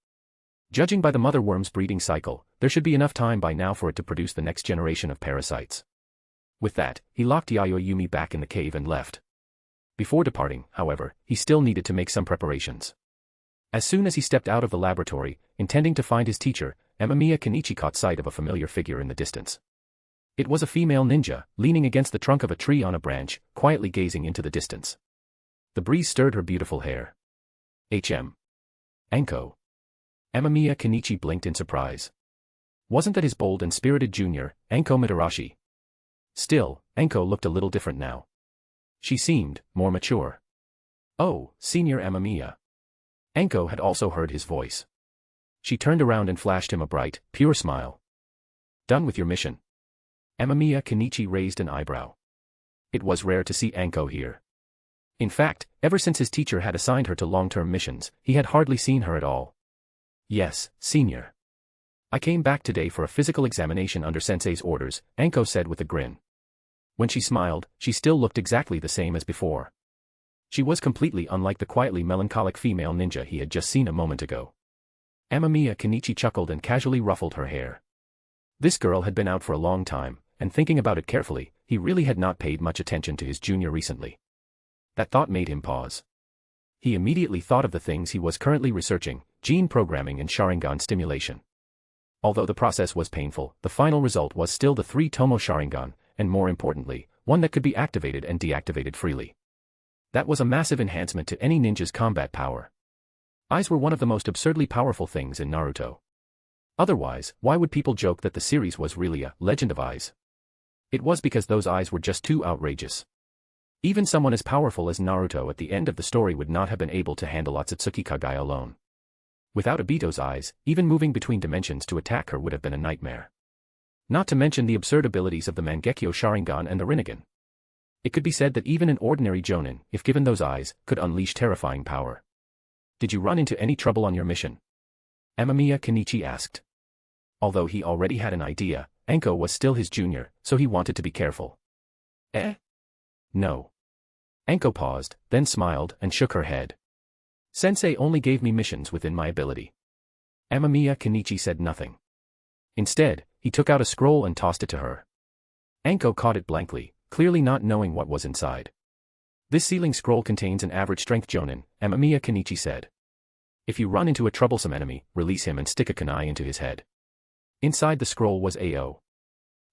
Judging by the mother worm's breeding cycle, there should be enough time by now for it to produce the next generation of parasites. With that, he locked Yayoi Yumi back in the cave and left. Before departing, however, he still needed to make some preparations. As soon as he stepped out of the laboratory, intending to find his teacher, Amamiya Kenichi caught sight of a familiar figure in the distance. It was a female ninja, leaning against the trunk of a tree on a branch, quietly gazing into the distance. The breeze stirred her beautiful hair. Anko. Amamiya Kenichi blinked in surprise. Wasn't that his bold and spirited junior, Anko Mitarashi? Still, Anko looked a little different now. She seemed more mature. "Oh, Senior Amamiya." Anko had also heard his voice. She turned around and flashed him a bright, pure smile. "Done with your mission?" Amamiya Kenichi raised an eyebrow. It was rare to see Anko here. In fact, ever since his teacher had assigned her to long-term missions, he had hardly seen her at all. "Yes, Senior. I came back today for a physical examination under Sensei's orders," Anko said with a grin. When she smiled, she still looked exactly the same as before. She was completely unlike the quietly melancholic female ninja he had just seen a moment ago. Amamiya Kenichi chuckled and casually ruffled her hair. This girl had been out for a long time, and thinking about it carefully, he really had not paid much attention to his junior recently. That thought made him pause. He immediately thought of the things he was currently researching, gene programming and Sharingan stimulation. Although the process was painful, the final result was still the 3 tomoe Sharingan, and more importantly, one that could be activated and deactivated freely. That was a massive enhancement to any ninja's combat power. Eyes were one of the most absurdly powerful things in Naruto. Otherwise, why would people joke that the series was really a Legend of Eyes? It was because those eyes were just too outrageous. Even someone as powerful as Naruto at the end of the story would not have been able to handle Otsutsuki Kagaya alone. Without Obito's eyes, even moving between dimensions to attack her would have been a nightmare. Not to mention the absurd abilities of the Mangekyo Sharingan and the Rinnegan. It could be said that even an ordinary Jonin, if given those eyes, could unleash terrifying power. "Did you run into any trouble on your mission?" Amamiya Kenichi asked. Although he already had an idea, Anko was still his junior, so he wanted to be careful. No. Anko paused, then smiled and shook her head. "Sensei only gave me missions within my ability." Amamiya Kenichi said nothing. Instead, he took out a scroll and tossed it to her. Anko caught it blankly, clearly not knowing what was inside. "This sealing scroll contains an average strength Jonin," Amamiya Kenichi said. "If you run into a troublesome enemy, release him and stick a kunai into his head." Inside the scroll was AO.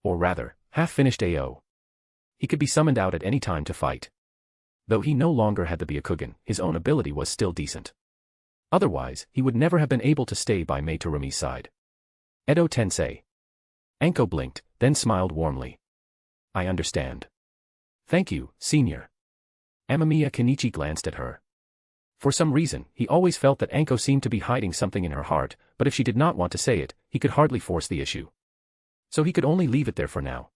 Or rather, half-finished AO. He could be summoned out at any time to fight. Though he no longer had the Byakugan, his own ability was still decent. Otherwise, he would never have been able to stay by Mei Terumi's side. Edo Tensei. Anko blinked, then smiled warmly. I understand. Thank you, senior. Amamiya Kenichi glanced at her. For some reason, he always felt that Anko seemed to be hiding something in her heart, but if she did not want to say it, he could hardly force the issue. So he could only leave it there for now.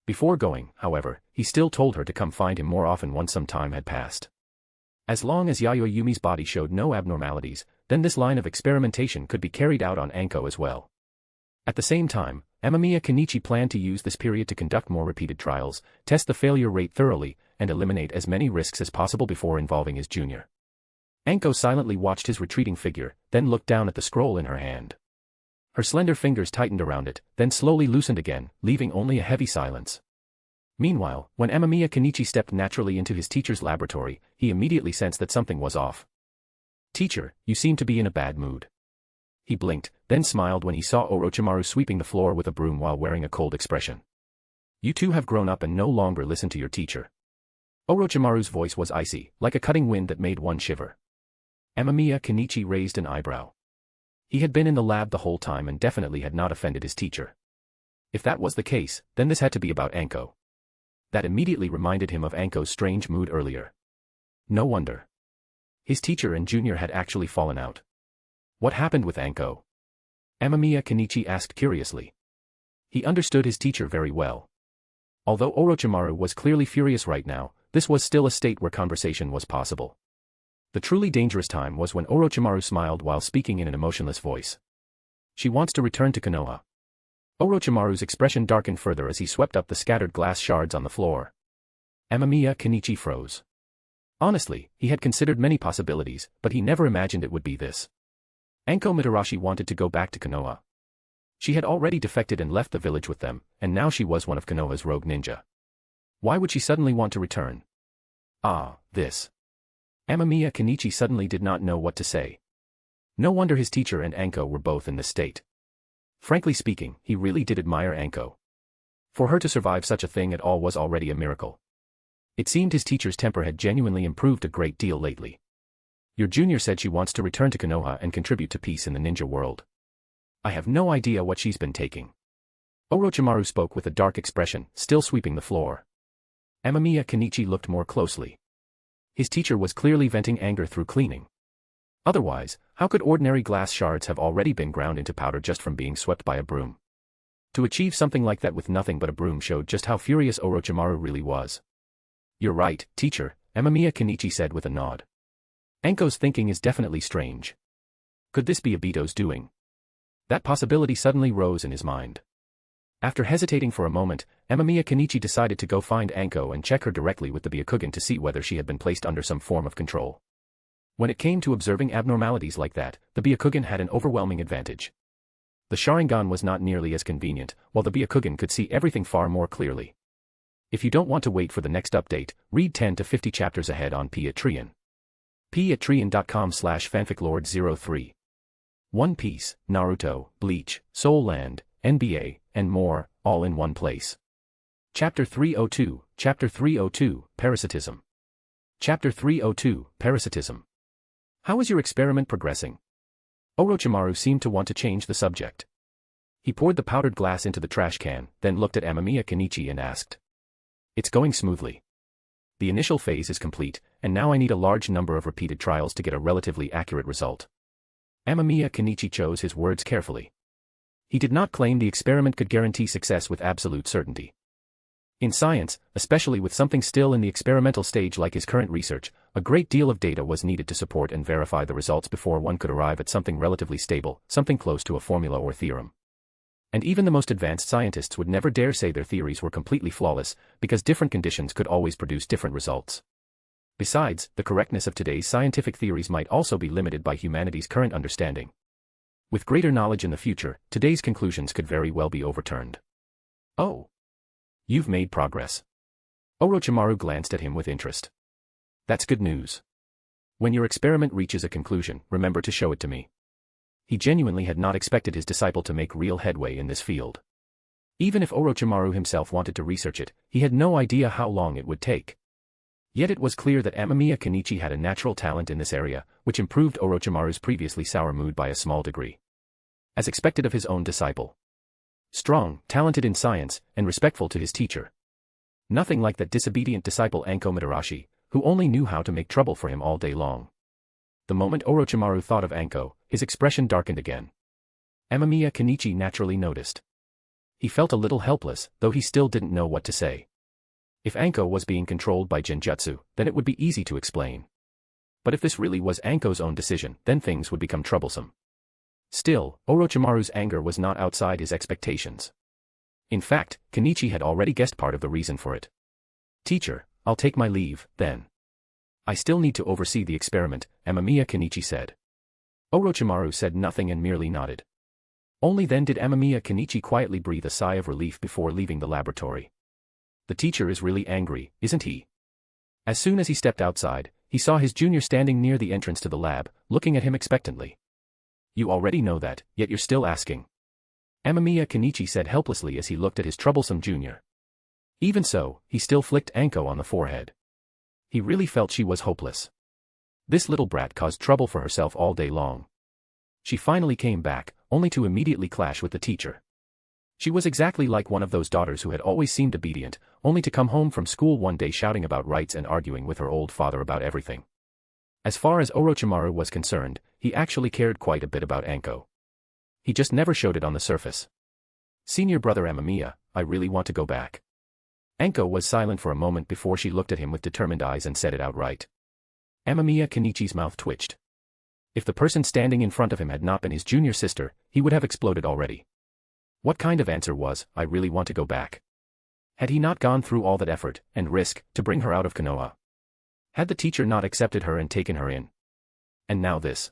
Before going, however, he still told her to come find him more often once some time had passed. As long as Yayoi Yumi's body showed no abnormalities, then this line of experimentation could be carried out on Anko as well. At the same time, Amamiya Kenichi planned to use this period to conduct more repeated trials, test the failure rate thoroughly, and eliminate as many risks as possible before involving his junior. Anko silently watched his retreating figure, then looked down at the scroll in her hand. Her slender fingers tightened around it, then slowly loosened again, leaving only a heavy silence. Meanwhile, when Amamiya Kenichi stepped naturally into his teacher's laboratory, he immediately sensed that something was off. Teacher, you seem to be in a bad mood. He blinked, then smiled when he saw Orochimaru sweeping the floor with a broom while wearing a cold expression. You two have grown up and no longer listen to your teacher. Orochimaru's voice was icy, like a cutting wind that made one shiver. Amamiya Kenichi raised an eyebrow. He had been in the lab the whole time and definitely had not offended his teacher. If that was the case, then this had to be about Anko. That immediately reminded him of Anko's strange mood earlier. No wonder. His teacher and junior had actually fallen out. What happened with Anko? Amamiya Kenichi asked curiously. He understood his teacher very well. Although Orochimaru was clearly furious right now, this was still a state where conversation was possible. The truly dangerous time was when Orochimaru smiled while speaking in an emotionless voice. She wants to return to Konoha. Orochimaru's expression darkened further as he swept up the scattered glass shards on the floor. Amamiya Kenichi froze. Honestly, he had considered many possibilities, but he never imagined it would be this. Anko Mitarashi wanted to go back to Konoha. She had already defected and left the village with them, and now she was one of Konoha's rogue ninja. Why would she suddenly want to return? This. Amamiya Kenichi suddenly did not know what to say. No wonder his teacher and Anko were both in this state. Frankly speaking, he really did admire Anko. For her to survive such a thing at all was already a miracle. It seemed his teacher's temper had genuinely improved a great deal lately. Your junior said she wants to return to Konoha and contribute to peace in the ninja world. I have no idea what she's been taking. Orochimaru spoke with a dark expression, still sweeping the floor. Amamiya Kenichi looked more closely. His teacher was clearly venting anger through cleaning. Otherwise, how could ordinary glass shards have already been ground into powder just from being swept by a broom? To achieve something like that with nothing but a broom showed just how furious Orochimaru really was. You're right, teacher, Amamiya Kenichi said with a nod. Anko's thinking is definitely strange. Could this be Obito's doing? That possibility suddenly rose in his mind. After hesitating for a moment, Amamiya Kenichi decided to go find Anko and check her directly with the Byakugan to see whether she had been placed under some form of control. When it came to observing abnormalities like that, the Byakugan had an overwhelming advantage. The Sharingan was not nearly as convenient, while the Byakugan could see everything far more clearly. If you don't want to wait for the next update, read 10 to 50 chapters ahead on Patreon. patreon.com/fanficlord03. One Piece, Naruto, Bleach, Soul Land, NBA, and more, all in one place. Chapter 302, Chapter 302, Parasitism. Chapter 302, Parasitism. How is your experiment progressing? Orochimaru seemed to want to change the subject. He poured the powdered glass into the trash can, then looked at Amamiya Kenichi and asked. It's going smoothly. The initial phase is complete, and now I need a large number of repeated trials to get a relatively accurate result. Amamiya Kenichi chose his words carefully. He did not claim the experiment could guarantee success with absolute certainty. In science, especially with something still in the experimental stage like his current research, a great deal of data was needed to support and verify the results before one could arrive at something relatively stable, something close to a formula or theorem. And even the most advanced scientists would never dare say their theories were completely flawless, because different conditions could always produce different results. Besides, the correctness of today's scientific theories might also be limited by humanity's current understanding. With greater knowledge in the future, today's conclusions could very well be overturned. Oh. You've made progress. Orochimaru glanced at him with interest. That's good news. When your experiment reaches a conclusion, remember to show it to me. He genuinely had not expected his disciple to make real headway in this field. Even if Orochimaru himself wanted to research it, he had no idea how long it would take. Yet it was clear that Amamiya Kenichi had a natural talent in this area, which improved Orochimaru's previously sour mood by a small degree. As expected of his own disciple. Strong, talented in science, and respectful to his teacher. Nothing like that disobedient disciple Anko Mitarashi, who only knew how to make trouble for him all day long. The moment Orochimaru thought of Anko, his expression darkened again. Amamiya Kenichi naturally noticed. He felt a little helpless, though he still didn't know what to say. If Anko was being controlled by Genjutsu, then it would be easy to explain. But if this really was Anko's own decision, then things would become troublesome. Still, Orochimaru's anger was not outside his expectations. In fact, Kenichi had already guessed part of the reason for it. "Teacher, I'll take my leave, then. I still need to oversee the experiment," Amamiya Kenichi said. Orochimaru said nothing and merely nodded. Only then did Amamiya Kenichi quietly breathe a sigh of relief before leaving the laboratory. The teacher is really angry, isn't he? As soon as he stepped outside, he saw his junior standing near the entrance to the lab, looking at him expectantly. "You already know that, yet you're still asking," Amamiya Kenichi said helplessly as he looked at his troublesome junior. Even so, he still flicked Anko on the forehead. He really felt she was hopeless. This little brat caused trouble for herself all day long. She finally came back, only to immediately clash with the teacher. She was exactly like one of those daughters who had always seemed obedient, only to come home from school one day shouting about rights and arguing with her old father about everything. As far as Orochimaru was concerned, he actually cared quite a bit about Anko. He just never showed it on the surface. "Senior brother Amamiya, I really want to go back." Anko was silent for a moment before she looked at him with determined eyes and said it outright. Amamiya Kenichi's mouth twitched. If the person standing in front of him had not been his junior sister, he would have exploded already. What kind of answer was, "I really want to go back"? Had he not gone through all that effort and risk to bring her out of Konoha? Had the teacher not accepted her and taken her in? And now this.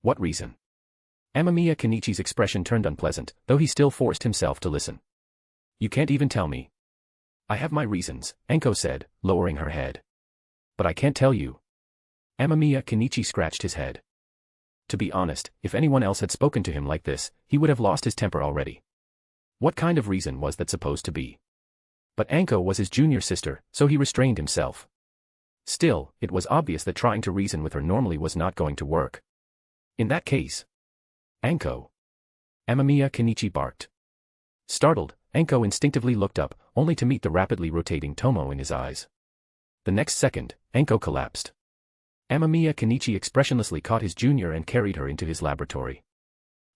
What reason? Amamiya Kenichi's expression turned unpleasant, though he still forced himself to listen. "You can't even tell me." "I have my reasons," Anko said, lowering her head. "But I can't tell you." Amamiya Kenichi scratched his head. To be honest, if anyone else had spoken to him like this, he would have lost his temper already. What kind of reason was that supposed to be? But Anko was his junior sister, so he restrained himself. Still, it was obvious that trying to reason with her normally was not going to work. In that case. "Anko!" Amamiya Kenichi barked. Startled, Anko instinctively looked up, only to meet the rapidly rotating tomoe in his eyes. The next second, Anko collapsed. Amamiya Kenichi expressionlessly caught his junior and carried her into his laboratory.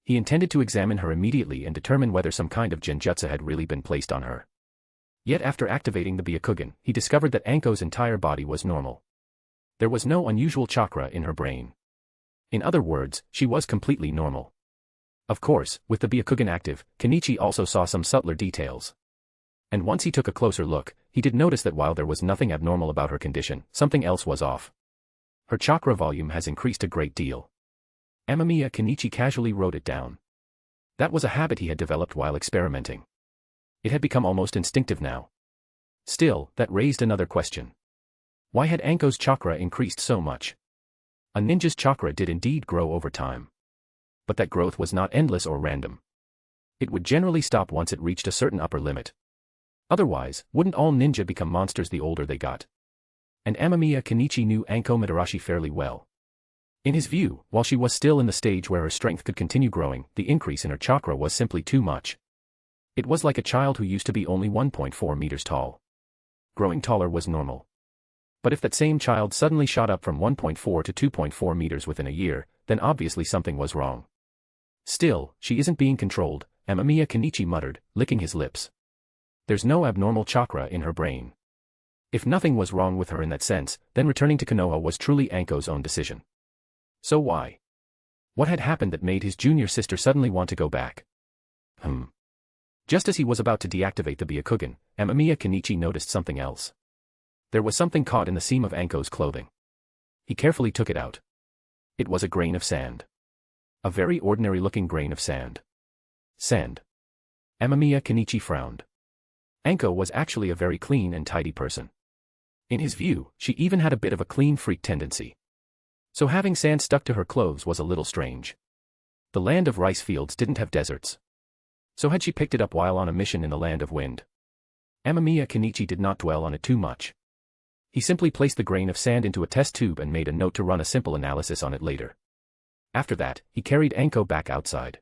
He intended to examine her immediately and determine whether some kind of genjutsu had really been placed on her. Yet after activating the Byakugan, he discovered that Anko's entire body was normal. There was no unusual chakra in her brain. In other words, she was completely normal. Of course, with the Byakugan active, Kenichi also saw some subtler details. And once he took a closer look, he did notice that while there was nothing abnormal about her condition, something else was off. Her chakra volume has increased a great deal. Amamiya Kenichi casually wrote it down. That was a habit he had developed while experimenting. It had become almost instinctive now. Still, that raised another question. Why had Anko's chakra increased so much? A ninja's chakra did indeed grow over time. But that growth was not endless or random. It would generally stop once it reached a certain upper limit. Otherwise, wouldn't all ninja become monsters the older they got? And Amamiya Kenichi knew Anko Mitarashi fairly well. In his view, while she was still in the stage where her strength could continue growing, the increase in her chakra was simply too much. It was like a child who used to be only 1.4 meters tall. Growing taller was normal. But if that same child suddenly shot up from 1.4 to 2.4 meters within a year, then obviously something was wrong. "Still, she isn't being controlled," Amamiya Kenichi muttered, licking his lips. "There's no abnormal chakra in her brain." If nothing was wrong with her in that sense, then returning to Konoha was truly Anko's own decision. So why? What had happened that made his junior sister suddenly want to go back? Just as he was about to deactivate the Byakugan, Amamiya Kenichi noticed something else. There was something caught in the seam of Anko's clothing. He carefully took it out. It was a grain of sand. A very ordinary-looking grain of sand. Sand. Amamiya Kenichi frowned. Anko was actually a very clean and tidy person. In his view, she even had a bit of a clean freak tendency. So having sand stuck to her clothes was a little strange. The land of rice fields didn't have deserts. So had she picked it up while on a mission in the land of wind? Amamiya Kenichi did not dwell on it too much. He simply placed the grain of sand into a test tube and made a note to run a simple analysis on it later. After that, he carried Anko back outside.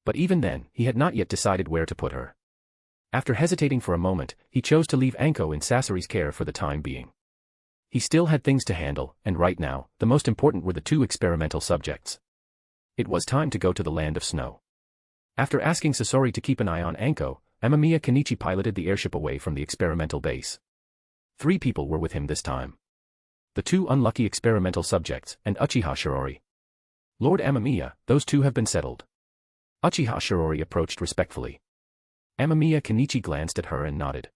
But even then, he had not yet decided where to put her. After hesitating for a moment, he chose to leave Anko in Sasori's care for the time being. He still had things to handle, and right now, the most important were the two experimental subjects. It was time to go to the land of snow. After asking Sasori to keep an eye on Anko, Amamiya Kenichi piloted the airship away from the experimental base. 3 people were with him this time. The 2 unlucky experimental subjects, and Uchiha Shirori. Lord Amamiya, those 2 have been settled. Uchiha Shirori approached respectfully. Amamiya Kenichi glanced at her and nodded.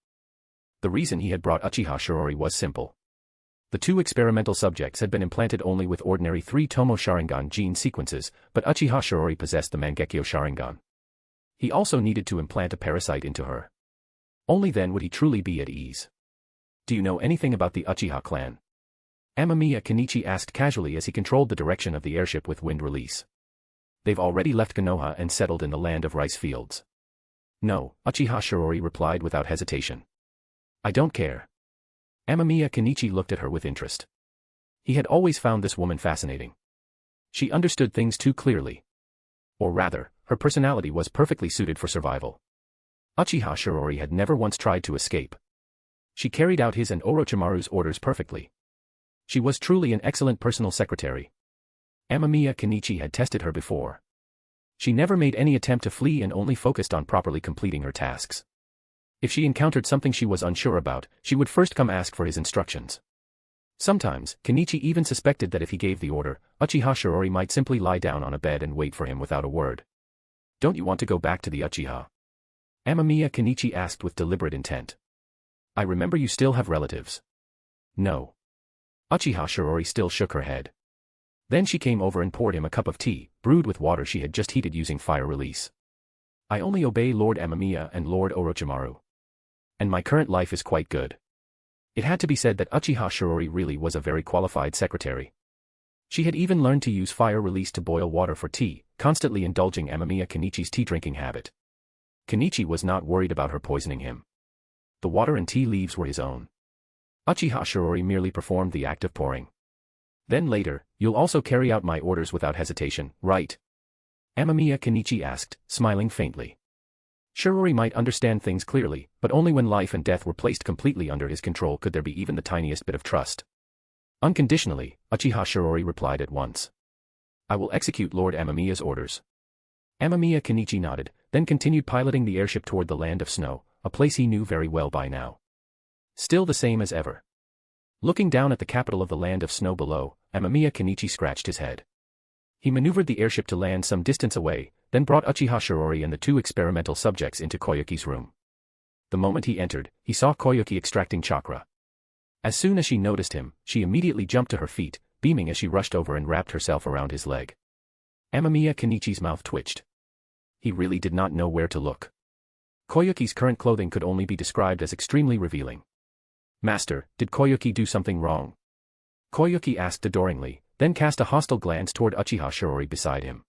The reason he had brought Uchiha Shirori was simple. The 2 experimental subjects had been implanted only with ordinary 3 tomoe Sharingan gene sequences, but Uchiha Shirori possessed the Mangeko Sharingan. He also needed to implant a parasite into her. Only then would he truly be at ease. Do you know anything about the Uchiha clan? Amamiya Kenichi asked casually as he controlled the direction of the airship with wind release. They've already left Konoha and settled in the land of rice fields. No, Uchiha Shirori replied without hesitation. I don't care. Amamiya Kenichi looked at her with interest. He had always found this woman fascinating. She understood things too clearly. Or rather, her personality was perfectly suited for survival. Uchiha Shirori had never once tried to escape. She carried out his and Orochimaru's orders perfectly. She was truly an excellent personal secretary. Amamiya Kenichi had tested her before. She never made any attempt to flee and only focused on properly completing her tasks. If she encountered something she was unsure about, she would first come ask for his instructions. Sometimes, Kenichi even suspected that if he gave the order, Uchiha Shirori might simply lie down on a bed and wait for him without a word. Don't you want to go back to the Uchiha? Amamiya Kenichi asked with deliberate intent. I remember you still have relatives. No. Uchiha Shirori still shook her head. Then she came over and poured him a cup of tea, brewed with water she had just heated using fire release. I only obey Lord Amamiya and Lord Orochimaru. And my current life is quite good. It had to be said that Uchiha Shirori really was a very qualified secretary. She had even learned to use fire release to boil water for tea, constantly indulging Amamiya Kenichi's tea-drinking habit. Kenichi was not worried about her poisoning him. The water and tea leaves were his own. Uchiha Shirori merely performed the act of pouring. Then later, you'll also carry out my orders without hesitation, right? Amamiya Kenichi asked, smiling faintly. Shirori might understand things clearly, but only when life and death were placed completely under his control could there be even the tiniest bit of trust. Unconditionally, Uchiha Shirori replied at once. I will execute Lord Amamiya's orders. Amamiya Kenichi nodded, then continued piloting the airship toward the land of snow, a place he knew very well by now. Still the same as ever. Looking down at the capital of the land of snow below, Amamiya Kenichi scratched his head. He maneuvered the airship to land some distance away, then brought Uchiha Shirori and the 2 experimental subjects into Koyuki's room. The moment he entered, he saw Koyuki extracting chakra. As soon as she noticed him, she immediately jumped to her feet, beaming as she rushed over and wrapped herself around his leg. Amamiya Kenichi's mouth twitched. He really did not know where to look. Koyuki's current clothing could only be described as extremely revealing. Master, did Koyuki do something wrong? Koyuki asked adoringly, then cast a hostile glance toward Uchiha Shirori beside him.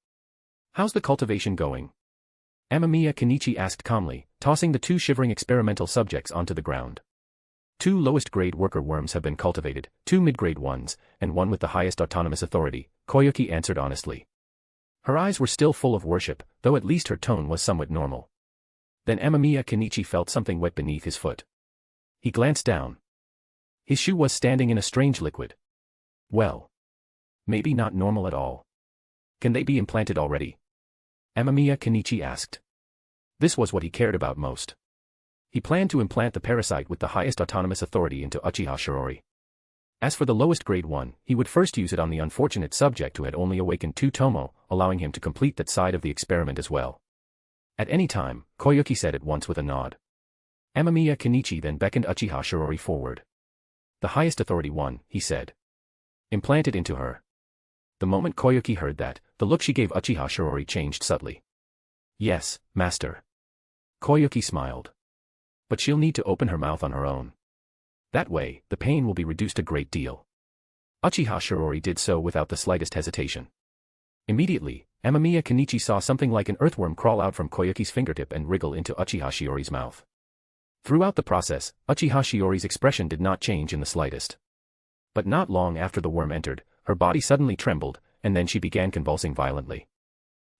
How's the cultivation going? Amamiya Kenichi asked calmly, tossing the 2 shivering experimental subjects onto the ground. 2 lowest-grade worker worms have been cultivated, 2 mid-grade ones, and 1 with the highest autonomous authority, Koyuki answered honestly. Her eyes were still full of worship, though at least her tone was somewhat normal. Then Amamiya Kenichi felt something wet beneath his foot. He glanced down. His shoe was standing in a strange liquid. Well. Maybe not normal at all. Can they be implanted already? Amamiya Kenichi asked. This was what he cared about most. He planned to implant the parasite with the highest autonomous authority into Uchiha Shirori. As for the lowest grade one, he would first use it on the unfortunate subject who had only awakened 2 tomoe, allowing him to complete that side of the experiment as well. At any time, Koyuki said at once with a nod. Amamiya Kenichi then beckoned Uchiha Shirori forward. The highest authority one, he said. Implant it into her. The moment Koyuki heard that, the look she gave Uchiha Shirori changed subtly. Yes, master. Koyuki smiled. But she'll need to open her mouth on her own. That way, the pain will be reduced a great deal. Uchiha Shirori did so without the slightest hesitation. Immediately, Amamiya Kenichi saw something like an earthworm crawl out from Koyuki's fingertip and wriggle into Uchiha Shirori's mouth. Throughout the process, Uchiha Shiori's expression did not change in the slightest. But not long after the worm entered, her body suddenly trembled, and then she began convulsing violently.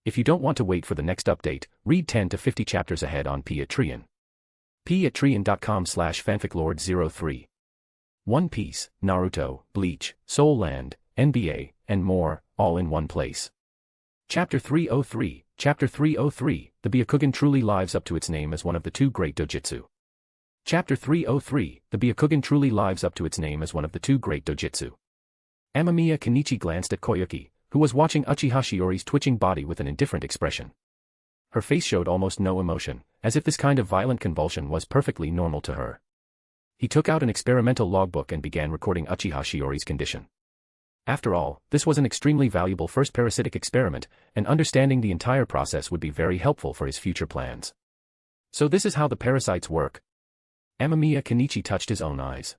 If you don't want to wait for the next update, read 10 to 50 chapters ahead on Patreon. Patreon.com/fanficlord03. One Piece, Naruto, Bleach, Soul Land, NBA, and more, all in one place. Chapter 303. Chapter 303, The Byakugan truly lives up to its name as one of the two great dojutsu. Chapter 303, The Byakugan truly lives up to its name as one of the two great dojutsu. Amamiya Kenichi glanced at Koyuki, who was watching Uchiha Shiori's twitching body with an indifferent expression. Her face showed almost no emotion, as if this kind of violent convulsion was perfectly normal to her. He took out an experimental logbook and began recording Uchiha Shiori's condition. After all, this was an extremely valuable first parasitic experiment, and understanding the entire process would be very helpful for his future plans. So this is how the parasites work. Amamiya Kenichi touched his own eyes.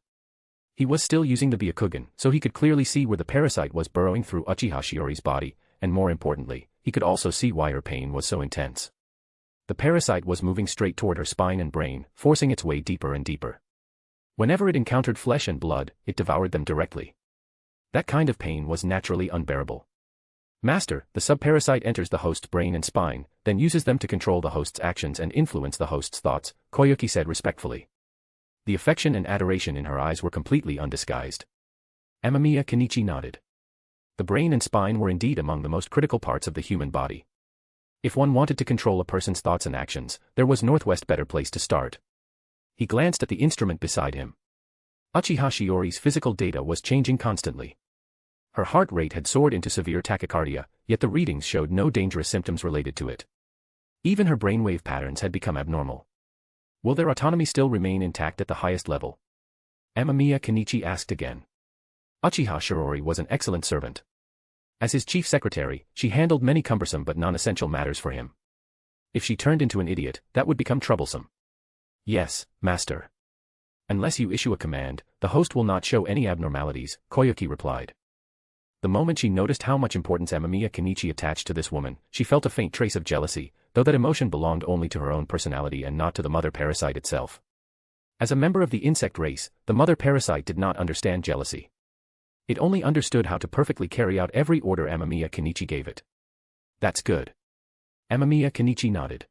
He was still using the Byakugan, so he could clearly see where the parasite was burrowing through Uchiha Shiori's body, and more importantly, he could also see why her pain was so intense. The parasite was moving straight toward her spine and brain, forcing its way deeper and deeper. Whenever it encountered flesh and blood, it devoured them directly. That kind of pain was naturally unbearable. Master, the subparasite enters the host's brain and spine, then uses them to control the host's actions and influence the host's thoughts, Koyuki said respectfully. The affection and adoration in her eyes were completely undisguised. Amamiya Kenichi nodded. The brain and spine were indeed among the most critical parts of the human body. If one wanted to control a person's thoughts and actions, there was Northwest better place to start. He glanced at the instrument beside him. Uchiha Shiori's physical data was changing constantly. Her heart rate had soared into severe tachycardia, yet the readings showed no dangerous symptoms related to it. Even her brainwave patterns had become abnormal. Will their autonomy still remain intact at the highest level? Amamiya Kenichi asked again. Uchiha Shiori was an excellent servant. As his chief secretary, she handled many cumbersome but non-essential matters for him. If she turned into an idiot, that would become troublesome. Yes, master. Unless you issue a command, the host will not show any abnormalities, Koyuki replied. The moment she noticed how much importance Amamiya Kenichi attached to this woman, she felt a faint trace of jealousy, though that emotion belonged only to her own personality and not to the mother parasite itself. As a member of the insect race, the mother parasite did not understand jealousy. It only understood how to perfectly carry out every order Amamiya Kenichi gave it. That's good. Amamiya Kenichi nodded.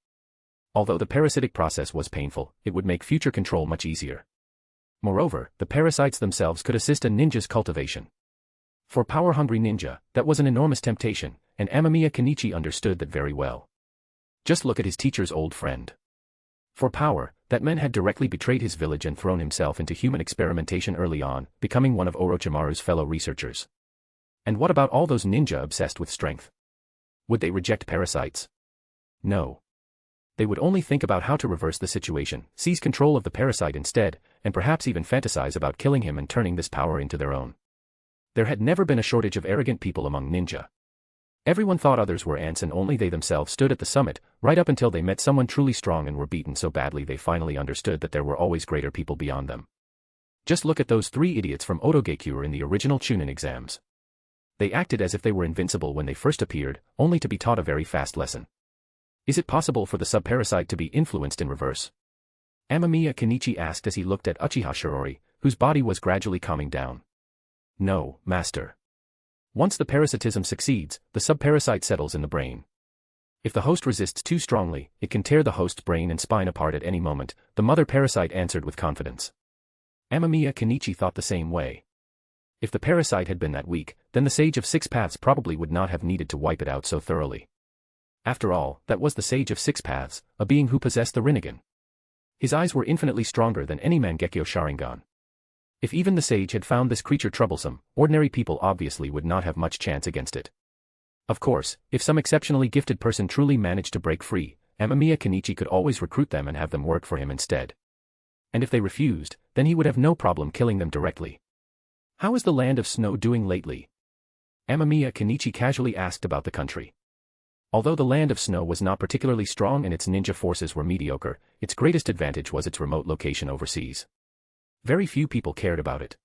Although the parasitic process was painful, it would make future control much easier. Moreover, the parasites themselves could assist a ninja's cultivation. For power-hungry ninja, that was an enormous temptation, and Amamiya Kenichi understood that very well. Just look at his teacher's old friend. For power, that man had directly betrayed his village and thrown himself into human experimentation early on, becoming one of Orochimaru's fellow researchers. And what about all those ninja obsessed with strength? Would they reject parasites? No. They would only think about how to reverse the situation, seize control of the parasite instead, and perhaps even fantasize about killing him and turning this power into their own. There had never been a shortage of arrogant people among ninja. Everyone thought others were ants and only they themselves stood at the summit, right up until they met someone truly strong and were beaten so badly they finally understood that there were always greater people beyond them. Just look at those three idiots from Otogekure in the original Chunin exams. They acted as if they were invincible when they first appeared, only to be taught a very fast lesson. Is it possible for the subparasite to be influenced in reverse? Amamiya Kenichi asked as he looked at Uchiha Shiori, whose body was gradually calming down. No, master. Once the parasitism succeeds, the subparasite settles in the brain. If the host resists too strongly, it can tear the host's brain and spine apart at any moment, the mother parasite answered with confidence. Amamiya Kenichi thought the same way. If the parasite had been that weak, then the Sage of Six Paths probably would not have needed to wipe it out so thoroughly. After all, that was the Sage of Six Paths, a being who possessed the Rinnegan. His eyes were infinitely stronger than any Mangeko Sharingan. If even the sage had found this creature troublesome, ordinary people obviously would not have much chance against it. Of course, if some exceptionally gifted person truly managed to break free, Amamiya Kenichi could always recruit them and have them work for him instead. And if they refused, then he would have no problem killing them directly. How is the land of snow doing lately? Amamiya Kenichi casually asked about the country. Although the land of snow was not particularly strong and its ninja forces were mediocre, its greatest advantage was its remote location overseas. Very few people cared about it.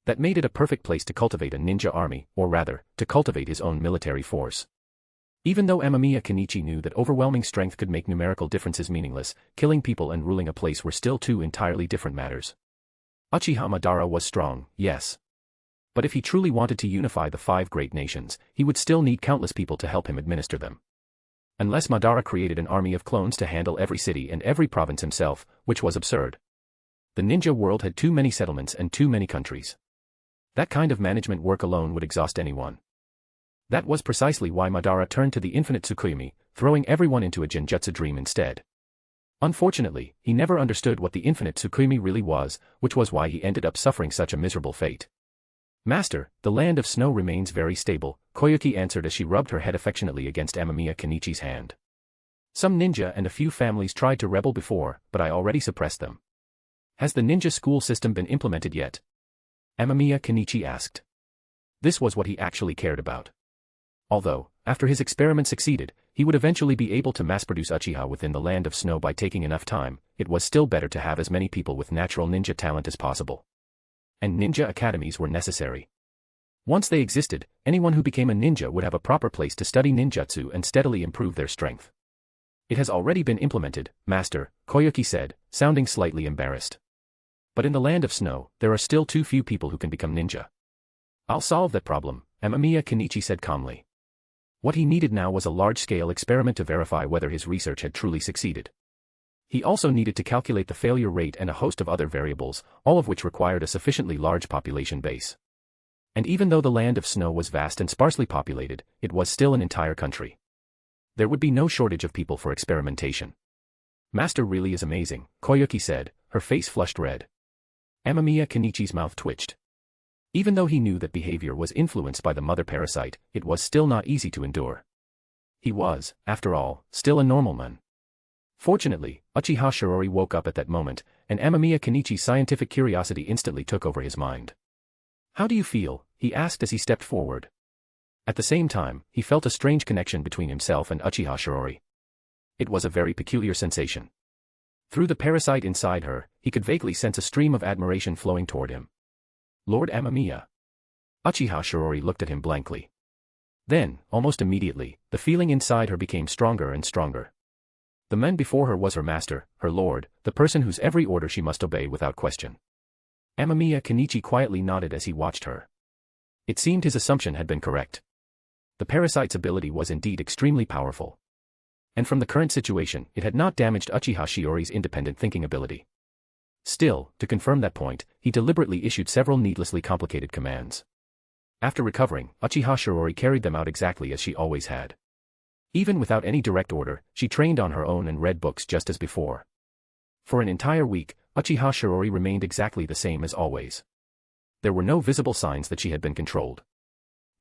That made it a perfect place to cultivate a ninja army, or rather, to cultivate his own military force. Even though Amamiya Kenichi knew that overwhelming strength could make numerical differences meaningless, killing people and ruling a place were still two entirely different matters. Uchiha Madara was strong, yes. But if he truly wanted to unify the 5 great nations, he would still need countless people to help him administer them. Unless Madara created an army of clones to handle every city and every province himself, which was absurd. The ninja world had too many settlements and too many countries. That kind of management work alone would exhaust anyone. That was precisely why Madara turned to the infinite Tsukuyomi, throwing everyone into a genjutsu dream instead. Unfortunately, he never understood what the infinite Tsukuyomi really was, which was why he ended up suffering such a miserable fate. Master, the land of snow remains very stable, Koyuki answered as she rubbed her head affectionately against Amamiya Kenichi's hand. Some ninja and a few families tried to rebel before, but I already suppressed them. Has the ninja school system been implemented yet? Amamiya Kenichi asked. This was what he actually cared about. Although, after his experiment succeeded, he would eventually be able to mass-produce Uchiha within the land of snow by taking enough time, it was still better to have as many people with natural ninja talent as possible. And ninja academies were necessary. Once they existed, anyone who became a ninja would have a proper place to study ninjutsu and steadily improve their strength. It has already been implemented, Master, Koyuki said, sounding slightly embarrassed. But in the land of snow, there are still too few people who can become ninja. I'll solve that problem, Amamiya Kenichi said calmly. What he needed now was a large-scale experiment to verify whether his research had truly succeeded. He also needed to calculate the failure rate and a host of other variables, all of which required a sufficiently large population base. And even though the land of snow was vast and sparsely populated, it was still an entire country. There would be no shortage of people for experimentation. Master really is amazing, Koyuki said, her face flushed red. Amamiya Kenichi's mouth twitched. Even though he knew that behavior was influenced by the mother parasite, it was still not easy to endure. He was, after all, still a normal man. Fortunately, Uchiha Shirori woke up at that moment, and Amamiya Kenichi's scientific curiosity instantly took over his mind. How do you feel? He asked as he stepped forward. At the same time, he felt a strange connection between himself and Uchiha Shirori. It was a very peculiar sensation. Through the parasite inside her, he could vaguely sense a stream of admiration flowing toward him. Lord Amamiya. Uchiha Shirori looked at him blankly. Then, almost immediately, the feeling inside her became stronger and stronger. The man before her was her master, her lord, the person whose every order she must obey without question. Amamiya Kenichi quietly nodded as he watched her. It seemed his assumption had been correct. The parasite's ability was indeed extremely powerful. And from the current situation, it had not damaged Uchiha Shiori's independent thinking ability. Still, to confirm that point, he deliberately issued several needlessly complicated commands. After recovering, Uchiha Shirori carried them out exactly as she always had. Even without any direct order, she trained on her own and read books just as before. For an entire week, Uchiha Shirori remained exactly the same as always. There were no visible signs that she had been controlled.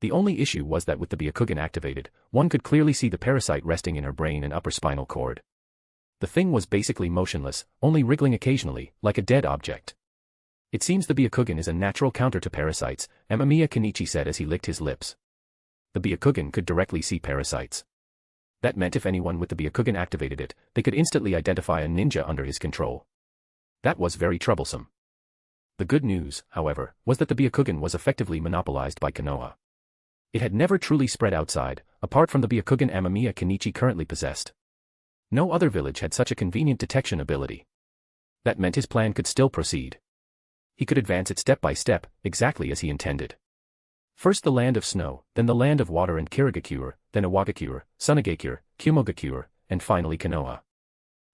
The only issue was that with the Byakugan activated, one could clearly see the parasite resting in her brain and upper spinal cord. The thing was basically motionless, only wriggling occasionally, like a dead object. It seems the Byakugan is a natural counter to parasites, Amamiya Kenichi said as he licked his lips. The Byakugan could directly see parasites. That meant if anyone with the Byakugan activated it, they could instantly identify a ninja under his control. That was very troublesome. The good news, however, was that the Byakugan was effectively monopolized by Konoha. It had never truly spread outside, apart from the Byakugan Amamiya Kenichi currently possessed. No other village had such a convenient detection ability. That meant his plan could still proceed. He could advance it step by step, exactly as he intended. First the land of snow, then the land of water and Kirigakure, then Iwagakure, Tsunade, Kumogakure, and finally Konoha.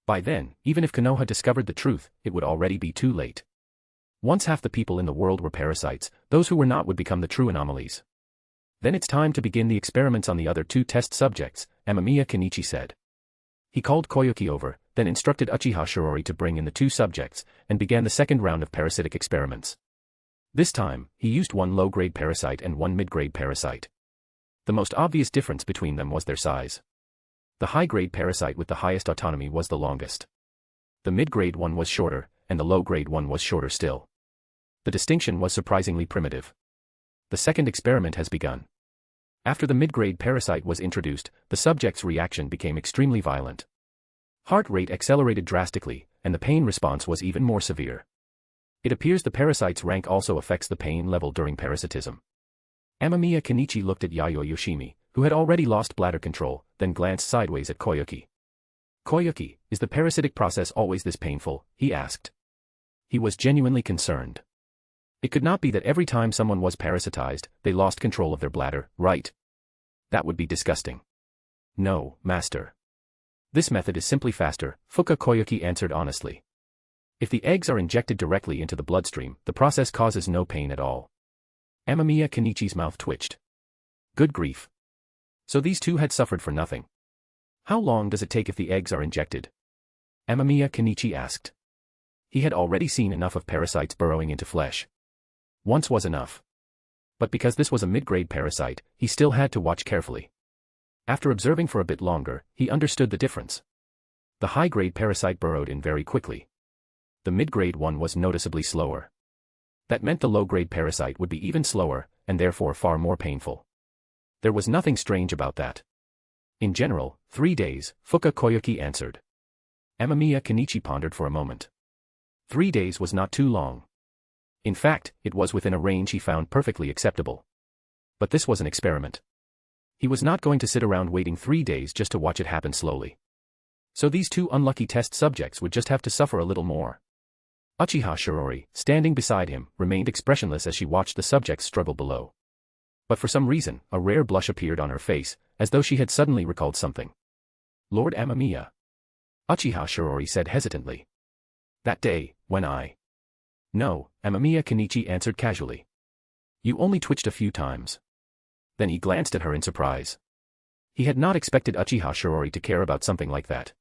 By then, even if Konoha discovered the truth, it would already be too late. Once half the people in the world were parasites, those who were not would become the true anomalies. Then it's time to begin the experiments on the other 2 test subjects, Amamiya Kenichi said. He called Koyuki over, then instructed Uchiha Shirori to bring in the 2 subjects, and began the second round of parasitic experiments. This time, he used 1 low-grade parasite and 1 mid-grade parasite. The most obvious difference between them was their size. The high-grade parasite with the highest autonomy was the longest. The mid-grade one was shorter, and the low-grade one was shorter still. The distinction was surprisingly primitive. The second experiment has begun. After the mid-grade parasite was introduced, the subject's reaction became extremely violent. Heart rate accelerated drastically, and the pain response was even more severe. It appears the parasite's rank also affects the pain level during parasitism. Amamiya Kenichi looked at Yayoi Yoshimi, who had already lost bladder control, then glanced sideways at Koyuki. "Koyuki, is the parasitic process always this painful?" he asked. He was genuinely concerned. It could not be that every time someone was parasitized, they lost control of their bladder, right? That would be disgusting. "No, master. This method is simply faster," Fuka Koyuki answered honestly. "If the eggs are injected directly into the bloodstream, the process causes no pain at all." Amamiya Kenichi's mouth twitched. Good grief. So these two had suffered for nothing. "How long does it take if the eggs are injected?" Amamiya Kenichi asked. He had already seen enough of parasites burrowing into flesh. Once was enough. But because this was a mid-grade parasite, he still had to watch carefully. After observing for a bit longer, he understood the difference. The high-grade parasite burrowed in very quickly. The mid-grade one was noticeably slower. That meant the low-grade parasite would be even slower, and therefore far more painful. There was nothing strange about that. In general, 3 days, Fuka Koyuki answered. Amamiya Kenichi pondered for a moment. 3 days was not too long. In fact, it was within a range he found perfectly acceptable. But this was an experiment. He was not going to sit around waiting 3 days just to watch it happen slowly. So these two unlucky test subjects would just have to suffer a little more. Uchiha Shirori, standing beside him, remained expressionless as she watched the subjects struggle below. But for some reason, a rare blush appeared on her face, as though she had suddenly recalled something. "Lord Amamiya," Uchiha Shirori said hesitantly. "That day, when I—" "No," Amamiya Kenichi answered casually. "You only twitched a few times." Then he glanced at her in surprise. He had not expected Uchiha Shirori to care about something like that.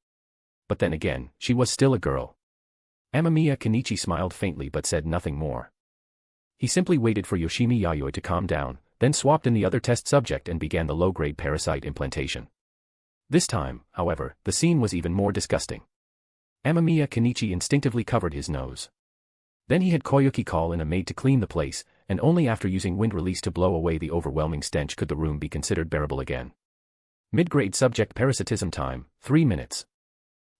But then again, she was still a girl. Amamiya Kenichi smiled faintly but said nothing more. He simply waited for Yoshimi Yayoi to calm down, then swapped in the other test subject and began the low-grade parasite implantation. This time, however, the scene was even more disgusting. Amamiya Kenichi instinctively covered his nose. Then he had Koyuki call in a maid to clean the place, and only after using wind release to blow away the overwhelming stench could the room be considered bearable again. Mid-grade subject parasitism time, 3 minutes.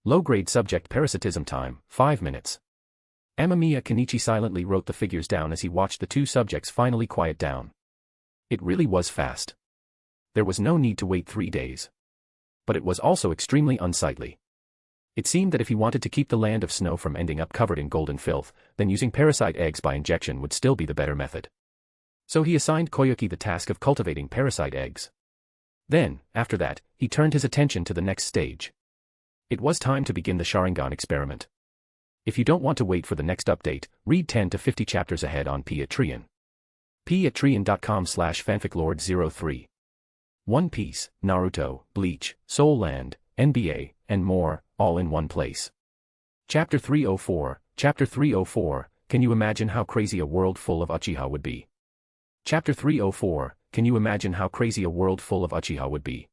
Low-grade subject parasitism time, 5 minutes. Amamiya Kenichi silently wrote the figures down as he watched the two subjects finally quiet down. It really was fast. There was no need to wait 3 days. But it was also extremely unsightly. It seemed that if he wanted to keep the land of snow from ending up covered in golden filth, then using parasite eggs by injection would still be the better method. So he assigned Koyuki the task of cultivating parasite eggs. Then, after that, he turned his attention to the next stage. It was time to begin the Sharingan experiment. If you don't want to wait for the next update, read 10 to 50 chapters ahead on Patreon. patreon.com/fanficlord03. One Piece, Naruto, Bleach, Soul Land, NBA, and more, all in one place. Chapter 304, Chapter 304, Can you imagine how crazy a world full of Uchiha would be? Chapter 304, Can you imagine how crazy a world full of Uchiha would be?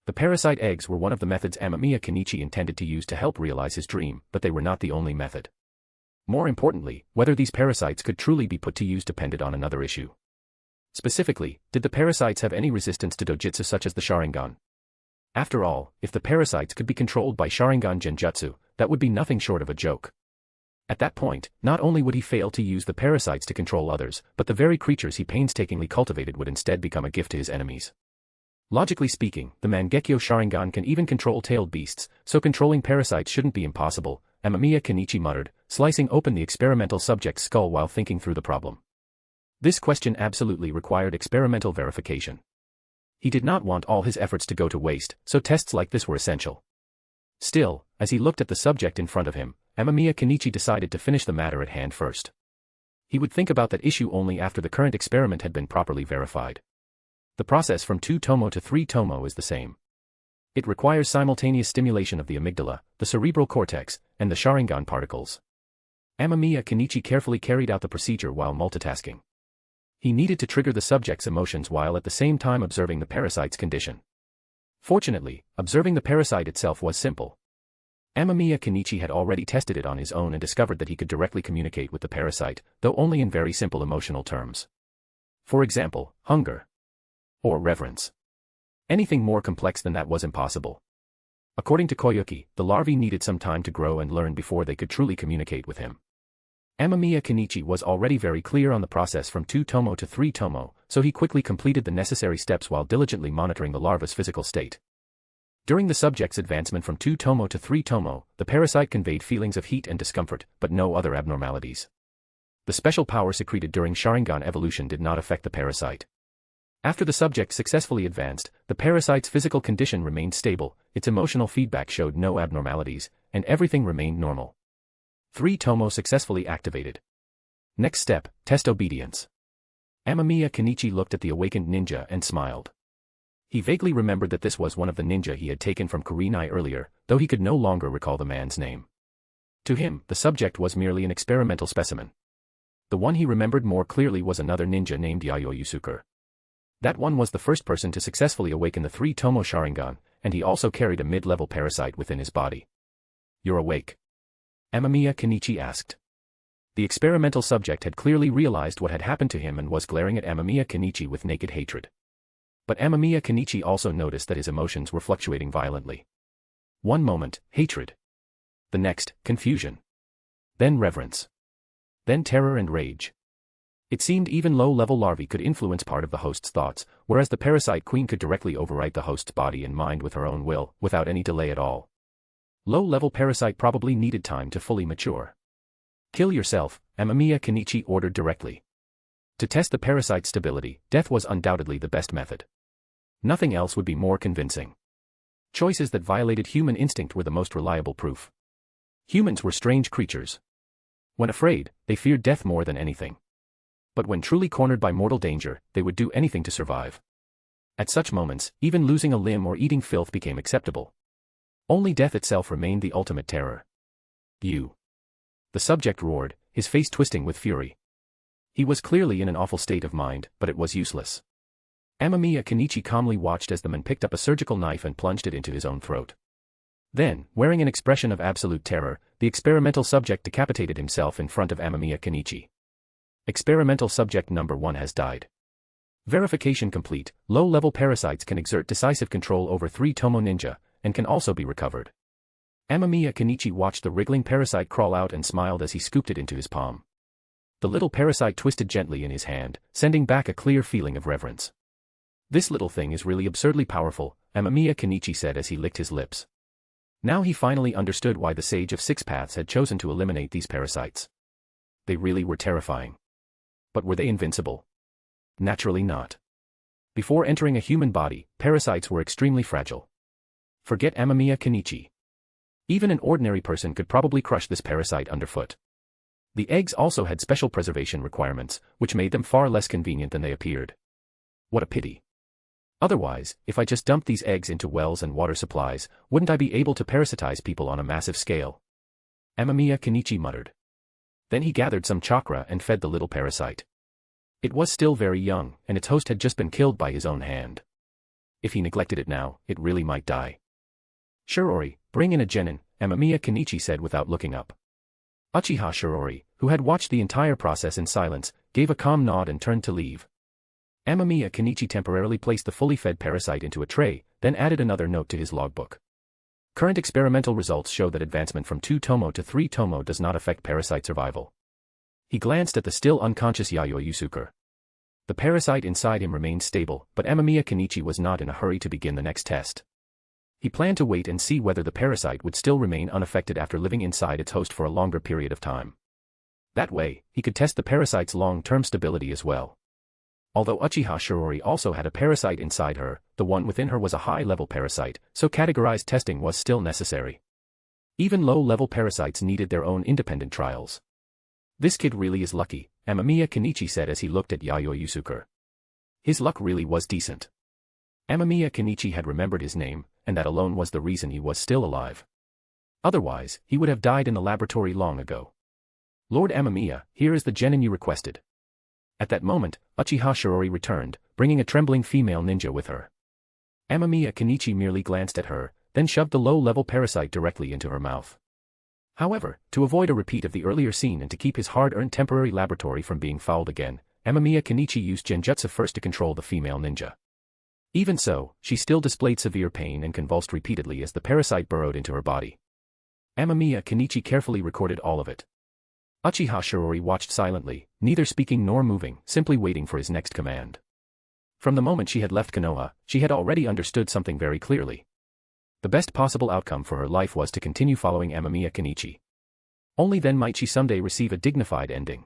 The parasite eggs were one of the methods Amamiya Kenichi intended to use to help realize his dream, but they were not the only method. More importantly, whether these parasites could truly be put to use depended on another issue. Specifically, did the parasites have any resistance to dojutsu such as the Sharingan? After all, if the parasites could be controlled by Sharingan genjutsu, that would be nothing short of a joke. At that point, not only would he fail to use the parasites to control others, but the very creatures he painstakingly cultivated would instead become a gift to his enemies. Logically speaking, the Mangeko Sharingan can even control tailed beasts, so controlling parasites shouldn't be impossible, Amamiya Kenichi muttered, slicing open the experimental subject's skull while thinking through the problem. This question absolutely required experimental verification. He did not want all his efforts to go to waste, so tests like this were essential. Still, as he looked at the subject in front of him, Amamiya Kenichi decided to finish the matter at hand first. He would think about that issue only after the current experiment had been properly verified. The process from 2 tomoe to 3 tomoe is the same. It requires simultaneous stimulation of the amygdala, the cerebral cortex, and the Sharingan particles. Amamiya Kenichi carefully carried out the procedure while multitasking. He needed to trigger the subject's emotions while at the same time observing the parasite's condition. Fortunately, observing the parasite itself was simple. Amamiya Kenichi had already tested it on his own and discovered that he could directly communicate with the parasite, though only in very simple emotional terms. For example, hunger. Or reverence. Anything more complex than that was impossible. According to Koyuki, the larvae needed some time to grow and learn before they could truly communicate with him. Amamiya Kenichi was already very clear on the process from 2 tomoe to 3 tomoe, so he quickly completed the necessary steps while diligently monitoring the larva's physical state. During the subject's advancement from 2 tomoe to 3 tomoe, the parasite conveyed feelings of heat and discomfort, but no other abnormalities. The special power secreted during Sharingan evolution did not affect the parasite. After the subject successfully advanced, the parasite's physical condition remained stable, its emotional feedback showed no abnormalities, and everything remained normal. 3 tomoe successfully activated. Next step, test obedience. Amamiya Kenichi looked at the awakened ninja and smiled. He vaguely remembered that this was one of the ninja he had taken from Kurenai earlier, though he could no longer recall the man's name. To him, the subject was merely an experimental specimen. The one he remembered more clearly was another ninja named Yayoi. That one was the first person to successfully awaken the 3 tomoe Sharingan, and he also carried a mid-level parasite within his body. "You're awake?" Amamiya Kenichi asked. The experimental subject had clearly realized what had happened to him and was glaring at Amamiya Kenichi with naked hatred. But Amamiya Kenichi also noticed that his emotions were fluctuating violently. One moment, hatred. The next, confusion. Then reverence. Then terror and rage. It seemed even low-level larvae could influence part of the host's thoughts, whereas the parasite queen could directly overwrite the host's body and mind with her own will, without any delay at all. Low-level parasite probably needed time to fully mature. "Kill yourself," Amamiya Kenichi ordered directly. To test the parasite's stability, death was undoubtedly the best method. Nothing else would be more convincing. Choices that violated human instinct were the most reliable proof. Humans were strange creatures. When afraid, they feared death more than anything. But when truly cornered by mortal danger, they would do anything to survive. At such moments, even losing a limb or eating filth became acceptable. Only death itself remained the ultimate terror. "You!" The subject roared, his face twisting with fury. He was clearly in an awful state of mind, but it was useless. Amamiya Kenichi calmly watched as the man picked up a surgical knife and plunged it into his own throat. Then, wearing an expression of absolute terror, the experimental subject decapitated himself in front of Amamiya Kenichi. Experimental subject number 1 has died. Verification complete. Low-level parasites can exert decisive control over 3 tomoe ninja, and can also be recovered. Amamiya Kenichi watched the wriggling parasite crawl out and smiled as he scooped it into his palm. The little parasite twisted gently in his hand, sending back a clear feeling of reverence. "This little thing is really absurdly powerful," Amamiya Kenichi said as he licked his lips. Now he finally understood why the Sage of Six Paths had chosen to eliminate these parasites. They really were terrifying. But were they invincible? Naturally not. Before entering a human body, parasites were extremely fragile. Forget Amamiya Kenichi. Even an ordinary person could probably crush this parasite underfoot. The eggs also had special preservation requirements, which made them far less convenient than they appeared. What a pity. Otherwise, if I just dumped these eggs into wells and water supplies, wouldn't I be able to parasitize people on a massive scale? Amamiya Kenichi muttered. Then he gathered some chakra and fed the little parasite. It was still very young, and its host had just been killed by his own hand. If he neglected it now, it really might die. "Shirori, bring in a genin," Amamiya Kenichi said without looking up. Uchiha Shirori, who had watched the entire process in silence, gave a calm nod and turned to leave. Amamiya Kenichi temporarily placed the fully fed parasite into a tray, then added another note to his logbook. Current experimental results show that advancement from 2 tomoe to 3 tomoe does not affect parasite survival. He glanced at the still unconscious Yayoi. The parasite inside him remained stable, but Amamiya Kenichi was not in a hurry to begin the next test. He planned to wait and see whether the parasite would still remain unaffected after living inside its host for a longer period of time. That way, he could test the parasite's long-term stability as well. Although Uchiha Shirori also had a parasite inside her, the one within her was a high-level parasite, so categorized testing was still necessary. Even low-level parasites needed their own independent trials. "This kid really is lucky," Amamiya Kenichi said as he looked at Yayoi. His luck really was decent. Amamiya Kenichi had remembered his name, and that alone was the reason he was still alive. Otherwise, he would have died in the laboratory long ago. "Lord Amamiya, here is the genin you requested." At that moment, Uchiha Shirori returned, bringing a trembling female ninja with her. Amamiya Kenichi merely glanced at her, then shoved the low-level parasite directly into her mouth. However, to avoid a repeat of the earlier scene and to keep his hard-earned temporary laboratory from being fouled again, Amamiya Kenichi used genjutsu first to control the female ninja. Even so, she still displayed severe pain and convulsed repeatedly as the parasite burrowed into her body. Amamiya Kenichi carefully recorded all of it. Uchiha Shirori watched silently, neither speaking nor moving, simply waiting for his next command. From the moment she had left Konoha, she had already understood something very clearly. The best possible outcome for her life was to continue following Amamiya Kenichi. Only then might she someday receive a dignified ending.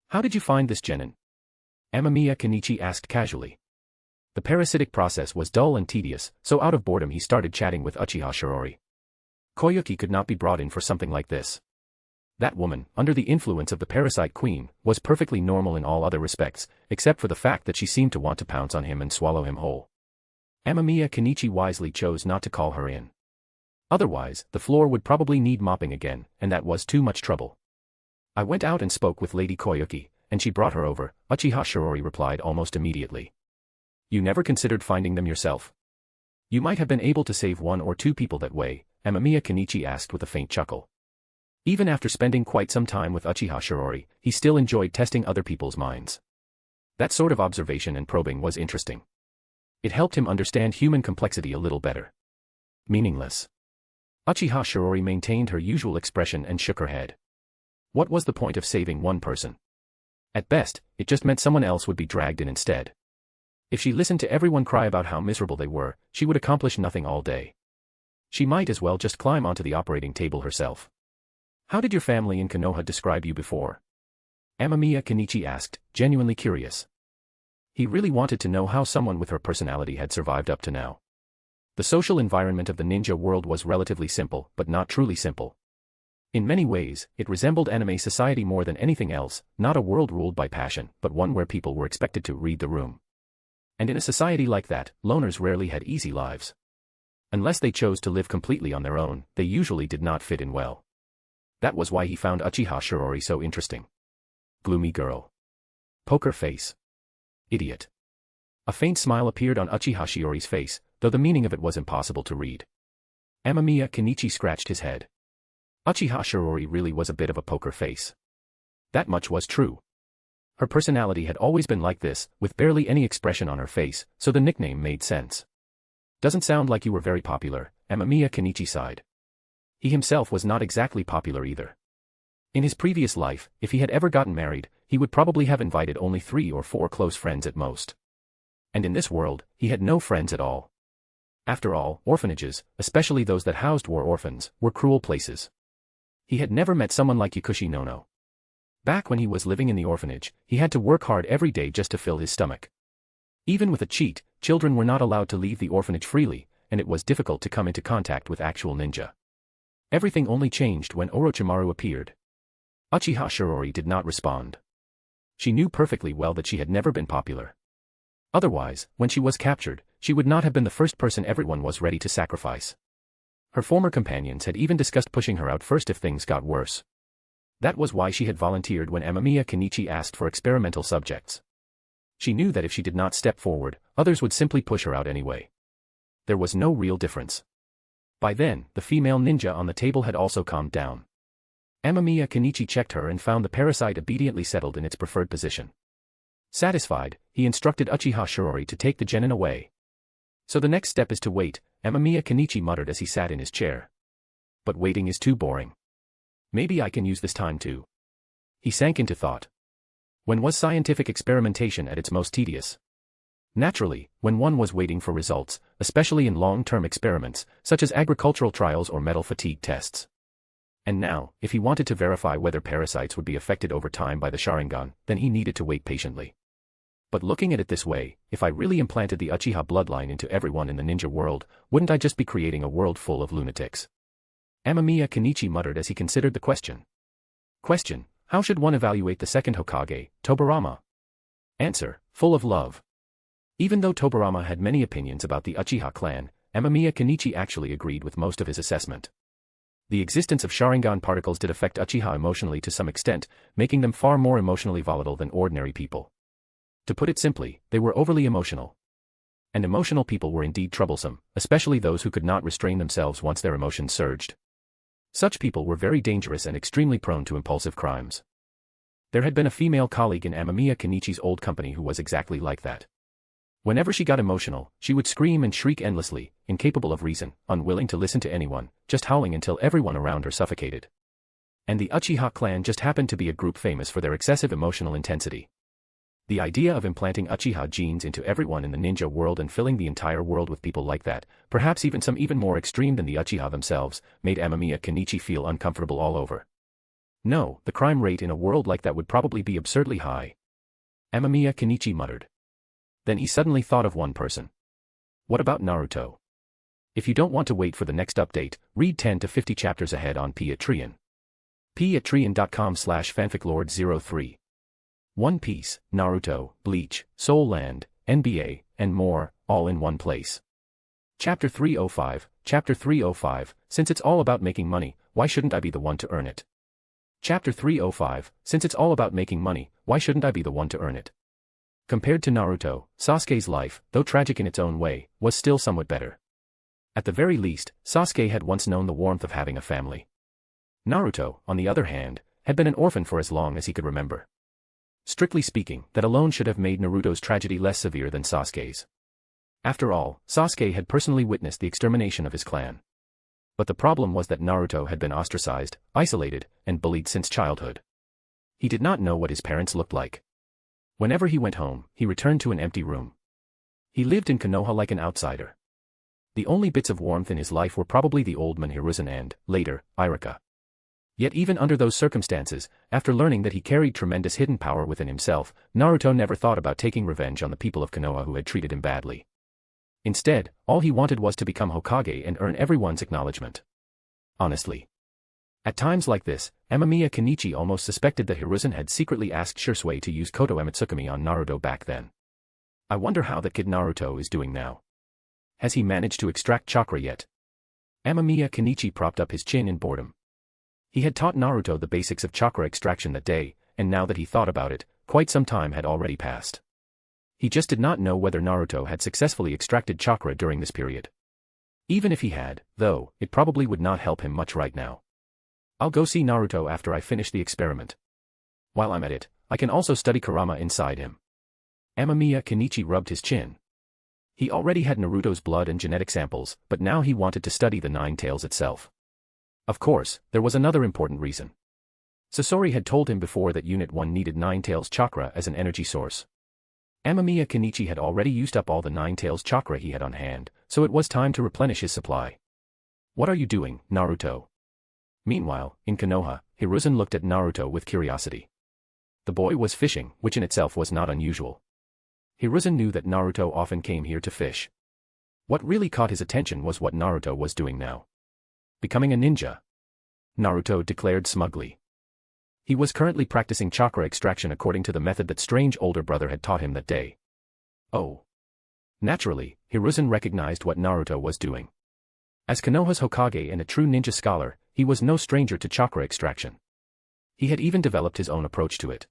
"How did you find this genin?" Amamiya Kenichi asked casually. The parasitic process was dull and tedious, so out of boredom he started chatting with Uchiha Shirori. Koyuki could not be brought in for something like this. That woman, under the influence of the parasite queen, was perfectly normal in all other respects, except for the fact that she seemed to want to pounce on him and swallow him whole. Amamiya Kenichi wisely chose not to call her in. Otherwise, the floor would probably need mopping again, and that was too much trouble. "I went out and spoke with Lady Koyuki, and she brought her over," Uchiha Shirori replied almost immediately. "You never considered finding them yourself? You might have been able to save one or two people that way," Amamiya Kenichi asked with a faint chuckle. Even after spending quite some time with Uchiha Shirori, he still enjoyed testing other people's minds. That sort of observation and probing was interesting. It helped him understand human complexity a little better. Meaningless. Uchiha Shirori maintained her usual expression and shook her head. What was the point of saving one person? At best, it just meant someone else would be dragged in instead. If she listened to everyone cry about how miserable they were, she would accomplish nothing all day. She might as well just climb onto the operating table herself. "How did your family in Konoha describe you before?" Amamiya Kenichi asked, genuinely curious. He really wanted to know how someone with her personality had survived up to now. The social environment of the ninja world was relatively simple, but not truly simple. In many ways, it resembled anime society more than anything else, not a world ruled by passion, but one where people were expected to read the room. And in a society like that, loners rarely had easy lives. Unless they chose to live completely on their own, they usually did not fit in well. That was why he found Uchiha Shirori so interesting. Gloomy girl. Poker face. Idiot. A faint smile appeared on Uchiha Shiori's face, though the meaning of it was impossible to read. Amamiya Kenichi scratched his head. Uchiha Shirori really was a bit of a poker face. That much was true. Her personality had always been like this, with barely any expression on her face, so the nickname made sense. "Doesn't sound like you were very popular," Amamiya Kenichi sighed. He himself was not exactly popular either. In his previous life, if he had ever gotten married, he would probably have invited only 3 or 4 close friends at most. And in this world, he had no friends at all. After all, orphanages, especially those that housed war orphans, were cruel places. He had never met someone like Yakushi Nono. Back when he was living in the orphanage, he had to work hard every day just to fill his stomach. Even with a cheat, children were not allowed to leave the orphanage freely, and it was difficult to come into contact with actual ninja. Everything only changed when Orochimaru appeared. Uchiha Shirori did not respond. She knew perfectly well that she had never been popular. Otherwise, when she was captured, she would not have been the first person everyone was ready to sacrifice. Her former companions had even discussed pushing her out first if things got worse. That was why she had volunteered when Amamiya Kenichi asked for experimental subjects. She knew that if she did not step forward, others would simply push her out anyway. There was no real difference. By then, the female ninja on the table had also calmed down. Amamiya Kenichi checked her and found the parasite obediently settled in its preferred position. Satisfied, he instructed Uchiha Shirori to take the genin away. "So the next step is to wait," Amamiya Kenichi muttered as he sat in his chair. "But waiting is too boring. Maybe I can use this time to..." He sank into thought. When was scientific experimentation at its most tedious? Naturally, when one was waiting for results, especially in long-term experiments, such as agricultural trials or metal fatigue tests. And now, if he wanted to verify whether parasites would be affected over time by the Sharingan, then he needed to wait patiently. But looking at it this way, if I really implanted the Uchiha bloodline into everyone in the ninja world, wouldn't I just be creating a world full of lunatics? Amamiya Kenichi muttered as he considered the question. Question: how should one evaluate the second Hokage, Tobirama? Answer: full of love. Even though Tobirama had many opinions about the Uchiha clan, Amamiya Kenichi actually agreed with most of his assessment. The existence of Sharingan particles did affect Uchiha emotionally to some extent, making them far more emotionally volatile than ordinary people. To put it simply, they were overly emotional. And emotional people were indeed troublesome, especially those who could not restrain themselves once their emotions surged. Such people were very dangerous and extremely prone to impulsive crimes. There had been a female colleague in Amamiya Kenichi's old company who was exactly like that. Whenever she got emotional, she would scream and shriek endlessly, incapable of reason, unwilling to listen to anyone, just howling until everyone around her suffocated. And the Uchiha clan just happened to be a group famous for their excessive emotional intensity. The idea of implanting Uchiha genes into everyone in the ninja world and filling the entire world with people like that, perhaps even some even more extreme than the Uchiha themselves, made Amamiya Kenichi feel uncomfortable all over. No, the crime rate in a world like that would probably be absurdly high. Amamiya Kenichi muttered. Then he suddenly thought of one person. What about Naruto? If you don't want to wait for the next update, read 10 to 50 chapters ahead on Patreon. patreon.com/fanficlord03. One Piece, Naruto, Bleach, Soul Land, NBA, and more, all in one place. Chapter 305, Chapter 305, since it's all about making money, why shouldn't I be the one to earn it? Chapter 305, since it's all about making money, why shouldn't I be the one to earn it? Compared to Naruto, Sasuke's life, though tragic in its own way, was still somewhat better. At the very least, Sasuke had once known the warmth of having a family. Naruto, on the other hand, had been an orphan for as long as he could remember. Strictly speaking, that alone should have made Naruto's tragedy less severe than Sasuke's. After all, Sasuke had personally witnessed the extermination of his clan. But the problem was that Naruto had been ostracized, isolated, and bullied since childhood. He did not know what his parents looked like. Whenever he went home, he returned to an empty room. He lived in Konoha like an outsider. The only bits of warmth in his life were probably the old man Hiruzen and, later, Iruka. Yet even under those circumstances, after learning that he carried tremendous hidden power within himself, Naruto never thought about taking revenge on the people of Konoha who had treated him badly. Instead, all he wanted was to become Hokage and earn everyone's acknowledgement. Honestly. At times like this, Amamiya Kenichi almost suspected that Hiruzen had secretly asked Shisui to use Koto Ematsukami on Naruto back then. I wonder how that kid Naruto is doing now. Has he managed to extract chakra yet? Amamiya Kenichi propped up his chin in boredom. He had taught Naruto the basics of chakra extraction that day, and now that he thought about it, quite some time had already passed. He just did not know whether Naruto had successfully extracted chakra during this period. Even if he had, though, it probably would not help him much right now. I'll go see Naruto after I finish the experiment. While I'm at it, I can also study Kurama inside him. Amamiya Kenichi rubbed his chin. He already had Naruto's blood and genetic samples, but now he wanted to study the Nine Tails itself. Of course, there was another important reason. Sasori had told him before that Unit 1 needed Nine Tails chakra as an energy source. Amamiya Kenichi had already used up all the Nine Tails chakra he had on hand, so it was time to replenish his supply. What are you doing, Naruto? Meanwhile, in Konoha, Hiruzen looked at Naruto with curiosity. The boy was fishing, which in itself was not unusual. Hiruzen knew that Naruto often came here to fish. What really caught his attention was what Naruto was doing now. Becoming a ninja. Naruto declared smugly. He was currently practicing chakra extraction according to the method that strange older brother had taught him that day. Oh. Naturally, Hiruzen recognized what Naruto was doing. As Konoha's Hokage and a true ninja scholar, he was no stranger to chakra extraction. He had even developed his own approach to it.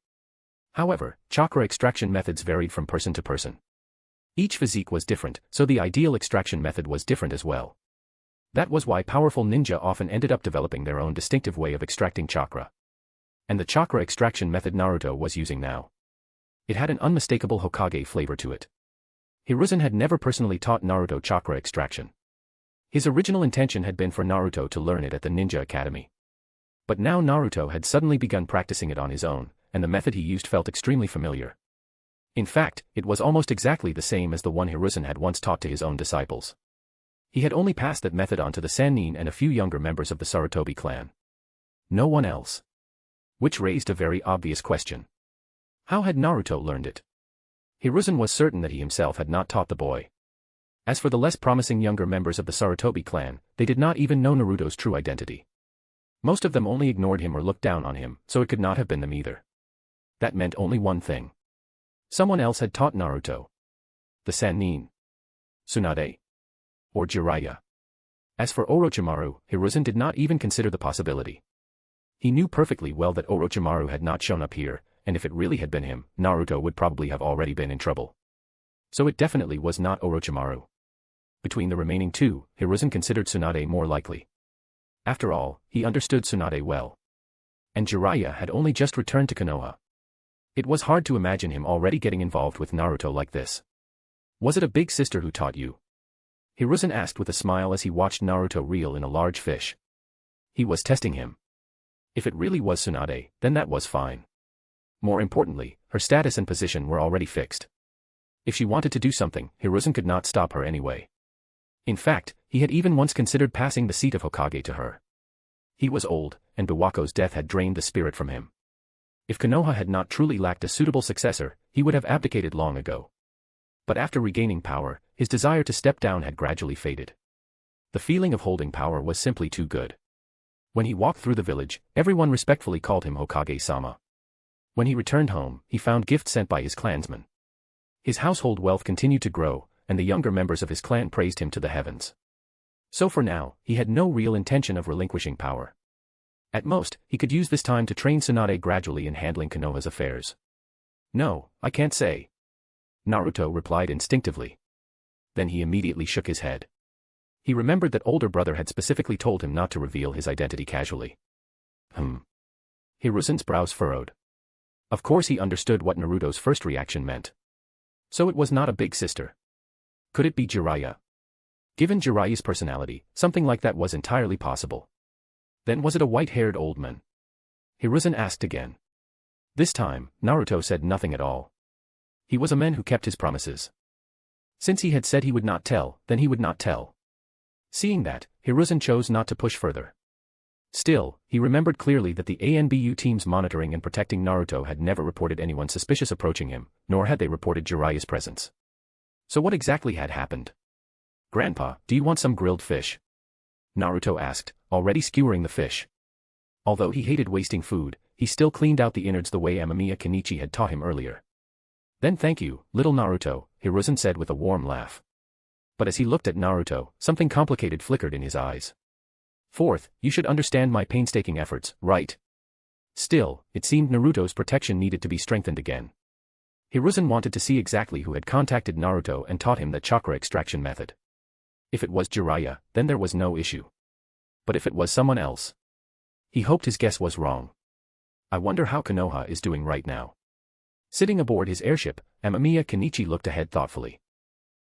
However, chakra extraction methods varied from person to person. Each physique was different, so the ideal extraction method was different as well. That was why powerful ninja often ended up developing their own distinctive way of extracting chakra. And the chakra extraction method Naruto was using now. It had an unmistakable Hokage flavor to it. Hiruzen had never personally taught Naruto chakra extraction. His original intention had been for Naruto to learn it at the Ninja Academy. But now Naruto had suddenly begun practicing it on his own, and the method he used felt extremely familiar. In fact, it was almost exactly the same as the one Hiruzen had once taught to his own disciples. He had only passed that method on to the Sannin and a few younger members of the Sarutobi clan. No one else. Which raised a very obvious question. How had Naruto learned it? Hiruzen was certain that he himself had not taught the boy. As for the less promising younger members of the Sarutobi clan, they did not even know Naruto's true identity. Most of them only ignored him or looked down on him, so it could not have been them either. That meant only one thing. Someone else had taught Naruto. The Sannin. Tsunade. Or Jiraiya. As for Orochimaru, Hiruzen did not even consider the possibility. He knew perfectly well that Orochimaru had not shown up here, and if it really had been him, Naruto would probably have already been in trouble. So it definitely was not Orochimaru. Between the remaining two, Hiruzen considered Tsunade more likely. After all, he understood Tsunade well. And Jiraiya had only just returned to Konoha. It was hard to imagine him already getting involved with Naruto like this. Was it a big sister who taught you? Hiruzen asked with a smile as he watched Naruto reel in a large fish. He was testing him. If it really was Tsunade, then that was fine. More importantly, her status and position were already fixed. If she wanted to do something, Hiruzen could not stop her anyway. In fact, he had even once considered passing the seat of Hokage to her. He was old, and Biwako's death had drained the spirit from him. If Konoha had not truly lacked a suitable successor, he would have abdicated long ago. But after regaining power, his desire to step down had gradually faded. The feeling of holding power was simply too good. When he walked through the village, everyone respectfully called him Hokage-sama. When he returned home, he found gifts sent by his clansmen. His household wealth continued to grow, and the younger members of his clan praised him to the heavens. So for now, he had no real intention of relinquishing power. At most, he could use this time to train Tsunade gradually in handling Konoha's affairs. "No, I can't say," Naruto replied instinctively. Then he immediately shook his head. He remembered that older brother had specifically told him not to reveal his identity casually. Hiruzen's brows furrowed. Of course he understood what Naruto's first reaction meant. So it was not a big sister. Could it be Jiraiya? Given Jiraiya's personality, something like that was entirely possible. Then was it a white-haired old man? Hiruzen asked again. This time, Naruto said nothing at all. He was a man who kept his promises. Since he had said he would not tell, then he would not tell. Seeing that, Hiruzen chose not to push further. Still, he remembered clearly that the ANBU teams monitoring and protecting Naruto had never reported anyone suspicious approaching him, nor had they reported Jiraiya's presence. So what exactly had happened? "Grandpa, do you want some grilled fish?" Naruto asked, already skewering the fish. Although he hated wasting food, he still cleaned out the innards the way Amamiya Kenichi had taught him earlier. "Then thank you, little Naruto," Hiruzen said with a warm laugh. But as he looked at Naruto, something complicated flickered in his eyes. "Fourth, you should understand my painstaking efforts, right?" Still, it seemed Naruto's protection needed to be strengthened again. Hiruzen wanted to see exactly who had contacted Naruto and taught him the chakra extraction method. If it was Jiraiya, then there was no issue. But if it was someone else? He hoped his guess was wrong. I wonder how Konoha is doing right now. Sitting aboard his airship, Amamiya Kenichi looked ahead thoughtfully.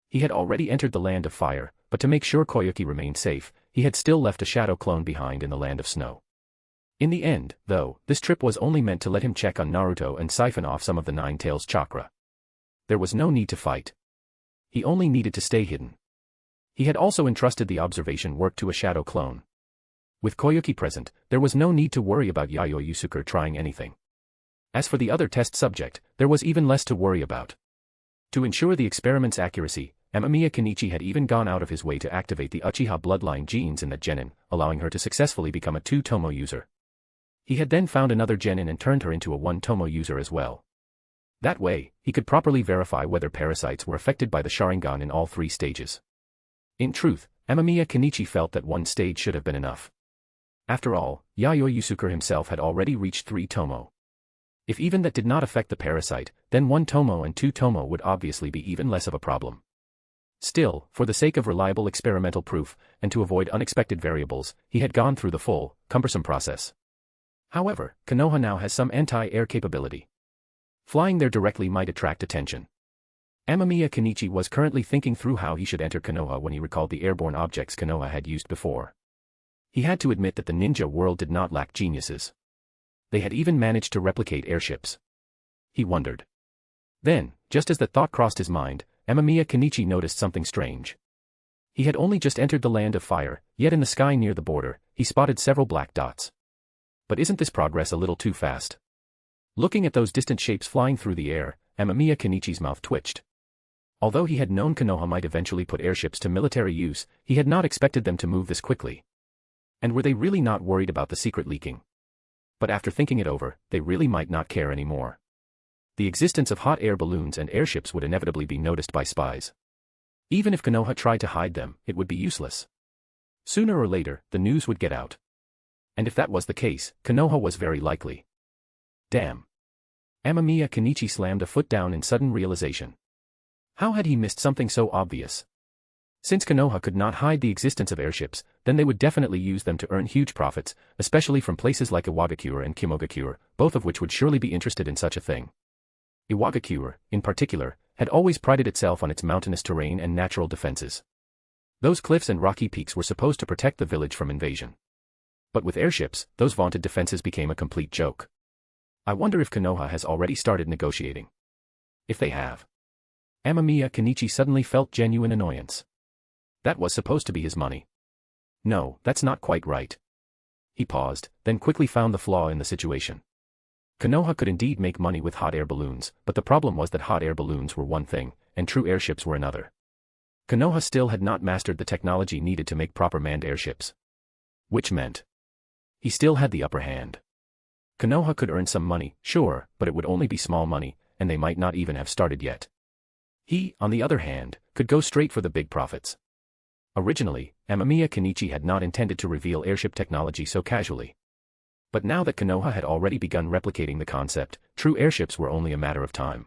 He had already entered the land of fire, but to make sure Koyuki remained safe, he had still left a shadow clone behind in the land of snow. In the end, though, this trip was only meant to let him check on Naruto and siphon off some of the Nine Tails chakra. There was no need to fight. He only needed to stay hidden. He had also entrusted the observation work to a shadow clone. With Koyuki present, there was no need to worry about Yayoi Yusuke trying anything. As for the other test subject, there was even less to worry about. To ensure the experiment's accuracy, Amamiya Kenichi had even gone out of his way to activate the Uchiha bloodline genes in that genin, allowing her to successfully become a 2 tomoe user. He had then found another genin and turned her into a 1 tomoe user as well. That way, he could properly verify whether parasites were affected by the Sharingan in all 3 stages. In truth, Amamiya Kenichi felt that 1 stage should have been enough. After all, Yayoi Yusuke himself had already reached 3 tomoe. If even that did not affect the parasite, then 1 tomoe and 2 tomoe would obviously be even less of a problem. Still, for the sake of reliable experimental proof, and to avoid unexpected variables, he had gone through the full, cumbersome process. However, Konoha now has some anti-air capability. Flying there directly might attract attention. Amamiya Kenichi was currently thinking through how he should enter Konoha when he recalled the airborne objects Konoha had used before. He had to admit that the ninja world did not lack geniuses. They had even managed to replicate airships. He wondered. Then, just as that thought crossed his mind, Amamiya Kenichi noticed something strange. He had only just entered the land of fire, yet in the sky near the border, he spotted several black dots. But isn't this progress a little too fast? Looking at those distant shapes flying through the air, Amamiya Kenichi's mouth twitched. Although he had known Konoha might eventually put airships to military use, he had not expected them to move this quickly. And were they really not worried about the secret leaking? But after thinking it over, they really might not care anymore. The existence of hot air balloons and airships would inevitably be noticed by spies. Even if Konoha tried to hide them, it would be useless. Sooner or later, the news would get out. And if that was the case, Konoha was very likely. Damn. Amamiya Kenichi slammed a foot down in sudden realization. How had he missed something so obvious? Since Konoha could not hide the existence of airships, then they would definitely use them to earn huge profits, especially from places like Iwagakure and Kimogakure, both of which would surely be interested in such a thing. Iwagakure, in particular, had always prided itself on its mountainous terrain and natural defenses. Those cliffs and rocky peaks were supposed to protect the village from invasion. But with airships, those vaunted defenses became a complete joke. I wonder if Konoha has already started negotiating. If they have. Amamiya Kenichi suddenly felt genuine annoyance. That was supposed to be his money. No, that's not quite right. He paused, then quickly found the flaw in the situation. Konoha could indeed make money with hot air balloons, but the problem was that hot air balloons were one thing, and true airships were another. Konoha still had not mastered the technology needed to make proper manned airships. Which meant he still had the upper hand. Konoha could earn some money, sure, but it would only be small money, and they might not even have started yet. He, on the other hand, could go straight for the big profits. Originally, Amamiya Kenichi had not intended to reveal airship technology so casually. But now that Konoha had already begun replicating the concept, true airships were only a matter of time.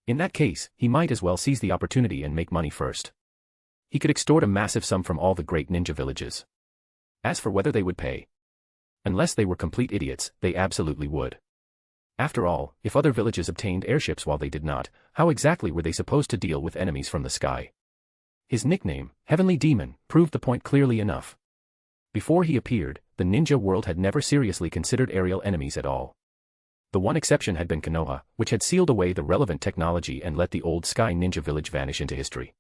In that case, he might as well seize the opportunity and make money first. He could extort a massive sum from all the great ninja villages. As for whether they would pay, unless they were complete idiots, they absolutely would. After all, if other villages obtained airships while they did not, how exactly were they supposed to deal with enemies from the sky? His nickname, Heavenly Demon, proved the point clearly enough. Before he appeared, the ninja world had never seriously considered aerial enemies at all. The one exception had been Konoha, which had sealed away the relevant technology and let the old sky ninja village vanish into history.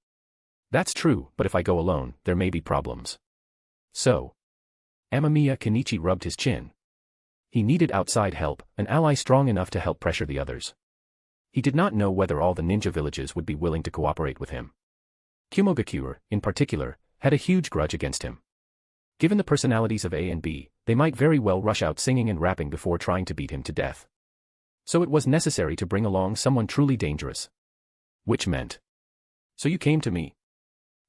That's true, but if I go alone, there may be problems. So, Amamiya Kenichi rubbed his chin. He needed outside help, an ally strong enough to help pressure the others. He did not know whether all the ninja villages would be willing to cooperate with him. Kumogakure, in particular, had a huge grudge against him. Given the personalities of A and B, they might very well rush out singing and rapping before trying to beat him to death. So it was necessary to bring along someone truly dangerous. Which meant, "So you came to me?"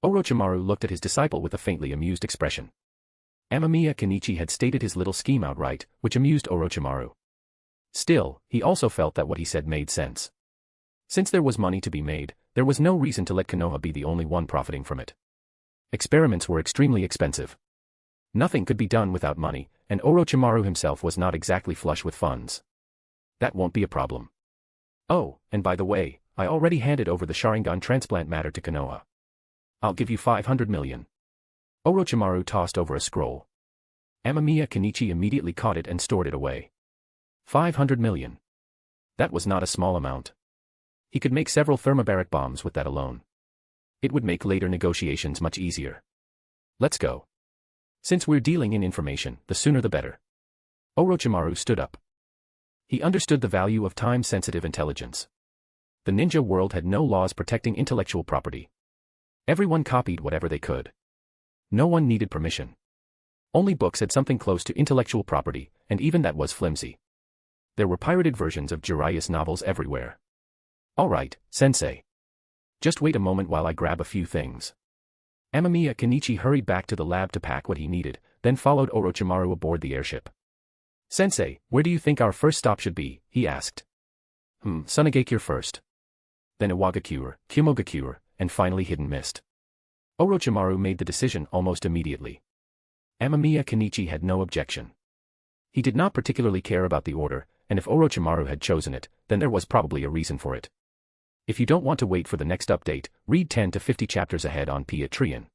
Orochimaru looked at his disciple with a faintly amused expression. Amamiya Kenichi had stated his little scheme outright, which amused Orochimaru. Still, he also felt that what he said made sense. Since there was money to be made, there was no reason to let Konoha be the only one profiting from it. Experiments were extremely expensive. Nothing could be done without money, and Orochimaru himself was not exactly flush with funds. That won't be a problem. Oh, and by the way, I already handed over the Sharingan transplant matter to Konoha. I'll give you 500 million. Orochimaru tossed over a scroll. Amamiya Kenichi immediately caught it and stored it away. 500 million. That was not a small amount. He could make several thermobaric bombs with that alone. It would make later negotiations much easier. Let's go. Since we're dealing in information, the sooner the better. Orochimaru stood up. He understood the value of time-sensitive intelligence. The ninja world had no laws protecting intellectual property. Everyone copied whatever they could. No one needed permission. Only books had something close to intellectual property, and even that was flimsy. There were pirated versions of Jiraiya's novels everywhere. All right, sensei. Just wait a moment while I grab a few things. Amamiya Kenichi hurried back to the lab to pack what he needed, then followed Orochimaru aboard the airship. Sensei, where do you think our first stop should be? He asked. Tsunade first. Then Iwagakure, Kumogakure, and finally Hidden Mist. Orochimaru made the decision almost immediately. Amamiya Kenichi had no objection. He did not particularly care about the order, and if Orochimaru had chosen it, then there was probably a reason for it. If you don't want to wait for the next update, read 10 to 50 chapters ahead on Patreon.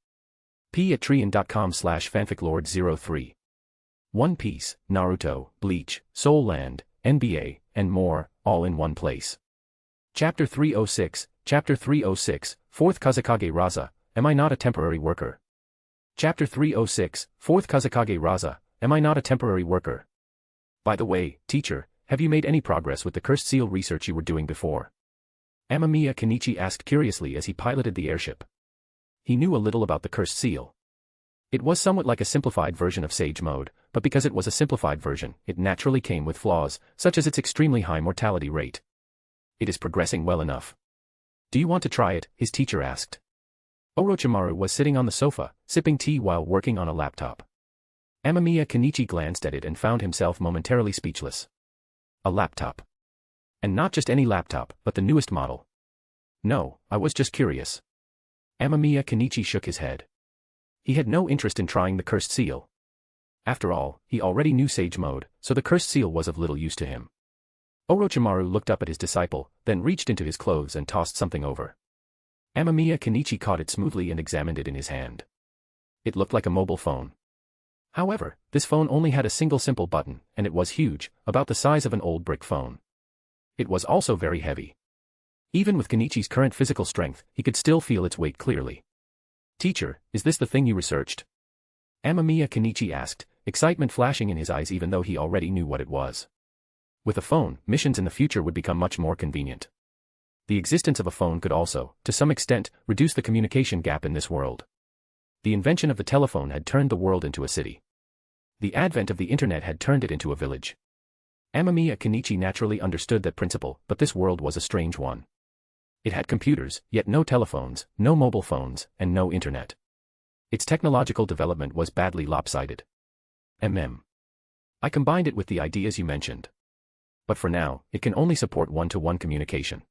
patreon.com/fanficlord03. One Piece, Naruto, Bleach, Soul Land, NBA, and more, all in one place. Chapter 306, 4th Kazekage Raza, Am I Not a Temporary Worker? Chapter 306, 4th Kazekage Raza, Am I Not a Temporary Worker? By the way, teacher, have you made any progress with the cursed seal research you were doing before? Amamiya Kenichi asked curiously as he piloted the airship. He knew a little about the cursed seal. It was somewhat like a simplified version of Sage Mode, but because it was a simplified version, it naturally came with flaws, such as its extremely high mortality rate. It is progressing well enough. Do you want to try it? His teacher asked. Orochimaru was sitting on the sofa, sipping tea while working on a laptop. Amamiya Kenichi glanced at it and found himself momentarily speechless. A laptop. And not just any laptop, but the newest model. No, I was just curious. Amamiya Kenichi shook his head. He had no interest in trying the cursed seal. After all, he already knew Sage Mode, so the cursed seal was of little use to him. Orochimaru looked up at his disciple, then reached into his clothes and tossed something over. Amamiya Kenichi caught it smoothly and examined it in his hand. It looked like a mobile phone. However, this phone only had a single simple button, and it was huge, about the size of an old brick phone. It was also very heavy. Even with Kenichi's current physical strength, he could still feel its weight clearly. "Teacher, is this the thing you researched?" Amamiya Kenichi asked, excitement flashing in his eyes even though he already knew what it was. With a phone, missions in the future would become much more convenient. The existence of a phone could also, to some extent, reduce the communication gap in this world. The invention of the telephone had turned the world into a city. The advent of the internet had turned it into a village. Amamiya Kenichi naturally understood that principle, but this world was a strange one. It had computers, yet no telephones, no mobile phones, and no internet. Its technological development was badly lopsided. I combined it with the ideas you mentioned. But for now, it can only support one-to-one communication.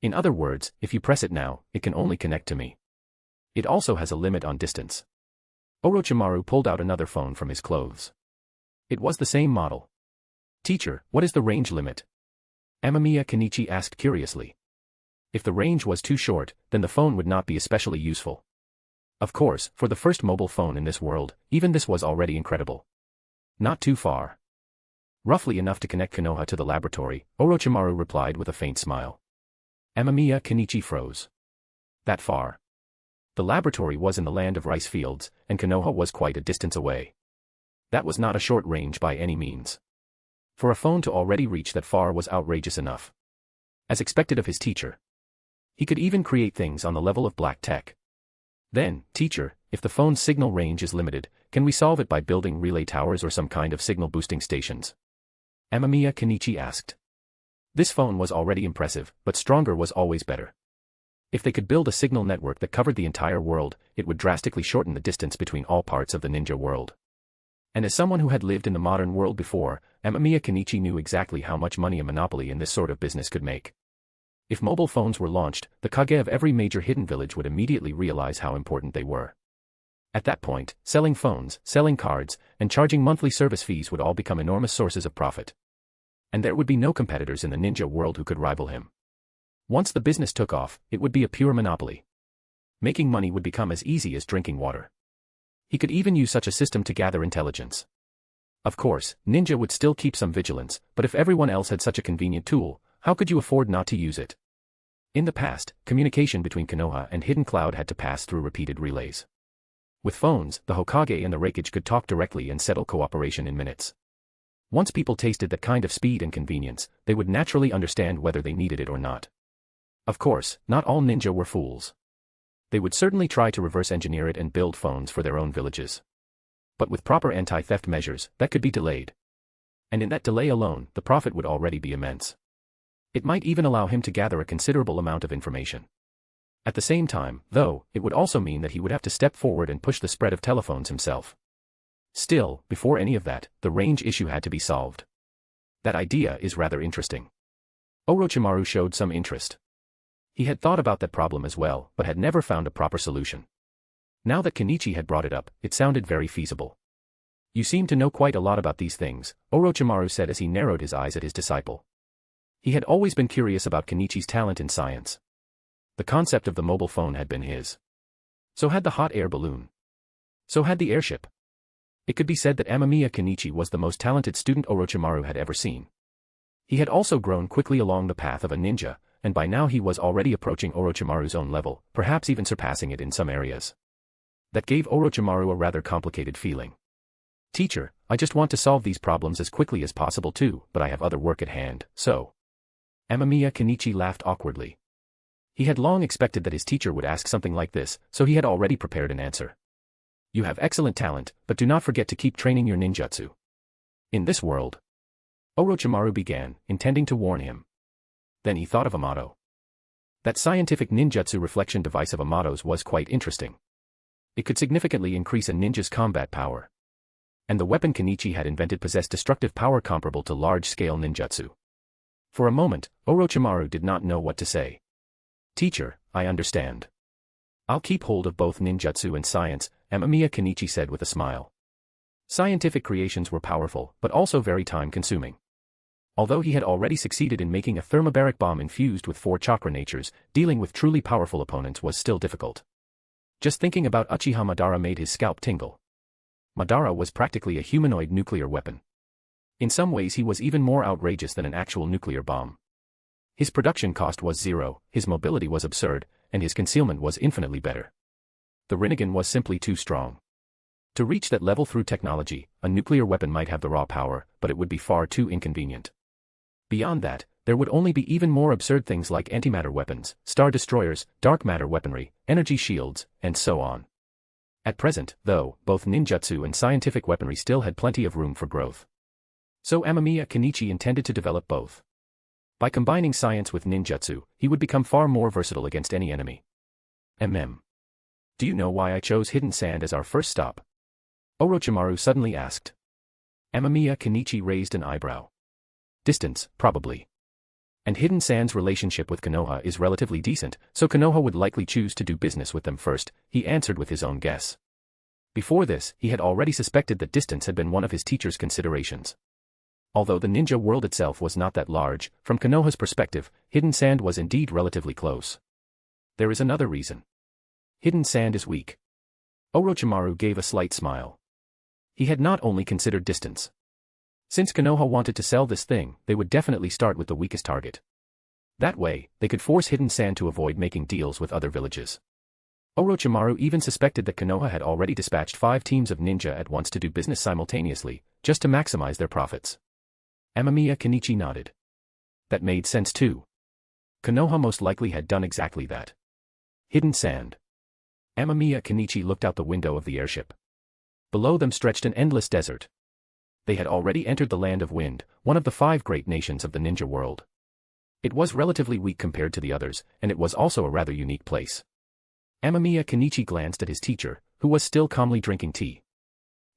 In other words, if you press it now, it can only connect to me. It also has a limit on distance. Orochimaru pulled out another phone from his clothes. It was the same model. "Teacher, what is the range limit?" Amamiya Kenichi asked curiously. If the range was too short, then the phone would not be especially useful. Of course, for the first mobile phone in this world, even this was already incredible. Not too far. Roughly enough to connect Konoha to the laboratory, Orochimaru replied with a faint smile. Amamiya Kenichi froze. That far. The laboratory was in the land of rice fields, and Konoha was quite a distance away. That was not a short range by any means. For a phone to already reach that far was outrageous enough. As expected of his teacher. He could even create things on the level of black tech. Then, teacher, if the phone's signal range is limited, can we solve it by building relay towers or some kind of signal boosting stations? Amamiya Kenichi asked. This phone was already impressive, but stronger was always better. If they could build a signal network that covered the entire world, it would drastically shorten the distance between all parts of the ninja world. And as someone who had lived in the modern world before, Amamiya Kenichi knew exactly how much money a monopoly in this sort of business could make. If mobile phones were launched, the kage of every major hidden village would immediately realize how important they were. At that point, selling phones, selling cards, and charging monthly service fees would all become enormous sources of profit. And there would be no competitors in the ninja world who could rival him. Once the business took off, it would be a pure monopoly. Making money would become as easy as drinking water. He could even use such a system to gather intelligence. Of course, ninja would still keep some vigilance, but if everyone else had such a convenient tool, how could you afford not to use it? In the past, communication between Konoha and Hidden Cloud had to pass through repeated relays. With phones, the Hokage and the Raikage could talk directly and settle cooperation in minutes. Once people tasted that kind of speed and convenience, they would naturally understand whether they needed it or not. Of course, not all ninja were fools. They would certainly try to reverse engineer it and build phones for their own villages. But with proper anti-theft measures, that could be delayed. And in that delay alone, the profit would already be immense. It might even allow him to gather a considerable amount of information. At the same time, though, it would also mean that he would have to step forward and push the spread of telephones himself. Still, before any of that, the range issue had to be solved. That idea is rather interesting. Orochimaru showed some interest. He had thought about that problem as well, but had never found a proper solution. Now that Kenichi had brought it up, it sounded very feasible. "You seem to know quite a lot about these things," Orochimaru said as he narrowed his eyes at his disciple. He had always been curious about Kenichi's talent in science. The concept of the mobile phone had been his. So had the hot air balloon. So had the airship. It could be said that Amamiya Kenichi was the most talented student Orochimaru had ever seen. He had also grown quickly along the path of a ninja, and by now he was already approaching Orochimaru's own level, perhaps even surpassing it in some areas. That gave Orochimaru a rather complicated feeling. "Teacher, I just want to solve these problems as quickly as possible too, but I have other work at hand, so..." Amamiya Kenichi laughed awkwardly. He had long expected that his teacher would ask something like this, so he had already prepared an answer. "You have excellent talent, but do not forget to keep training your ninjutsu. In this world..." Orochimaru began, intending to warn him. Then he thought of a motto. That scientific ninjutsu reflection device of Amato's was quite interesting. It could significantly increase a ninja's combat power. And the weapon Kenichi had invented possessed destructive power comparable to large-scale ninjutsu. For a moment, Orochimaru did not know what to say. "Teacher, I understand. I'll keep hold of both ninjutsu and science," Amamiya Kenichi said with a smile. Scientific creations were powerful, but also very time-consuming. Although he had already succeeded in making a thermobaric bomb infused with 4 chakra natures, dealing with truly powerful opponents was still difficult. Just thinking about Uchiha Madara made his scalp tingle. Madara was practically a humanoid nuclear weapon. In some ways he was even more outrageous than an actual nuclear bomb. His production cost was zero, his mobility was absurd, and his concealment was infinitely better. The Rinnegan was simply too strong. To reach that level through technology, a nuclear weapon might have the raw power, but it would be far too inconvenient. Beyond that, there would only be even more absurd things like antimatter weapons, star destroyers, dark matter weaponry, energy shields, and so on. At present, though, both ninjutsu and scientific weaponry still had plenty of room for growth. So Amamiya Kenichi intended to develop both. By combining science with ninjutsu, he would become far more versatile against any enemy. Do you know why I chose Hidden Sand as our first stop? Orochimaru suddenly asked. Amamiya Kenichi raised an eyebrow. Distance, probably. And Hidden Sand's relationship with Konoha is relatively decent, so Konoha would likely choose to do business with them first, he answered with his own guess. Before this, he had already suspected that distance had been one of his teacher's considerations. Although the ninja world itself was not that large, from Konoha's perspective, Hidden Sand was indeed relatively close. There is another reason. Hidden Sand is weak. Orochimaru gave a slight smile. He had not only considered distance. Since Konoha wanted to sell this thing, they would definitely start with the weakest target. That way, they could force Hidden Sand to avoid making deals with other villages. Orochimaru even suspected that Konoha had already dispatched 5 teams of ninja at once to do business simultaneously, just to maximize their profits. Amamiya Kenichi nodded. That made sense too. Konoha most likely had done exactly that. Hidden Sand. Amamiya Kenichi looked out the window of the airship. Below them stretched an endless desert. They had already entered the Land of Wind, one of the 5 great nations of the ninja world. It was relatively weak compared to the others, and it was also a rather unique place. Amamiya Kenichi glanced at his teacher, who was still calmly drinking tea.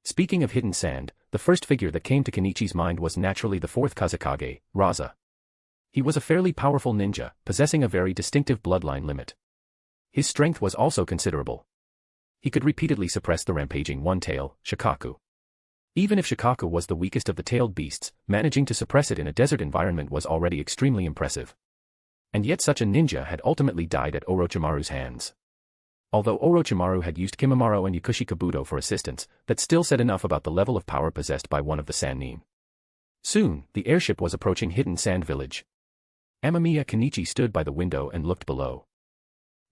Speaking of Hidden Sand, the first figure that came to Kenichi's mind was naturally the 4th Kazekage, Raza. He was a fairly powerful ninja, possessing a very distinctive bloodline limit. His strength was also considerable. He could repeatedly suppress the rampaging one-tail, Shikaku. Even if Shikaku was the weakest of the tailed beasts, managing to suppress it in a desert environment was already extremely impressive. And yet such a ninja had ultimately died at Orochimaru's hands. Although Orochimaru had used Kimimaro and Yakushi Kabuto for assistance, that still said enough about the level of power possessed by one of the Sannin. Soon, the airship was approaching Hidden Sand Village. Amamiya Kenichi stood by the window and looked below.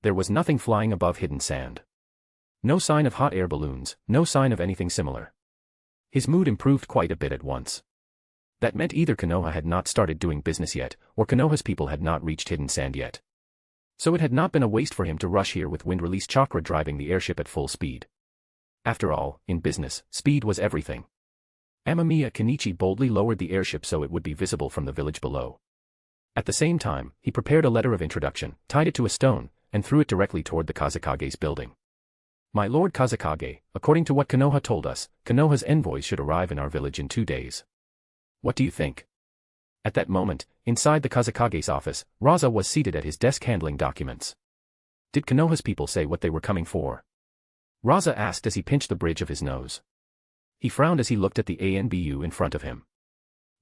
There was nothing flying above Hidden Sand. No sign of hot air balloons, no sign of anything similar. His mood improved quite a bit at once. That meant either Konoha had not started doing business yet, or Konoha's people had not reached Hidden Sand yet. So it had not been a waste for him to rush here with wind-release chakra driving the airship at full speed. After all, in business, speed was everything. Amamiya Kenichi boldly lowered the airship so it would be visible from the village below. At the same time, he prepared a letter of introduction, tied it to a stone, and threw it directly toward the Kazekage's building. My Lord Kazekage, according to what Konoha told us, Konoha's envoys should arrive in our village in 2 days. What do you think? At that moment, inside the Kazekage's office, Raza was seated at his desk handling documents. Did Konoha's people say what they were coming for? Raza asked as he pinched the bridge of his nose. He frowned as he looked at the ANBU in front of him.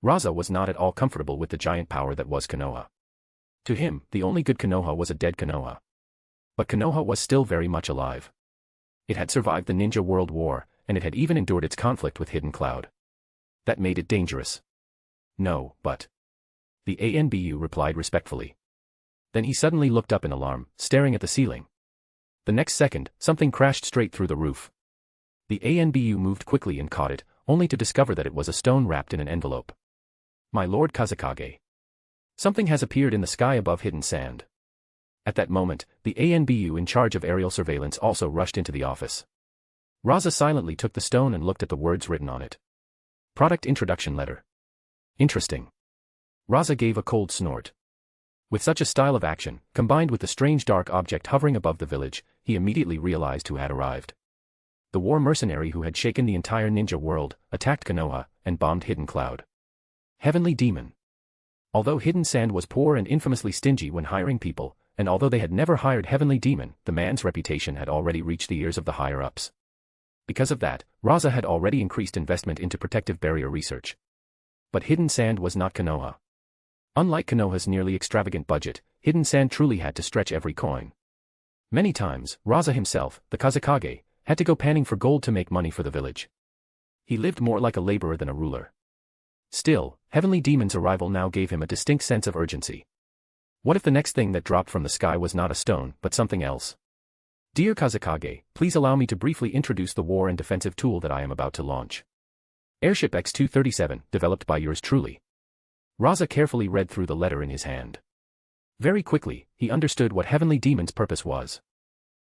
Raza was not at all comfortable with the giant power that was Konoha. To him, the only good Konoha was a dead Konoha. But Konoha was still very much alive. It had survived the Ninja World War, and it had even endured its conflict with Hidden Cloud. That made it dangerous. No, but... The ANBU replied respectfully. Then he suddenly looked up in alarm, staring at the ceiling. The next second, something crashed straight through the roof. The ANBU moved quickly and caught it, only to discover that it was a stone wrapped in an envelope. My Lord Kazekage. Something has appeared in the sky above Hidden Sand. At that moment, the ANBU in charge of aerial surveillance also rushed into the office. Raza silently took the stone and looked at the words written on it. Product Introduction Letter. Interesting. Raza gave a cold snort. With such a style of action, combined with the strange dark object hovering above the village, he immediately realized who had arrived. The war mercenary who had shaken the entire ninja world, attacked Konoha, and bombed Hidden Cloud. Heavenly Demon. Although Hidden Sand was poor and infamously stingy when hiring people, and although they had never hired Heavenly Demon, the man's reputation had already reached the ears of the higher-ups. Because of that, Raza had already increased investment into protective barrier research. But Hidden Sand was not Konoha. Unlike Konoha's nearly extravagant budget, Hidden Sand truly had to stretch every coin. Many times, Raza himself, the Kazekage, had to go panning for gold to make money for the village. He lived more like a laborer than a ruler. Still, Heavenly Demon's arrival now gave him a distinct sense of urgency. What if the next thing that dropped from the sky was not a stone, but something else? Dear Kazekage, please allow me to briefly introduce the war and defensive tool that I am about to launch. Airship X-237, developed by yours truly. Raza carefully read through the letter in his hand. Very quickly, he understood what Heavenly Demon's purpose was.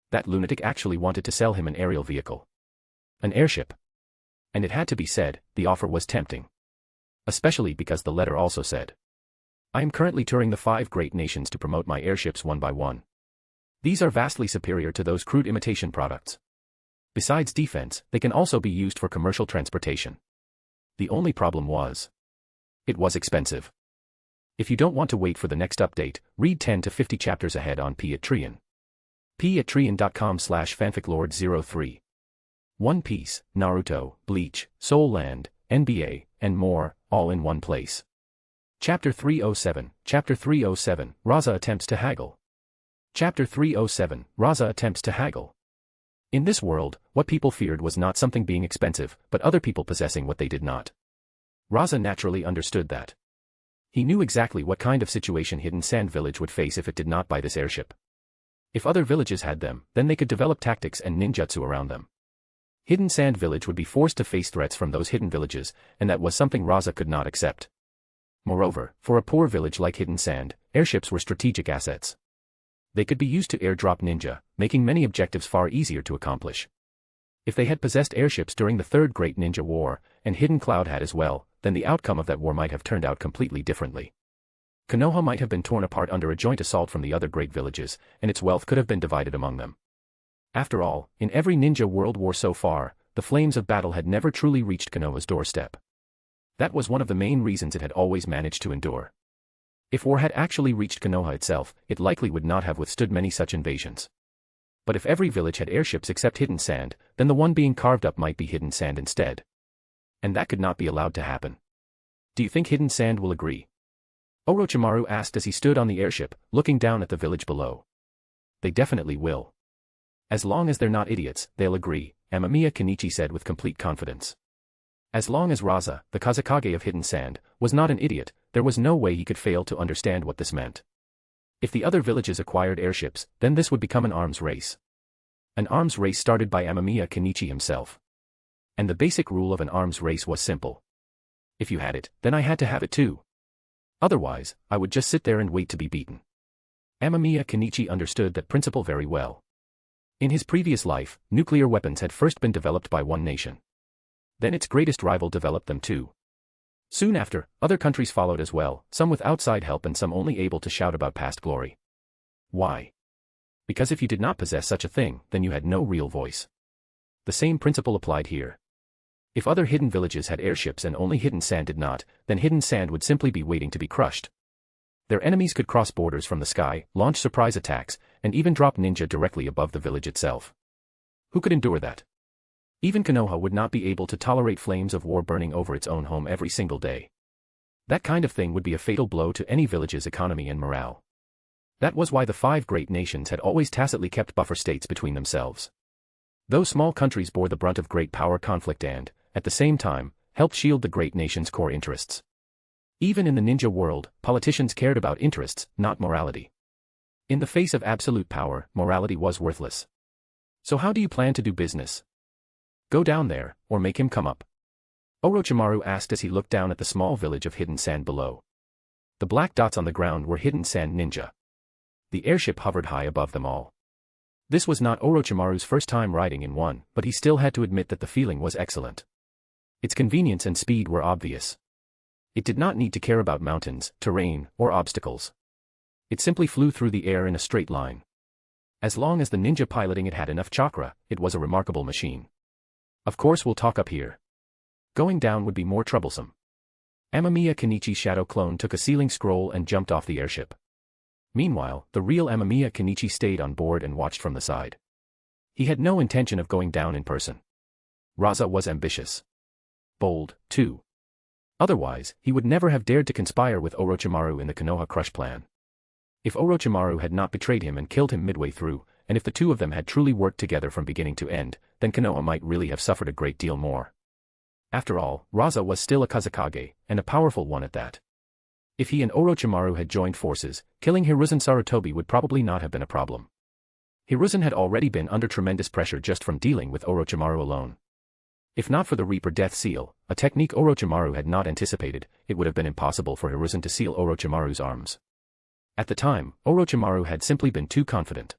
That lunatic actually wanted to sell him an aerial vehicle. An airship. And it had to be said, the offer was tempting. Especially because the letter also said, I am currently touring the 5 great nations to promote my airships one by one. These are vastly superior to those crude imitation products. Besides defense, they can also be used for commercial transportation. The only problem was, it was expensive. If you don't want to wait for the next update, read 10 to 50 chapters ahead on P@Trian. P@Trian.com/fanficlord03. One Piece, Naruto, Bleach, Soul Land, NBA, and more, all in one place. Chapter 307, Raza attempts to haggle. Chapter 307, Raza attempts to haggle. In this world, what people feared was not something being expensive, but other people possessing what they did not. Raza naturally understood that. He knew exactly what kind of situation Hidden Sand Village would face if it did not buy this airship. If other villages had them, then they could develop tactics and ninjutsu around them. Hidden Sand Village would be forced to face threats from those hidden villages, and that was something Raza could not accept. Moreover, for a poor village like Hidden Sand, airships were strategic assets. They could be used to airdrop ninja, making many objectives far easier to accomplish. If they had possessed airships during the Third Great Ninja War, and Hidden Cloud had as well, then the outcome of that war might have turned out completely differently. Konoha might have been torn apart under a joint assault from the other great villages, and its wealth could have been divided among them. After all, in every ninja world war so far, the flames of battle had never truly reached Konoha's doorstep. That was one of the main reasons it had always managed to endure. If war had actually reached Konoha itself, it likely would not have withstood many such invasions. But if every village had airships except Hidden Sand, then the one being carved up might be Hidden Sand instead. And that could not be allowed to happen. Do you think Hidden Sand will agree? Orochimaru asked as he stood on the airship, looking down at the village below. They definitely will. As long as they're not idiots, they'll agree, Amamiya Kenichi said with complete confidence. As long as Raza, the Kazekage of Hidden Sand, was not an idiot, there was no way he could fail to understand what this meant. If the other villages acquired airships, then this would become an arms race. An arms race started by Amamiya Kenichi himself. And the basic rule of an arms race was simple. If you had it, then I had to have it too. Otherwise, I would just sit there and wait to be beaten. Amamiya Kenichi understood that principle very well. In his previous life, nuclear weapons had first been developed by one nation. Then its greatest rival developed them too. Soon after, other countries followed as well, some with outside help and some only able to shout about past glory. Why? Because if you did not possess such a thing, then you had no real voice. The same principle applied here. If other hidden villages had airships and only Hidden Sand did not, then Hidden Sand would simply be waiting to be crushed. Their enemies could cross borders from the sky, launch surprise attacks, and even drop ninja directly above the village itself. Who could endure that? Even Konoha would not be able to tolerate flames of war burning over its own home every single day. That kind of thing would be a fatal blow to any village's economy and morale. That was why the 5 great nations had always tacitly kept buffer states between themselves. Those small countries bore the brunt of great power conflict and, at the same time, helped shield the great nation's core interests. Even in the ninja world, politicians cared about interests, not morality. In the face of absolute power, morality was worthless. So how do you plan to do business? Go down there, or make him come up? Orochimaru asked as he looked down at the small village of Hidden Sand below. The black dots on the ground were Hidden Sand ninja. The airship hovered high above them all. This was not Orochimaru's first time riding in one, but he still had to admit that the feeling was excellent. Its convenience and speed were obvious. It did not need to care about mountains, terrain, or obstacles. It simply flew through the air in a straight line. As long as the ninja piloting it had enough chakra, it was a remarkable machine. Of course we'll talk up here. Going down would be more troublesome. Amamiya Kenichi's shadow clone took a sealing scroll and jumped off the airship. Meanwhile, the real Amamiya Kenichi stayed on board and watched from the side. He had no intention of going down in person. Raza was ambitious. Bold, too. Otherwise, he would never have dared to conspire with Orochimaru in the Konoha crush plan. If Orochimaru had not betrayed him and killed him midway through, and if the two of them had truly worked together from beginning to end, then Konoha might really have suffered a great deal more. After all, Raza was still a Kazekage, and a powerful one at that. If he and Orochimaru had joined forces, killing Hiruzen Sarutobi would probably not have been a problem. Hiruzen had already been under tremendous pressure just from dealing with Orochimaru alone. If not for the Reaper Death Seal, a technique Orochimaru had not anticipated, it would have been impossible for Hiruzen to seal Orochimaru's arms. At the time, Orochimaru had simply been too confident.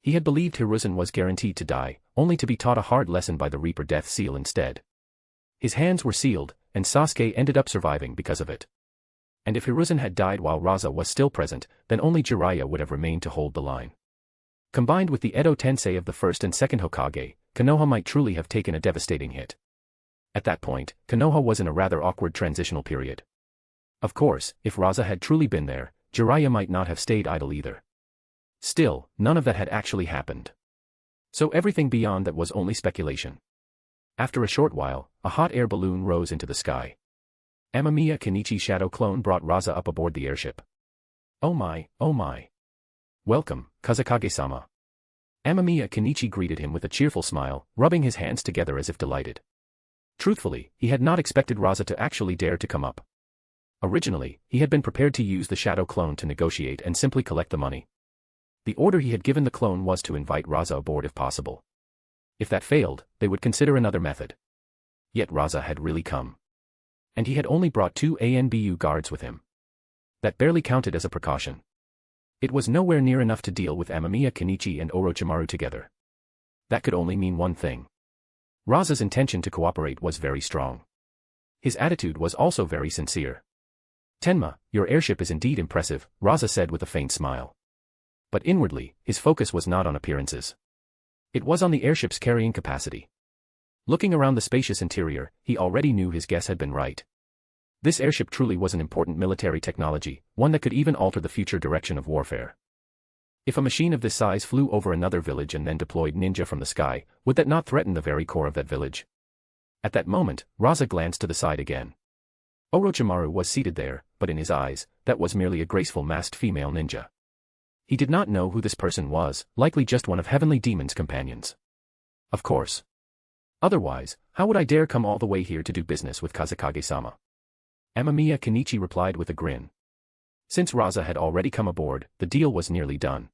He had believed Hiruzen was guaranteed to die, only to be taught a hard lesson by the Reaper Death Seal instead. His hands were sealed, and Sasuke ended up surviving because of it. And if Hiruzen had died while Raza was still present, then only Jiraiya would have remained to hold the line. Combined with the Edo Tensei of the first and second Hokage, Konoha might truly have taken a devastating hit. At that point, Konoha was in a rather awkward transitional period. Of course, if Raza had truly been there, Jiraiya might not have stayed idle either. Still, none of that had actually happened. So everything beyond that was only speculation. After a short while, a hot air balloon rose into the sky. Amamiya Kenichi Shadow Clone brought Raza up aboard the airship. Oh my, oh my. Welcome, Kazekage-sama. Amamiya Kenichi greeted him with a cheerful smile, rubbing his hands together as if delighted. Truthfully, he had not expected Raza to actually dare to come up. Originally, he had been prepared to use the Shadow Clone to negotiate and simply collect the money. The order he had given the clone was to invite Raza aboard if possible. If that failed, they would consider another method. Yet Raza had really come. And he had only brought 2 ANBU guards with him. That barely counted as a precaution. It was nowhere near enough to deal with Amamiya Kenichi and Orochimaru together. That could only mean one thing. Raza's intention to cooperate was very strong. His attitude was also very sincere. Tenma, your airship is indeed impressive, Raza said with a faint smile. But inwardly, his focus was not on appearances. It was on the airship's carrying capacity. Looking around the spacious interior, he already knew his guess had been right. This airship truly was an important military technology, one that could even alter the future direction of warfare. If a machine of this size flew over another village and then deployed ninja from the sky, would that not threaten the very core of that village? At that moment, Raza glanced to the side again. Orochimaru was seated there, but in his eyes, that was merely a graceful masked female ninja. He did not know who this person was, likely just one of Heavenly Demon's companions. Of course. Otherwise, how would I dare come all the way here to do business with Kazekage-sama? Amamiya Kenichi replied with a grin. Since Raza had already come aboard, the deal was nearly done.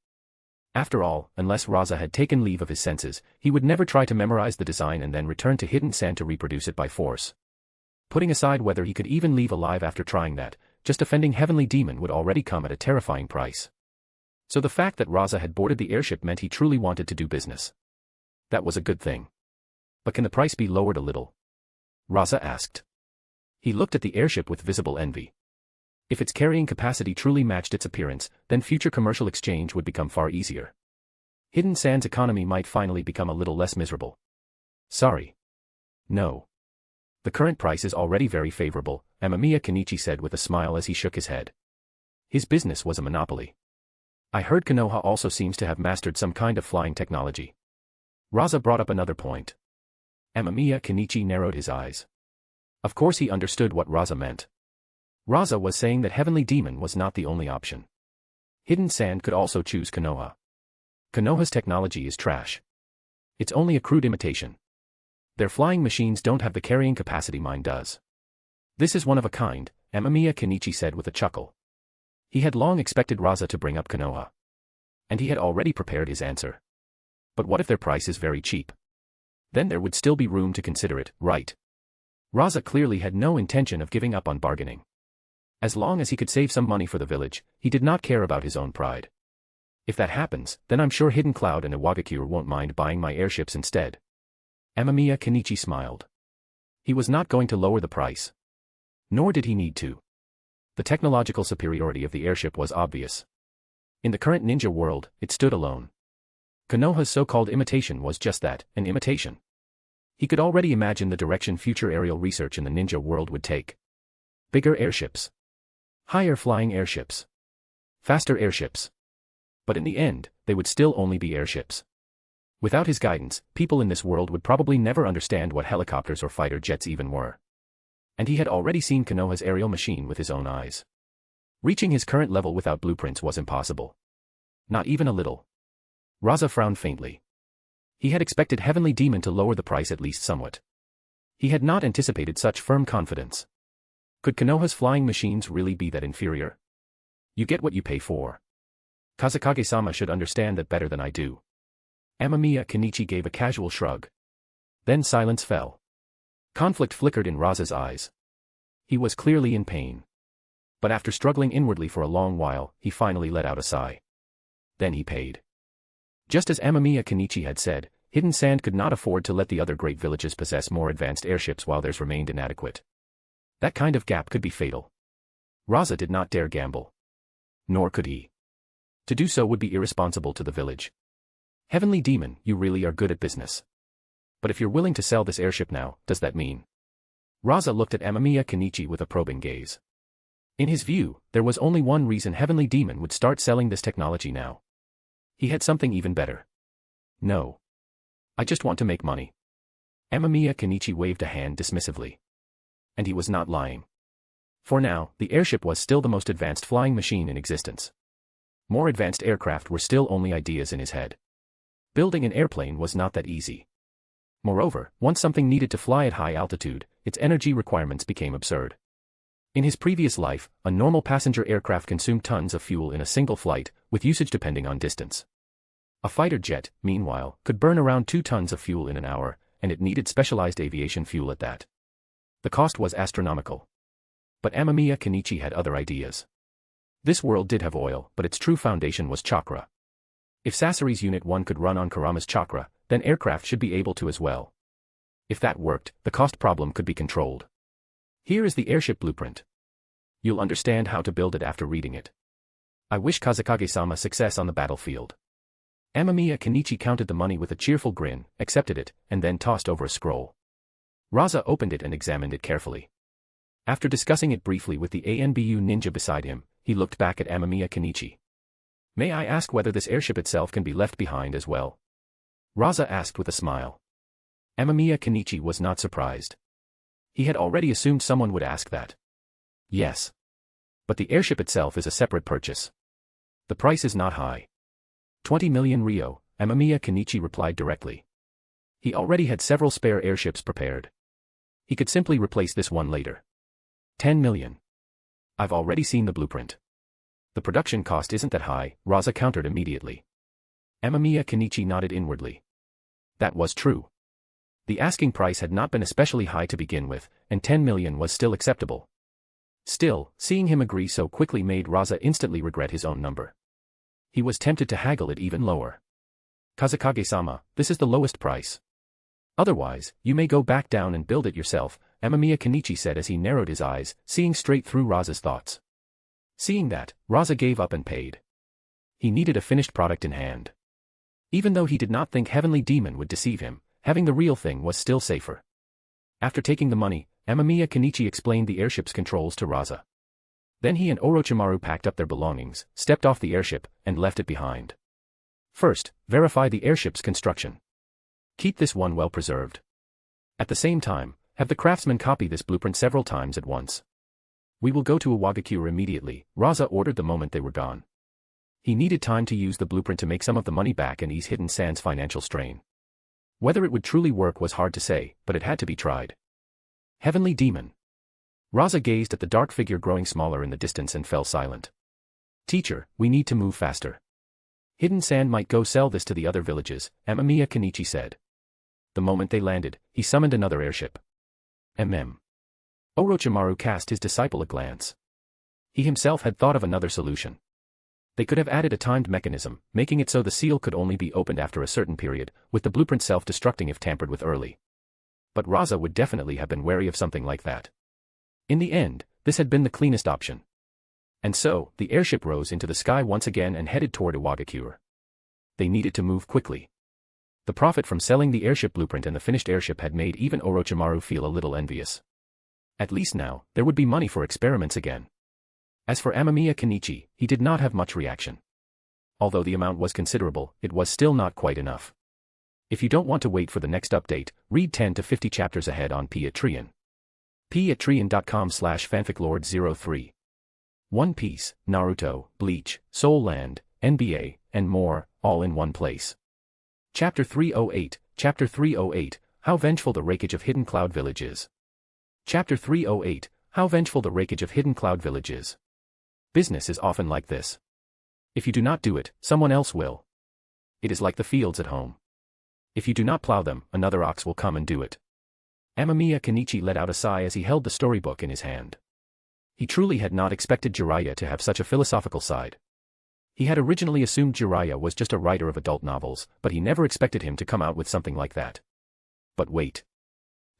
After all, unless Raza had taken leave of his senses, he would never try to memorize the design and then return to Hidden Sand to reproduce it by force. Putting aside whether he could even leave alive after trying that, just offending Heavenly Demon would already come at a terrifying price. So the fact that Raza had boarded the airship meant he truly wanted to do business. That was a good thing. But can the price be lowered a little? Raza asked. He looked at the airship with visible envy. If its carrying capacity truly matched its appearance, then future commercial exchange would become far easier. Hidden Sand's economy might finally become a little less miserable. Sorry. No. The current price is already very favorable, Amamiya Kenichi said with a smile as he shook his head. His business was a monopoly. I heard Konoha also seems to have mastered some kind of flying technology. Raza brought up another point. Amamiya Kenichi narrowed his eyes. Of course he understood what Raza meant. Raza was saying that Heavenly Demon was not the only option. Hidden Sand could also choose Konoha. Konoha's technology is trash. It's only a crude imitation. Their flying machines don't have the carrying capacity mine does. This is one of a kind, Amamiya Kenichi said with a chuckle. He had long expected Raza to bring up Konoha. And he had already prepared his answer. But what if their price is very cheap? Then there would still be room to consider it, right? Raza clearly had no intention of giving up on bargaining. As long as he could save some money for the village, he did not care about his own pride. If that happens, then I'm sure Hidden Cloud and Iwagakure won't mind buying my airships instead. Amamiya Kenichi smiled. He was not going to lower the price. Nor did he need to. The technological superiority of the airship was obvious. In the current ninja world, it stood alone. Konoha's so-called imitation was just that, an imitation. He could already imagine the direction future aerial research in the ninja world would take. Bigger airships. Higher flying airships. Faster airships. But in the end, they would still only be airships. Without his guidance, people in this world would probably never understand what helicopters or fighter jets even were. And he had already seen Konoha's aerial machine with his own eyes. Reaching his current level without blueprints was impossible. Not even a little. Raza frowned faintly. He had expected Heavenly Demon to lower the price at least somewhat. He had not anticipated such firm confidence. Could Konoha's flying machines really be that inferior? You get what you pay for. Kazekage-sama should understand that better than I do. Amamiya Kenichi gave a casual shrug. Then silence fell. Conflict flickered in Raza's eyes. He was clearly in pain. But after struggling inwardly for a long while, he finally let out a sigh. Then he paid. Just as Amamiya Kenichi had said, Hidden Sand could not afford to let the other great villages possess more advanced airships while theirs remained inadequate. That kind of gap could be fatal. Raza did not dare gamble. Nor could he. To do so would be irresponsible to the village. Heavenly Demon, you really are good at business. But if you're willing to sell this airship now, does that mean? Raza looked at Amamiya Kenichi with a probing gaze. In his view, there was only one reason Heavenly Demon would start selling this technology now. He had something even better. No. I just want to make money. Amamiya Kenichi waved a hand dismissively. And he was not lying. For now, the airship was still the most advanced flying machine in existence. More advanced aircraft were still only ideas in his head. Building an airplane was not that easy. Moreover, once something needed to fly at high altitude, its energy requirements became absurd. In his previous life, a normal passenger aircraft consumed tons of fuel in a single flight, with usage depending on distance. A fighter jet, meanwhile, could burn around 2 tons of fuel in an hour, and it needed specialized aviation fuel at that. The cost was astronomical. But Amamiya Kenichi had other ideas. This world did have oil, but its true foundation was chakra. If Sasori's Unit 1 could run on Kurama's chakra, then aircraft should be able to as well. If that worked, the cost problem could be controlled. Here is the airship blueprint. You'll understand how to build it after reading it. I wish Kazekage-sama success on the battlefield. Amamiya Kenichi counted the money with a cheerful grin, accepted it, and then tossed over a scroll. Raza opened it and examined it carefully. After discussing it briefly with the ANBU ninja beside him, he looked back at Amamiya Kenichi. May I ask whether this airship itself can be left behind as well? Raza asked with a smile. Amamiya Kenichi was not surprised. He had already assumed someone would ask that. Yes. But the airship itself is a separate purchase. The price is not high. 20 million ryo, Amamiya Kenichi replied directly. He already had several spare airships prepared. He could simply replace this one later. 10 million. I've already seen the blueprint. The production cost isn't that high, Raza countered immediately. Amamiya Kenichi nodded inwardly. That was true. The asking price had not been especially high to begin with, and 10 million was still acceptable. Still, seeing him agree so quickly made Raza instantly regret his own number. He was tempted to haggle it even lower. Kazekage-sama, this is the lowest price. Otherwise, you may go back down and build it yourself, Amamiya Kenichi said as he narrowed his eyes, seeing straight through Raza's thoughts. Seeing that, Raza gave up and paid. He needed a finished product in hand. Even though he did not think Heavenly Demon would deceive him, having the real thing was still safer. After taking the money, Amamiya Kenichi explained the airship's controls to Raza. Then he and Orochimaru packed up their belongings, stepped off the airship, and left it behind. First, verify the airship's construction. Keep this one well preserved. At the same time, have the craftsman copy this blueprint several times at once. We will go to Iwagakure immediately, Raza ordered the moment they were gone. He needed time to use the blueprint to make some of the money back and ease Hidden Sand's financial strain. Whether it would truly work was hard to say, but it had to be tried. Heavenly Demon. Raza gazed at the dark figure growing smaller in the distance and fell silent. Teacher, we need to move faster. Hidden Sand might go sell this to the other villages, Amamiya Kenichi said. The moment they landed, he summoned another airship. Orochimaru cast his disciple a glance. He himself had thought of another solution. They could have added a timed mechanism, making it so the seal could only be opened after a certain period, with the blueprint self-destructing if tampered with early. But Raza would definitely have been wary of something like that. In the end, this had been the cleanest option. And so, the airship rose into the sky once again and headed toward Iwagakure. They needed to move quickly. The profit from selling the airship blueprint and the finished airship had made even Orochimaru feel a little envious. At least now, there would be money for experiments again. As for Amamiya Kenichi, he did not have much reaction. Although the amount was considerable, it was still not quite enough. If you don't want to wait for the next update, read 10 to 50 chapters ahead on Patreon. patreon.com/fanficlord03. One Piece, Naruto, Bleach, Soul Land, NBA, and more, all in one place. Chapter 308, How Vengeful the Rakeage of Hidden Cloud Village Is. Chapter 308, How Vengeful the Rakeage of Hidden Cloud Village Is. Business is often like this. If you do not do it, someone else will. It is like the fields at home. If you do not plow them, another ox will come and do it. Amamiya Kenichi let out a sigh as he held the storybook in his hand. He truly had not expected Jiraiya to have such a philosophical side. He had originally assumed Jiraiya was just a writer of adult novels, but he never expected him to come out with something like that. But wait.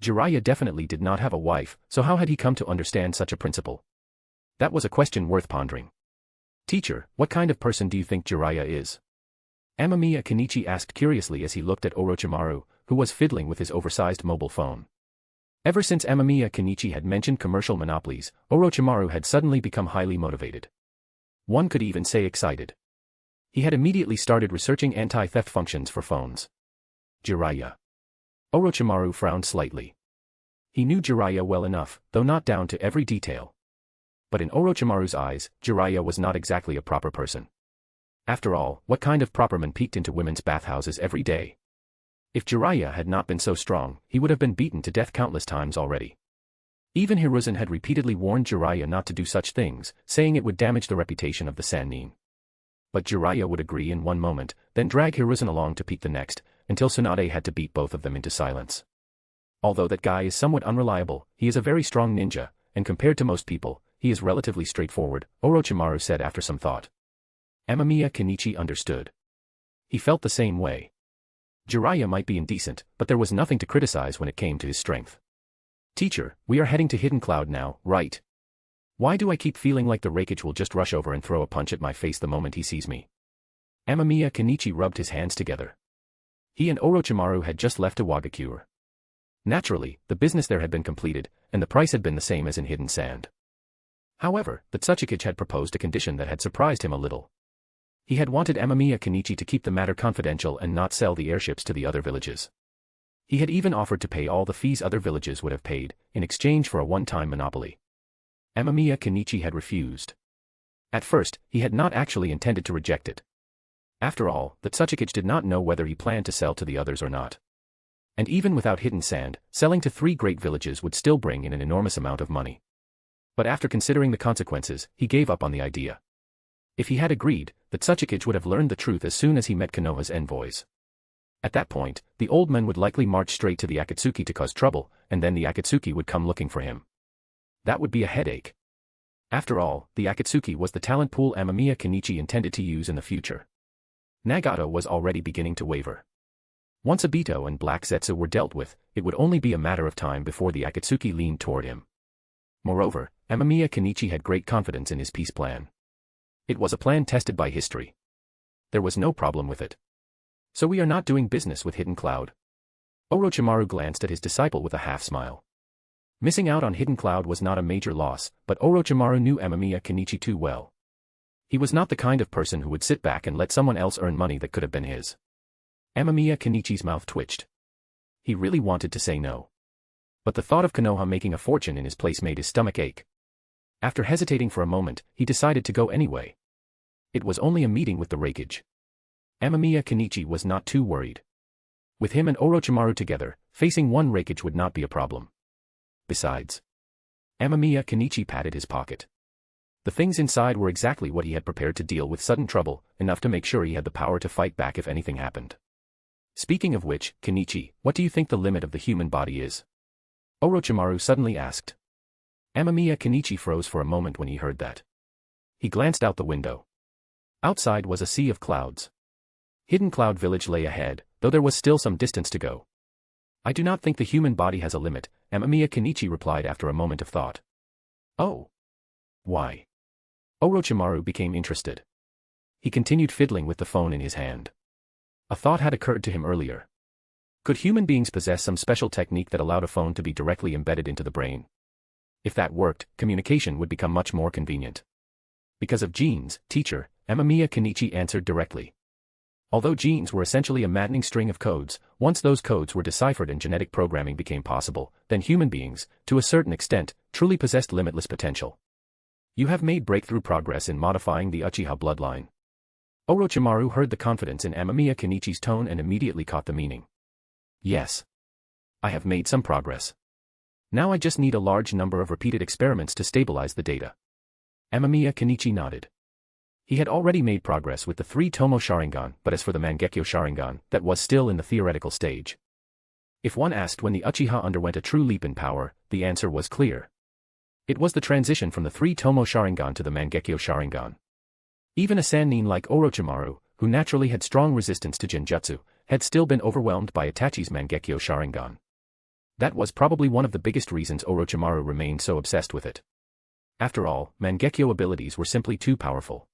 Jiraiya definitely did not have a wife, so how had he come to understand such a principle? That was a question worth pondering. Teacher, what kind of person do you think Jiraiya is? Amamiya Kenichi asked curiously as he looked at Orochimaru, who was fiddling with his oversized mobile phone. Ever since Amamiya Kenichi had mentioned commercial monopolies, Orochimaru had suddenly become highly motivated. One could even say excited. He had immediately started researching anti-theft functions for phones. Jiraiya. Orochimaru frowned slightly. He knew Jiraiya well enough, though not down to every detail. But in Orochimaru's eyes, Jiraiya was not exactly a proper person. After all, what kind of proper man peeked into women's bathhouses every day? If Jiraiya had not been so strong, he would have been beaten to death countless times already. Even Hiruzen had repeatedly warned Jiraiya not to do such things, saying it would damage the reputation of the Sannin. But Jiraiya would agree in one moment, then drag Hiruzen along to peek the next, until Tsunade had to beat both of them into silence. Although that guy is somewhat unreliable, he is a very strong ninja, and compared to most people, he is relatively straightforward, Orochimaru said after some thought. Amamiya Kenichi understood. He felt the same way. Jiraiya might be indecent, but there was nothing to criticize when it came to his strength. Teacher, we are heading to Hidden Cloud now, right? Why do I keep feeling like the Raikage will just rush over and throw a punch at my face the moment he sees me? Amamiya Kenichi rubbed his hands together. He and Orochimaru had just left Iwagakure. Naturally, the business there had been completed, and the price had been the same as in Hidden Sand. However, the Tsuchikage had proposed a condition that had surprised him a little. He had wanted Amamiya Kenichi to keep the matter confidential and not sell the airships to the other villages. He had even offered to pay all the fees other villages would have paid, in exchange for a one-time monopoly. Amamiya Kenichi had refused. At first, he had not actually intended to reject it. After all, the Tsuchikage did not know whether he planned to sell to the others or not. And even without Hidden Sand, selling to 3 great villages would still bring in an enormous amount of money. But after considering the consequences, he gave up on the idea. If he had agreed, the Tsuchikage would have learned the truth as soon as he met Konoha's envoys. At that point, the old man would likely march straight to the Akatsuki to cause trouble, and then the Akatsuki would come looking for him. That would be a headache. After all, the Akatsuki was the talent pool Amamiya Kenichi intended to use in the future. Nagato was already beginning to waver. Once Obito and Black Zetsu were dealt with, it would only be a matter of time before the Akatsuki leaned toward him. Moreover, Amamiya Kenichi had great confidence in his peace plan. It was a plan tested by history. There was no problem with it. So we are not doing business with Hidden Cloud? Orochimaru glanced at his disciple with a half-smile. Missing out on Hidden Cloud was not a major loss, but Orochimaru knew Amamiya Kenichi too well. He was not the kind of person who would sit back and let someone else earn money that could have been his. Amamiya Kenichi's mouth twitched. He really wanted to say no. But the thought of Konoha making a fortune in his place made his stomach ache. After hesitating for a moment, he decided to go anyway. It was only a meeting with the Raikage. Amamiya Kenichi was not too worried. With him and Orochimaru together, facing one Raikage would not be a problem. Besides, Amamiya Kenichi patted his pocket. The things inside were exactly what he had prepared to deal with sudden trouble, enough to make sure he had the power to fight back if anything happened. Speaking of which, Kenichi, what do you think the limit of the human body is? Orochimaru suddenly asked. Amamiya Kenichi froze for a moment when he heard that. He glanced out the window. Outside was a sea of clouds. Hidden Cloud Village lay ahead, though there was still some distance to go. I do not think the human body has a limit, Amamiya Kenichi replied after a moment of thought. Oh. Why? Orochimaru became interested. He continued fiddling with the phone in his hand. A thought had occurred to him earlier. Could human beings possess some special technique that allowed a phone to be directly embedded into the brain? If that worked, communication would become much more convenient. Because of genes, teacher, Amamiya Kenichi answered directly. Although genes were essentially a maddening string of codes, once those codes were deciphered and genetic programming became possible, then human beings, to a certain extent, truly possessed limitless potential. You have made breakthrough progress in modifying the Uchiha bloodline. Orochimaru heard the confidence in Amamiya Kenichi's tone and immediately caught the meaning. Yes. I have made some progress. Now I just need a large number of repeated experiments to stabilize the data. Amamiya Kenichi nodded. He had already made progress with the 3 tomoe Sharingan, but as for the Mangeko Sharingan, that was still in the theoretical stage. If one asked when the Uchiha underwent a true leap in power, the answer was clear. It was the transition from the 3 tomoe Sharingan to the Mangeko Sharingan. Even a Sannin like Orochimaru, who naturally had strong resistance to Genjutsu, had still been overwhelmed by Itachi's Mangeko Sharingan. That was probably one of the biggest reasons Orochimaru remained so obsessed with it. After all, Mangekyo abilities were simply too powerful.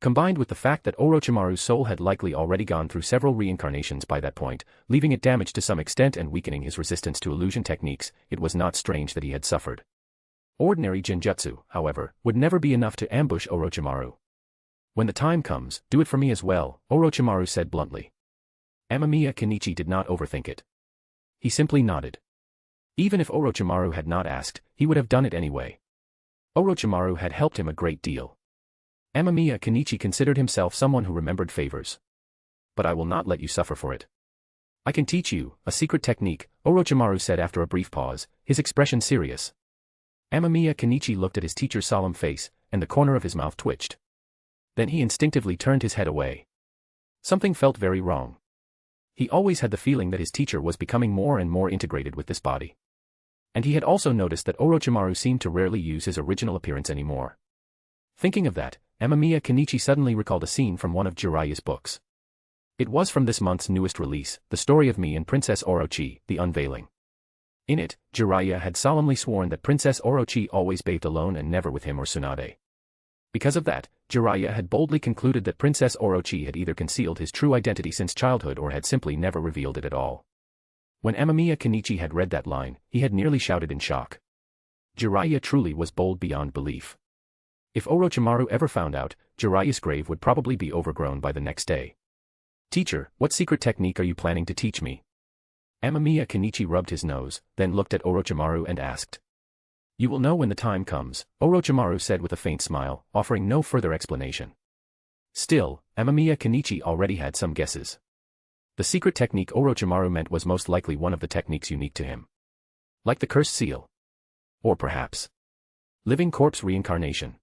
Combined with the fact that Orochimaru's soul had likely already gone through several reincarnations by that point, leaving it damaged to some extent and weakening his resistance to illusion techniques, it was not strange that he had suffered. Ordinary Genjutsu, however, would never be enough to ambush Orochimaru. When the time comes, do it for me as well, Orochimaru said bluntly. Amamiya Kenichi did not overthink it. He simply nodded. Even if Orochimaru had not asked, he would have done it anyway. Orochimaru had helped him a great deal. Amamiya Kenichi considered himself someone who remembered favors. But I will not let you suffer for it. I can teach you a secret technique, Orochimaru said after a brief pause, his expression serious. Amamiya Kenichi looked at his teacher's solemn face, and the corner of his mouth twitched. Then he instinctively turned his head away. Something felt very wrong. He always had the feeling that his teacher was becoming more and more integrated with this body. And he had also noticed that Orochimaru seemed to rarely use his original appearance anymore. Thinking of that, Amamiya Kenichi suddenly recalled a scene from one of Jiraiya's books. It was from this month's newest release, The Story of Me and Princess Orochi, The Unveiling. In it, Jiraiya had solemnly sworn that Princess Orochi always bathed alone and never with him or Tsunade. Because of that, Jiraiya had boldly concluded that Princess Orochi had either concealed his true identity since childhood or had simply never revealed it at all. When Amamiya Kenichi had read that line, he had nearly shouted in shock. Jiraiya truly was bold beyond belief. If Orochimaru ever found out, Jiraiya's grave would probably be overgrown by the next day. Teacher, what secret technique are you planning to teach me? Amamiya Kenichi rubbed his nose, then looked at Orochimaru and asked. You will know when the time comes, Orochimaru said with a faint smile, offering no further explanation. Still, Amamiya Kenichi already had some guesses. The secret technique Orochimaru meant was most likely one of the techniques unique to him. Like the cursed seal. Or perhaps living corpse reincarnation.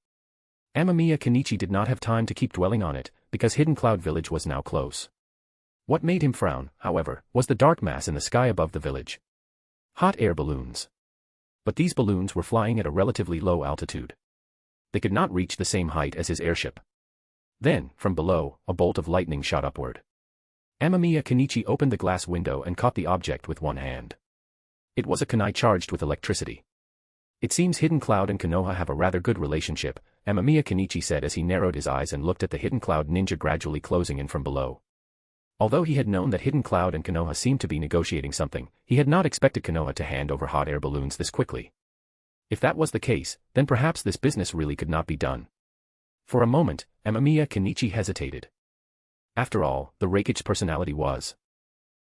Amamiya Kenichi did not have time to keep dwelling on it, because Hidden Cloud Village was now close. What made him frown, however, was the dark mass in the sky above the village. Hot air balloons. But these balloons were flying at a relatively low altitude. They could not reach the same height as his airship. Then, from below, a bolt of lightning shot upward. Amamiya Kenichi opened the glass window and caught the object with one hand. It was a kunai charged with electricity. It seems Hidden Cloud and Konoha have a rather good relationship, Amamiya Kenichi said as he narrowed his eyes and looked at the Hidden Cloud ninja gradually closing in from below. Although he had known that Hidden Cloud and Konoha seemed to be negotiating something, he had not expected Konoha to hand over hot air balloons this quickly. If that was the case, then perhaps this business really could not be done. For a moment, Amamiya Kenichi hesitated. After all, the Reikichi's personality was.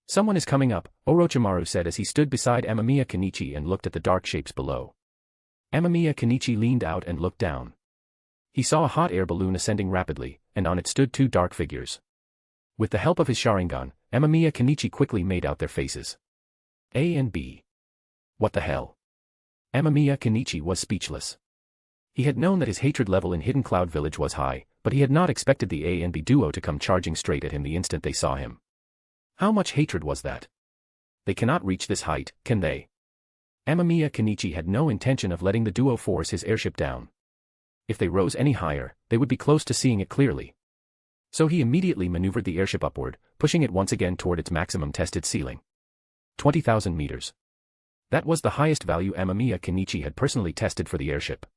Someone is coming up, Orochimaru said as he stood beside Amamiya Kenichi and looked at the dark shapes below. Amamiya Kenichi leaned out and looked down. He saw a hot air balloon ascending rapidly, and on it stood 2 dark figures. With the help of his Sharingan, Amamiya Kenichi quickly made out their faces. A and B. What the hell? Amamiya Kenichi was speechless. He had known that his hatred level in Hidden Cloud Village was high, but he had not expected the A and B duo to come charging straight at him the instant they saw him. How much hatred was that? They cannot reach this height, can they? Amamiya Kenichi had no intention of letting the duo force his airship down. If they rose any higher, they would be close to seeing it clearly. So he immediately maneuvered the airship upward, pushing it once again toward its maximum tested ceiling. 20,000 meters. That was the highest value Amamiya Kenichi had personally tested for the airship.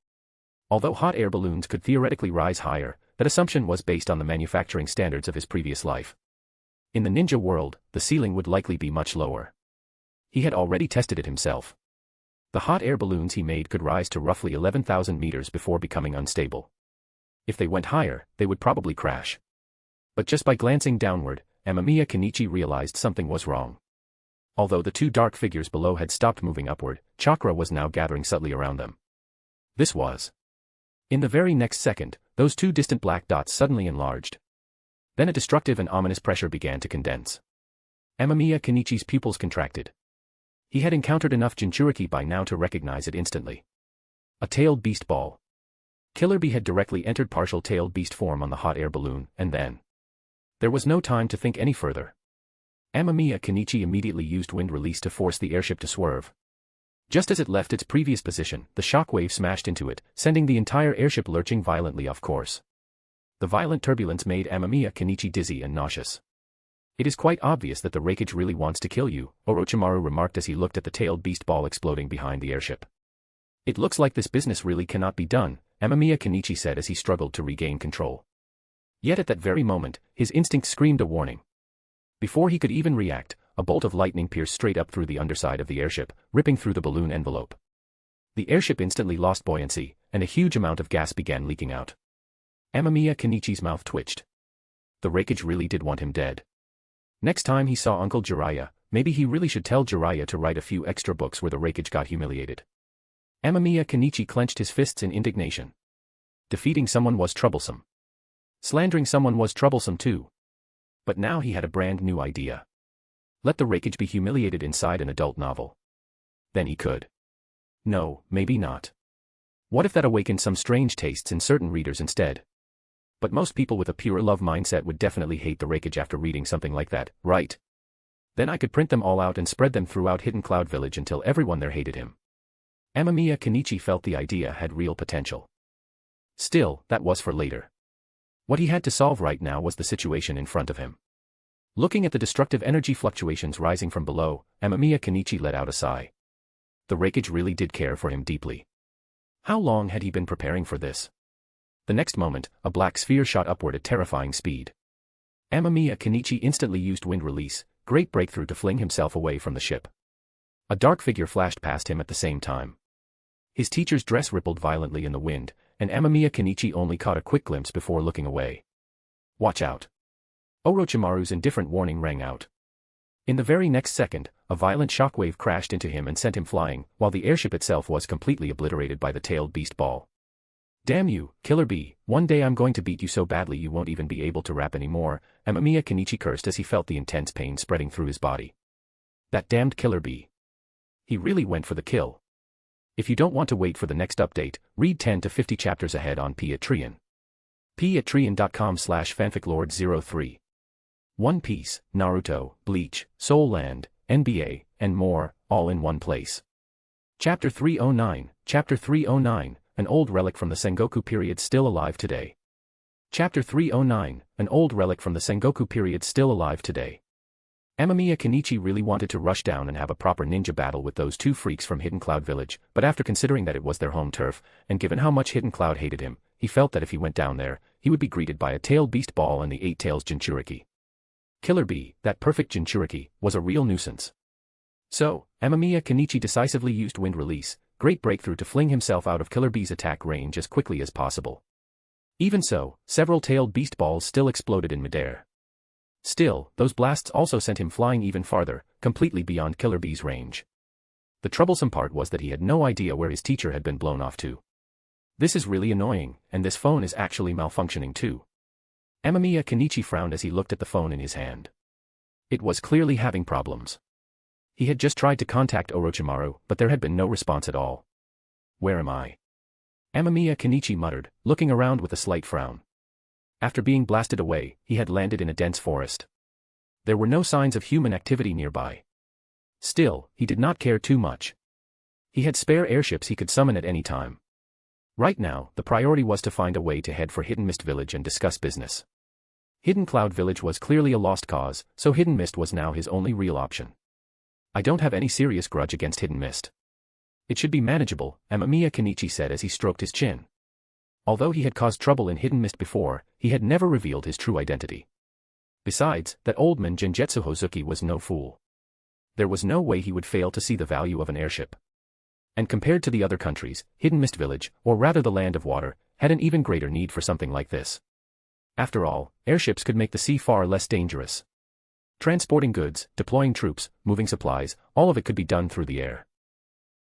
Although hot air balloons could theoretically rise higher, that assumption was based on the manufacturing standards of his previous life. In the ninja world, the ceiling would likely be much lower. He had already tested it himself. The hot air balloons he made could rise to roughly 11,000 meters before becoming unstable. If they went higher, they would probably crash. But just by glancing downward, Amamiya Kenichi realized something was wrong. Although the 2 dark figures below had stopped moving upward, chakra was now gathering subtly around them. This was. In the very next second, those 2 distant black dots suddenly enlarged. Then a destructive and ominous pressure began to condense. Amamiya Kenichi's pupils contracted. He had encountered enough Jinchuriki by now to recognize it instantly. A tailed beast ball. Killer Bee had directly entered partial tailed beast form on the hot air balloon, and then. There was no time to think any further. Amamiya Kenichi immediately used wind release to force the airship to swerve. Just as it left its previous position, the shockwave smashed into it, sending the entire airship lurching violently off course. The violent turbulence made Amamiya Kenichi dizzy and nauseous. It is quite obvious that the wreckage really wants to kill you, Orochimaru remarked as he looked at the tailed beast ball exploding behind the airship. It looks like this business really cannot be done, Amamiya Kenichi said as he struggled to regain control. Yet at that very moment, his instinct screamed a warning. Before he could even react, a bolt of lightning pierced straight up through the underside of the airship, ripping through the balloon envelope. The airship instantly lost buoyancy, and a huge amount of gas began leaking out. Amamiya Kenichi's mouth twitched. The wreckage really did want him dead. Next time he saw Uncle Jiraiya, maybe he really should tell Jiraiya to write a few extra books where the wreckage got humiliated. Amamiya Kenichi clenched his fists in indignation. Defeating someone was troublesome. Slandering someone was troublesome too. But now he had a brand new idea. Let the wreckage be humiliated inside an adult novel. Then he could. No, maybe not. What if that awakened some strange tastes in certain readers instead? But most people with a pure love mindset would definitely hate the wreckage after reading something like that, right? Then I could print them all out and spread them throughout Hidden Cloud Village until everyone there hated him. Amamiya Kenichi felt the idea had real potential. Still, that was for later. What he had to solve right now was the situation in front of him. Looking at the destructive energy fluctuations rising from below, Amamiya Kenichi let out a sigh. The wreckage really did care for him deeply. How long had he been preparing for this? The next moment, a black sphere shot upward at terrifying speed. Amamiya Kenichi instantly used wind release, great breakthrough to fling himself away from the ship. A dark figure flashed past him at the same time. His teacher's dress rippled violently in the wind, and Amamiya Kenichi only caught a quick glimpse before looking away. Watch out. Orochimaru's indifferent warning rang out. In the very next second, a violent shockwave crashed into him and sent him flying, while the airship itself was completely obliterated by the tailed beast ball. Damn you, Killer Bee, one day I'm going to beat you so badly you won't even be able to rap anymore, Amamiya Kenichi cursed as he felt the intense pain spreading through his body. That damned Killer Bee. He really went for the kill. If you don't want to wait for the next update, read 10 to 50 chapters ahead on Patreon. patreon.com/fanficlord03. One Piece, Naruto, Bleach, Soul Land, NBA, and more, all in one place. Chapter 309, Chapter 309, an old relic from the Sengoku period still alive today. Chapter 309, an old relic from the Sengoku period still alive today. Amamiya Kenichi really wanted to rush down and have a proper ninja battle with those two freaks from Hidden Cloud Village, but after considering that it was their home turf, and given how much Hidden Cloud hated him, he felt that if he went down there, he would be greeted by a tailed beast ball and the 8 tails Jinchuriki. Killer Bee, that perfect Jinchuriki, was a real nuisance. So, Amamiya Kenichi decisively used wind release, great breakthrough to fling himself out of Killer Bee's attack range as quickly as possible. Even so, several tailed beast balls still exploded in midair. Still, those blasts also sent him flying even farther, completely beyond Killer Bee's range. The troublesome part was that he had no idea where his teacher had been blown off to. This is really annoying, and this phone is actually malfunctioning too. Amamiya Kenichi frowned as he looked at the phone in his hand. It was clearly having problems. He had just tried to contact Orochimaru, but there had been no response at all. Where am I? Amamiya Kenichi muttered, looking around with a slight frown. After being blasted away, he had landed in a dense forest. There were no signs of human activity nearby. Still, he did not care too much. He had spare airships he could summon at any time. Right now, the priority was to find a way to head for Hidden Mist Village and discuss business. Hidden Cloud Village was clearly a lost cause, so Hidden Mist was now his only real option. I don't have any serious grudge against Hidden Mist. It should be manageable, Amamiya Kenichi said as he stroked his chin. Although he had caused trouble in Hidden Mist before, he had never revealed his true identity. Besides, that old man Genjetsu Hozuki was no fool. There was no way he would fail to see the value of an airship. And compared to the other countries, Hidden Mist Village, or rather the Land of Water, had an even greater need for something like this. After all, airships could make the sea far less dangerous. Transporting goods, deploying troops, moving supplies, all of it could be done through the air.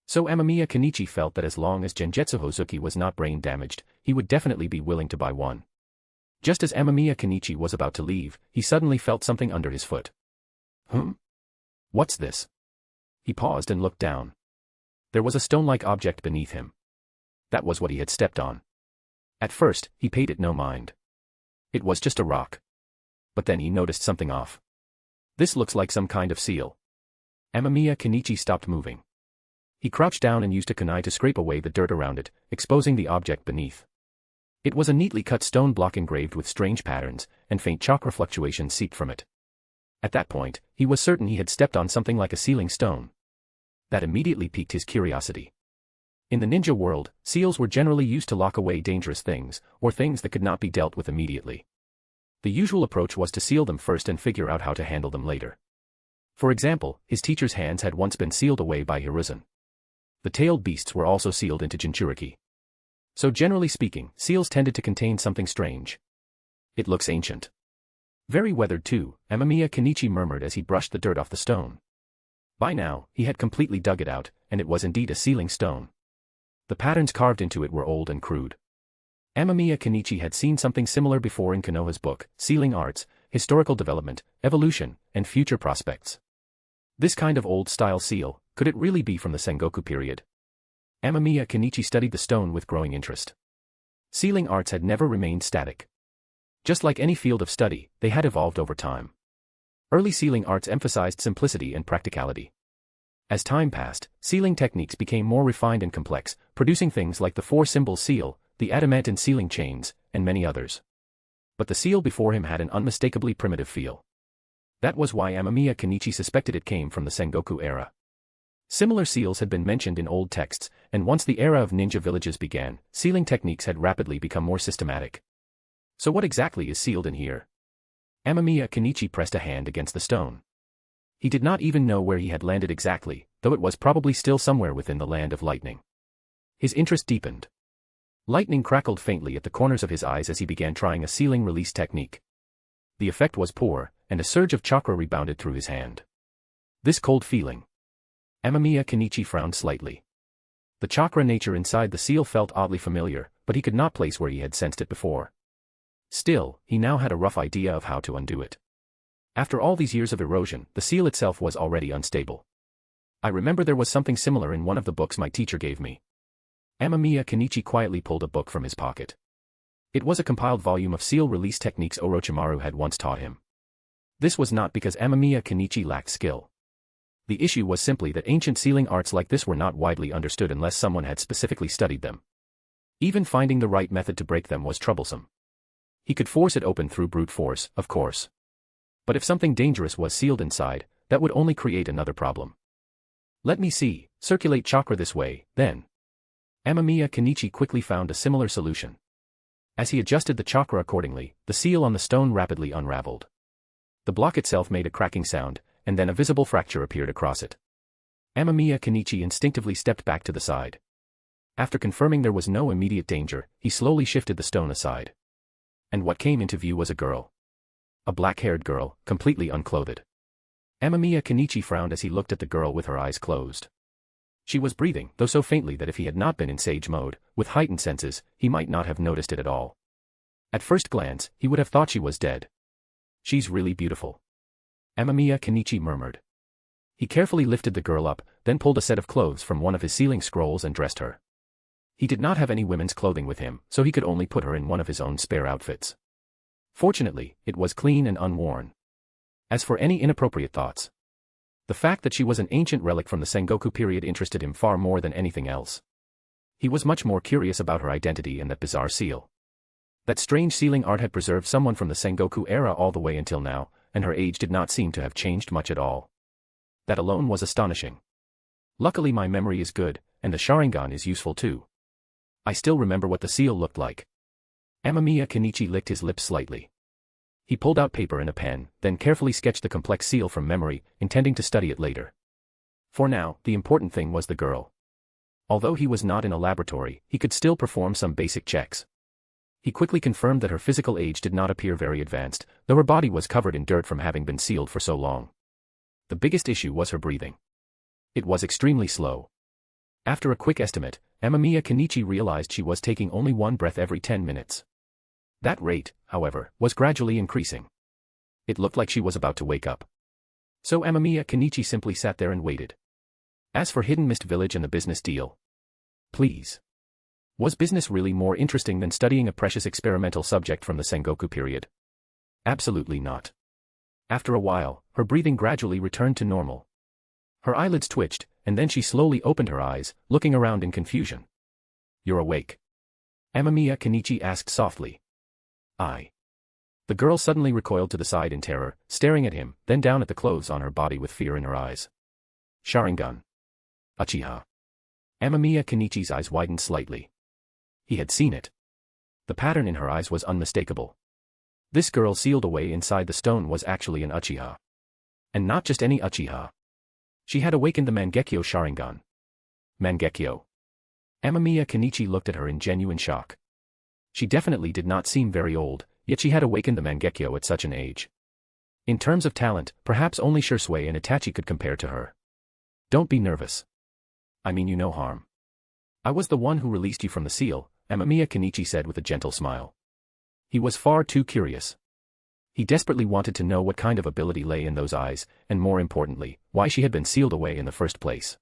So Amamiya Kenichi felt that as long as Genjetsu Hozuki was not brain damaged, he would definitely be willing to buy one. Just as Amamiya Kenichi was about to leave, he suddenly felt something under his foot. What's this? He paused and looked down. There was a stone-like object beneath him. That was what he had stepped on. At first, he paid it no mind. It was just a rock. But then he noticed something off. This looks like some kind of seal. Amamiya Kenichi stopped moving. He crouched down and used a kunai to scrape away the dirt around it, exposing the object beneath. It was a neatly cut stone block engraved with strange patterns, and faint chakra fluctuations seeped from it. At that point, he was certain he had stepped on something like a sealing stone. That immediately piqued his curiosity. In the ninja world, seals were generally used to lock away dangerous things, or things that could not be dealt with immediately. The usual approach was to seal them first and figure out how to handle them later. For example, his teacher's hands had once been sealed away by Hiruzen. The tailed beasts were also sealed into Jinchuriki. So generally speaking, seals tended to contain something strange. It looks ancient. Very weathered too, Amamiya Kenichi murmured as he brushed the dirt off the stone. By now, he had completely dug it out, and it was indeed a sealing stone. The patterns carved into it were old and crude. Amamiya Kenichi had seen something similar before in Konoha's book, Sealing Arts, Historical Development, Evolution, and Future Prospects. This kind of old-style seal, could it really be from the Sengoku period? Amamiya Kenichi studied the stone with growing interest. Sealing arts had never remained static. Just like any field of study, they had evolved over time. Early sealing arts emphasized simplicity and practicality. As time passed, sealing techniques became more refined and complex, producing things like the four-symbol seal, the adamant sealing chains, and many others. But the seal before him had an unmistakably primitive feel. That was why Amamiya Kenichi suspected it came from the Sengoku era. Similar seals had been mentioned in old texts, and once the era of ninja villages began, sealing techniques had rapidly become more systematic. So what exactly is sealed in here? Amamiya Kenichi pressed a hand against the stone. He did not even know where he had landed exactly, though it was probably still somewhere within the land of lightning. His interest deepened. Lightning crackled faintly at the corners of his eyes as he began trying a sealing release technique. The effect was poor, and a surge of chakra rebounded through his hand. This cold feeling. Amamiya Kenichi frowned slightly. The chakra nature inside the seal felt oddly familiar, but he could not place where he had sensed it before. Still, he now had a rough idea of how to undo it. After all these years of erosion, the seal itself was already unstable. I remember there was something similar in one of the books my teacher gave me. Amamiya Kenichi quietly pulled a book from his pocket. It was a compiled volume of seal release techniques Orochimaru had once taught him. This was not because Amamiya Kenichi lacked skill. The issue was simply that ancient sealing arts like this were not widely understood unless someone had specifically studied them. Even finding the right method to break them was troublesome. He could force it open through brute force, of course. But if something dangerous was sealed inside, that would only create another problem. Let me see, circulate chakra this way, then. Amamiya Kenichi quickly found a similar solution. As he adjusted the chakra accordingly, the seal on the stone rapidly unraveled. The block itself made a cracking sound, and then a visible fracture appeared across it. Amamiya Kenichi instinctively stepped back to the side. After confirming there was no immediate danger, he slowly shifted the stone aside. And what came into view was a girl. A black-haired girl, completely unclothed. Amamiya Kenichi frowned as he looked at the girl with her eyes closed. She was breathing, though so faintly that if he had not been in sage mode, with heightened senses, he might not have noticed it at all. At first glance, he would have thought she was dead. She's really beautiful. Amamiya Kenichi murmured. He carefully lifted the girl up, then pulled a set of clothes from one of his sealing scrolls and dressed her. He did not have any women's clothing with him, so he could only put her in one of his own spare outfits. Fortunately, it was clean and unworn. As for any inappropriate thoughts, the fact that she was an ancient relic from the Sengoku period interested him far more than anything else. He was much more curious about her identity and that bizarre seal. That strange sealing art had preserved someone from the Sengoku era all the way until now, and her age did not seem to have changed much at all. That alone was astonishing. Luckily my memory is good, and the Sharingan is useful too. I still remember what the seal looked like. Amamiya Kenichi licked his lips slightly. He pulled out paper and a pen, then carefully sketched the complex seal from memory, intending to study it later. For now, the important thing was the girl. Although he was not in a laboratory, he could still perform some basic checks. He quickly confirmed that her physical age did not appear very advanced, though her body was covered in dirt from having been sealed for so long. The biggest issue was her breathing. It was extremely slow. After a quick estimate, Amamiya Kenichi realized she was taking only one breath every 10 minutes. That rate, however, was gradually increasing. It looked like she was about to wake up. So Amamiya Kenichi simply sat there and waited. As for Hidden Mist Village and the business deal. Please. Was business really more interesting than studying a precious experimental subject from the Sengoku period? Absolutely not. After a while, her breathing gradually returned to normal. Her eyelids twitched, and then she slowly opened her eyes, looking around in confusion. You're awake? Amamiya Kenichi asked softly. I. The girl suddenly recoiled to the side in terror, staring at him, then down at the clothes on her body with fear in her eyes. Sharingan. Uchiha. Amamiya Kenichi's eyes widened slightly. He had seen it. The pattern in her eyes was unmistakable. This girl sealed away inside the stone was actually an Uchiha. And not just any Uchiha. She had awakened the Mangekyo Sharingan. Mangekyo. Amamiya Kenichi looked at her in genuine shock. She definitely did not seem very old, yet she had awakened the Mangekyo at such an age. In terms of talent, perhaps only Shisui and Itachi could compare to her. Don't be nervous. I mean you no harm. I was the one who released you from the seal, Amamiya Kenichi said with a gentle smile. He was far too curious. He desperately wanted to know what kind of ability lay in those eyes, and more importantly, why she had been sealed away in the first place.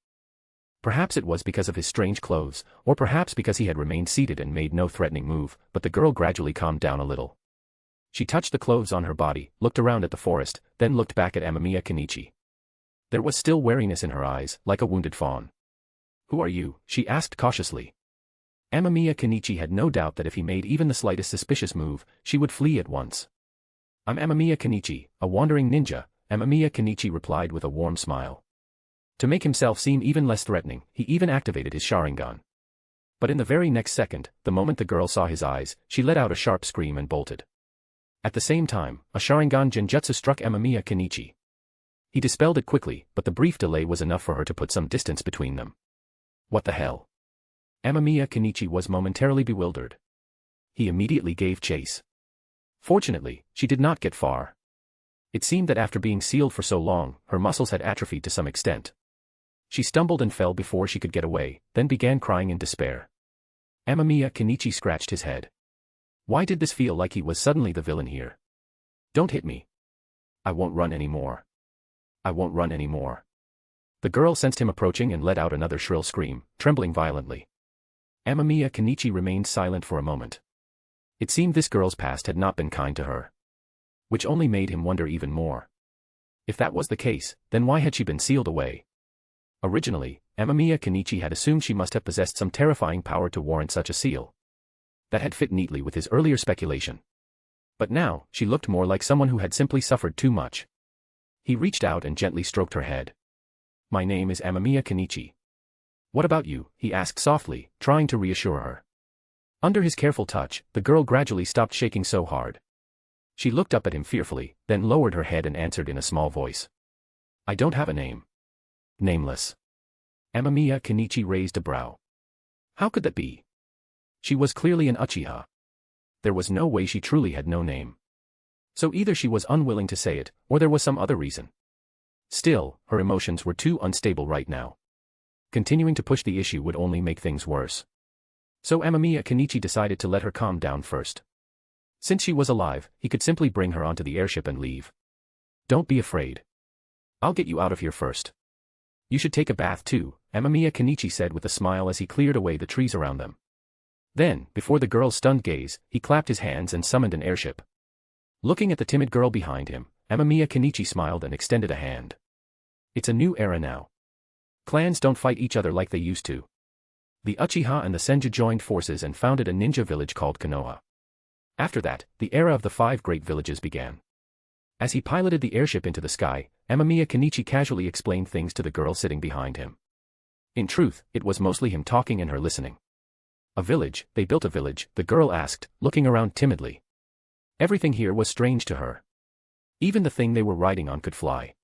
Perhaps it was because of his strange clothes, or perhaps because he had remained seated and made no threatening move, but the girl gradually calmed down a little. She touched the clothes on her body, looked around at the forest, then looked back at Amamiya Kenichi. There was still wariness in her eyes, like a wounded fawn. Who are you? She asked cautiously. Amamiya Kenichi had no doubt that if he made even the slightest suspicious move, she would flee at once. I'm Amamiya Kenichi, a wandering ninja, Amamiya Kenichi replied with a warm smile. To make himself seem even less threatening, he even activated his Sharingan. But in the very next second, the moment the girl saw his eyes, she let out a sharp scream and bolted. At the same time, a Sharingan genjutsu struck Amamiya Kenichi. He dispelled it quickly, but the brief delay was enough for her to put some distance between them. What the hell? Amamiya Kenichi was momentarily bewildered. He immediately gave chase. Fortunately, she did not get far. It seemed that after being sealed for so long, her muscles had atrophied to some extent. She stumbled and fell before she could get away, then began crying in despair. Amamiya Kenichi scratched his head. Why did this feel like he was suddenly the villain here? Don't hit me. I won't run anymore. I won't run anymore. The girl sensed him approaching and let out another shrill scream, trembling violently. Amamiya Kenichi remained silent for a moment. It seemed this girl's past had not been kind to her. Which only made him wonder even more. If that was the case, then why had she been sealed away? Originally, Amamiya Kenichi had assumed she must have possessed some terrifying power to warrant such a seal. That had fit neatly with his earlier speculation. But now, she looked more like someone who had simply suffered too much. He reached out and gently stroked her head. My name is Amamiya Kenichi. What about you? He asked softly, trying to reassure her. Under his careful touch, the girl gradually stopped shaking so hard. She looked up at him fearfully, then lowered her head and answered in a small voice. I don't have a name. Nameless. Amamiya Kenichi raised a brow. How could that be? She was clearly an Uchiha. There was no way she truly had no name. So either she was unwilling to say it, or there was some other reason. Still, her emotions were too unstable right now. Continuing to push the issue would only make things worse. So Amamiya Kenichi decided to let her calm down first. Since she was alive, he could simply bring her onto the airship and leave. Don't be afraid. I'll get you out of here first. You should take a bath too, Amamiya Kenichi said with a smile as he cleared away the trees around them. Then, before the girl's stunned gaze, he clapped his hands and summoned an airship. Looking at the timid girl behind him, Amamiya Kenichi smiled and extended a hand. It's a new era now. Clans don't fight each other like they used to. The Uchiha and the Senju joined forces and founded a ninja village called Konoha. After that, the era of the 5 great villages began. As he piloted the airship into the sky, Amamiya Kenichi casually explained things to the girl sitting behind him. In truth, it was mostly him talking and her listening. A village, they built a village, the girl asked, looking around timidly. Everything here was strange to her. Even the thing they were riding on could fly.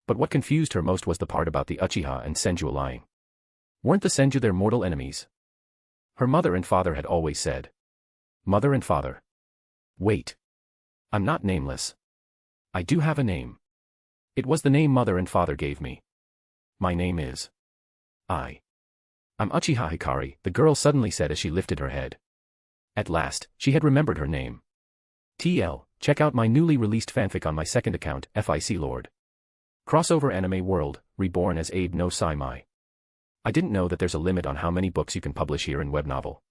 But what confused her most was the part about the Uchiha and Senju allying. Weren't the Senju their mortal enemies? Her mother and father had always said. Mother and father. Wait. I'm not nameless. I do have a name. It was the name mother and father gave me. My name is. I'm Uchiha Hikari, the girl suddenly said as she lifted her head. At last, she had remembered her name. TL, check out my newly released fanfic on my second account, FIC Lord. Crossover Anime World, reborn as Abe no Saimai. I didn't know that there's a limit on how many books you can publish here in web novel.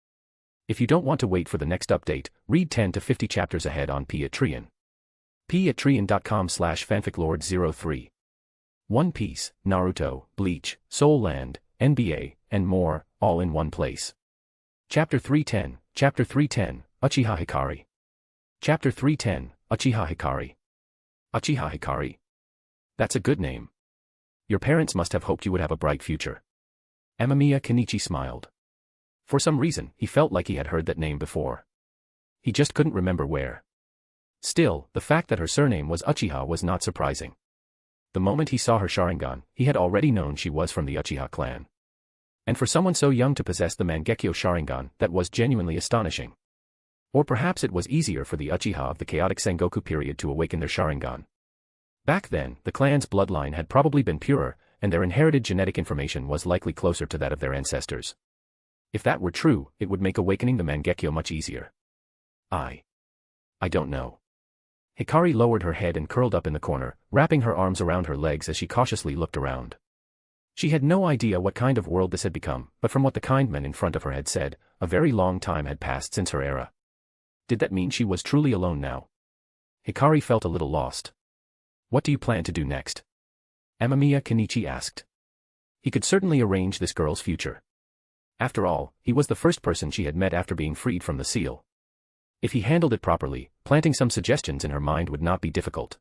If you don't want to wait for the next update, read 10 to 50 chapters ahead on Patreon. patreon.com/fanficlord03. One Piece, Naruto, Bleach, Soul Land, NBA, and more, all in one place. Chapter 310, Uchiha Hikari. Chapter 310, Uchiha Hikari. Uchiha Hikari. That's a good name. Your parents must have hoped you would have a bright future. Amamiya Kenichi smiled. For some reason, he felt like he had heard that name before. He just couldn't remember where. Still, the fact that her surname was Uchiha was not surprising. The moment he saw her Sharingan, he had already known she was from the Uchiha clan. And for someone so young to possess the Mangeko Sharingan, that was genuinely astonishing. Or perhaps it was easier for the Uchiha of the chaotic Sengoku period to awaken their Sharingan. Back then, the clan's bloodline had probably been purer, and their inherited genetic information was likely closer to that of their ancestors. If that were true, it would make awakening the Mangeko much easier. I don't know. Hikari lowered her head and curled up in the corner, wrapping her arms around her legs as she cautiously looked around. She had no idea what kind of world this had become, but from what the kind men in front of her had said, a very long time had passed since her era. Did that mean she was truly alone now? Hikari felt a little lost. What do you plan to do next? Amamiya Kenichi asked. He could certainly arrange this girl's future. After all, he was the first person she had met after being freed from the seal. If he handled it properly, planting some suggestions in her mind would not be difficult.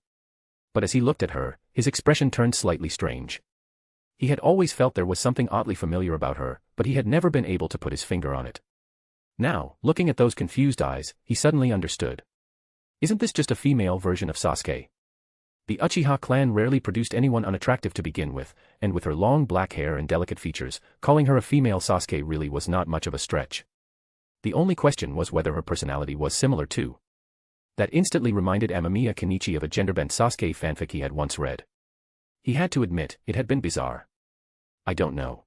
But as he looked at her, his expression turned slightly strange. He had always felt there was something oddly familiar about her, but he had never been able to put his finger on it. Now, looking at those confused eyes, he suddenly understood. Isn't this just a female version of Sasuke? The Uchiha clan rarely produced anyone unattractive to begin with, and with her long black hair and delicate features, calling her a female Sasuke really was not much of a stretch. The only question was whether her personality was similar too. That instantly reminded Amamiya Kenichi of a gender-bent Sasuke fanfic he had once read. He had to admit, it had been bizarre. I don't know.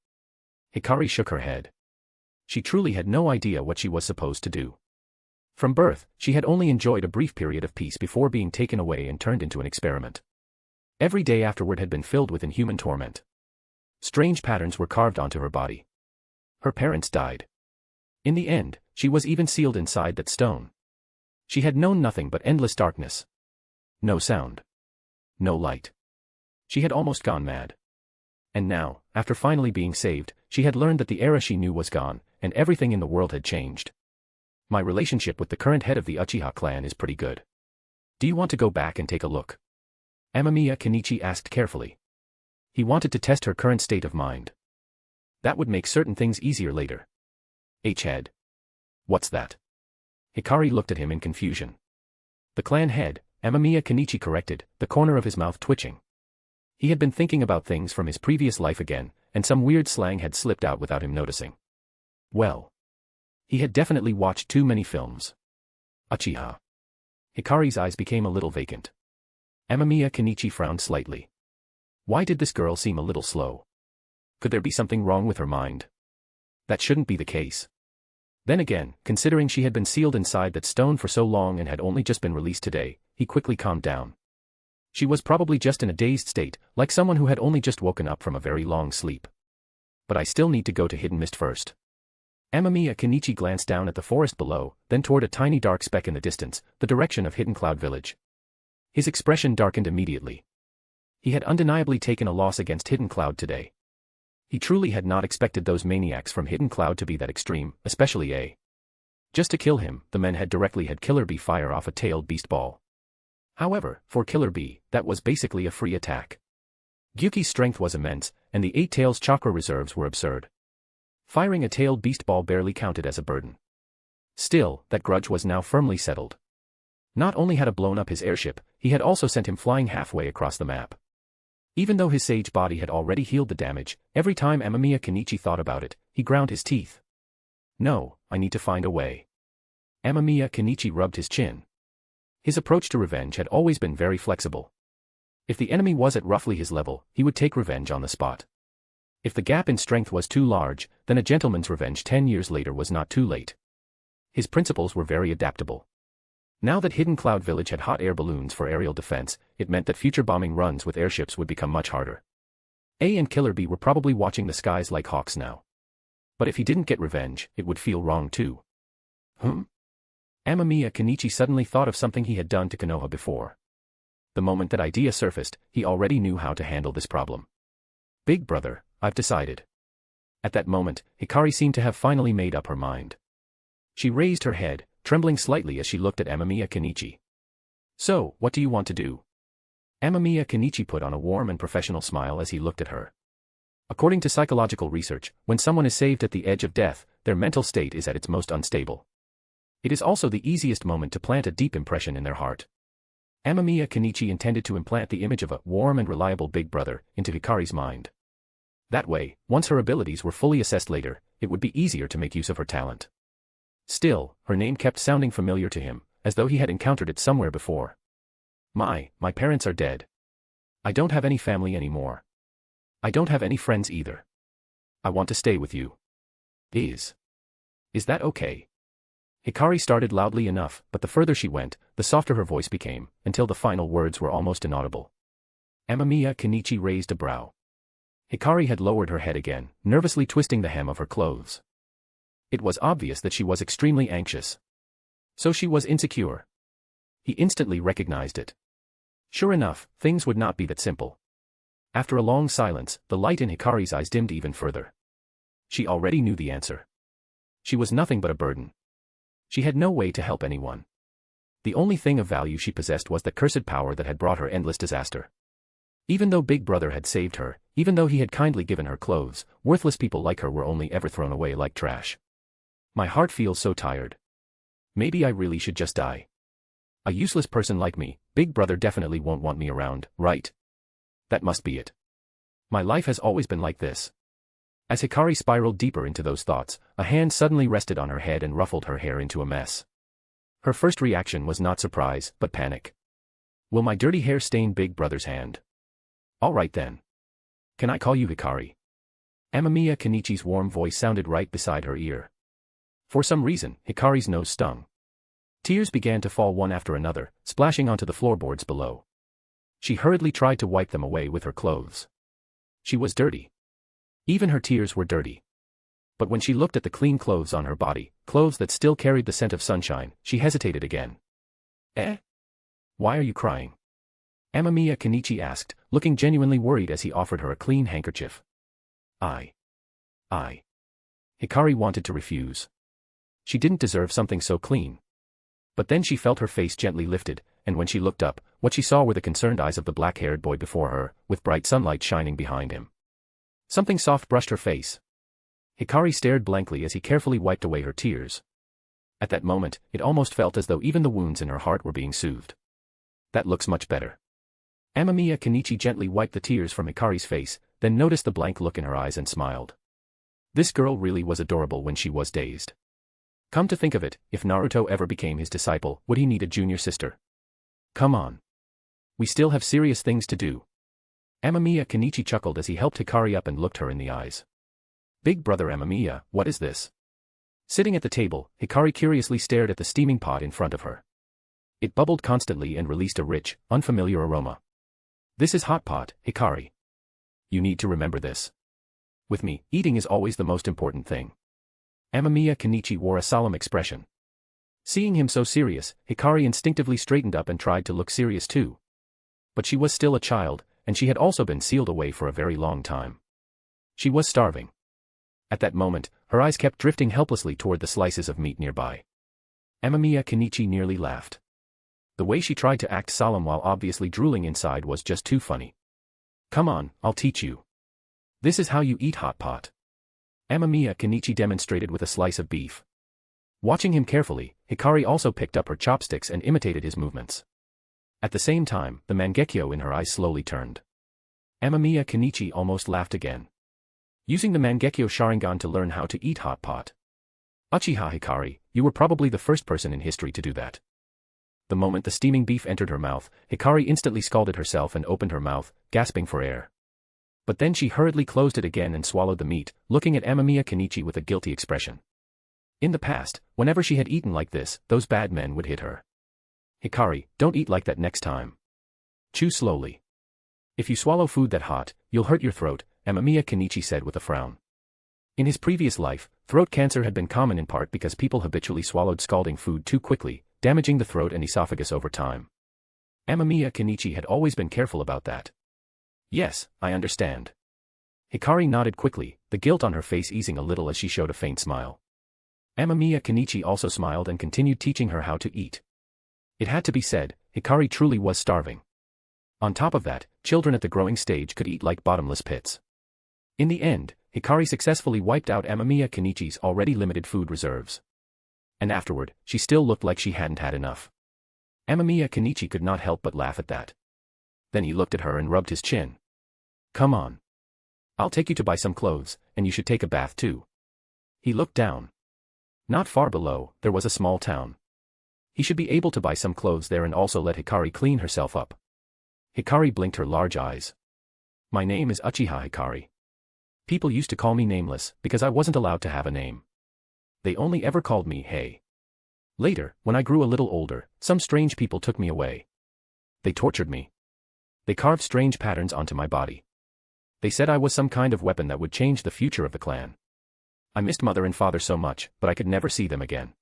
Hikari shook her head. She truly had no idea what she was supposed to do. From birth, she had only enjoyed a brief period of peace before being taken away and turned into an experiment. Every day afterward had been filled with inhuman torment. Strange patterns were carved onto her body. Her parents died. In the end, she was even sealed inside that stone. She had known nothing but endless darkness. No sound. No light. She had almost gone mad. And now, after finally being saved, she had learned that the era she knew was gone, and everything in the world had changed. My relationship with the current head of the Uchiha clan is pretty good. Do you want to go back and take a look? Amamiya Kenichi asked carefully. He wanted to test her current state of mind. That would make certain things easier later. H-head. What's that? Hikari looked at him in confusion. The clan head, Amamiya Kenichi corrected, the corner of his mouth twitching. He had been thinking about things from his previous life again, and some weird slang had slipped out without him noticing. Well. He had definitely watched too many films. Uchiha. Hikari's eyes became a little vacant. Amamiya Kenichi frowned slightly. Why did this girl seem a little slow? Could there be something wrong with her mind? That shouldn't be the case. Then again, considering she had been sealed inside that stone for so long and had only just been released today, he quickly calmed down. She was probably just in a dazed state, like someone who had only just woken up from a very long sleep. But I still need to go to Hidden Mist first. Amamiya Kenichi glanced down at the forest below, then toward a tiny dark speck in the distance, the direction of Hidden Cloud Village. His expression darkened immediately. He had undeniably taken a loss against Hidden Cloud today. He truly had not expected those maniacs from Hidden Cloud to be that extreme, especially A. Just to kill him, the men had directly had Killer Bee fire off a tailed beast ball. However, for Killer Bee, that was basically a free attack. Gyuki's strength was immense, and the Eight Tails chakra reserves were absurd. Firing a tailed beast ball barely counted as a burden. Still, that grudge was now firmly settled. Not only had he blown up his airship, he had also sent him flying halfway across the map. Even though his sage body had already healed the damage, every time Amamiya Kenichi thought about it, he ground his teeth. No, I need to find a way. Amamiya Kenichi rubbed his chin. His approach to revenge had always been very flexible. If the enemy was at roughly his level, he would take revenge on the spot. If the gap in strength was too large, then a gentleman's revenge 10 years later was not too late. His principles were very adaptable. Now that Hidden Cloud Village had hot air balloons for aerial defense, it meant that future bombing runs with airships would become much harder. A and Killer B were probably watching the skies like hawks now. But if he didn't get revenge, it would feel wrong too. Amamiya Kenichi suddenly thought of something he had done to Konoha before. The moment that idea surfaced, he already knew how to handle this problem. Big brother, I've decided. At that moment, Hikari seemed to have finally made up her mind. She raised her head, trembling slightly as she looked at Amamiya Kenichi. So, what do you want to do? Amamiya Kenichi put on a warm and professional smile as he looked at her. According to psychological research, when someone is saved at the edge of death, their mental state is at its most unstable. It is also the easiest moment to plant a deep impression in their heart. Amamiya Kenichi intended to implant the image of a warm and reliable big brother into Hikari's mind. That way, once her abilities were fully assessed later, it would be easier to make use of her talent. Still, her name kept sounding familiar to him, as though he had encountered it somewhere before. My parents are dead. I don't have any family anymore. I don't have any friends either. I want to stay with you. Is that okay? Hikari started loudly enough, but the further she went, the softer her voice became, until the final words were almost inaudible. Amamiya Kenichi raised a brow. Hikari had lowered her head again, nervously twisting the hem of her clothes. It was obvious that she was extremely anxious. So she was insecure. He instantly recognized it. Sure enough, things would not be that simple. After a long silence, the light in Hikari's eyes dimmed even further. She already knew the answer. She was nothing but a burden. She had no way to help anyone. The only thing of value she possessed was the cursed power that had brought her endless disaster. Even though Big Brother had saved her, even though he had kindly given her clothes, worthless people like her were only ever thrown away like trash. My heart feels so tired. Maybe I really should just die. A useless person like me, Big Brother definitely won't want me around, right? That must be it. My life has always been like this. As Hikari spiraled deeper into those thoughts, a hand suddenly rested on her head and ruffled her hair into a mess. Her first reaction was not surprise, but panic. Will my dirty hair stain Big Brother's hand? All right then. Can I call you Hikari? Amamiya Kenichi's warm voice sounded right beside her ear. For some reason, Hikari's nose stung. Tears began to fall one after another, splashing onto the floorboards below. She hurriedly tried to wipe them away with her clothes. She was dirty. Even her tears were dirty. But when she looked at the clean clothes on her body, clothes that still carried the scent of sunshine, she hesitated again. Why are you crying? Amamiya Kenichi asked, looking genuinely worried as he offered her a clean handkerchief. I. Hikari wanted to refuse. She didn't deserve something so clean. But then she felt her face gently lifted, and when she looked up, what she saw were the concerned eyes of the black-haired boy before her, with bright sunlight shining behind him. Something soft brushed her face. Hikari stared blankly as he carefully wiped away her tears. At that moment, it almost felt as though even the wounds in her heart were being soothed. That looks much better. Amamiya Kenichi gently wiped the tears from Hikari's face, then noticed the blank look in her eyes and smiled. This girl really was adorable when she was dazed. Come to think of it, if Naruto ever became his disciple, would he need a junior sister? Come on. We still have serious things to do. Amamiya Kenichi chuckled as he helped Hikari up and looked her in the eyes. Big brother Amamiya, what is this? Sitting at the table, Hikari curiously stared at the steaming pot in front of her. It bubbled constantly and released a rich, unfamiliar aroma. This is hot pot, Hikari. You need to remember this. With me, eating is always the most important thing. Amamiya Kenichi wore a solemn expression. Seeing him so serious, Hikari instinctively straightened up and tried to look serious too. But she was still a child, and she had also been sealed away for a very long time. She was starving. At that moment, her eyes kept drifting helplessly toward the slices of meat nearby. Amamiya Kenichi nearly laughed. The way she tried to act solemn while obviously drooling inside was just too funny. Come on, I'll teach you. This is how you eat hot pot. Amamiya Kenichi demonstrated with a slice of beef. Watching him carefully, Hikari also picked up her chopsticks and imitated his movements. At the same time, the Mangekyo in her eyes slowly turned. Amamiya Kenichi almost laughed again. Using the Mangekyo Sharingan to learn how to eat hot pot. Uchiha Hikari, you were probably the first person in history to do that. The moment the steaming beef entered her mouth, Hikari instantly scalded herself and opened her mouth, gasping for air. But then she hurriedly closed it again and swallowed the meat, looking at Amamiya Kenichi with a guilty expression. In the past, whenever she had eaten like this, those bad men would hit her. Hikari, don't eat like that next time. Chew slowly. If you swallow food that hot, You'll hurt your throat, Amamiya Kenichi said with a frown. In his previous life, throat cancer had been common in part because people habitually swallowed scalding food too quickly, damaging the throat and esophagus over time. Amamiya Kenichi had always been careful about that. Yes, I understand. Hikari nodded quickly, the guilt on her face easing a little as she showed a faint smile. Amamiya Kenichi also smiled and continued teaching her how to eat. It had to be said, Hikari truly was starving. On top of that, children at the growing stage could eat like bottomless pits. In the end, Hikari successfully wiped out Amamiya Kenichi's already limited food reserves. And afterward, she still looked like she hadn't had enough. Amamiya Kenichi could not help but laugh at that. Then he looked at her and rubbed his chin. Come on. I'll take you to buy some clothes, and you should take a bath too. He looked down. Not far below, there was a small town. He should be able to buy some clothes there and also let Hikari clean herself up. Hikari blinked her large eyes. My name is Uchiha Hikari. People used to call me Nameless because I wasn't allowed to have a name. They only ever called me Hey. Later, when I grew a little older, some strange people took me away. They tortured me. They carved strange patterns onto my body. They said I was some kind of weapon that would change the future of the clan. I missed mother and father so much, but I could never see them again.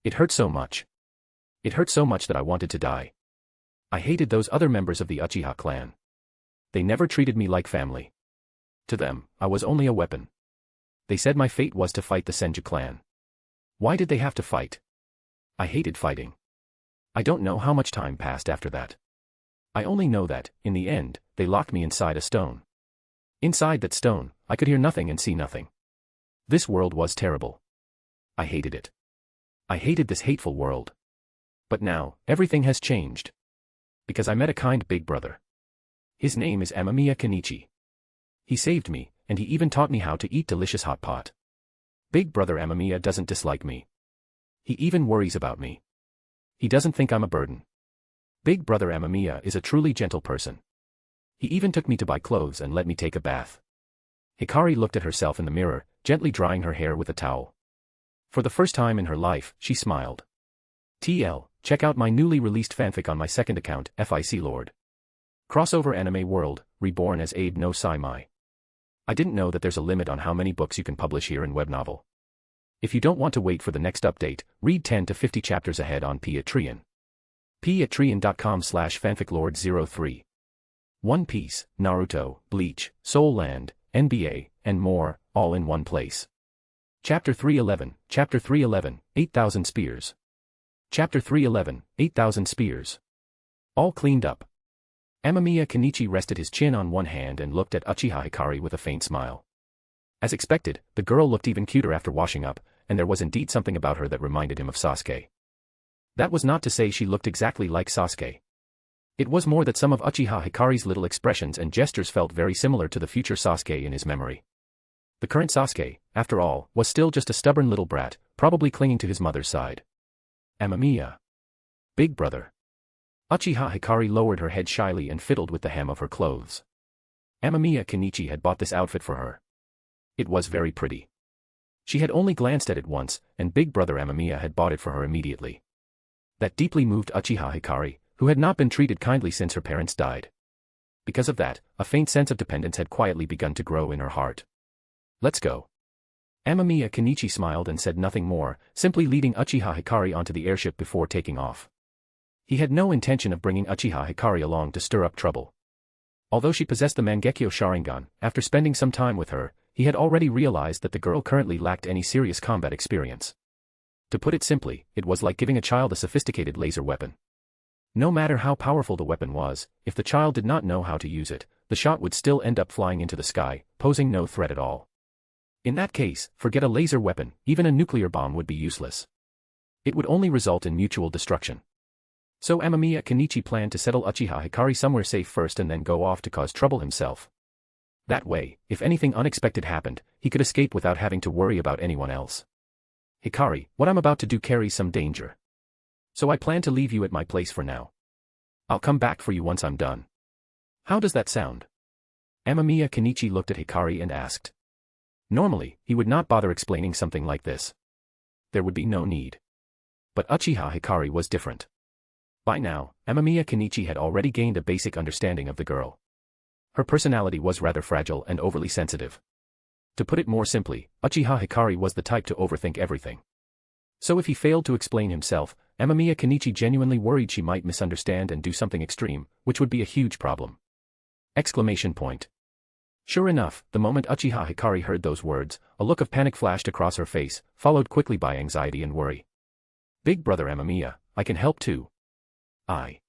It hurt so much. It hurt so much that I wanted to die. I hated those other members of the Uchiha clan. They never treated me like family. To them, I was only a weapon. They said my fate was to fight the Senju clan. Why did they have to fight? I hated fighting. I don't know how much time passed after that. I only know that, in the end, they locked me inside a stone. Inside that stone, I could hear nothing and see nothing. This world was terrible. I hated it. I hated this hateful world. But now, everything has changed. Because I met a kind big brother. His name is Amamiya Kenichi. He saved me, and he even taught me how to eat delicious hot pot. Big brother Amamiya doesn't dislike me. He even worries about me. He doesn't think I'm a burden. Big brother Amamiya is a truly gentle person. He even took me to buy clothes and let me take a bath. Hikari looked at herself in the mirror, gently drying her hair with a towel. For the first time in her life, she smiled. TL, check out my newly released fanfic on my second account, FIC Lord. Crossover Anime World, reborn as Abe no Saimai. I didn't know that there's a limit on how many books you can publish here in web novel. If you don't want to wait for the next update, read 10 to 50 chapters ahead on Patreon. patreon.com/fanficlord03. One Piece, Naruto, Bleach, Soul Land, NBA, and more, all in one place. Chapter 311, 8,000 Spears. Chapter 311, 8,000 Spears. All cleaned up. Amamiya Kenichi rested his chin on one hand and looked at Uchiha Hikari with a faint smile. As expected, the girl looked even cuter after washing up, and there was indeed something about her that reminded him of Sasuke. That was not to say she looked exactly like Sasuke. It was more that some of Uchiha Hikari's little expressions and gestures felt very similar to the future Sasuke in his memory. The current Sasuke, after all, was still just a stubborn little brat, probably clinging to his mother's side. Amamiya. Big brother. Uchiha Hikari lowered her head shyly and fiddled with the hem of her clothes. Amamiya Kenichi had bought this outfit for her. It was very pretty. She had only glanced at it once, and big brother Amamiya had bought it for her immediately. That deeply moved Uchiha Hikari, who had not been treated kindly since her parents died. Because of that, a faint sense of dependence had quietly begun to grow in her heart. Let's go. Amamiya Kenichi smiled and said nothing more, simply leading Uchiha Hikari onto the airship before taking off. He had no intention of bringing Uchiha Hikari along to stir up trouble. Although she possessed the Mangeko Sharingan, after spending some time with her, he had already realized that the girl currently lacked any serious combat experience. To put it simply, it was like giving a child a sophisticated laser weapon. No matter how powerful the weapon was, if the child did not know how to use it, the shot would still end up flying into the sky, posing no threat at all. In that case, forget a laser weapon, even a nuclear bomb would be useless. It would only result in mutual destruction. So Amamiya Kenichi planned to settle Uchiha Hikari somewhere safe first and then go off to cause trouble himself. That way, if anything unexpected happened, he could escape without having to worry about anyone else. Hikari, what I'm about to do carries some danger. So I plan to leave you at my place for now. I'll come back for you once I'm done. How does that sound? Amamiya Kenichi looked at Hikari and asked. Normally, he would not bother explaining something like this. There would be no need. But Uchiha Hikari was different. By now, Amamiya Kenichi had already gained a basic understanding of the girl. Her personality was rather fragile and overly sensitive. To put it more simply, Uchiha Hikari was the type to overthink everything. So if he failed to explain himself, Amamiya Kenichi genuinely worried she might misunderstand and do something extreme, which would be a huge problem. Exclamation point. Sure enough, the moment Uchiha Hikari heard those words, a look of panic flashed across her face, followed quickly by anxiety and worry. Big brother Amamiya, I can help too. I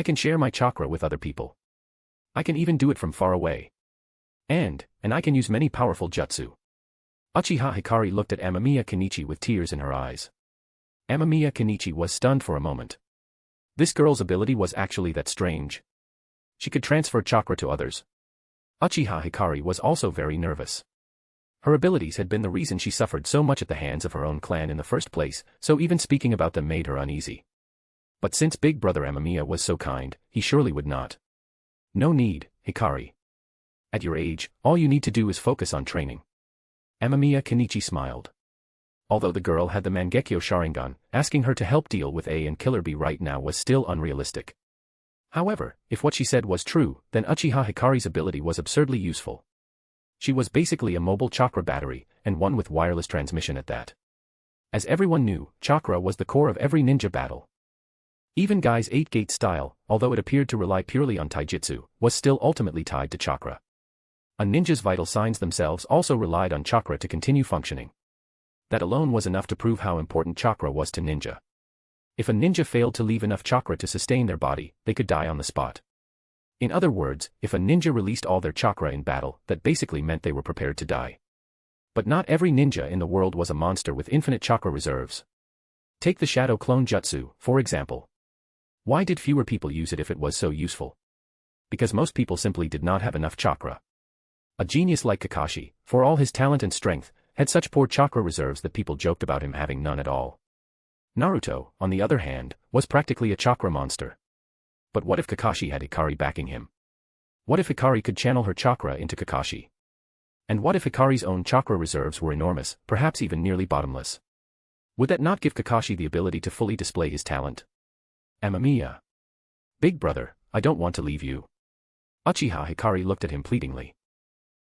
can share my chakra with other people. I can even do it from far away. And I can use many powerful jutsu. Uchiha Hikari looked at Amamiya Kenichi with tears in her eyes. Amamiya Kenichi was stunned for a moment. This girl's ability was actually that strange. She could transfer chakra to others. Uchiha Hikari was also very nervous. Her abilities had been the reason she suffered so much at the hands of her own clan in the first place, so even speaking about them made her uneasy. But since big brother Amamiya was so kind, he surely would not. No need, Hikari. At your age, all you need to do is focus on training. Amamiya Kenichi smiled. Although the girl had the Mangeko Sharingan, asking her to help deal with A and Killer B right now was still unrealistic. However, if what she said was true, then Uchiha Hikari's ability was absurdly useful. She was basically a mobile chakra battery, and one with wireless transmission at that. As everyone knew, chakra was the core of every ninja battle. Even Gai's 8-gate style, although it appeared to rely purely on taijutsu, was still ultimately tied to chakra. A ninja's vital signs themselves also relied on chakra to continue functioning. That alone was enough to prove how important chakra was to ninja. If a ninja failed to leave enough chakra to sustain their body, they could die on the spot. In other words, if a ninja released all their chakra in battle, that basically meant they were prepared to die. But not every ninja in the world was a monster with infinite chakra reserves. Take the Shadow Clone Jutsu, for example. Why did fewer people use it if it was so useful? Because most people simply did not have enough chakra. A genius like Kakashi, for all his talent and strength, had such poor chakra reserves that people joked about him having none at all. Naruto, on the other hand, was practically a chakra monster. But what if Kakashi had Hikari backing him? What if Hikari could channel her chakra into Kakashi? And what if Hikari's own chakra reserves were enormous, perhaps even nearly bottomless? Would that not give Kakashi the ability to fully display his talent? Amamiya. Big brother, I don't want to leave you. Uchiha Hikari looked at him pleadingly.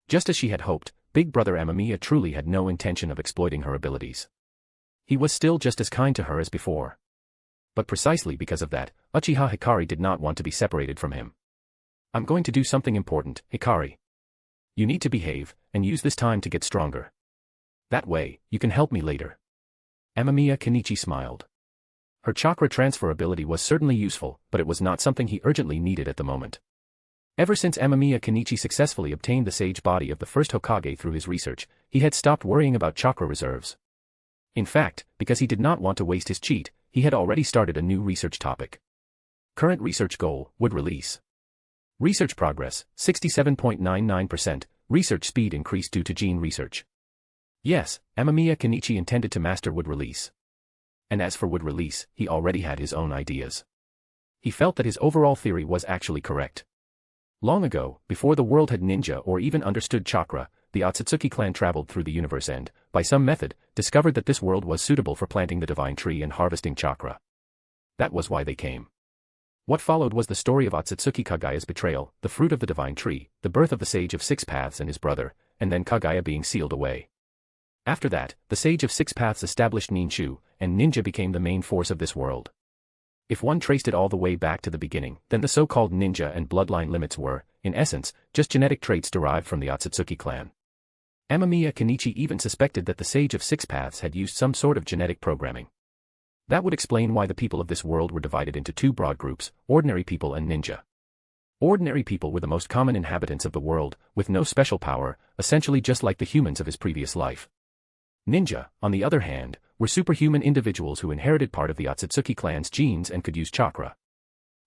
Just as she had hoped, big brother Amamiya truly had no intention of exploiting her abilities. He was still just as kind to her as before. But precisely because of that, Uchiha Hikari did not want to be separated from him. I'm going to do something important, Hikari. You need to behave, and use this time to get stronger. That way, you can help me later. Amamiya Kenichi smiled. Her chakra transfer ability was certainly useful, but it was not something he urgently needed at the moment. Ever since Amamiya Kenichi successfully obtained the sage body of the first Hokage through his research, he had stopped worrying about chakra reserves. In fact, because he did not want to waste his cheat, he had already started a new research topic. Current research goal, would release. Research progress, 67.99%, research speed increased due to gene research. Yes, Amamiya Kenichi intended to master wood release. And as for wood release, he already had his own ideas. He felt that his overall theory was actually correct. Long ago, before the world had ninja or even understood chakra, the Otsutsuki clan traveled through the universe and, by some method, discovered that this world was suitable for planting the divine tree and harvesting chakra. That was why they came. What followed was the story of Otsutsuki Kagaya's betrayal, the fruit of the divine tree, the birth of the Sage of Six Paths and his brother, and then Kagaya being sealed away. After that, the Sage of Six Paths established Ninshu, and ninja became the main force of this world. If one traced it all the way back to the beginning, then the so-called ninja and bloodline limits were, in essence, just genetic traits derived from the Otsutsuki clan. Amamiya Kenichi even suspected that the Sage of Six Paths had used some sort of genetic programming. That would explain why the people of this world were divided into two broad groups, ordinary people and ninja. Ordinary people were the most common inhabitants of the world, with no special power, essentially just like the humans of his previous life. Ninja, on the other hand, were superhuman individuals who inherited part of the Otsutsuki clan's genes and could use chakra.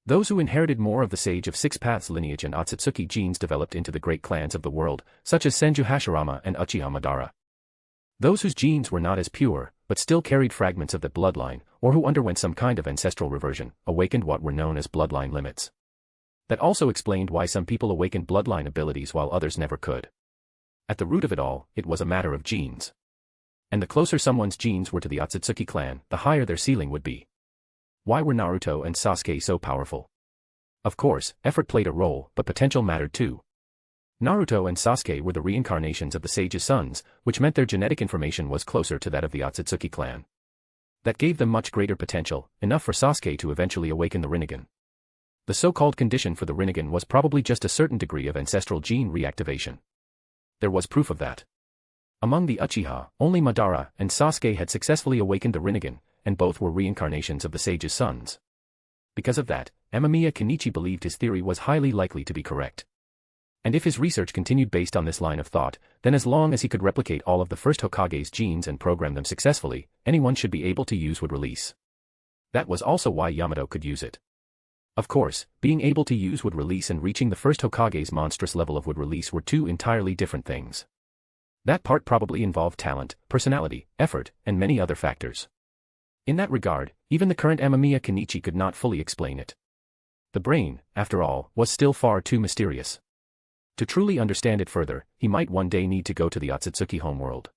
Those who inherited more of the Sage of Six Paths lineage and Otsutsuki genes developed into the great clans of the world, such as Senju Hashirama and Uchiha Madara. Those whose genes were not as pure, but still carried fragments of that bloodline, or who underwent some kind of ancestral reversion, awakened what were known as bloodline limits. That also explained why some people awakened bloodline abilities while others never could. At the root of it all, it was a matter of genes. And the closer someone's genes were to the Otsutsuki clan, the higher their ceiling would be. Why were Naruto and Sasuke so powerful? Of course, effort played a role, but potential mattered too. Naruto and Sasuke were the reincarnations of the sage's sons, which meant their genetic information was closer to that of the Otsutsuki clan. That gave them much greater potential, enough for Sasuke to eventually awaken the Rinnegan. The so-called condition for the Rinnegan was probably just a certain degree of ancestral gene reactivation. There was proof of that. Among the Uchiha, only Madara and Sasuke had successfully awakened the Rinnegan, and both were reincarnations of the sage's sons. Because of that, Amamiya Kenichi believed his theory was highly likely to be correct. And if his research continued based on this line of thought, then as long as he could replicate all of the first Hokage's genes and program them successfully, anyone should be able to use would release. That was also why Yamato could use it. Of course, being able to use would release and reaching the first Hokage's monstrous level of would release were two entirely different things. That part probably involved talent, personality, effort, and many other factors. In that regard, even the current Amamiya Kenichi could not fully explain it. The brain, after all, was still far too mysterious. To truly understand it further, he might one day need to go to the Otsutsuki homeworld.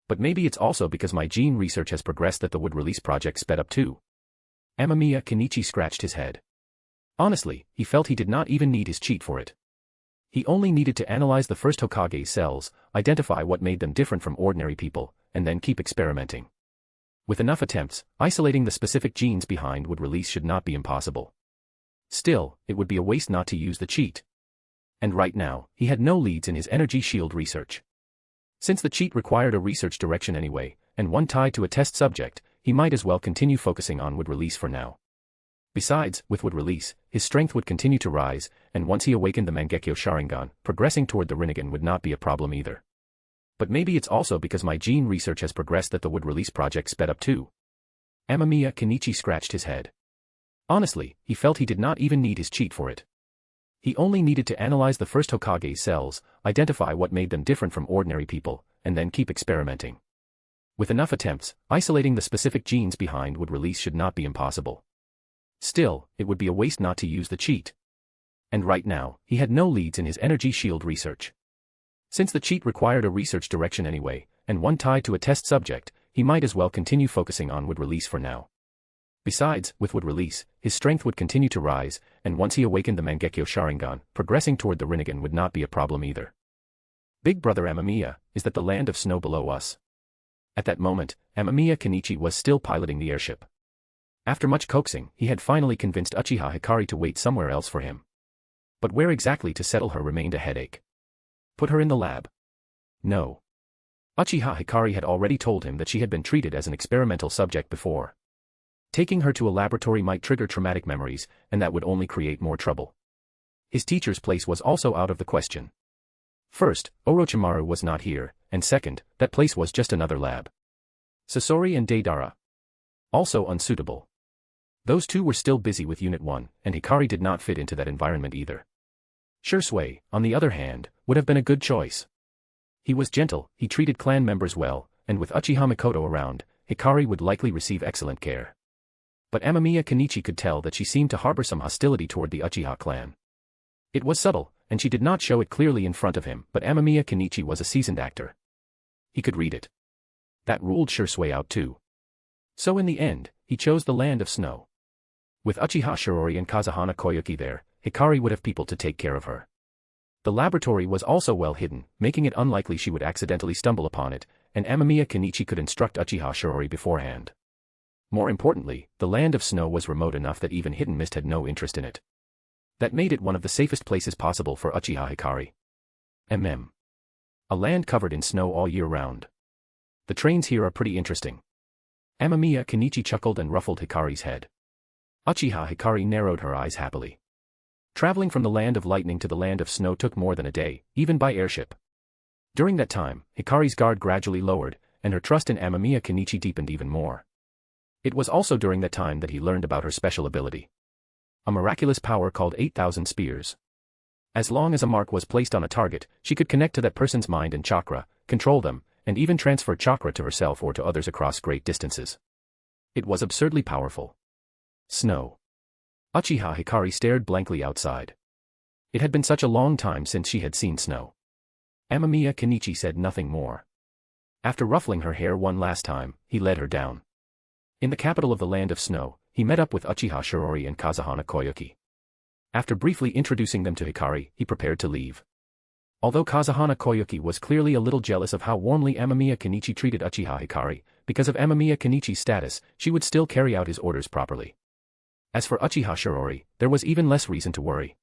But maybe it's also because my gene research has progressed that the would release project sped up too. Amamiya Kenichi scratched his head. Honestly, he felt he did not even need his cheat for it. He only needed to analyze the first Hokage's cells, identify what made them different from ordinary people, and then keep experimenting. With enough attempts, isolating the specific genes behind would release should not be impossible. Still, it would be a waste not to use the cheat. And right now, he had no leads in his energy shield research. Since the cheat required a research direction anyway, and one tied to a test subject, he might as well continue focusing on would release for now. Besides, with would release, his strength would continue to rise, and once he awakened the Mangeko Sharingan, progressing toward the Rinnegan would not be a problem either. But maybe it's also because my gene research has progressed that the would release project sped up too. Amamiya Kenichi scratched his head. Honestly, he felt he did not even need his cheat for it. He only needed to analyze the first Hokage's cells, identify what made them different from ordinary people, and then keep experimenting. With enough attempts, isolating the specific genes behind would release should not be impossible. Still, it would be a waste not to use the cheat. And right now, he had no leads in his energy shield research. Since the cheat required a research direction anyway, and one tied to a test subject, he might as well continue focusing on would release for now. Besides, with would release, his strength would continue to rise, and once he awakened the Mangeko Sharingan, progressing toward the Rinnegan would not be a problem either. Big brother Amamiya, is that the land of snow below us? At that moment, Amamiya Kenichi was still piloting the airship. After much coaxing, he had finally convinced Uchiha Hikari to wait somewhere else for him. But where exactly to settle her remained a headache. Put her in the lab? No. Uchiha Hikari had already told him that she had been treated as an experimental subject before. Taking her to a laboratory might trigger traumatic memories, and that would only create more trouble. His teacher's place was also out of the question. First, Orochimaru was not here, and second, that place was just another lab. Sasori and Deidara. Also unsuitable. Those two were still busy with Unit 1, and Hikari did not fit into that environment either. Shisui, on the other hand, would have been a good choice. He was gentle, he treated clan members well, and with Uchiha Mikoto around, Hikari would likely receive excellent care. But Amamiya Kenichi could tell that she seemed to harbor some hostility toward the Uchiha clan. It was subtle, and she did not show it clearly in front of him, but Amamiya Kenichi was a seasoned actor. He could read it. That ruled Shisui out too. So in the end, he chose the land of snow. With Uchiha Shirori and Kazuhana Koyuki there, Hikari would have people to take care of her. The laboratory was also well hidden, making it unlikely she would accidentally stumble upon it, and Amamiya Kenichi could instruct Uchiha Shirori beforehand. More importantly, the land of snow was remote enough that even Hidden Mist had no interest in it. That made it one of the safest places possible for Uchiha Hikari. A land covered in snow all year round. The trains here are pretty interesting. Amamiya Kenichi chuckled and ruffled Hikari's head. Uchiha Hikari narrowed her eyes happily. Traveling from the land of lightning to the land of snow took more than a day, even by airship. During that time, Hikari's guard gradually lowered, and her trust in Amamiya Kenichi deepened even more. It was also during that time that he learned about her special ability. A miraculous power called 8,000 spears. As long as a mark was placed on a target, she could connect to that person's mind and chakra, control them, and even transfer chakra to herself or to others across great distances. It was absurdly powerful. Snow. Uchiha Hikari stared blankly outside. It had been such a long time since she had seen snow. Amamiya Kenichi said nothing more. After ruffling her hair one last time, he led her down. In the capital of the land of snow, he met up with Uchiha Shirori and Kazuhana Koyuki. After briefly introducing them to Hikari, he prepared to leave. Although Kazuhana Koyuki was clearly a little jealous of how warmly Amamiya Kenichi treated Uchiha Hikari, because of Amamiya Kenichi's status, she would still carry out his orders properly. As for Uchiha Shirori, there was even less reason to worry.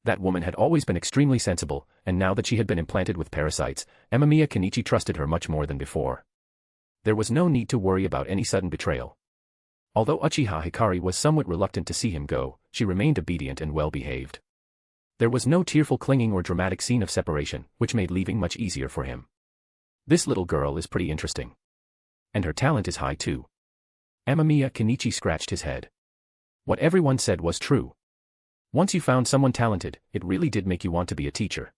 That woman had always been extremely sensible, and now that she had been implanted with parasites, Amamiya Kenichi trusted her much more than before. There was no need to worry about any sudden betrayal. Although Uchiha Hikari was somewhat reluctant to see him go, she remained obedient and well-behaved. There was no tearful clinging or dramatic scene of separation, which made leaving much easier for him. This little girl is pretty interesting. And her talent is high too. Amamiya Kenichi scratched his head. What everyone said was true. Once you found someone talented, it really did make you want to be a teacher.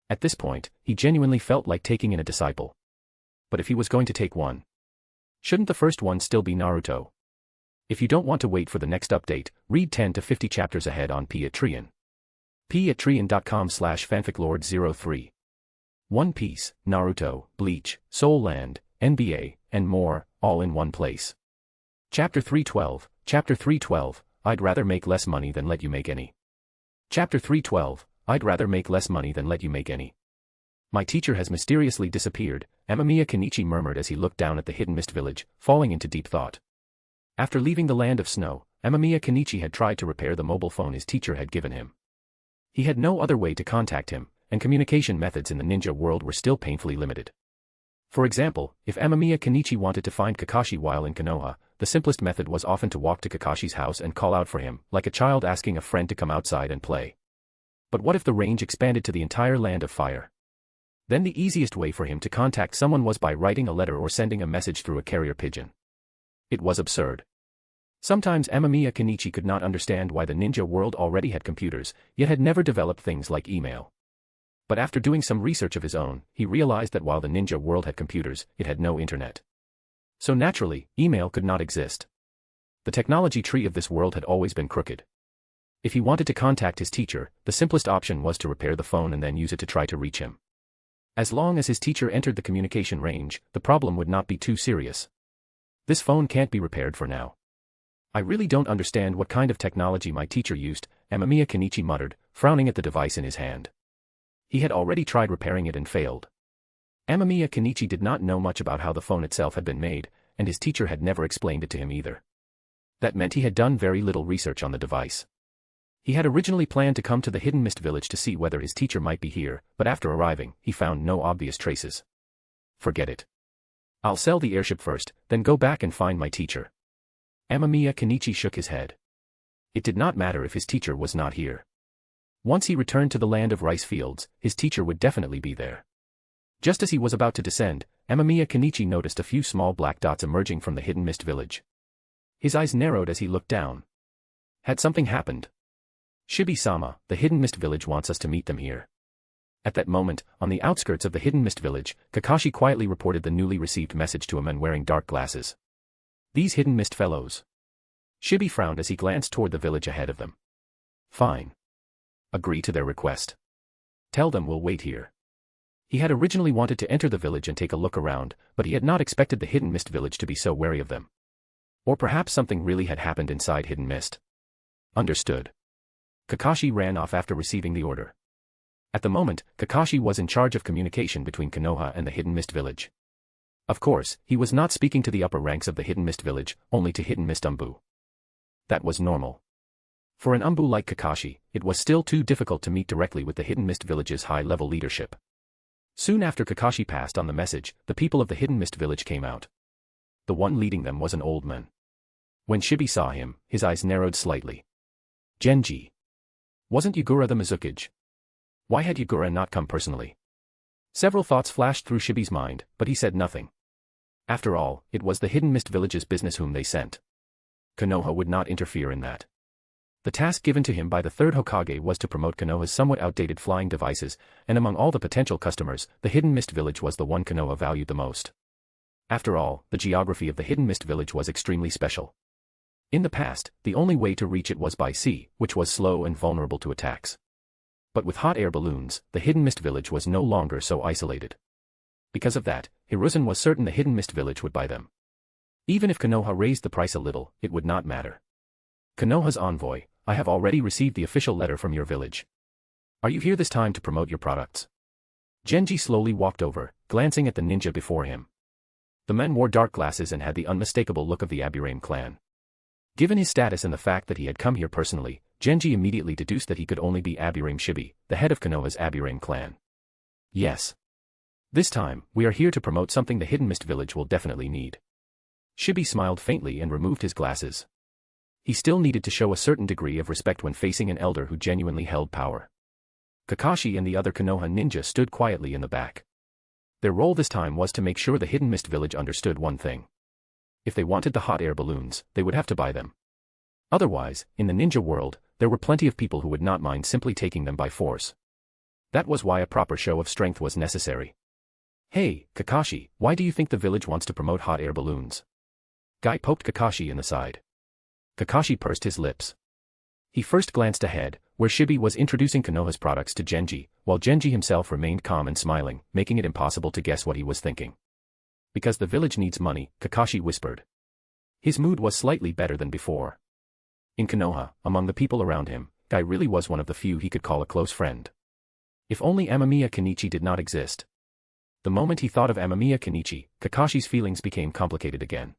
At this point, he genuinely felt like taking in a disciple. But if he was going to take one, shouldn't the first one still be Naruto? If you don't want to wait for the next update, read 10 to 50 chapters ahead on Patreon. patreon.com/fanficlord03. One Piece, Naruto, Bleach, Soul Land, NBA, and more, all in one place. Chapter 312, Chapter 312, I'd rather make less money than let you make any. Chapter 312, I'd rather make less money than let you make any. My teacher has mysteriously disappeared, Amamiya Kenichi murmured as he looked down at the hidden mist village, falling into deep thought. After leaving the land of snow, Amamiya Kenichi had tried to repair the mobile phone his teacher had given him. He had no other way to contact him, and communication methods in the ninja world were still painfully limited. For example, if Amamiya Kenichi wanted to find Kakashi while in Konoha, the simplest method was often to walk to Kakashi's house and call out for him, like a child asking a friend to come outside and play. But what if the range expanded to the entire land of fire? Then the easiest way for him to contact someone was by writing a letter or sending a message through a carrier pigeon. It was absurd. Sometimes Amamiya Kenichi could not understand why the ninja world already had computers, yet had never developed things like email. But after doing some research of his own, he realized that while the ninja world had computers, it had no internet. So naturally, email could not exist. The technology tree of this world had always been crooked. If he wanted to contact his teacher, the simplest option was to repair the phone and then use it to try to reach him. As long as his teacher entered the communication range, the problem would not be too serious. This phone can't be repaired for now. I really don't understand what kind of technology my teacher used, Amamiya Kenichi muttered, frowning at the device in his hand. He had already tried repairing it and failed. Amamiya Kenichi did not know much about how the phone itself had been made, and his teacher had never explained it to him either. That meant he had done very little research on the device. He had originally planned to come to the Hidden Mist Village to see whether his teacher might be here, but after arriving, he found no obvious traces. Forget it. I'll sell the airship first, then go back and find my teacher. Amamiya Kenichi shook his head. It did not matter if his teacher was not here. Once he returned to the land of rice fields, his teacher would definitely be there. Just as he was about to descend, Amamiya Kenichi noticed a few small black dots emerging from the Hidden Mist Village. His eyes narrowed as he looked down. Had something happened? Shibi-sama, the Hidden Mist Village wants us to meet them here. At that moment, on the outskirts of the Hidden Mist Village, Kakashi quietly reported the newly received message to a man wearing dark glasses. These Hidden Mist fellows. Shibi frowned as he glanced toward the village ahead of them. Fine. Agree to their request. Tell them we'll wait here. He had originally wanted to enter the village and take a look around, but he had not expected the Hidden Mist Village to be so wary of them. Or perhaps something really had happened inside Hidden Mist. Understood. Kakashi ran off after receiving the order. At the moment, Kakashi was in charge of communication between Konoha and the Hidden Mist Village. Of course, he was not speaking to the upper ranks of the Hidden Mist Village, only to Hidden Mist Umbu. That was normal. For an Umbu like Kakashi, it was still too difficult to meet directly with the Hidden Mist Village's high-level leadership. Soon after Kakashi passed on the message, the people of the Hidden Mist Village came out. The one leading them was an old man. When Shibi saw him, his eyes narrowed slightly. Genji. Wasn't Yugura the Mizukage? Why had Yugura not come personally? Several thoughts flashed through Shibi's mind, but he said nothing. After all, it was the Hidden Mist Village's business whom they sent. Konoha would not interfere in that. The task given to him by the third Hokage was to promote Konoha's somewhat outdated flying devices, and among all the potential customers, the Hidden Mist Village was the one Konoha valued the most. After all, the geography of the Hidden Mist Village was extremely special. In the past, the only way to reach it was by sea, which was slow and vulnerable to attacks. But with hot air balloons, the Hidden Mist Village was no longer so isolated. Because of that, Hiruzen was certain the Hidden Mist Village would buy them. Even if Konoha raised the price a little, it would not matter. Konoha's envoy, I have already received the official letter from your village. Are you here this time to promote your products? Genji slowly walked over, glancing at the ninja before him. The man wore dark glasses and had the unmistakable look of the Aburame clan. Given his status and the fact that he had come here personally, Genji immediately deduced that he could only be Aburame Shibi, the head of Konoha's Aburame clan. Yes. This time, we are here to promote something the Hidden Mist Village will definitely need. Shibi smiled faintly and removed his glasses. He still needed to show a certain degree of respect when facing an elder who genuinely held power. Kakashi and the other Konoha ninja stood quietly in the back. Their role this time was to make sure the Hidden Mist Village understood one thing. If they wanted the hot air balloons, they would have to buy them. Otherwise, in the ninja world, there were plenty of people who would not mind simply taking them by force. That was why a proper show of strength was necessary. Hey, Kakashi, why do you think the village wants to promote hot air balloons? Guy poked Kakashi in the side. Kakashi pursed his lips. He first glanced ahead, where Shibi was introducing Konoha's products to Genji, while Genji himself remained calm and smiling, making it impossible to guess what he was thinking. Because the village needs money, Kakashi whispered. His mood was slightly better than before. In Konoha, among the people around him, Guy really was one of the few he could call a close friend. If only Amamiya Kenichi did not exist. The moment he thought of Amamiya Kenichi, Kakashi's feelings became complicated again.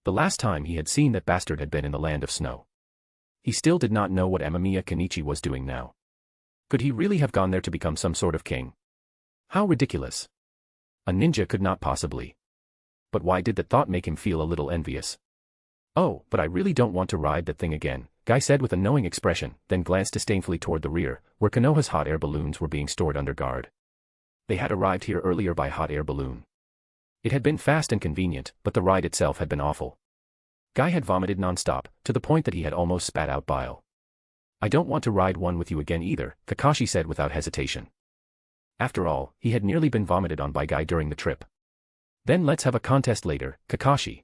The last time he had seen that bastard had been in the land of snow. He still did not know what Amamiya Kenichi was doing now. Could he really have gone there to become some sort of king? How ridiculous. A ninja could not possibly. But why did that thought make him feel a little envious? Oh, but I really don't want to ride that thing again, Guy said with a knowing expression, then glanced disdainfully toward the rear, where Konoha's hot air balloons were being stored under guard. They had arrived here earlier by hot air balloon. It had been fast and convenient, but the ride itself had been awful. Guy had vomited non-stop, to the point that he had almost spat out bile. I don't want to ride one with you again either, Kakashi said without hesitation. After all, he had nearly been vomited on by Guy during the trip. Then let's have a contest later, Kakashi.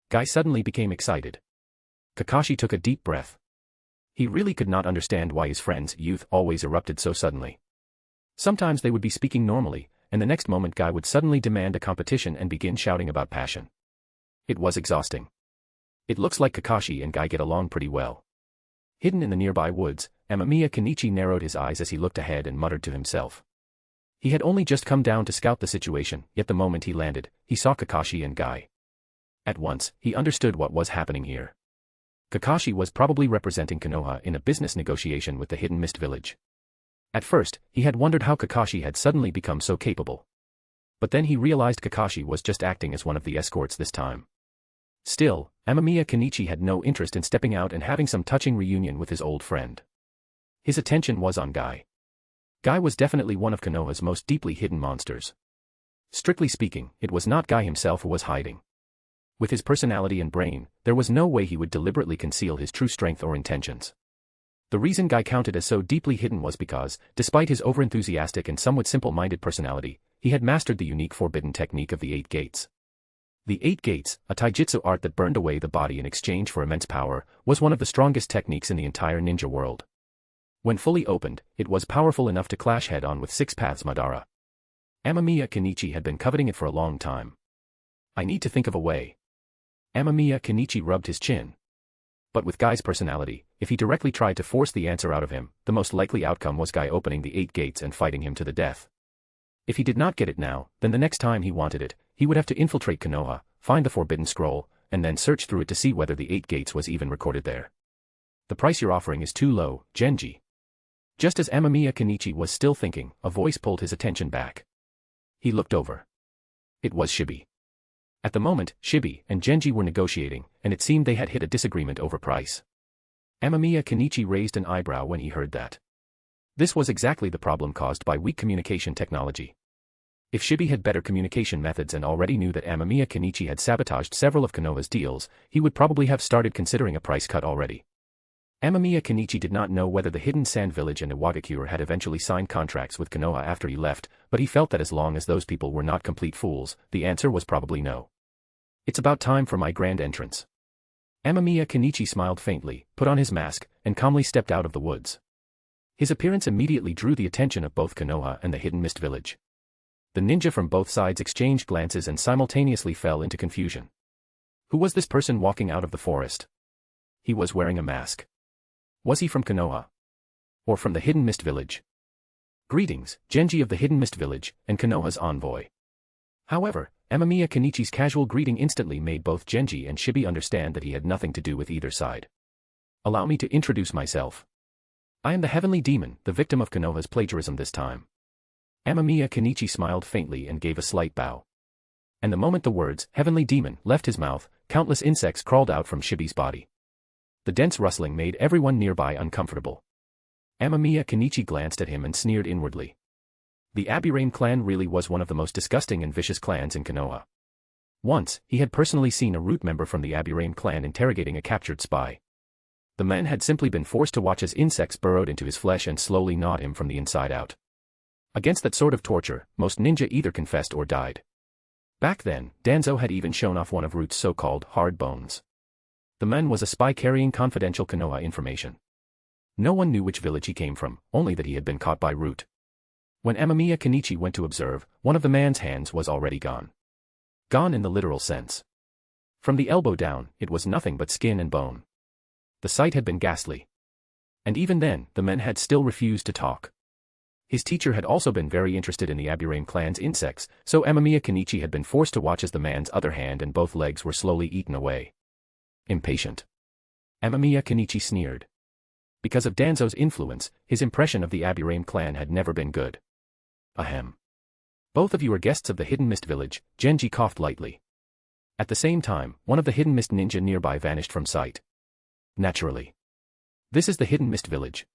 Guy suddenly became excited. Kakashi took a deep breath. He really could not understand why his friend's youth always erupted so suddenly. Sometimes they would be speaking normally, and the next moment Guy would suddenly demand a competition and begin shouting about passion. It was exhausting. It looks like Kakashi and Guy get along pretty well. Hidden in the nearby woods, Amamiya Kenichi narrowed his eyes as he looked ahead and muttered to himself. He had only just come down to scout the situation, yet the moment he landed, he saw Kakashi and Guy. At once, he understood what was happening here. Kakashi was probably representing Konoha in a business negotiation with the Hidden Mist Village. At first, he had wondered how Kakashi had suddenly become so capable. But then he realized Kakashi was just acting as one of the escorts this time. Still, Amamiya Kenichi had no interest in stepping out and having some touching reunion with his old friend. His attention was on Guy. Guy was definitely one of Konoha's most deeply hidden monsters. Strictly speaking, it was not Guy himself who was hiding. With his personality and brain, there was no way he would deliberately conceal his true strength or intentions. The reason Guy counted as so deeply hidden was because, despite his overenthusiastic and somewhat simple-minded personality, he had mastered the unique forbidden technique of the 8 gates. The 8 gates, a taijutsu art that burned away the body in exchange for immense power, was one of the strongest techniques in the entire ninja world. When fully opened, it was powerful enough to clash head-on with 6 Paths Madara. Amamiya Kenichi had been coveting it for a long time. I need to think of a way. Amamiya Kenichi rubbed his chin. But with Guy's personality, if he directly tried to force the answer out of him, the most likely outcome was Guy opening the 8 gates and fighting him to the death. If he did not get it now, then the next time he wanted it, he would have to infiltrate Konoha, find the forbidden scroll, and then search through it to see whether the 8 gates was even recorded there. The price you're offering is too low, Genji. Just as Amamiya Kenichi was still thinking, a voice pulled his attention back. He looked over. It was Shibi. At the moment, Shibi and Genji were negotiating, and it seemed they had hit a disagreement over price. Amamiya Kenichi raised an eyebrow when he heard that. This was exactly the problem caused by weak communication technology. If Shibi had better communication methods and already knew that Amamiya Kenichi had sabotaged several of Konoha's deals, he would probably have started considering a price cut already. Amamiya Kenichi did not know whether the Hidden Sand Village and Iwagakure had eventually signed contracts with Konoha after he left, but he felt that as long as those people were not complete fools, the answer was probably no. It's about time for my grand entrance. Amamiya Kenichi smiled faintly, put on his mask, and calmly stepped out of the woods. His appearance immediately drew the attention of both Konoha and the Hidden Mist Village. The ninja from both sides exchanged glances and simultaneously fell into confusion. Who was this person walking out of the forest? He was wearing a mask. Was he from Konoha? Or from the Hidden Mist Village? Greetings, Genji of the Hidden Mist Village, and Konoha's envoy. However, Amamiya Kenichi's casual greeting instantly made both Genji and Shibi understand that he had nothing to do with either side. Allow me to introduce myself. I am the Heavenly Demon, the victim of Konoha's plagiarism this time. Amamiya Kenichi smiled faintly and gave a slight bow. And the moment the words, Heavenly Demon, left his mouth, countless insects crawled out from Shibi's body. The dense rustling made everyone nearby uncomfortable. Amamiya Kenichi glanced at him and sneered inwardly. The Aburain clan really was one of the most disgusting and vicious clans in Konoha. Once, he had personally seen a root member from the Aburain clan interrogating a captured spy. The man had simply been forced to watch as insects burrowed into his flesh and slowly gnawed him from the inside out. Against that sort of torture, most ninja either confessed or died. Back then, Danzo had even shown off one of Root's so-called hard bones. The man was a spy carrying confidential Konoha information. No one knew which village he came from, only that he had been caught by Root. When Amamiya Kenichi went to observe, one of the man's hands was already gone. Gone in the literal sense. From the elbow down, it was nothing but skin and bone. The sight had been ghastly. And even then, the man had still refused to talk. His teacher had also been very interested in the Aburain clan's insects, so Amamiya Kenichi had been forced to watch as the man's other hand and both legs were slowly eaten away. Impatient. Amamiya Kenichi sneered. Because of Danzo's influence, his impression of the Aburain clan had never been good. Ahem. Both of you are guests of the Hidden Mist Village, Genji coughed lightly. At the same time, one of the Hidden Mist ninja nearby vanished from sight. Naturally. This is the Hidden Mist Village.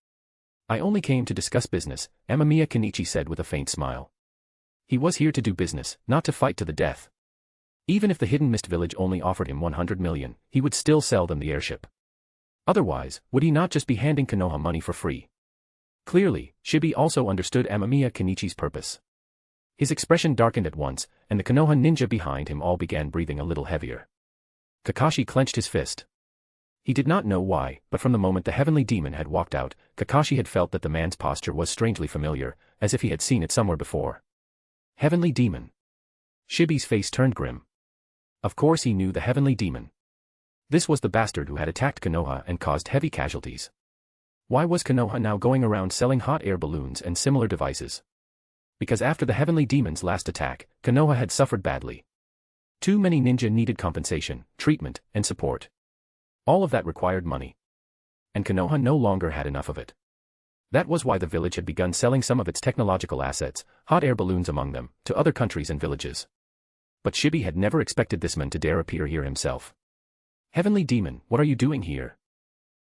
I only came to discuss business, Amamiya Kenichi said with a faint smile. He was here to do business, not to fight to the death. Even if the Hidden Mist Village only offered him 100 million, he would still sell them the airship. Otherwise, would he not just be handing Konoha money for free? Clearly, Shibi also understood Amamiya Kenichi's purpose. His expression darkened at once, and the Konoha ninja behind him all began breathing a little heavier. Kakashi clenched his fist. He did not know why, but from the moment the Heavenly Demon had walked out, Kakashi had felt that the man's posture was strangely familiar, as if he had seen it somewhere before. Heavenly Demon. Shibi's face turned grim. Of course he knew the Heavenly Demon. This was the bastard who had attacked Konoha and caused heavy casualties. Why was Konoha now going around selling hot air balloons and similar devices? Because after the Heavenly Demon's last attack, Konoha had suffered badly. Too many ninja needed compensation, treatment, and support. All of that required money. And Konoha no longer had enough of it. That was why the village had begun selling some of its technological assets, hot air balloons among them, to other countries and villages. But Shibi had never expected this man to dare appear here himself. Heavenly Demon, what are you doing here?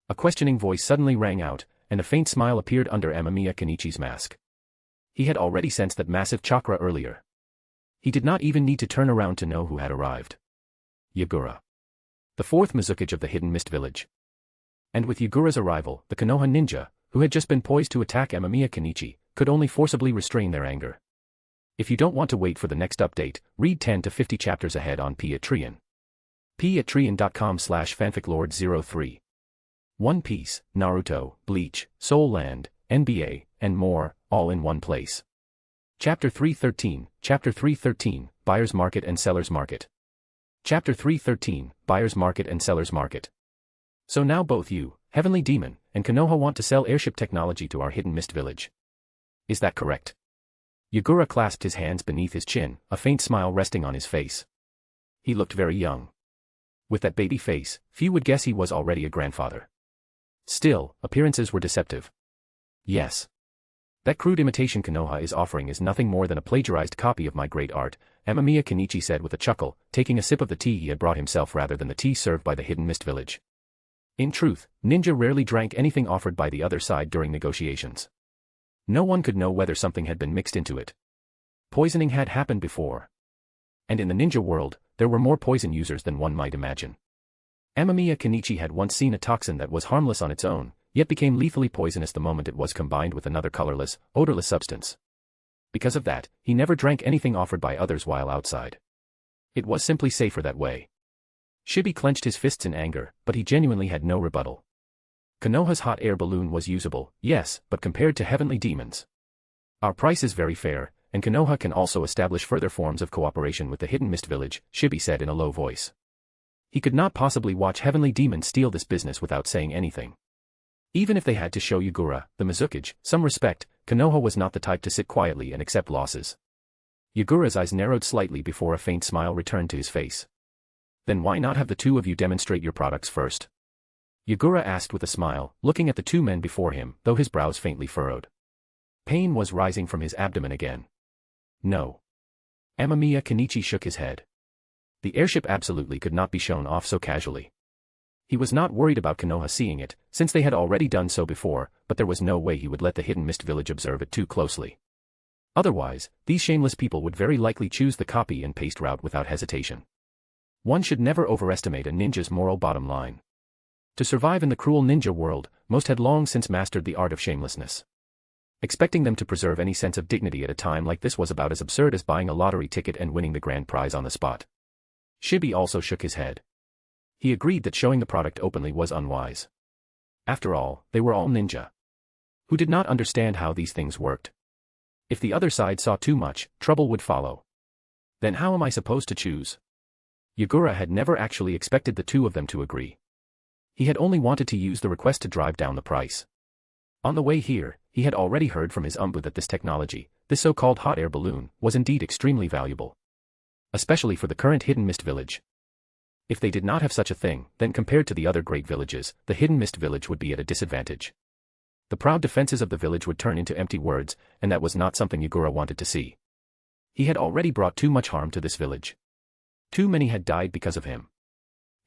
A questioning voice suddenly rang out, and a faint smile appeared under Amamiya Kenichi's mask. He had already sensed that massive chakra earlier. He did not even need to turn around to know who had arrived. Yagura. The fourth Mizukage of the Hidden Mist Village. And with Yagura's arrival, the Konoha ninja, who had just been poised to attack Amamiya Kenichi, could only forcibly restrain their anger. If you don't want to wait for the next update, read 10 to 50 chapters ahead on Patreon. patreon.com/fanficlord03. One Piece, Naruto, Bleach, Soul Land, NBA, and more, all in one place. Chapter 313, Buyer's Market and Seller's Market. Chapter 313, Buyer's Market and Seller's Market. So now both you, Heavenly Demon, and Konoha want to sell airship technology to our Hidden Mist Village. Is that correct? Yagura clasped his hands beneath his chin, a faint smile resting on his face. He looked very young. With that baby face, few would guess he was already a grandfather. Still, appearances were deceptive. Yes. That crude imitation Konoha is offering is nothing more than a plagiarized copy of my great art, Amamiya Kenichi said with a chuckle, taking a sip of the tea he had brought himself rather than the tea served by the Hidden Mist Village. In truth, ninja rarely drank anything offered by the other side during negotiations. No one could know whether something had been mixed into it. Poisoning had happened before. And in the ninja world, there were more poison users than one might imagine. Amamiya Kenichi had once seen a toxin that was harmless on its own, yet became lethally poisonous the moment it was combined with another colorless, odorless substance. Because of that, he never drank anything offered by others while outside. It was simply safer that way. Shibi clenched his fists in anger, but he genuinely had no rebuttal. Konoha's hot air balloon was usable, yes, but compared to Heavenly Demons. Our price is very fair, and Konoha can also establish further forms of cooperation with the Hidden Mist Village, Shibi said in a low voice. He could not possibly watch Heavenly Demon steal this business without saying anything. Even if they had to show Yagura, the Mizukage, some respect, Konoha was not the type to sit quietly and accept losses. Yagura's eyes narrowed slightly before a faint smile returned to his face. Then why not have the two of you demonstrate your products first? Yagura asked with a smile, looking at the two men before him, though his brows faintly furrowed. Pain was rising from his abdomen again. No. Amamiya Kenichi shook his head. The airship absolutely could not be shown off so casually. He was not worried about Konoha seeing it, since they had already done so before, but there was no way he would let the hidden mist village observe it too closely. Otherwise, these shameless people would very likely choose the copy and paste route without hesitation. One should never overestimate a ninja's moral bottom line. To survive in the cruel ninja world, most had long since mastered the art of shamelessness. Expecting them to preserve any sense of dignity at a time like this was about as absurd as buying a lottery ticket and winning the grand prize on the spot. Shibi also shook his head. He agreed that showing the product openly was unwise. After all, they were all ninja, who did not understand how these things worked. If the other side saw too much, trouble would follow. Then how am I supposed to choose? Yagura had never actually expected the two of them to agree. He had only wanted to use the request to drive down the price. On the way here, he had already heard from his umbu that this technology, this so-called hot air balloon, was indeed extremely valuable. Especially for the current hidden mist village. If they did not have such a thing, then compared to the other great villages, the hidden mist village would be at a disadvantage. The proud defenses of the village would turn into empty words, and that was not something Yagura wanted to see. He had already brought too much harm to this village. Too many had died because of him.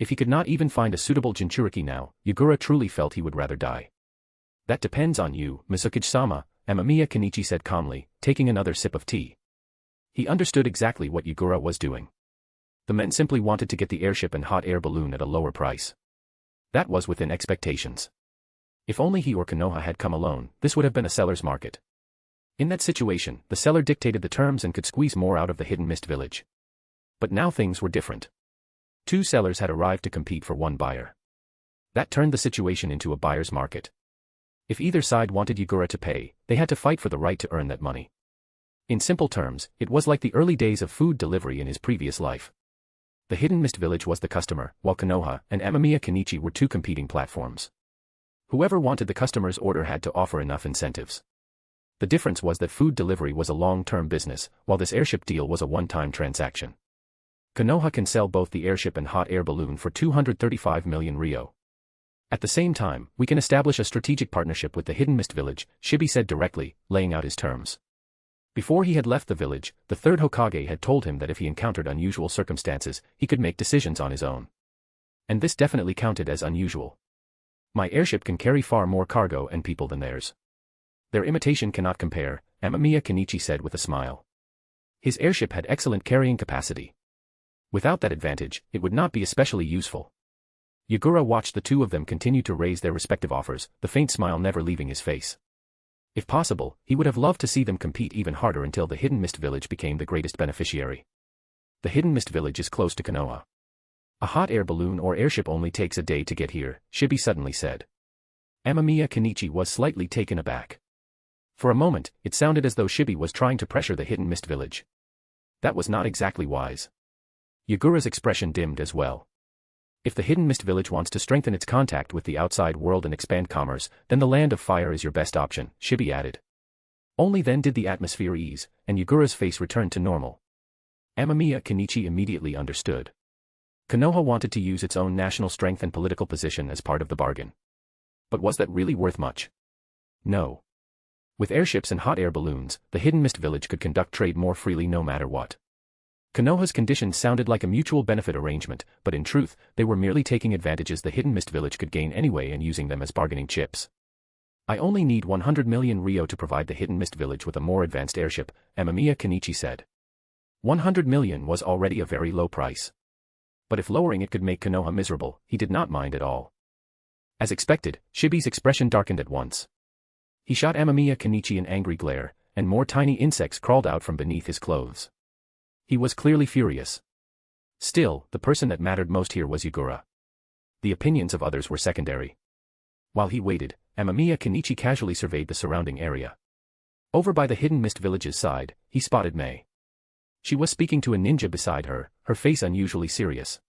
If he could not even find a suitable Jinchuriki now, Yagura truly felt he would rather die. That depends on you, Mizukage-sama, Amamiya Kenichi said calmly, taking another sip of tea. He understood exactly what Yagura was doing. The men simply wanted to get the airship and hot air balloon at a lower price. That was within expectations. If only he or Konoha had come alone, this would have been a seller's market. In that situation, the seller dictated the terms and could squeeze more out of the hidden mist village. But now things were different. Two sellers had arrived to compete for one buyer. That turned the situation into a buyer's market. If either side wanted Yagura to pay, they had to fight for the right to earn that money. In simple terms, it was like the early days of food delivery in his previous life. The hidden mist village was the customer, while Konoha and Amamiya Kenichi were two competing platforms. Whoever wanted the customer's order had to offer enough incentives. The difference was that food delivery was a long-term business, while this airship deal was a one-time transaction. Konoha can sell both the airship and hot air balloon for 235 million ryo. At the same time, we can establish a strategic partnership with the hidden mist village, Shibi said directly, laying out his terms. Before he had left the village, the third Hokage had told him that if he encountered unusual circumstances, he could make decisions on his own. And this definitely counted as unusual. My airship can carry far more cargo and people than theirs. Their imitation cannot compare, Amamiya Kenichi said with a smile. His airship had excellent carrying capacity. Without that advantage, it would not be especially useful. Yagura watched the two of them continue to raise their respective offers, the faint smile never leaving his face. If possible, he would have loved to see them compete even harder until the hidden mist village became the greatest beneficiary. The hidden mist village is close to Konoha. A hot air balloon or airship only takes a day to get here, Shibi suddenly said. Amamiya Kenichi was slightly taken aback. For a moment, it sounded as though Shibi was trying to pressure the hidden mist village. That was not exactly wise. Yagura's expression dimmed as well. If the hidden mist village wants to strengthen its contact with the outside world and expand commerce, then the land of fire is your best option, Shibi added. Only then did the atmosphere ease, and Yagura's face returned to normal. Amamiya Kenichi immediately understood. Konoha wanted to use its own national strength and political position as part of the bargain. But was that really worth much? No. With airships and hot air balloons, the hidden mist village could conduct trade more freely no matter what. Konoha's conditions sounded like a mutual benefit arrangement, but in truth, they were merely taking advantages the hidden mist village could gain anyway and using them as bargaining chips. I only need 100 million ryo to provide the hidden mist village with a more advanced airship, Amamiya Kenichi said. 100 million was already a very low price. But if lowering it could make Konoha miserable, he did not mind at all. As expected, Shibi's expression darkened at once. He shot Amamiya Kenichi an angry glare, and more tiny insects crawled out from beneath his clothes. He was clearly furious. Still, the person that mattered most here was Yagura. The opinions of others were secondary. While he waited, Amamiya Kenichi casually surveyed the surrounding area. Over by the hidden mist village's side, he spotted Mei. She was speaking to a ninja beside her, her face unusually serious.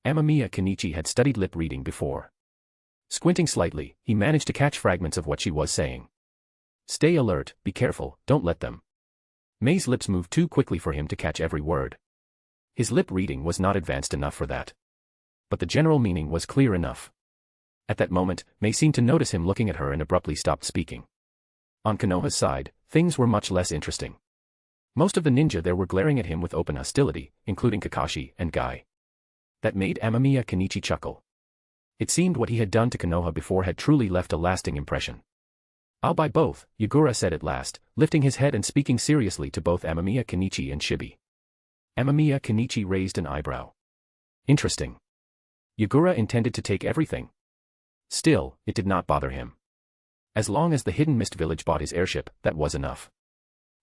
Amamiya Kenichi had studied lip reading before. Squinting slightly, he managed to catch fragments of what she was saying. Stay alert, be careful, don't let them. Mei's lips moved too quickly for him to catch every word. His lip reading was not advanced enough for that. But the general meaning was clear enough. At that moment, Mei seemed to notice him looking at her and abruptly stopped speaking. On Konoha's side, things were much less interesting. Most of the ninja there were glaring at him with open hostility, including Kakashi and Guy. That made Amamiya Kenichi chuckle. It seemed what he had done to Konoha before had truly left a lasting impression. I'll buy both, Yagura said at last, lifting his head and speaking seriously to both Amamiya Kenichi and Shibi. Amamiya Kenichi raised an eyebrow. Interesting. Yagura intended to take everything. Still, it did not bother him. As long as the Hidden Mist Village bought his airship, that was enough.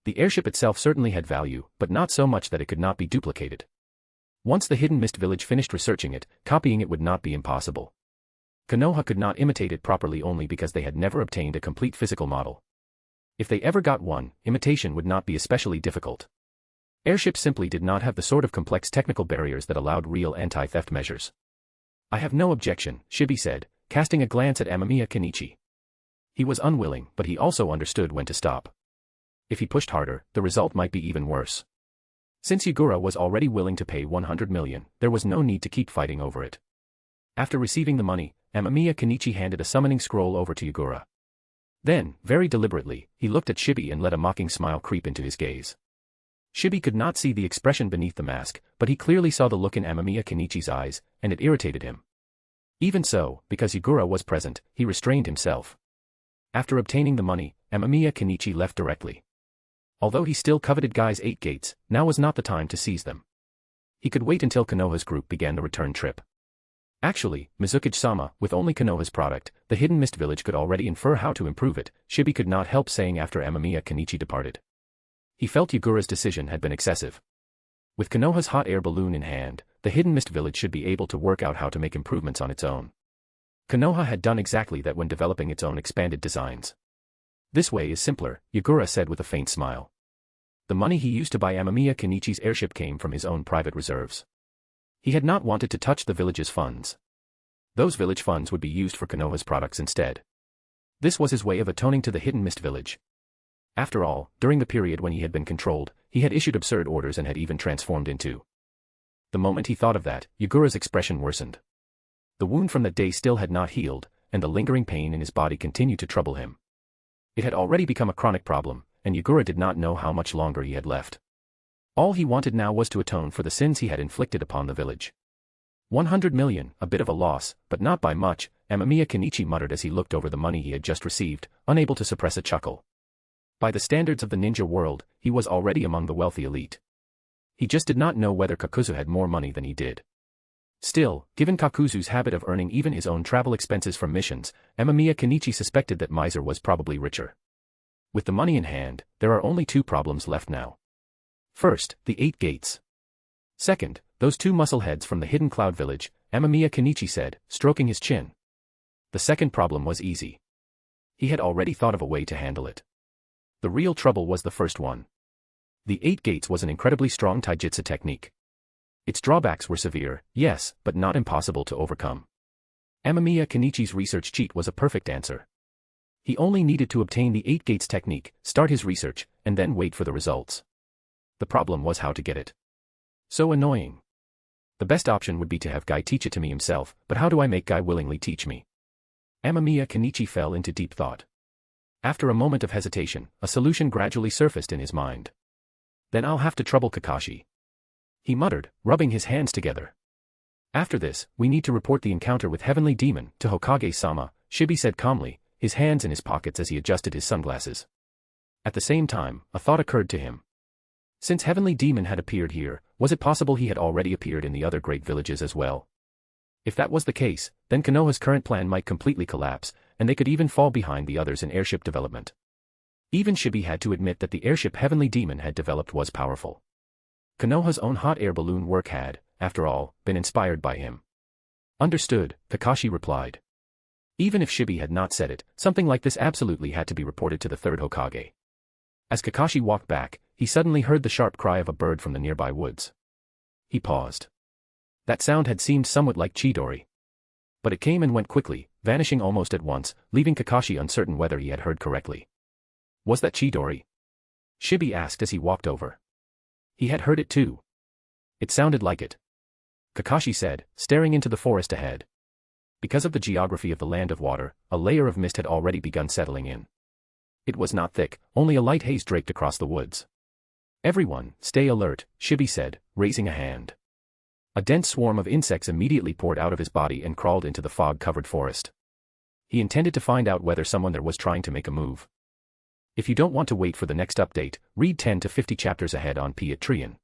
The airship itself certainly had value, but not so much that it could not be duplicated. Once the Hidden Mist Village finished researching it, copying it would not be impossible. Konoha could not imitate it properly only because they had never obtained a complete physical model. If they ever got one, imitation would not be especially difficult. Airships simply did not have the sort of complex technical barriers that allowed real anti-theft measures. I have no objection, Shibi said, casting a glance at Amamiya Kenichi. He was unwilling, but he also understood when to stop. If he pushed harder, the result might be even worse. Since Yagura was already willing to pay 100 million, there was no need to keep fighting over it. After receiving the money, Amamiya Kenichi handed a summoning scroll over to Yagura. Then, very deliberately, he looked at Shibi and let a mocking smile creep into his gaze. Shibi could not see the expression beneath the mask, but he clearly saw the look in Amamiya Kenichi's eyes, and it irritated him. Even so, because Yagura was present, he restrained himself. After obtaining the money, Amamiya Kenichi left directly. Although he still coveted Guy's 8 gates, now was not the time to seize them. He could wait until Konoha's group began the return trip. Actually, Mizukichi-sama, with only Konoha's product, the Hidden Mist Village could already infer how to improve it, Shibi could not help saying after Amamiya Kenichi departed. He felt Yagura's decision had been excessive. With Konoha's hot air balloon in hand, the Hidden Mist Village should be able to work out how to make improvements on its own. Konoha had done exactly that when developing its own expanded designs. This way is simpler, Yagura said with a faint smile. The money he used to buy Amamiya Kenichi's airship came from his own private reserves. He had not wanted to touch the village's funds. Those village funds would be used for Konoha's products instead. This was his way of atoning to the Hidden Mist Village. After all, during the period when he had been controlled, he had issued absurd orders and had even transformed into. The moment he thought of that, Yagura's expression worsened. The wound from that day still had not healed, and the lingering pain in his body continued to trouble him. It had already become a chronic problem, and Yagura did not know how much longer he had left. All he wanted now was to atone for the sins he had inflicted upon the village. 100 million, a bit of a loss, but not by much, Amamiya Kenichi muttered as he looked over the money he had just received, unable to suppress a chuckle. By the standards of the ninja world, he was already among the wealthy elite. He just did not know whether Kakuzu had more money than he did. Still, given Kakuzu's habit of earning even his own travel expenses from missions, Amamiya Kenichi suspected that Miser was probably richer. With the money in hand, there are only 2 problems left now. First, the 8 gates. Second, those 2 muscleheads from the Hidden Cloud Village, Amamiya Kenichi said, stroking his chin. The second problem was easy. He had already thought of a way to handle it. The real trouble was the first one. The 8 gates was an incredibly strong taijutsu technique. Its drawbacks were severe, yes, but not impossible to overcome. Amamiya Kenichi's research cheat was a perfect answer. He only needed to obtain the 8 gates technique, start his research, and then wait for the results. The problem was how to get it. So annoying. The best option would be to have Guy teach it to me himself, but how do I make Guy willingly teach me? Amamiya Kenichi fell into deep thought. After a moment of hesitation, a solution gradually surfaced in his mind. Then I'll have to trouble Kakashi. He muttered, rubbing his hands together. After this, we need to report the encounter with Heavenly Demon to Hokage-sama, Shibi said calmly, his hands in his pockets as he adjusted his sunglasses. At the same time, a thought occurred to him. Since Heavenly Demon had appeared here, was it possible he had already appeared in the other great villages as well? If that was the case, then Konoha's current plan might completely collapse, and they could even fall behind the others in airship development. Even Shibi had to admit that the airship Heavenly Demon had developed was powerful. Konoha's own hot air balloon work had, after all, been inspired by him. Understood, Kakashi replied. Even if Shibi had not said it, something like this absolutely had to be reported to the third Hokage. As Kakashi walked back, he suddenly heard the sharp cry of a bird from the nearby woods. He paused. That sound had seemed somewhat like Chidori. But it came and went quickly, vanishing almost at once, leaving Kakashi uncertain whether he had heard correctly. Was that Chidori? Shibi asked as he walked over. He had heard it too. It sounded like it. Kakashi said, staring into the forest ahead. Because of the geography of the land of water, a layer of mist had already begun settling in. It was not thick, only a light haze draped across the woods. Everyone, stay alert, Shibi said, raising a hand. A dense swarm of insects immediately poured out of his body and crawled into the fog-covered forest. He intended to find out whether someone there was trying to make a move. If you don't want to wait for the next update, read 10 to 50 chapters ahead on Patreon.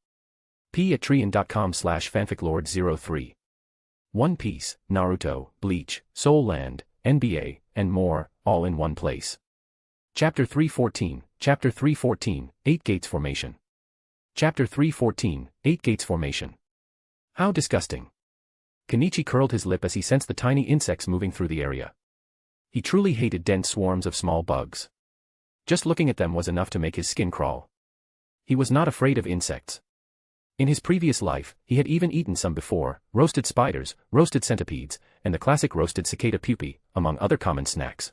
patreon.com/fanficlord03. One Piece, Naruto, Bleach, Soul Land, NBA, and more, all in one place. Chapter 314, 8 Gates Formation. Chapter 314, 8 Gates Formation. How disgusting. Kenichi curled his lip as he sensed the tiny insects moving through the area. He truly hated dense swarms of small bugs. Just looking at them was enough to make his skin crawl. He was not afraid of insects. In his previous life, he had even eaten some before, roasted spiders, roasted centipedes, and the classic roasted cicada pupae, among other common snacks.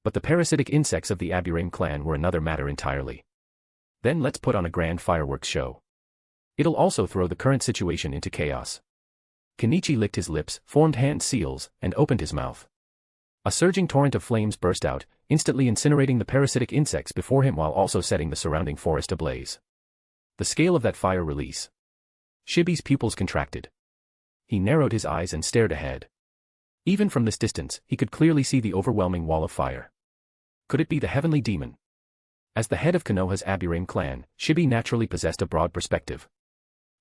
But the parasitic insects of the Aburame clan were another matter entirely. Then let's put on a grand fireworks show. It'll also throw the current situation into chaos. Kenichi licked his lips, formed hand seals, and opened his mouth. A surging torrent of flames burst out, instantly incinerating the parasitic insects before him while also setting the surrounding forest ablaze. The scale of that fire release. Shibi's pupils contracted. He narrowed his eyes and stared ahead. Even from this distance, he could clearly see the overwhelming wall of fire. Could it be the heavenly demon? As the head of Konoha's Aburame clan, Shibi naturally possessed a broad perspective.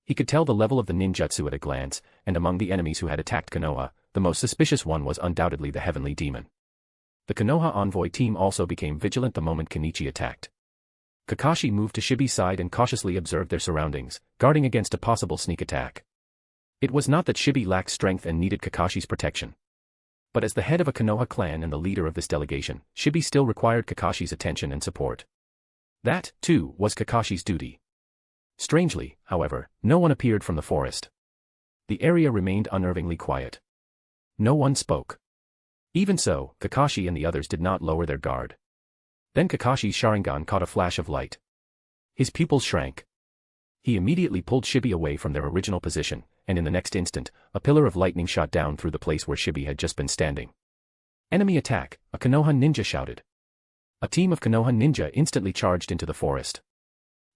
He could tell the level of the ninjutsu at a glance, and among the enemies who had attacked Konoha, the most suspicious one was undoubtedly the heavenly demon. The Konoha envoy team also became vigilant the moment Kenichi attacked. Kakashi moved to Shibi's side and cautiously observed their surroundings, guarding against a possible sneak attack. It was not that Shibi lacked strength and needed Kakashi's protection. But as the head of a Konoha clan and the leader of this delegation, Shibi still required Kakashi's attention and support. That, too, was Kakashi's duty. Strangely, however, no one appeared from the forest. The area remained unnervingly quiet. No one spoke. Even so, Kakashi and the others did not lower their guard. Then Kakashi's Sharingan caught a flash of light. His pupils shrank. He immediately pulled Shibi away from their original position, and in the next instant, a pillar of lightning shot down through the place where Shibi had just been standing. Enemy attack, a Konoha ninja shouted. A team of Konoha ninja instantly charged into the forest.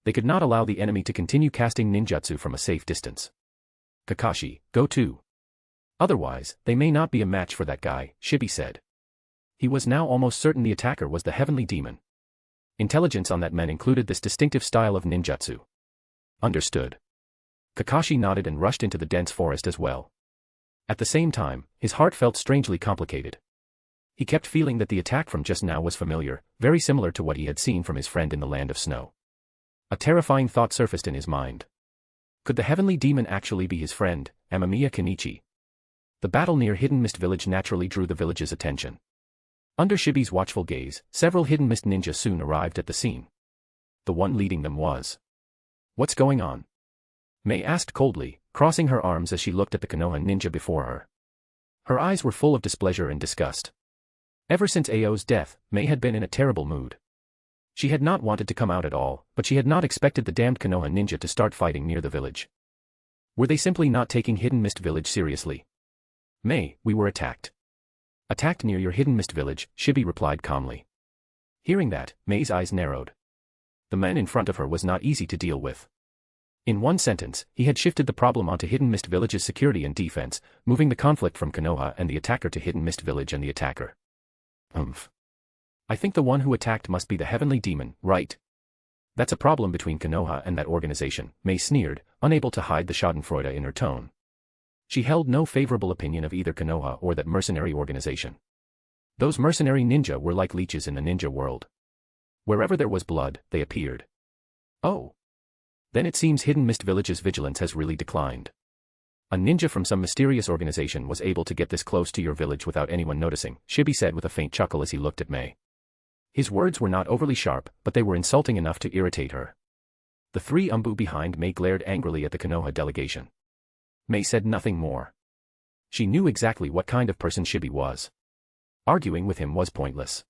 They could not allow the enemy to continue casting ninjutsu from a safe distance. Kakashi, go too. Otherwise, they may not be a match for that guy, Shibi said. He was now almost certain the attacker was the heavenly demon. Intelligence on that men included this distinctive style of ninjutsu. Understood. Kakashi nodded and rushed into the dense forest as well. At the same time, his heart felt strangely complicated. He kept feeling that the attack from just now was familiar, very similar to what he had seen from his friend in the land of snow. A terrifying thought surfaced in his mind. Could the heavenly demon actually be his friend, Amamiya Kenichi? The battle near Hidden Mist Village naturally drew the village's attention. Under Shibi's watchful gaze, several Hidden Mist ninjas soon arrived at the scene. The one leading them was. What's going on? Mei asked coldly, crossing her arms as she looked at the Konoha ninja before her. Her eyes were full of displeasure and disgust. Ever since Ao's death, Mei had been in a terrible mood. She had not wanted to come out at all, but she had not expected the damned Konoha ninja to start fighting near the village. Were they simply not taking Hidden Mist Village seriously? Mei, we were attacked. Attacked near your Hidden Mist Village, Shibi replied calmly. Hearing that, Mei's eyes narrowed. The man in front of her was not easy to deal with. In one sentence, he had shifted the problem onto Hidden Mist Village's security and defense, moving the conflict from Konoha and the attacker to Hidden Mist Village and the attacker. I think the one who attacked must be the heavenly demon, right? That's a problem between Konoha and that organization, Mei sneered, unable to hide the schadenfreude in her tone. She held no favorable opinion of either Konoha or that mercenary organization. Those mercenary ninja were like leeches in the ninja world. Wherever there was blood, they appeared. Oh. Then it seems Hidden Mist Village's vigilance has really declined. A ninja from some mysterious organization was able to get this close to your village without anyone noticing, Shibi said with a faint chuckle as he looked at Mei. His words were not overly sharp, but they were insulting enough to irritate her. The three Umbu behind Mei glared angrily at the Konoha delegation. Mei said nothing more. She knew exactly what kind of person Shibi was. Arguing with him was pointless.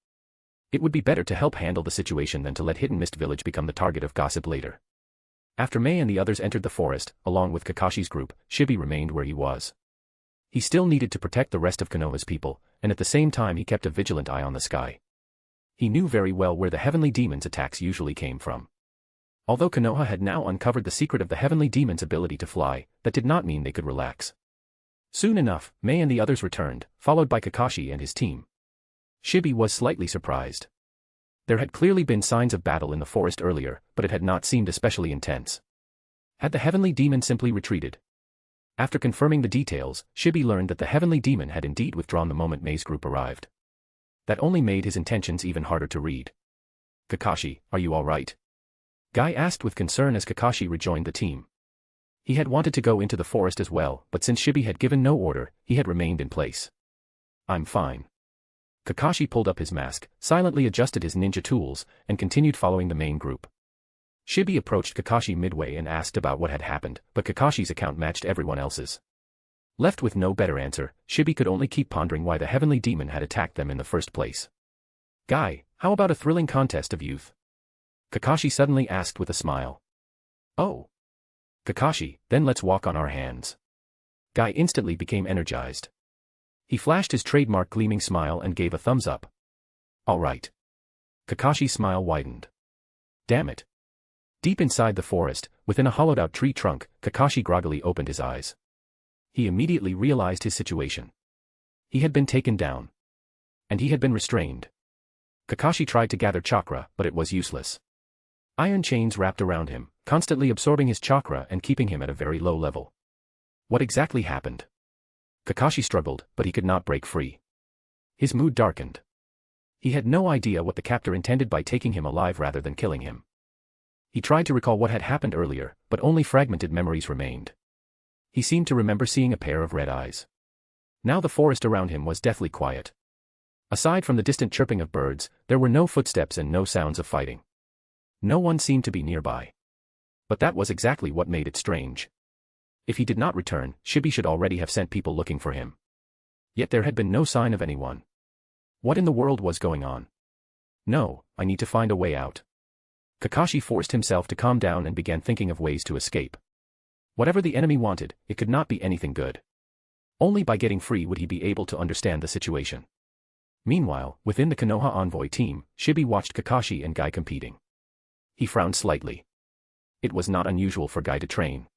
It would be better to help handle the situation than to let Hidden Mist Village become the target of gossip later. After Mei and the others entered the forest, along with Kakashi's group, Shibi remained where he was. He still needed to protect the rest of Konoha's people, and at the same time he kept a vigilant eye on the sky. He knew very well where the heavenly demons' attacks usually came from. Although Konoha had now uncovered the secret of the heavenly demons' ability to fly, that did not mean they could relax. Soon enough, Mei and the others returned, followed by Kakashi and his team. Shibi was slightly surprised. There had clearly been signs of battle in the forest earlier, but it had not seemed especially intense. Had the heavenly demon simply retreated? After confirming the details, Shibi learned that the heavenly demon had indeed withdrawn the moment Mei's group arrived. That only made his intentions even harder to read. "Kakashi, are you all right?" Guy asked with concern as Kakashi rejoined the team. He had wanted to go into the forest as well, but since Shibi had given no order, he had remained in place. "I'm fine." Kakashi pulled up his mask, silently adjusted his ninja tools, and continued following the main group. Shibi approached Kakashi midway and asked about what had happened, but Kakashi's account matched everyone else's. Left with no better answer, Shibi could only keep pondering why the heavenly demon had attacked them in the first place. "Guy, how about a thrilling contest of youth?" Kakashi suddenly asked with a smile. "Oh. Kakashi, then let's walk on our hands." Guy instantly became energized. He flashed his trademark gleaming smile and gave a thumbs up. "All right." Kakashi's smile widened. "Damn it." Deep inside the forest, within a hollowed-out tree trunk, Kakashi groggily opened his eyes. He immediately realized his situation. He had been taken down. And he had been restrained. Kakashi tried to gather chakra, but it was useless. Iron chains wrapped around him, constantly absorbing his chakra and keeping him at a very low level. What exactly happened? Kakashi struggled, but he could not break free. His mood darkened. He had no idea what the captor intended by taking him alive rather than killing him. He tried to recall what had happened earlier, but only fragmented memories remained. He seemed to remember seeing a pair of red eyes. Now the forest around him was deathly quiet. Aside from the distant chirping of birds, there were no footsteps and no sounds of fighting. No one seemed to be nearby. But that was exactly what made it strange. If he did not return, Shibi should already have sent people looking for him. Yet there had been no sign of anyone. What in the world was going on? No, I need to find a way out. Kakashi forced himself to calm down and began thinking of ways to escape. Whatever the enemy wanted, it could not be anything good. Only by getting free would he be able to understand the situation. Meanwhile, within the Konoha envoy team, Shibi watched Kakashi and Guy competing. He frowned slightly. It was not unusual for Guy to train.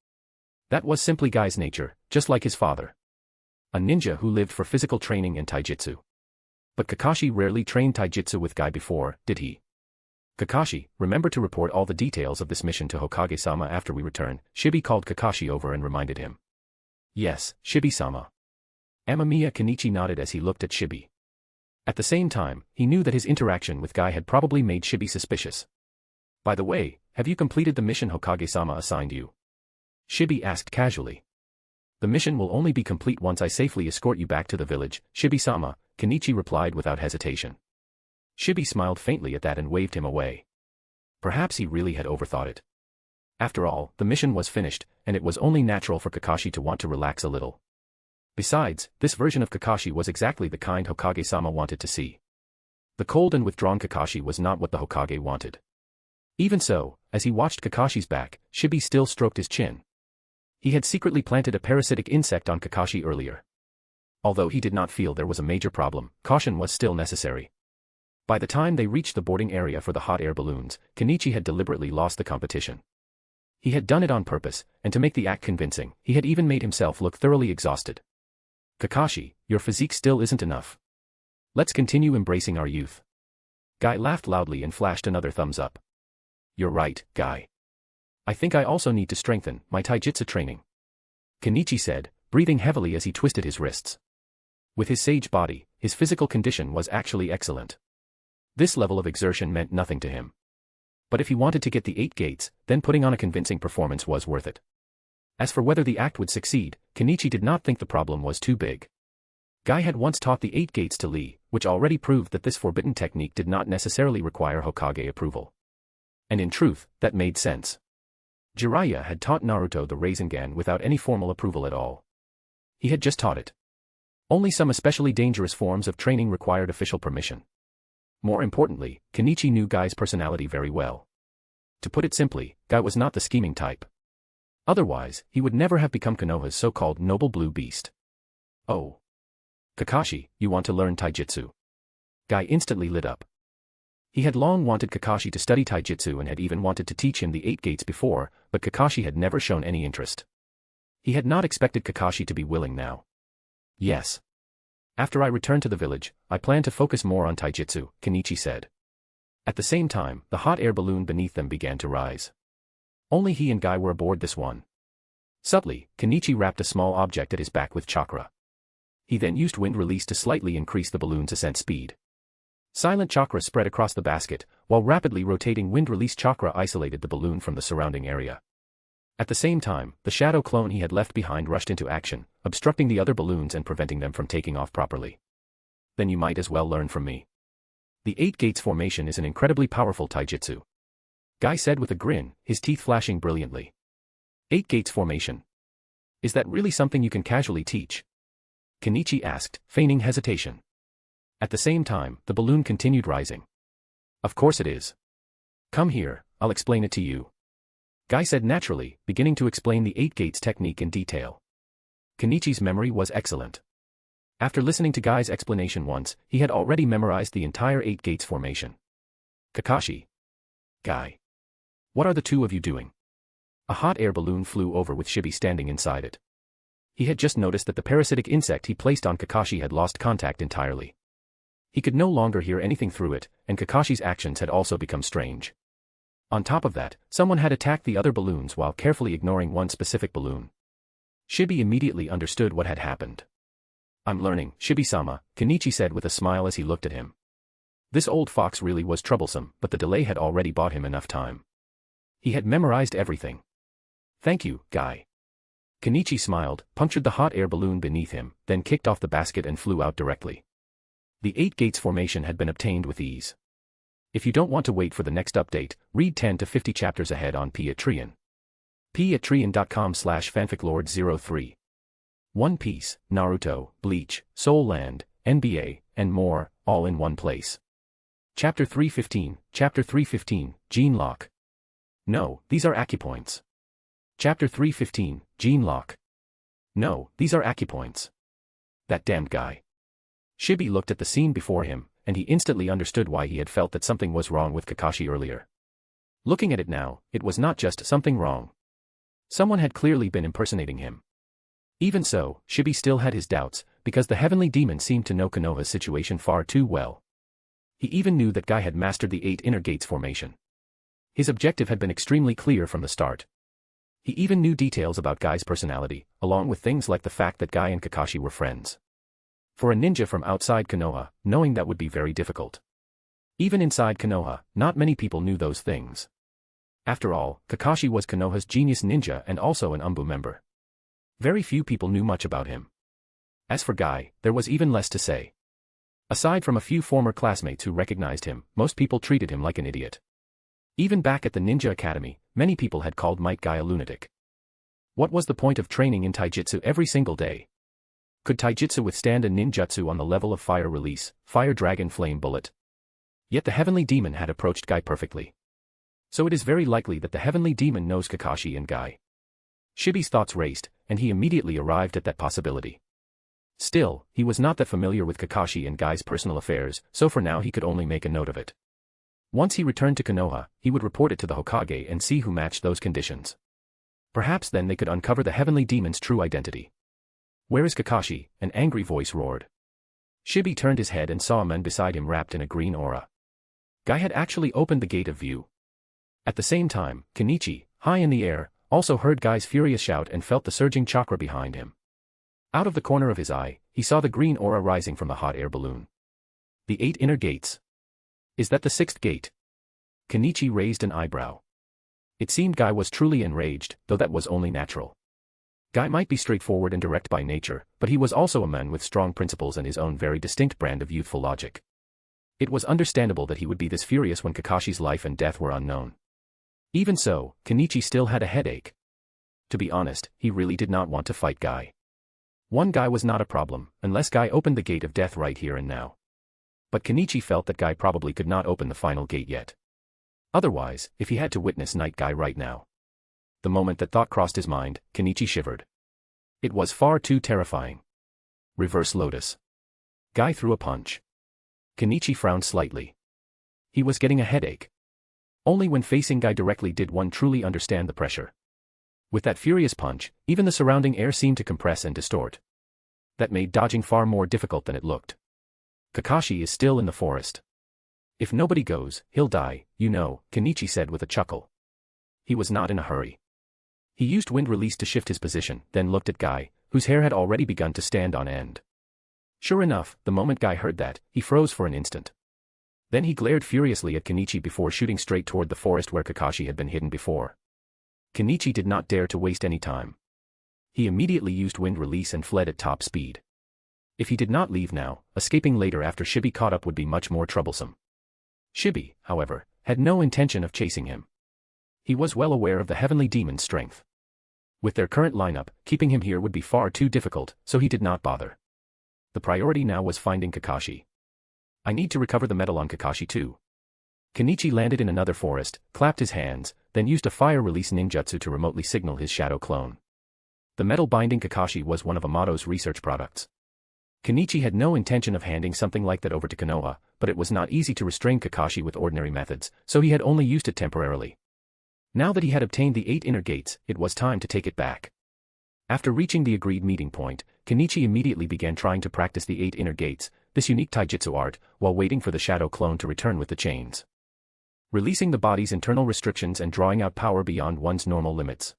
That was simply Guy's nature, just like his father. A ninja who lived for physical training and taijutsu. But Kakashi rarely trained taijutsu with Guy before, did he? "Kakashi, remember to report all the details of this mission to Hokage-sama after we return." Shibi called Kakashi over and reminded him. "Yes, Shibi-sama." Amamiya Kenichi nodded as he looked at Shibi. At the same time, he knew that his interaction with Guy had probably made Shibi suspicious. "By the way, have you completed the mission Hokage-sama assigned you?" Shibi asked casually. "The mission will only be complete once I safely escort you back to the village, Shibi-sama," Kenichi replied without hesitation. Shibi smiled faintly at that and waved him away. Perhaps he really had overthought it. After all, the mission was finished, and it was only natural for Kakashi to want to relax a little. Besides, this version of Kakashi was exactly the kind Hokage-sama wanted to see. The cold and withdrawn Kakashi was not what the Hokage wanted. Even so, as he watched Kakashi's back, Shibi still stroked his chin. He had secretly planted a parasitic insect on Kakashi earlier. Although he did not feel there was a major problem, caution was still necessary. By the time they reached the boarding area for the hot air balloons, Kenichi had deliberately lost the competition. He had done it on purpose, and to make the act convincing, he had even made himself look thoroughly exhausted. "Kakashi, your physique still isn't enough. Let's continue embracing our youth." Guy laughed loudly and flashed another thumbs up. "You're right, Guy. I think I also need to strengthen my taijutsu training," Kenichi said, breathing heavily as he twisted his wrists. With his sage body, his physical condition was actually excellent. This level of exertion meant nothing to him. But if he wanted to get the 8 gates, then putting on a convincing performance was worth it. As for whether the act would succeed, Kenichi did not think the problem was too big. Guy had once taught the 8 gates to Lee, which already proved that this forbidden technique did not necessarily require Hokage approval. And in truth, that made sense. Jiraiya had taught Naruto the Rasengan without any formal approval at all. He had just taught it. Only some especially dangerous forms of training required official permission. More importantly, Kenichi knew Guy's personality very well. To put it simply, Guy was not the scheming type. Otherwise, he would never have become Konoha's so-called noble blue beast. Oh. Kakashi, you want to learn taijutsu? Guy instantly lit up. He had long wanted Kakashi to study taijutsu and had even wanted to teach him the 8 gates before, but Kakashi had never shown any interest. He had not expected Kakashi to be willing now. Yes. After I return to the village, I plan to focus more on taijutsu, Kenichi said. At the same time, the hot air balloon beneath them began to rise. Only he and Guy were aboard this one. Subtly, Kenichi wrapped a small object at his back with chakra. He then used wind release to slightly increase the balloon's ascent speed. Silent chakra spread across the basket, while rapidly rotating wind release chakra isolated the balloon from the surrounding area. At the same time, the shadow clone he had left behind rushed into action, obstructing the other balloons and preventing them from taking off properly. Then you might as well learn from me. The 8 gates formation is an incredibly powerful taijutsu. Guy said with a grin, his teeth flashing brilliantly. 8 gates formation. Is that really something you can casually teach? Kenichi asked, feigning hesitation. At the same time, the balloon continued rising. Of course it is. Come here, I'll explain it to you. Guy said naturally, beginning to explain the 8 gates technique in detail. Kenichi's memory was excellent. After listening to Guy's explanation once, he had already memorized the entire 8 gates formation. Kakashi. Guy. What are the two of you doing? A hot air balloon flew over with Shibi standing inside it. He had just noticed that the parasitic insect he placed on Kakashi had lost contact entirely. He could no longer hear anything through it, and Kakashi's actions had also become strange. On top of that, someone had attacked the other balloons while carefully ignoring one specific balloon. Shibi immediately understood what had happened. I'm learning, Shibi-sama, Kenichi said with a smile as he looked at him. This old fox really was troublesome, but the delay had already bought him enough time. He had memorized everything. Thank you, Guy. Kenichi smiled, punctured the hot air balloon beneath him, then kicked off the basket and flew out directly. The 8 gates formation had been obtained with ease. If you don't want to wait for the next update, read 10 to 50 chapters ahead on Patreon. patreon.com/fanficlord03. One Piece, Naruto, Bleach, Soul Land, NBA, and more, all in one place. Chapter 315, Gene Lock. No, these are acupoints. Chapter 315, Gene Lock. No, these are acupoints. That damned guy. Shibi looked at the scene before him, and he instantly understood why he had felt that something was wrong with Kakashi earlier. Looking at it now, it was not just something wrong. Someone had clearly been impersonating him. Even so, Shibi still had his doubts, because the heavenly demon seemed to know Konoha's situation far too well. He even knew that Guy had mastered the 8 inner gates formation. His objective had been extremely clear from the start. He even knew details about Guy's personality, along with things like the fact that Guy and Kakashi were friends. For a ninja from outside Konoha, knowing that would be very difficult. Even inside Konoha, not many people knew those things. After all, Kakashi was Konoha's genius ninja and also an Umbu member. Very few people knew much about him. As for Guy, there was even less to say. Aside from a few former classmates who recognized him, most people treated him like an idiot. Even back at the Ninja Academy, many people had called Might Guy a lunatic. What was the point of training in taijutsu every single day? Could taijutsu withstand a ninjutsu on the level of fire release, fire dragon flame bullet? Yet the heavenly demon had approached Guy perfectly. So it is very likely that the heavenly demon knows Kakashi and Guy. Shibi's thoughts raced, and he immediately arrived at that possibility. Still, he was not that familiar with Kakashi and Guy's personal affairs, so for now he could only make a note of it. Once he returned to Konoha, he would report it to the Hokage and see who matched those conditions. Perhaps then they could uncover the heavenly demon's true identity. Where is Kakashi? An angry voice roared. Shibi turned his head and saw a man beside him wrapped in a green aura. Guy had actually opened the gate of view. At the same time, Kenichi, high in the air, also heard Guy's furious shout and felt the surging chakra behind him. Out of the corner of his eye, he saw the green aura rising from the hot air balloon. The 8 inner gates. Is that the 6th gate? Kenichi raised an eyebrow. It seemed Guy was truly enraged, though that was only natural. Guy might be straightforward and direct by nature, but he was also a man with strong principles and his own very distinct brand of youthful logic. It was understandable that he would be this furious when Kakashi's life and death were unknown. Even so, Kenichi still had a headache. To be honest, he really did not want to fight Guy. One guy was not a problem, unless Guy opened the gate of death right here and now. But Kenichi felt that Guy probably could not open the final gate yet. Otherwise, if he had to witness Night Guy right now. The moment that thought crossed his mind, Kenichi shivered. It was far too terrifying. Reverse Lotus. Guy threw a punch. Kenichi frowned slightly. He was getting a headache. Only when facing Guy directly did one truly understand the pressure. With that furious punch, even the surrounding air seemed to compress and distort. That made dodging far more difficult than it looked. Kakashi is still in the forest. If nobody goes, he'll die, you know, Kenichi said with a chuckle. He was not in a hurry. He used wind release to shift his position, then looked at Guy, whose hair had already begun to stand on end. Sure enough, the moment Guy heard that, he froze for an instant. Then he glared furiously at Kenichi before shooting straight toward the forest where Kakashi had been hidden before. Kenichi did not dare to waste any time. He immediately used wind release and fled at top speed. If he did not leave now, escaping later after Shibi caught up would be much more troublesome. Shibi, however, had no intention of chasing him. He was well aware of the heavenly demon's strength. With their current lineup, keeping him here would be far too difficult, so he did not bother. The priority now was finding Kakashi. I need to recover the metal on Kakashi too. Kenichi landed in another forest, clapped his hands, then used a fire release ninjutsu to remotely signal his shadow clone. The metal binding Kakashi was one of Amato's research products. Kenichi had no intention of handing something like that over to Konoha, but it was not easy to restrain Kakashi with ordinary methods, so he had only used it temporarily. Now that he had obtained the 8 inner gates, it was time to take it back. After reaching the agreed meeting point, Kenichi immediately began trying to practice the 8 inner gates, this unique taijutsu art, while waiting for the shadow clone to return with the chains. Releasing the body's internal restrictions and drawing out power beyond one's normal limits.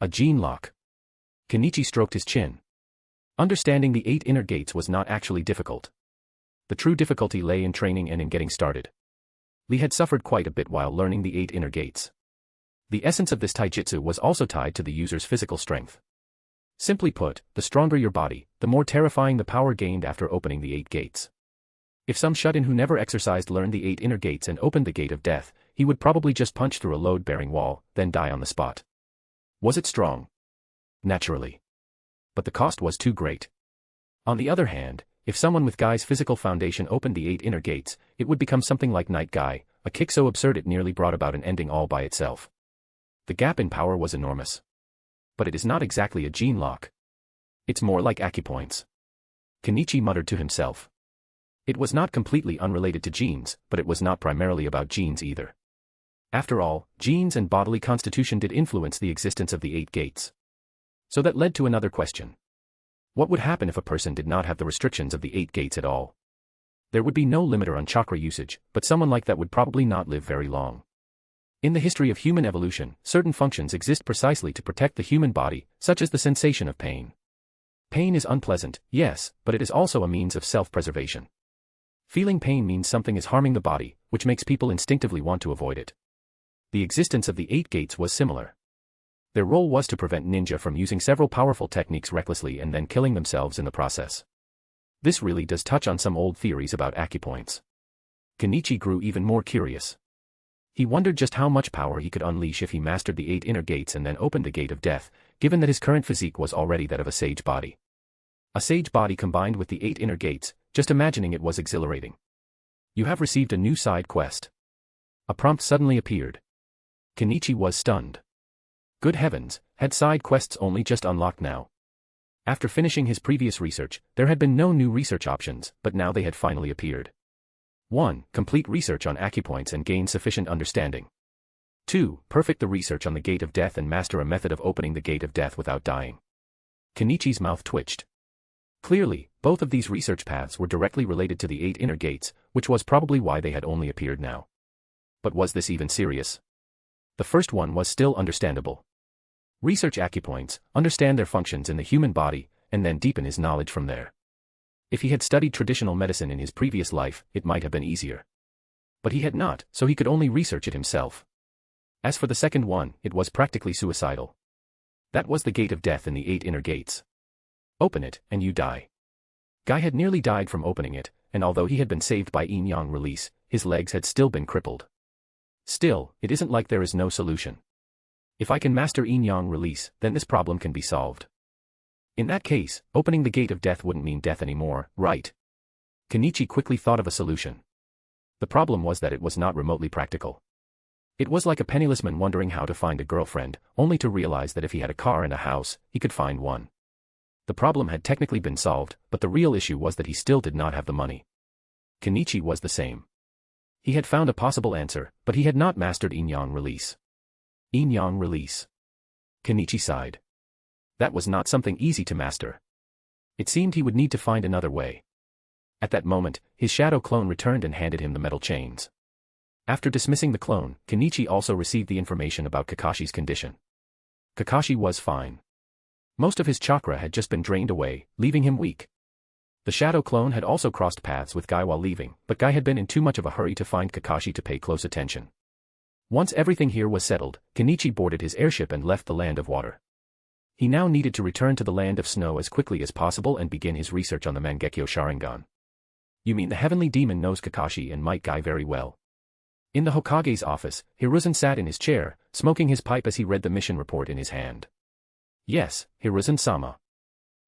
A gene lock. Kenichi stroked his chin. Understanding the 8 inner gates was not actually difficult. The true difficulty lay in training and in getting started. Lee had suffered quite a bit while learning the 8 inner gates. The essence of this taijutsu was also tied to the user's physical strength. Simply put, the stronger your body, the more terrifying the power gained after opening the 8 gates. If some shut-in who never exercised learned the 8 inner gates and opened the gate of death, he would probably just punch through a load-bearing wall, then die on the spot. Was it strong? Naturally. But the cost was too great. On the other hand, if someone with Guy's physical foundation opened the 8 inner gates, it would become something like Night Guy, a kick so absurd it nearly brought about an ending all by itself. The gap in power was enormous. But it is not exactly a gene lock. It's more like acupoints. Kenichi muttered to himself. It was not completely unrelated to genes, but it was not primarily about genes either. After all, genes and bodily constitution did influence the existence of the 8 gates. So that led to another question. What would happen if a person did not have the restrictions of the 8 gates at all? There would be no limiter on chakra usage, but someone like that would probably not live very long. In the history of human evolution, certain functions exist precisely to protect the human body, such as the sensation of pain. Pain is unpleasant, yes, but it is also a means of self-preservation. Feeling pain means something is harming the body, which makes people instinctively want to avoid it. The existence of the 8 gates was similar. Their role was to prevent ninja from using several powerful techniques recklessly and then killing themselves in the process. This really does touch on some old theories about acupoints. Kenichi grew even more curious. He wondered just how much power he could unleash if he mastered the 8 inner gates and then opened the gate of death, given that his current physique was already that of a sage body. A sage body combined with the 8 inner gates, just imagining it was exhilarating. You have received a new side quest. A prompt suddenly appeared. Kenichi was stunned. Good heavens, had side quests only just unlocked now? After finishing his previous research, there had been no new research options, but now they had finally appeared. 1. Complete research on acupoints and gain sufficient understanding. 2. Perfect the research on the gate of death and master a method of opening the gate of death without dying. Kenichi's mouth twitched. Clearly, both of these research paths were directly related to the 8 inner gates, which was probably why they had only appeared now. But was this even serious? The first one was still understandable. Research acupoints, understand their functions in the human body, and then deepen his knowledge from there. If he had studied traditional medicine in his previous life, it might have been easier. But he had not, so he could only research it himself. As for the second one, it was practically suicidal. That was the gate of death in the 8 inner gates. Open it, and you die. Guy had nearly died from opening it, and although he had been saved by yin-yang release, his legs had still been crippled. Still, it isn't like there is no solution. If I can master yin-yang release, then this problem can be solved. In that case, opening the gate of death wouldn't mean death anymore, right? Kenichi quickly thought of a solution. The problem was that it was not remotely practical. It was like a penniless man wondering how to find a girlfriend, only to realize that if he had a car and a house, he could find one. The problem had technically been solved, but the real issue was that he still did not have the money. Kenichi was the same. He had found a possible answer, but he had not mastered yin-yang release. Yin-yang release. Kenichi sighed. That was not something easy to master. It seemed he would need to find another way. At that moment, his shadow clone returned and handed him the metal chains. After dismissing the clone, Kenichi also received the information about Kakashi's condition. Kakashi was fine. Most of his chakra had just been drained away, leaving him weak. The shadow clone had also crossed paths with Guy while leaving, but Guy had been in too much of a hurry to find Kakashi to pay close attention. Once everything here was settled, Kenichi boarded his airship and left the land of water. He now needed to return to the land of snow as quickly as possible and begin his research on the Mangeko Sharingan. You mean the heavenly demon knows Kakashi and Might Guy very well? In the Hokage's office, Hiruzen sat in his chair, smoking his pipe as he read the mission report in his hand. Yes, Hiruzen-sama.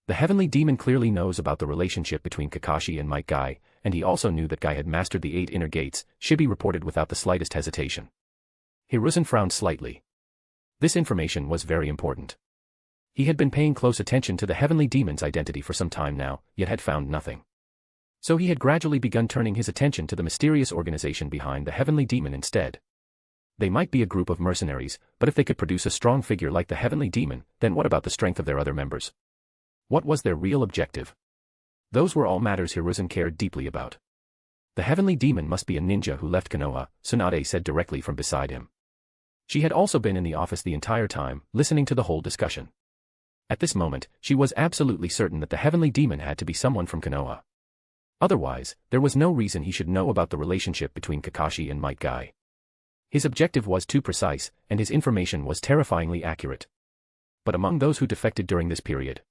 The heavenly demon clearly knows about the relationship between Kakashi and Might Guy, and he also knew that Guy had mastered the 8 inner gates, Shibi reported without the slightest hesitation. Hiruzen frowned slightly. This information was very important. He had been paying close attention to the heavenly demon's identity for some time now, yet had found nothing. So he had gradually begun turning his attention to the mysterious organization behind the heavenly demon instead. They might be a group of mercenaries, but if they could produce a strong figure like the heavenly demon, then what about the strength of their other members? What was their real objective? Those were all matters Hiruzen cared deeply about. The heavenly demon must be a ninja who left Konoha, Tsunade said directly from beside him. She had also been in the office the entire time, listening to the whole discussion. At this moment, she was absolutely certain that the heavenly demon had to be someone from Konoha. Otherwise, there was no reason he should know about the relationship between Kakashi and Might Guy. His objective was too precise, and his information was terrifyingly accurate. But among those who defected during this period,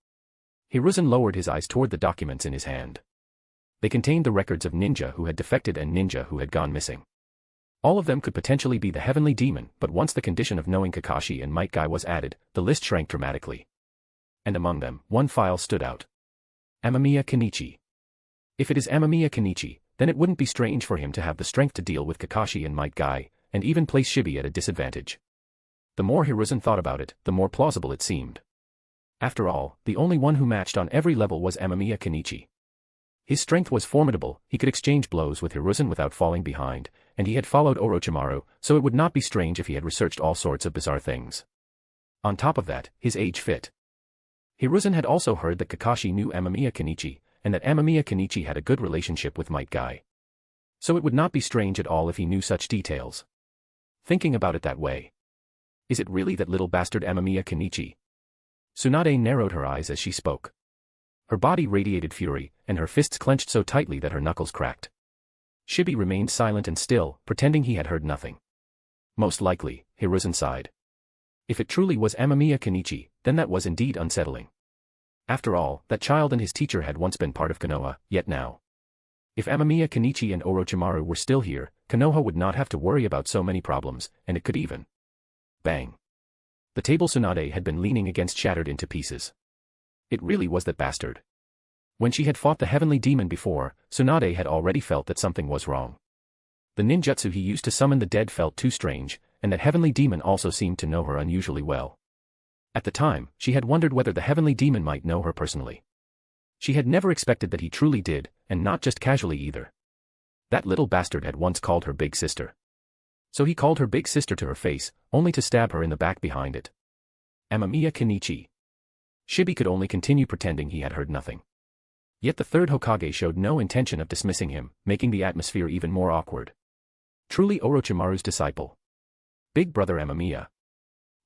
Hiruzen lowered his eyes toward the documents in his hand. They contained the records of ninja who had defected and ninja who had gone missing. All of them could potentially be the heavenly demon, but once the condition of knowing Kakashi and Might Guy was added, the list shrank dramatically. And among them, one file stood out. Amamiya Kenichi. If it is Amamiya Kenichi, then it wouldn't be strange for him to have the strength to deal with Kakashi and Might Guy, and even place Shibi at a disadvantage. The more Hiruzen thought about it, the more plausible it seemed. After all, the only one who matched on every level was Amamiya Kenichi. His strength was formidable, he could exchange blows with Hiruzen without falling behind, and he had followed Orochimaru, so it would not be strange if he had researched all sorts of bizarre things. On top of that, his age fit. Hiruzen had also heard that Kakashi knew Amamiya Kenichi, and that Amamiya Kenichi had a good relationship with Might Guy. So it would not be strange at all if he knew such details. Thinking about it that way. Is it really that little bastard Amamiya Kenichi? Tsunade narrowed her eyes as she spoke. Her body radiated fury, and her fists clenched so tightly that her knuckles cracked. Shibi remained silent and still, pretending he had heard nothing. Most likely, Hiruzen sighed. If it truly was Amamiya Kenichi, then that was indeed unsettling. After all, that child and his teacher had once been part of Konoha, yet now. If Amamiya Kenichi and Orochimaru were still here, Konoha would not have to worry about so many problems, and it could even. Bang. The table Tsunade had been leaning against shattered into pieces. It really was that bastard. When she had fought the heavenly demon before, Tsunade had already felt that something was wrong. The ninjutsu he used to summon the dead felt too strange, and that heavenly demon also seemed to know her unusually well. At the time, she had wondered whether the heavenly demon might know her personally. She had never expected that he truly did, and not just casually either. That little bastard had once called her big sister. So he called her big sister to her face, only to stab her in the back behind it. Amamiya Kenichi. Shibi could only continue pretending he had heard nothing. Yet the third Hokage showed no intention of dismissing him, making the atmosphere even more awkward. Truly Orochimaru's disciple. Big brother Amamiya.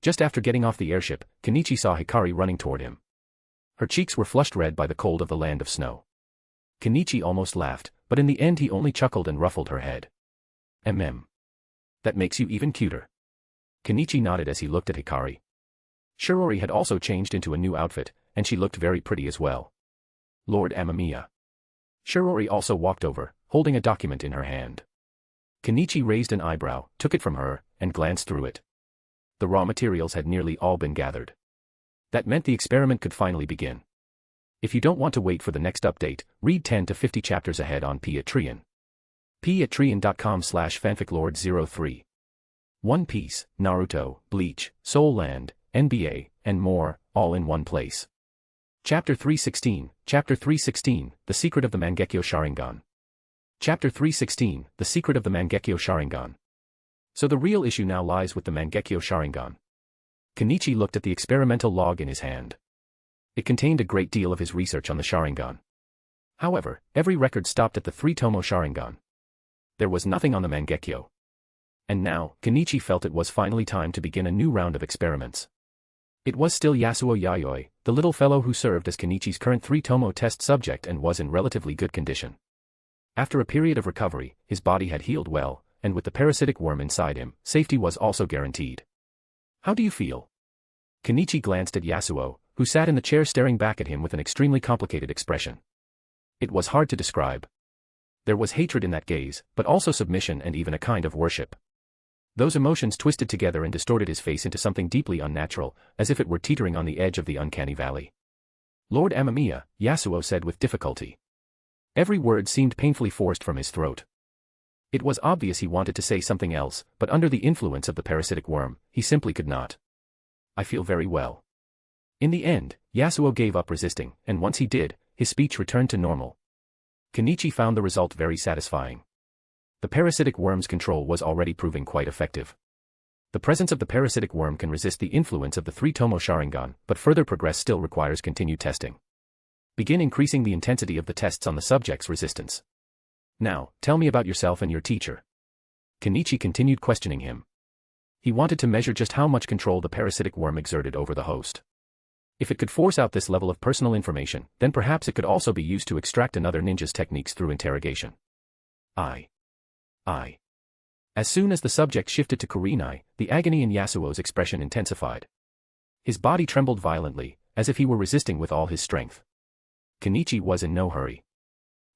Just after getting off the airship, Kenichi saw Hikari running toward him. Her cheeks were flushed red by the cold of the land of snow. Kenichi almost laughed, but in the end he only chuckled and ruffled her head. That makes you even cuter. Kenichi nodded as he looked at Hikari. Shirori had also changed into a new outfit, and she looked very pretty as well. Lord Amamiya. Shirori also walked over, holding a document in her hand. Kenichi raised an eyebrow, took it from her, and glanced through it. The raw materials had nearly all been gathered. That meant the experiment could finally begin. If you don't want to wait for the next update, read 10 to 50 chapters ahead on Patreon. Patreon.com/fanficlord03. One Piece, Naruto, Bleach, Soul Land, NBA, and more, all in one place. Chapter 316, The Secret of the Mangekyo Sharingan. Chapter 316, The Secret of the Mangekyo Sharingan. So the real issue now lies with the Mangekyo Sharingan. Kenichi looked at the experimental log in his hand. It contained a great deal of his research on the Sharingan. However, every record stopped at the 3-tomoe Sharingan. There was nothing on the Mangekyo. And now, Kenichi felt it was finally time to begin a new round of experiments. It was still Yasuo Yayoi, the little fellow who served as Kenichi's current 3-tomoe test subject and was in relatively good condition. After a period of recovery, his body had healed well, and with the parasitic worm inside him, safety was also guaranteed. How do you feel? Kenichi glanced at Yasuo, who sat in the chair staring back at him with an extremely complicated expression. It was hard to describe. There was hatred in that gaze, but also submission and even a kind of worship. Those emotions twisted together and distorted his face into something deeply unnatural, as if it were teetering on the edge of the uncanny valley. Lord Amamiya, Yasuo said with difficulty. Every word seemed painfully forced from his throat. It was obvious he wanted to say something else, but under the influence of the parasitic worm, he simply could not. I feel very well. In the end, Yasuo gave up resisting, and once he did, his speech returned to normal. Kenichi found the result very satisfying. The parasitic worm's control was already proving quite effective. The presence of the parasitic worm can resist the influence of the 3-tomoe Sharingan, but further progress still requires continued testing. Begin increasing the intensity of the tests on the subject's resistance. Now, tell me about yourself and your teacher. Kenichi continued questioning him. He wanted to measure just how much control the parasitic worm exerted over the host. If it could force out this level of personal information, then perhaps it could also be used to extract another ninja's techniques through interrogation. I. As soon as the subject shifted to Kurenai, the agony in Yasuo's expression intensified. His body trembled violently, as if he were resisting with all his strength. Kenichi was in no hurry.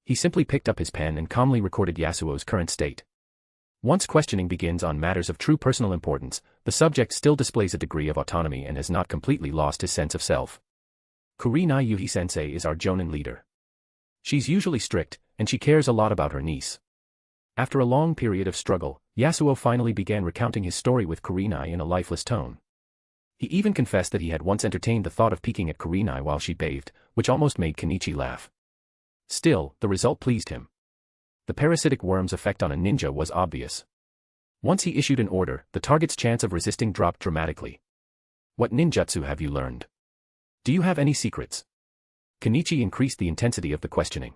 He simply picked up his pen and calmly recorded Yasuo's current state. Once questioning begins on matters of true personal importance, the subject still displays a degree of autonomy and has not completely lost his sense of self. Kurenai Yuhi-sensei is our Jonin leader. She's usually strict, and she cares a lot about her niece. After a long period of struggle, Yasuo finally began recounting his story with Kurenai in a lifeless tone. He even confessed that he had once entertained the thought of peeking at Kurenai while she bathed, which almost made Kenichi laugh. Still, the result pleased him. The parasitic worm's effect on a ninja was obvious. Once he issued an order, the target's chance of resisting dropped dramatically. What ninjutsu have you learned? Do you have any secrets? Kenichi increased the intensity of the questioning.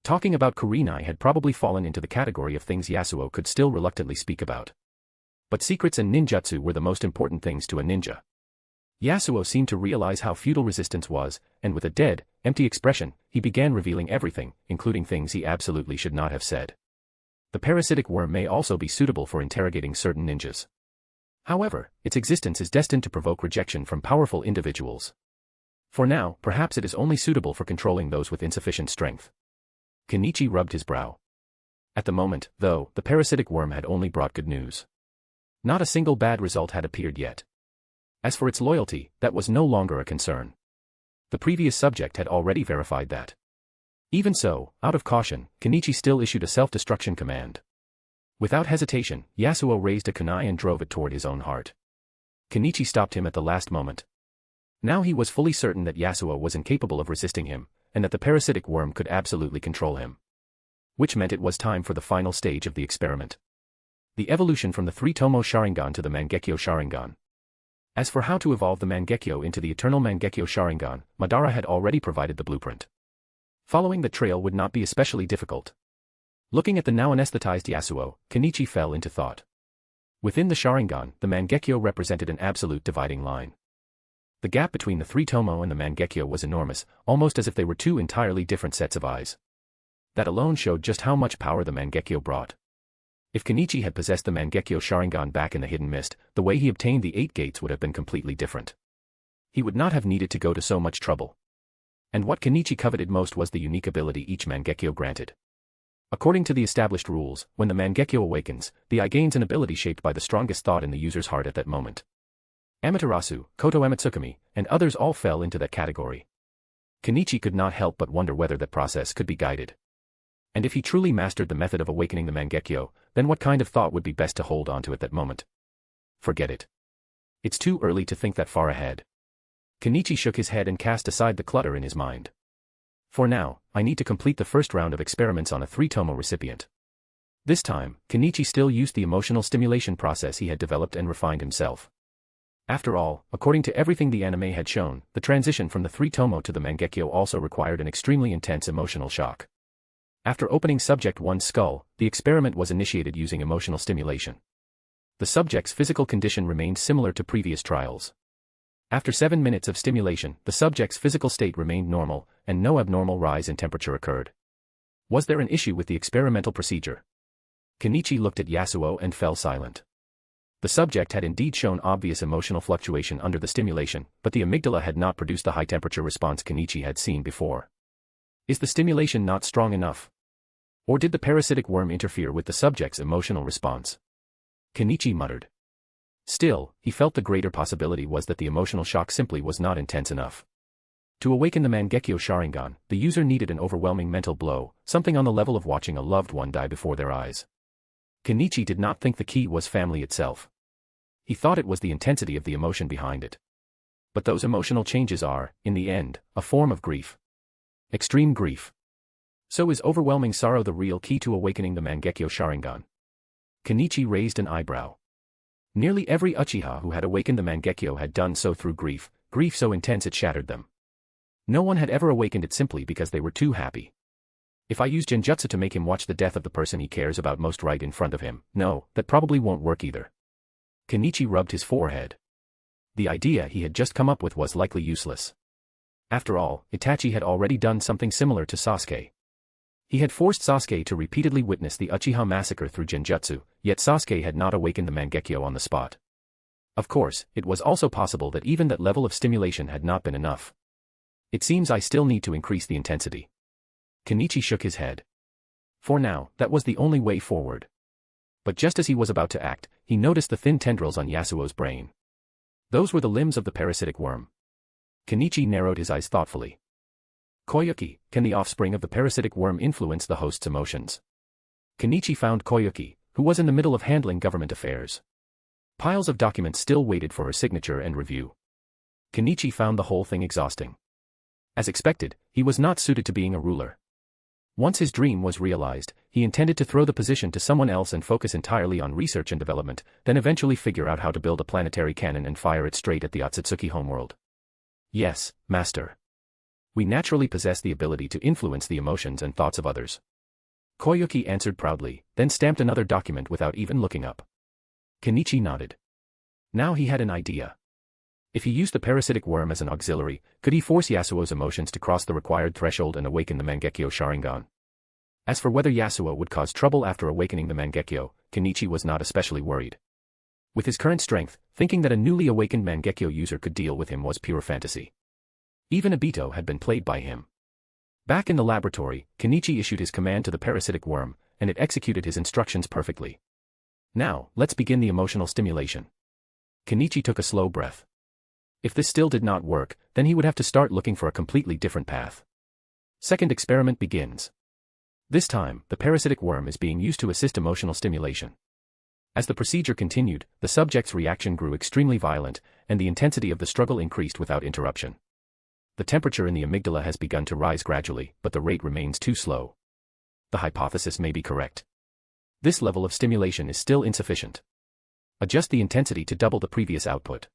Talking about Kurenai had probably fallen into the category of things Yasuo could still reluctantly speak about. But secrets and ninjutsu were the most important things to a ninja. Yasuo seemed to realize how futile resistance was, and with a dead, empty expression, he began revealing everything, including things he absolutely should not have said. The parasitic worm may also be suitable for interrogating certain ninjas. However, its existence is destined to provoke rejection from powerful individuals. For now, perhaps it is only suitable for controlling those with insufficient strength. Kenichi rubbed his brow. At the moment, though, the parasitic worm had only brought good news. Not a single bad result had appeared yet. As for its loyalty, that was no longer a concern. The previous subject had already verified that. Even so, out of caution, Kenichi still issued a self-destruction command. Without hesitation, Yasuo raised a kunai and drove it toward his own heart. Kenichi stopped him at the last moment. Now he was fully certain that Yasuo was incapable of resisting him, and that the parasitic worm could absolutely control him. Which meant it was time for the final stage of the experiment. The evolution from the 3-tomoe Sharingan to the Mangekyo Sharingan. As for how to evolve the Mangekyo into the eternal Mangekyo Sharingan, Madara had already provided the blueprint. Following the trail would not be especially difficult. Looking at the now anesthetized Yasuo, Kenichi fell into thought. Within the Sharingan, the Mangekyo represented an absolute dividing line. The gap between the 3-tomoe and the Mangekyo was enormous, almost as if they were two entirely different sets of eyes. That alone showed just how much power the Mangekyo brought. If Kenichi had possessed the Mangekyo Sharingan back in the hidden mist, the way he obtained the 8 gates would have been completely different. He would not have needed to go to so much trouble. And what Kenichi coveted most was the unique ability each Mangekyo granted. According to the established rules, when the Mangekyo awakens, the eye gains an ability shaped by the strongest thought in the user's heart at that moment. Amaterasu, Koto Amatsukami, and others all fell into that category. Kenichi could not help but wonder whether that process could be guided. And if he truly mastered the method of awakening the Mangekyo, then what kind of thought would be best to hold on to at that moment? Forget it. It's too early to think that far ahead. Kenichi shook his head and cast aside the clutter in his mind. For now, I need to complete the first round of experiments on a 3-tomo recipient. This time, Kenichi still used the emotional stimulation process he had developed and refined himself. After all, according to everything the anime had shown, the transition from the 3-tomo to the Mangekyo also required an extremely intense emotional shock. After opening Subject 1's skull, the experiment was initiated using emotional stimulation. The subject's physical condition remained similar to previous trials. After 7 minutes of stimulation, the subject's physical state remained normal, and no abnormal rise in temperature occurred. Was there an issue with the experimental procedure? Kenichi looked at Yasuo and fell silent. The subject had indeed shown obvious emotional fluctuation under the stimulation, but the amygdala had not produced the high-temperature response Kenichi had seen before. Is the stimulation not strong enough? Or did the parasitic worm interfere with the subject's emotional response? Kenichi muttered. Still, he felt the greater possibility was that the emotional shock simply was not intense enough. To awaken the Mangekyo Sharingan, the user needed an overwhelming mental blow, something on the level of watching a loved one die before their eyes. Kenichi did not think the key was family itself. He thought it was the intensity of the emotion behind it. But those emotional changes are, in the end, a form of grief. Extreme grief. So is overwhelming sorrow the real key to awakening the Mangekyo Sharingan? Kenichi raised an eyebrow. Nearly every Uchiha who had awakened the Mangekyo had done so through grief so intense it shattered them. No one had ever awakened it simply because they were too happy. If I use genjutsu to make him watch the death of the person he cares about most right in front of him, no, that probably won't work either. Kenichi rubbed his forehead. The idea he had just come up with was likely useless. After all, Itachi had already done something similar to Sasuke. He had forced Sasuke to repeatedly witness the Uchiha massacre through genjutsu, yet Sasuke had not awakened the Mangekyo on the spot. Of course, it was also possible that even that level of stimulation had not been enough. It seems I still need to increase the intensity. Kenichi shook his head. For now, that was the only way forward. But just as he was about to act, he noticed the thin tendrils on Yasuo's brain. Those were the limbs of the parasitic worm. Kenichi narrowed his eyes thoughtfully. Koyuki, can the offspring of the parasitic worm influence the host's emotions? Kenichi found Koyuki, who was in the middle of handling government affairs. Piles of documents still waited for her signature and review. Kenichi found the whole thing exhausting. As expected, he was not suited to being a ruler. Once his dream was realized, he intended to throw the position to someone else and focus entirely on research and development, then eventually figure out how to build a planetary cannon and fire it straight at the Otsutsuki homeworld. Yes, master. We naturally possess the ability to influence the emotions and thoughts of others. Koyuki answered proudly, then stamped another document without even looking up. Kenichi nodded. Now he had an idea. If he used the parasitic worm as an auxiliary, could he force Yasuo's emotions to cross the required threshold and awaken the Mangekyo Sharingan? As for whether Yasuo would cause trouble after awakening the Mangekyo, Kenichi was not especially worried. With his current strength, thinking that a newly awakened Mangekyo user could deal with him was pure fantasy. Even Obito had been played by him. Back in the laboratory, Kenichi issued his command to the parasitic worm, and it executed his instructions perfectly. Now, let's begin the emotional stimulation. Kenichi took a slow breath. If this still did not work, then he would have to start looking for a completely different path. Second experiment begins. This time, the parasitic worm is being used to assist emotional stimulation. As the procedure continued, the subject's reaction grew extremely violent, and the intensity of the struggle increased without interruption. The temperature in the amygdala has begun to rise gradually, but the rate remains too slow. The hypothesis may be correct. This level of stimulation is still insufficient. Adjust the intensity to double the previous output.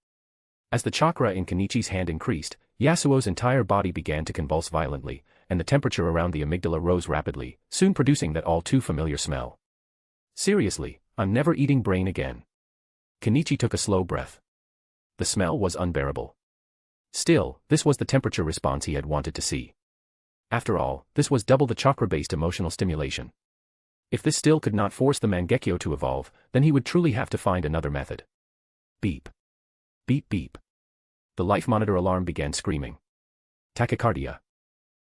As the chakra in Kenichi's hand increased, Yasuo's entire body began to convulse violently, and the temperature around the amygdala rose rapidly, soon producing that all-too-familiar smell. Seriously, I'm never eating brain again. Kenichi took a slow breath. The smell was unbearable. Still, this was the temperature response he had wanted to see. After all, this was double the chakra-based emotional stimulation. If this still could not force the Mangekyo to evolve, then he would truly have to find another method. Beep. Beep beep. The life monitor alarm began screaming. Tachycardia.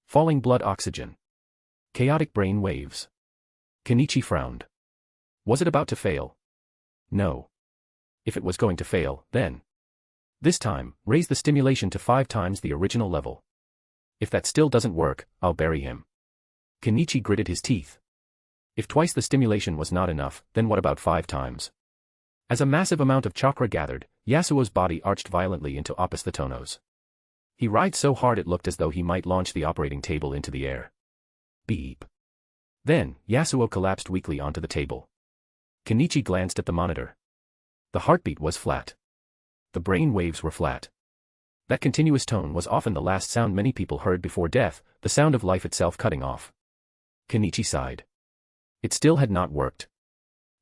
Falling blood oxygen. Chaotic brain waves. Kenichi frowned. Was it about to fail? No. If it was going to fail, then. This time, raise the stimulation to 5 times the original level. If that still doesn't work, I'll bury him. Kenichi gritted his teeth. If twice the stimulation was not enough, then what about 5 times? As a massive amount of chakra gathered, Yasuo's body arched violently into opposite tonos. He writhed so hard it looked as though he might launch the operating table into the air. Beep. Then, Yasuo collapsed weakly onto the table. Kenichi glanced at the monitor. The heartbeat was flat. The brain waves were flat. That continuous tone was often the last sound many people heard before death, the sound of life itself cutting off. Kenichi sighed. It still had not worked.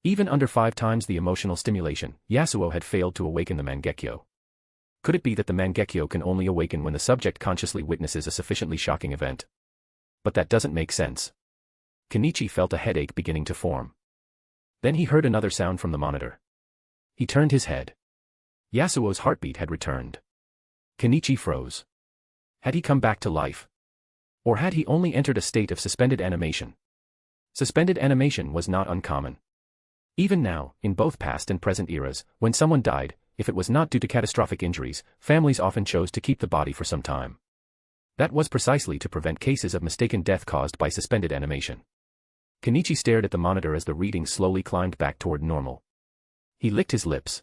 Even under 5 times the emotional stimulation, Yasuo had failed to awaken the Mangekyo. Could it be that the Mangekyo can only awaken when the subject consciously witnesses a sufficiently shocking event? But that doesn't make sense. Kenichi felt a headache beginning to form. Then he heard another sound from the monitor. He turned his head. Yasuo's heartbeat had returned. Kenichi froze. Had he come back to life? Or had he only entered a state of suspended animation? Suspended animation was not uncommon. Even now, in both past and present eras, when someone died, if it was not due to catastrophic injuries, families often chose to keep the body for some time. That was precisely to prevent cases of mistaken death caused by suspended animation. Kenichi stared at the monitor as the reading slowly climbed back toward normal. He licked his lips.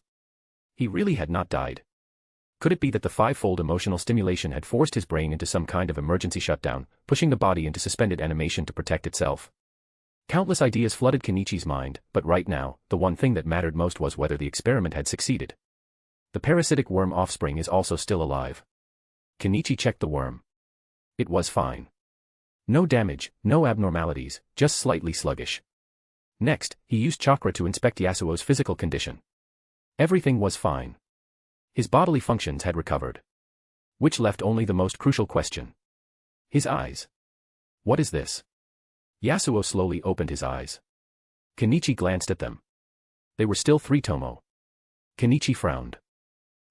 He really had not died. Could it be that the 5-fold emotional stimulation had forced his brain into some kind of emergency shutdown, pushing the body into suspended animation to protect itself? Countless ideas flooded Kenichi's mind, but right now, the one thing that mattered most was whether the experiment had succeeded. The parasitic worm offspring is also still alive. Kenichi checked the worm. It was fine. No damage, no abnormalities, just slightly sluggish. Next, he used chakra to inspect Yasuo's physical condition. Everything was fine. His bodily functions had recovered. Which left only the most crucial question. His eyes. What is this? Yasuo slowly opened his eyes. Kenichi glanced at them. They were still 3 tomoe. Kenichi frowned.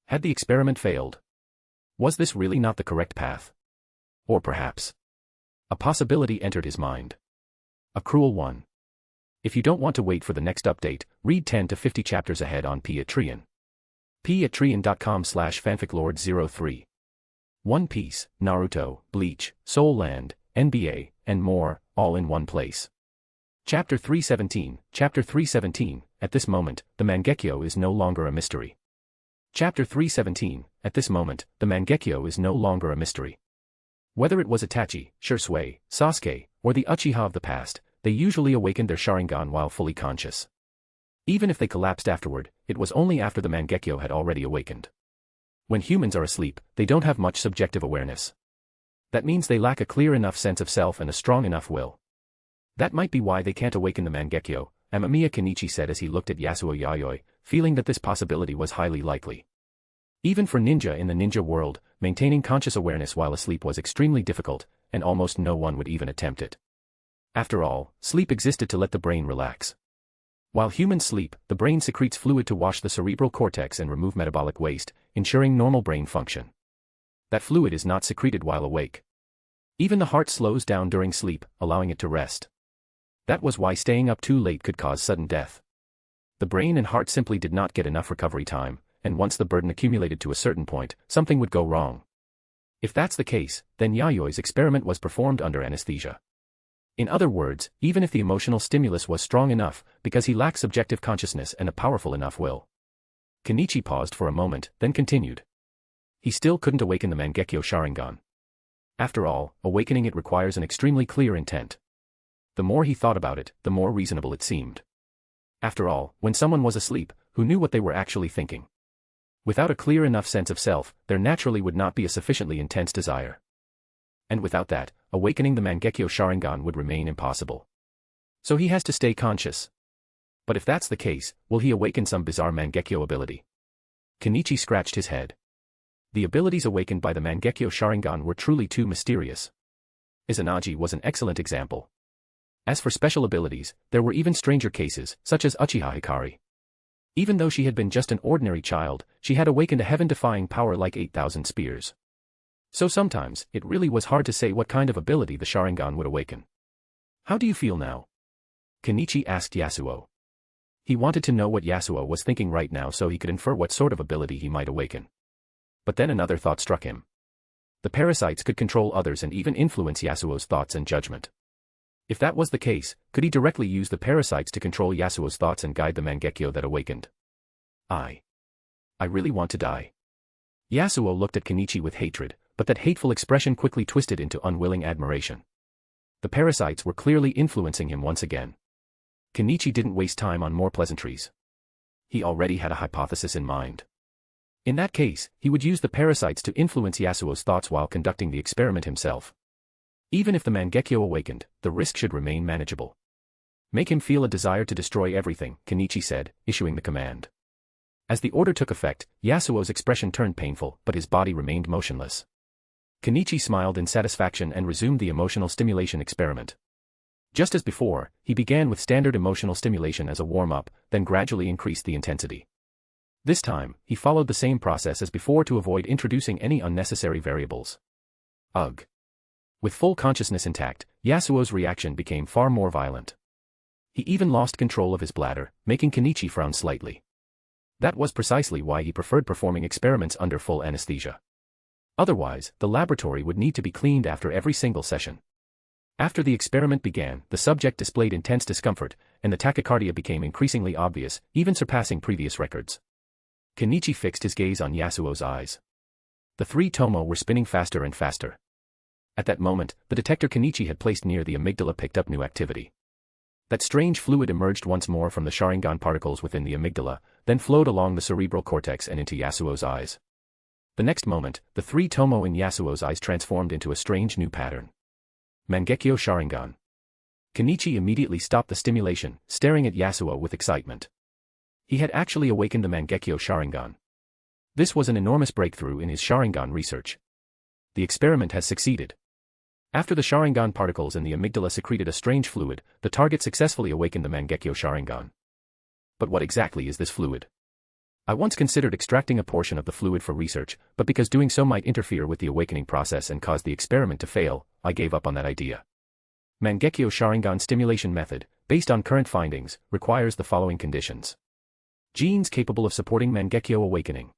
Had the experiment failed? Was this really not the correct path? Or perhaps a possibility entered his mind. A cruel one. If you don't want to wait for the next update, read 10 to 50 chapters ahead on Patreon. patreon.com/fanficlord03. One Piece, Naruto, Bleach, Soul Land, NBA, and more, all in one place. Chapter 317, Chapter 317, at this moment, the Mangekyo is no longer a mystery. Chapter 317, at this moment, the Mangekyo is no longer a mystery. Whether it was Itachi, Shisui, Sasuke, or the Uchiha of the past, they usually awakened their Sharingan while fully conscious. Even if they collapsed afterward, it was only after the Mangekyo had already awakened. When humans are asleep, they don't have much subjective awareness. That means they lack a clear enough sense of self and a strong enough will. That might be why they can't awaken the Mangekyo, Amamiya Kenichi said as he looked at Yasuo Yayoi, feeling that this possibility was highly likely. Even for ninja in the ninja world, maintaining conscious awareness while asleep was extremely difficult, and almost no one would even attempt it. After all, sleep existed to let the brain relax. While humans sleep, the brain secretes fluid to wash the cerebral cortex and remove metabolic waste, ensuring normal brain function. That fluid is not secreted while awake. Even the heart slows down during sleep, allowing it to rest. That was why staying up too late could cause sudden death. The brain and heart simply did not get enough recovery time, and once the burden accumulated to a certain point, something would go wrong. If that's the case, then Yayoi's experiment was performed under anesthesia. In other words, even if the emotional stimulus was strong enough, because he lacked subjective consciousness and a powerful enough will. Kenichi paused for a moment, then continued. He still couldn't awaken the Mangekyo Sharingan. After all, awakening it requires an extremely clear intent. The more he thought about it, the more reasonable it seemed. After all, when someone was asleep, who knew what they were actually thinking? Without a clear enough sense of self, there naturally would not be a sufficiently intense desire. And without that, awakening the Mangekyo Sharingan would remain impossible. So he has to stay conscious. But if that's the case, will he awaken some bizarre Mangekyo ability? Kenichi scratched his head. The abilities awakened by the Mangekyo Sharingan were truly too mysterious. Izanagi was an excellent example. As for special abilities, there were even stranger cases, such as Uchiha Hikari. Even though she had been just an ordinary child, she had awakened a heaven-defying power like 8,000 spears. So sometimes, it really was hard to say what kind of ability the Sharingan would awaken. How do you feel now? Kenichi asked Yasuo. He wanted to know what Yasuo was thinking right now so he could infer what sort of ability he might awaken. But then another thought struck him. The parasites could control others and even influence Yasuo's thoughts and judgment. If that was the case, could he directly use the parasites to control Yasuo's thoughts and guide the Mangekyo that awakened? I really want to die. Yasuo looked at Kenichi with hatred, but that hateful expression quickly twisted into unwilling admiration. The parasites were clearly influencing him once again. Kenichi didn't waste time on more pleasantries. He already had a hypothesis in mind. In that case, he would use the parasites to influence Yasuo's thoughts while conducting the experiment himself. Even if the Mangekyo awakened, the risk should remain manageable. Make him feel a desire to destroy everything, Kenichi said, issuing the command. As the order took effect, Yasuo's expression turned painful, but his body remained motionless. Kenichi smiled in satisfaction and resumed the emotional stimulation experiment. Just as before, he began with standard emotional stimulation as a warm-up, then gradually increased the intensity. This time, he followed the same process as before to avoid introducing any unnecessary variables. Ugh. With full consciousness intact, Yasuo's reaction became far more violent. He even lost control of his bladder, making Kenichi frown slightly. That was precisely why he preferred performing experiments under full anesthesia. Otherwise, the laboratory would need to be cleaned after every single session. After the experiment began, the subject displayed intense discomfort, and the tachycardia became increasingly obvious, even surpassing previous records. Kenichi fixed his gaze on Yasuo's eyes. The three tomoe were spinning faster and faster. At that moment, the detector Kenichi had placed near the amygdala picked up new activity. That strange fluid emerged once more from the Sharingan particles within the amygdala, then flowed along the cerebral cortex and into Yasuo's eyes. The next moment, the three tomoe in Yasuo's eyes transformed into a strange new pattern. Mangekyo Sharingan. Kenichi immediately stopped the stimulation, staring at Yasuo with excitement. He had actually awakened the Mangekyo Sharingan. This was an enormous breakthrough in his Sharingan research. The experiment has succeeded. After the Sharingan particles in the amygdala secreted a strange fluid, the target successfully awakened the Mangekyo Sharingan. But what exactly is this fluid? I once considered extracting a portion of the fluid for research, but because doing so might interfere with the awakening process and cause the experiment to fail, I gave up on that idea. Mangekyo Sharingan stimulation method, based on current findings, requires the following conditions. Genes capable of supporting Mangekyo awakening.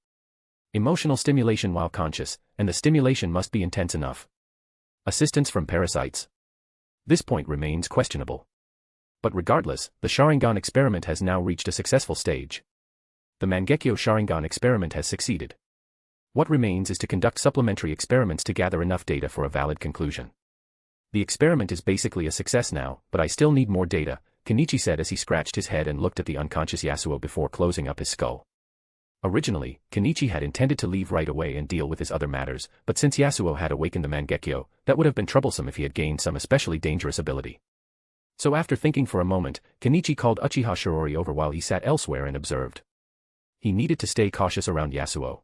Emotional stimulation while conscious, and the stimulation must be intense enough. Assistance from parasites. This point remains questionable. But regardless, the Sharingan experiment has now reached a successful stage. The Mangekyo Sharingan experiment has succeeded. What remains is to conduct supplementary experiments to gather enough data for a valid conclusion. The experiment is basically a success now, but I still need more data, Kenichi said as he scratched his head and looked at the unconscious Yasuo before closing up his skull. Originally, Kenichi had intended to leave right away and deal with his other matters, but since Yasuo had awakened the Mangekyo, that would have been troublesome if he had gained some especially dangerous ability. So after thinking for a moment, Kenichi called Uchiha Shirori over while he sat elsewhere and observed. He needed to stay cautious around Yasuo.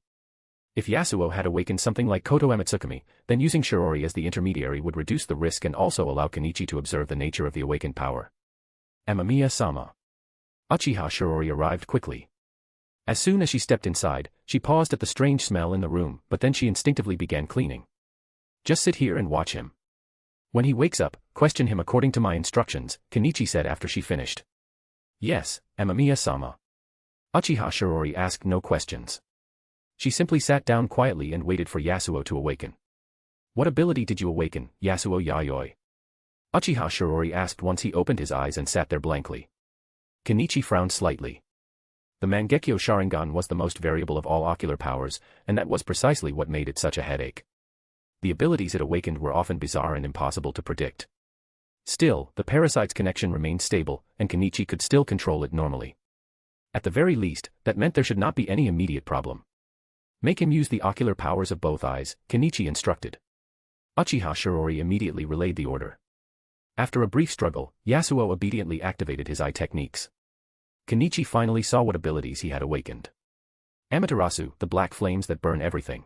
If Yasuo had awakened something like Koto Amatsukami, then using Shirori as the intermediary would reduce the risk and also allow Kenichi to observe the nature of the awakened power. Amamiya-sama. Uchiha Shirori arrived quickly. As soon as she stepped inside, she paused at the strange smell in the room, but then she instinctively began cleaning. Just sit here and watch him. When he wakes up, question him according to my instructions, Kenichi said after she finished. Yes, Amamiya-sama. Uchiha Shirori asked no questions. She simply sat down quietly and waited for Yasuo to awaken. What ability did you awaken, Yasuo Yayoi? Uchiha Shirori asked once he opened his eyes and sat there blankly. Kenichi frowned slightly. The Mangekyo Sharingan was the most variable of all ocular powers, and that was precisely what made it such a headache. The abilities it awakened were often bizarre and impossible to predict. Still, the parasite's connection remained stable, and Kenichi could still control it normally. At the very least, that meant there should not be any immediate problem. Make him use the ocular powers of both eyes, Kenichi instructed. Uchiha Shirori immediately relayed the order. After a brief struggle, Yasuo obediently activated his eye techniques. Kenichi finally saw what abilities he had awakened. Amaterasu, the black flames that burn everything.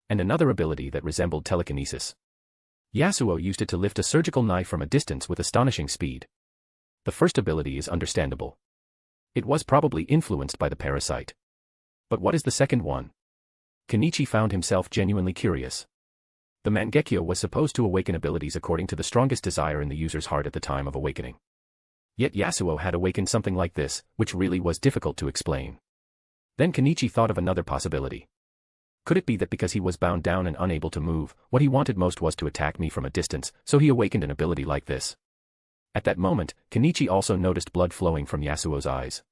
And another ability that resembled telekinesis. Yasuo used it to lift a surgical knife from a distance with astonishing speed. The first ability is understandable. It was probably influenced by the parasite. But what is the second one? Kenichi found himself genuinely curious. The Mangekyo was supposed to awaken abilities according to the strongest desire in the user's heart at the time of awakening. Yet Yasuo had awakened something like this, which really was difficult to explain. Then Kenichi thought of another possibility. Could it be that because he was bound down and unable to move, what he wanted most was to attack me from a distance, so he awakened an ability like this? At that moment, Kenichi also noticed blood flowing from Yasuo's eyes.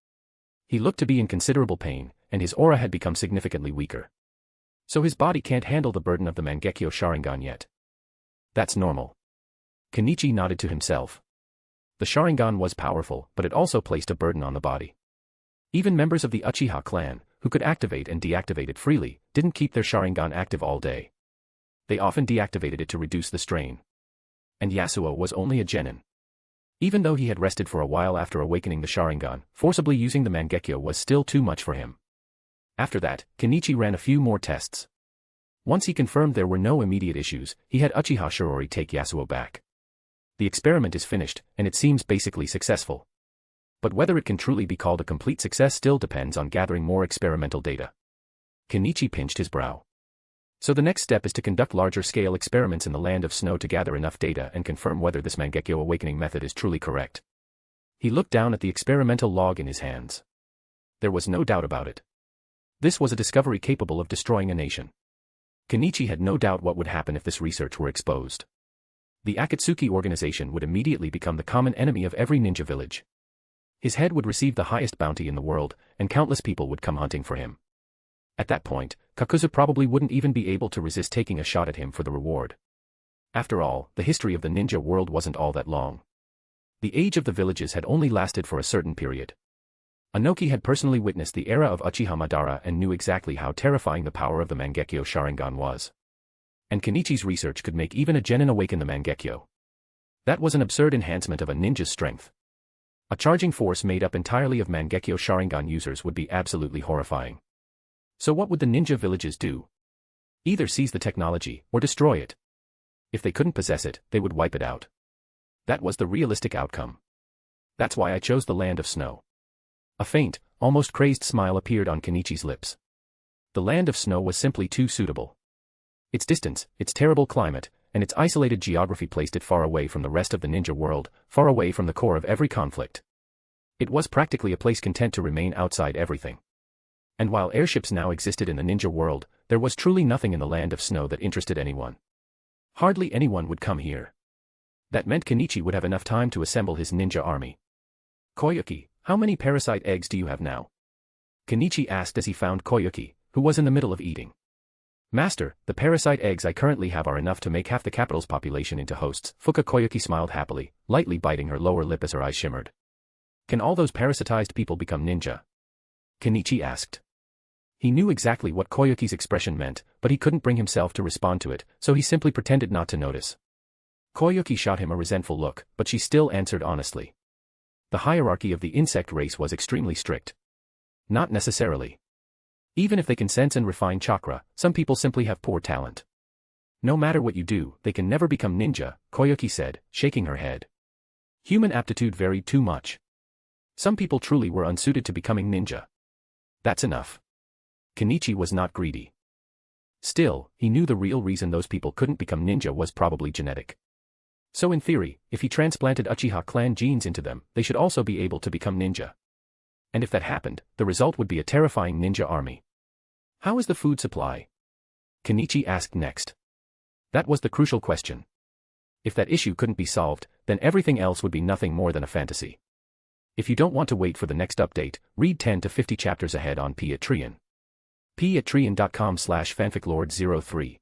He looked to be in considerable pain, and his aura had become significantly weaker. So his body can't handle the burden of the Mangekyo Sharingan yet. That's normal. Kenichi nodded to himself. The Sharingan was powerful, but it also placed a burden on the body. Even members of the Uchiha clan, who could activate and deactivate it freely, didn't keep their Sharingan active all day. They often deactivated it to reduce the strain. And Yasuo was only a genin. Even though he had rested for a while after awakening the Sharingan, forcibly using the Mangekyo was still too much for him. After that, Kenichi ran a few more tests. Once he confirmed there were no immediate issues, he had Uchiha Shirori take Yasuo back. The experiment is finished, and it seems basically successful. But whether it can truly be called a complete success still depends on gathering more experimental data. Kenichi pinched his brow. So the next step is to conduct larger-scale experiments in the Land of Snow to gather enough data and confirm whether this Mangekyo awakening method is truly correct. He looked down at the experimental log in his hands. There was no doubt about it. This was a discovery capable of destroying a nation. Kenichi had no doubt what would happen if this research were exposed. The Akatsuki organization would immediately become the common enemy of every ninja village. His head would receive the highest bounty in the world, and countless people would come hunting for him. At that point, Kakuzu probably wouldn't even be able to resist taking a shot at him for the reward. After all, the history of the ninja world wasn't all that long. The age of the villages had only lasted for a certain period. Anoki had personally witnessed the era of Uchiha Madara and knew exactly how terrifying the power of the Mangekyo Sharingan was. And Kenichi's research could make even a genin awaken the Mangekyo. That was an absurd enhancement of a ninja's strength. A charging force made up entirely of Mangekyo Sharingan users would be absolutely horrifying. So what would the ninja villages do? Either seize the technology, or destroy it. If they couldn't possess it, they would wipe it out. That was the realistic outcome. That's why I chose the Land of Snow. A faint, almost crazed smile appeared on Kenichi's lips. The Land of Snow was simply too suitable. Its distance, its terrible climate, and its isolated geography placed it far away from the rest of the ninja world, far away from the core of every conflict. It was practically a place content to remain outside everything. And while airships now existed in the ninja world, there was truly nothing in the Land of Snow that interested anyone. Hardly anyone would come here. That meant Kenichi would have enough time to assemble his ninja army. Koyuki, how many parasite eggs do you have now? Kenichi asked as he found Koyuki, who was in the middle of eating. Master, the parasite eggs I currently have are enough to make half the capital's population into hosts. Fuka Koyuki smiled happily, lightly biting her lower lip as her eyes shimmered. Can all those parasitized people become ninja? Kenichi asked. He knew exactly what Koyuki's expression meant, but he couldn't bring himself to respond to it, so he simply pretended not to notice. Koyuki shot him a resentful look, but she still answered honestly. The hierarchy of the insect race was extremely strict. Not necessarily. Even if they can sense and refine chakra, some people simply have poor talent. No matter what you do, they can never become ninja, Koyuki said, shaking her head. Human aptitude varied too much. Some people truly were unsuited to becoming ninja. That's enough. Kenichi was not greedy. Still, he knew the real reason those people couldn't become ninja was probably genetic. So in theory, if he transplanted Uchiha clan genes into them, they should also be able to become ninja. And if that happened, the result would be a terrifying ninja army. How is the food supply? Kenichi asked next. That was the crucial question. If that issue couldn't be solved, then everything else would be nothing more than a fantasy. If you don't want to wait for the next update, read 10 to 50 chapters ahead on Patreon. patreon.com/fanficlord03